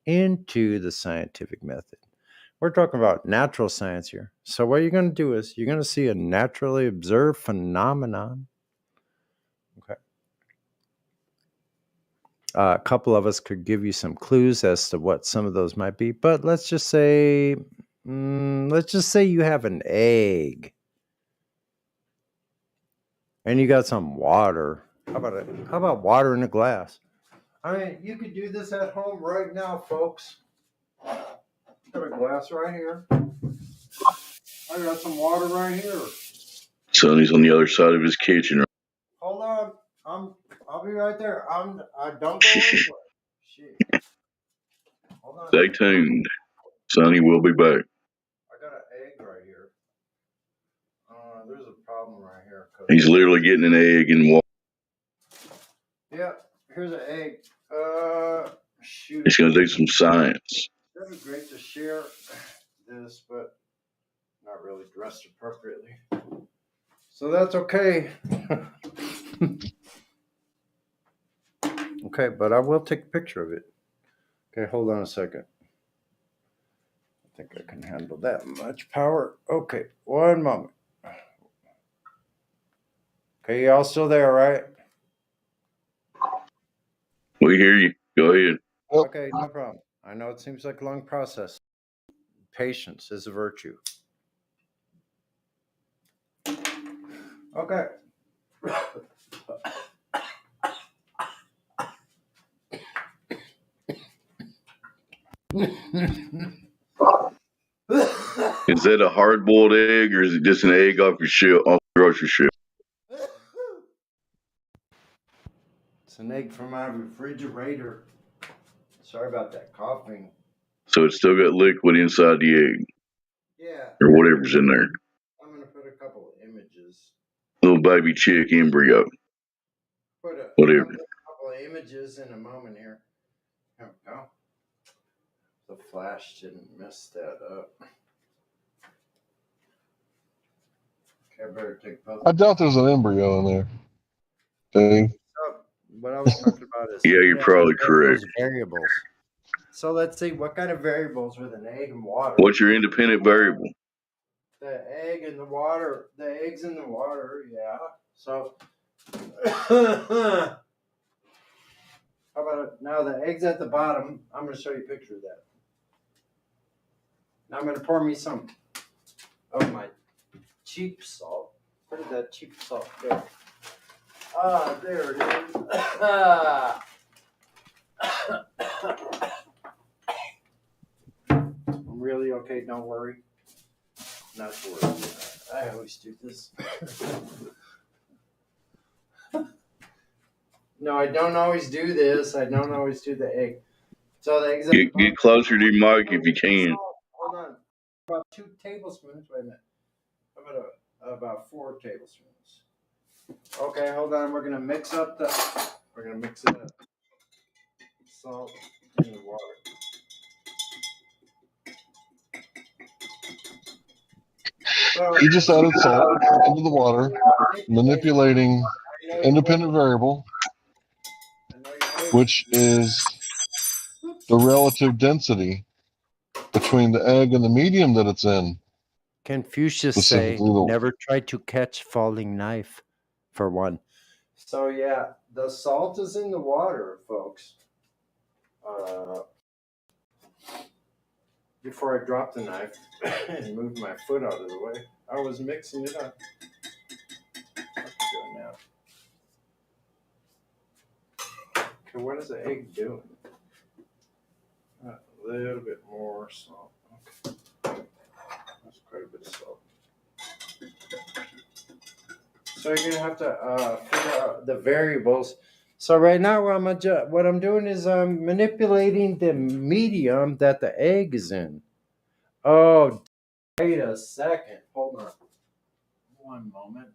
into the scientific method. We're talking about natural science here. So what you're going to do is you're going to see a naturally observed phenomenon. Okay. A couple of us could give you some clues as to what some of those might be, but let's just say you have an egg and you got some water. How about water in a glass? I mean, you could do this at home right now, folks. Got a glass right here. I got some water right here. Sonny's on the other side of his kitchen. Hold on. I'll be right there. I don't go anywhere. Shit. Hold on. Stay tuned. Sonny will be back. I got an egg right here. There's a problem right here. He's literally getting an egg in water. Yeah, here's an egg. Shoot. He's going to do some science. That'd be great to share this, but not really dressed appropriately. So that's okay. Okay, but I will take a picture of it. Okay, hold on a second. I think I can handle that much power. Okay, one moment. Okay, y'all still there, right? We hear you. Go ahead. Okay, no problem. I know it seems like a long process. Patience is a virtue. Okay. Is that a hard-boiled egg, or is it just an egg off the grocery shelf? It's an egg from my refrigerator. Sorry about that coughing. So it's still got liquid inside the egg. Yeah. Or whatever's in there. I'm going to put a couple of images. Little baby chick embryo. Whatever. Put a couple of images in a moment here. There we go. The flash didn't mess that up. Okay, I better take both. I doubt there's an embryo in there. Thing. What I was talking about is yeah, you're probably correct. Those variables. So let's see what kind of variables with an egg and water. What's your independent variable? The egg and the water. The eggs in the water. Yeah. So how about it? Now the egg's at the bottom. I'm going to show you a picture of that. Now I'm going to pour me some of my cheap salt. Where did that cheap salt go? Ah, there it is. I'm really okay, don't worry. not to worry. I always do this. No, I don't always do this. I don't always do the egg. So the eggs. Get closer to your mic if you can. Hold on. About 2 tablespoons. Wait a minute. How about 4 tablespoons? Okay, hold on. We're gonna mix up the. We're gonna mix it up. Salt in the water. You just added salt into the water, manipulating independent variable, which is the relative density between the egg and the medium that it's in. Confucius say, never try to catch falling knife, for one. So yeah, the salt is in the water, folks. Before I dropped the knife and moved my foot out of the way, I was mixing it up. What am I doing now? Okay, what is the egg doing? A little bit more salt. Okay. That's quite a bit of salt. So you're gonna have to figure out the variables. So right now, what I'm doing is I'm manipulating the medium that the egg is in. Oh, wait a second. Hold on. One moment.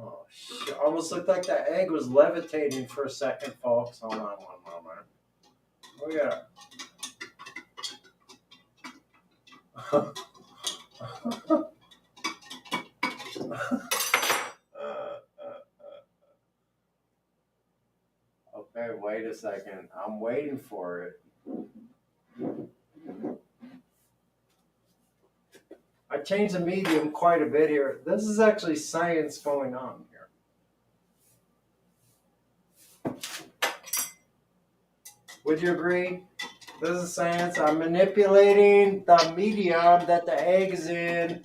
Oh, shit. Almost looked like that egg was levitating for a second, folks. Hold on one moment. We got. Okay, wait a second. I'm waiting for it. I changed the medium quite a bit here. This is actually science going on here. Would you agree? This is science. I'm manipulating the medium that the egg is in.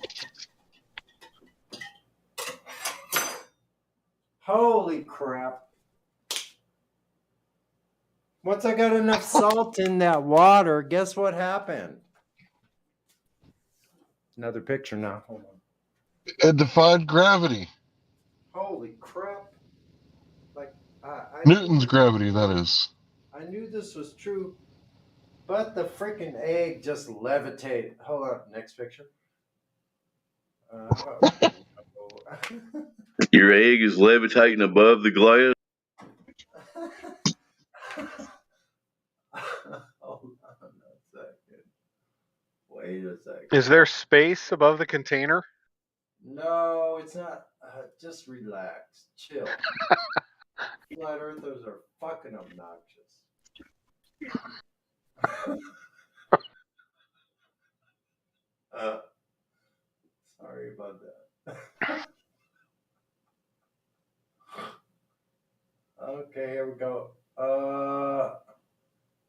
Holy crap. Once I got enough salt in that water, guess what happened? Another picture now. Hold on. It defied gravity. Holy crap. Like, Newton's gravity, that is. I knew this was true, but the freaking egg just levitated. Hold on, next picture. Your egg is levitating above the glass. Hold on a second. Wait a second. Is there space above the container? No, it's not. Just relax. Chill. Flat earthers are fucking obnoxious. Sorry about that. Okay, here we go.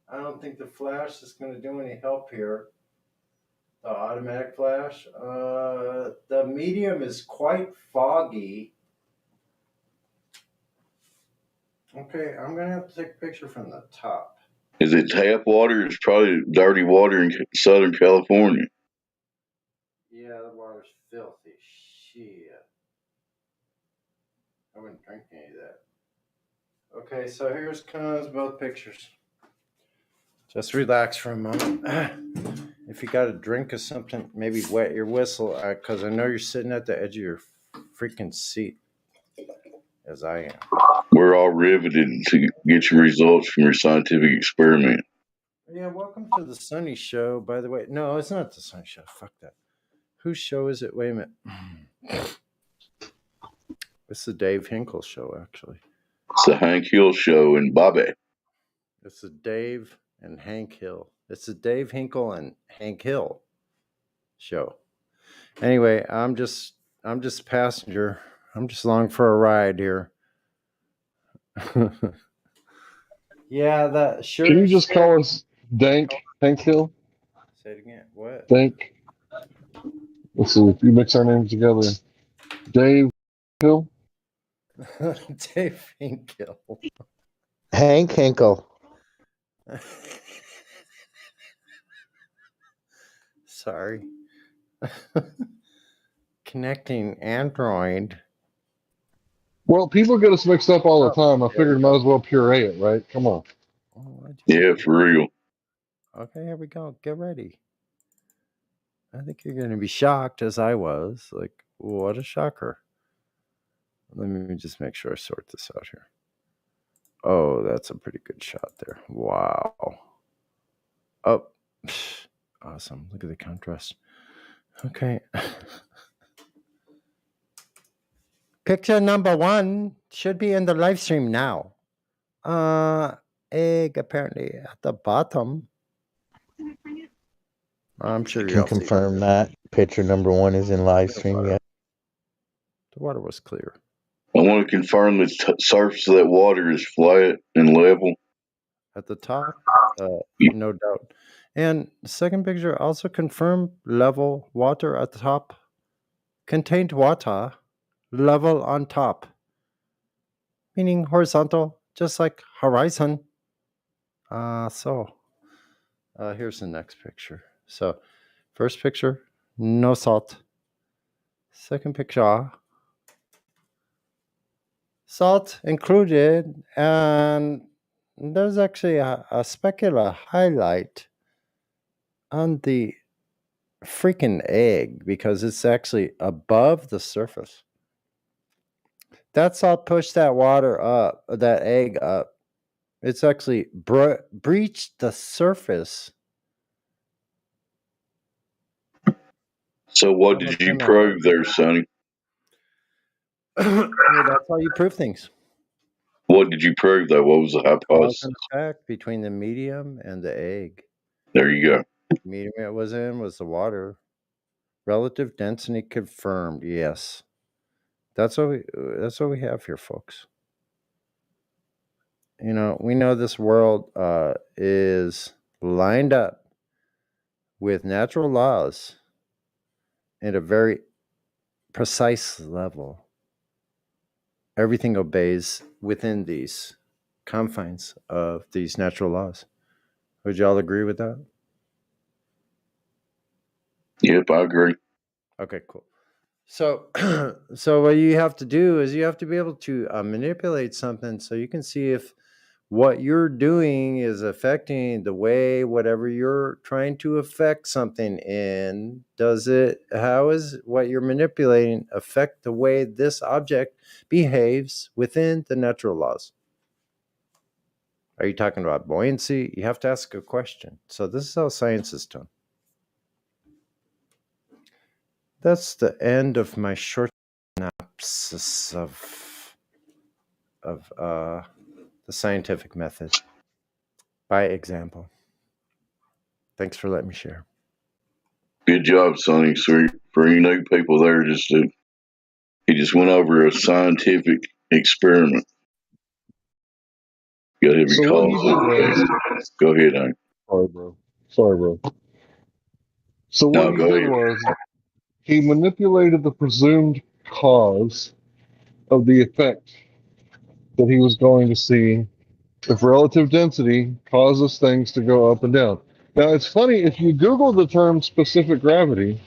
I don't think the flash is going to do any help here. The automatic flash. The medium is quite foggy. Okay, I'm going to have to take a picture from the top. Is it tap water? It's probably dirty water in Southern California. Yeah, the water's filthy. Shit. I wouldn't drink any of that. Okay, so here's comes both pictures. Just relax for a moment. If you got a drink or something, maybe wet your whistle, because I know you're sitting at the edge of your freaking seat, as I am. We're all riveted to get your results from your scientific experiment. Yeah, welcome to the Sunny Show, by the way. No, it's not the Sunny Show. Fuck that. Whose show is it? Wait a minute. It's the Dave Hinkle Show, actually. It's the Hank Hill Show and Bobby. It's the Dave and Hank Hill. It's the Dave Hinkle and Hank Hill Show. Anyway, I'm just a passenger. I'm just along for a ride here. Yeah, that sure. Can you just call us Dank Hank Hill? Say it again. What? Dank. Let's see if you mix our names together. Dave Hill. Dave Hinkle. Hank Hinkle. Sorry. Connecting Android. Well, people get us mixed up all the time. I figured might as well puree it, right? Come on. Yeah, for real. Okay, here we go. Get ready. I think you're going to be shocked, as I was. Like, what a shocker. Let me just make sure I sort this out here. Oh, that's a pretty good shot there. Wow. Oh, awesome. Look at the contrast. Okay. Picture number 1 should be in the live stream now. Egg apparently at the bottom. I'm sure I you can all see confirm that picture number 1 is in live stream. Yeah. the water was clear. I want to confirm the surface of that water is flat and level. At the top, no doubt. And the second picture also confirmed level water at the top. Contained water level on top. Meaning horizontal, just like horizon. Here's the next picture. So, first picture, no salt. Second picture, salt included, and there's actually a specular highlight on the freaking egg because it's actually above the surface. That salt pushed that water up, that egg up. It's actually breached the surface. So what did you prove there, Sonny? Well, that's how you prove things. What did you prove, though? What was the Cause hypothesis? and effect between the medium and the egg. There you go. The medium it was in was the water. Relative density confirmed. Yes, that's what we have here, folks. You know, we know this world is lined up with natural laws at a very precise level. Everything obeys within these confines of these natural laws. Would you all agree with that? Yep, I agree. Okay, cool. So, so what you have to do is you have to be able to manipulate something so you can see if what you're doing is affecting the way whatever you're trying to affect something in. How is what you're manipulating affect the way this object behaves within the natural laws? Are you talking about buoyancy? You have to ask a question. So this is how science is done. That's the end of my short synopsis of the scientific method by example. Thanks for letting me share. Good job, Sonny. So for you new people there, he just went over a scientific experiment. Got every So what he did was, Go ahead, Hank. Sorry, bro. So what No, he go did ahead. was he manipulated the presumed cause of the effect that he was going to see if relative density causes things to go up and down. Now, it's funny, if you Google the term specific gravity,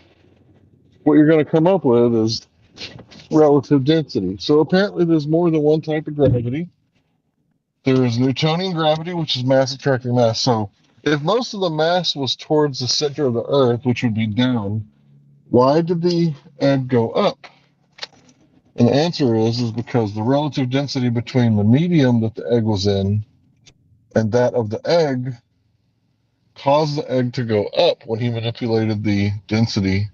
what you're going to come up with is relative density. So apparently there's more than one type of gravity. There's Newtonian gravity, which is mass attracting mass. So if most of the mass was towards the center of the Earth, which would be down, why did the egg go up? And the answer is because the relative density between the medium that the egg was in and that of the egg caused the egg to go up when he manipulated the density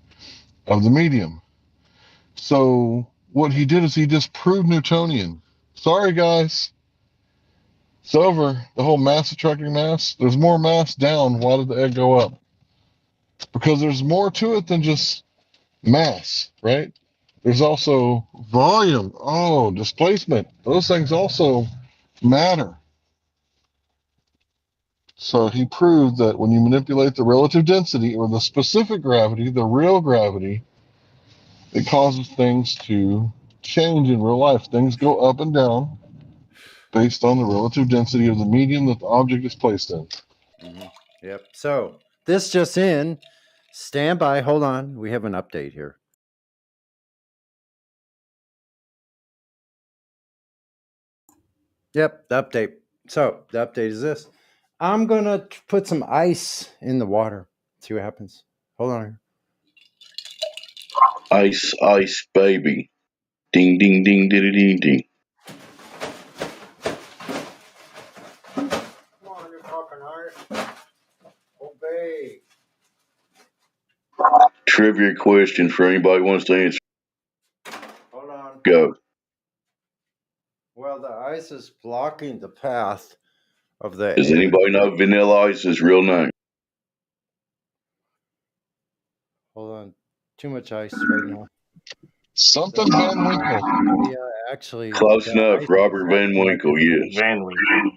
of the medium. So what he did is he just proved Newtonian. Sorry, guys. It's over. The whole mass attracting mass. There's more mass down. Why did the egg go up? Because there's more to it than just mass, right? There's also volume. Oh, displacement. Those things also matter. So he proved that when you manipulate the relative density or the specific gravity, the real gravity, it causes things to change in real life. Things go up and down based on the relative density of the medium that the object is placed in. Mm-hmm. Yep. So this just in. Stand by. Hold on. We have an update here. Yep, the update. So the update is this. I'm going to put some ice in the water. See what happens. Hold on here. Ice, ice, baby. Ding, ding, ding, ding, ding, ding. Come on, you're talking art. Obey. Trivia question for anybody who wants to answer. Hold on. Go. Well, the ice is blocking the path of the Does egg. anybody know Vanilla Ice's real name? Hold on. Too much ice right now. Something Van Winkle. Yeah, actually, Close the enough. ice Robert is Van acting like Winkle, yes. Van Winkle.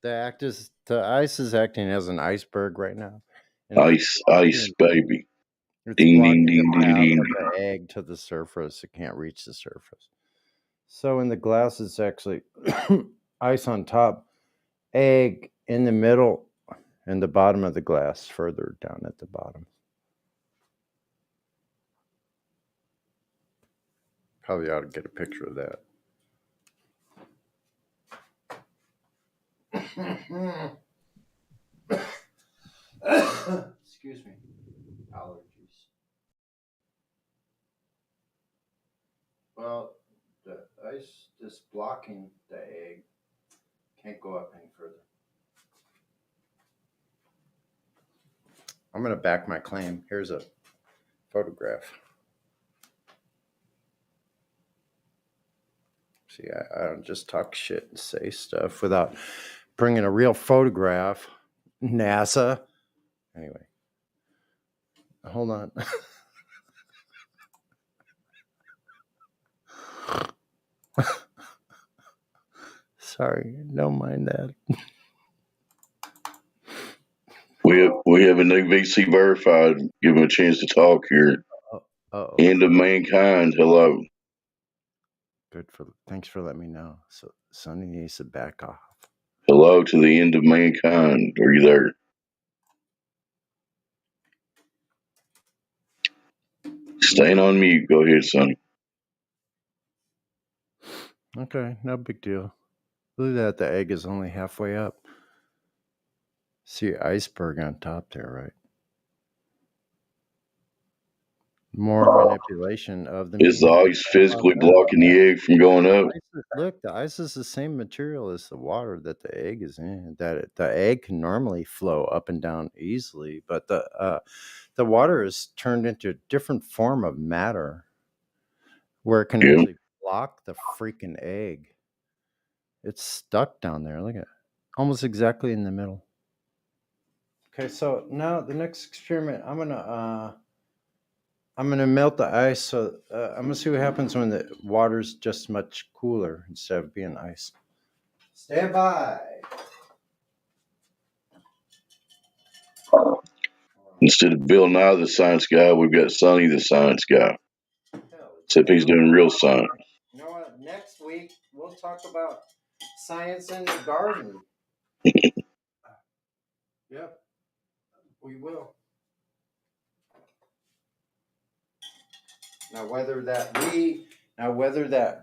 the ice is acting as an iceberg right now. And Ice, ice, baby. it's Ding, blocking ding, ding, the ding, path ding. of the egg to the surface. It can't reach the surface. So in the glass, it's actually ice on top, egg in the middle, and the bottom of the glass further down at the bottom. Probably ought to get a picture of that. Excuse me. Allergies. Well, the ice is blocking the egg. Can't go up any further. I'm going to back my claim. Here's a photograph. See, I don't just talk shit and say stuff without bringing a real photograph. NASA. Anyway, hold on. Sorry, don't mind that. We have a new VC verified. Give him a chance to talk here. Uh-oh. End of mankind. Hello. Thanks for letting me know. So Sonny needs to back off. Hello to the end of mankind. Are you there? Staying on mute. Go ahead, Sonny. Okay, no big deal. Look at that. The egg is only halfway up. See iceberg on top there, right? More manipulation of the Is the medium. ice physically blocking the egg from going up? Look, the ice is the same material as the water that the egg is in. That the egg can normally flow up and down easily, but the water is turned into a different form of matter where it can actually block the freaking egg. It's stuck down there. Look at it. Almost exactly in the middle. Okay, so now the next experiment, I'm gonna melt the ice. So I'm gonna see what happens when the water's just much cooler instead of being ice. Stand by. Instead of Bill Nye the science guy, we've got Sonny the science guy. Except he's doing real science. You know what? Next week we'll talk about science in the garden. Yep, we will. Now whether that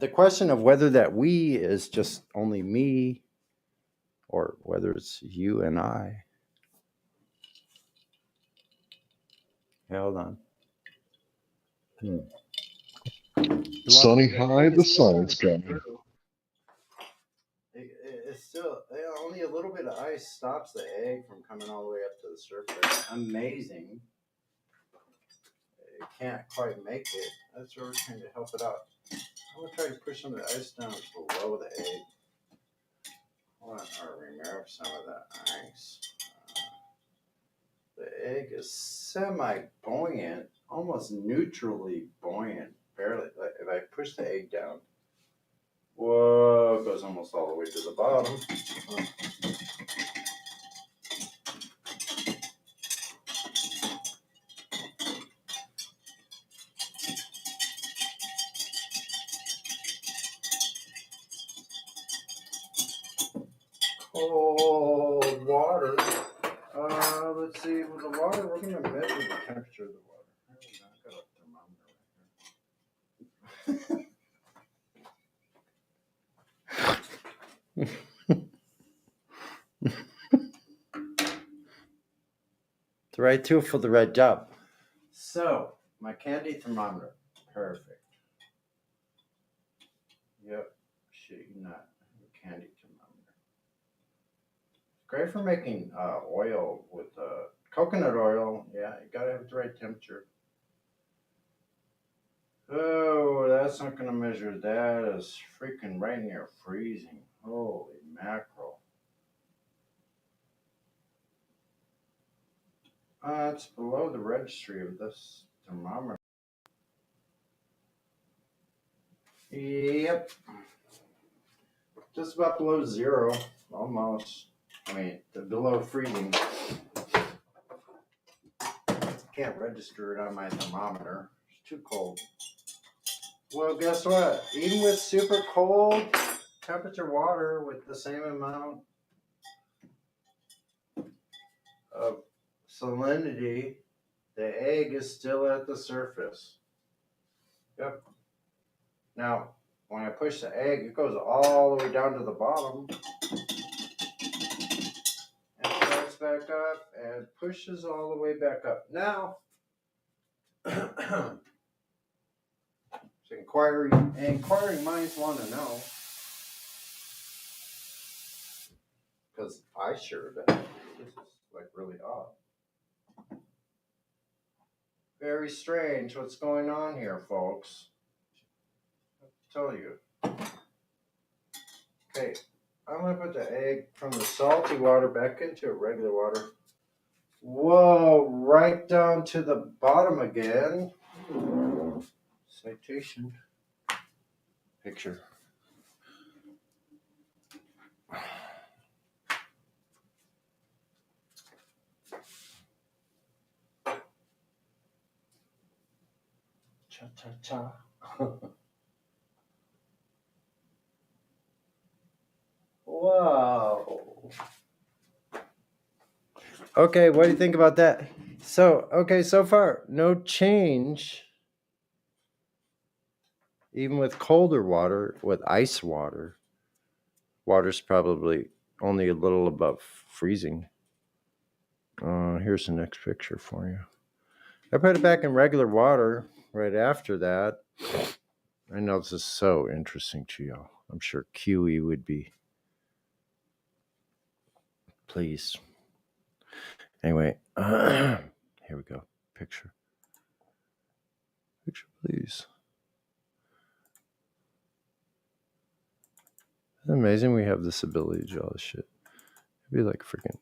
the question of whether that we is just only me or whether it's you and I. Hold on. Sonny High, the science guy. It's still only a little bit of ice stops the egg from coming all the way up to the surface. Amazing. It can't quite make it. That's where we're trying to help it out. I'm gonna try to push some of the ice down below the egg. Hold on, or remove some of that ice. The egg is semi-buoyant, almost neutrally buoyant, barely. Like if I push the egg down, whoa, it goes almost all the way to the bottom. Cold water. Let's see. With the water, we're going to measure the temperature of the The right tool for the right job. So, my candy thermometer. Perfect. Yep. Shit, not a candy thermometer. Great for making oil with coconut oil. Yeah, you gotta have the right temperature. Oh, that's not gonna measure that. It's freaking right near freezing. Holy mackerel. It's below the registry of this thermometer. Yep. Just about below zero. Almost. I mean, below freezing. Can't register it on my thermometer. It's too cold. Well, guess what? Even with super cold temperature water with the same amount of salinity, the egg is still at the surface. Yep. Now, when I push the egg, it goes all the way down to the bottom and starts back up and pushes all the way back up. Now, inquiring minds want to know, because I sure don't. This is like really odd. Very strange what's going on here, folks. I'll tell you. Okay, I'm going to put the egg from the salty water back into regular water. Whoa, right down to the bottom again. Citation. Picture. Cha-cha-cha. Wow. Okay, what do you think about that? So, okay, so far, no change. Even with colder water, with ice water, water's probably only a little above freezing. Here's the next picture for you. I put it back in regular water right after that. I know this is so interesting to y'all. I'm sure QE would be pleased. Anyway, here we go. Picture. Picture, please. Isn't it amazing we have this ability to draw this shit? It'd be like freaking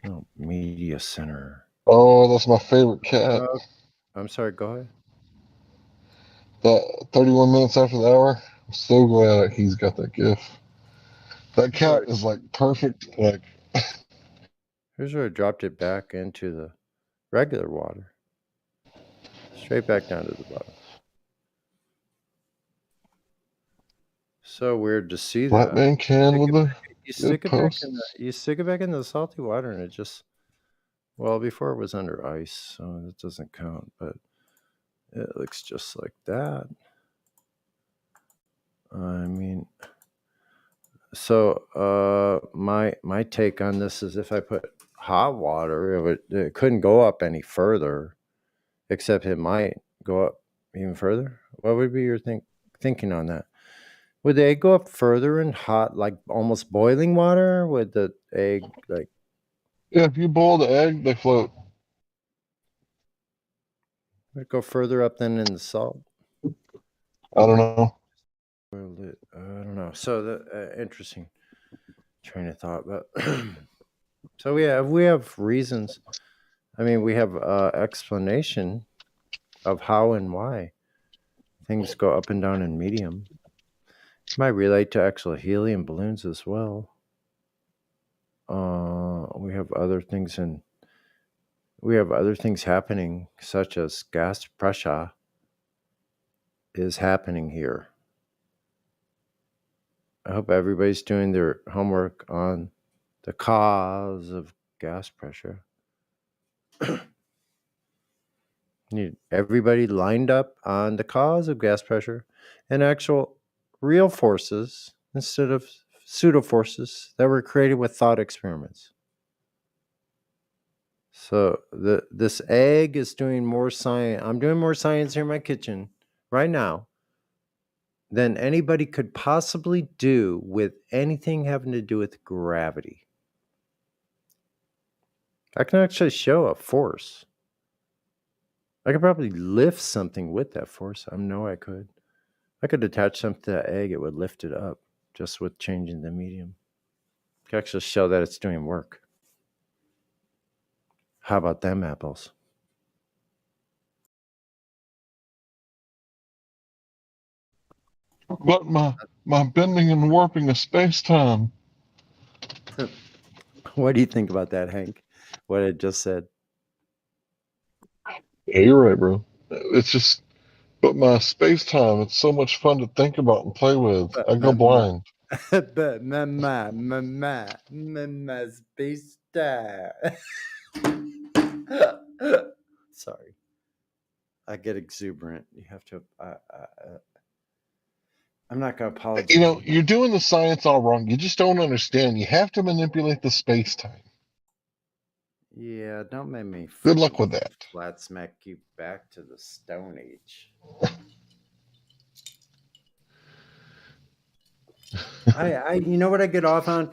no, media center. Oh, that's my favorite cat. I'm sorry, go ahead. That 31 minutes after the hour, I'm so glad he's got that gift. That cat is like perfect. Like, Here's where I dropped it back into the regular water. Straight back down to the bottom. So weird to see Black that. man can with the You stick it back posts. in the salty water and it just, well, before it was under ice, so that doesn't count, but it looks just like that. I mean, so my take on this is if I put hot water, it couldn't go up any further, except it might go up even further. What would be your thinking on that? Would the egg go up further in hot, like almost boiling water? Would the egg like? Yeah, if you boil the egg, they float. Would it go further up than in the salt? I don't know. I don't know. So the interesting train of thought, but so we have reasons. I mean, we have explanation of how and why things go up and down in medium. It might relate to actual helium balloons as well. We have other things happening, such as gas pressure is happening here. I hope everybody's doing their homework on the cause of gas pressure. Need everybody lined up on the cause of gas pressure and actual real forces instead of pseudo forces that were created with thought experiments. So this egg is doing more science. I'm doing more science here in my kitchen right now than anybody could possibly do with anything having to do with gravity. I can actually show a force. I could probably lift something with that force. I know I could. I could attach something to that egg. It would lift it up just with changing the medium. I could actually show that it's doing work. How about them apples? But my bending and warping of space time. What do you think about that, Hank? What I just said. Yeah, you're right, bro. It's just, but my space time, it's so much fun to think about and play with. I go blind. But my space time. Sorry. I get exuberant. You have to. I'm not going to apologize. You know, you're doing the science all wrong. You just don't understand. You have to manipulate the space time. Yeah, don't make me. Good luck with that. Flat smack you back to the Stone Age. You know what I get off on?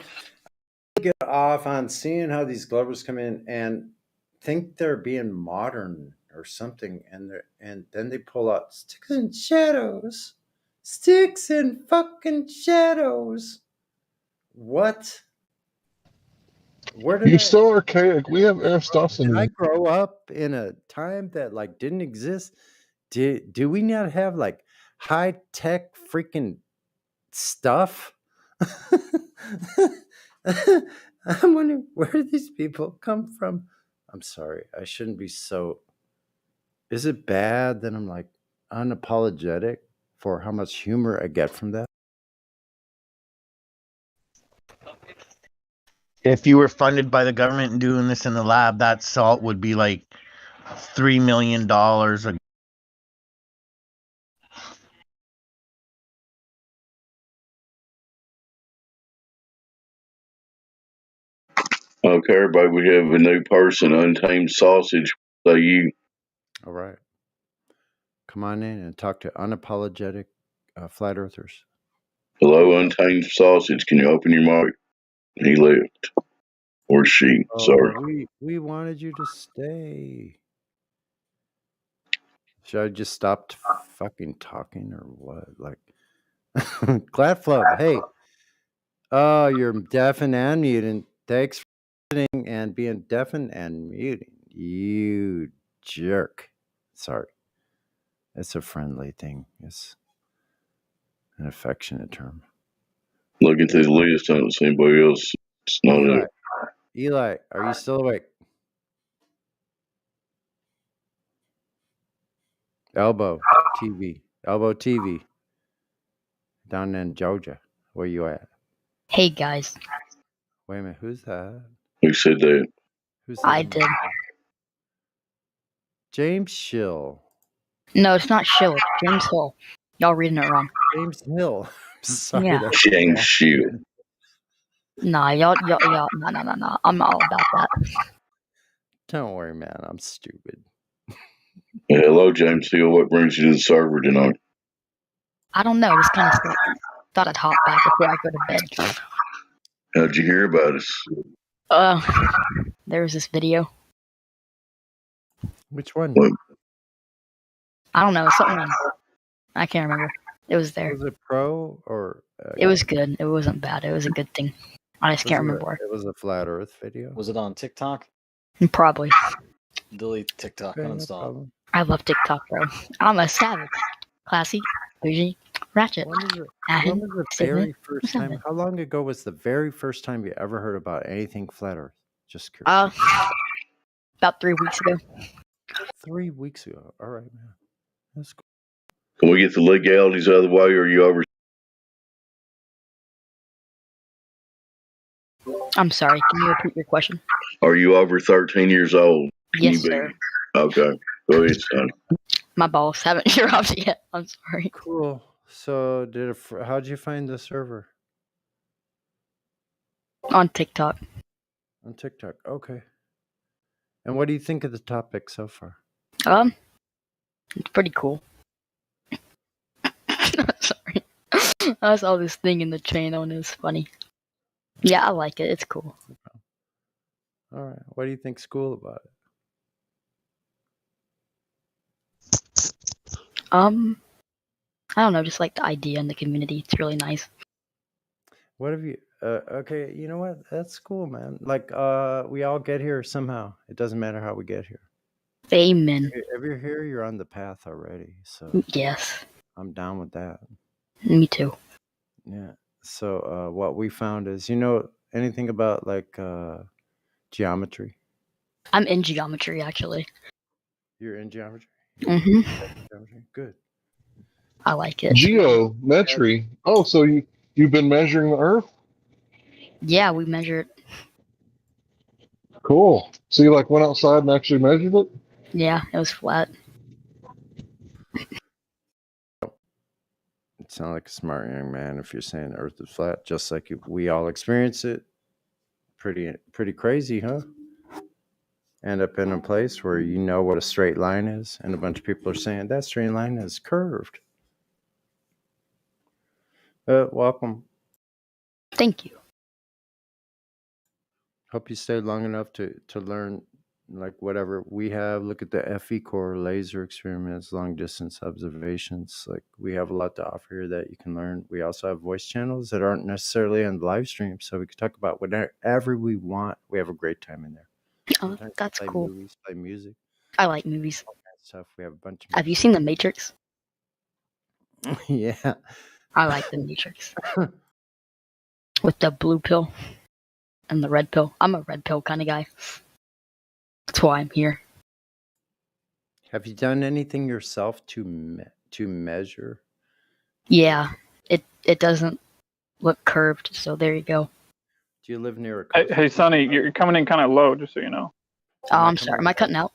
I get off on seeing how these Glovers come in and think they're being modern or something, and then they pull out sticks and shadows. Sticks and fucking shadows. What? Where did You're so archaic. We have Aristotle's. Did I grow up in a time that like didn't exist? Do we not have like high tech freaking stuff? I'm wondering where these people come from. I'm sorry. I shouldn't be so. Is it bad that I'm like unapologetic for how much humor I get from that? If you were funded by the government and doing this in the lab, that salt would be like $3 million. Okay, everybody, we have a new person, Untamed Sausage. So you. All right. Come on in and talk to unapologetic flat earthers. Hello, Untamed Sausage. Can you open your mic? He left. Or she. Sorry. We wanted you to stay. Should I just stop fucking talking or what? Like, Glad Flub, hey. Oh, you're deafened and muted. Thanks for listening and being deafened and muting. You jerk. Sorry. It's a friendly thing. It's an affectionate term. Looking through the list, I don't see anybody else. It's not Eli, it. Eli, are you still awake? Elbow TV. Down in Georgia. Where you at? Hey guys. Wait a minute, who's that? Who said that? Who's I that? did. James Schill. No, it's not Shill. It's James Hill. Y'all reading it wrong. James Hill. Sorry. Yeah. James Schill. Nah, y'all. No. I'm all about that. Don't worry, man. I'm stupid. Hello, James Hill. What brings you to the server tonight? I don't know. Just kind of thought I'd hop back before I go to bed. How'd you hear about us? There was this video. Which one? What? I don't know. Something. I can't remember. It was there. Was it pro or? It was good. It wasn't bad. It was a good thing. I just can't remember. It was a flat Earth video. Was it on TikTok? Probably. Delete TikTok. Okay, Uninstall. no I love TikTok, bro. I'm a savage. Classy, bougie, ratchet. When was the very first time? How long ago was the very first time you ever heard about anything flat Earth? Just curious. About 3 weeks ago. 3 weeks ago. All right, man. That's cool. Can we get the legalities out of the way, or are you over? I'm sorry. Can you repeat your question? Are you over 13 years old? Yes, sir. Okay. Go ahead, son. My balls haven't dropped yet. I'm sorry. Cool. So, how'd you find the server? On TikTok. On TikTok. Okay. And what do you think of the topic so far? It's pretty cool. Sorry. I saw this thing in the channel and it was funny. Yeah, I like it. It's cool. All right. What do you think's cool about it? I don't know, just like the idea and the community. It's really nice. What have you? Okay, you know what? That's cool, man. Like, we all get here somehow. It doesn't matter how we get here. Amen. If you're here, you're on the path already. So Yes. I'm down with that. Me too. Yeah. So what we found is, you know, anything about like geometry? I'm in geometry actually. You're in geometry? Mhm. Geometry? Good. I like it. Geometry. Oh, so you've been measuring the Earth? Yeah, we measured. Cool. So you like went outside and actually measured it? Yeah, it was flat. You sound like a smart young man if you're saying the Earth is flat, just like we all experience it. Pretty crazy, huh? End up in a place where you know what a straight line is, and a bunch of people are saying that straight line is curved. Welcome. Thank you. Hope you stayed long enough to learn like whatever we have. Look at the FE core laser experiments, long distance observations. Like we have a lot to offer here that you can learn. We also have voice channels that aren't necessarily on the live stream, so we can talk about whatever we want. We have a great time in there. Oh, Sometimes that's play cool. movies, play music, I like movies. all kinds of stuff. We have a bunch of Have you seen The Matrix? yeah. I like The Matrix. With the blue pill and the red pill. I'm a red pill kind of guy. That's why I'm here. Have you done anything yourself to measure? Yeah, it doesn't look curved, so there you go. Do you live near a coast? Hey, Sonny, you're coming in kind of low, just so you know. Oh, I'm sorry. Am I cutting out?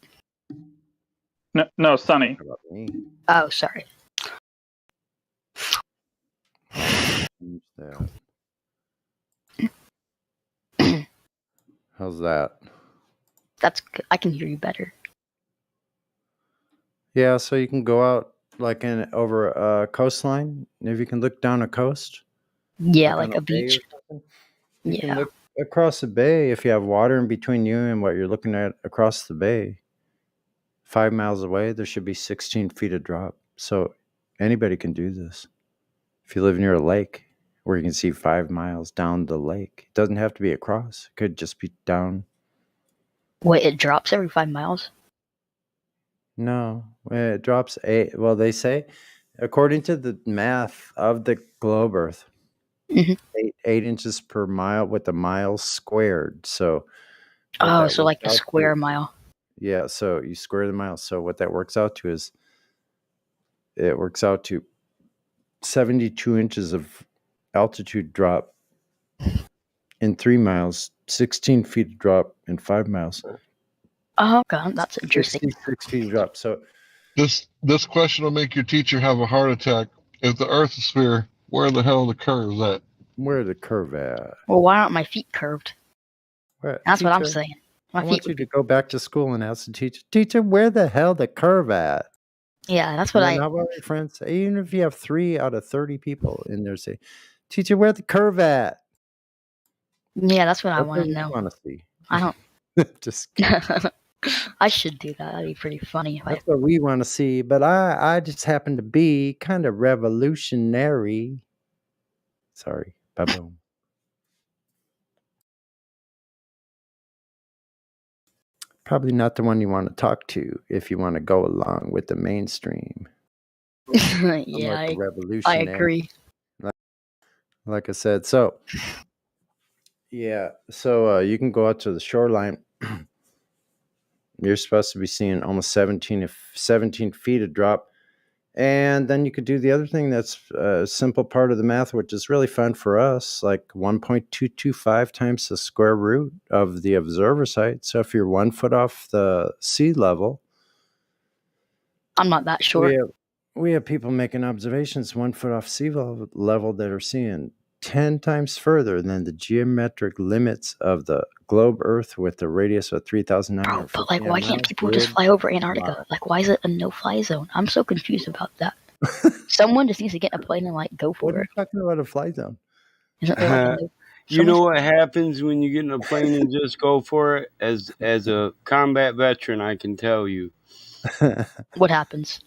No, Sonny. About me. Oh, sorry. Change that. How's that? That's good. I can hear you better. Yeah, so you can go out like over a coastline. If you can look down a coast. Yeah, like on a beach. You can look across the bay if you have water in between you and what you're looking at across the bay. 5 miles away, there should be 16 feet of drop. So anybody can do this. If you live near a lake where you can see 5 miles down the lake, it doesn't have to be across. It could just be down. Wait, it drops every 5 miles? No, it drops 8. Well, they say, according to the math of the globe Earth, 8 inches per mile with the miles squared. So, oh, so like a square mile. Yeah, so you square the miles. So what that works out to is, it works out to 72 inches of altitude drop in 3 miles, 16 feet of drop in 5 miles. Oh, God, that's interesting. 66 feet of drop. So this question will make your teacher have a heart attack. If the Earth is a sphere, where the hell are the curves at? Where are the curve at? Well, why aren't my feet curved? That's what I'm Teacher, saying. I want you to go back to school and ask the teacher, where the hell the curve at? Yeah, that's what And then how about your friends? Even if you have 3 out of 30 people in there say, teacher, where the curve at? Yeah, that's what I That's want what to we know. want to see. I don't. Just kidding. I should do that. That'd be pretty funny. That's what we want to see. But I just happen to be kind of revolutionary. Sorry. Ba-boom. Probably not the one you want to talk to if you want to go along with the mainstream. Yeah, I agree. Like I said, so yeah, so you can go out to the shoreline. You're supposed to be seeing almost 17 feet of drop. And then you could do the other thing that's a simple part of the math, which is really fun for us, like 1.225 times the square root of the observer site. So if you're 1 foot off the sea level, I'm not that short. We have people making observations 1 foot off sea level that are seeing 10 times further than the geometric limits of the globe Earth with a radius of 3,950 But like, why can't miles people just would fly over Antarctica? fly. Like, why is it a no-fly zone? I'm so confused about that. Someone just needs to get in a plane and like go What for are you it. talking about a fly zone? Isn't there like a no? You know Someone what happens when you get in a plane and just go for it? As a combat veteran, I can tell you. What happens?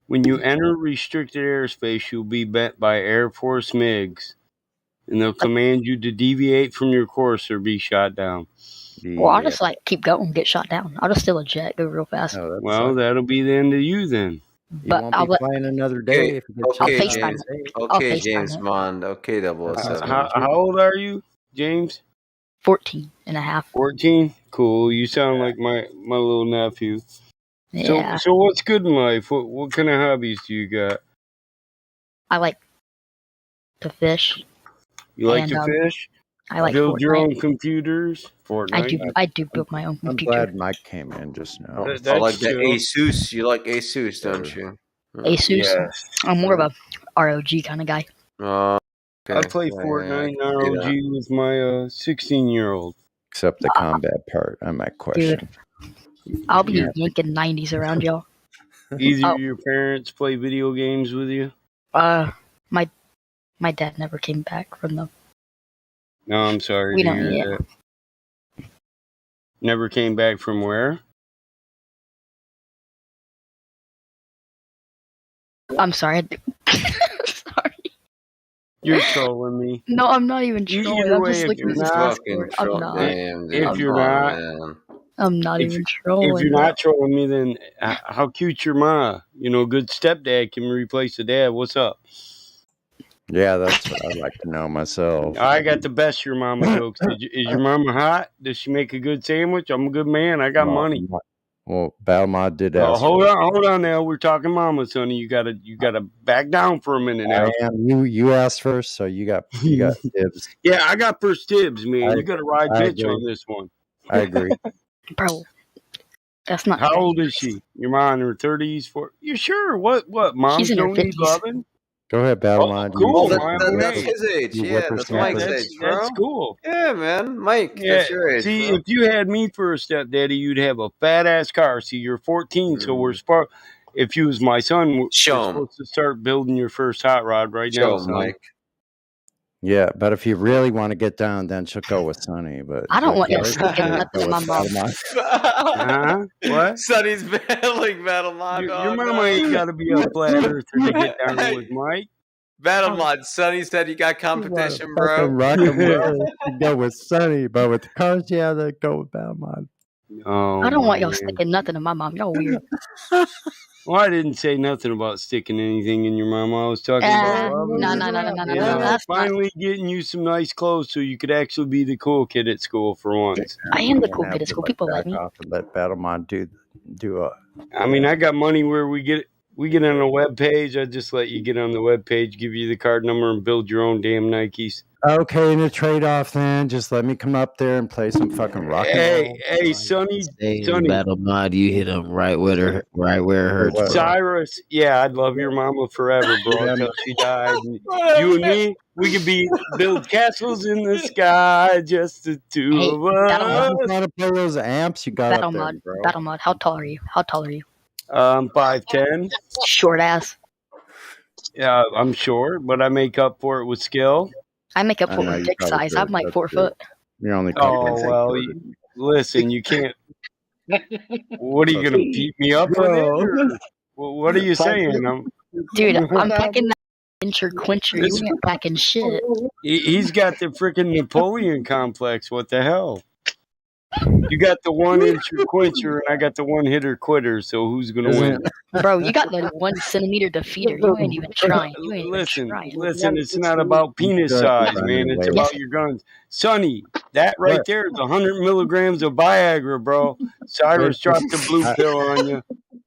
When you enter restricted airspace, you'll be met by Air Force MiGs, and they'll command you to deviate from your course or be shot down. Well, I'll just like keep going, get shot down. I'll just steal a jet, go real fast. Oh, Well, that'll be the end of you then. You But won't I'll be let. flying another day if you get I'll shot FaceTime down. it. I'll Okay, FaceTime James it. Bond. Okay, 007. How old are you, James? 14 and a half. 14? Cool. You sound like my little nephew. Yeah. So what's good in life? What kind of hobbies do you got? I like to fish. You like and, to fish? I like build your Fortnite. own computers? Fortnite? I do build my own I'm computer. glad Mike came in just now. I like the Asus. You like Asus, don't you? Asus. Yes. I'm more of a ROG kind of guy. Okay. I play Fortnite and I can see ROG that. with my 16-year-old. Except the combat part, I might question. I'll be Yeah. yanking 90s around y'all. Either of your parents play video games with you? My dad never came back from them. No, I'm sorry We to don't. hear Yeah. that. Never came back from where? I'm sorry. You're trolling me. No, I'm not even trolling. Either I'm way, just if looking you're at the not, Discord. I'm not. if you're not, I'm not even trolling. if you're not trolling me, then how cute your ma? You know, good stepdad can replace the dad. What's up? Yeah, that's what I'd like to know myself. I got the best your mama jokes. Is your mama hot? Does she make a good sandwich? I'm a good man. I got money. Well, Balmod did Oh, ask. hold on now. We're talking mama, sonny. You gotta back down for a minute now. I am. You asked first, so you got dibs. Yeah, I got first dibs, man. You gotta ride I bitch agree. on this one. I agree. Bro, that's not. How old is she? Your mom in her 30s? You sure? What? Moms She's in her don't need 50s. loving? Go ahead, Balmod. Cool. That's Hey, his age. you Yeah, that's Mike's whippersnapper. age, bro. That's cool. Yeah, man. Mike, Yeah. that's your age, See, bro. if you had me for a stepdaddy, you'd have a fat ass car. See, you're 14, so we're if you was my son, we're supposed to start building your first hot rod right now, son. Mike. Yeah, but if you really want to get down, then she'll go with Sonny. But I don't want y'all okay, sticking go nothing in with my mom. Balmod. What? Sonny's battling Battle Mod. Your mama ain't got to be a flat earther to get down with Mike. Battle Mod. Sonny said you got competition, bro. Fucking rock and roll. You go with Sonny, but with the cars, yeah, they go with Balmod. Oh, I don't want y'all man. sticking nothing in my mom. Y'all weird. Well, I didn't say nothing about sticking anything in your mama. I was talking about loving No, her. no, no, no, no, no, You no. know, That's not. finally getting you some nice clothes so you could actually be the cool kid at school for once. I am the We're cool gonna kid have at to school. People like back me. off and let Battlemod do a. I mean, I got money where we get on a web page. I just let you get on the web page, give you the card number, and build your own damn Nikes. Okay, in a trade-off, then just let me come up there and play some fucking rock and roll. Hey, Sonny, Sonny. Battle Mod, you hit him right where it hurts, bro. Cyrus, yeah, I'd love your mama forever, bro, until she died. And you and me, we could build castles in the sky, just the two Hey, of Battle us. Mod. Want to play those amps you got Battle up there, Mod. bro? Battle Mod. How tall are you? How tall are you? 5'10". Short ass. Yeah, I'm short, but I make up for it with skill. I make up I for it know, with you dick probably size. could. I'm like That's 4 true. foot. You're only. Oh well, listen, you can't. What are you gonna beat me up with it? Or what are you saying? Dude, I'm packing that incher quencher. You ain't packing shit. He's got the freaking Napoleon complex. What the hell? You got the 1-incher quencher, and I got the 1-hitter quitter. So who's gonna win? Bro, you got the 1 centimeter defeater. You ain't even trying. You ain't Listen, even trying. listen. It's not about penis size, man. It's about your guns. Sonny, that right there is 100 milligrams of Viagra, bro. Cyrus dropped the blue pill on you.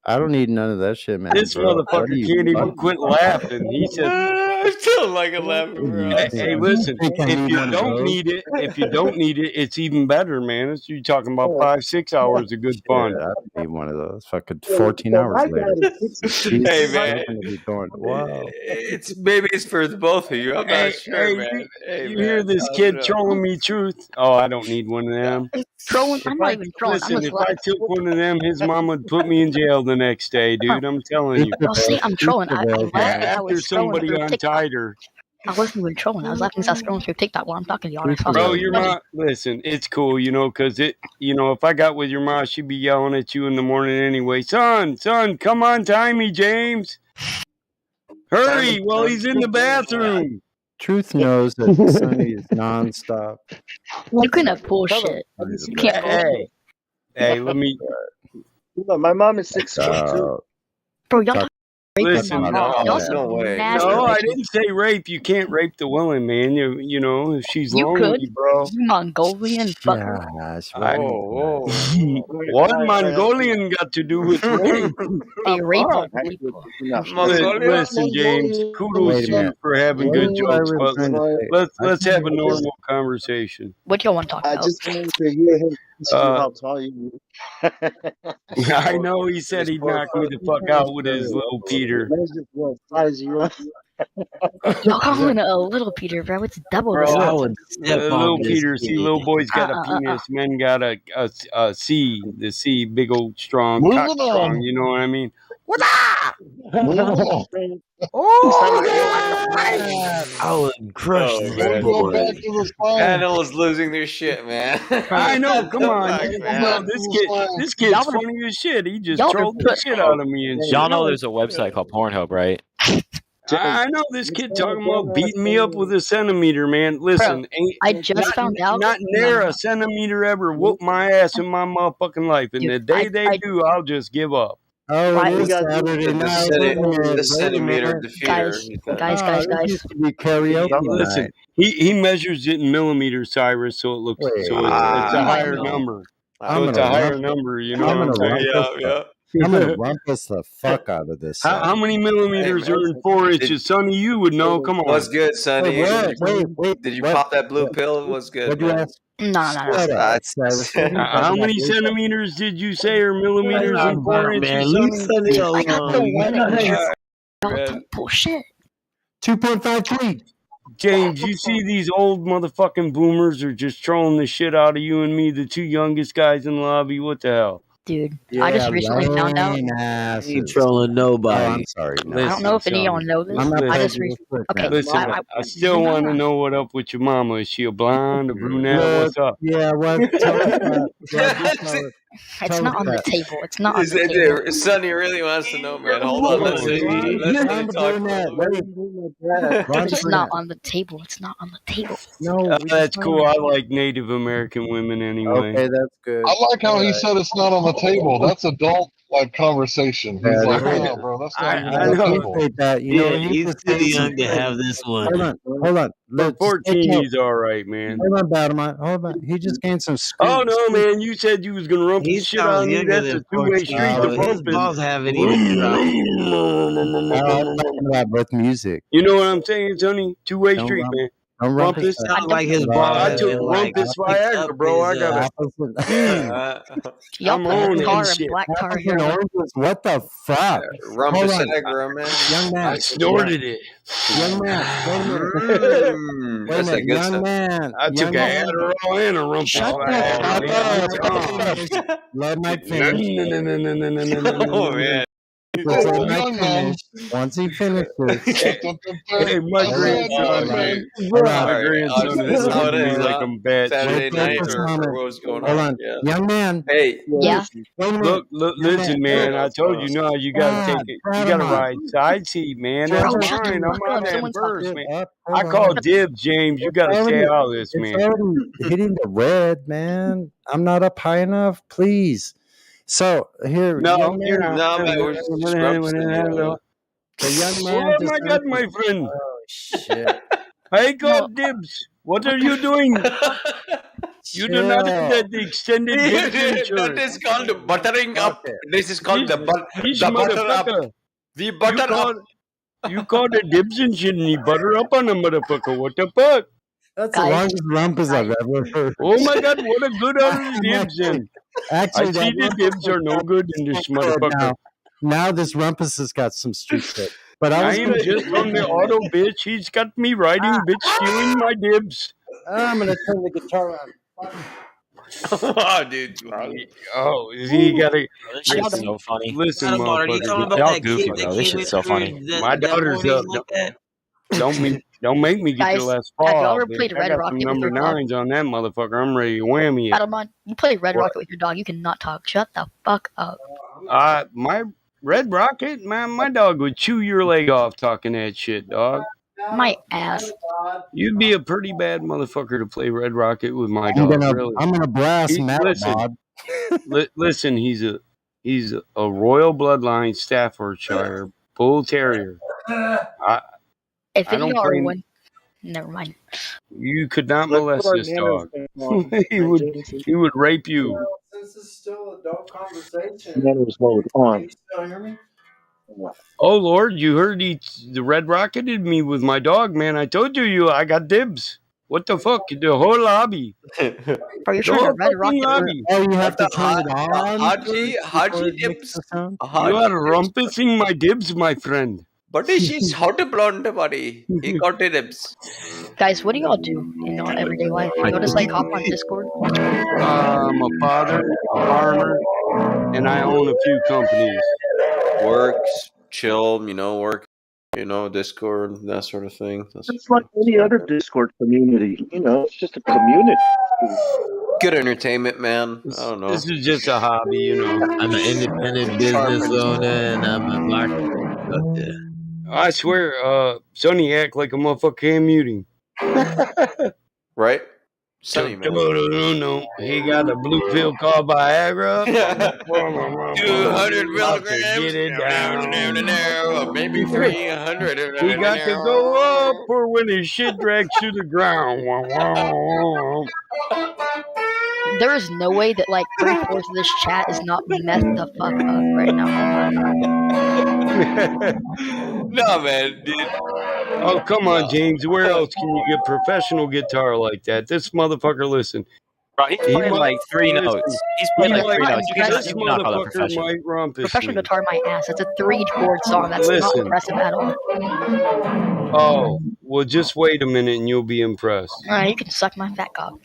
I don't need none of that shit, man. This bro. motherfucker can't even quit laughing. He said, I'm still like laughing, bro. Hey, listen, think I if need you one of don't those? need it, it's even better, man. You're talking about 5-6 hours of good Yeah, fun. I don't need one of those. Fucking 14 hours later. She's Hey, still man. gonna be going, wow. Maybe it's for the both of you. I'm not sure, man. Hey, you man. hear this I kid don't know. trolling me truth? Oh, I don't need one of them. Trolling? If I'm not I even trolling. listen, I'm just if I took one of them, his mom would put me in jail the next day, dude. I'm telling you. Well, see, I'm trolling. I laughed because I After was scrolling somebody through TikTok. untied her. I wasn't even trolling. I was laughing because I was scrolling through TikTok while I'm talking to y'all. I saw Bro, something your funny. mom, listen, it's cool, because if I got with your mom, she'd be yelling at you in the morning anyway. Son, come on, time me, James. Hurry, well, he's in the bathroom. Truth knows that Sonny is nonstop. You couldn't have bullshit. You can't bullshit. Hey, let me. My mom is 6'2". Bro, y'all talking Listen, y'all some nasty no, I bitches. didn't say rape. You can't rape the woman, man. If she's You lonely, could, bro. you Mongolian fucker. What Mongolian got to do with rape? They rape all people. Listen, James. Kudos Wait a to you minute. for having What good is I jokes, was but trying to say? let's have a normal conversation. What y'all want to talk I about? just wanted to hear him ask you how tall you were. I know he said he'd knock me the fuck out with his little Peter. Measure what size you are. Y'all calling it a little Peter, bro. It's double Bro, the I size. would little Peter. See, little boy's got a penis. Men got a C. The C, big old strong, Moving cock strong. on. You know what I mean? Moving on. I would crush Oh, this man. Go boy. back to the slime. Panel is losing their shit, man. I know. What Come the on, fuck, Go man? bro. back to the slime. This kid's Y'all would've- funny as shit. He just y'all would've trolled the put- shit out of me and shit. Y'all know there's a website called Pornhub, right? I know this kid talking about beating me up with a centimeter, man. Listen, I just found out. not near a centimeter ever whoop my ass in my motherfucking life. And the day they do, I'll just give up. Oh, Right. it is Saturday night. Wait a minute. The centimeter Guys, defeater. guys. This used to be karaoke Now, listen, night. he measures it in millimeters, Cyrus, so it looks Wait. it's a higher know. number. I'm So it's gonna a higher rump- number. You know I'm what I'm gonna saying? rumpus I'm gonna rumpus the fuck out of this. How many millimeters are in 4 inches, Sonny? You would know. Come on. What's good, Sonny? Wait. Did you pop that blue pill? What's good, What'd you man? ask? No. Shut up, Cyrus. How many centimeters did you say are millimeters in 4 inches, Man, leave Sonny? Sonny I got the alone. one inch. Y'all man. don't bullshit. 2.5 feet. James, you see these old motherfucking boomers are just trolling the shit out of you and me, the two youngest guys in the lobby. What the hell? Dude, I just recently found out. Ain't trolling nobody. Oh, I'm sorry. No. I don't know if any of y'all know this. I'm not I just taking this quick, okay. man. Listen, I still want to know what up with your mama. Is she a blonde, a brunette? What's up? Yeah, what? Tell us that. Yeah, just tell us. It's Tell not us on the that. table. It's not on the table. Sonny really wants to know, man. Hold on, let's let him talk. It's not on the table. It's not on the table. No, That's cool. I like Native American women anyway. Okay, that's good. I like how he said it's not on the table. That's adult conversation. He's like, no, bro, that's not even on the table. That. You know, he's too young to have this one. Hold on. For 14, he's all right, man. Hold on, Batman. Hold on. He just gained some scoops. Oh no, man! You said you was gonna rump the shit out of me. That's a two-way street to His bumping. balls haven't even dropped. With music. You know what I'm saying, Sonny? Two-way street, man. It sounds like his balls I have took been like Rumpus Viagra, bro. I got Y'all I'm put on a tar that and shit. black tar here. What the fuck? Rumpus Hold on. Viagra, man. Young man. I snorted it. Young man. Wait a That's minute. that good Young stuff. man. I took a Adderall and a Rumpus Viagra. Let Mike finish. Oh man. Let Mike finish. Once he finishes. Hey, my grandson, man. My grandson this is is how looking it at me is, like huh? I'm bad. Saturday night Focus or on it. what was going Hold on? on. Yeah. Young man. Hey, Yeah. Wait a minute. Look, Young listen, man. I told you, no, you gotta take it. You gotta ride side seat, man. That's Bro, shut the fine. I'm fuck not up. at Someone's first, talking. man. I call dibs, James. You gotta stay out of this, It's man. already hitting the red, man. I'm not up high enough. Please. So here, No, young you're man. not. no, man, we're just rumpusing. The young man Oh just my God, my friend. Oh shit. I call dibs. What are you doing? You do not have that extended dibs that insurance. is called buttering up. This is called This the butter up. motherfucker. The butter up. You called it dibs and shit, and he butter up on a motherfucker. What the fuck? That's the Guys, longest rumpus I've ever heard. Oh my god, what a good out of the dibs in. Actually, I see the dibs are no good in this motherfucker. Now this rumpus has got some street cred. But I I was am gonna just on the auto, bitch. He's got me riding, bitch, stealing my dibs. I'm gonna turn the guitar on. Oh, dude. Wow. Oh, you gotta This shit's so funny. listen, Adam, are you talking motherfucker. about Y'all that goofy kid that though. This came shit's in so funny. My daughter's up. like that? Don't make me get Guys, their last have y'all fall. ever Bitch. played I Red got Rocket some with number your dog? 9s on that motherfucker. I'm ready to whammy it. Adelmon, you play Red What? Rocket with your dog. You cannot talk. Shut the fuck up. My Red Rocket, man, my dog would chew your leg off talking that shit, dog. My ass. You'd be a pretty bad motherfucker to play Red Rocket with my I'm dog, gonna really. brass metal, Listen, Bob. listen, he's a Royal Bloodline Staffordshire Bull Terrier. If I you don't are play. one, never mind. You could not Look molest what our this nana's dog. been on. he would rape you. This is still adult conversation. Nana's mode on. You still hear me? Oh Lord, you heard the Red Rocketed me with my dog, man. I told you I got dibs. What the fuck? The whole lobby. Are you The trying to whole Red fucking Rocket? lobby. Oh, you have to turn it on. Haji dips. You are rumpusing my dibs, my friend. But she's hot blonde, buddy. He got dips. Guys, what do y'all do in your everyday life? Y'all just like hop on Discord? I'm a father, a farmer, and I own a few companies. Works, chill, work, Discord, that sort of thing. It's like any other Discord community. It's just a community. Good entertainment, man. I don't know. This is just a hobby, I'm an independent business owner and I'm a marketer out there. I swear, Sonny act like a motherfucker can't mute him. Right? Sonny, man. No. He got a blue pill called Viagra. 200 milligrams. Get it down. Or maybe 300. He got to go up or when his shit drags to the ground. There is no way that like 3/4 of this chat is not messed the fuck up right now. No, man, dude. Oh, come on, James. Where else can you get professional guitar like that? This motherfucker, listen. Bro, he's playing like 3 notes. He's playing like 3 notes. This You cannot call it motherfucker professional. might rumpus Professional me. guitar, my ass. That's a 3-chord song. That's not Listen. impressive at all. Oh, well, just wait a minute and you'll be impressed. You can suck my fat cock.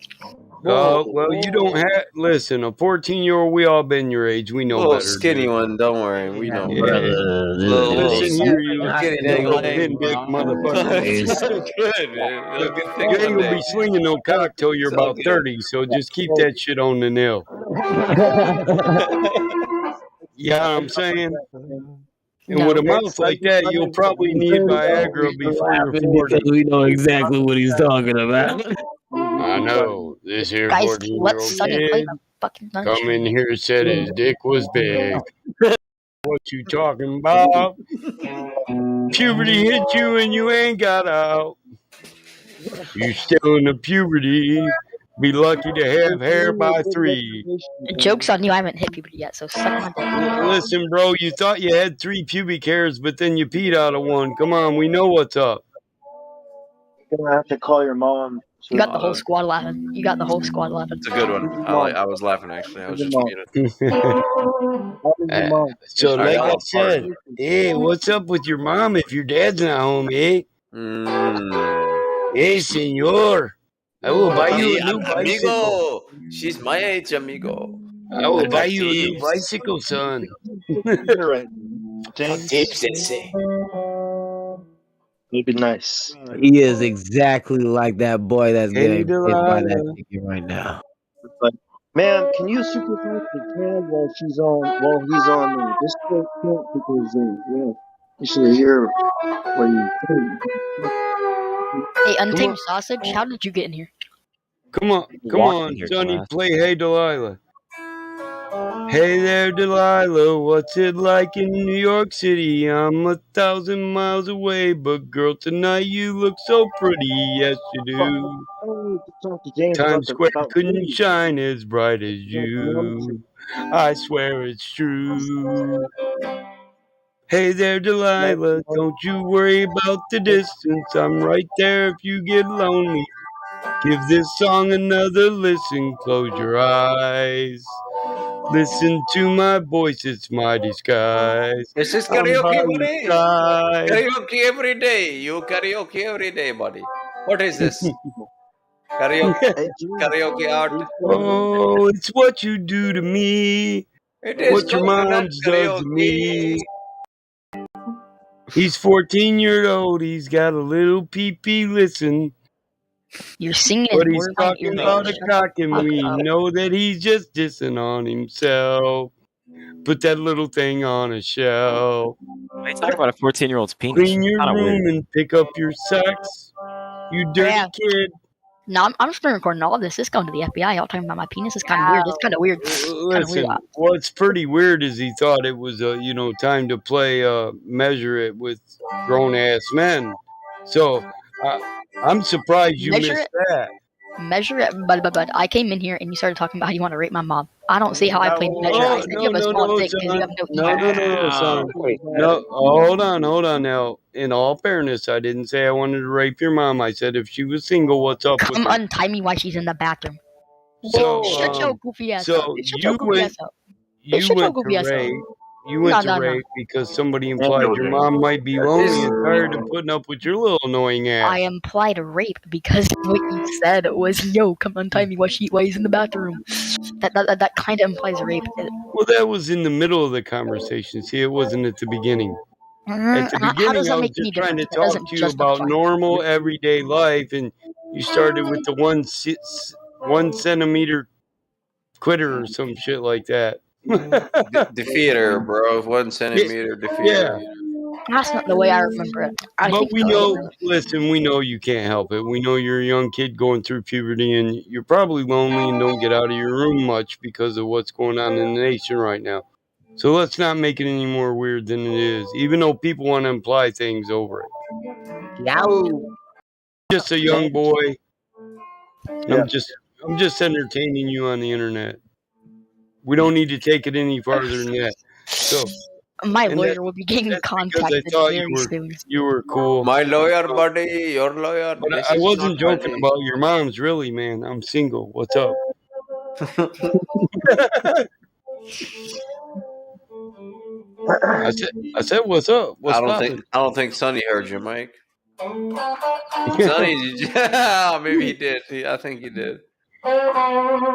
Well, you don't have. Listen, a 14-year-old, we all been your age. We know Little better. skinny one, don't worry. We know. Yeah. Little Listen here, you skinny little thing. pin dick motherfucker. Good, man. Little good thing You ain't one gonna day. be slinging no cock till you're It's all about good. 30, so just keep that shit on the nail. Yeah, I'm saying. And with a mouth like that, you'll probably need Viagra before you're 40. Because we know exactly what he's talking about. I know. This here Guys, 14-year-old let Sonny play kid the fucking come dungeon. in here and said his dick was big. What you talking about? Puberty hit you and you ain't got out. You still in the puberty. Be lucky to have hair by 3. Joke's on you, I haven't hit puberty yet, so suck my dick. Listen, bro, you thought you had 3 pubic hairs, but then you peed out of one. Come on, we know what's up. You're gonna have to call your mom. You got the whole squad laughing. You got the whole squad laughing. It's a good one. I was laughing, actually. I was just muted. So, like I Alright, said, hey, what's up with your mom if your dad's not home, eh? Hey, senor. I will buy you a new bicycle. Amigo. She's my age, amigo. I will buy you a new bicycle, son. James. Maybe nice. He is exactly like that boy that's Hey, getting hit by that Delilah. chicken right now. But man, can you super fast the can while he's on Discord chat because you should hear what Hey, Untamed Sausage, how did you get in here? Come on, Walking here, Sonny, dumbass. play Hey Delilah. Hey there, Delilah, what's it like in New York City? I'm 1,000 miles away, but girl, tonight you look so pretty, yes you do. Talk to James Times Square about couldn't food. shine as bright as you. I swear it's true. Hey there, Delilah, don't you worry about the distance. I'm right there if you get lonely. Give this song another listen, close your eyes. Listen to my voice, it's my disguise. This is I'm by karaoke, your buddy. side. Karaoke every day. You karaoke every day, buddy. What is this? Karaoke art. Oh, it's what you do to me. It is What your coconut mom's does to karaoke. me. He's 14-year-old. He's got a little pee-pee. Listen. You're singing But his he's borderline talking earbuds. about a Shut cock, the and fuck we up. know that he's just dissing on himself. Put that little thing on a shelf. They talk about a 14-year-old's penis. Clean your Kind of room weird. and pick up your socks. You dirty Yeah. kid. No, I'm just been recording all this. This going to the FBI. Y'all talking about my penis is kind of weird. It's kind of weird. Kind of weird. Listen, what's pretty weird is he thought it was time to play measure it with grown ass men. So I'm surprised you Measure missed it. that. Measure it, but I came in here and you started talking about how you want to rape my mom. I don't see how I played measure. I said you have a small dick because you have no ego. son. No, hold on now. In all fairness, I didn't say I wanted to rape your mom. I said if she was single, what's up with Come her? untie me while she's in the bathroom. So, Shut your goofy ass up. so Shut your you goofy ass up. you Shut your went goofy to ass up. rape. You went to No. rape because somebody implied your mom might be lonely and tired of putting up with your little annoying ass. I implied rape because what you said was, "Yo, come untie me while he's in the bathroom." That kind of implies rape. Well, that was in the middle of the conversation. See, it wasn't at the beginning. At the How beginning, does that I was make any just trying to difference? That talk doesn't to you about justify. normal everyday life, and you started with the 1 centimeter quitter or some shit like that. Defeater, bro. 1 centimeter defeater. That's not the way I remember it. But we know, listen, we know you can't help it. We know you're a young kid going through puberty and you're probably lonely and don't get out of your room much because of what's going on in the nation right now. So let's not make it any more weird than it is, even though people want to imply things over it. Just a young boy. Yeah. I'm just entertaining you on the internet. We don't need to take it any farther than that. So My and lawyer will be getting contacted very soon. you were cool. My lawyer, buddy. Your lawyer. But This I is wasn't not joking money. about your mom's, really, man. I'm single. What's up? I said, what's up? What's I don't think Sonny heard you, Mike. Sonny, maybe he did. I think he did. All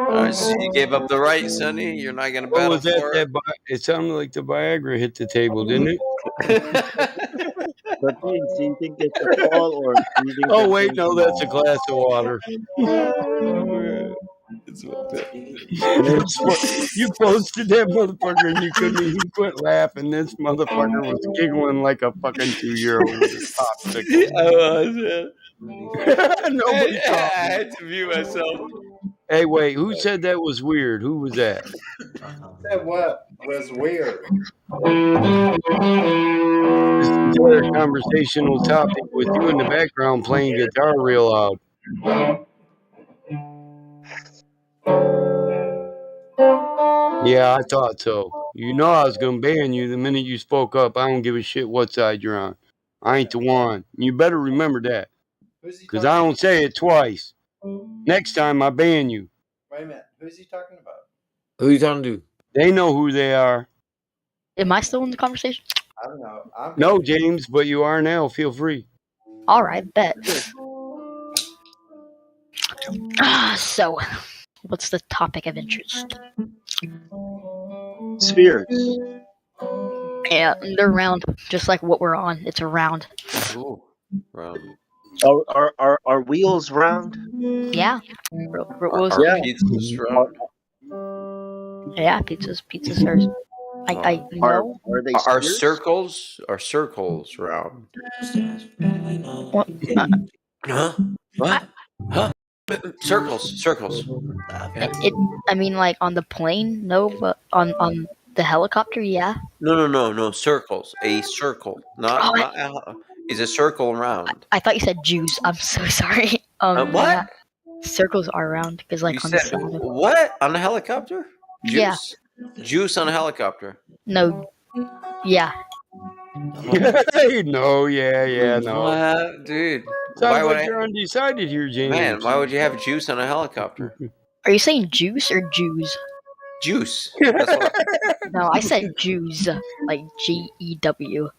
right, so you gave up the right, Sonny. You're not gonna What battle was that? for it. It sounded like the Viagra hit the table, didn't it? But James, do you think it's a fall or do you think Oh wait, no, that's a glass of water. You posted that motherfucker and you couldn't even quit laughing. This motherfucker was giggling like a fucking 2-year-old with a popsicle. I was, yeah. Nobody I had to view myself. Hey, wait, who said that was weird? Who was that? That what was weird? This entire conversational topic with you in the background playing guitar real loud. Yeah, I thought so. You know I was going to ban you the minute you spoke up. I don't give a shit what side you're on. I ain't the one. You better remember that. Because I don't say it twice. Next time I ban you. Wait a minute. Who's he talking about? Who you talking to? They know who they are. Am I still in the conversation? I don't know. No, James, but you are now. Feel free. All right, bet. So, what's the topic of interest? Spheres. Yeah, they're round, just like what we're on. It's a round. Ooh, round. Are wheels round? Yeah. Are pizzas round? Yeah, pizzas are. I know. Are they Are spheres? circles round? What? Huh? What? Huh? Circles. I mean, like on the plane, no, but on the helicopter, yeah. No. Circles. A circle. Is a circle around. I thought you said Jews. I'm so sorry. What? Yeah, circles are round because like You on the said side. what on a helicopter? Yeah. Juice. Juice on a helicopter. No. Yeah. No, no. What, dude? Sounds Why would like you're undecided here, James. Man, why would you have juice on a helicopter? Are you saying juice or Jews? Juice. That's what. No, I said Jews, like GEW.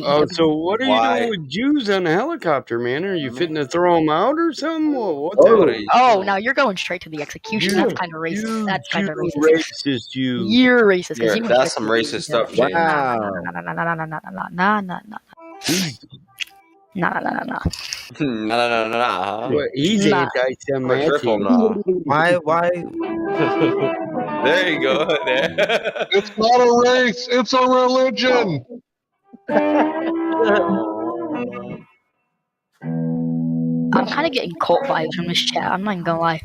Oh, so what are you doing with Jews on a helicopter, man? Are you fitting to throw them out or something? What the hell? Oh, now you're going straight to the execution. That's kind of racist. That's kind of racist. Racist, you. You're racist. 'Cause you went That's straight some to the racist stuff, execution. James. Nah. What, he's Nah. anti-Semitic. Triple nah. Why? There you go. There. It's not a race. It's a religion. I'm kind of getting cult vibes from this chat. I'm not even gonna lie.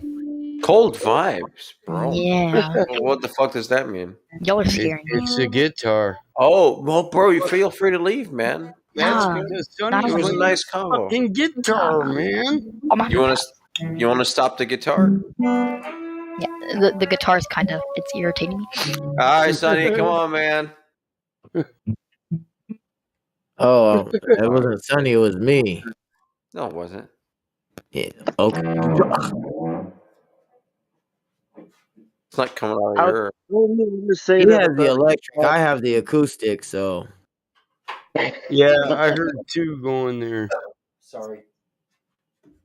Cold vibes, bro. Yeah. What the fuck does that mean? Y'all are scaring me. It's a guitar. Oh, well, bro, you feel free to leave, man. That's Nah. because Nah, Sonny It was a was nice combo. fucking guitar, man. Oh, my You want to stop the guitar? Yeah, the guitar is kind of, it's irritating me. All right, Sonny, come on, man. Oh, it wasn't Sonny. It was me. No, it wasn't. Yeah. Okay. It's not coming out of your. He has the electric. I have the acoustic. So. Yeah, I heard two going there. Sorry.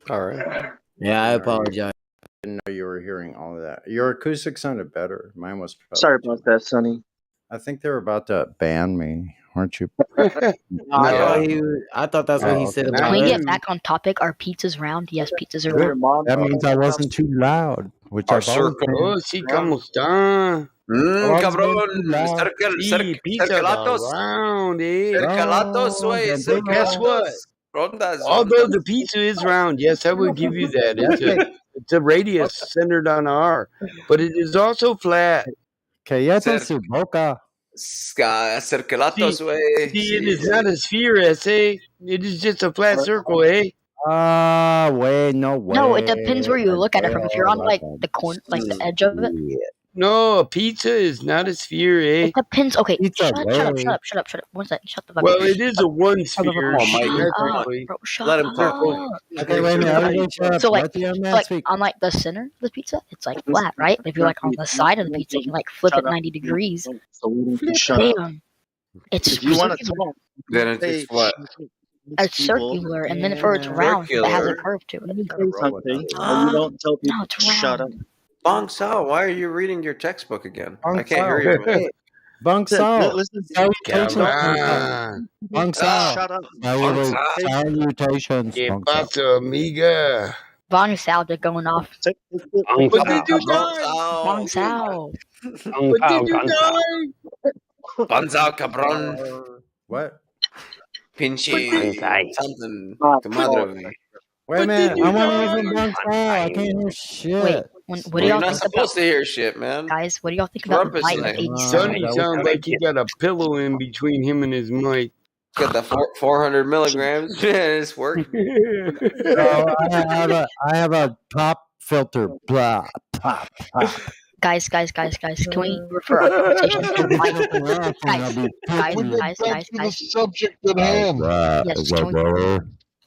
All right. Yeah, I apologize. I didn't know you were hearing all of that. Your acoustic sounded better. Mine was. Sorry about that, Sonny. I think they were about to ban me, weren't you? I thought that's what he said. Can we get back on topic? Are pizzas round? Yes, pizzas are round. That means I wasn't too loud. Which Our I've always circle. been. Oh, sí, ¿cómo está? Cabrón. Sí, pizza Cercalatos. round, eh? Cercalatos, güey. But guess what? Rondas. Although the pizza is round, yes, I will give you that. It's a radius centered on R, but it is also flat. Cállate su boca. Cercalatos, güey. See, it is not a sphere, eh? It is just a flat circle, eh? Wait, no way. No, it depends where you look at it from. If you're on like the corner, like the edge of it. No, a pizza is not a sphere, eh? It depends. Okay, Pizza shut up. One second, shut the fuck up. Well, it is a one sphere. Shut Let him up. talk. Okay, wait a minute. Everybody shut up. So like, Let the young man like speak. on like the center of the pizza, it's like flat, right? But if you're like on the side of the pizza, you can like flip it 90 degrees. Damn, it's You want to circular. talk? Then it's what? It's circular, and then if it's round, it has a curve to it. Something, and you don't tell people No, it's shut up. Bong Sao, why are you reading your textbook again? Bong I can't Sao. hear you, man. Bong Sao. Listen, Bong Sao. shut up. Salutations. ¿Qué Bong Sao. pasa, amiga? Bong Sao, they're going off. What did you die? Bong Sao. What did you die? Bong Sao, cabrón. What? Pinche something. Tu madre, güey. Wait a minute. I want to hear from Bong Sao. I can't hear shit. Wait, what do You're y'all not think supposed about, to hear shit, man. guys? What do y'all think about the Rumpus bite of night. 87? Sonny sounds like he got a pillow in between him and his mic. Got the 400 milligrams. It's working. So I have a pop filter. Blah. Pop. Guys, can we refer our conversation to the bite? Guys. The subject at hand. Yes, can we,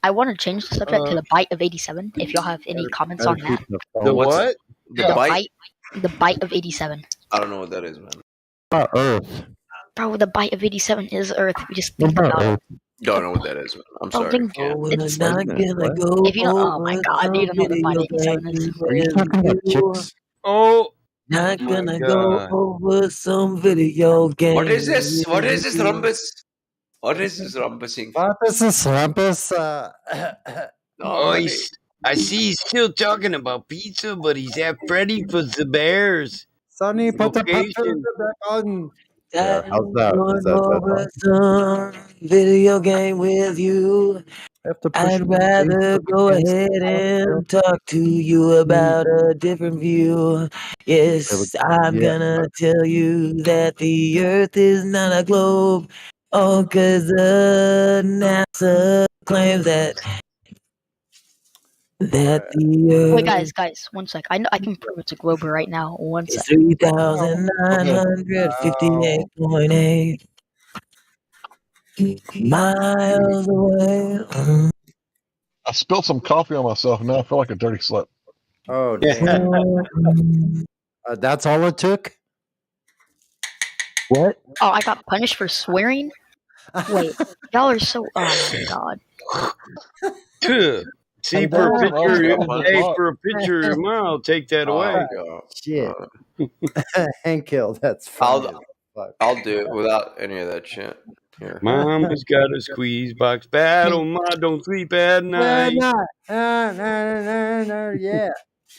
I want to change the subject to the bite of 87. If y'all have any comments on that. The what? The bite? The bite of 87. I don't know what that is, man. Earth. Bro, the bite of 87 is Earth. We just think about it. Don't know what that is, man. I'm Bro, sorry. think, it's not gonna go. If you don't, oh my god, you don't know what the bite of 87 is. Are you talking about chicks? Oh. Not gonna go over some video game. What is this? What is this, Rumpus? What is this rumpusing? What is this rumpus? Oh, I see he's still talking about pizza, but he's at Freddy for the Bears. Sonny, put the Location. picture back on. How's that? Over some video game with you. have to push I'd it rather go ahead and talk to you about a different view. Yes, I'm Yeah. gonna tell you that the Earth is not a globe. Oh, 'cause NASA claims that the Wait, Earth guys, one sec. I know I can prove it's a globe right now. One is sec. 3,958.8 miles away. I spilled some coffee on myself, and now I feel like a dirty slut. Oh damn! That's all it took. What? Oh, I got punished for swearing. Wait, y'all are so. Oh my god. See, And for a then- picture, hey, for a picture of your mom, I'll take that away. Shit. Hank Hill, that's funny. I'll do it without any of that shit. Here. Mama's got a squeeze box battle. Ma, don't sleep at night. Yeah.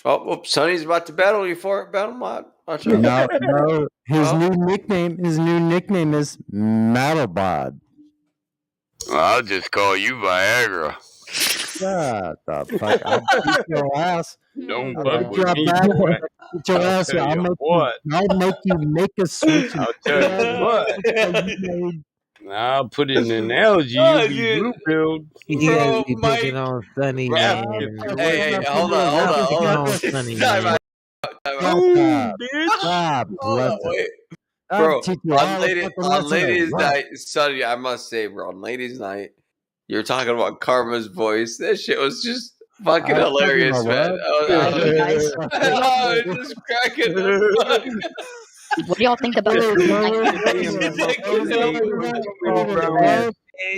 Oh, Sonny's about to battle you for it. Battle mod. Watch out. No. His Huh? new nickname is Mattlebod. I'll just call you Viagra. Shut the fuck! I'll beat your ass. Don't I'll fuck beat with your me, back. boy. Beat your I'll ass. tell I'll you make what. I'll make you make a switch. I'll tell you what. I'll put in an analogy. You'll be blue pilled. You guys be picking on Sunny, man. Hey, hold on. Sunny, Time man. out. Boom, bitch. Stop. Hold on, wait. I'll Bro, teach you all on the fucking lessons ladies' I learned. night, Sonny, I must say, bro, on ladies' night, you're talking about Karma's voice. That shit was just fucking I was talking hilarious, about man. what? I Hey guys, was just cracking the fuck. what do y'all think about the COVID-19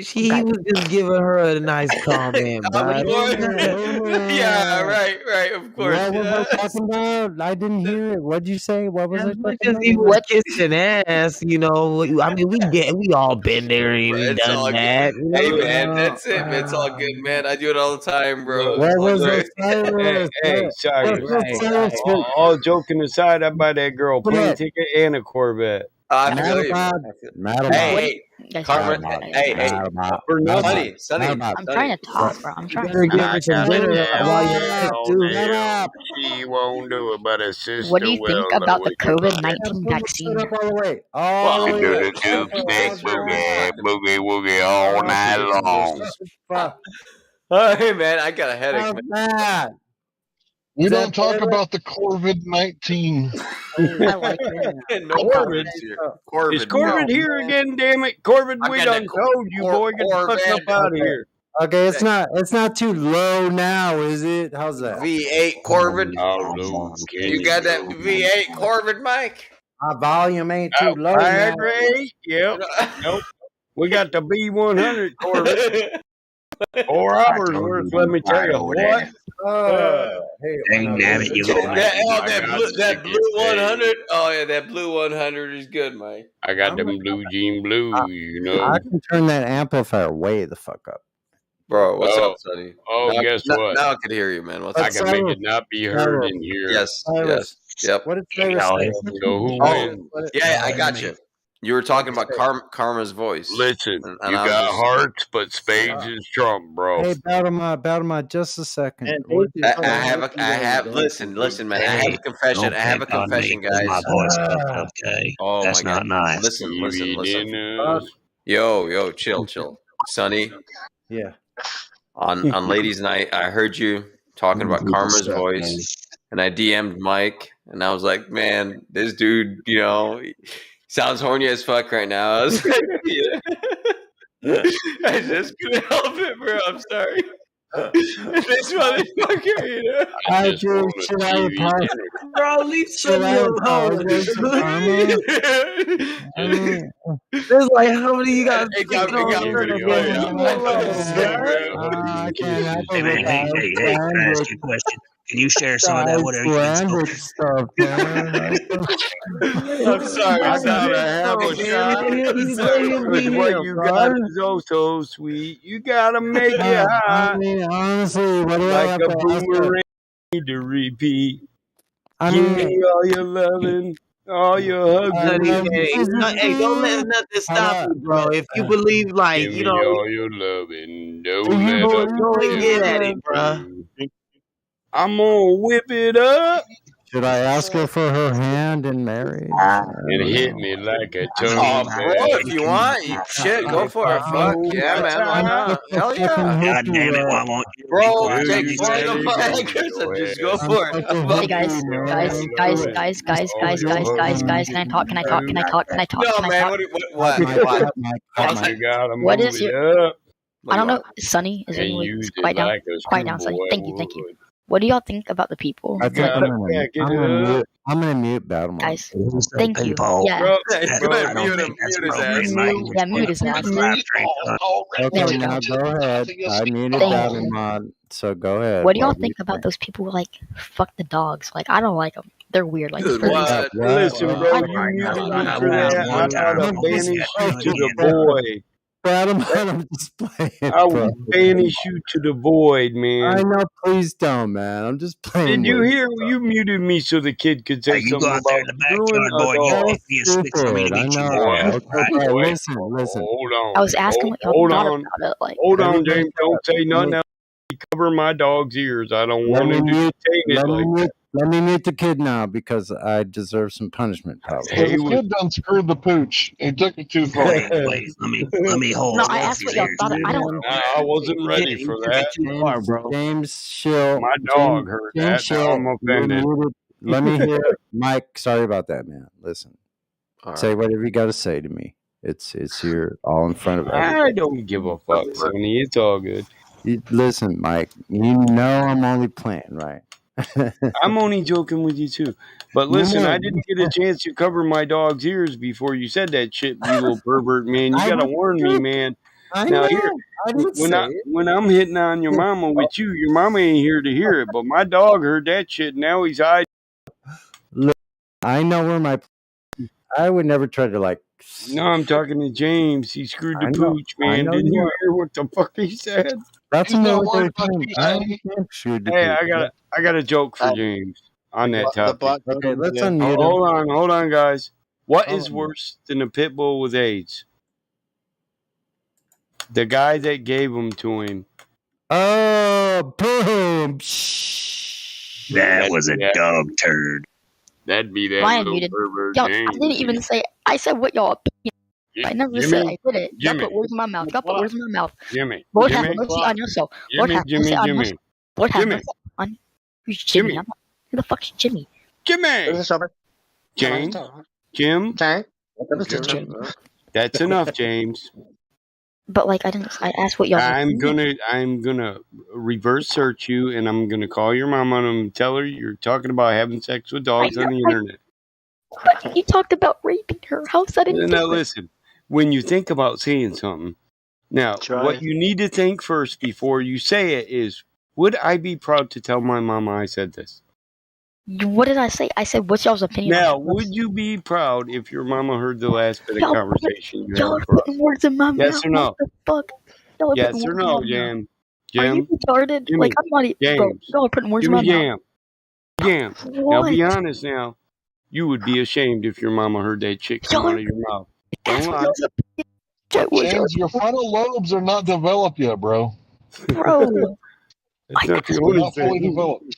He was just giving her a nice comment, bud. Yeah, right, of course. What was I talking about? I didn't hear it. What'd you say? What was I talking Because he about? was kissing ass, you know. I mean, we all been there and we It's all done that. good. Hey, man, that's it. Man. It's all good, man. I do it all the time, bro. What was Look. Osiris? Hey, Cyrus. All joking aside, I buy that girl a plane ticket and a Corvette. I feel you. Hey, Karma. Hey, Sonny. I'm trying to talk, bro. I'm trying better to give her some dinner while you're sick, too. She won't do it, but her sister What do you think will. about the COVID-19 vaccine? You can do the tube snake boogie woogie all night long. Hey, man, I got a headache, man. We don't talk about the COVID-19. I like it. No Corbin. Corbin. Is Corbin here again? Damn it, Corbin! I We got done that told you, boy. Get the fuck up out of here. Okay, it's not too low now, is it? How's that? V8 Corbin. Oh, You got that V8 Corbin, Mike? My volume ain't too low now. Yep. Nope. We got the B100 Corbin. 4 hours worth. Let me tell you what. Dang nabbit, you that blue 100. Oh yeah, that blue 100 is good, Mike. I got them blue jean blues, you know. I can turn that amplifier way the fuck up. Bro, what's up, Sonny? Guess what? Now I can hear you, man. What's I up? can make it not be heard in here. Yes. Yep. What did Cyrus say? So who wins? Yeah, I got you. You were talking about Karma's voice. Listen, and you I was got just- hearts, but spades is Trump, bro. Hey, Battle just a second. I have. Listen, man. I have a confession. I have a confession, guys. My voice okay. Oh That's my not God. nice. Listen. Yo, chill. Sonny, Yeah. on ladies' night, I heard you talking about Karma's voice, and I DM'd Mike, and I was like, man, this dude, he sounds horny as fuck right now. I was like, I just couldn't help it, bro. I'm sorry. This motherfucker, I just should I apologize? Bro, leave Sunny alone. There's like, how many you got? Hey, I can't. Hey, can I ask you a question? Can you share some of that whatever you can stuff, man? I'm sorry. I gotta have a shot. What you got is oh so sweet. You gotta make it hot. I mean, honestly, what do I Like have a to ask her? boomerang to repeat. I Give mean, me all your loving, all your hugging. Hey, don't let nothing stop you, bro. If you believe, like, Give you me know, all your loving. No letter. Go and get at it, bruh. I'm gonna whip it up Should I ask her for her hand in marriage? and hit me like a Oh, tongue bro, if you want, shit, go for it. Fuck yeah, man. Why not? Hell yeah. God damn it, why won't you be Bro, quiet? take you 20 daddy, mics and just go for it. Hey guys, can I talk? Can I talk? Can I talk? Can I talk? No, Can I man. talk? What? Guys, You gotta what move is it your? up I don't know. Sunny is and anyone? use it Quiet down. like a Quiet down, Sunny. schoolboy Thank you. would. What do y'all think about the people? I think Gotta back it up. I'm gonna mute Battle. Guys, thank you. people. Yeah. Bro, Go ahead, I don't mute him. think that's Mute his appropriate, ass. Mike. Yeah, mute his ass. Okay, now go ahead. I muted Thank Battle you. Mod, so go ahead. What do y'all What do think you about those people who, like, fuck the dogs? Like, I don't like them. They're weird. Like, Dude, for these- what? Listen, bro, I- you muted me I for laughed that. one I time. ought to banish you to the void. Battle Mod, I'm just playing. I will banish you to the void, I man. know, please don't, man. I'm just playing. Did you with hear? You muted me so the kid could say Hey, you something go out there about in the screwing backyard, boy. a You dog. think me a stick for me to Stupid. I beat you, know. boy. Okay, Boy, listen. Hold on. I was asking what y'all Hold thought on. about it. Like, Hold on, Everybody James. Don't say nothing else. You cover my dog's ears. I don't Let want me him to mute. detain it like that. Let me mute the kid now because I deserve some punishment. Probably. So the kid done screwed the pooch. He took it too far. Wait, let me hold no, both I asked his what y'all ears. thought. I don't. I wasn't ready for that. James Shill. My dog heard that. Now I'm offended. Let me hear it. Mike, sorry about that, man. Listen. All Say whatever you got to say to me. It's here all in front of everybody. I don't give a fuck, Sonny. It's all good. Listen, Mike, you know I'm only playing, right? I'm only joking with you too. But listen, No. I didn't get a chance to cover my dog's ears before you said that shit, you little pervert, man. You I gotta didn't warn me, say- man. I Now know. here, I didn't say it. when I'm hitting on your mama with you, your mama ain't here to hear it. But my dog heard that shit. Now he's hiding. Look, I know where my. I would never try to like. No, I'm talking to James. He screwed the I know- pooch, I man. know Didn't you you are. hear what the fuck he said? That's He's a not military worried about term. you, I Sonny. understand. Shoot the Hey, pooch. I got a joke for James on that topic. Okay, let's unmute him. Hold on, guys. What Hold is on. worse than a pit bull with AIDS? The guy that gave them to him. Oh, boom! That was a dog turd. That'd be that Why little unmuted? pervert Y'all, I James. didn't even say. I said what y'all. I never said I did it. Y'all Jimmy. put words in my mouth. Y'all put words in my mouth. Jimmy. Lord have Jimmy. mercy on yourself. Lord have mercy Jimmy. on Jimmy. yourself. Lord have Jimmy. mercy on. Who's Jimmy? Jimmy. I'm not, who the fuck's Jimmy? Jimmy. James. Jim. That's enough, James. But like I didn't. I asked what y'all. I'm gonna reverse search you, and I'm gonna call your mom on and tell her you're talking about having sex with dogs on the internet. But you talked about raping her. How's that any Now different? listen, when you think about saying something, now what you need to think first before you say it is, would I be proud to tell my mama I said this? What did I say? I said, what's y'all's opinion? Now, on would you be proud if your mama heard the last bit of Y'all conversation you y'all had are for us? putting words in my Yes mouth. or no? What the fuck? Y'all are Yes putting or words no, in my mouth. Jam? Are you Jam? retarded? Jimmy, Like I'm not. Bro, James, y'all are putting words in Jimmy my mouth. Jam. Now be What? honest now. You would be ashamed if your mama heard that shit come out of your mouth. Don't lie. James, your frontal lobes are not developed yet, bro. Bro. That's not the They're only not fully thing. developed.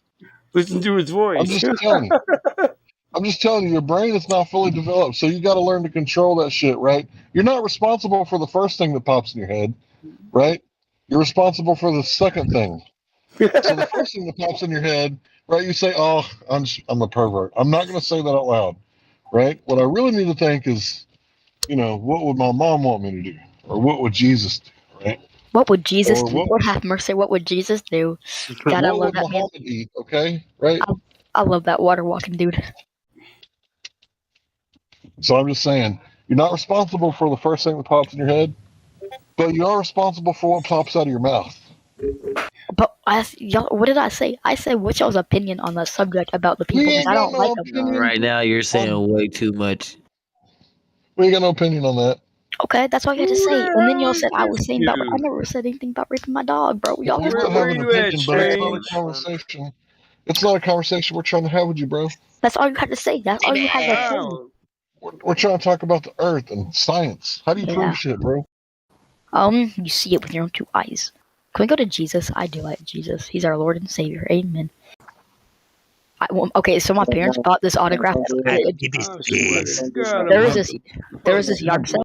Listen to his voice. I'm just telling you. I'm just telling you, your brain is not fully developed, so you got to learn to control that shit, right? You're not responsible for the first thing that pops in your head, right? You're responsible for the second thing. So the first thing that pops in your head, right? You say, "Oh, I'm a pervert." I'm not going to say that out loud, right? What I really need to think is, what would my mom want me to do, or what would Jesus do, right? What would Jesus Or do? what- Lord have mercy. What would Jesus do? God, I what love would that man. Muhammad eat? Okay, right? I love that water walking dude. So I'm just saying, you're not responsible for the first thing that pops in your head, but you are responsible for what pops out of your mouth. But y'all, what did I say? I said, what's y'all's opinion on the subject about the people? We Because ain't I got don't like no them. opinion. Right now, you're saying way too much. We ain't got no opinion on that. Okay, that's all you had to say. And then y'all said I was saying about. I never said anything about raping my dog, bro. Y'all We just might have an opinion, but it's not a Strange. conversation. It's not a conversation we're trying to have with you, bro. That's all you had to say. That's all you had to say. We're trying to talk about the earth and science. How do you Yeah. prove shit, bro? You see it with your own two eyes. Can we go to Jesus? I do like Jesus. He's our Lord and Savior. Amen. Okay, so my parents bought this autograph. There was this yard sale.